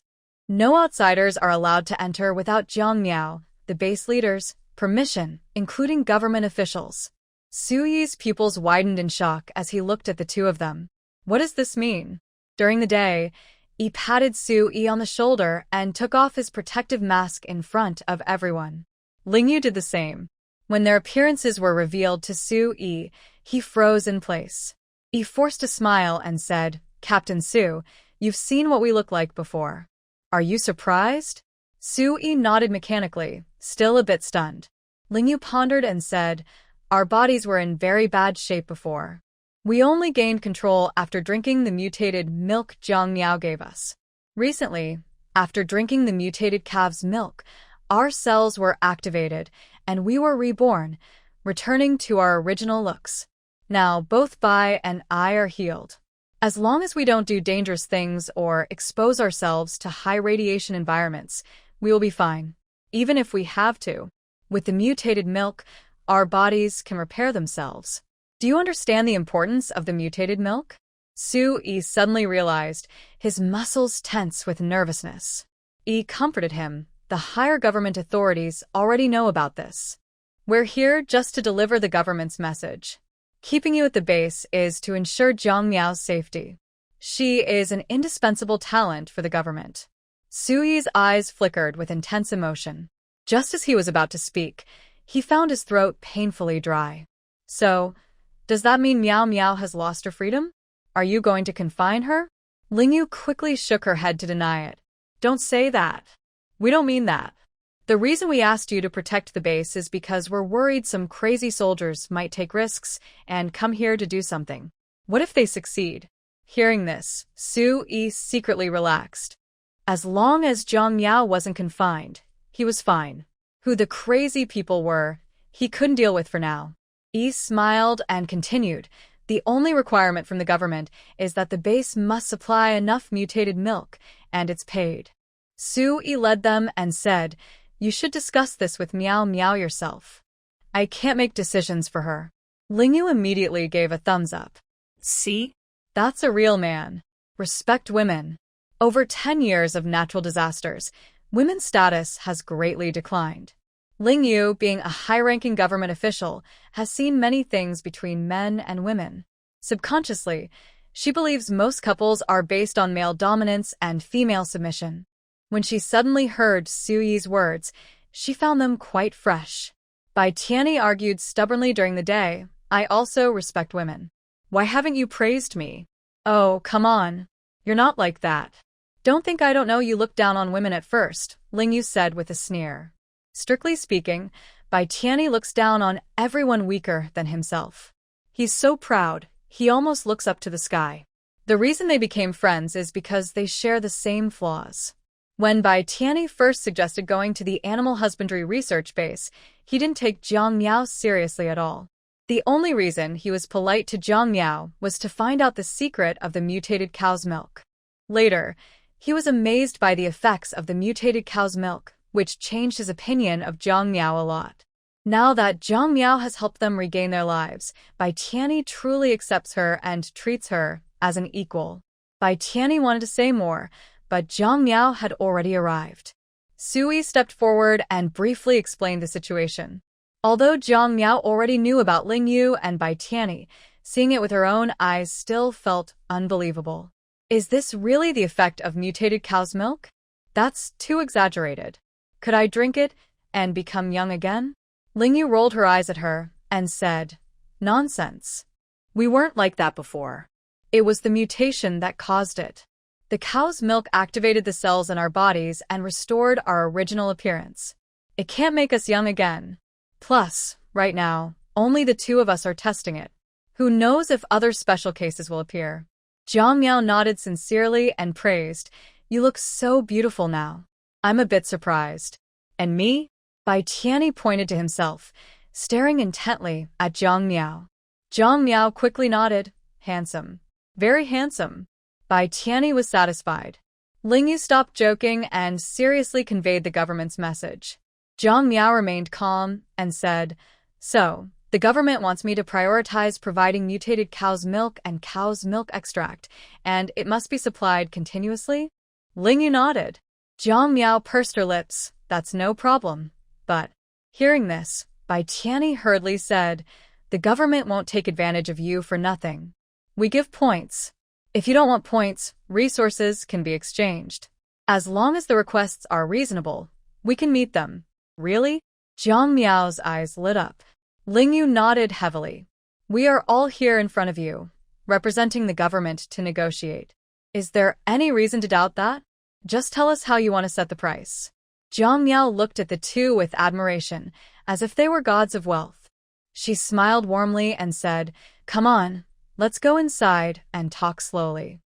No outsiders are allowed to enter without Jiang Miao, the base leader's, permission, including government officials. Su Yi's pupils widened in shock as he looked at the two of them. What does this mean? During the day, Yi patted Su Yi on the shoulder and took off his protective mask in front of everyone. Lingyu did the same. When their appearances were revealed to Su Yi, he froze in place. Yi forced a smile and said, Captain Su, you've seen what we look like before. Are you surprised? Su Yi nodded mechanically, still a bit stunned. Lingyu pondered and said, Our bodies were in very bad shape before. We only gained control after drinking the mutated milk Jiang Miao gave us. Recently, after drinking the mutated calf's milk, our cells were activated, and we were reborn, returning to our original looks. Now, both Bai and I are healed. As long as we don't do dangerous things or expose ourselves to high radiation environments, we will be fine. Even if we have to. With the mutated milk, our bodies can repair themselves. Do you understand the importance of the mutated milk? Su Yi suddenly realized, his muscles tense with nervousness. Yi comforted him. The higher government authorities already know about this. We're here just to deliver the government's message. Keeping you at the base is to ensure Jiang Miao's safety. She is an indispensable talent for the government. Su Yi's eyes flickered with intense emotion. Just as he was about to speak, he found his throat painfully dry. So, does that mean Miao Miao has lost her freedom? Are you going to confine her? Lingyu quickly shook her head to deny it. Don't say that. We don't mean that. The reason we asked you to protect the base is because we're worried some crazy soldiers might take risks and come here to do something. What if they succeed? Hearing this, Su Yi secretly relaxed. As long as Jiang Miao wasn't confined, he was fine. Who the crazy people were, he couldn't deal with for now. Yi smiled and continued, the only requirement from the government is that the base must supply enough mutated milk, and it's paid. Su-yi led them and said, you should discuss this with Meow Meow yourself. I can't make decisions for her. Lingyu immediately gave a thumbs up. See? That's a real man. Respect women. Over 10 years of natural disasters, women's status has greatly declined. Lingyu, being a high-ranking government official, has seen many things between men and women. Subconsciously, she believes most couples are based on male dominance and female submission. When she suddenly heard Su-yi's words, she found them quite fresh. Bai Tianyi argued stubbornly during the day, I also respect women. Why haven't you praised me? Oh, come on. You're not like that. Don't think I don't know you look down on women at first, Lingyu said with a sneer. Strictly speaking, Bai Tianyi looks down on everyone weaker than himself. He's so proud, he almost looks up to the sky. The reason they became friends is because they share the same flaws. When Bai Tianyi first suggested going to the animal husbandry research base, he didn't take Jiang Miao seriously at all. The only reason he was polite to Jiang Miao was to find out the secret of the mutated cow's milk. Later, he was amazed by the effects of the mutated cow's milk, which changed his opinion of Jiang Miao a lot. Now that Jiang Miao has helped them regain their lives, Bai Tianyi truly accepts her and treats her as an equal. Bai Tianyi wanted to say more, but Jiang Miao had already arrived. Su-yi stepped forward and briefly explained the situation. Although Jiang Miao already knew about Lingyu and Bai Tianyi, seeing it with her own eyes still felt unbelievable. Is this really the effect of mutated cow's milk? That's too exaggerated. Could I drink it and become young again? Lingyu rolled her eyes at her and said, nonsense. We weren't like that before. It was the mutation that caused it. The cow's milk activated the cells in our bodies and restored our original appearance. It can't make us young again. Plus, right now, only the two of us are testing it. Who knows if other special cases will appear? Jiang Miao nodded sincerely and praised, you look so beautiful now. I'm a bit surprised. And me? Bai Tianyi pointed to himself, staring intently at Jiang Miao. Jiang Miao quickly nodded, handsome. Very handsome. Bai Tianyi was satisfied. Lingyu stopped joking and seriously conveyed the government's message. Jiang Miao remained calm and said, so, the government wants me to prioritize providing mutated cow's milk and cow's milk extract, and it must be supplied continuously? Lingyu nodded. Jiang Miao pursed her lips, that's no problem. But, hearing this, Bai Tianyi hurriedly said, the government won't take advantage of you for nothing. We give points. If you don't want points, resources can be exchanged. As long as the requests are reasonable, we can meet them. Really? Jiang Miao's eyes lit up. Lingyu nodded heavily. We are all here in front of you, representing the government to negotiate. Is there any reason to doubt that? Just tell us how you want to set the price. Jiang Miao looked at the two with admiration, as if they were gods of wealth. She smiled warmly and said, come on, let's go inside and talk slowly.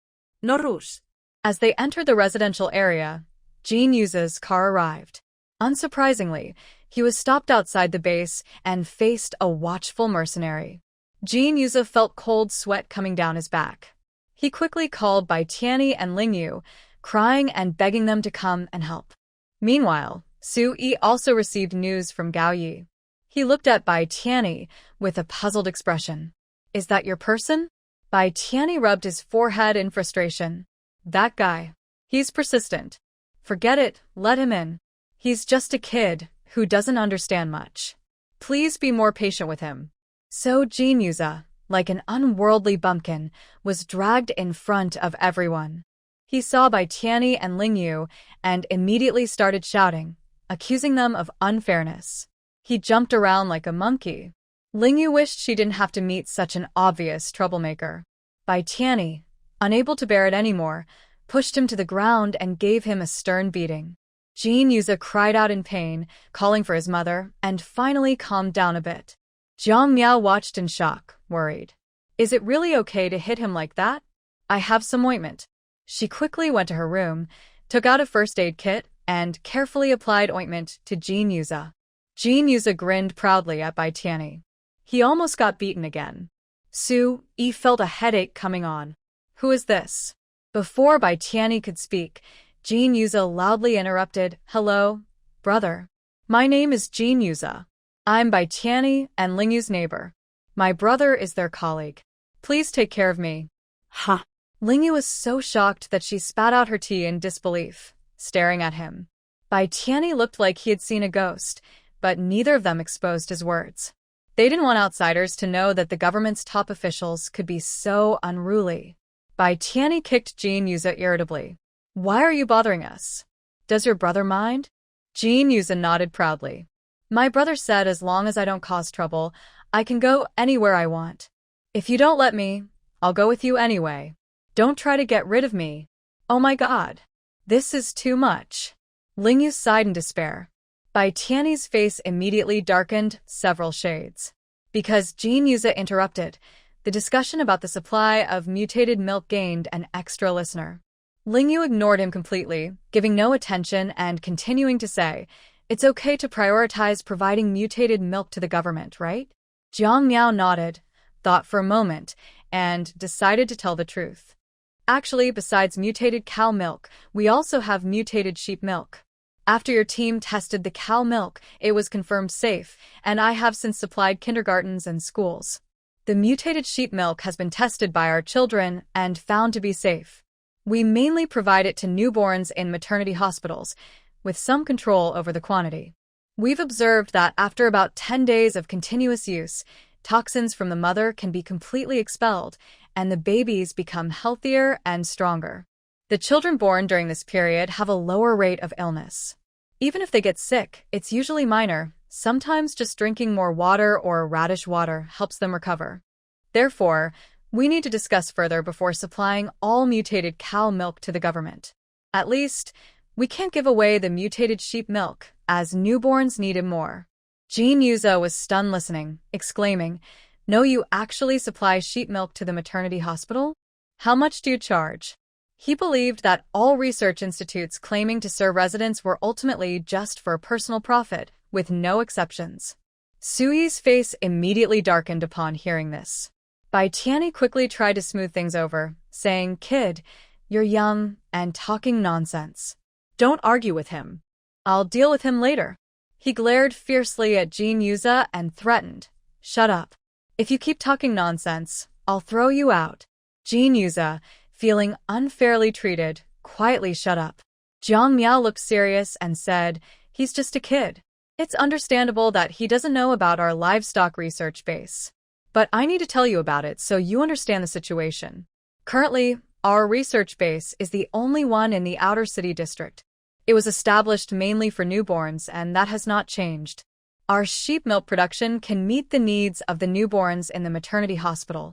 No rush. As they entered the residential area, Jin Yuza's car arrived. Unsurprisingly, he was stopped outside the base and faced a watchful mercenary. Jin Yuza felt cold sweat coming down his back. He quickly called Bai Tianyi and Lingyu, crying and begging them to come and help. Meanwhile, Su-yi also received news from Gao Yi. He looked at Bai Tianyi with a puzzled expression. Is that your person? Bai Tianyi rubbed his forehead in frustration. That guy. He's persistent. Forget it, let him in. He's just a kid who doesn't understand much. Please be more patient with him. So Jin Yuza, like an unworldly bumpkin, was dragged in front of everyone. He saw Bai Tianyi and Lingyu and immediately started shouting, accusing them of unfairness. He jumped around like a monkey. Lingyu wished she didn't have to meet such an obvious troublemaker. Bai Tianyi, unable to bear it anymore, pushed him to the ground and gave him a stern beating. Jin Yuza cried out in pain, calling for his mother, and finally calmed down a bit. Jiang Miao watched in shock, worried. Is it really okay to hit him like that? I have some ointment. She quickly went to her room, took out a first aid kit, and carefully applied ointment to Jin Yuza. Jean Yuza grinned proudly at Bai Tianyi. He almost got beaten again. Su-yi felt a headache coming on. Who is this? Before Bai Tianyi could speak, Jean Yuza loudly interrupted. Hello, brother. My name is Jean Yuza. I'm Bai Tianyi and Lingyu's neighbor. My brother is their colleague. Please take care of me. Ha! Lingyu was so shocked that she spat out her tea in disbelief, staring at him. Bai Tianyi looked like he had seen a ghost, but neither of them exposed his words. They didn't want outsiders to know that the government's top officials could be so unruly. Bai Tianyi kicked Jean Yuza irritably. Why are you bothering us? Does your brother mind? Jean Yuza nodded proudly. My brother said as long as I don't cause trouble, I can go anywhere I want. If you don't let me, I'll go with you anyway. Don't try to get rid of me. Oh my god. This is too much. Lingyu sighed in despair. Bai Tianyi's face immediately darkened several shades. Because Jean Yuza interrupted, the discussion about the supply of mutated milk gained an extra listener. Lingyu ignored him completely, giving no attention and continuing to say, it's okay to prioritize providing mutated milk to the government, right? Jiang Miao nodded, thought for a moment, and decided to tell the truth. Actually, besides mutated cow milk, we also have mutated sheep milk. After your team tested the cow milk, it was confirmed safe, and I have since supplied kindergartens and schools. The mutated sheep milk has been tested by our children and found to be safe. We mainly provide it to newborns in maternity hospitals, with some control over the quantity. We've observed that after about 10 days of continuous use, toxins from the mother can be completely expelled, and the babies become healthier and stronger. The children born during this period have a lower rate of illness. Even if they get sick, it's usually minor. Sometimes just drinking more water or radish water helps them recover. Therefore, we need to discuss further before supplying all mutated cow milk to the government. At least, we can't give away the mutated sheep milk, as newborns need it more. Jean Yuza was stunned listening, exclaiming, No, you actually supply sheep milk to the maternity hospital? How much do you charge? He believed that all research institutes claiming to serve residents were ultimately just for personal profit, with no exceptions. Suyi's face immediately darkened upon hearing this. Bai Tianyi quickly tried to smooth things over, saying, Kid, you're young and talking nonsense. Don't argue with him. I'll deal with him later. He glared fiercely at Jean Yuza and threatened, Shut up. If you keep talking nonsense, I'll throw you out. Jean Yuza, feeling unfairly treated, quietly shut up. Jiang Miao looked serious and said, He's just a kid. It's understandable that he doesn't know about our livestock research base. But I need to tell you about it so you understand the situation. Currently, our research base is the only one in the outer city district. It was established mainly for newborns, and that has not changed. Our sheep milk production can meet the needs of the newborns in the maternity hospital.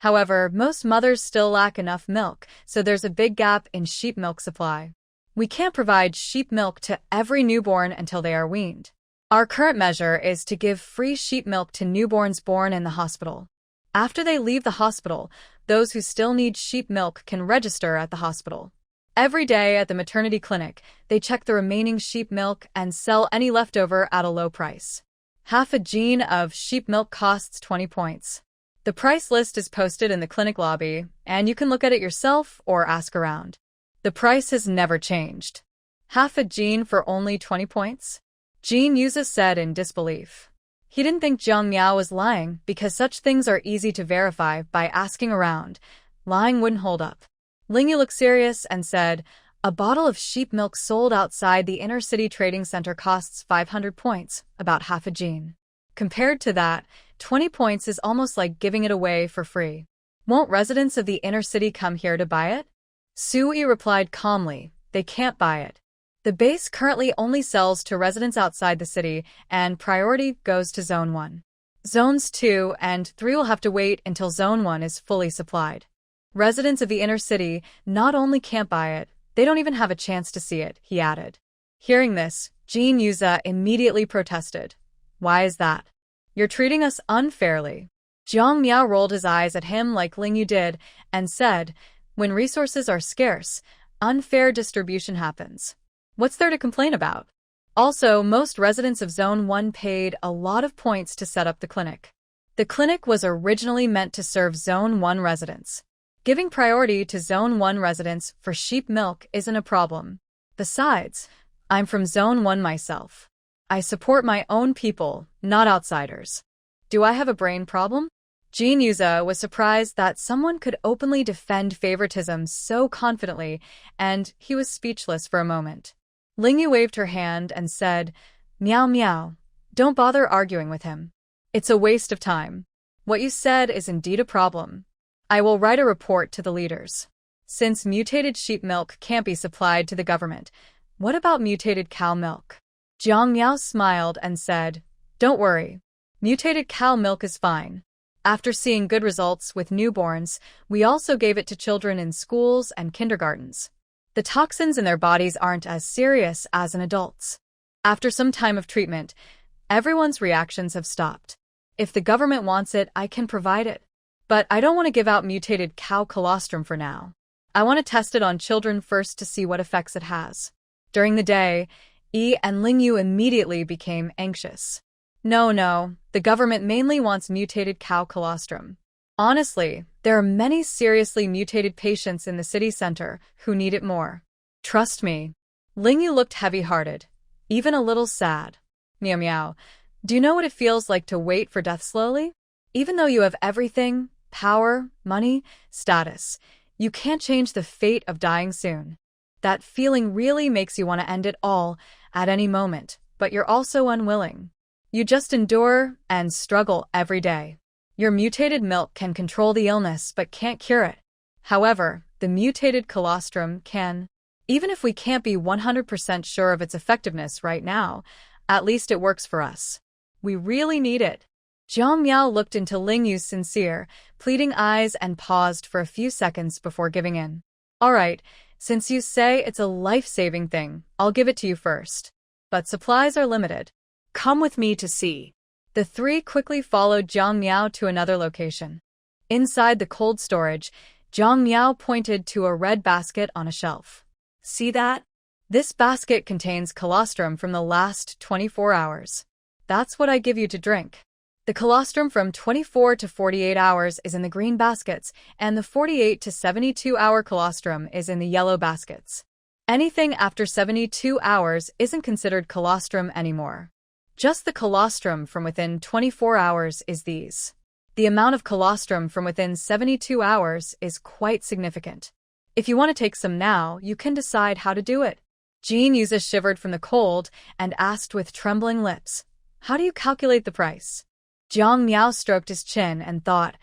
However, most mothers still lack enough milk, so there's a big gap in sheep milk supply. We can't provide sheep milk to every newborn until they are weaned. Our current measure is to give free sheep milk to newborns born in the hospital. After they leave the hospital, those who still need sheep milk can register at the hospital. Every day at the maternity clinic, they check the remaining sheep milk and sell any leftover at a low price. Half a jean of sheep milk costs 20 points. The price list is posted in the clinic lobby, and you can look at it yourself or ask around. The price has never changed. Half a jean for only 20 points? Jean Yuza said in disbelief. He didn't think Jiang Miao was lying because such things are easy to verify by asking around. Lying wouldn't hold up. Lingyu looked serious and said, A bottle of sheep milk sold outside the inner city trading center costs 500 points, about half a jean. Compared to that, 20 points is almost like giving it away for free. Won't residents of the inner city come here to buy it? Sui replied calmly, They can't buy it. The base currently only sells to residents outside the city, and priority goes to Zone 1. Zones 2 and 3 will have to wait until Zone 1 is fully supplied. Residents of the inner city not only can't buy it, they don't even have a chance to see it, he added. Hearing this, Jean Yuza immediately protested. Why is that? You're treating us unfairly. Jiang Miao rolled his eyes at him like Lingyu did and said, When resources are scarce, unfair distribution happens. What's there to complain about? Also, most residents of Zone 1 paid a lot of points to set up the clinic. The clinic was originally meant to serve Zone 1 residents. Giving priority to Zone 1 residents for sheep milk isn't a problem. Besides, I'm from Zone 1 myself. I support my own people, not outsiders. Do I have a brain problem? Jin Yuza was surprised that someone could openly defend favoritism so confidently, and he was speechless for a moment. Lingyu waved her hand and said, "Meow meow, don't bother arguing with him. It's a waste of time. What you said is indeed a problem. I will write a report to the leaders. Since mutated sheep milk can't be supplied to the government, what about mutated cow milk?" Jiang Miao smiled and said, "Don't worry. Mutated cow milk is fine. After seeing good results with newborns, we also gave it to children in schools and kindergartens. The toxins in their bodies aren't as serious as in adults. After some time of treatment, everyone's reactions have stopped. If the government wants it, I can provide it. But I don't want to give out mutated cow colostrum for now. I want to test it on children first to see what effects it has." During the day, Yi and Lingyu immediately became anxious. No, the government mainly wants mutated cow colostrum. Honestly, there are many seriously mutated patients in the city center who need it more. Trust me. Lingyu looked heavy-hearted, even a little sad. Meow meow, do you know what it feels like to wait for death slowly? Even though you have everything, power, money, status, you can't change the fate of dying soon. That feeling really makes you want to end it all at any moment, but you're also unwilling. You just endure and struggle every day. Your mutated milk can control the illness but can't cure it. However, the mutated colostrum can. Even if we can't be 100% sure of its effectiveness right now, at least it works for us. We really need it. Jiang Miao looked into Lingyu's sincere, pleading eyes and paused for a few seconds before giving in. All right, since you say it's a life-saving thing, I'll give it to you first. But supplies are limited. Come with me to see. The three quickly followed Jiang Miao to another location. Inside the cold storage, Jiang Miao pointed to a red basket on a shelf. See that? This basket contains colostrum from the last 24 hours. That's what I give you to drink. The colostrum from 24 to 48 hours is in the green baskets, and the 48 to 72-hour colostrum is in the yellow baskets. Anything after 72 hours isn't considered colostrum anymore. Just the colostrum from within 24 hours is these. The amount of colostrum from within 72 hours is quite significant. If you want to take some now, you can decide how to do it. Jin Yuza shivered from the cold and asked with trembling lips, "How do you calculate the price?" Jiang Miao stroked his chin and thought,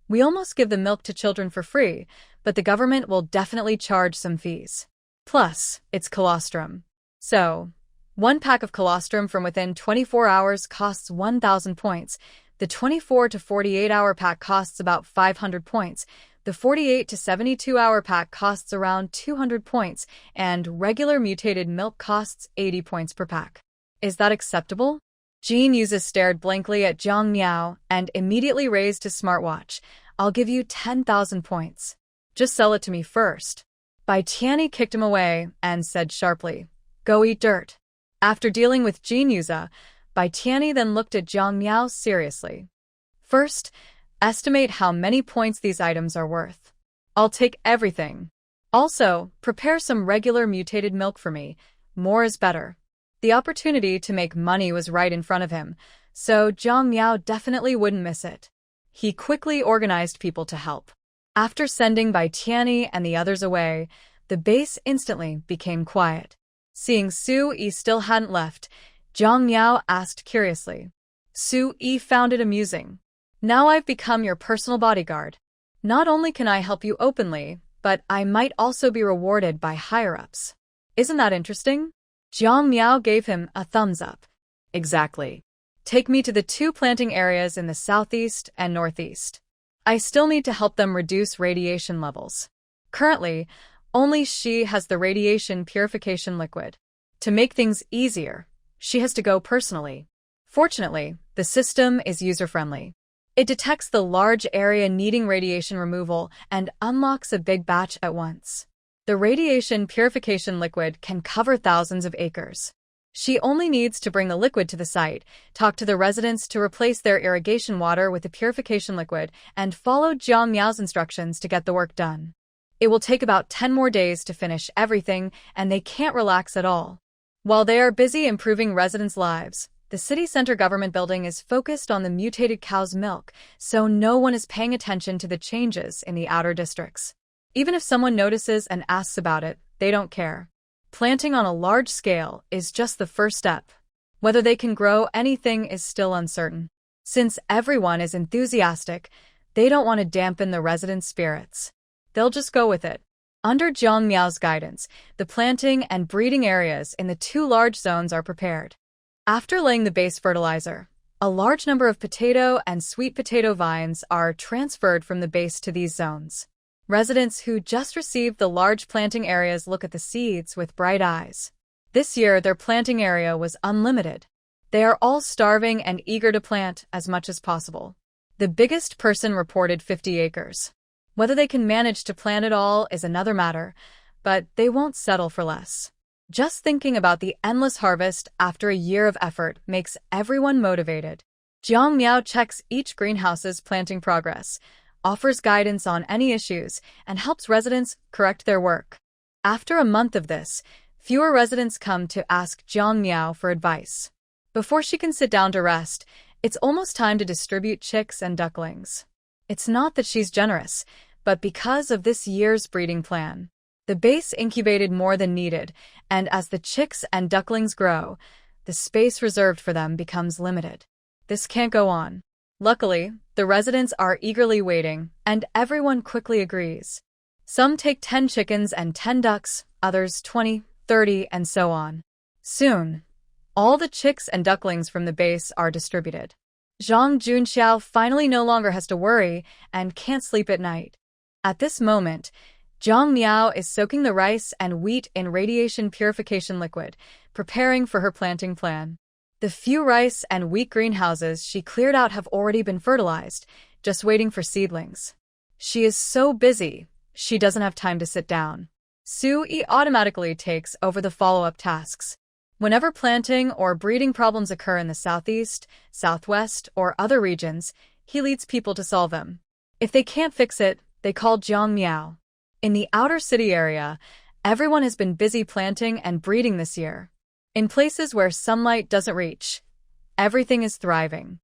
"We almost give the milk to children for free, but the government will definitely charge some fees. Plus, it's colostrum. So, one pack of colostrum from within 24 hours costs 1,000 points. The 24 to 48-hour pack costs about 500 points. The 48 to 72-hour pack costs around 200 points, and regular mutated milk costs 80 points per pack. Is that acceptable?" Jin Yuza stared blankly at Jiang Miao and immediately raised his smartwatch. "I'll give you 10,000 points. Just sell it to me first." Bai Tianyi kicked him away and said sharply, "Go eat dirt." After dealing with Jin Yuza, Bai Tianyi then looked at Jiang Miao seriously. "First, estimate how many points these items are worth. I'll take everything. Also, prepare some regular mutated milk for me. More is better." The opportunity to make money was right in front of him, so Jiang Miao definitely wouldn't miss it. He quickly organized people to help. After sending Bai Tianyi and the others away, the base instantly became quiet. Seeing Su Yi still hadn't left, Jiang Miao asked curiously. Su Yi found it amusing. "Now I've become your personal bodyguard. Not only can I help you openly, but I might also be rewarded by higher-ups. Isn't that interesting?" Jiang Miao gave him a thumbs up. "Exactly. Take me to the two planting areas in the southeast and northeast. I still need to help them reduce radiation levels. Currently, only she has the radiation purification liquid. To make things easier, she has to go personally. Fortunately, the system is user-friendly. It detects the large area needing radiation removal and unlocks a big batch at once. The radiation purification liquid can cover thousands of acres. She only needs to bring the liquid to the site, talk to the residents to replace their irrigation water with the purification liquid, and follow Jiang Miao's instructions to get the work done. It will take about 10 more days to finish everything, and they can't relax at all. While they are busy improving residents' lives, the city center government building is focused on the mutated cow's milk, so no one is paying attention to the changes in the outer districts. Even if someone notices and asks about it, they don't care. Planting on a large scale is just the first step. Whether they can grow anything is still uncertain. Since everyone is enthusiastic, they don't want to dampen the residents' spirits. They'll just go with it. Under Jiang Miao's guidance, the planting and breeding areas in the 2 large zones are prepared. After laying the base fertilizer, a large number of potato and sweet potato vines are transferred from the base to these zones. Residents who just received the large planting areas look at the seeds with bright eyes. This year, their planting area was unlimited. They are all starving and eager to plant as much as possible. The biggest person reported 50 acres. Whether they can manage to plant it all is another matter, but they won't settle for less. Just thinking about the endless harvest after a year of effort makes everyone motivated. Jiang Miao checks each greenhouse's planting progress, offers guidance on any issues, and helps residents correct their work. After a month of this, fewer residents come to ask Jiang Miao for advice. Before she can sit down to rest, it's almost time to distribute chicks and ducklings. It's not that she's generous, but because of this year's breeding plan. The base incubated more than needed, and as the chicks and ducklings grow, the space reserved for them becomes limited. This can't go on. Luckily, the residents are eagerly waiting, and everyone quickly agrees. Some take 10 chickens and 10 ducks, others 20, 30, and so on. Soon, all the chicks and ducklings from the base are distributed. Zhang Junxiao finally no longer has to worry and can't sleep at night. At this moment, Jiang Miao is soaking the rice and wheat in radiation purification liquid, preparing for her planting plan. The few rice and wheat greenhouses she cleared out have already been fertilized, just waiting for seedlings. She is so busy, she doesn't have time to sit down. Su-yi automatically takes over the follow-up tasks. Whenever planting or breeding problems occur in the southeast, southwest, or other regions, he leads people to solve them. If they can't fix it, they call Jiang Miao. In the outer city area, everyone has been busy planting and breeding this year. In places where sunlight doesn't reach, everything is thriving.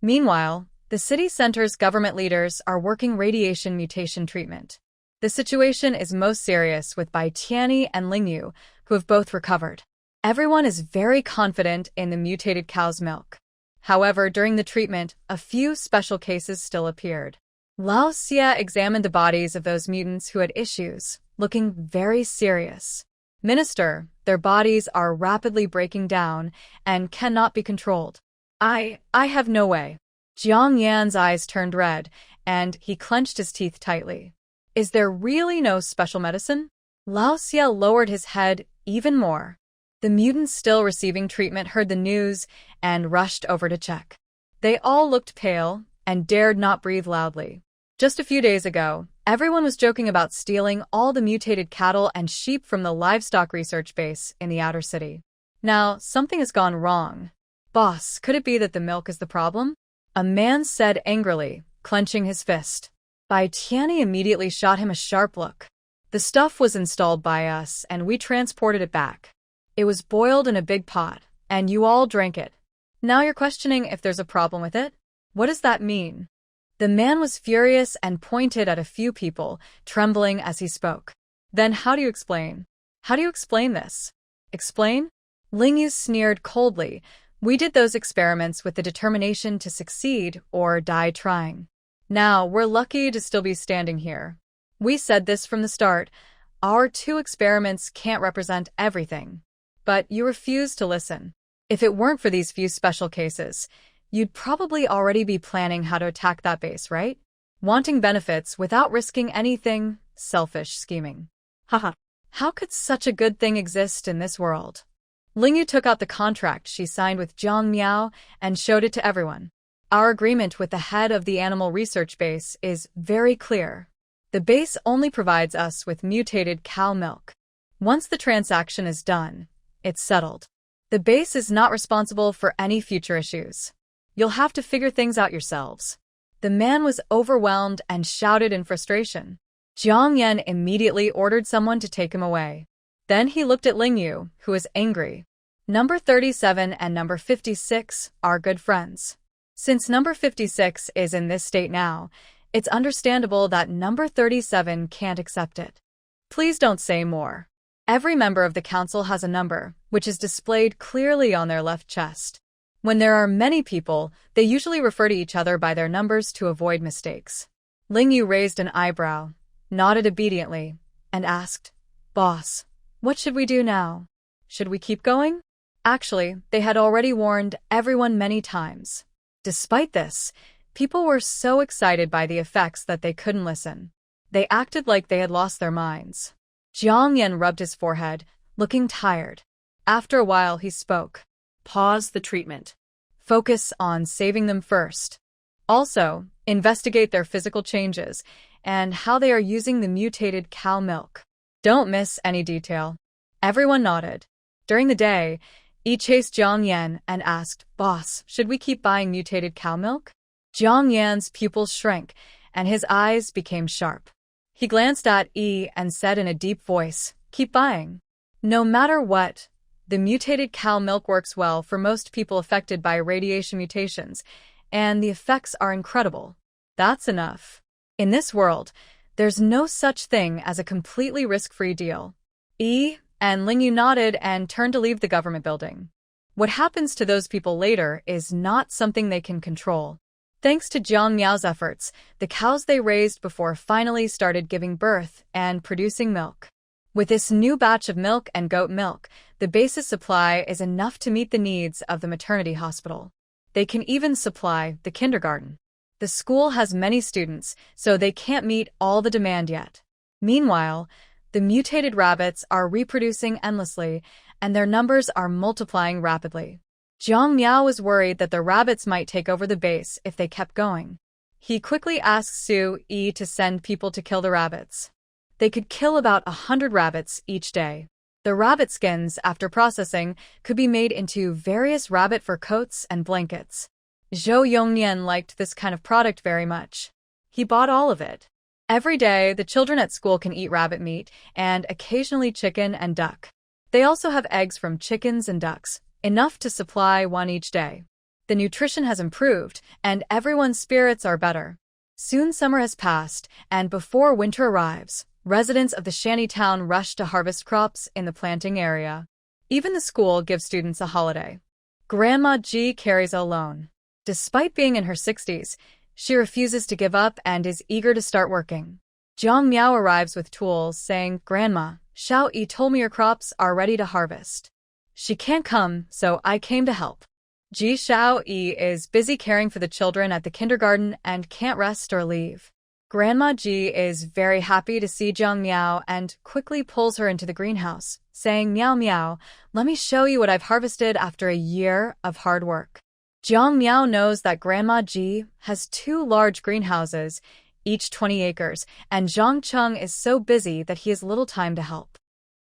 Meanwhile, the city center's government leaders are working radiation mutation treatment. The situation is most serious with Bai Tianyi and Ling Yu, who have both recovered. Everyone is very confident in the mutated cow's milk. However, during the treatment, a few special cases still appeared. Lao Xia examined the bodies of those mutants who had issues, looking very serious. Minister, their bodies are rapidly breaking down and cannot be controlled. I have no way. Jiang Yan's eyes turned red, and he clenched his teeth tightly. Is there really no special medicine? Lao Xia lowered his head even more. The mutants still receiving treatment heard the news and rushed over to check. They all looked pale and dared not breathe loudly. Just a few days ago, everyone was joking about stealing all the mutated cattle and sheep from the livestock research base in the outer city. Now, something has gone wrong. Boss, could it be that the milk is the problem? A man said angrily, clenching his fist. Bai Tianyi immediately shot him a sharp look. The stuff was installed by us, and we transported it back. It was boiled in a big pot, and you all drank it. Now you're questioning if there's a problem with it? What does that mean? The man was furious and pointed at a few people, trembling as he spoke. Then how do you explain? How do you explain this? Explain? Ling Yu sneered coldly. We did those experiments with the determination to succeed or die trying. Now, we're lucky to still be standing here. We said this from the start. Our 2 experiments can't represent everything. But you refuse to listen. If it weren't for these few special cases, you'd probably already be planning how to attack that base, right? Wanting benefits without risking anything, selfish scheming. Haha. How could such a good thing exist in this world? Ling Yu took out the contract she signed with Jiang Miao and showed it to everyone. Our agreement with the head of the animal research base is very clear. The base only provides us with mutated cow milk. Once the transaction is done, it's settled. The The base is not responsible for any future issues. You'll have to figure things out yourselves." The man was overwhelmed and shouted in frustration. Jiang Yan immediately ordered someone to take him away. Then he looked at Ling Yu, who was angry. Number 37 and number 56 are good friends. Since number 56 is in this state now, it's understandable that number 37 can't accept it. Please don't say more. Every member of the council has a number, which is displayed clearly on their left chest. When there are many people, they usually refer to each other by their numbers to avoid mistakes. Ling Yu raised an eyebrow, nodded obediently, and asked, "Boss, what should we do now? Should we keep going?" Actually, they had already warned everyone many times. Despite this, people were so excited by the effects that they couldn't listen. They acted like they had lost their minds. Jiang Yan rubbed his forehead, looking tired. After a while, he spoke. Pause the treatment. Focus on saving them first. Also, investigate their physical changes and how they are using the mutated cow milk. Don't miss any detail. Everyone nodded. During the day, Yi chased Jiang Yan and asked, "Boss, should we keep buying mutated cow milk?" Jiang Yan's pupils shrank, and his eyes became sharp. He glanced at Yi and said in a deep voice, "Keep buying. No matter what, the mutated cow milk works well for most people affected by radiation mutations, and the effects are incredible. That's enough. In this world, there's no such thing as a completely risk-free deal." Yi and Ling Yu nodded and turned to leave the government building. What happens to those people later is not something they can control. Thanks to Jiang Miao's efforts, the cows they raised before finally started giving birth and producing milk. With this new batch of milk and goat milk, the basis supply is enough to meet the needs of the maternity hospital. They can even supply the kindergarten. The school has many students, so they can't meet all the demand yet. Meanwhile, the mutated rabbits are reproducing endlessly, and their numbers are multiplying rapidly. Jiang Miao was worried that the rabbits might take over the base if they kept going. He quickly asked Su Yi to send people to kill the rabbits. They could kill about 100 rabbits each day. The rabbit skins, after processing, could be made into various rabbit fur coats and blankets. Zhou Yongnian liked this kind of product very much. He bought all of it. Every day, the children at school can eat rabbit meat and occasionally chicken and duck. They also have eggs from chickens and ducks, enough to supply one each day. The nutrition has improved, and everyone's spirits are better. Soon summer has passed, and before winter arrives, residents of the shanty town rush to harvest crops in the planting area. Even the school gives students a holiday. Grandma Ji carries a loan. Despite being in her 60s, she refuses to give up and is eager to start working. Jiang Miao arrives with tools, saying, "Grandma, Xiao Yi told me your crops are ready to harvest. She can't come, so I came to help." Ji Xiao Yi is busy caring for the children at the kindergarten and can't rest or leave. Grandma Ji is very happy to see Jiang Miao and quickly pulls her into the greenhouse, saying, "Miao Miao, let me show you what I've harvested after a year of hard work." Jiang Miao knows that Grandma Ji has 2 large greenhouses, each 20 acres, and Zhang Cheng is so busy that he has little time to help.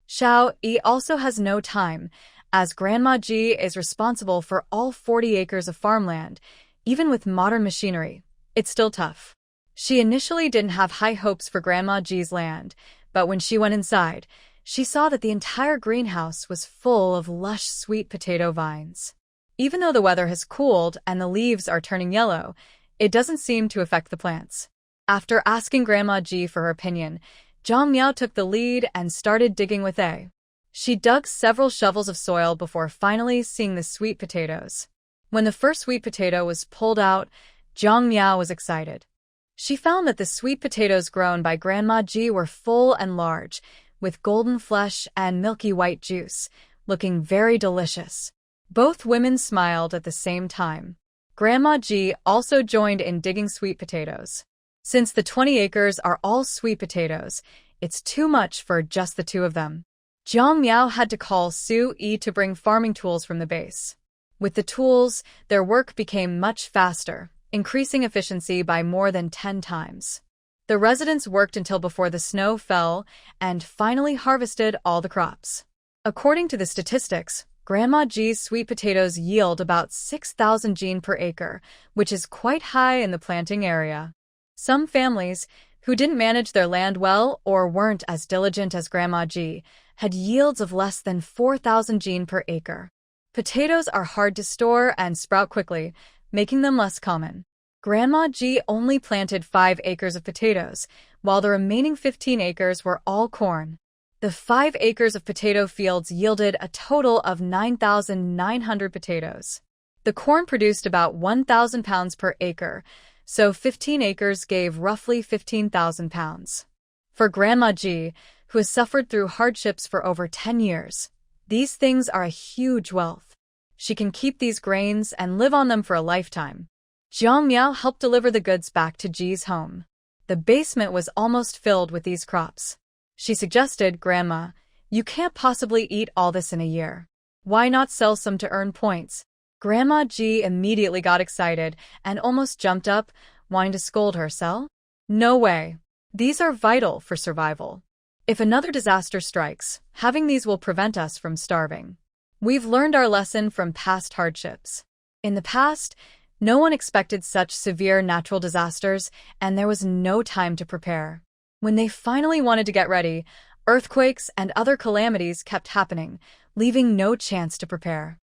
Xiao Yi also has no time, as Grandma Ji is responsible for all 40 acres of farmland. Even with modern machinery, it's still tough. She initially didn't have high hopes for Grandma Ji's land, but when she went inside, she saw that the entire greenhouse was full of lush sweet potato vines. Even though the weather has cooled and the leaves are turning yellow, it doesn't seem to affect the plants. After asking Grandma Ji for her opinion, Zhang Miao took the lead and started digging with A. She dug several shovels of soil before finally seeing the sweet potatoes. When the first sweet potato was pulled out, Zhang Miao was excited. She found that the sweet potatoes grown by Grandma Ji were full and large, with golden flesh and milky white juice, looking very delicious. Both women smiled at the same time. Grandma Ji also joined in digging sweet potatoes. Since the 20 acres are all sweet potatoes, it's too much for just the 2 of them. Jiang Miao had to call Su Yi to bring farming tools from the base. With the tools, their work became much faster, increasing efficiency by more than 10 times. The residents worked until before the snow fell and finally harvested all the crops. According to the statistics, Grandma G's sweet potatoes yield about 6,000 jin per acre, which is quite high in the planting area. Some families, who didn't manage their land well or weren't as diligent as Grandma G, had yields of less than 4,000 jin per acre. Potatoes are hard to store and sprout quickly, making them less common. Grandma G only planted 5 acres of potatoes, while the remaining 15 acres were all corn. The 5 acres of potato fields yielded a total of 9,900 potatoes. The corn produced about 1,000 pounds per acre, so 15 acres gave roughly 15,000 pounds. For Grandma G, who has suffered through hardships for over 10 years, these things are a huge wealth. She can keep these grains and live on them for a lifetime. Jiang Miao helped deliver the goods back to Ji's home. The basement was almost filled with these crops. She suggested, "Grandma, you can't possibly eat all this in a year. Why not sell some to earn points?" Grandma G immediately got excited and almost jumped up, wanting to scold her. "Sell? No way. These are vital for survival. If another disaster strikes, having these will prevent us from starving. We've learned our lesson from past hardships. In the past, no one expected such severe natural disasters, and there was no time to prepare. When they finally wanted to get ready, earthquakes and other calamities kept happening, leaving no chance to prepare.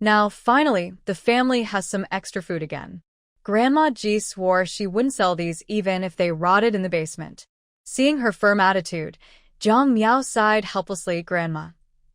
Now, finally, the family has some extra food again." Grandma G swore she wouldn't sell these even if they rotted in the basement. Seeing her firm attitude, Jiang Miao sighed helplessly. "Grandma,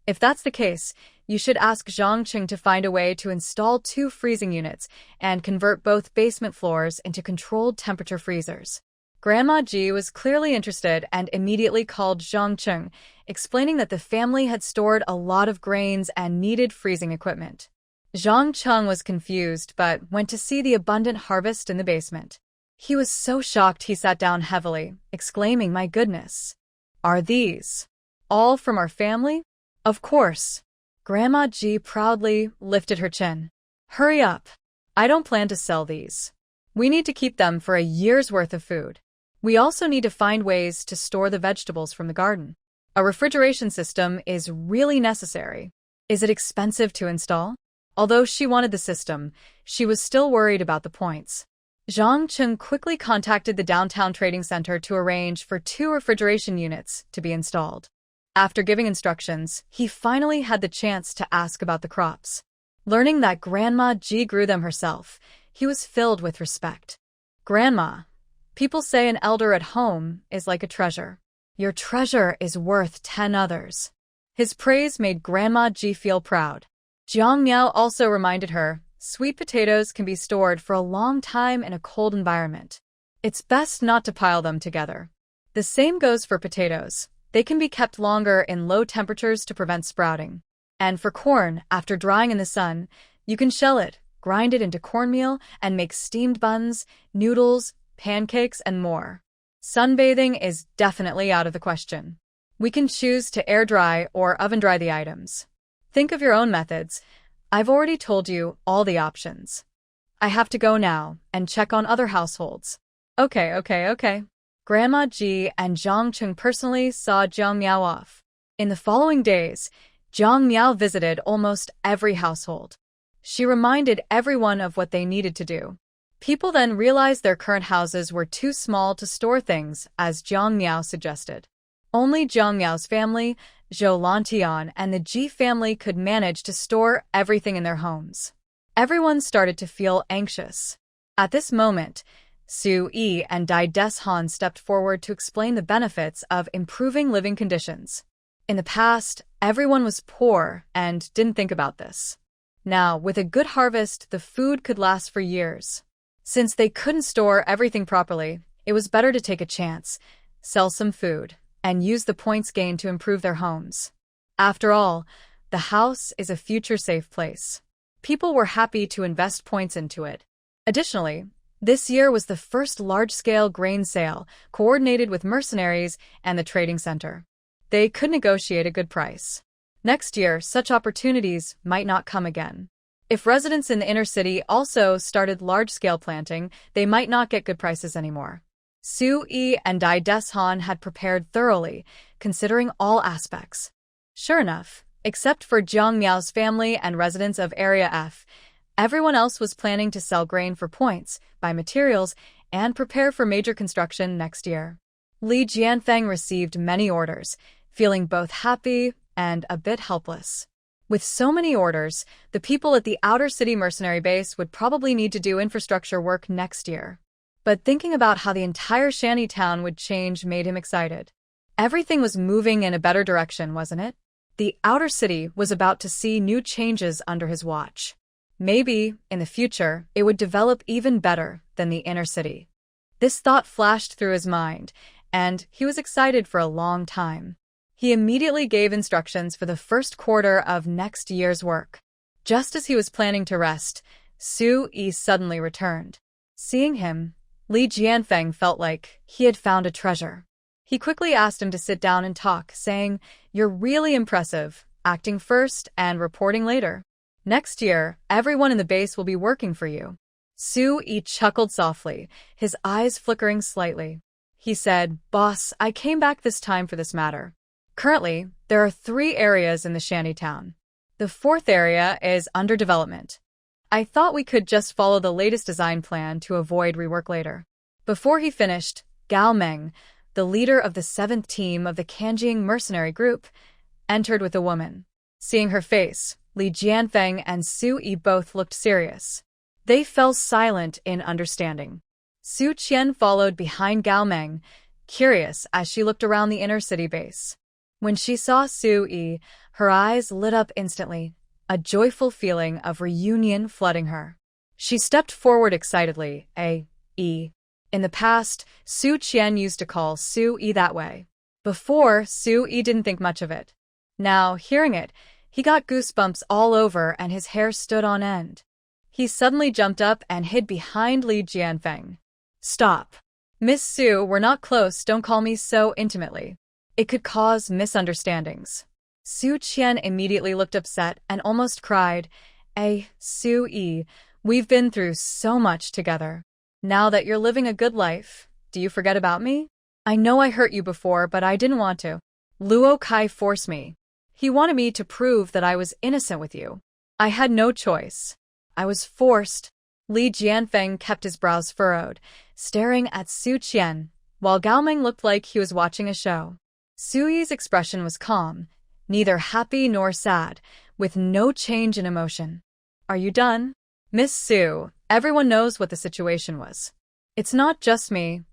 if that's the case, you should ask Zhang Cheng to find a way to install 2 freezing units and convert both basement floors into controlled temperature freezers." Grandma G was clearly interested and immediately called Zhang Cheng, explaining that the family had stored a lot of grains and needed freezing equipment. Zhang Cheng was confused but went to see the abundant harvest in the basement. He was so shocked he sat down heavily, exclaiming, "My goodness! Are these all from our family?" "Of course." Grandma G proudly lifted her chin. "Hurry up. I don't plan to sell these. We need to keep them for a year's worth of food. We also need to find ways to store the vegetables from the garden. A refrigeration system is really necessary." "Is it expensive to install?" Although she wanted the system, she was still worried about the points. Zhang Cheng quickly contacted the downtown trading center to arrange for 2 refrigeration units to be installed. After giving instructions, he finally had the chance to ask about the crops. Learning that Grandma G grew them herself, he was filled with respect. "Grandma, people say an elder at home is like a treasure. Your treasure is worth 10 others." His praise made Grandma G feel proud. Jiang Miao also reminded her, sweet potatoes can be stored for a long time in a cold environment. It's best not to pile them together. The same goes for potatoes. They can be kept longer in low temperatures to prevent sprouting. And for corn, after drying in the sun, you can shell it, grind it into cornmeal, and make steamed buns, noodles, pancakes, and more. Sunbathing is definitely out of the question. We can choose to air dry or oven dry the items. Think of your own methods. I've already told you all the options. I have to go now and check on other households. Okay. Grandma G and Zhang Cheng personally saw Jiang Miao off. In the following days, Jiang Miao visited almost every household. She reminded everyone of what they needed to do. People then realized their current houses were too small to store things, as Jiang Miao suggested. Only Jiang Miao's family, Zhou Lantian, and the Ji family could manage to store everything in their homes. Everyone started to feel anxious. At this moment, Su Yi and Dai Des Han stepped forward to explain the benefits of improving living conditions. In the past, everyone was poor and didn't think about this. Now, with a good harvest, the food could last for years. Since they couldn't store everything properly, it was better to take a chance, sell some food, and use the points gained to improve their homes. After all, the house is a future-safe place. People were happy to invest points into it. Additionally, this year was the first large-scale grain sale, coordinated with mercenaries and the trading center. They could negotiate a good price. Next year, such opportunities might not come again. If residents in the inner city also started large-scale planting, they might not get good prices anymore. Su Yi and Dai Des Han had prepared thoroughly, considering all aspects. Sure enough, Except for Jiang Miao's family and residents of Area F, everyone else was planning to sell grain for points, buy materials, and prepare for major construction next year. Li Jianfeng received many orders, feeling both happy and a bit helpless. With so many orders, the people at the outer city mercenary base would probably need to do infrastructure work next year. But thinking about how the entire shanty town would change made him excited. Everything was moving in a better direction, wasn't it? The outer city was about to see new changes under his watch. Maybe, in the future, it would develop even better than the inner city. This thought flashed through his mind, and he was excited for a long time. He immediately gave instructions for the first quarter of next year's work. Just as he was planning to rest, Su Yi suddenly returned. Seeing him, Li Jianfeng felt like he had found a treasure. He quickly asked him to sit down and talk, saying, "You're really impressive, acting first and reporting later. Next year, everyone in the base will be working for you." Su Yi chuckled softly, his eyes flickering slightly. He said, "Boss, I came back this time for this matter. Currently, there are 3 areas in the shantytown. The 4th area is under development. I thought we could just follow the latest design plan to avoid rework later." Before he finished, Gao Meng, the leader of the 7th team of the Kanjing mercenary group, entered with a woman. Seeing her face, Li Jianfeng and Su Yi both looked serious. They fell silent in understanding. Su Qian followed behind Gao Meng, curious as she looked around the inner city base. When she saw Su Yi, her eyes lit up instantly, a joyful feeling of reunion flooding her. She stepped forward excitedly, "E." In the past, Su Qian used to call Su Yi that way. Before, Su Yi didn't think much of it. Now, hearing it, he got goosebumps all over and his hair stood on end. He suddenly jumped up and hid behind Li Jianfeng. "Stop. Miss Su, we're not close, don't call me so intimately. It could cause misunderstandings." Su Qian immediately looked upset and almost cried, Su Yi, we've been through so much together. Now that you're living a good life, do you forget about me? I know I hurt you before, but I didn't want to. Luo Kai forced me. He wanted me to prove that I was innocent with you. I had no choice. I was forced." Li Jianfeng kept his brows furrowed, staring at Su Qian, while Gao Meng looked like he was watching a show. Su Yi's expression was calm, neither happy nor sad, with no change in emotion. "Are you done? Miss Su, everyone knows what the situation was. It's not just me.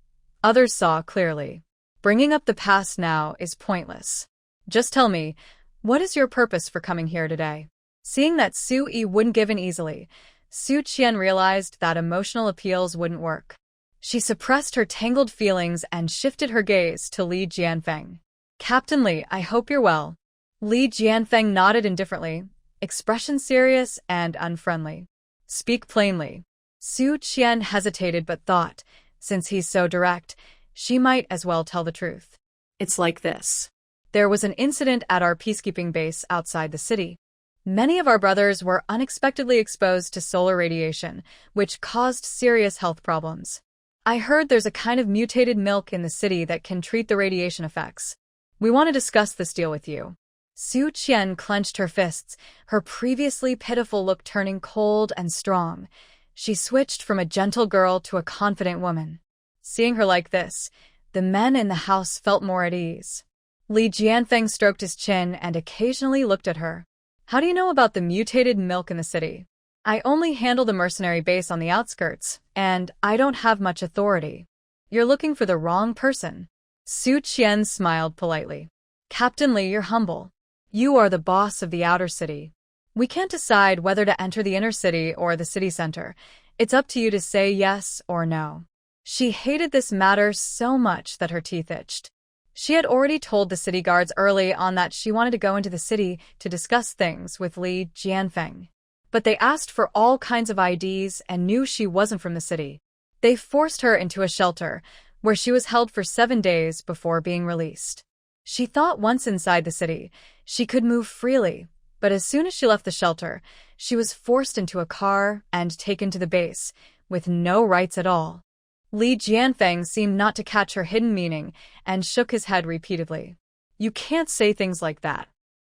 Others saw clearly. Bringing up the past now is pointless. Just tell me, what is your purpose for coming here today?" Seeing that Su Yi wouldn't give in easily, Su Qian realized that emotional appeals wouldn't work. She suppressed her tangled feelings and shifted her gaze to Li Jianfeng. "Captain Li, I hope you're well." Li Jianfeng nodded indifferently, expression serious and unfriendly. "Speak plainly." Su Qian hesitated but thought, since he's so direct, she might as well tell the truth. "It's like this. There was an incident at our peacekeeping base outside the city. Many of our brothers were unexpectedly exposed to solar radiation, which caused serious health problems. I heard there's a kind of mutated milk in the city that can treat the radiation effects. We want to discuss this deal with you." Su Qian clenched her fists, her previously pitiful look turning cold and strong. She switched from a gentle girl to a confident woman. Seeing her like this, the men in the house felt more at ease. Li Jianfeng stroked his chin and occasionally looked at her. "How do you know about the mutated milk in the city? I only handle the mercenary base on the outskirts, and I don't have much authority. You're looking for the wrong person." Su Qian smiled politely. "Captain Li, you're humble. You are the boss of the outer city. We can't decide whether to enter the inner city or the city center. It's up to you to say yes or no." She hated this matter so much that her teeth itched. She had already told the city guards early on that she wanted to go into the city to discuss things with Li Jianfeng. But they asked for all kinds of IDs and knew she wasn't from the city. They forced her into a shelter, where she was held for 7 days before being released. She thought once inside the city, she could move freely, but as soon as she left the shelter, she was forced into a car and taken to the base, with no rights at all. Li Jianfeng seemed not to catch her hidden meaning and shook his head repeatedly. "You can't say things like that.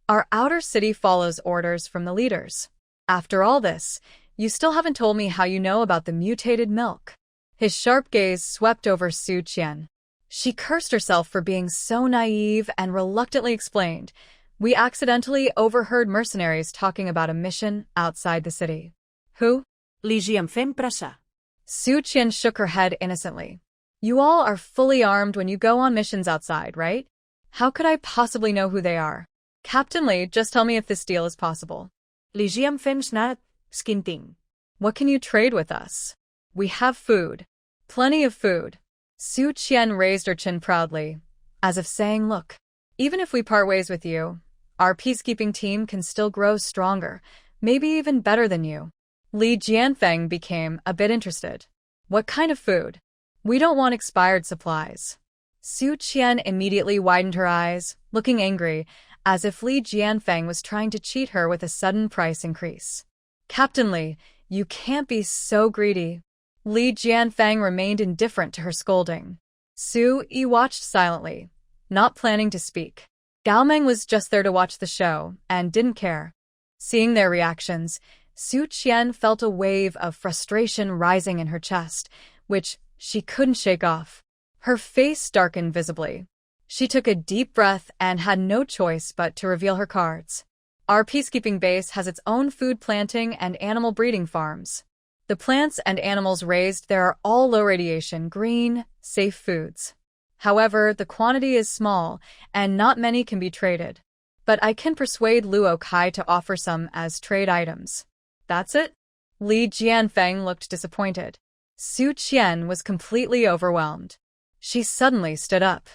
Our outer city follows orders from the leaders. After all this, you still haven't told me how you know about the mutated milk. His sharp gaze swept over Su Qian. She cursed herself for being so naive and reluctantly explained, "We accidentally overheard mercenaries talking about a mission outside the city." Who? Li Jianfeng prasa. Su Qian shook her head innocently. You all are fully armed when you go on missions outside, right? How could I possibly know who they are? Captain Li, just tell me if this deal is possible. Li Jianfeng's not skinting. What can you trade with us? We have food. Plenty of food. Su Qian raised her chin proudly, as if saying, look, even if we part ways with you, our peacekeeping team can still grow stronger, maybe even better than you. Li Jianfeng became a bit interested. What kind of food? We don't want expired supplies. Su Qian immediately widened her eyes, looking angry, as if Li Jianfeng was trying to cheat her with a sudden price increase. Captain Li, you can't be so greedy. Li Jianfeng remained indifferent to her scolding. Su Yi watched silently, not planning to speak. Gao Meng was just there to watch the show and didn't care. Seeing their reactions, Su Qian felt a wave of frustration rising in her chest, which she couldn't shake off. Her face darkened visibly. She took a deep breath and had no choice but to reveal her cards. Our peacekeeping base has its own food planting and animal breeding farms. The plants and animals raised there are all low-radiation, green, safe foods. However, the quantity is small, and not many can be traded. But I can persuade Luo Kai to offer some as trade items. That's it? Li Jianfeng looked disappointed. Su Qian was completely overwhelmed. She suddenly stood up,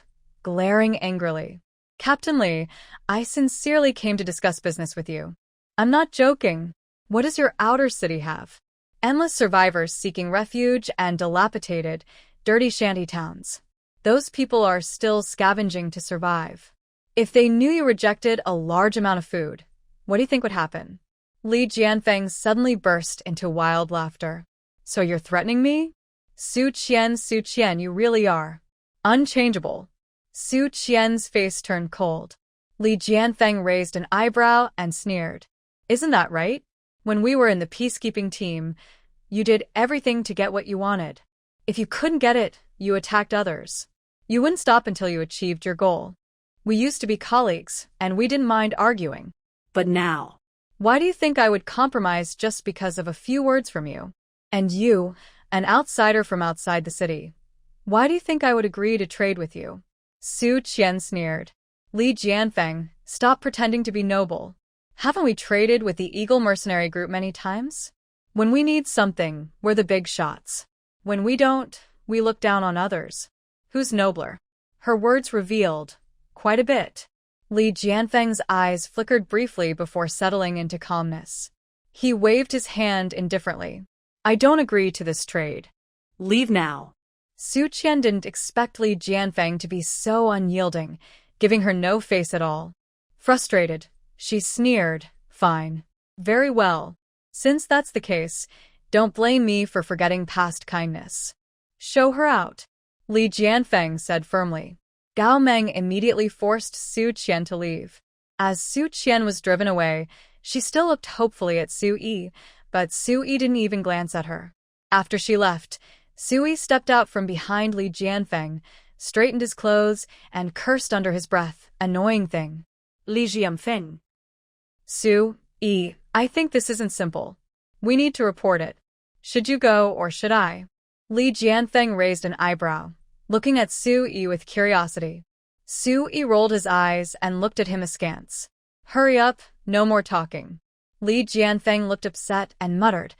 glaring angrily. Captain Li, I sincerely came to discuss business with you. I'm not joking. What does your outer city have? Endless survivors seeking refuge and dilapidated, dirty shanty towns. Those people are still scavenging to survive. If they knew you rejected a large amount of food, what do you think would happen? Li Jianfeng suddenly burst into wild laughter. So you're threatening me? Su Qian, you really are unchangeable. Su Qian's face turned cold. Li Jianfeng raised an eyebrow and sneered. Isn't that right? When we were in the peacekeeping team, you did everything to get what you wanted. If you couldn't get it, you attacked others. You wouldn't stop until you achieved your goal. We used to be colleagues, and we didn't mind arguing. But now... Why do you think I would compromise just because of a few words from you? And you, an outsider from outside the city. Why do you think I would agree to trade with you? Su Qian sneered. Li Jianfeng, stop pretending to be noble. Haven't we traded with the Eagle Mercenary Group many times? When we need something, we're the big shots. When we don't, we look down on others. Who's nobler? Her words revealed quite a bit. Li Jianfeng's eyes flickered briefly before settling into calmness. He waved his hand indifferently. I don't agree to this trade. Leave now. Su Qian didn't expect Li Jianfeng to be so unyielding, giving her no face at all. Frustrated, she sneered, fine. Very well. Since that's the case, don't blame me for forgetting past kindness. Show her out. Li Jianfeng said firmly. Gao Meng immediately forced Su Qian to leave. As Su Qian was driven away, she still looked hopefully at Su Yi, but Su Yi didn't even glance at her. After she left, Su Yi stepped out from behind Li Jianfeng, straightened his clothes, and cursed under his breath, annoying thing. Li Jianfeng. Su Yi, I think this isn't simple. We need to report it. Should you go or should I? Li Jianfeng raised an eyebrow, looking at Su Yi with curiosity. Su Yi rolled his eyes and looked at him askance. Hurry up, no more talking. Li Jianfeng looked upset and muttered,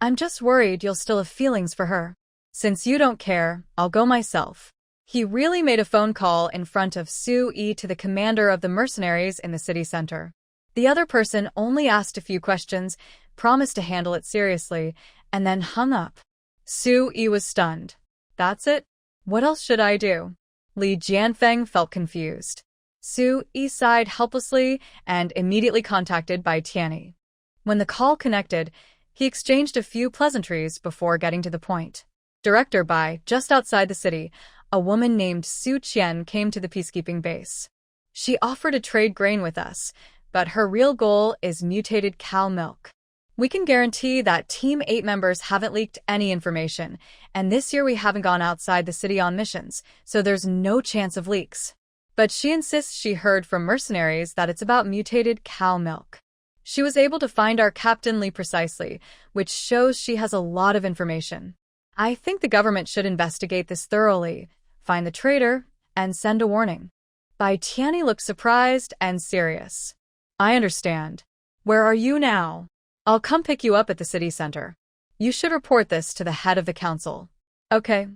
I'm just worried you'll still have feelings for her. Since you don't care, I'll go myself. He really made a phone call in front of Su Yi to the commander of the mercenaries in the city center. The other person only asked a few questions, promised to handle it seriously, and then hung up. Su Yi was stunned. That's it? What else should I do? Li Jianfeng felt confused. Su Yi sighed helplessly and immediately contacted Bai Tianyi. When the call connected, he exchanged a few pleasantries before getting to the point. Director Bai, just outside the city, a woman named Su Qian came to the peacekeeping base. She offered to trade grain with us, but her real goal is mutated cow milk. We can guarantee that Team 8 members haven't leaked any information, and this year we haven't gone outside the city on missions, so there's no chance of leaks. But she insists she heard from mercenaries that it's about mutated cow milk. She was able to find our Captain Lee precisely, which shows she has a lot of information. I think the government should investigate this thoroughly, find the traitor, and send a warning. Bai Tianyi looked surprised and serious. I understand. Where are you now? I'll come pick you up at the city center. You should report this to the head of the council. Okay.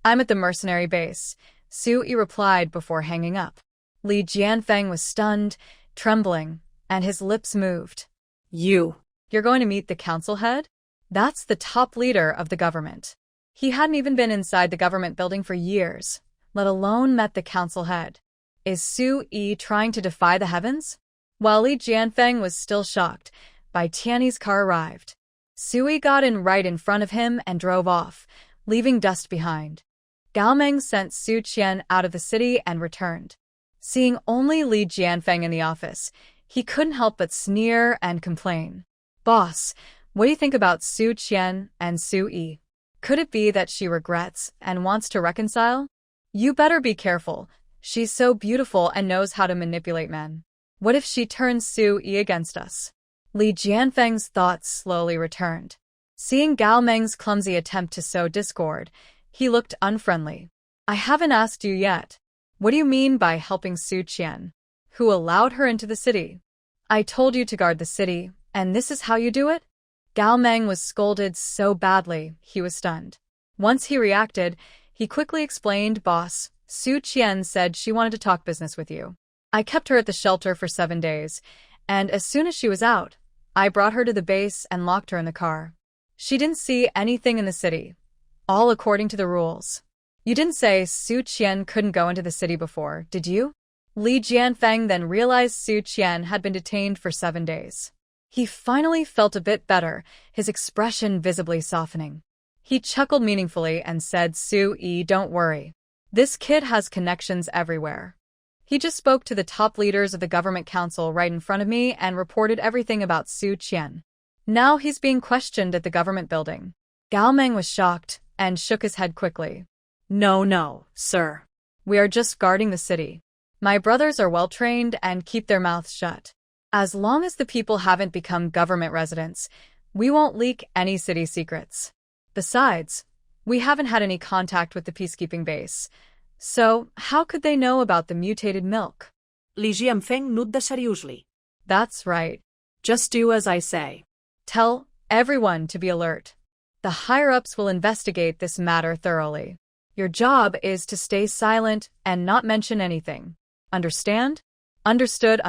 I'm at the mercenary base, Su Yi replied before hanging up. Li Jianfeng was stunned, trembling, and his lips moved. You're going to meet the council head? That's the top leader of the government. He hadn't even been inside the government building for years, let alone met the council head. Is Su Yi trying to defy the heavens? While Li Jianfeng was still shocked, Bai Tianyi's car arrived. Su Yi got in right in front of him and drove off, leaving dust behind. Gao Meng sent Su Qian out of the city and returned. Seeing only Li Jianfeng in the office, he couldn't help but sneer and complain. Boss, what do you think about Su Qian and Su Yi? Could it be that she regrets and wants to reconcile? You better be careful. She's so beautiful and knows how to manipulate men. What if she turns Su Yi against us? Li Jianfeng's thoughts slowly returned. Seeing Gao Meng's clumsy attempt to sow discord, he looked unfriendly. I haven't asked you yet. What do you mean by helping Su Qian? Who allowed her into the city? I told you to guard the city, and this is how you do it? Gao Meng was scolded so badly, he was stunned. Once he reacted, he quickly explained, Boss, Su Qian said she wanted to talk business with you. I kept her at the shelter for 7 days, and as soon as she was out, I brought her to the base and locked her in the car. She didn't see anything in the city, all according to the rules. You didn't say Su Qian couldn't go into the city before, did you? Li Jianfeng then realized Su Qian had been detained for 7 days. He finally felt a bit better, his expression visibly softening. He chuckled meaningfully and said, Su Yi, don't worry. This kid has connections everywhere. He just spoke to the top leaders of the government council right in front of me and reported everything about Su Qian. Now he's being questioned at the government building. Gao Meng was shocked and shook his head quickly. No, sir. We are just guarding the city. My brothers are well-trained and keep their mouths shut. As long as the people haven't become government residents, we won't leak any city secrets. Besides, we haven't had any contact with the peacekeeping base. So, how could they know about the mutated milk? Li Jianfeng nodded seriously. That's right. Just do as I say. Tell everyone to be alert. The higher-ups will investigate this matter thoroughly. Your job is to stay silent and not mention anything. Understand? Understood.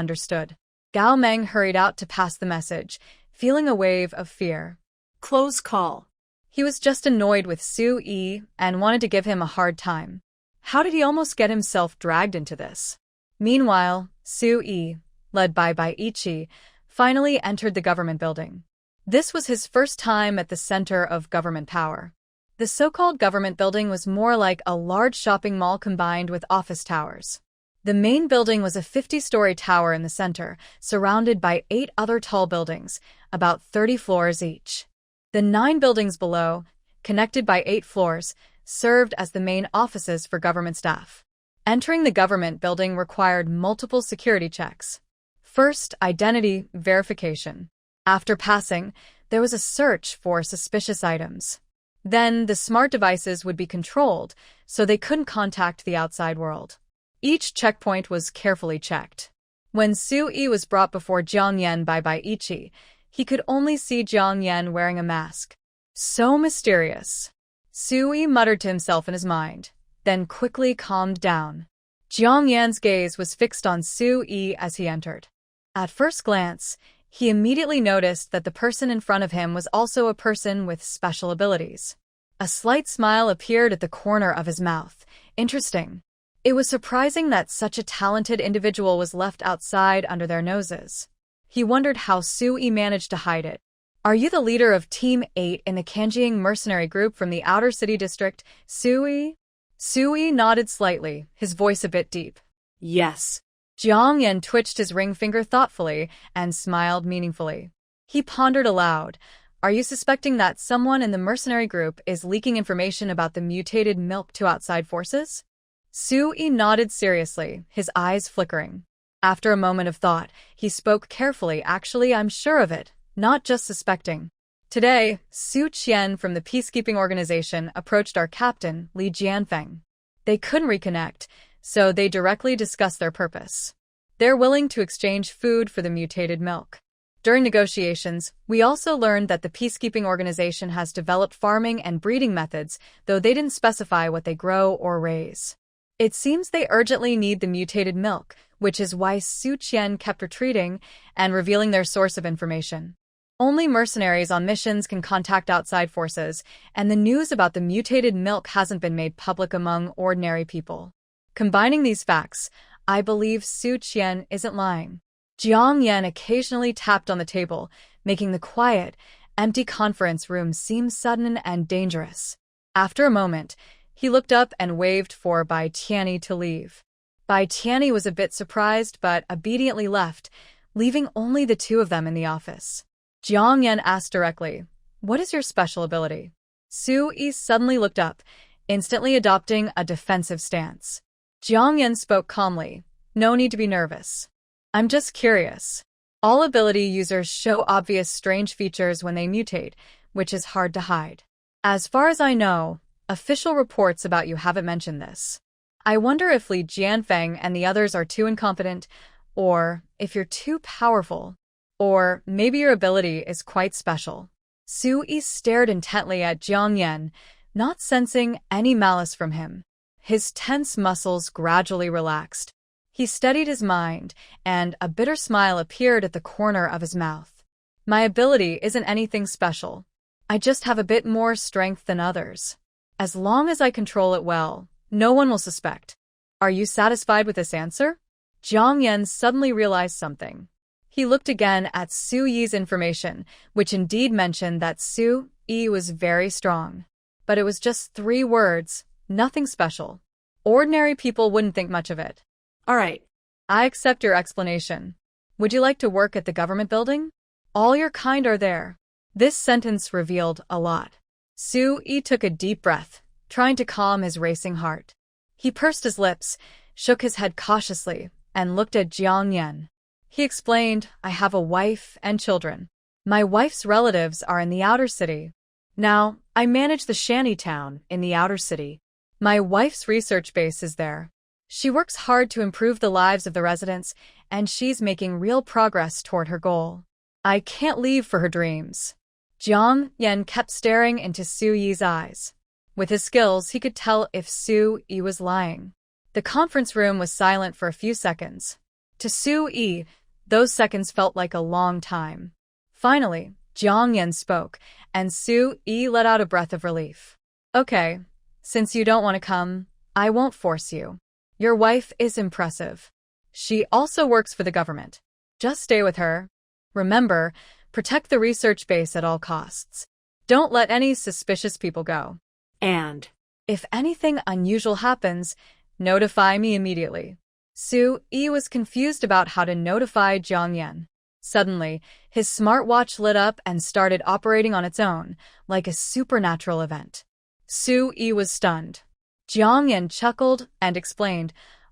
Gao Meng hurried out to pass the message, feeling a wave of fear. Close call. He was just annoyed with Su Yi and wanted to give him a hard time. How did he almost get himself dragged into this? Meanwhile, Su Yi, led by Bai Ichi, finally entered the government building. This was his first time at the center of government power. The so-called government building was more like a large shopping mall combined with office towers. The main building was a 50-story tower in the center, surrounded by 8 other tall buildings, about 30 floors each. The 9 buildings below, connected by 8 floors, served as the main offices for government staff. Entering the government building required multiple security checks. First, identity verification. After passing, there was a search for suspicious items. Then, the smart devices would be controlled, so they couldn't contact the outside world. Each checkpoint was carefully checked. When Su Yi was brought before Jiang Yan by Bai Ichi, he could only see Jiang Yan wearing a mask. So mysterious. Su Yi muttered to himself in his mind, then quickly calmed down. Jiang Yan's gaze was fixed on Su Yi as he entered. At first glance, he immediately noticed that the person in front of him was also a person with special abilities. A slight smile appeared at the corner of his mouth. Interesting. It was surprising that such a talented individual was left outside under their noses. He wondered how Su Yi managed to hide it. Are you the leader of Team 8 in the Kanjiang mercenary group from the outer city district, Su Yi? Su Yi nodded slightly, his voice a bit deep. Yes. Jiang Yan twitched his ring finger thoughtfully and smiled meaningfully. He pondered aloud. Are you suspecting that someone in the mercenary group is leaking information about the mutated milk to outside forces? Su-yi nodded seriously, his eyes flickering. After a moment of thought, he spoke carefully. Actually, I'm sure of it, not just suspecting. Today, Su Qian from the peacekeeping organization approached our captain, Li Jianfeng. They couldn't reconnect, so they directly discussed their purpose. They're willing to exchange food for the mutated milk. During negotiations, we also learned that the peacekeeping organization has developed farming and breeding methods, though they didn't specify what they grow or raise. It seems they urgently need the mutated milk, which is why Su Qian kept retreating and revealing their source of information. Only mercenaries on missions can contact outside forces, and the news about the mutated milk hasn't been made public among ordinary people. Combining these facts, I believe Su Qian isn't lying. Jiang Yan occasionally tapped on the table, making the quiet, empty conference room seem sudden and dangerous. After a moment, he looked up and waved for Bai Tianyi to leave. Bai Tianyi was a bit surprised but obediently left, leaving only the two of them in the office. Jiang Yan asked directly, "What is your special ability?" Su-yi suddenly looked up, instantly adopting a defensive stance. Jiang Yan spoke calmly, "No need to be nervous. I'm just curious. All ability users show obvious strange features when they mutate, which is hard to hide. As far as I know, official reports about you haven't mentioned this. I wonder if Li Jianfeng and the others are too incompetent, or if you're too powerful, or maybe your ability is quite special." Su-yi stared intently at Jiang Yan, not sensing any malice from him. His tense muscles gradually relaxed. He steadied his mind, and a bitter smile appeared at the corner of his mouth. "My ability isn't anything special. I just have a bit more strength than others. As long as I control it well, no one will suspect. Are you satisfied with this answer?" Jiang Yan suddenly realized something. He looked again at Su-yi's information, which indeed mentioned that Su-yi was very strong. But it was just 3 words, nothing special. Ordinary people wouldn't think much of it. All right. I accept your explanation. Would you like to work at the government building? All your kind are there. This sentence revealed a lot. Su-yi took a deep breath, trying to calm his racing heart. He pursed his lips, shook his head cautiously, and looked at Jiang Yan. He explained, "I have a wife and children. My wife's relatives are in the outer city. Now, I manage the shanty town in the outer city. My wife's research base is there. She works hard to improve the lives of the residents, and she's making real progress toward her goal. I can't leave for her dreams." Jiang Yan kept staring into Su-yi's eyes. With his skills, he could tell if Su-yi was lying. The conference room was silent for a few seconds. To Su-yi, those seconds felt like a long time. Finally, Jiang Yan spoke, and Su-yi let out a breath of relief. "Okay, since you don't want to come, I won't force you. Your wife is impressive. She also works for the government. Just stay with her. Remember, protect the research base at all costs. Don't let any suspicious people go. And if anything unusual happens, notify me immediately." Su-yi was confused about how to notify Jiang Yan. Suddenly, his smartwatch lit up and started operating on its own, like a supernatural event. Su-yi was stunned. Jiang Yan chuckled and explained,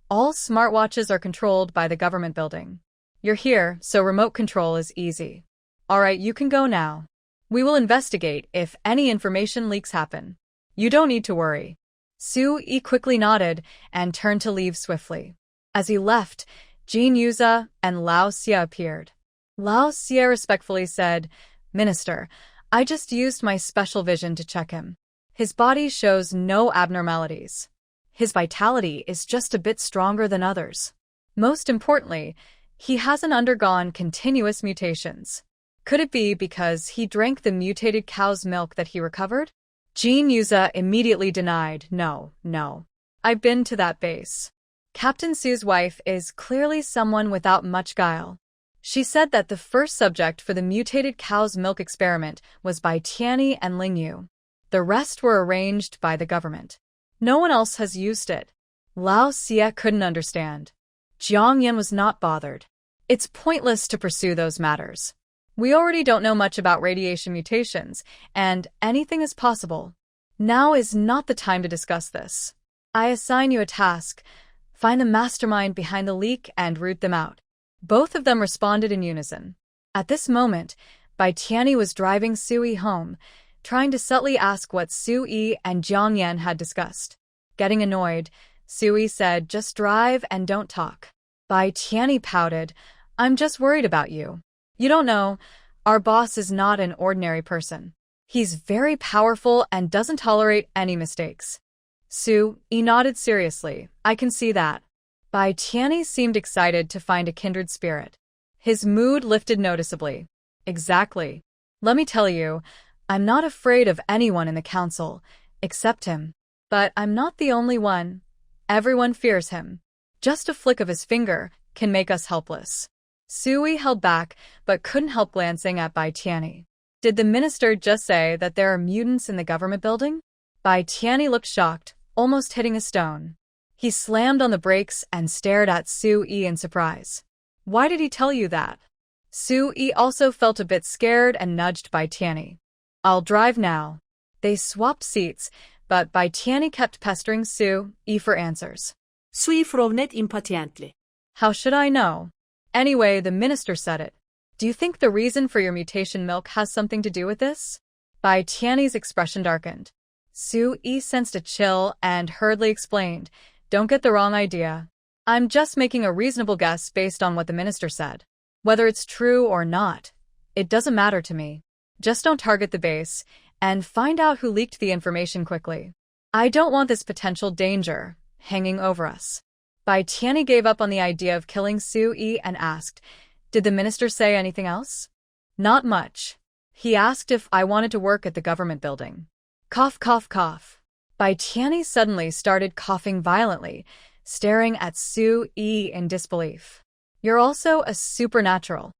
"All smartwatches are controlled by the government building. You're here, so remote control is easy. All right, you can go now. We will investigate if any information leaks happen. You don't need to worry." Su-yi quickly nodded and turned to leave swiftly. As he left, Jin Yuza and Lao Xia appeared. Lao Xia respectfully said, "Minister, I just used my special vision to check him. His body shows no abnormalities. His vitality is just a bit stronger than others. Most importantly, he hasn't undergone continuous mutations. Could it be because he drank the mutated cow's milk that he recovered?" Jin Yuza immediately denied, No. I've been to that base. Captain Su's wife is clearly someone without much guile. She said that the first subject for the mutated cow's milk experiment was by Tianyi and Lingyu. The rest were arranged by the government. No one else has used it." Lao Xia couldn't understand. Jiang Yan was not bothered. It's pointless to pursue those matters. We already don't know much about radiation mutations, and anything is possible. Now is not the time to discuss this. I assign you a task. Find the mastermind behind the leak and root them out. Both of them responded in unison. At this moment, Bai Tianyi was driving Sui home, trying to subtly ask what Sui and Jiang Yan had discussed. Getting annoyed, Sui said, "Just drive and don't talk." Bai Tianyi pouted, "I'm just worried about you. You don't know, our boss is not an ordinary person. He's very powerful and doesn't tolerate any mistakes." Sui nodded seriously. "I can see that." Bai Tianyi seemed excited to find a kindred spirit. His mood lifted noticeably. "Exactly. Let me tell you, I'm not afraid of anyone in the council, except him. But I'm not the only one. Everyone fears him. Just a flick of his finger can make us helpless." Sui held back, but couldn't help glancing at Bai Tianyi. Did the minister just say that there are mutants in the government building? Bai Tianyi looked shocked, almost hitting a stone. He slammed on the brakes and stared at Sui in surprise. "Why did he tell you that?" Sui also felt a bit scared and nudged Bai Tianyi. "I'll drive now." They swapped seats, but Bai Tianyi kept pestering Sui for answers. Sui frovnet impatiently. "How should I know? Anyway, the minister said it. Do you think the reason for your mutation milk has something to do with this?" Bai Tianyi's expression darkened. Sui sensed a chill and hurriedly explained, "Don't get the wrong idea. I'm just making a reasonable guess based on what the minister said. Whether it's true or not, it doesn't matter to me. Just don't target the base, and find out who leaked the information quickly. I don't want this potential danger hanging over us." Bai Tianyi gave up on the idea of killing Sui and asked, "Did the minister say anything else?" "Not much. He asked if I wanted to work at the government building." Cough, cough, cough. Bai Tianyi suddenly started coughing violently, staring at Sui in disbelief. "You're also a supernatural.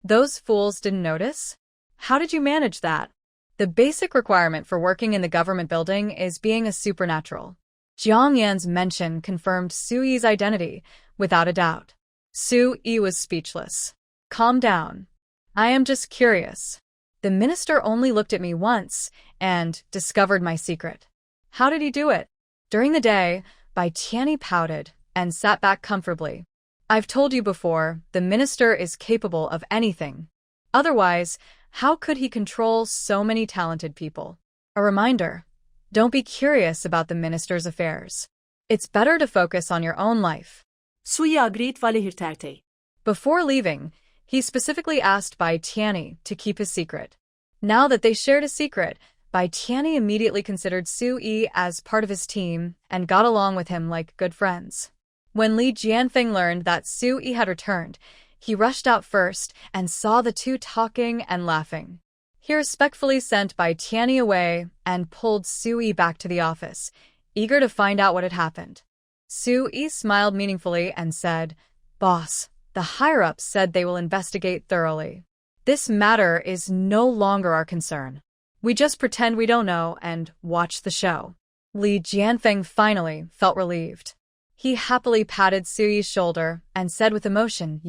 Those fools didn't notice? How did you manage that?" The basic requirement for working in the government building is being a supernatural. Jiang Yan's mention confirmed Sui's identity, without a doubt. Sui was speechless. "Calm down. I am just curious. The minister only looked at me once and discovered my secret. How did he do it?" During the day, Bai Tianyi pouted and sat back comfortably. "I've told you before, the minister is capable of anything. Otherwise, how could he control so many talented people? A reminder, don't be curious about the minister's affairs. It's better to focus on your own life." Sui agreed valihirterte. Before leaving, he specifically asked Bai Tianyi to keep his secret. Now that they shared a secret, Bai Tianyi immediately considered Sui as part of his team and got along with him like good friends. When Li Jianfeng learned that Sui had returned, he rushed out first and saw the two talking and laughing. He respectfully sent Bai Tianyi away and pulled Sui back to the office, eager to find out what had happened. Sui smiled meaningfully and said, "Boss, the higher-ups said they will investigate thoroughly. This matter is no longer our concern. We just pretend we don't know and watch the show." Li Jianfeng finally felt relieved. He happily patted Sui's shoulder and said with emotion,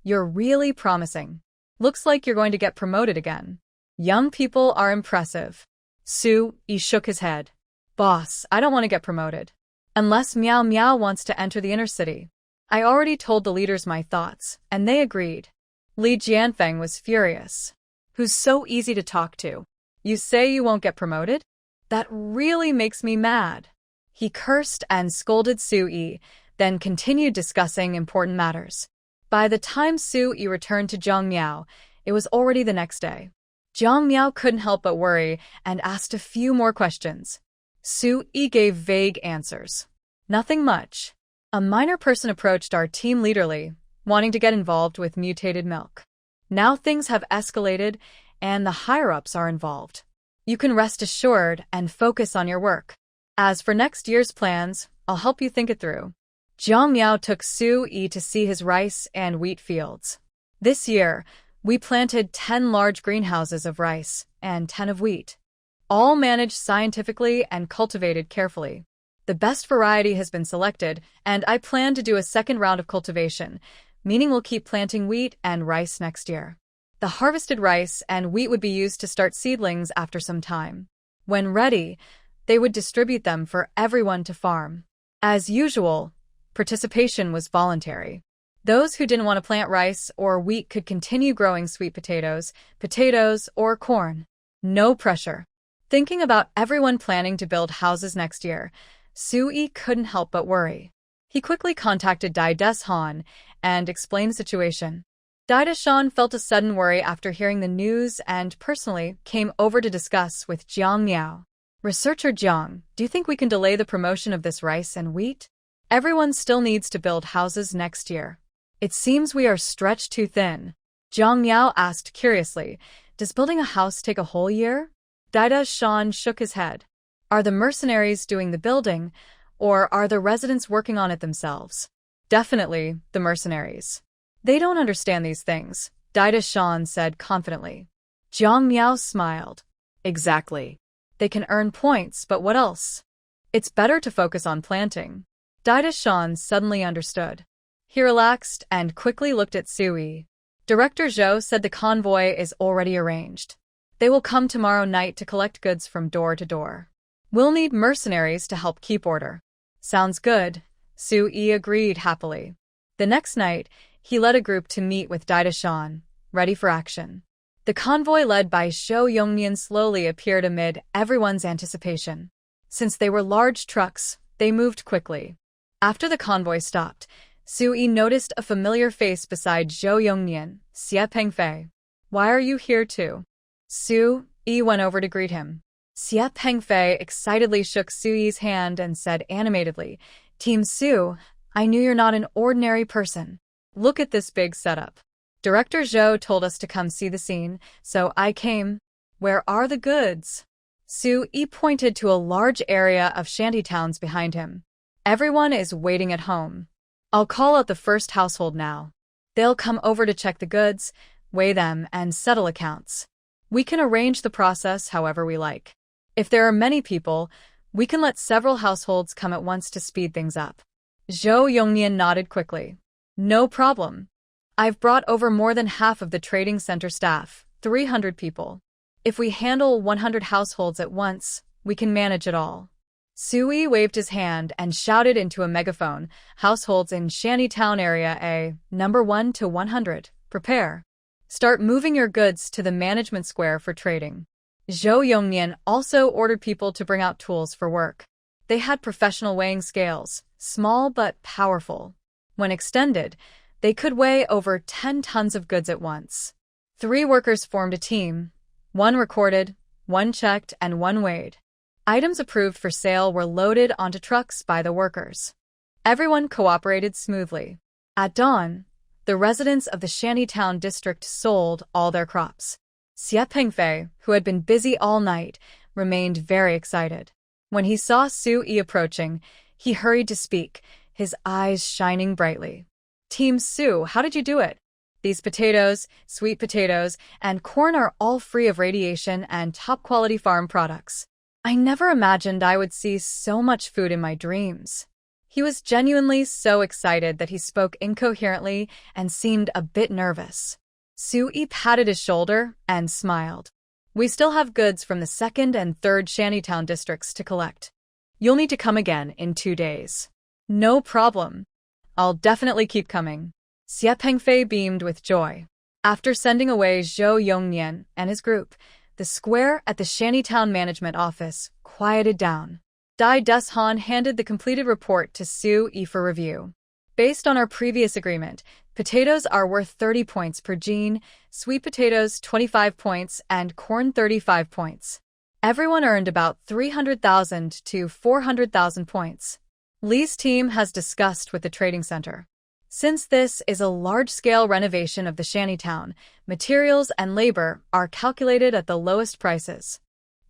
You're really promising. Looks like you're going to get promoted again. Young people are impressive." Sui shook his head. "Boss, I don't want to get promoted. Unless Miao Miao wants to enter the inner city. I already told the leaders my thoughts, and they agreed." Li Jianfeng was furious. "Who's so easy to talk to? You say you won't get promoted? That really makes me mad." He cursed and scolded Sui, then continued discussing important matters. By the time Sui returned to Zhang Miao, it was already the next day. Zhang Miao couldn't help but worry and asked a few more questions. Sui gave vague answers. "Nothing much. A minor person approached our team leaderly, wanting to get involved with mutated milk. Now things have escalated and the higher-ups are involved. You can rest assured and focus on your work. As for next year's plans, I'll help you think it through." Zhang Miao took Sui to see his rice and wheat fields. "This year, we planted 10 large greenhouses of rice and 10 of wheat, all managed scientifically and cultivated carefully. The The best variety has been selected, and I plan to do a second round of cultivation, meaning we'll keep planting wheat and rice next year. The harvested rice and wheat would be used to start seedlings after some time. When ready, they would distribute them for everyone to farm. As usual, participation was voluntary. Those who didn't want to plant rice or wheat could continue growing sweet potatoes, or corn. No pressure. Thinking about everyone planning to build houses next year, Soo-yi couldn't help but worry. He quickly contacted Dae-han and explained the situation. Dae-han felt a sudden worry after hearing the news and personally came over to discuss with Jiang Miao. Researcher Jiang, do you think we can delay the promotion of this rice and wheat? Everyone still needs to build houses next year. It seems we are stretched too thin. Jiang Miao asked curiously, does building a house take a whole year? Dae-han shook his head. Are the mercenaries doing the building, or are the residents working on it themselves? Definitely the mercenaries. They don't understand these things, Dae-han said confidently. Jiang Miao smiled. Exactly. They can earn points, but what else? It's better to focus on planting. Dae-han suddenly understood. He relaxed and quickly looked at Soo-yi. Director Zhou said the convoy is already arranged. They will come tomorrow night to collect goods from door to door. We'll need mercenaries to help keep order. Sounds good, Soo-yi agreed happily. The next night, he led a group to meet with Dae-han, ready for action. The convoy led by Zhou Yongnian slowly appeared amid everyone's anticipation. Since they were large trucks, they moved quickly. After the convoy stopped, Soo-yi noticed a familiar face beside Zhou Yongnian, Xie Pengfei. Why are you here too? Soo-yi went over to greet him. Xie Pengfei excitedly shook Soo-yi's hand and said animatedly, Team Su, I knew you're not an ordinary person. Look at this big setup. Director Zhou told us to come see the scene, so I came. Where are the goods? Soo-yi pointed to a large area of shantytowns behind him. Everyone is waiting at home. I'll call out the first household now. They'll come over to check the goods, weigh them, and settle accounts. We can arrange the process however we like. If there are many people, we can let several households come at once to speed things up. Zhou Yongnian nodded quickly. No problem. I've brought over more than half of the trading center staff, 300 people. If we handle 100 households at once, we can manage it all. Soo-yi waved his hand and shouted into a megaphone, households in Shantytown area A, number 1 to 100, prepare. Start moving your goods to the management square for trading. Zhou Yongnian also ordered people to bring out tools for work. They had professional weighing scales, small but powerful. When extended, they could weigh over 10 tons of goods at once. 3 workers formed a team. 1 recorded, 1 checked, and 1 weighed. Items approved for sale were loaded onto trucks by the workers. Everyone cooperated smoothly. At dawn, the residents of the Shantytown district sold all their crops. Xie Pengfei, who had been busy all night, remained very excited. When he saw Soo-yi approaching, he hurried to speak, his eyes shining brightly. Team Su, how did you do it? These potatoes, sweet potatoes, and corn are all free of radiation and top-quality farm products. I never imagined I would see so much food in my dreams. He was genuinely so excited that he spoke incoherently and seemed a bit nervous. Soo-yi patted his shoulder and smiled. We still have goods from the 2nd and 3rd Shantytown districts to collect. You'll need to come again in 2 days. No problem. I'll definitely keep coming. Xie Pengfei beamed with joy. After sending away Zhou Yongnian and his group, the square at the Shantytown management office quieted down. Dae-han handed the completed report to Soo-yi for review. Based on our previous agreement, potatoes are worth 30 points per gene, sweet potatoes 25 points, and corn 35 points. Everyone earned about 300,000 to 400,000 points. Lee's team has discussed with the trading center. Since this is a large-scale renovation of the Shantytown, materials and labor are calculated at the lowest prices.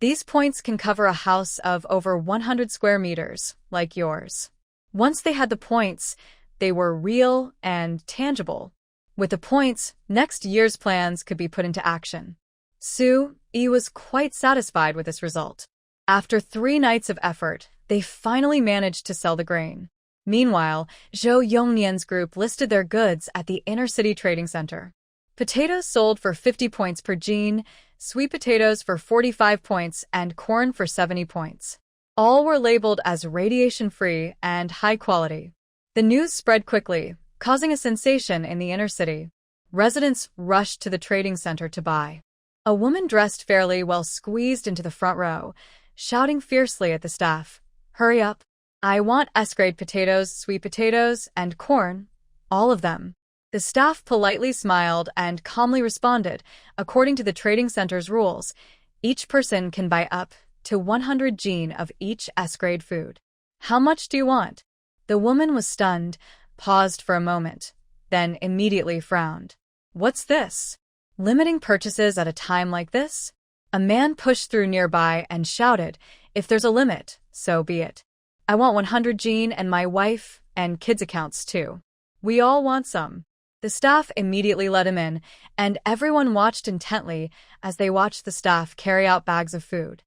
These points can cover a house of over 100 square meters, like yours. Once they had the points, they were real and tangible. With the points, next year's plans could be put into action. Soo-yi was quite satisfied with this result. After 3 nights of effort, They finally managed to sell the grain. Meanwhile, Zhou Yongnian's group listed their goods at the inner-city trading center. Potatoes sold for 50 points per gene, sweet potatoes for 45 points, and corn for 70 points. All were labeled as radiation-free and high quality. The news spread quickly, causing a sensation in the inner city. Residents rushed to the trading center to buy. A woman dressed fairly well squeezed into the front row, shouting fiercely at the staff, "Hurry up! I want S-grade potatoes, sweet potatoes, and corn, all of them." The staff politely smiled and calmly responded, "According to the trading center's rules, each person can buy up to 100 gene of each S-grade food. How much do you want?" The woman was stunned, paused for a moment, then immediately frowned. "What's this? Limiting purchases at a time like this?" A man pushed through nearby and shouted, "If there's a limit, so be it. I want 100 gene and my wife and kids' accounts too. We all want some." The staff immediately let him in, and everyone watched intently as they watched the staff carry out bags of food.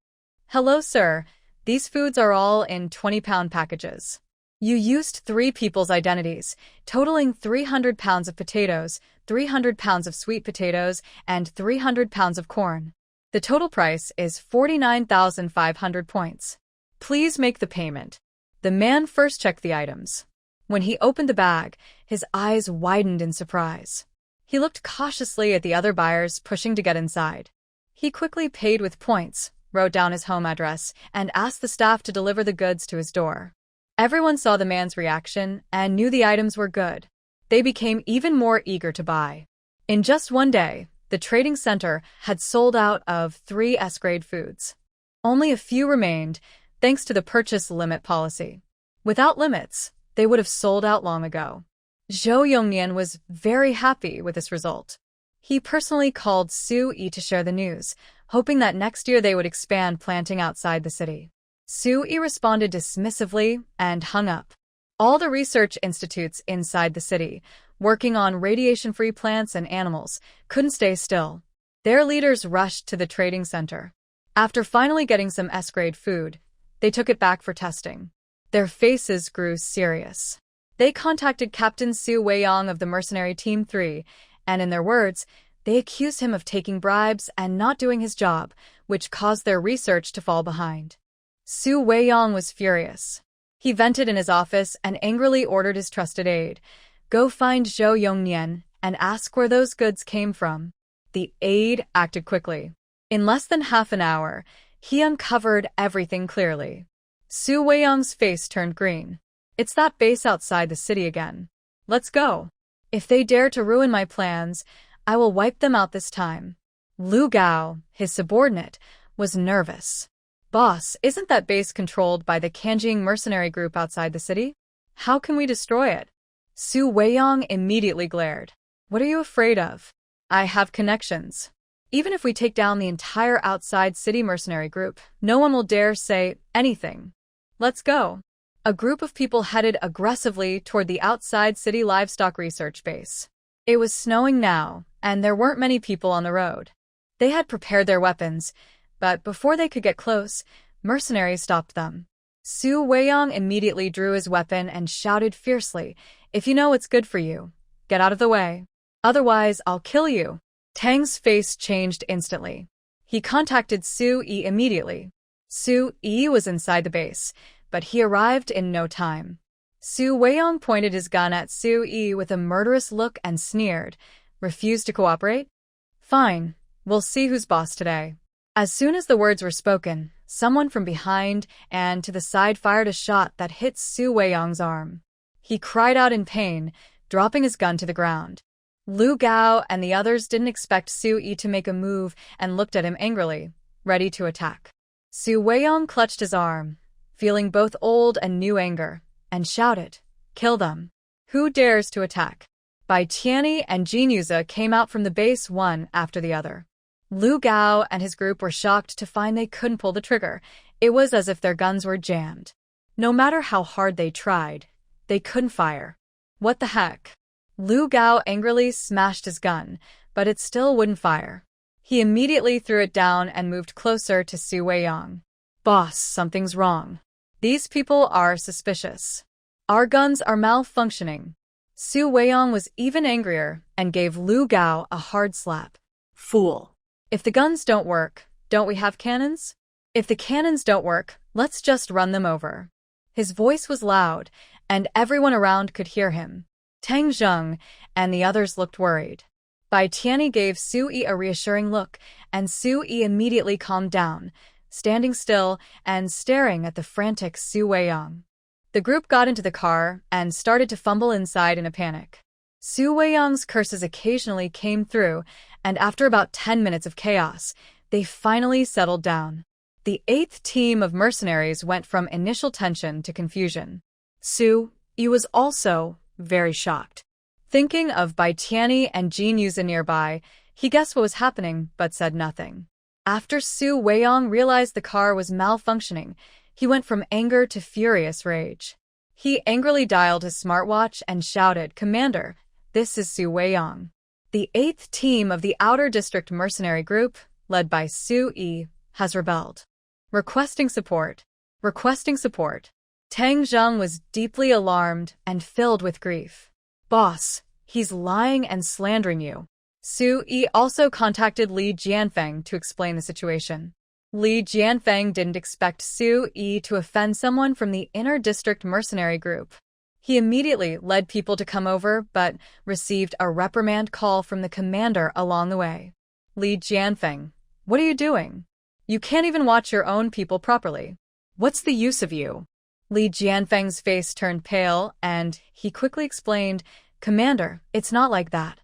"Hello, sir. These foods are all in 20-pound packages. You used 3 people's identities, totaling 300 pounds of potatoes, 300 pounds of sweet potatoes, and 300 pounds of corn. The total price is 49,500 points. Please make the payment." The man first checked the items. When he opened the bag, his eyes widened in surprise. He looked cautiously at the other buyers pushing to get inside. He quickly paid with points, wrote down his home address, and asked the staff to deliver the goods to his door. Everyone saw the man's reaction and knew the items were good. They became even more eager to buy. In just one day, the trading center had sold out of 3 S-grade foods. Only a few remained, thanks to the purchase limit policy. Without limits, they would have sold out long ago. Zhou Yongnian was very happy with this result. He personally called Su Yi to share the news, hoping that next year they would expand planting outside the city. Su Yi responded dismissively and hung up. All the research institutes inside the city, working on radiation-free plants and animals, couldn't stay still. Their leaders rushed to the trading center. After finally getting some S-grade food, they took it back for testing. Their faces grew serious. They contacted Captain Su Weiyang of the Mercenary Team 3, and in their words, they accused him of taking bribes and not doing his job, which caused their research to fall behind. Su Weiyang was furious. He vented in his office and angrily ordered his trusted aide, "Go find Zhou Yongnian and ask where those goods came from." The aide acted quickly. In less than half an hour, he uncovered everything clearly. Su Weiyang's face turned green. "It's that base outside the city again. Let's go. If they dare to ruin my plans, I will wipe them out this time." Lu Gao, his subordinate, was nervous. "Boss, isn't that base controlled by the Kanjing mercenary group outside the city? How can we destroy it?" Su Weiyang immediately glared. "What are you afraid of? I have connections. Even if we take down the entire outside city mercenary group, no one will dare say anything. Let's go." A group of people headed aggressively toward the outside city livestock research base. It was snowing now, and there weren't many people on the road. They had prepared their weapons, but before they could get close, mercenaries stopped them. Su Weiyang immediately drew his weapon and shouted fiercely, "If you know what's good for you, get out of the way. Otherwise, I'll kill you." Tang's face changed instantly. He contacted Su Yi immediately. Su Yi was inside the base, but he arrived in no time. Su Weiyang pointed his gun at Su Yi with a murderous look and sneered, "Refuse to cooperate? Fine, we'll see who's boss today." As soon as the words were spoken, someone from behind and to the side fired a shot that hit Su Weiyang's arm. He cried out in pain, dropping his gun to the ground. Lu Gao and the others didn't expect Su Yi to make a move and looked at him angrily, ready to attack. Su Weiyang clutched his arm, feeling both old and new anger, and shouted, "Kill them! Who dares to attack?" Bai Tianyi and Jin Yuza came out from the base one after the other. Lu Gao and his group were shocked to find they couldn't pull the trigger. It was as if their guns were jammed. No matter how hard they tried, they couldn't fire. What the heck? Lu Gao angrily smashed his gun, but it still wouldn't fire. He immediately threw it down and moved closer to Su Weiyang. "Boss, something's wrong. These people are suspicious. Our guns are malfunctioning. Su Weiyang was even angrier and gave Lu Gao a hard slap. Fool. If the guns don't work, don't we have cannons? If the cannons don't work, let's just run them over. His voice was loud, and everyone around could hear him. Tang Zheng and the others looked worried. Bai Tianyi gave Su Yi a reassuring look, and Su Yi immediately calmed down, standing still and staring at the frantic Su Weiyang. The group got into the car and started to fumble inside in a panic. Su Weiyang's curses occasionally came through, and after about 10 minutes of chaos, they finally settled down. The 8th team of mercenaries went from initial tension to confusion. Su Yi was also very shocked. Thinking of Bai Tianyi and Jin Yuza nearby, he guessed what was happening but said nothing. After Su Weiyang realized the car was malfunctioning, he went from anger to furious rage. He angrily dialed his smartwatch and shouted, "Commander, this is Su Weiyang." The 8th team of the Outer District Mercenary Group, led by Su Yi, has rebelled. Requesting support. Requesting support. Tang Zheng was deeply alarmed and filled with grief. Boss, he's lying and slandering you. Su Yi also contacted Li Jianfeng to explain the situation. Li Jianfeng didn't expect Su Yi to offend someone from the Inner District Mercenary Group. He immediately led people to come over but received a reprimand call from the commander along the way. Li Jianfeng, what are you doing? You can't even watch your own people properly. What's the use of you? Li Jianfeng's face turned pale and he quickly explained, "Commander, it's not like that."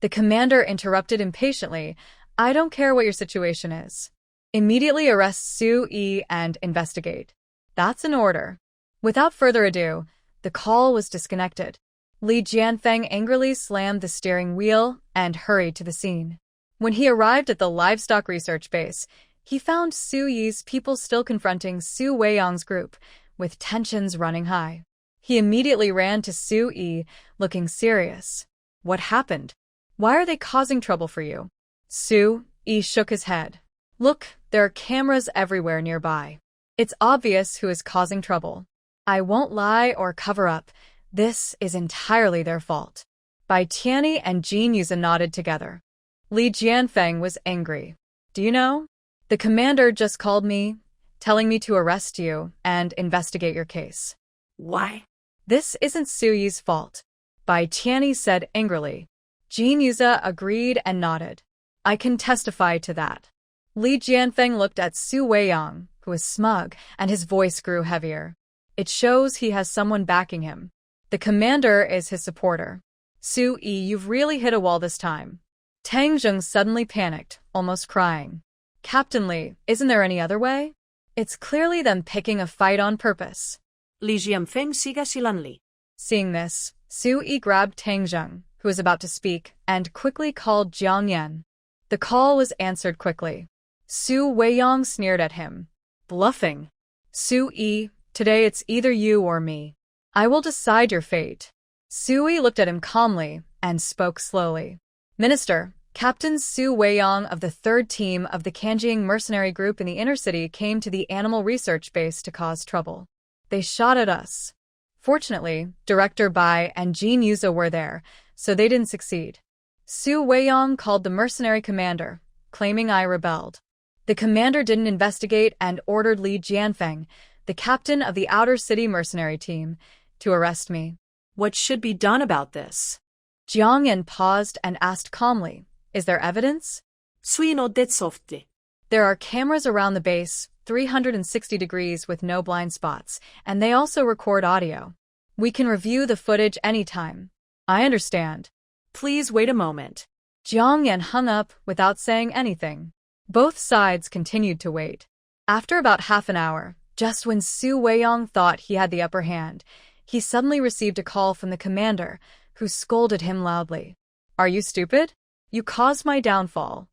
The commander interrupted impatiently, "I don't care what your situation is. Immediately arrest Su Yi and investigate. That's an order." Without further ado, the call was disconnected. Li Jianfeng angrily slammed the steering wheel and hurried to the scene. When he arrived at the livestock research base, he found Su Yi's people still confronting Su Weiyang's group, with tensions running high. He immediately ran to Su Yi, looking serious. "What happened? Why are they causing trouble for you?" Su Yi shook his head. "Look, there are cameras everywhere nearby. It's obvious who is causing trouble. I won't lie or cover up. This is entirely their fault." Bai Tianyi and Jin Yuza nodded together. Li Jianfeng was angry. "Do you know? The commander just called me, telling me to arrest you and investigate your case." Why? "This isn't Su Yi's fault," Bai Tianyi said angrily. Jin Yuza agreed and nodded. "I can testify to that." Li Jianfeng looked at Su Weiyang, who was smug, and his voice grew heavier. "It shows he has someone backing him. The commander is his supporter." "Su Yi, you've really hit a wall this time." Tang Zheng suddenly panicked, almost crying. "Captain Li, isn't there any other way? It's clearly them picking a fight on purpose." Li Jianfeng siga silanli. Seeing this, Su Yi grabbed Tang Zheng, who was about to speak, and quickly called Jiang Yan. The call was answered quickly. Su Weiyang sneered at him. "Bluffing. Su Yi, today it's either you or me. I will decide your fate." Su Yi looked at him calmly and spoke slowly. "Minister, Captain Su Weiyang of the 3rd team of the Kanjiang mercenary group in the inner city came to the animal research base to cause trouble. They shot at us. Fortunately, Director Bai and Jin Yuza were there, so they didn't succeed. Su Weiyang called the mercenary commander, claiming I rebelled. The commander didn't investigate and ordered Li Jianfeng, the captain of the Outer City mercenary team, to arrest me." What should be done about this? Jiang Yan paused and asked calmly, "Is there evidence?" Suino detsofte. "There are cameras around the base, 360 degrees with no blind spots, and they also record audio. We can review the footage anytime." "I understand. Please wait a moment." Jiang Yan hung up without saying anything. Both sides continued to wait. After about half an hour, just when Su Weiyang thought he had the upper hand, he suddenly received a call from the commander, who scolded him loudly. "Are you stupid? You caused my downfall."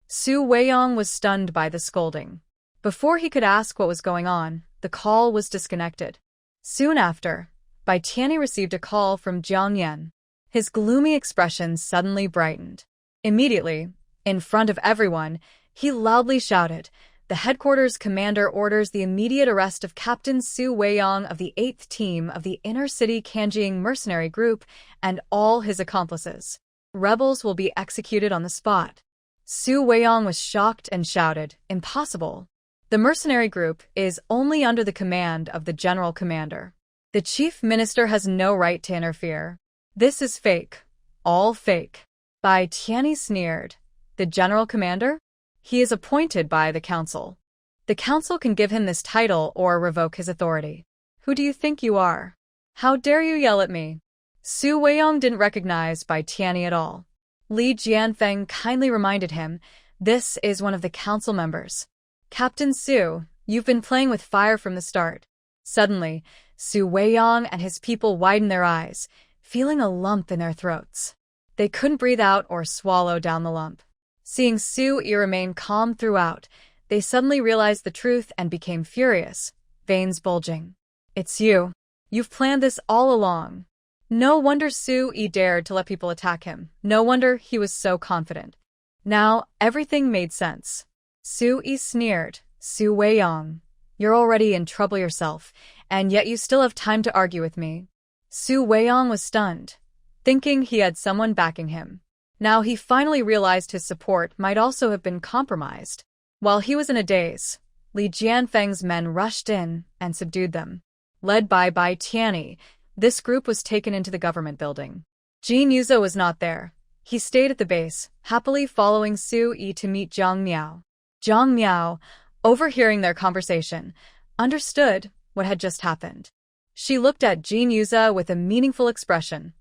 Su Weiyang was stunned by the scolding. Before he could ask what was going on, the call was disconnected. Soon after, Bai Tianyi received a call from Jiang Yan. His gloomy expression suddenly brightened. Immediately, in front of everyone, he loudly shouted, The headquarters commander orders the immediate arrest of Captain Su Weiyang of the 8th Team of the Inner-City Kanjiang mercenary group and all his accomplices. Rebels will be executed on the spot. Su Weiyang was shocked and shouted, "Impossible! The mercenary group is only under the command of the general commander. The chief minister has no right to interfere. This is fake. All fake." Bai Tianyi sneered. "The general commander? He is appointed by the council. The council can give him this title or revoke his authority. Who do you think you are? How dare you yell at me?" Su Weiyang didn't recognize Bai Tianyi at all. Li Jianfeng kindly reminded him, "This is one of the council members. Captain Su, you've been playing with fire from the start." Suddenly, Su Weiyang and his people widened their eyes, feeling a lump in their throats. They couldn't breathe out or swallow down the lump. Seeing Su Yi remain calm throughout, they suddenly realized the truth and became furious, veins bulging. "It's you. You've planned this all along." No wonder Su Yi dared to let people attack him. No wonder he was so confident. Now, everything made sense. Su Yi sneered, "Su Weiyang, you're already in trouble yourself, and yet you still have time to argue with me." Su Weiyang was stunned, thinking he had someone backing him. Now he finally realized his support might also have been compromised. While he was in a daze, Li Jianfeng's men rushed in and subdued them. Led by Bai Tianyi, this group was taken into the government building. Jin Yuzo was not there. He stayed at the base, happily following Su Yi to meet Zhang Miao. Zhang Miao, overhearing their conversation, understood what had just happened. She looked at Jin Yuzo with a meaningful expression.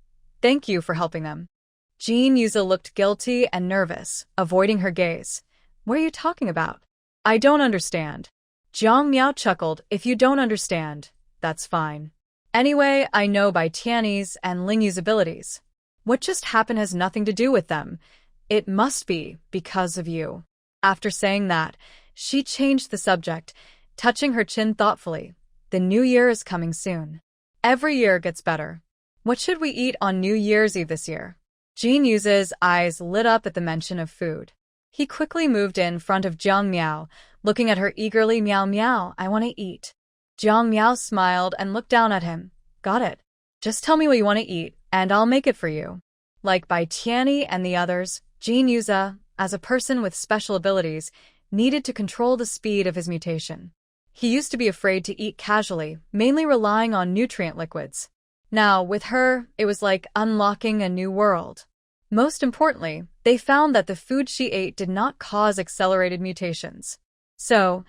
"Thank you for helping them." Jin Yuzo looked guilty and nervous, avoiding her gaze. "What are you talking about? I don't understand." Zhang Miao chuckled. "If you don't understand, that's fine. Anyway, I know Bai Tianyi's and Ling Yu's abilities. What just happened has nothing to do with them. It must be because of you." After saying that, she changed the subject, touching her chin thoughtfully. "The new year is coming soon. Every year gets better. What should we eat on New Year's Eve this year?" Jin Yuze's eyes lit up at the mention of food. He quickly moved in front of Zhang Miao, looking at her eagerly. "Miao Miao, I want to eat." Zhang Miao smiled and looked down at him. "Got it. Just tell me what you want to eat, and I'll make it for you." Like Bai Tianyi and the others, Jin Yuze, as a person with special abilities, needed to control the speed of his mutation. He used to be afraid to eat casually, mainly relying on nutrient liquids. Now, with her, it was like unlocking a new world. Most importantly, they found that the food she ate did not cause accelerated mutations. So,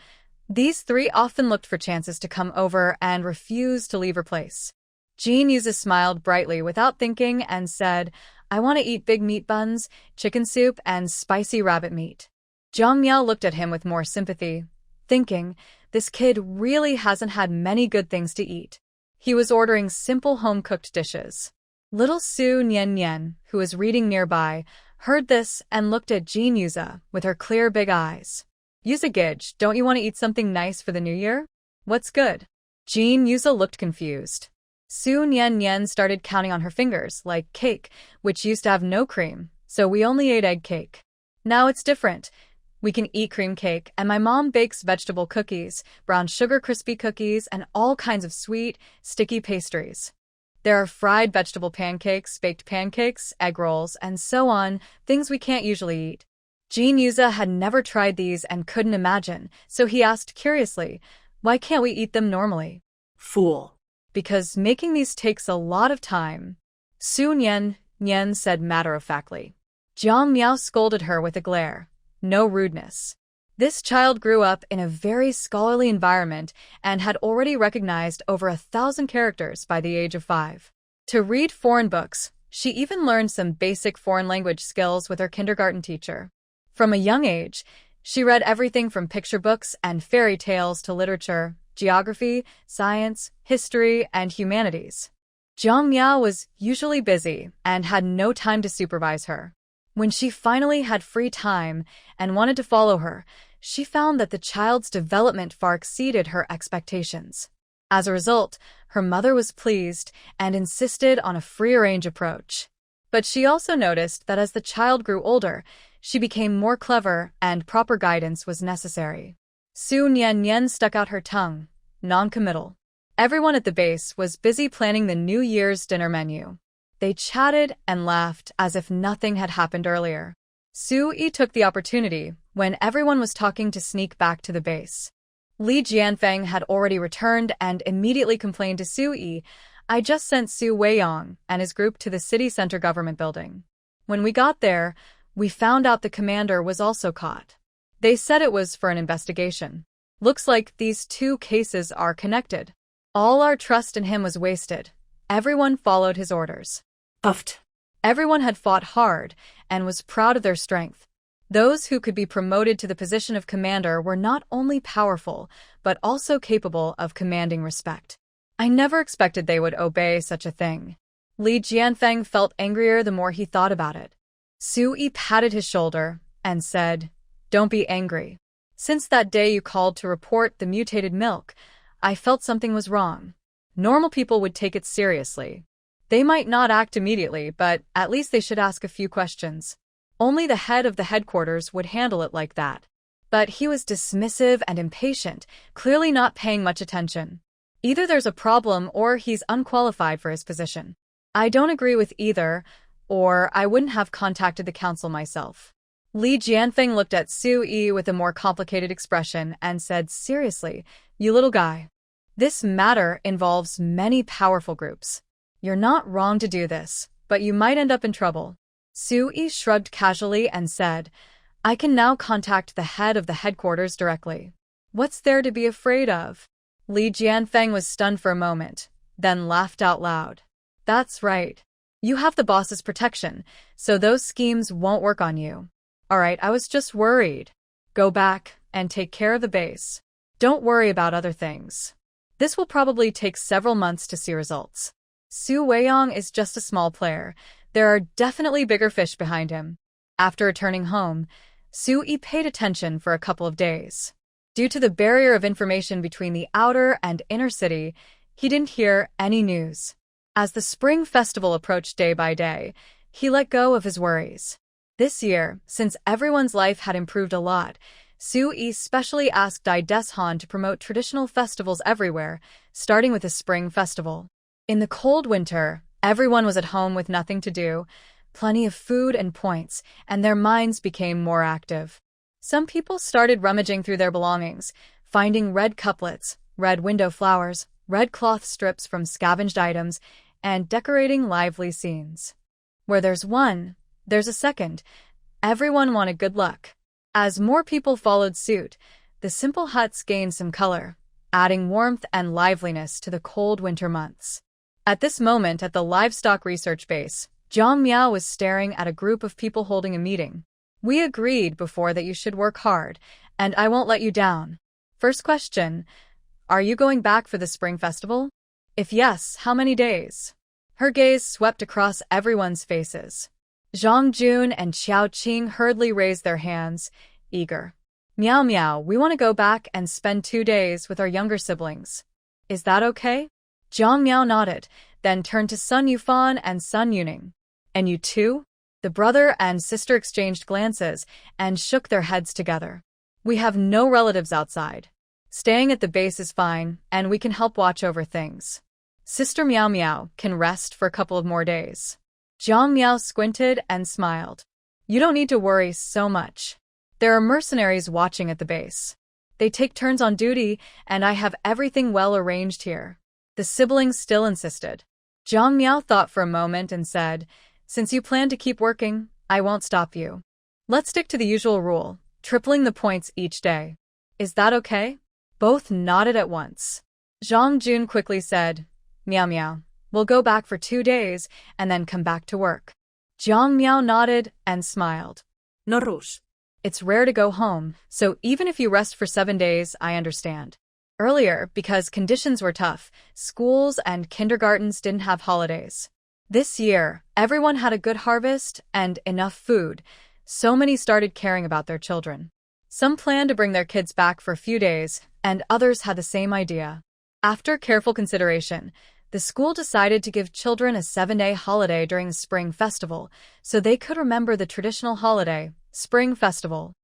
these three often looked for chances to come over and refused to leave her place. Jin Yuze smiled brightly without thinking and said, "I want to eat big meat buns, chicken soup, and spicy rabbit meat." Zhang Miao looked at him with more sympathy, thinking, this kid really hasn't had many good things to eat. He was ordering simple home-cooked dishes. Little Su Nian, who was reading nearby, heard this and looked at Jin Yuze with her clear big eyes. "Yuze-gij, don't you want to eat something nice for the new year? What's good?" Jin Yuze looked confused. Su Nian started counting on her fingers, like cake, which used to have no cream, so we only ate egg cake. Now it's different. We can eat cream cake, and my mom bakes vegetable cookies, brown sugar crispy cookies, and all kinds of sweet, sticky pastries. There are fried vegetable pancakes, baked pancakes, egg rolls, and so on, things we can't usually eat. Jin Yuze had never tried these and couldn't imagine, so he asked curiously, "Why can't we eat them normally?" "Fool." "Because making these takes a lot of time," Su Nian said matter-of-factly. Zhang Miao scolded her with a glare. No rudeness. This child grew up in a very scholarly environment and had already recognized over 1,000 characters by the age of 5. To read foreign books, she even learned some basic foreign language skills with her kindergarten teacher. From a young age, she read everything from picture books and fairy tales to literature, geography, science, history, and humanities. Zhang Miao was usually busy and had no time to supervise her. When she finally had free time and wanted to follow her, she found that the child's development far exceeded her expectations. As a result, her mother was pleased and insisted on a free-range approach. But she also noticed that as the child grew older, she became more clever and proper guidance was necessary. Su Nian stuck out her tongue, non-committal. Everyone at the base was busy planning the New Year's dinner menu. They chatted and laughed as if nothing had happened earlier. Su-yi took the opportunity, when everyone was talking, to sneak back to the base. Li Jianfeng had already returned and immediately complained to Su-yi, "I just sent Su Weiyang and his group to the city center government building. When we got there, we found out the commander was also caught. They said it was for an investigation. Looks like these two cases are connected. All our trust in him was wasted. Everyone followed his orders." Puffed. Everyone had fought hard and was proud of their strength. Those who could be promoted to the position of commander were not only powerful, but also capable of commanding respect. I never expected they would obey such a thing. Li Jianfeng felt angrier the more he thought about it. Su-yi patted his shoulder and said, "Don't be angry. Since that day you called to report the mutated milk, I felt something was wrong. Normal people would take it seriously. They might not act immediately, but at least they should ask a few questions. Only the head of the headquarters would handle it like that." But he was dismissive and impatient, clearly not paying much attention. Either there's a problem or he's unqualified for his position. I don't agree with either, or I wouldn't have contacted the council myself. Li Jianfeng looked at Su-yi with a more complicated expression and said, "Seriously, you little guy. This matter involves many powerful groups. You're not wrong to do this, but you might end up in trouble." Su-yi shrugged casually and said, "I can now contact the head of the headquarters directly. What's there to be afraid of?" Li Jianfeng was stunned for a moment, then laughed out loud. "That's right. You have the boss's protection, so those schemes won't work on you. Alright, I was just worried. Go back and take care of the base. Don't worry about other things. This will probably take several months to see results. Su Weiyang is just a small player. There are definitely bigger fish behind him." After returning home, Su-yi paid attention for a couple of days. Due to the barrier of information between the outer and inner city, he didn't hear any news. As the Spring Festival approached day by day, he let go of his worries. This year, since everyone's life had improved a lot, Su-yi specially asked Dai Deshan to promote traditional festivals everywhere, starting with the Spring Festival. In the cold winter, everyone was at home with nothing to do, plenty of food and points, and their minds became more active. Some people started rummaging through their belongings, finding red couplets, red window flowers, red cloth strips from scavenged items, and decorating lively scenes. Where there's one, there's a second. Everyone wanted good luck. As more people followed suit, the simple huts gained some color, adding warmth and liveliness to the cold winter months. At this moment at the livestock research base, Zhang Miao was staring at a group of people holding a meeting. "We agreed before that you should work hard, and I won't let you down. First question, are you going back for the Spring Festival? If yes, how many days?" Her gaze swept across everyone's faces. Zhang Jun and Xiao Qing hurriedly raised their hands, eager. "Miao Miao, we want to go back and spend 2 days with our younger siblings. Is that okay?" Zhang Miao nodded, then turned to Sun Yufan and Sun Yuning. "And you too?" The brother and sister exchanged glances and shook their heads together. "We have no relatives outside. Staying at the base is fine, and we can help watch over things. Sister Miao Miao can rest for a couple of more days." Zhang Miao squinted and smiled. "You don't need to worry so much. There are mercenaries watching at the base. They take turns on duty, and I have everything well arranged here." The siblings still insisted. Zhang Miao thought for a moment and said, "Since you plan to keep working, I won't stop you. Let's stick to the usual rule, tripling the points each day. Is that okay?" Both nodded at once. Zhang Jun quickly said, "Miao Miao, we'll go back for 2 days and then come back to work." Zhang Miao nodded and smiled. "No rush. It's rare to go home, so even if you rest for 7 days, I understand. Earlier, because conditions were tough, schools and kindergartens didn't have holidays. This year, everyone had a good harvest and enough food, so many started caring about their children. Some planned to bring their kids back for a few days, and others had the same idea. After careful consideration, the school decided to give children a 7-day holiday during the Spring Festival, so they could remember the traditional holiday, Spring Festival.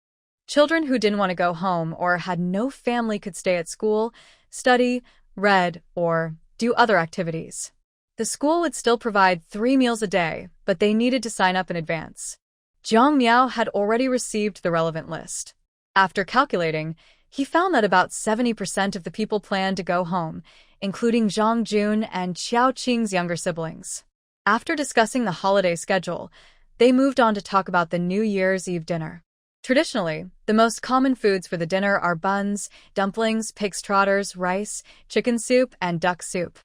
Children who didn't want to go home or had no family could stay at school, study, read, or do other activities. The school would still provide 3 meals a day, but they needed to sign up in advance. Jiang Miao had already received the relevant list. After calculating, he found that about 70% of the people planned to go home, including Zhang Jun and Qiao Qing's younger siblings. After discussing the holiday schedule, they moved on to talk about the New Year's Eve dinner. Traditionally, the most common foods for the dinner are buns, dumplings, pig's trotters, rice, chicken soup, and duck soup.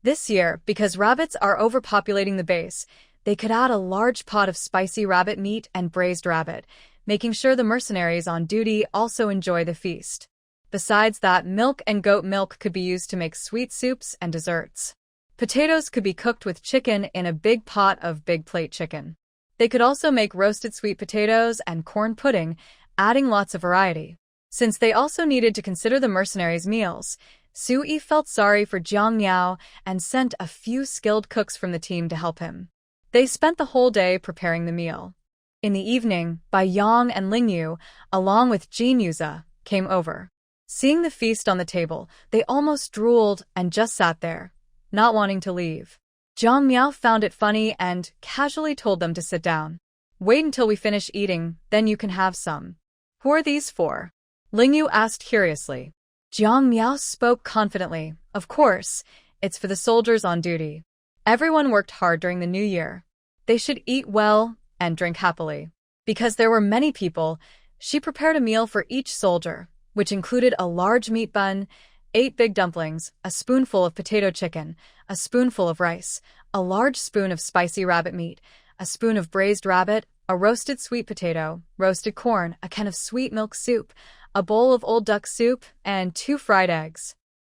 This year, because rabbits are overpopulating the base, they could add a large pot of spicy rabbit meat and braised rabbit, making sure the mercenaries on duty also enjoy the feast. Besides that, milk and goat milk could be used to make sweet soups and desserts. Potatoes could be cooked with chicken in a big pot of big plate chicken. They could also make roasted sweet potatoes and corn pudding, adding lots of variety. Since they also needed to consider the mercenaries' meals, Sui felt sorry for Jiang Miao and sent a few skilled cooks from the team to help him. They spent the whole day preparing the meal. In the evening, Bai Yang and Ling Yu, along with Jin Yuza, came over. Seeing the feast on the table, they almost drooled and just sat there, not wanting to leave. Jiang Miao found it funny and casually told them to sit down. Wait until we finish eating, then you can have some. Who are these for? Ling Yu asked curiously. Jiang Miao spoke confidently. Of course, it's for the soldiers on duty. Everyone worked hard during the new year. They should eat well and drink happily. Because there were many people, she prepared a meal for each soldier, which included a large meat bun, 8 big dumplings, a spoonful of potato chicken, a spoonful of rice, a large spoon of spicy rabbit meat, a spoon of braised rabbit, a roasted sweet potato, roasted corn, a can of sweet milk soup, a bowl of old duck soup, and 2 fried eggs.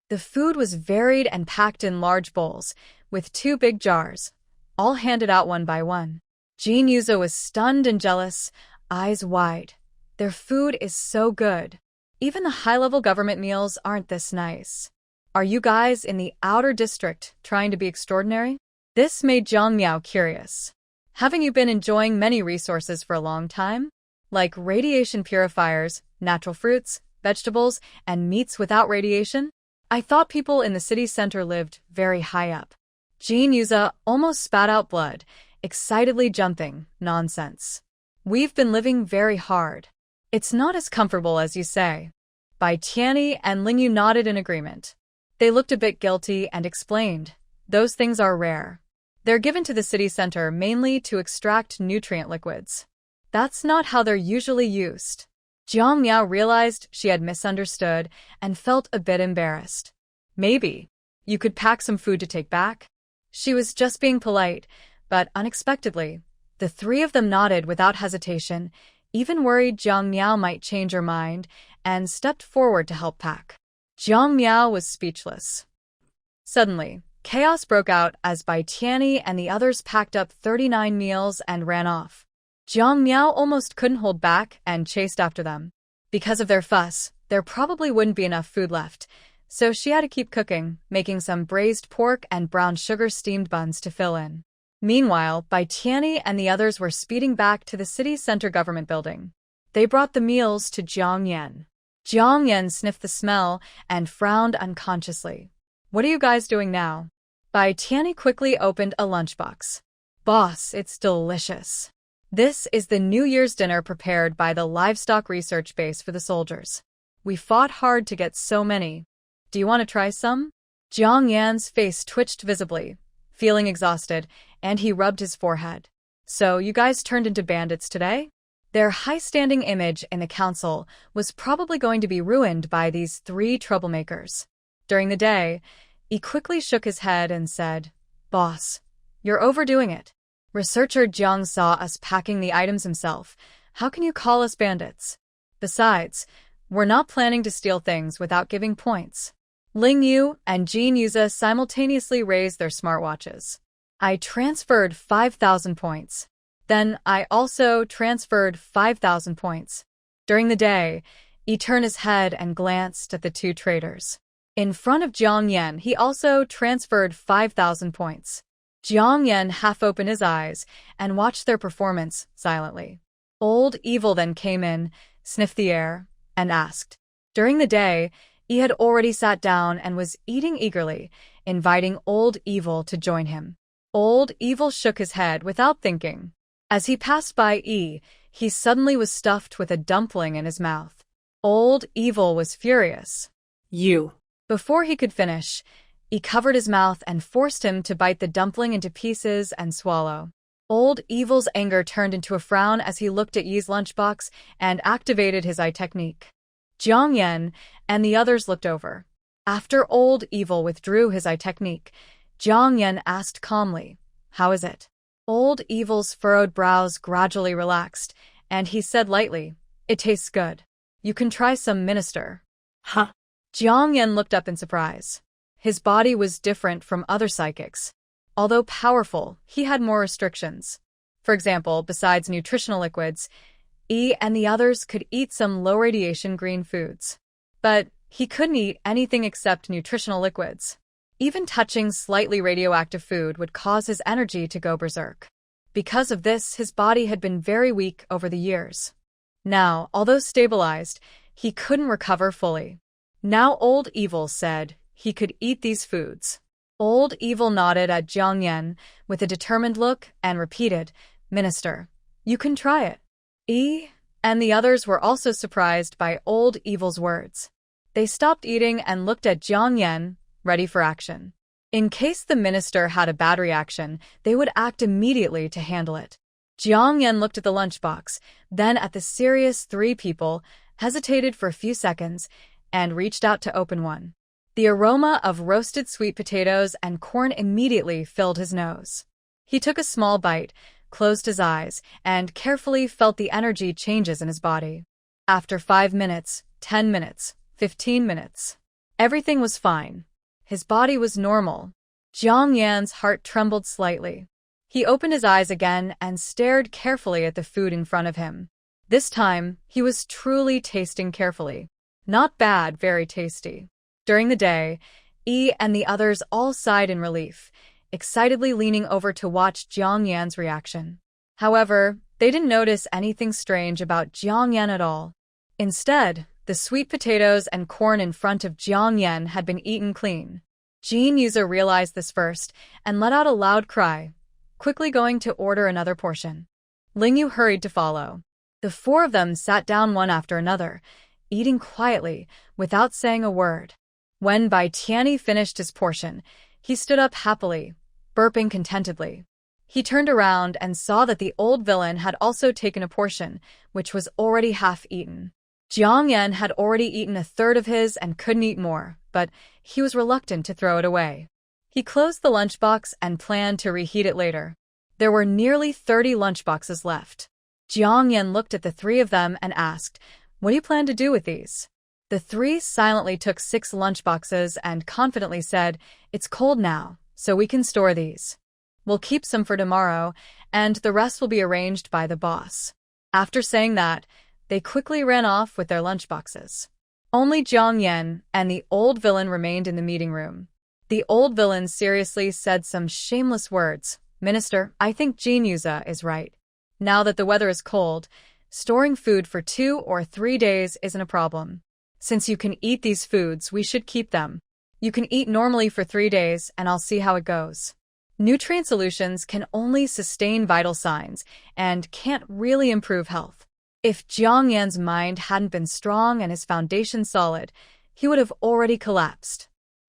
The food was varied and packed in large bowls, with 2 big jars, all handed out one by one. Jin Yuza was stunned and jealous, eyes wide. Their food is so good. Even the high-level government meals aren't this nice. Are you guys in the outer district trying to be extraordinary? This made Jiang Miao curious. Haven't you been enjoying many resources for a long time? Like radiation purifiers, natural fruits, vegetables, and meats without radiation? I thought people in the city center lived very high up. Jin Yuza almost spat out blood, excitedly jumping. Nonsense. We've been living very hard. It's not as comfortable as you say. Bai Tianyi and Ling Yu nodded in agreement. They looked a bit guilty and explained, those things are rare. They're given to the city center mainly to extract nutrient liquids. That's not how they're usually used. Jiang Miao realized she had misunderstood and felt a bit embarrassed. Maybe you could pack some food to take back? She was just being polite, but unexpectedly, the 3 of them nodded without hesitation, even worried Jiang Miao might change her mind, and stepped forward to help pack. Jiang Miao was speechless. Suddenly, chaos broke out as Bai Tianyi and the others packed up 39 meals and ran off. Jiang Miao almost couldn't hold back and chased after them. Because of their fuss, there probably wouldn't be enough food left, so she had to keep cooking, making some braised pork and brown sugar steamed buns to fill in. Meanwhile, Bai Tianyi and the others were speeding back to the city center government building. They brought the meals to Jiang Yan. Jiang Yan sniffed the smell and frowned unconsciously. What are you guys doing now? Bai Tianyi quickly opened a lunchbox. Boss, it's delicious. This is the New Year's dinner prepared by the livestock research base for the soldiers. We fought hard to get so many. Do you want to try some? Jiang Yan's face twitched visibly, feeling exhausted, and he rubbed his forehead. So you guys turned into bandits today? Their high-standing image in the council was probably going to be ruined by these 3 troublemakers. During the day, he quickly shook his head and said, Boss, you're overdoing it. Researcher Jiang saw us packing the items himself. How can you call us bandits? Besides, we're not planning to steal things without giving points. Ling Yu and Jin Yuza simultaneously raised their smartwatches. I transferred 5,000 points. Then I also transferred 5,000 points. During the day, he turned his head and glanced at the 2 traders. In front of Jiang Yan, he also transferred 5,000 points. Jiang Yan half opened his eyes and watched their performance silently. Old Evil then came in, sniffed the air, and asked. During the day, he had already sat down and was eating eagerly, inviting Old Evil to join him. Old Evil shook his head without thinking. As he passed by he suddenly was stuffed with a dumpling in his mouth. Old Evil was furious. You. Before he could finish, he covered his mouth and forced him to bite the dumpling into pieces and swallow. Old Evil's anger turned into a frown as he looked at Yi's lunchbox and activated his eye technique. Jiang Yan and the others looked over. After Old Evil withdrew his eye technique, Jiang Yan asked calmly, "How is it?" Old Evil's furrowed brows gradually relaxed, and he said lightly, "It tastes good. You can try some, Minister." Huh? Jiang Yan looked up in surprise. His body was different from other psychics. Although powerful, he had more restrictions. For example, besides nutritional liquids, he and the others could eat some low-radiation green foods. But he couldn't eat anything except nutritional liquids. Even touching slightly radioactive food would cause his energy to go berserk. Because of this, his body had been very weak over the years. Now, although stabilized, he couldn't recover fully. Now Old Evil said he could eat these foods. Old Evil nodded at Jiang Yan with a determined look and repeated, "Minister, you can try it." He and the others were also surprised by Old Evil's words. They stopped eating and looked at Jiang Yan, ready for action. In case the minister had a bad reaction, they would act immediately to handle it. Jiang Yan looked at the lunchbox, then at the serious three people, hesitated for a few seconds, and reached out to open one. The aroma of roasted sweet potatoes and corn immediately filled his nose. He took a small bite, closed his eyes, and carefully felt the energy changes in his body. After 5 minutes, 10 minutes, 15 minutes, everything was fine. His body was normal. Jiang Yan's heart trembled slightly. He opened his eyes again and stared carefully at the food in front of him. This time, he was truly tasting carefully. Not bad, very tasty. During the day, Yi and the others all sighed in relief, excitedly leaning over to watch Jiang Yan's reaction. However, they didn't notice anything strange about Jiang Yan at all. Instead, the sweet potatoes and corn in front of Jiang Yan had been eaten clean. Jin Yuza realized this first and let out a loud cry, quickly going to order another portion. Ling Yu hurried to follow. The four of them sat down one after another, eating quietly, without saying a word. When Bai Tianyi finished his portion, he stood up happily, burping contentedly. He turned around and saw that the old villain had also taken a portion, which was already half eaten. Jiang Yan had already eaten a third of his and couldn't eat more, but he was reluctant to throw it away. He closed the lunchbox and planned to reheat it later. There were nearly 30 lunchboxes left. Jiang Yan looked at the three of them and asked, "What do you plan to do with these?" The three silently took 6 lunchboxes and confidently said, "It's cold now, so we can store these. We'll keep some for tomorrow, and the rest will be arranged by the boss." After saying that, they quickly ran off with their lunchboxes. Only Jiang Yan and the old villain remained in the meeting room. The old villain seriously said some shameless words. "Minister, I think Jin Yuza is right. Now that the weather is cold, storing food for 2 or 3 days isn't a problem. Since you can eat these foods, we should keep them. You can eat normally for 3 days, and I'll see how it goes." Nutrient solutions can only sustain vital signs and can't really improve health. If Jiang Yan's mind hadn't been strong and his foundation solid, he would have already collapsed.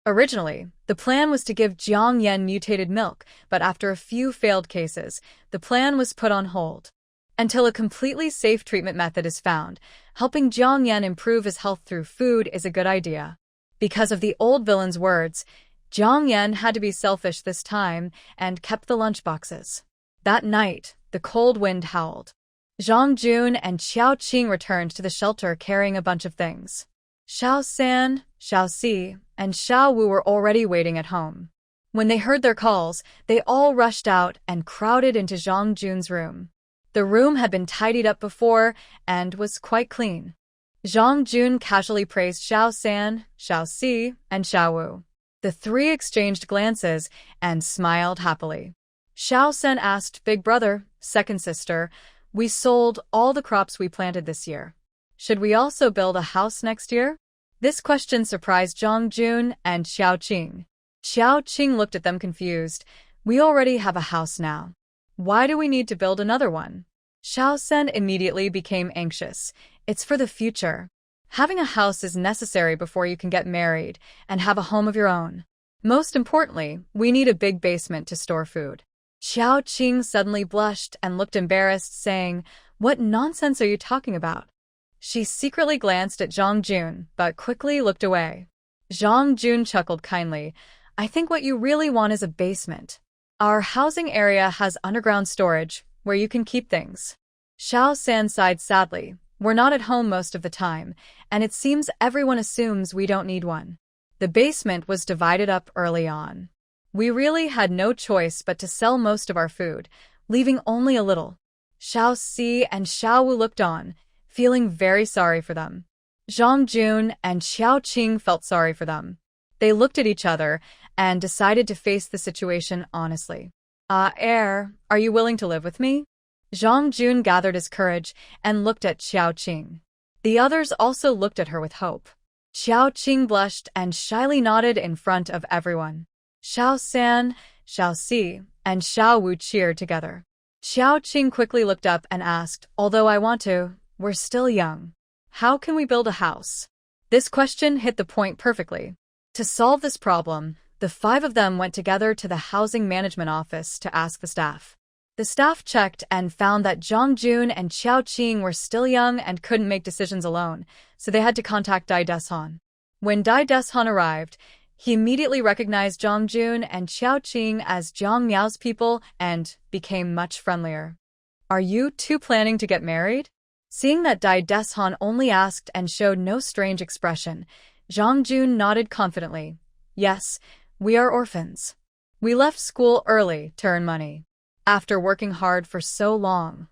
Originally, the plan was to give Jiang Yan mutated milk, but after a few failed cases, the plan was put on hold. Until a completely safe treatment method is found, helping Jiang Yan improve his health through food is a good idea. Because of the old villain's words, Jiang Yan had to be selfish this time and kept the lunchboxes. That night, the cold wind howled. Zhang Jun and Xiao Qing returned to the shelter carrying a bunch of things. Xiao San, Xiao Si, and Xiao Wu were already waiting at home. When they heard their calls, they all rushed out and crowded into Zhang Jun's room. The room had been tidied up before and was quite clean. Zhang Jun casually praised Xiao San, Xiao Si, and Xiao Wu. The three exchanged glances and smiled happily. Xiao San asked, "Big brother, second sister, we sold all the crops we planted this year. Should we also build a house next year? This question surprised Zhang Jun and Xiao Qing. Xiao Qing looked at them confused. We already have a house now. Why do we need to build another one? Xiao Sen immediately became anxious. It's for the future. Having a house is necessary before you can get married and have a home of your own. Most importantly, we need a big basement to store food. Xiao Qing suddenly blushed and looked embarrassed, saying, "What nonsense are you talking about?" She secretly glanced at Zhang Jun, but quickly looked away. Zhang Jun chuckled kindly. "I think what you really want is a basement. Our housing area has underground storage, where you can keep things." Xiao San sighed sadly. "We're not at home most of the time, and it seems everyone assumes we don't need one." The basement was divided up early on. We really had no choice but to sell most of our food, leaving only a little. Xiao Si and Xiao Wu looked on, feeling very sorry for them. Zhang Jun and Xiao Qing felt sorry for them. They looked at each other and decided to face the situation honestly. Heir, are you willing to live with me?" Zhang Jun gathered his courage and looked at Xiao Qing. The others also looked at her with hope. Xiao Qing blushed and shyly nodded in front of everyone. Xiao San, Xiao Si, and Xiao Wu cheered together. Xiao Qing quickly looked up and asked, "Although I want to, we're still young. How can we build a house?" This question hit the point perfectly. To solve this problem, the five of them went together to the housing management office to ask the staff. The staff checked and found that Zhang Jun and Xiao Qing were still young and couldn't make decisions alone, so they had to contact Dai Deshan. When Dai Deshan arrived, he immediately recognized Zhang Jun and Xiao Qing as Jiang Miao's people and became much friendlier. "Are you two planning to get married?" Seeing that Dai Deshan only asked and showed no strange expression, Zhang Jun nodded confidently. "Yes, we are orphans. We left school early to earn money. After working hard for so long,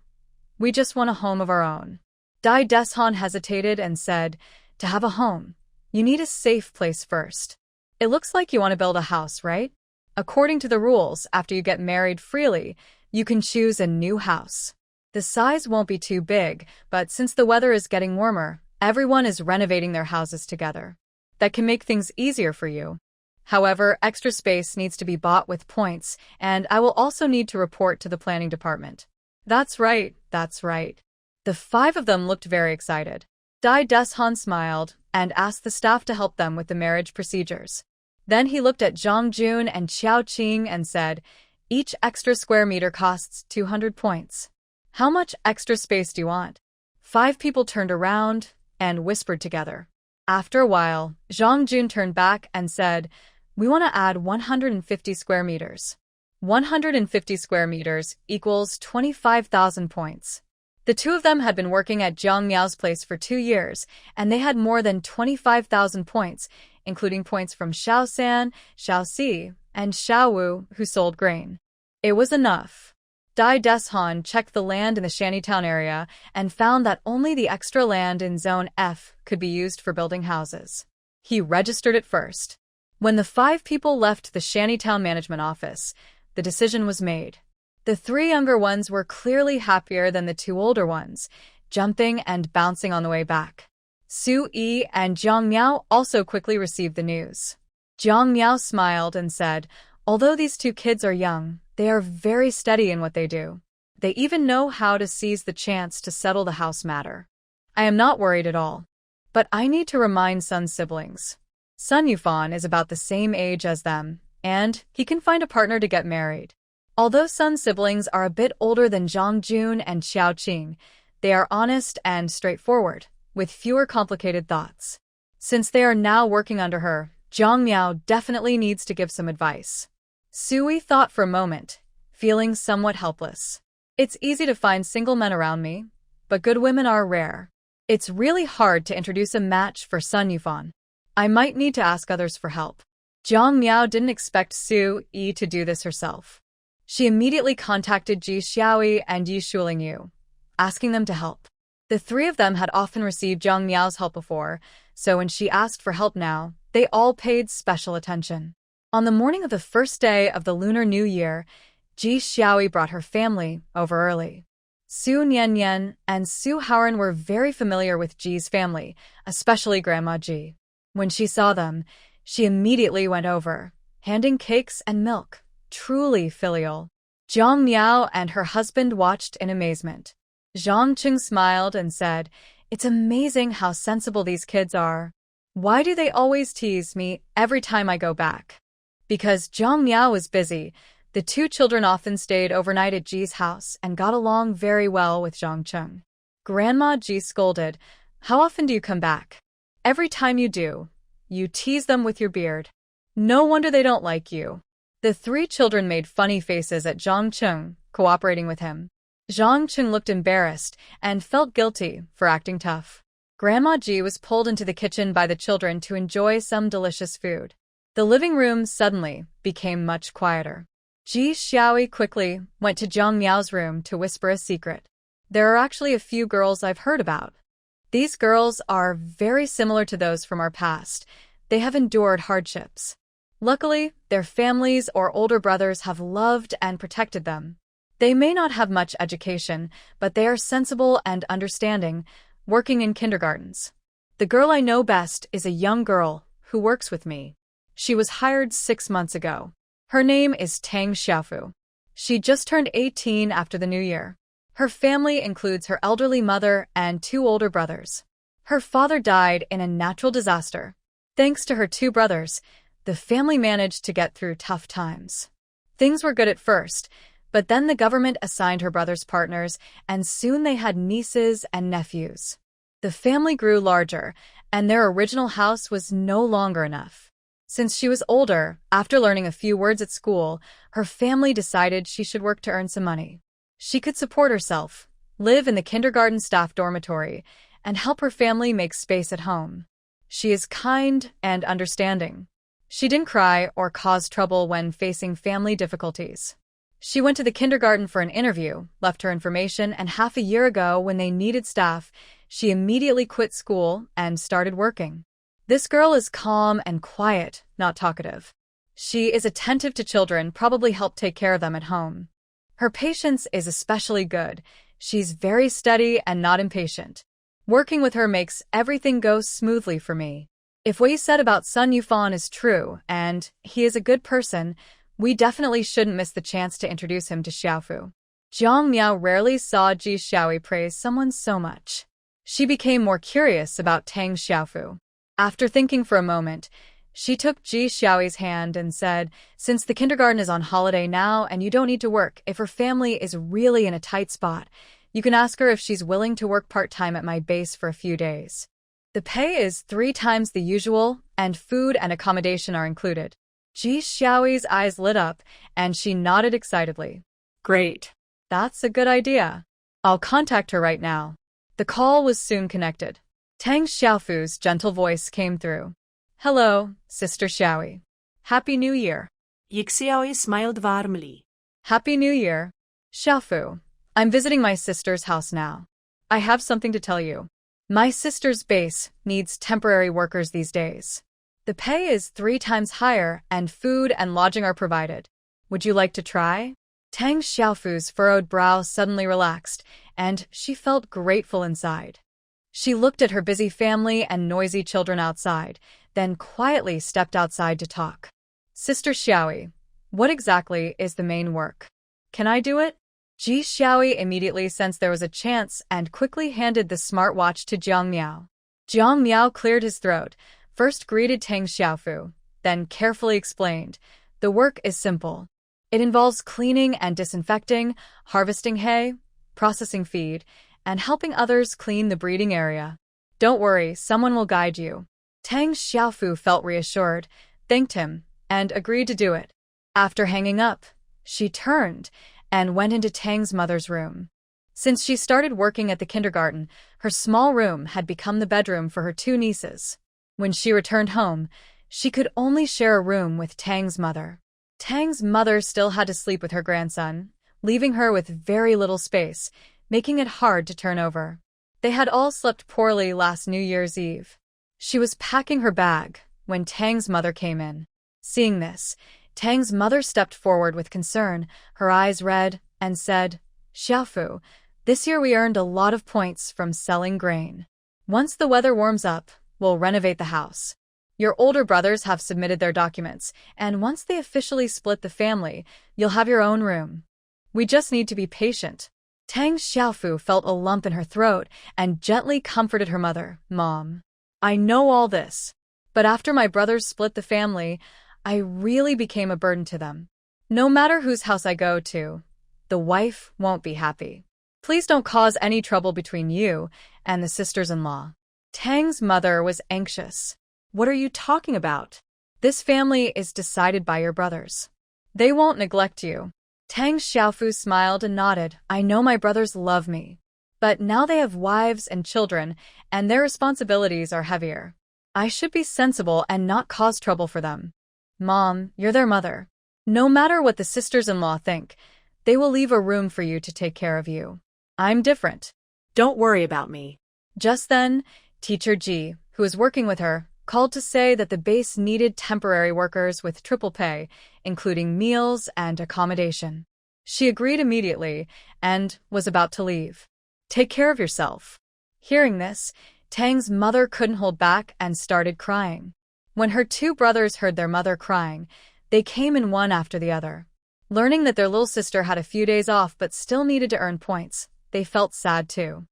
we just want a home of our own." Dai Deshan hesitated and said, "To have a home, you need a safe place first. It looks like you want to build a house, right? According to the rules, after you get married freely, you can choose a new house. The size won't be too big, but since the weather is getting warmer, everyone is renovating their houses together. That can make things easier for you. However, extra space needs to be bought with points, and I will also need to report to the planning department." That's right, that's right. The five of them looked very excited. Dai Deshan smiled and asked the staff to help them with the marriage procedures. Then he looked at Zhang Jun and Xiao Qing and said, "Each extra square meter costs 200 points. How much extra space do you want?" 5 people turned around and whispered together. After a while, Zhang Jun turned back and said, "We want to add 150 square meters. 150 square meters equals 25,000 points." The two of them had been working at Jiang Miao's place for 2 years, and they had more than 25,000 points, including points from Xiao San, Xiao Si, and Xiao Wu, who sold grain. It was enough. Dai Deshan checked the land in the Shantytown area and found that only the extra land in Zone F could be used for building houses. He registered it first. When the 5 people left the Shantytown management office, the decision was made. The 3 younger ones were clearly happier than the 2 older ones, jumping and bouncing on the way back. Su Yi and Jiang Miao also quickly received the news. Jiang Miao smiled and said, "Although these 2 kids are young, they are very steady in what they do. They even know how to seize the chance to settle the house matter. I am not worried at all. But I need to remind Sun's siblings. Sun Yufan is about the same age as them, and he can find a partner to get married. Although Sun's siblings are a bit older than Zhang Jun and Xiao Qing, they are honest and straightforward, with fewer complicated thoughts. Since they are now working under her, Jiang Miao definitely needs to give some advice." Sui thought for a moment, feeling somewhat helpless. "It's easy to find single men around me, but good women are rare. It's really hard to introduce a match for Sun Yufan. I might need to ask others for help." Jiang Miao didn't expect Su Yi to do this herself. She immediately contacted Ji Xiaoyi and Yi Shuling, asking them to help. The 3 of them had often received Jiang Miao's help before, so when she asked for help now, they all paid special attention. On the morning of the first day of the Lunar New Year, Ji Xiaoyi brought her family over early. Su Niannian and Su Haoran were very familiar with Ji's family, especially Grandma Ji. When she saw them, she immediately went over, handing cakes and milk. Truly filial. Zhang Miao and her husband watched in amazement. Zhang Cheng smiled and said, "It's amazing how sensible these kids are. Why do they always tease me every time I go back?" Because Zhang Miao was busy, the two children often stayed overnight at Ji's house and got along very well with Zhang Cheng. Grandma Ji scolded, "How often do you come back? Every time you do, you tease them with your beard. No wonder they don't like you." The three children made funny faces at Zhang Cheng, cooperating with him. Zhang Cheng looked embarrassed and felt guilty for acting tough. Grandma Ji was pulled into the kitchen by the children to enjoy some delicious food. The living room suddenly became much quieter. Ji Xiaoi quickly went to Zhang Miao's room to whisper a secret. "There are actually a few girls I've heard about. These girls are very similar to those from our past. They have endured hardships. Luckily, their families or older brothers have loved and protected them. They may not have much education, but they are sensible and understanding, working in kindergartens. The girl I know best is a young girl who works with me. She was hired 6 months ago. Her name is Tang Xiaofu. She just turned 18 after the new year. Her family includes her elderly mother and 2 older brothers. Her father died in a natural disaster. Thanks to her 2 brothers, the family managed to get through tough times. Things were good at first, but then the government assigned her brothers partners, and soon they had nieces and nephews. The family grew larger, and their original house was no longer enough. Since she was older, after learning a few words at school, her family decided she should work to earn some money. She could support herself, live in the kindergarten staff dormitory, and help her family make space at home. She is kind and understanding. She didn't cry or cause trouble when facing family difficulties. She went to the kindergarten for an interview, left her information, and half a year ago, when they needed staff, she immediately quit school and started working. This girl is calm and quiet, not talkative. She is attentive to children, probably helped take care of them at home. Her patience is especially good. She's very steady and not impatient. Working with her makes everything go smoothly for me. If what you said about Sun Yufan is true, and he is a good person, we definitely shouldn't miss the chance to introduce him to Xiaofu. Zhang Miao rarely saw Ji Xiaoi praise someone so much. She became more curious about Tang Xiaofu. After thinking for a moment, she took Ji Xiaoi's hand and said, "Since the kindergarten is on holiday now and you don't need to work, if her family is really in a tight spot, you can ask her if she's willing to work part-time at my base for a few days. The pay is 3 times the usual, and food and accommodation are included." Ji Xiaoi's eyes lit up, and she nodded excitedly. Great. That's a good idea. I'll contact her right now. The call was soon connected. Tang Xiaofu's gentle voice came through. "Hello, Sister Xiaoi. Happy New Year." Yi Xiaoi smiled warmly. "Happy New Year. Xiaofu, I'm visiting my sister's house now. I have something to tell you. My sister's base needs temporary workers these days. The pay is 3 times higher, and food and lodging are provided. Would you like to try?" Tang Xiaofu's furrowed brow suddenly relaxed, and she felt grateful inside. She looked at her busy family and noisy children outside, then quietly stepped outside to talk. "Sister Xiaoi, what exactly is the main work? Can I do it?" Ji Xiaoi immediately sensed there was a chance and quickly handed the smartwatch to Zhang Miao. Zhang Miao cleared his throat, first greeted Tang Xiaofu, then carefully explained, "The work is simple. It involves cleaning and disinfecting, harvesting hay, processing feed, and helping others clean the breeding area. Don't worry, someone will guide you." Tang Xiaofu felt reassured, thanked him, and agreed to do it. After hanging up, she turned and went into Tang's mother's room. Since she started working at the kindergarten, her small room had become the bedroom for her 2 nieces. When she returned home, she could only share a room with Tang's mother. Tang's mother still had to sleep with her grandson, leaving her with very little space, making it hard to turn over. They had all slept poorly last New Year's Eve. She was packing her bag when Tang's mother came in. Seeing this, Tang's mother stepped forward with concern, her eyes red, and said, "Xiaofu, This year we earned a lot of points from selling grain. Once the weather warms up, we'll renovate the house. Your older brothers have submitted their documents, and once they officially split the family, you'll have your own room. We just need to be patient. Tang Xiaofu felt a lump in her throat and gently comforted her mother. Mom, I know all this, but after my brothers split the family, I really became a burden to them. No matter whose house I go to, the wife won't be happy. Please don't cause any trouble between you and the sisters-in-law. Tang's mother was anxious. What are you talking about? This family is decided by your brothers. They won't neglect you. Tang Xiaofu smiled and nodded. I know my brothers love me. But now they have wives and children, and their responsibilities are heavier. I should be sensible and not cause trouble for them. Mom, you're their mother. No matter what the sisters-in-law think, they will leave a room for you to take care of you. I'm different. Don't worry about me. Just then, Teacher Ji, who was working with her, called to say that the base needed temporary workers with triple pay, including meals and accommodation. She agreed immediately and was about to leave. Take care of yourself. Hearing this, Tang's mother couldn't hold back and started crying. When her two brothers heard their mother crying, they came in one after the other. Learning that their little sister had a few days off but still needed to earn points, they felt sad too.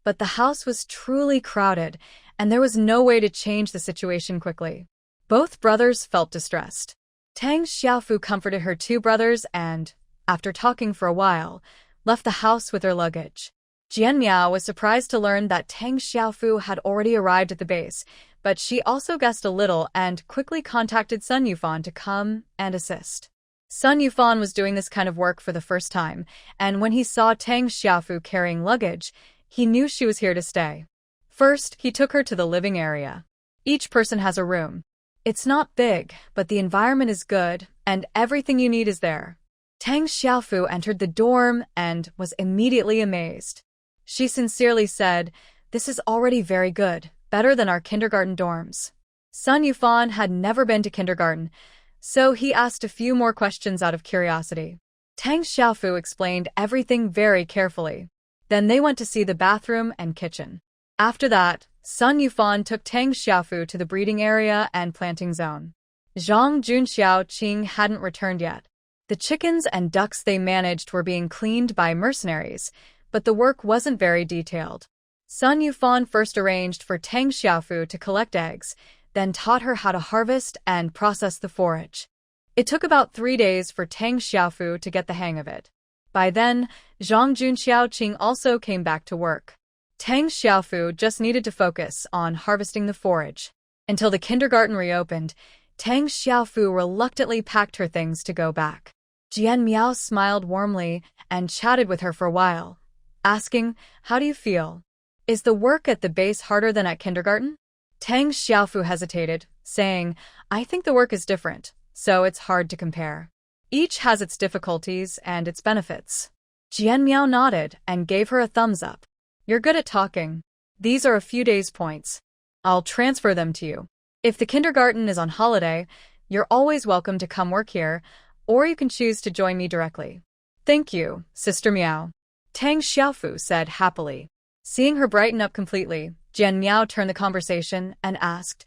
But the house was truly crowded, and there was no way to change the situation quickly. Both brothers felt distressed. Tang Xiaofu comforted her two brothers and, after talking for a while, left the house with her luggage. Jian Miao was surprised to learn that Tang Xiaofu had already arrived at the base, but she also guessed a little and quickly contacted Sun Yufan to come and assist. Sun Yufan was doing this kind of work for the first time, and when he saw Tang Xiaofu carrying luggage, he knew she was here to stay. First, he took her to the living area. Each person has a room. It's not big, but the environment is good, and everything you need is there. Tang Xiaofu entered the dorm and was immediately amazed. She sincerely said, "This is already very good, better than our kindergarten dorms." Sun Yufan had never been to kindergarten, so he asked a few more questions out of curiosity. Tang Xiaofu explained everything very carefully. Then they went to see the bathroom and kitchen. After that, Sun Yufan took Tang Xiaofu to the breeding area and planting zone. Zhang Junxiao Qing hadn't returned yet. The chickens and ducks they managed were being cleaned by mercenaries, but the work wasn't very detailed. Sun Yufan first arranged for Tang Xiaofu to collect eggs, then taught her how to harvest and process the forage. It took about 3 days for Tang Xiaofu to get the hang of it. By then, Zhang Junxiao Qing also came back to work. Tang Xiaofu just needed to focus on harvesting the forage. Until the kindergarten reopened, Tang Xiaofu reluctantly packed her things to go back. Jian Miao smiled warmly and chatted with her for a while, asking, "How do you feel? Is the work at the base harder than at kindergarten?" Tang Xiaofu hesitated, saying, "I think the work is different, so it's hard to compare. Each has its difficulties and its benefits." Jian Miao nodded and gave her a thumbs up. "You're good at talking. These are a few days' points. I'll transfer them to you. If the kindergarten is on holiday, you're always welcome to come work here, or you can choose to join me directly." "Thank you, Sister Miao," Tang Xiaofu said happily. Seeing her brighten up completely, Jian Miao turned the conversation and asked,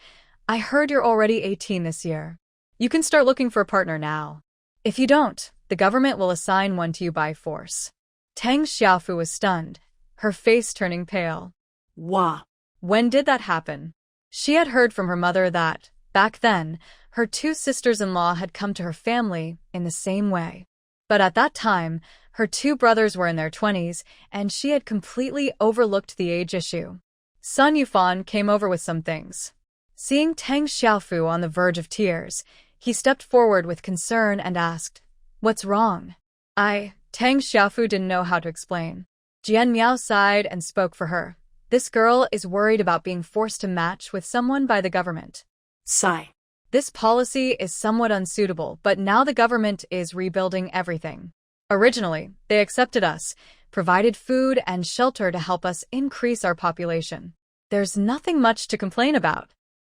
"I heard you're already 18 this year. You can start looking for a partner now. If you don't, the government will assign one to you by force." Tang Xiaofu was stunned, her face turning pale. Wah. When did that happen? She had heard from her mother that, back then, her two sisters-in-law had come to her family in the same way. But at that time, her two brothers were in their 20s, and she had completely overlooked the age issue. Sun Yufan came over with some things. Seeing Tang Xiaofu on the verge of tears, he stepped forward with concern and asked, "What's wrong?" Tang Xiaofu didn't know how to explain. Jian Miao sighed and spoke for her. "This girl is worried about being forced to match with someone by the government." Sigh. "This policy is somewhat unsuitable, but now the government is rebuilding everything. Originally, they accepted us, provided food and shelter to help us increase our population. There's nothing much to complain about.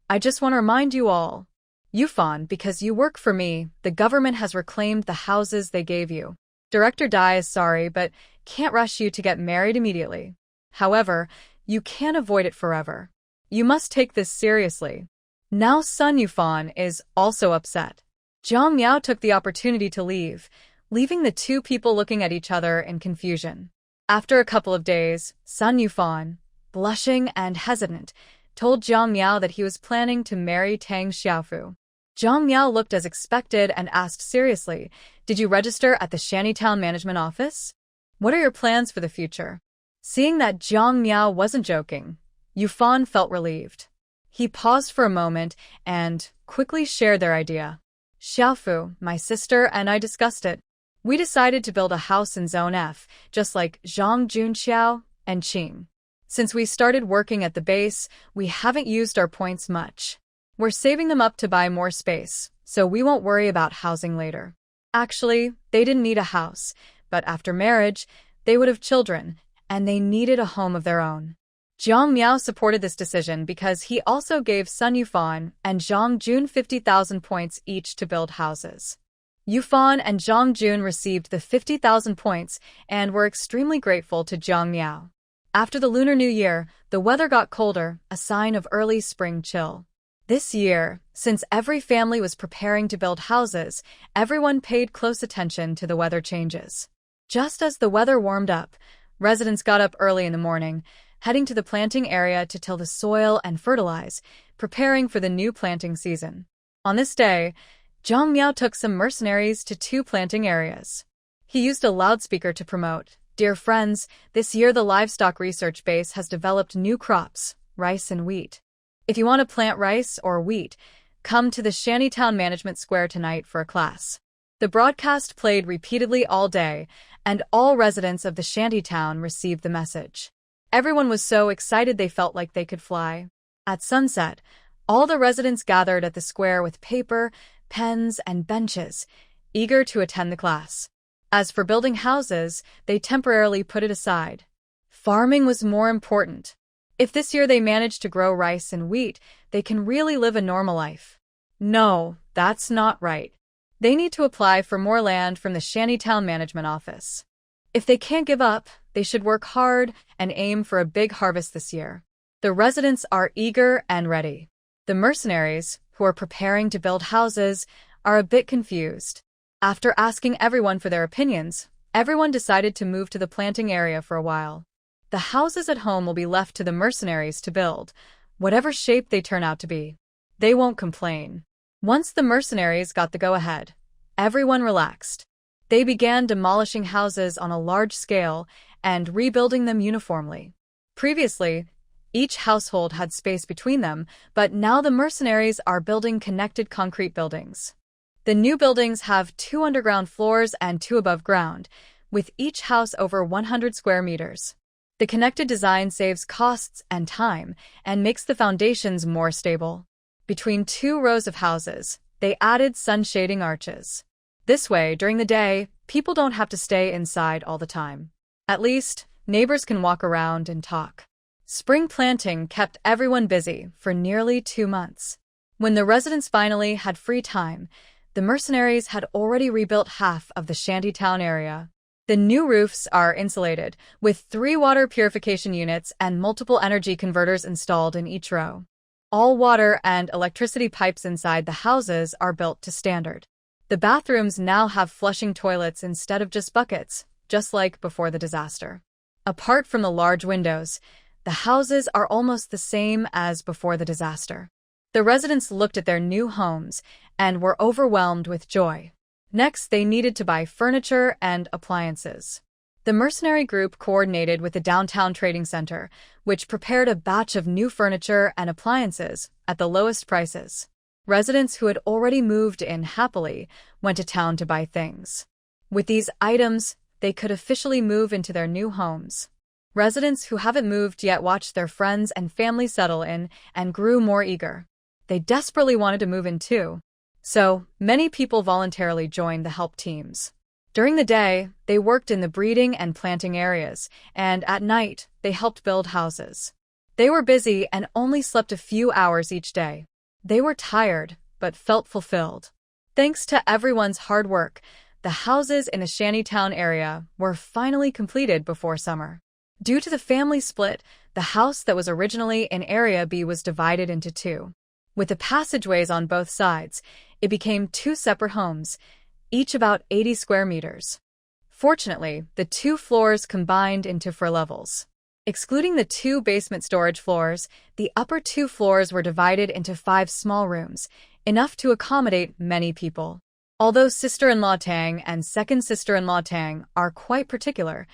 I just want to remind you all, Yufan, because you work for me, the government has reclaimed the houses they gave you. Director Dai is sorry, but can't rush you to get married immediately. However, you can't avoid it forever. You must take this seriously. Now Sun Yufan is also upset. Jiang Miao took the opportunity to leave, leaving the two people looking at each other in confusion. After a couple of days, Sun Yufan, blushing and hesitant, told Jiang Miao that he was planning to marry Tang Xiaofu. Jiang Miao looked as expected and asked seriously, "Did you register at the Shantytown Management Office? What are your plans for the future?" Seeing that Jiang Miao wasn't joking, Yufan felt relieved. He paused for a moment and quickly shared their idea. "Xiaofu, my sister, and I discussed it. We decided to build a house in Zone F, just like Zhang Junqiao and Qing. Since we started working at the base, we haven't used our points much. We're saving them up to buy more space, so we won't worry about housing later." Actually, they didn't need a house, but after marriage, they would have children, and they needed a home of their own. Jiang Miao supported this decision because he also gave Sun Yufan and Zhang Jun 50,000 points each to build houses. Yufan and Zhang Jun received the 50,000 points and were extremely grateful to Jiang Miao. After the Lunar New Year, the weather got colder, a sign of early spring chill. This year, since every family was preparing to build houses, everyone paid close attention to the weather changes. Just as the weather warmed up, residents got up early in the morning, heading to the planting area to till the soil and fertilize, preparing for the new planting season. On this day, Jiang Miao took some mercenaries to two planting areas. He used a loudspeaker to promote, "Dear friends, this year the livestock research base has developed new crops, rice and wheat. If you want to plant rice or wheat, come to the Shantytown Management Square tonight for a class." The broadcast played repeatedly all day, and all residents of the shantytown received the message. Everyone was so excited they felt like they could fly. At sunset, all the residents gathered at the square with paper, pens, and benches, eager to attend the class. As for building houses, they temporarily put it aside. Farming was more important. If this year they manage to grow rice and wheat, they can really live a normal life. No, that's not right. They need to apply for more land from the Shantytown Management Office. If they can't give up, they should work hard and aim for a big harvest this year. The residents are eager and ready. The mercenaries, who are preparing to build houses, are a bit confused. After asking everyone for their opinions, everyone decided to move to the planting area for a while. The houses at home will be left to the mercenaries to build, whatever shape they turn out to be. They won't complain. Once the mercenaries got the go-ahead, everyone relaxed. They began demolishing houses on a large scale and rebuilding them uniformly. Previously, each household had space between them, but now the mercenaries are building connected concrete buildings. The new buildings have 2 underground floors and 2 above ground, with each house over 100 square meters. The connected design saves costs and time and makes the foundations more stable. Between 2 rows of houses, they added sun-shading arches. This way, during the day, people don't have to stay inside all the time. At least, neighbors can walk around and talk. Spring planting kept everyone busy for nearly 2 months. When the residents finally had free time, the mercenaries had already rebuilt half of the shantytown area. The new roofs are insulated, with 3 water purification units and multiple energy converters installed in each row. All water and electricity pipes inside the houses are built to standard. The bathrooms now have flushing toilets instead of just buckets, just like before the disaster. Apart from the large windows, the houses are almost the same as before the disaster. The residents looked at their new homes and were overwhelmed with joy. Next, they needed to buy furniture and appliances. The mercenary group coordinated with the downtown trading center, which prepared a batch of new furniture and appliances at the lowest prices. Residents who had already moved in happily went to town to buy things. With these items, they could officially move into their new homes. Residents who haven't moved yet watched their friends and family settle in and grew more eager. They desperately wanted to move in too. So, many people voluntarily joined the help teams. During the day, they worked in the breeding and planting areas, and at night, they helped build houses. They were busy and only slept a few hours each day. They were tired, but felt fulfilled. Thanks to everyone's hard work, the houses in the Shantytown area were finally completed before summer. Due to the family split, the house that was originally in Area B was divided into two. With the passageways on both sides, it became two separate homes, each about 80 square meters. Fortunately, the two floors combined into 4 levels. Excluding the 2 basement storage floors, the upper 2 floors were divided into 5 small rooms, enough to accommodate many people. Although sister-in-law Tang and second sister-in-law Tang are quite particular,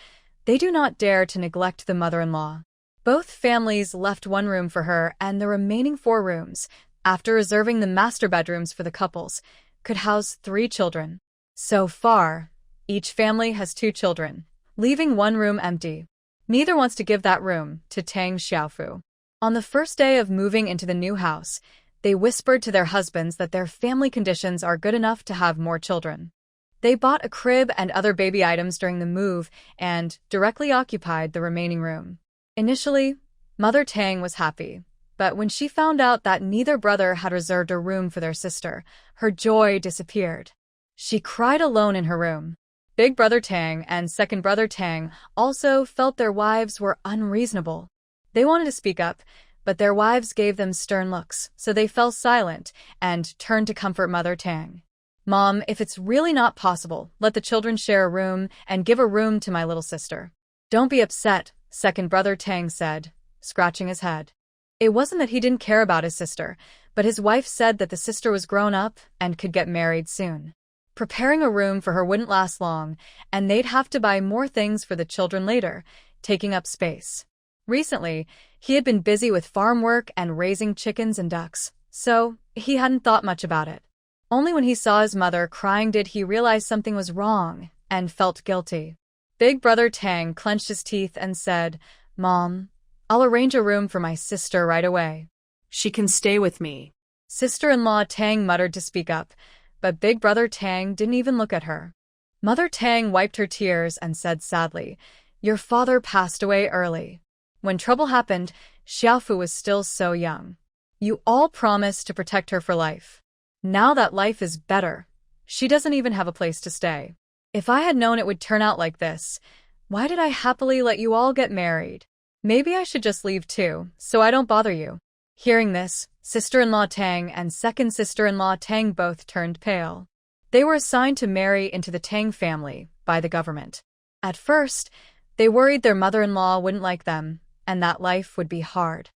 they do not dare to neglect the mother-in-law. Both families left 1 room for her, and the remaining 4 rooms, after reserving the master bedrooms for the couples, could house 3 children. So far, each family has 2 children, leaving 1 room empty. Neither wants to give that room to Tang Xiaofu. On the first day of moving into the new house, they whispered to their husbands that their family conditions are good enough to have more children. They bought a crib and other baby items during the move and directly occupied the remaining room. Initially, Mother Tang was happy, but when she found out that neither brother had reserved a room for their sister, her joy disappeared. She cried alone in her room. Big brother Tang and second brother Tang also felt their wives were unreasonable. They wanted to speak up, but their wives gave them stern looks, so they fell silent and turned to comfort Mother Tang. "Mom, if it's really not possible, let the children share a room and give a room to my little sister." "Don't be upset," second brother Tang said, scratching his head. It wasn't that he didn't care about his sister, but his wife said that the sister was grown up and could get married soon. Preparing a room for her wouldn't last long, and they'd have to buy more things for the children later, taking up space. Recently, he had been busy with farm work and raising chickens and ducks, so he hadn't thought much about it. Only when he saw his mother crying did he realize something was wrong and felt guilty. Big brother Tang clenched his teeth and said, "Mom, I'll arrange a room for my sister right away." She can stay with me. Sister-in-law Tang muttered to speak up, but big brother Tang didn't even look at her. Mother Tang wiped her tears and said sadly, "Your father passed away early. When trouble happened, Xiaofu was still so young. You all promised to protect her for life. Now that life is better, she doesn't even have a place to stay. If I had known it would turn out like this, why did I happily let you all get married? Maybe I should just leave too, so I don't bother you." Hearing this, sister-in-law Tang and second sister-in-law Tang both turned pale. They were assigned to marry into the Tang family by the government. At first, they worried their mother-in-law wouldn't like them, and that life would be hard.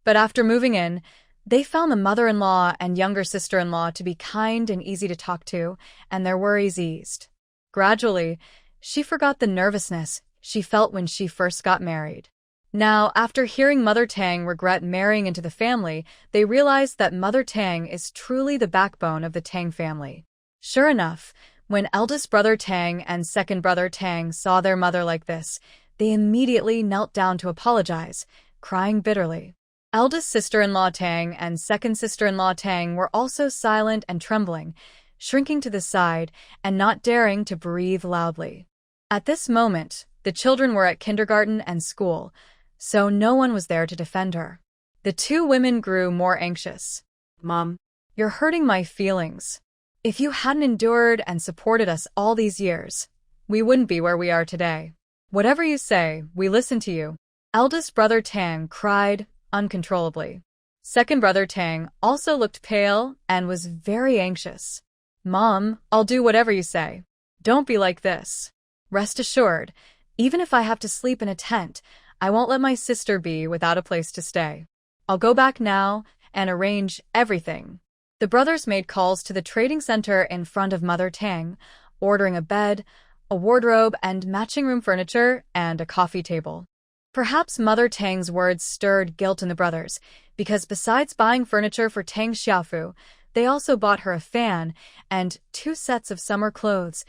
But after moving in, they found the mother-in-law and younger sister-in-law to be kind and easy to talk to, and their worries eased. Gradually, she forgot the nervousness she felt when she first got married. Now, after hearing Mother Tang regret marrying into the family, they realized that Mother Tang is truly the backbone of the Tang family. Sure enough, when eldest brother Tang and second brother Tang saw their mother like this, they immediately knelt down to apologize, crying bitterly. Eldest sister-in-law Tang and second sister-in-law Tang were also silent and trembling, shrinking to the side and not daring to breathe loudly. At this moment, the children were at kindergarten and school, so no one was there to defend her. The 2 women grew more anxious. "Mom, you're hurting my feelings. If you hadn't endured and supported us all these years, we wouldn't be where we are today. Whatever you say, we listen to you." Eldest brother Tang cried uncontrollably. Second brother Tang also looked pale and was very anxious. "Mom, I'll do whatever you say. Don't be like this. Rest assured, even if I have to sleep in a tent, I won't let my sister be without a place to stay. I'll go back now and arrange everything." The brothers made calls to the trading center in front of Mother Tang, ordering a bed, a wardrobe and matching room furniture, and a coffee table. Perhaps Mother Tang's words stirred guilt in the brothers, because besides buying furniture for Tang Xiaofu, they also bought her a fan and 2 sets of summer clothes,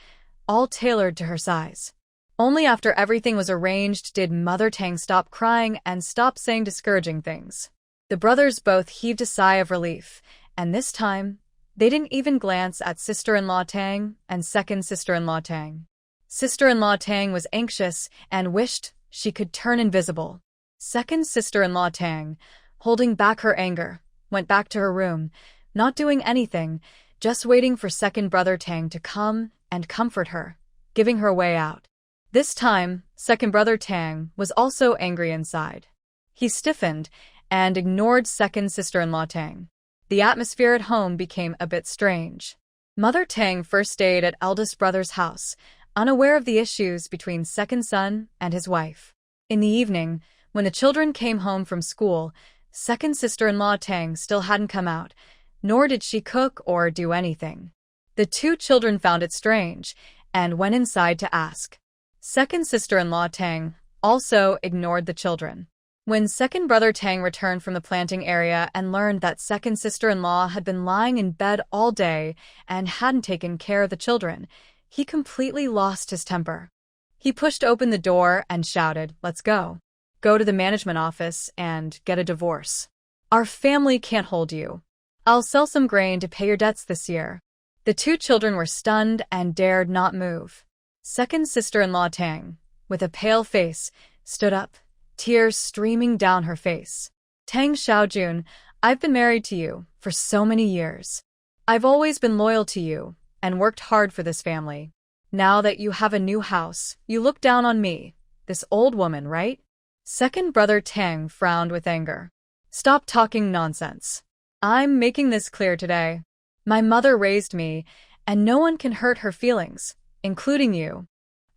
all tailored to her size. Only after everything was arranged did Mother Tang stop crying and stop saying discouraging things. The brothers both heaved a sigh of relief, and this time, they didn't even glance at sister-in-law Tang and second sister-in-law Tang. Sister-in-law Tang was anxious and wished she could turn invisible. Second sister-in-law Tang, holding back her anger, went back to her room, not doing anything, just waiting for second brother Tang to come and comfort her, giving her a way out. This time, second brother Tang was also angry inside. He stiffened and ignored second sister-in-law Tang. The atmosphere at home became a bit strange. Mother Tang first stayed at eldest brother's house, unaware of the issues between second son and his wife. In the evening, when the children came home from school, second sister-in-law Tang still hadn't come out, nor did she cook or do anything. The two children found it strange and went inside to ask. Second sister-in-law Tang also ignored the children. When second brother Tang returned from the planting area and learned that second sister-in-law had been lying in bed all day and hadn't taken care of the children, he completely lost his temper. He pushed open the door and shouted, "Let's go. Go to the management office and get a divorce. Our family can't hold you. I'll sell some grain to pay your debts this year." The two children were stunned and dared not move. Second sister-in-law Tang, with a pale face, stood up, tears streaming down her face. "Tang Xiaojun, I've been married to you for so many years. I've always been loyal to you and worked hard for this family. Now that you have a new house, you look down on me, this old woman, right?" Second brother Tang frowned with anger. "Stop talking nonsense. I'm making this clear today. My mother raised me, and no one can hurt her feelings, including you.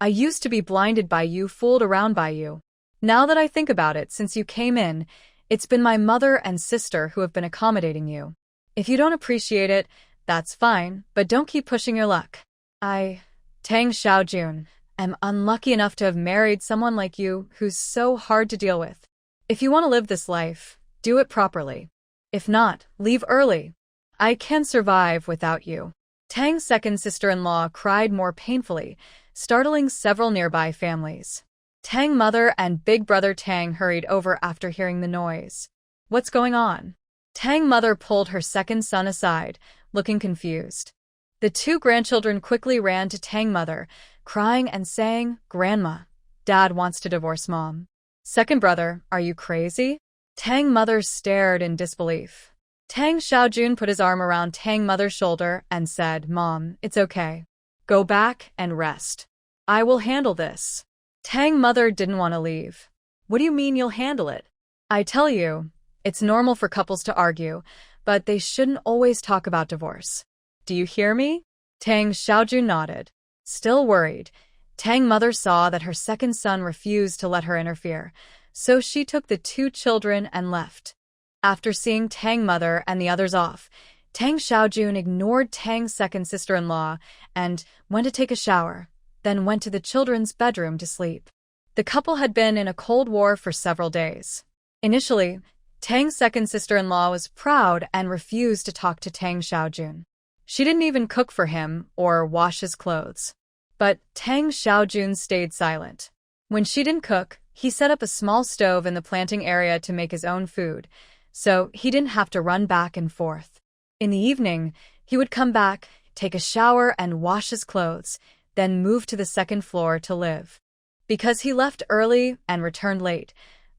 I used to be blinded by you, fooled around by you. Now that I think about it, since you came in, it's been my mother and sister who have been accommodating you. If you don't appreciate it, that's fine, but don't keep pushing your luck. I, Tang Xiaojun, am unlucky enough to have married someone like you who's so hard to deal with. If you want to live this life, do it properly. If not, leave early. I can survive without you." Tang's second sister-in-law cried more painfully, startling several nearby families. Tang mother and big brother Tang hurried over after hearing the noise. "What's going on?" Tang mother pulled her second son aside, looking confused. The two grandchildren quickly ran to Tang mother, crying and saying, "Grandma, Dad wants to divorce Mom." "Second brother, are you crazy?" Tang mother stared in disbelief. Tang Xiaojun put his arm around Tang mother's shoulder and said, "Mom, it's okay. Go back and rest. I will handle this." Tang mother didn't want to leave. "What do you mean you'll handle it?" "I tell you, it's normal for couples to argue, but they shouldn't always talk about divorce. Do you hear me?" Tang Xiaojun nodded. Still worried, Tang mother saw that her second son refused to let her interfere, so she took the two children and left. After seeing Tang mother and the others off, Tang Xiaojun ignored Tang's second sister-in-law and went to take a shower, then went to the children's bedroom to sleep. The couple had been in a cold war for several days. Initially, Tang's second sister-in-law was proud and refused to talk to Tang Xiaojun. She didn't even cook for him or wash his clothes. But Tang Xiaojun stayed silent. When she didn't cook, he set up a small stove in the planting area to make his own food, so he didn't have to run back and forth. In the evening, he would come back, take a shower and wash his clothes, then move to the second floor to live. Because he left early and returned late,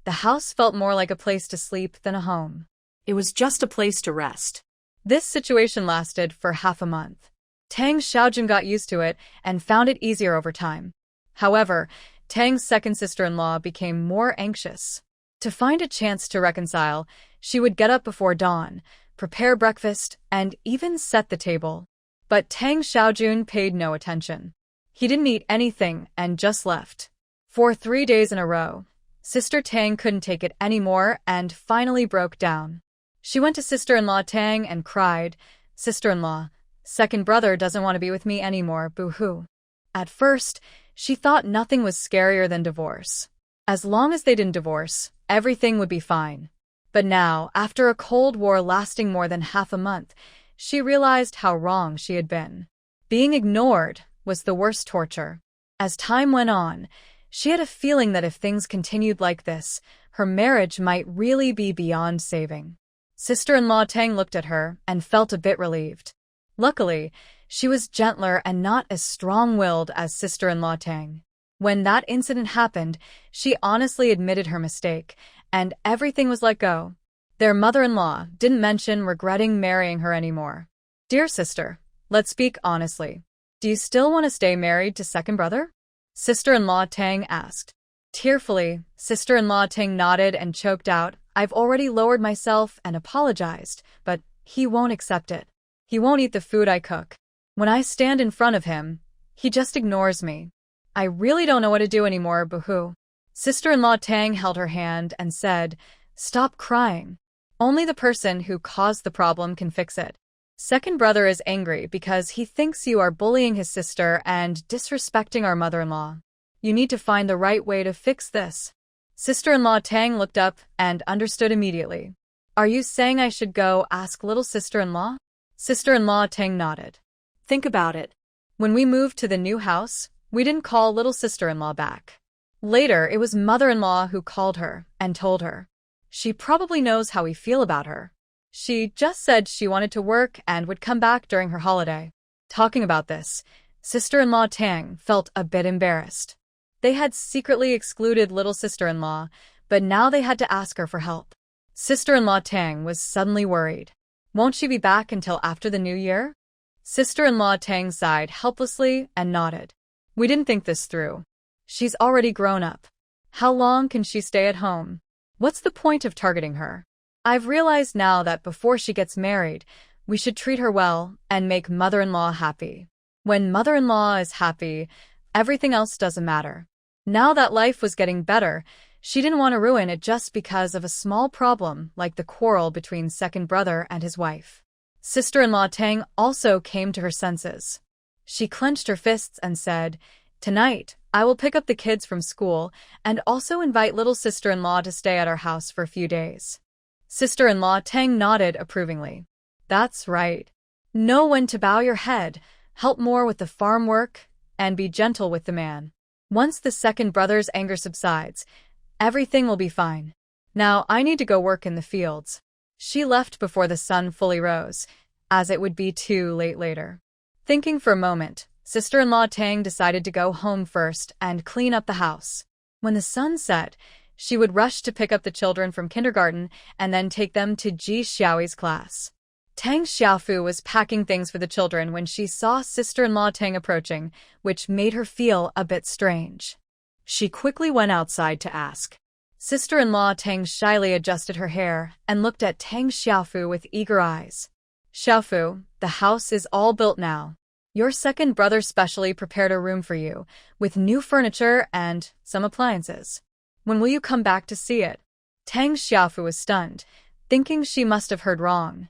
the house felt more like a place to sleep than a home. It was just a place to rest. This situation lasted for half a month. Tang Xiaojun got used to it and found it easier over time. However, Tang's second sister-in-law became more anxious. To find a chance to reconcile, she would get up before dawn, prepare breakfast, and even set the table. But Tang Xiaojun paid no attention. He didn't eat anything and just left. For 3 days in a row, Sister Tang couldn't take it anymore and finally broke down. She went to sister-in-law Tang and cried, "Sister-in-law, second brother doesn't want to be with me anymore, boo-hoo." At first, she thought nothing was scarier than divorce. As long as they didn't divorce, everything would be fine. But now, after a cold war lasting more than half a month, she realized how wrong she had been. Being ignored was the worst torture. As time went on, she had a feeling that if things continued like this, her marriage might really be beyond saving. Sister-in-law Tang looked at her and felt a bit relieved. Luckily, she was gentler and not as strong-willed as sister-in-law Tang. When that incident happened, she honestly admitted her mistake, and everything was let go. Their mother-in-law didn't mention regretting marrying her anymore. "Dear sister, let's speak honestly. Do you still want to stay married to second brother? Sister-in-law Tang asked. Tearfully, sister-in-law Tang nodded and choked out, I've already lowered myself and apologized, but he won't accept it. He won't eat the food I cook. When I stand in front of him, he just ignores me. I really don't know what to do anymore, boo-hoo. Sister-in-law Tang held her hand and said, Stop crying. Only the person who caused the problem can fix it. Second brother is angry because he thinks you are bullying his sister and disrespecting our mother-in-law. You need to find the right way to fix this. Sister-in-law Tang looked up and understood immediately. Are you saying I should go ask little sister-in-law? Sister-in-law Tang nodded. Think about it. When we moved to the new house, we didn't call little sister-in-law back. Later, it was mother-in-law who called her and told her. She probably knows how we feel about her. She just said she wanted to work and would come back during her holiday. Talking about this, sister-in-law Tang felt a bit embarrassed. They had secretly excluded little sister-in-law, but now they had to ask her for help. Sister-in-law Tang was suddenly worried. Won't she be back until after the new year? Sister-in-law Tang sighed helplessly and nodded. We didn't think this through. She's already grown up. How long can she stay at home? What's the point of targeting her? I've realized now that before she gets married, we should treat her well and make mother-in-law happy. When mother-in-law is happy, everything else doesn't matter. Now that life was getting better, she didn't want to ruin it just because of a small problem like the quarrel between second brother and his wife. Sister-in-law Tang also came to her senses. She clenched her fists and said, Tonight, I will pick up the kids from school and also invite little sister-in-law to stay at our house for a few days. Sister-in-law Tang nodded approvingly. That's right. Know when to bow your head, help more with the farm work, and be gentle with the man. Once the second brother's anger subsides, everything will be fine. Now I need to go work in the fields. She left before the sun fully rose, as it would be too late later. Thinking for a moment, sister-in-law Tang decided to go home first and clean up the house. When the sun set, she would rush to pick up the children from kindergarten and then take them to Ji Xiaoyi's class. Tang Xiaofu was packing things for the children when she saw sister-in-law Tang approaching, which made her feel a bit strange. She quickly went outside to ask. Sister-in-law Tang shyly adjusted her hair and looked at Tang Xiaofu with eager eyes. Xiaofu, the house is all built now. Your second brother specially prepared a room for you, with new furniture and some appliances. When will you come back to see it? Tang Xiaofu was stunned, thinking she must have heard wrong.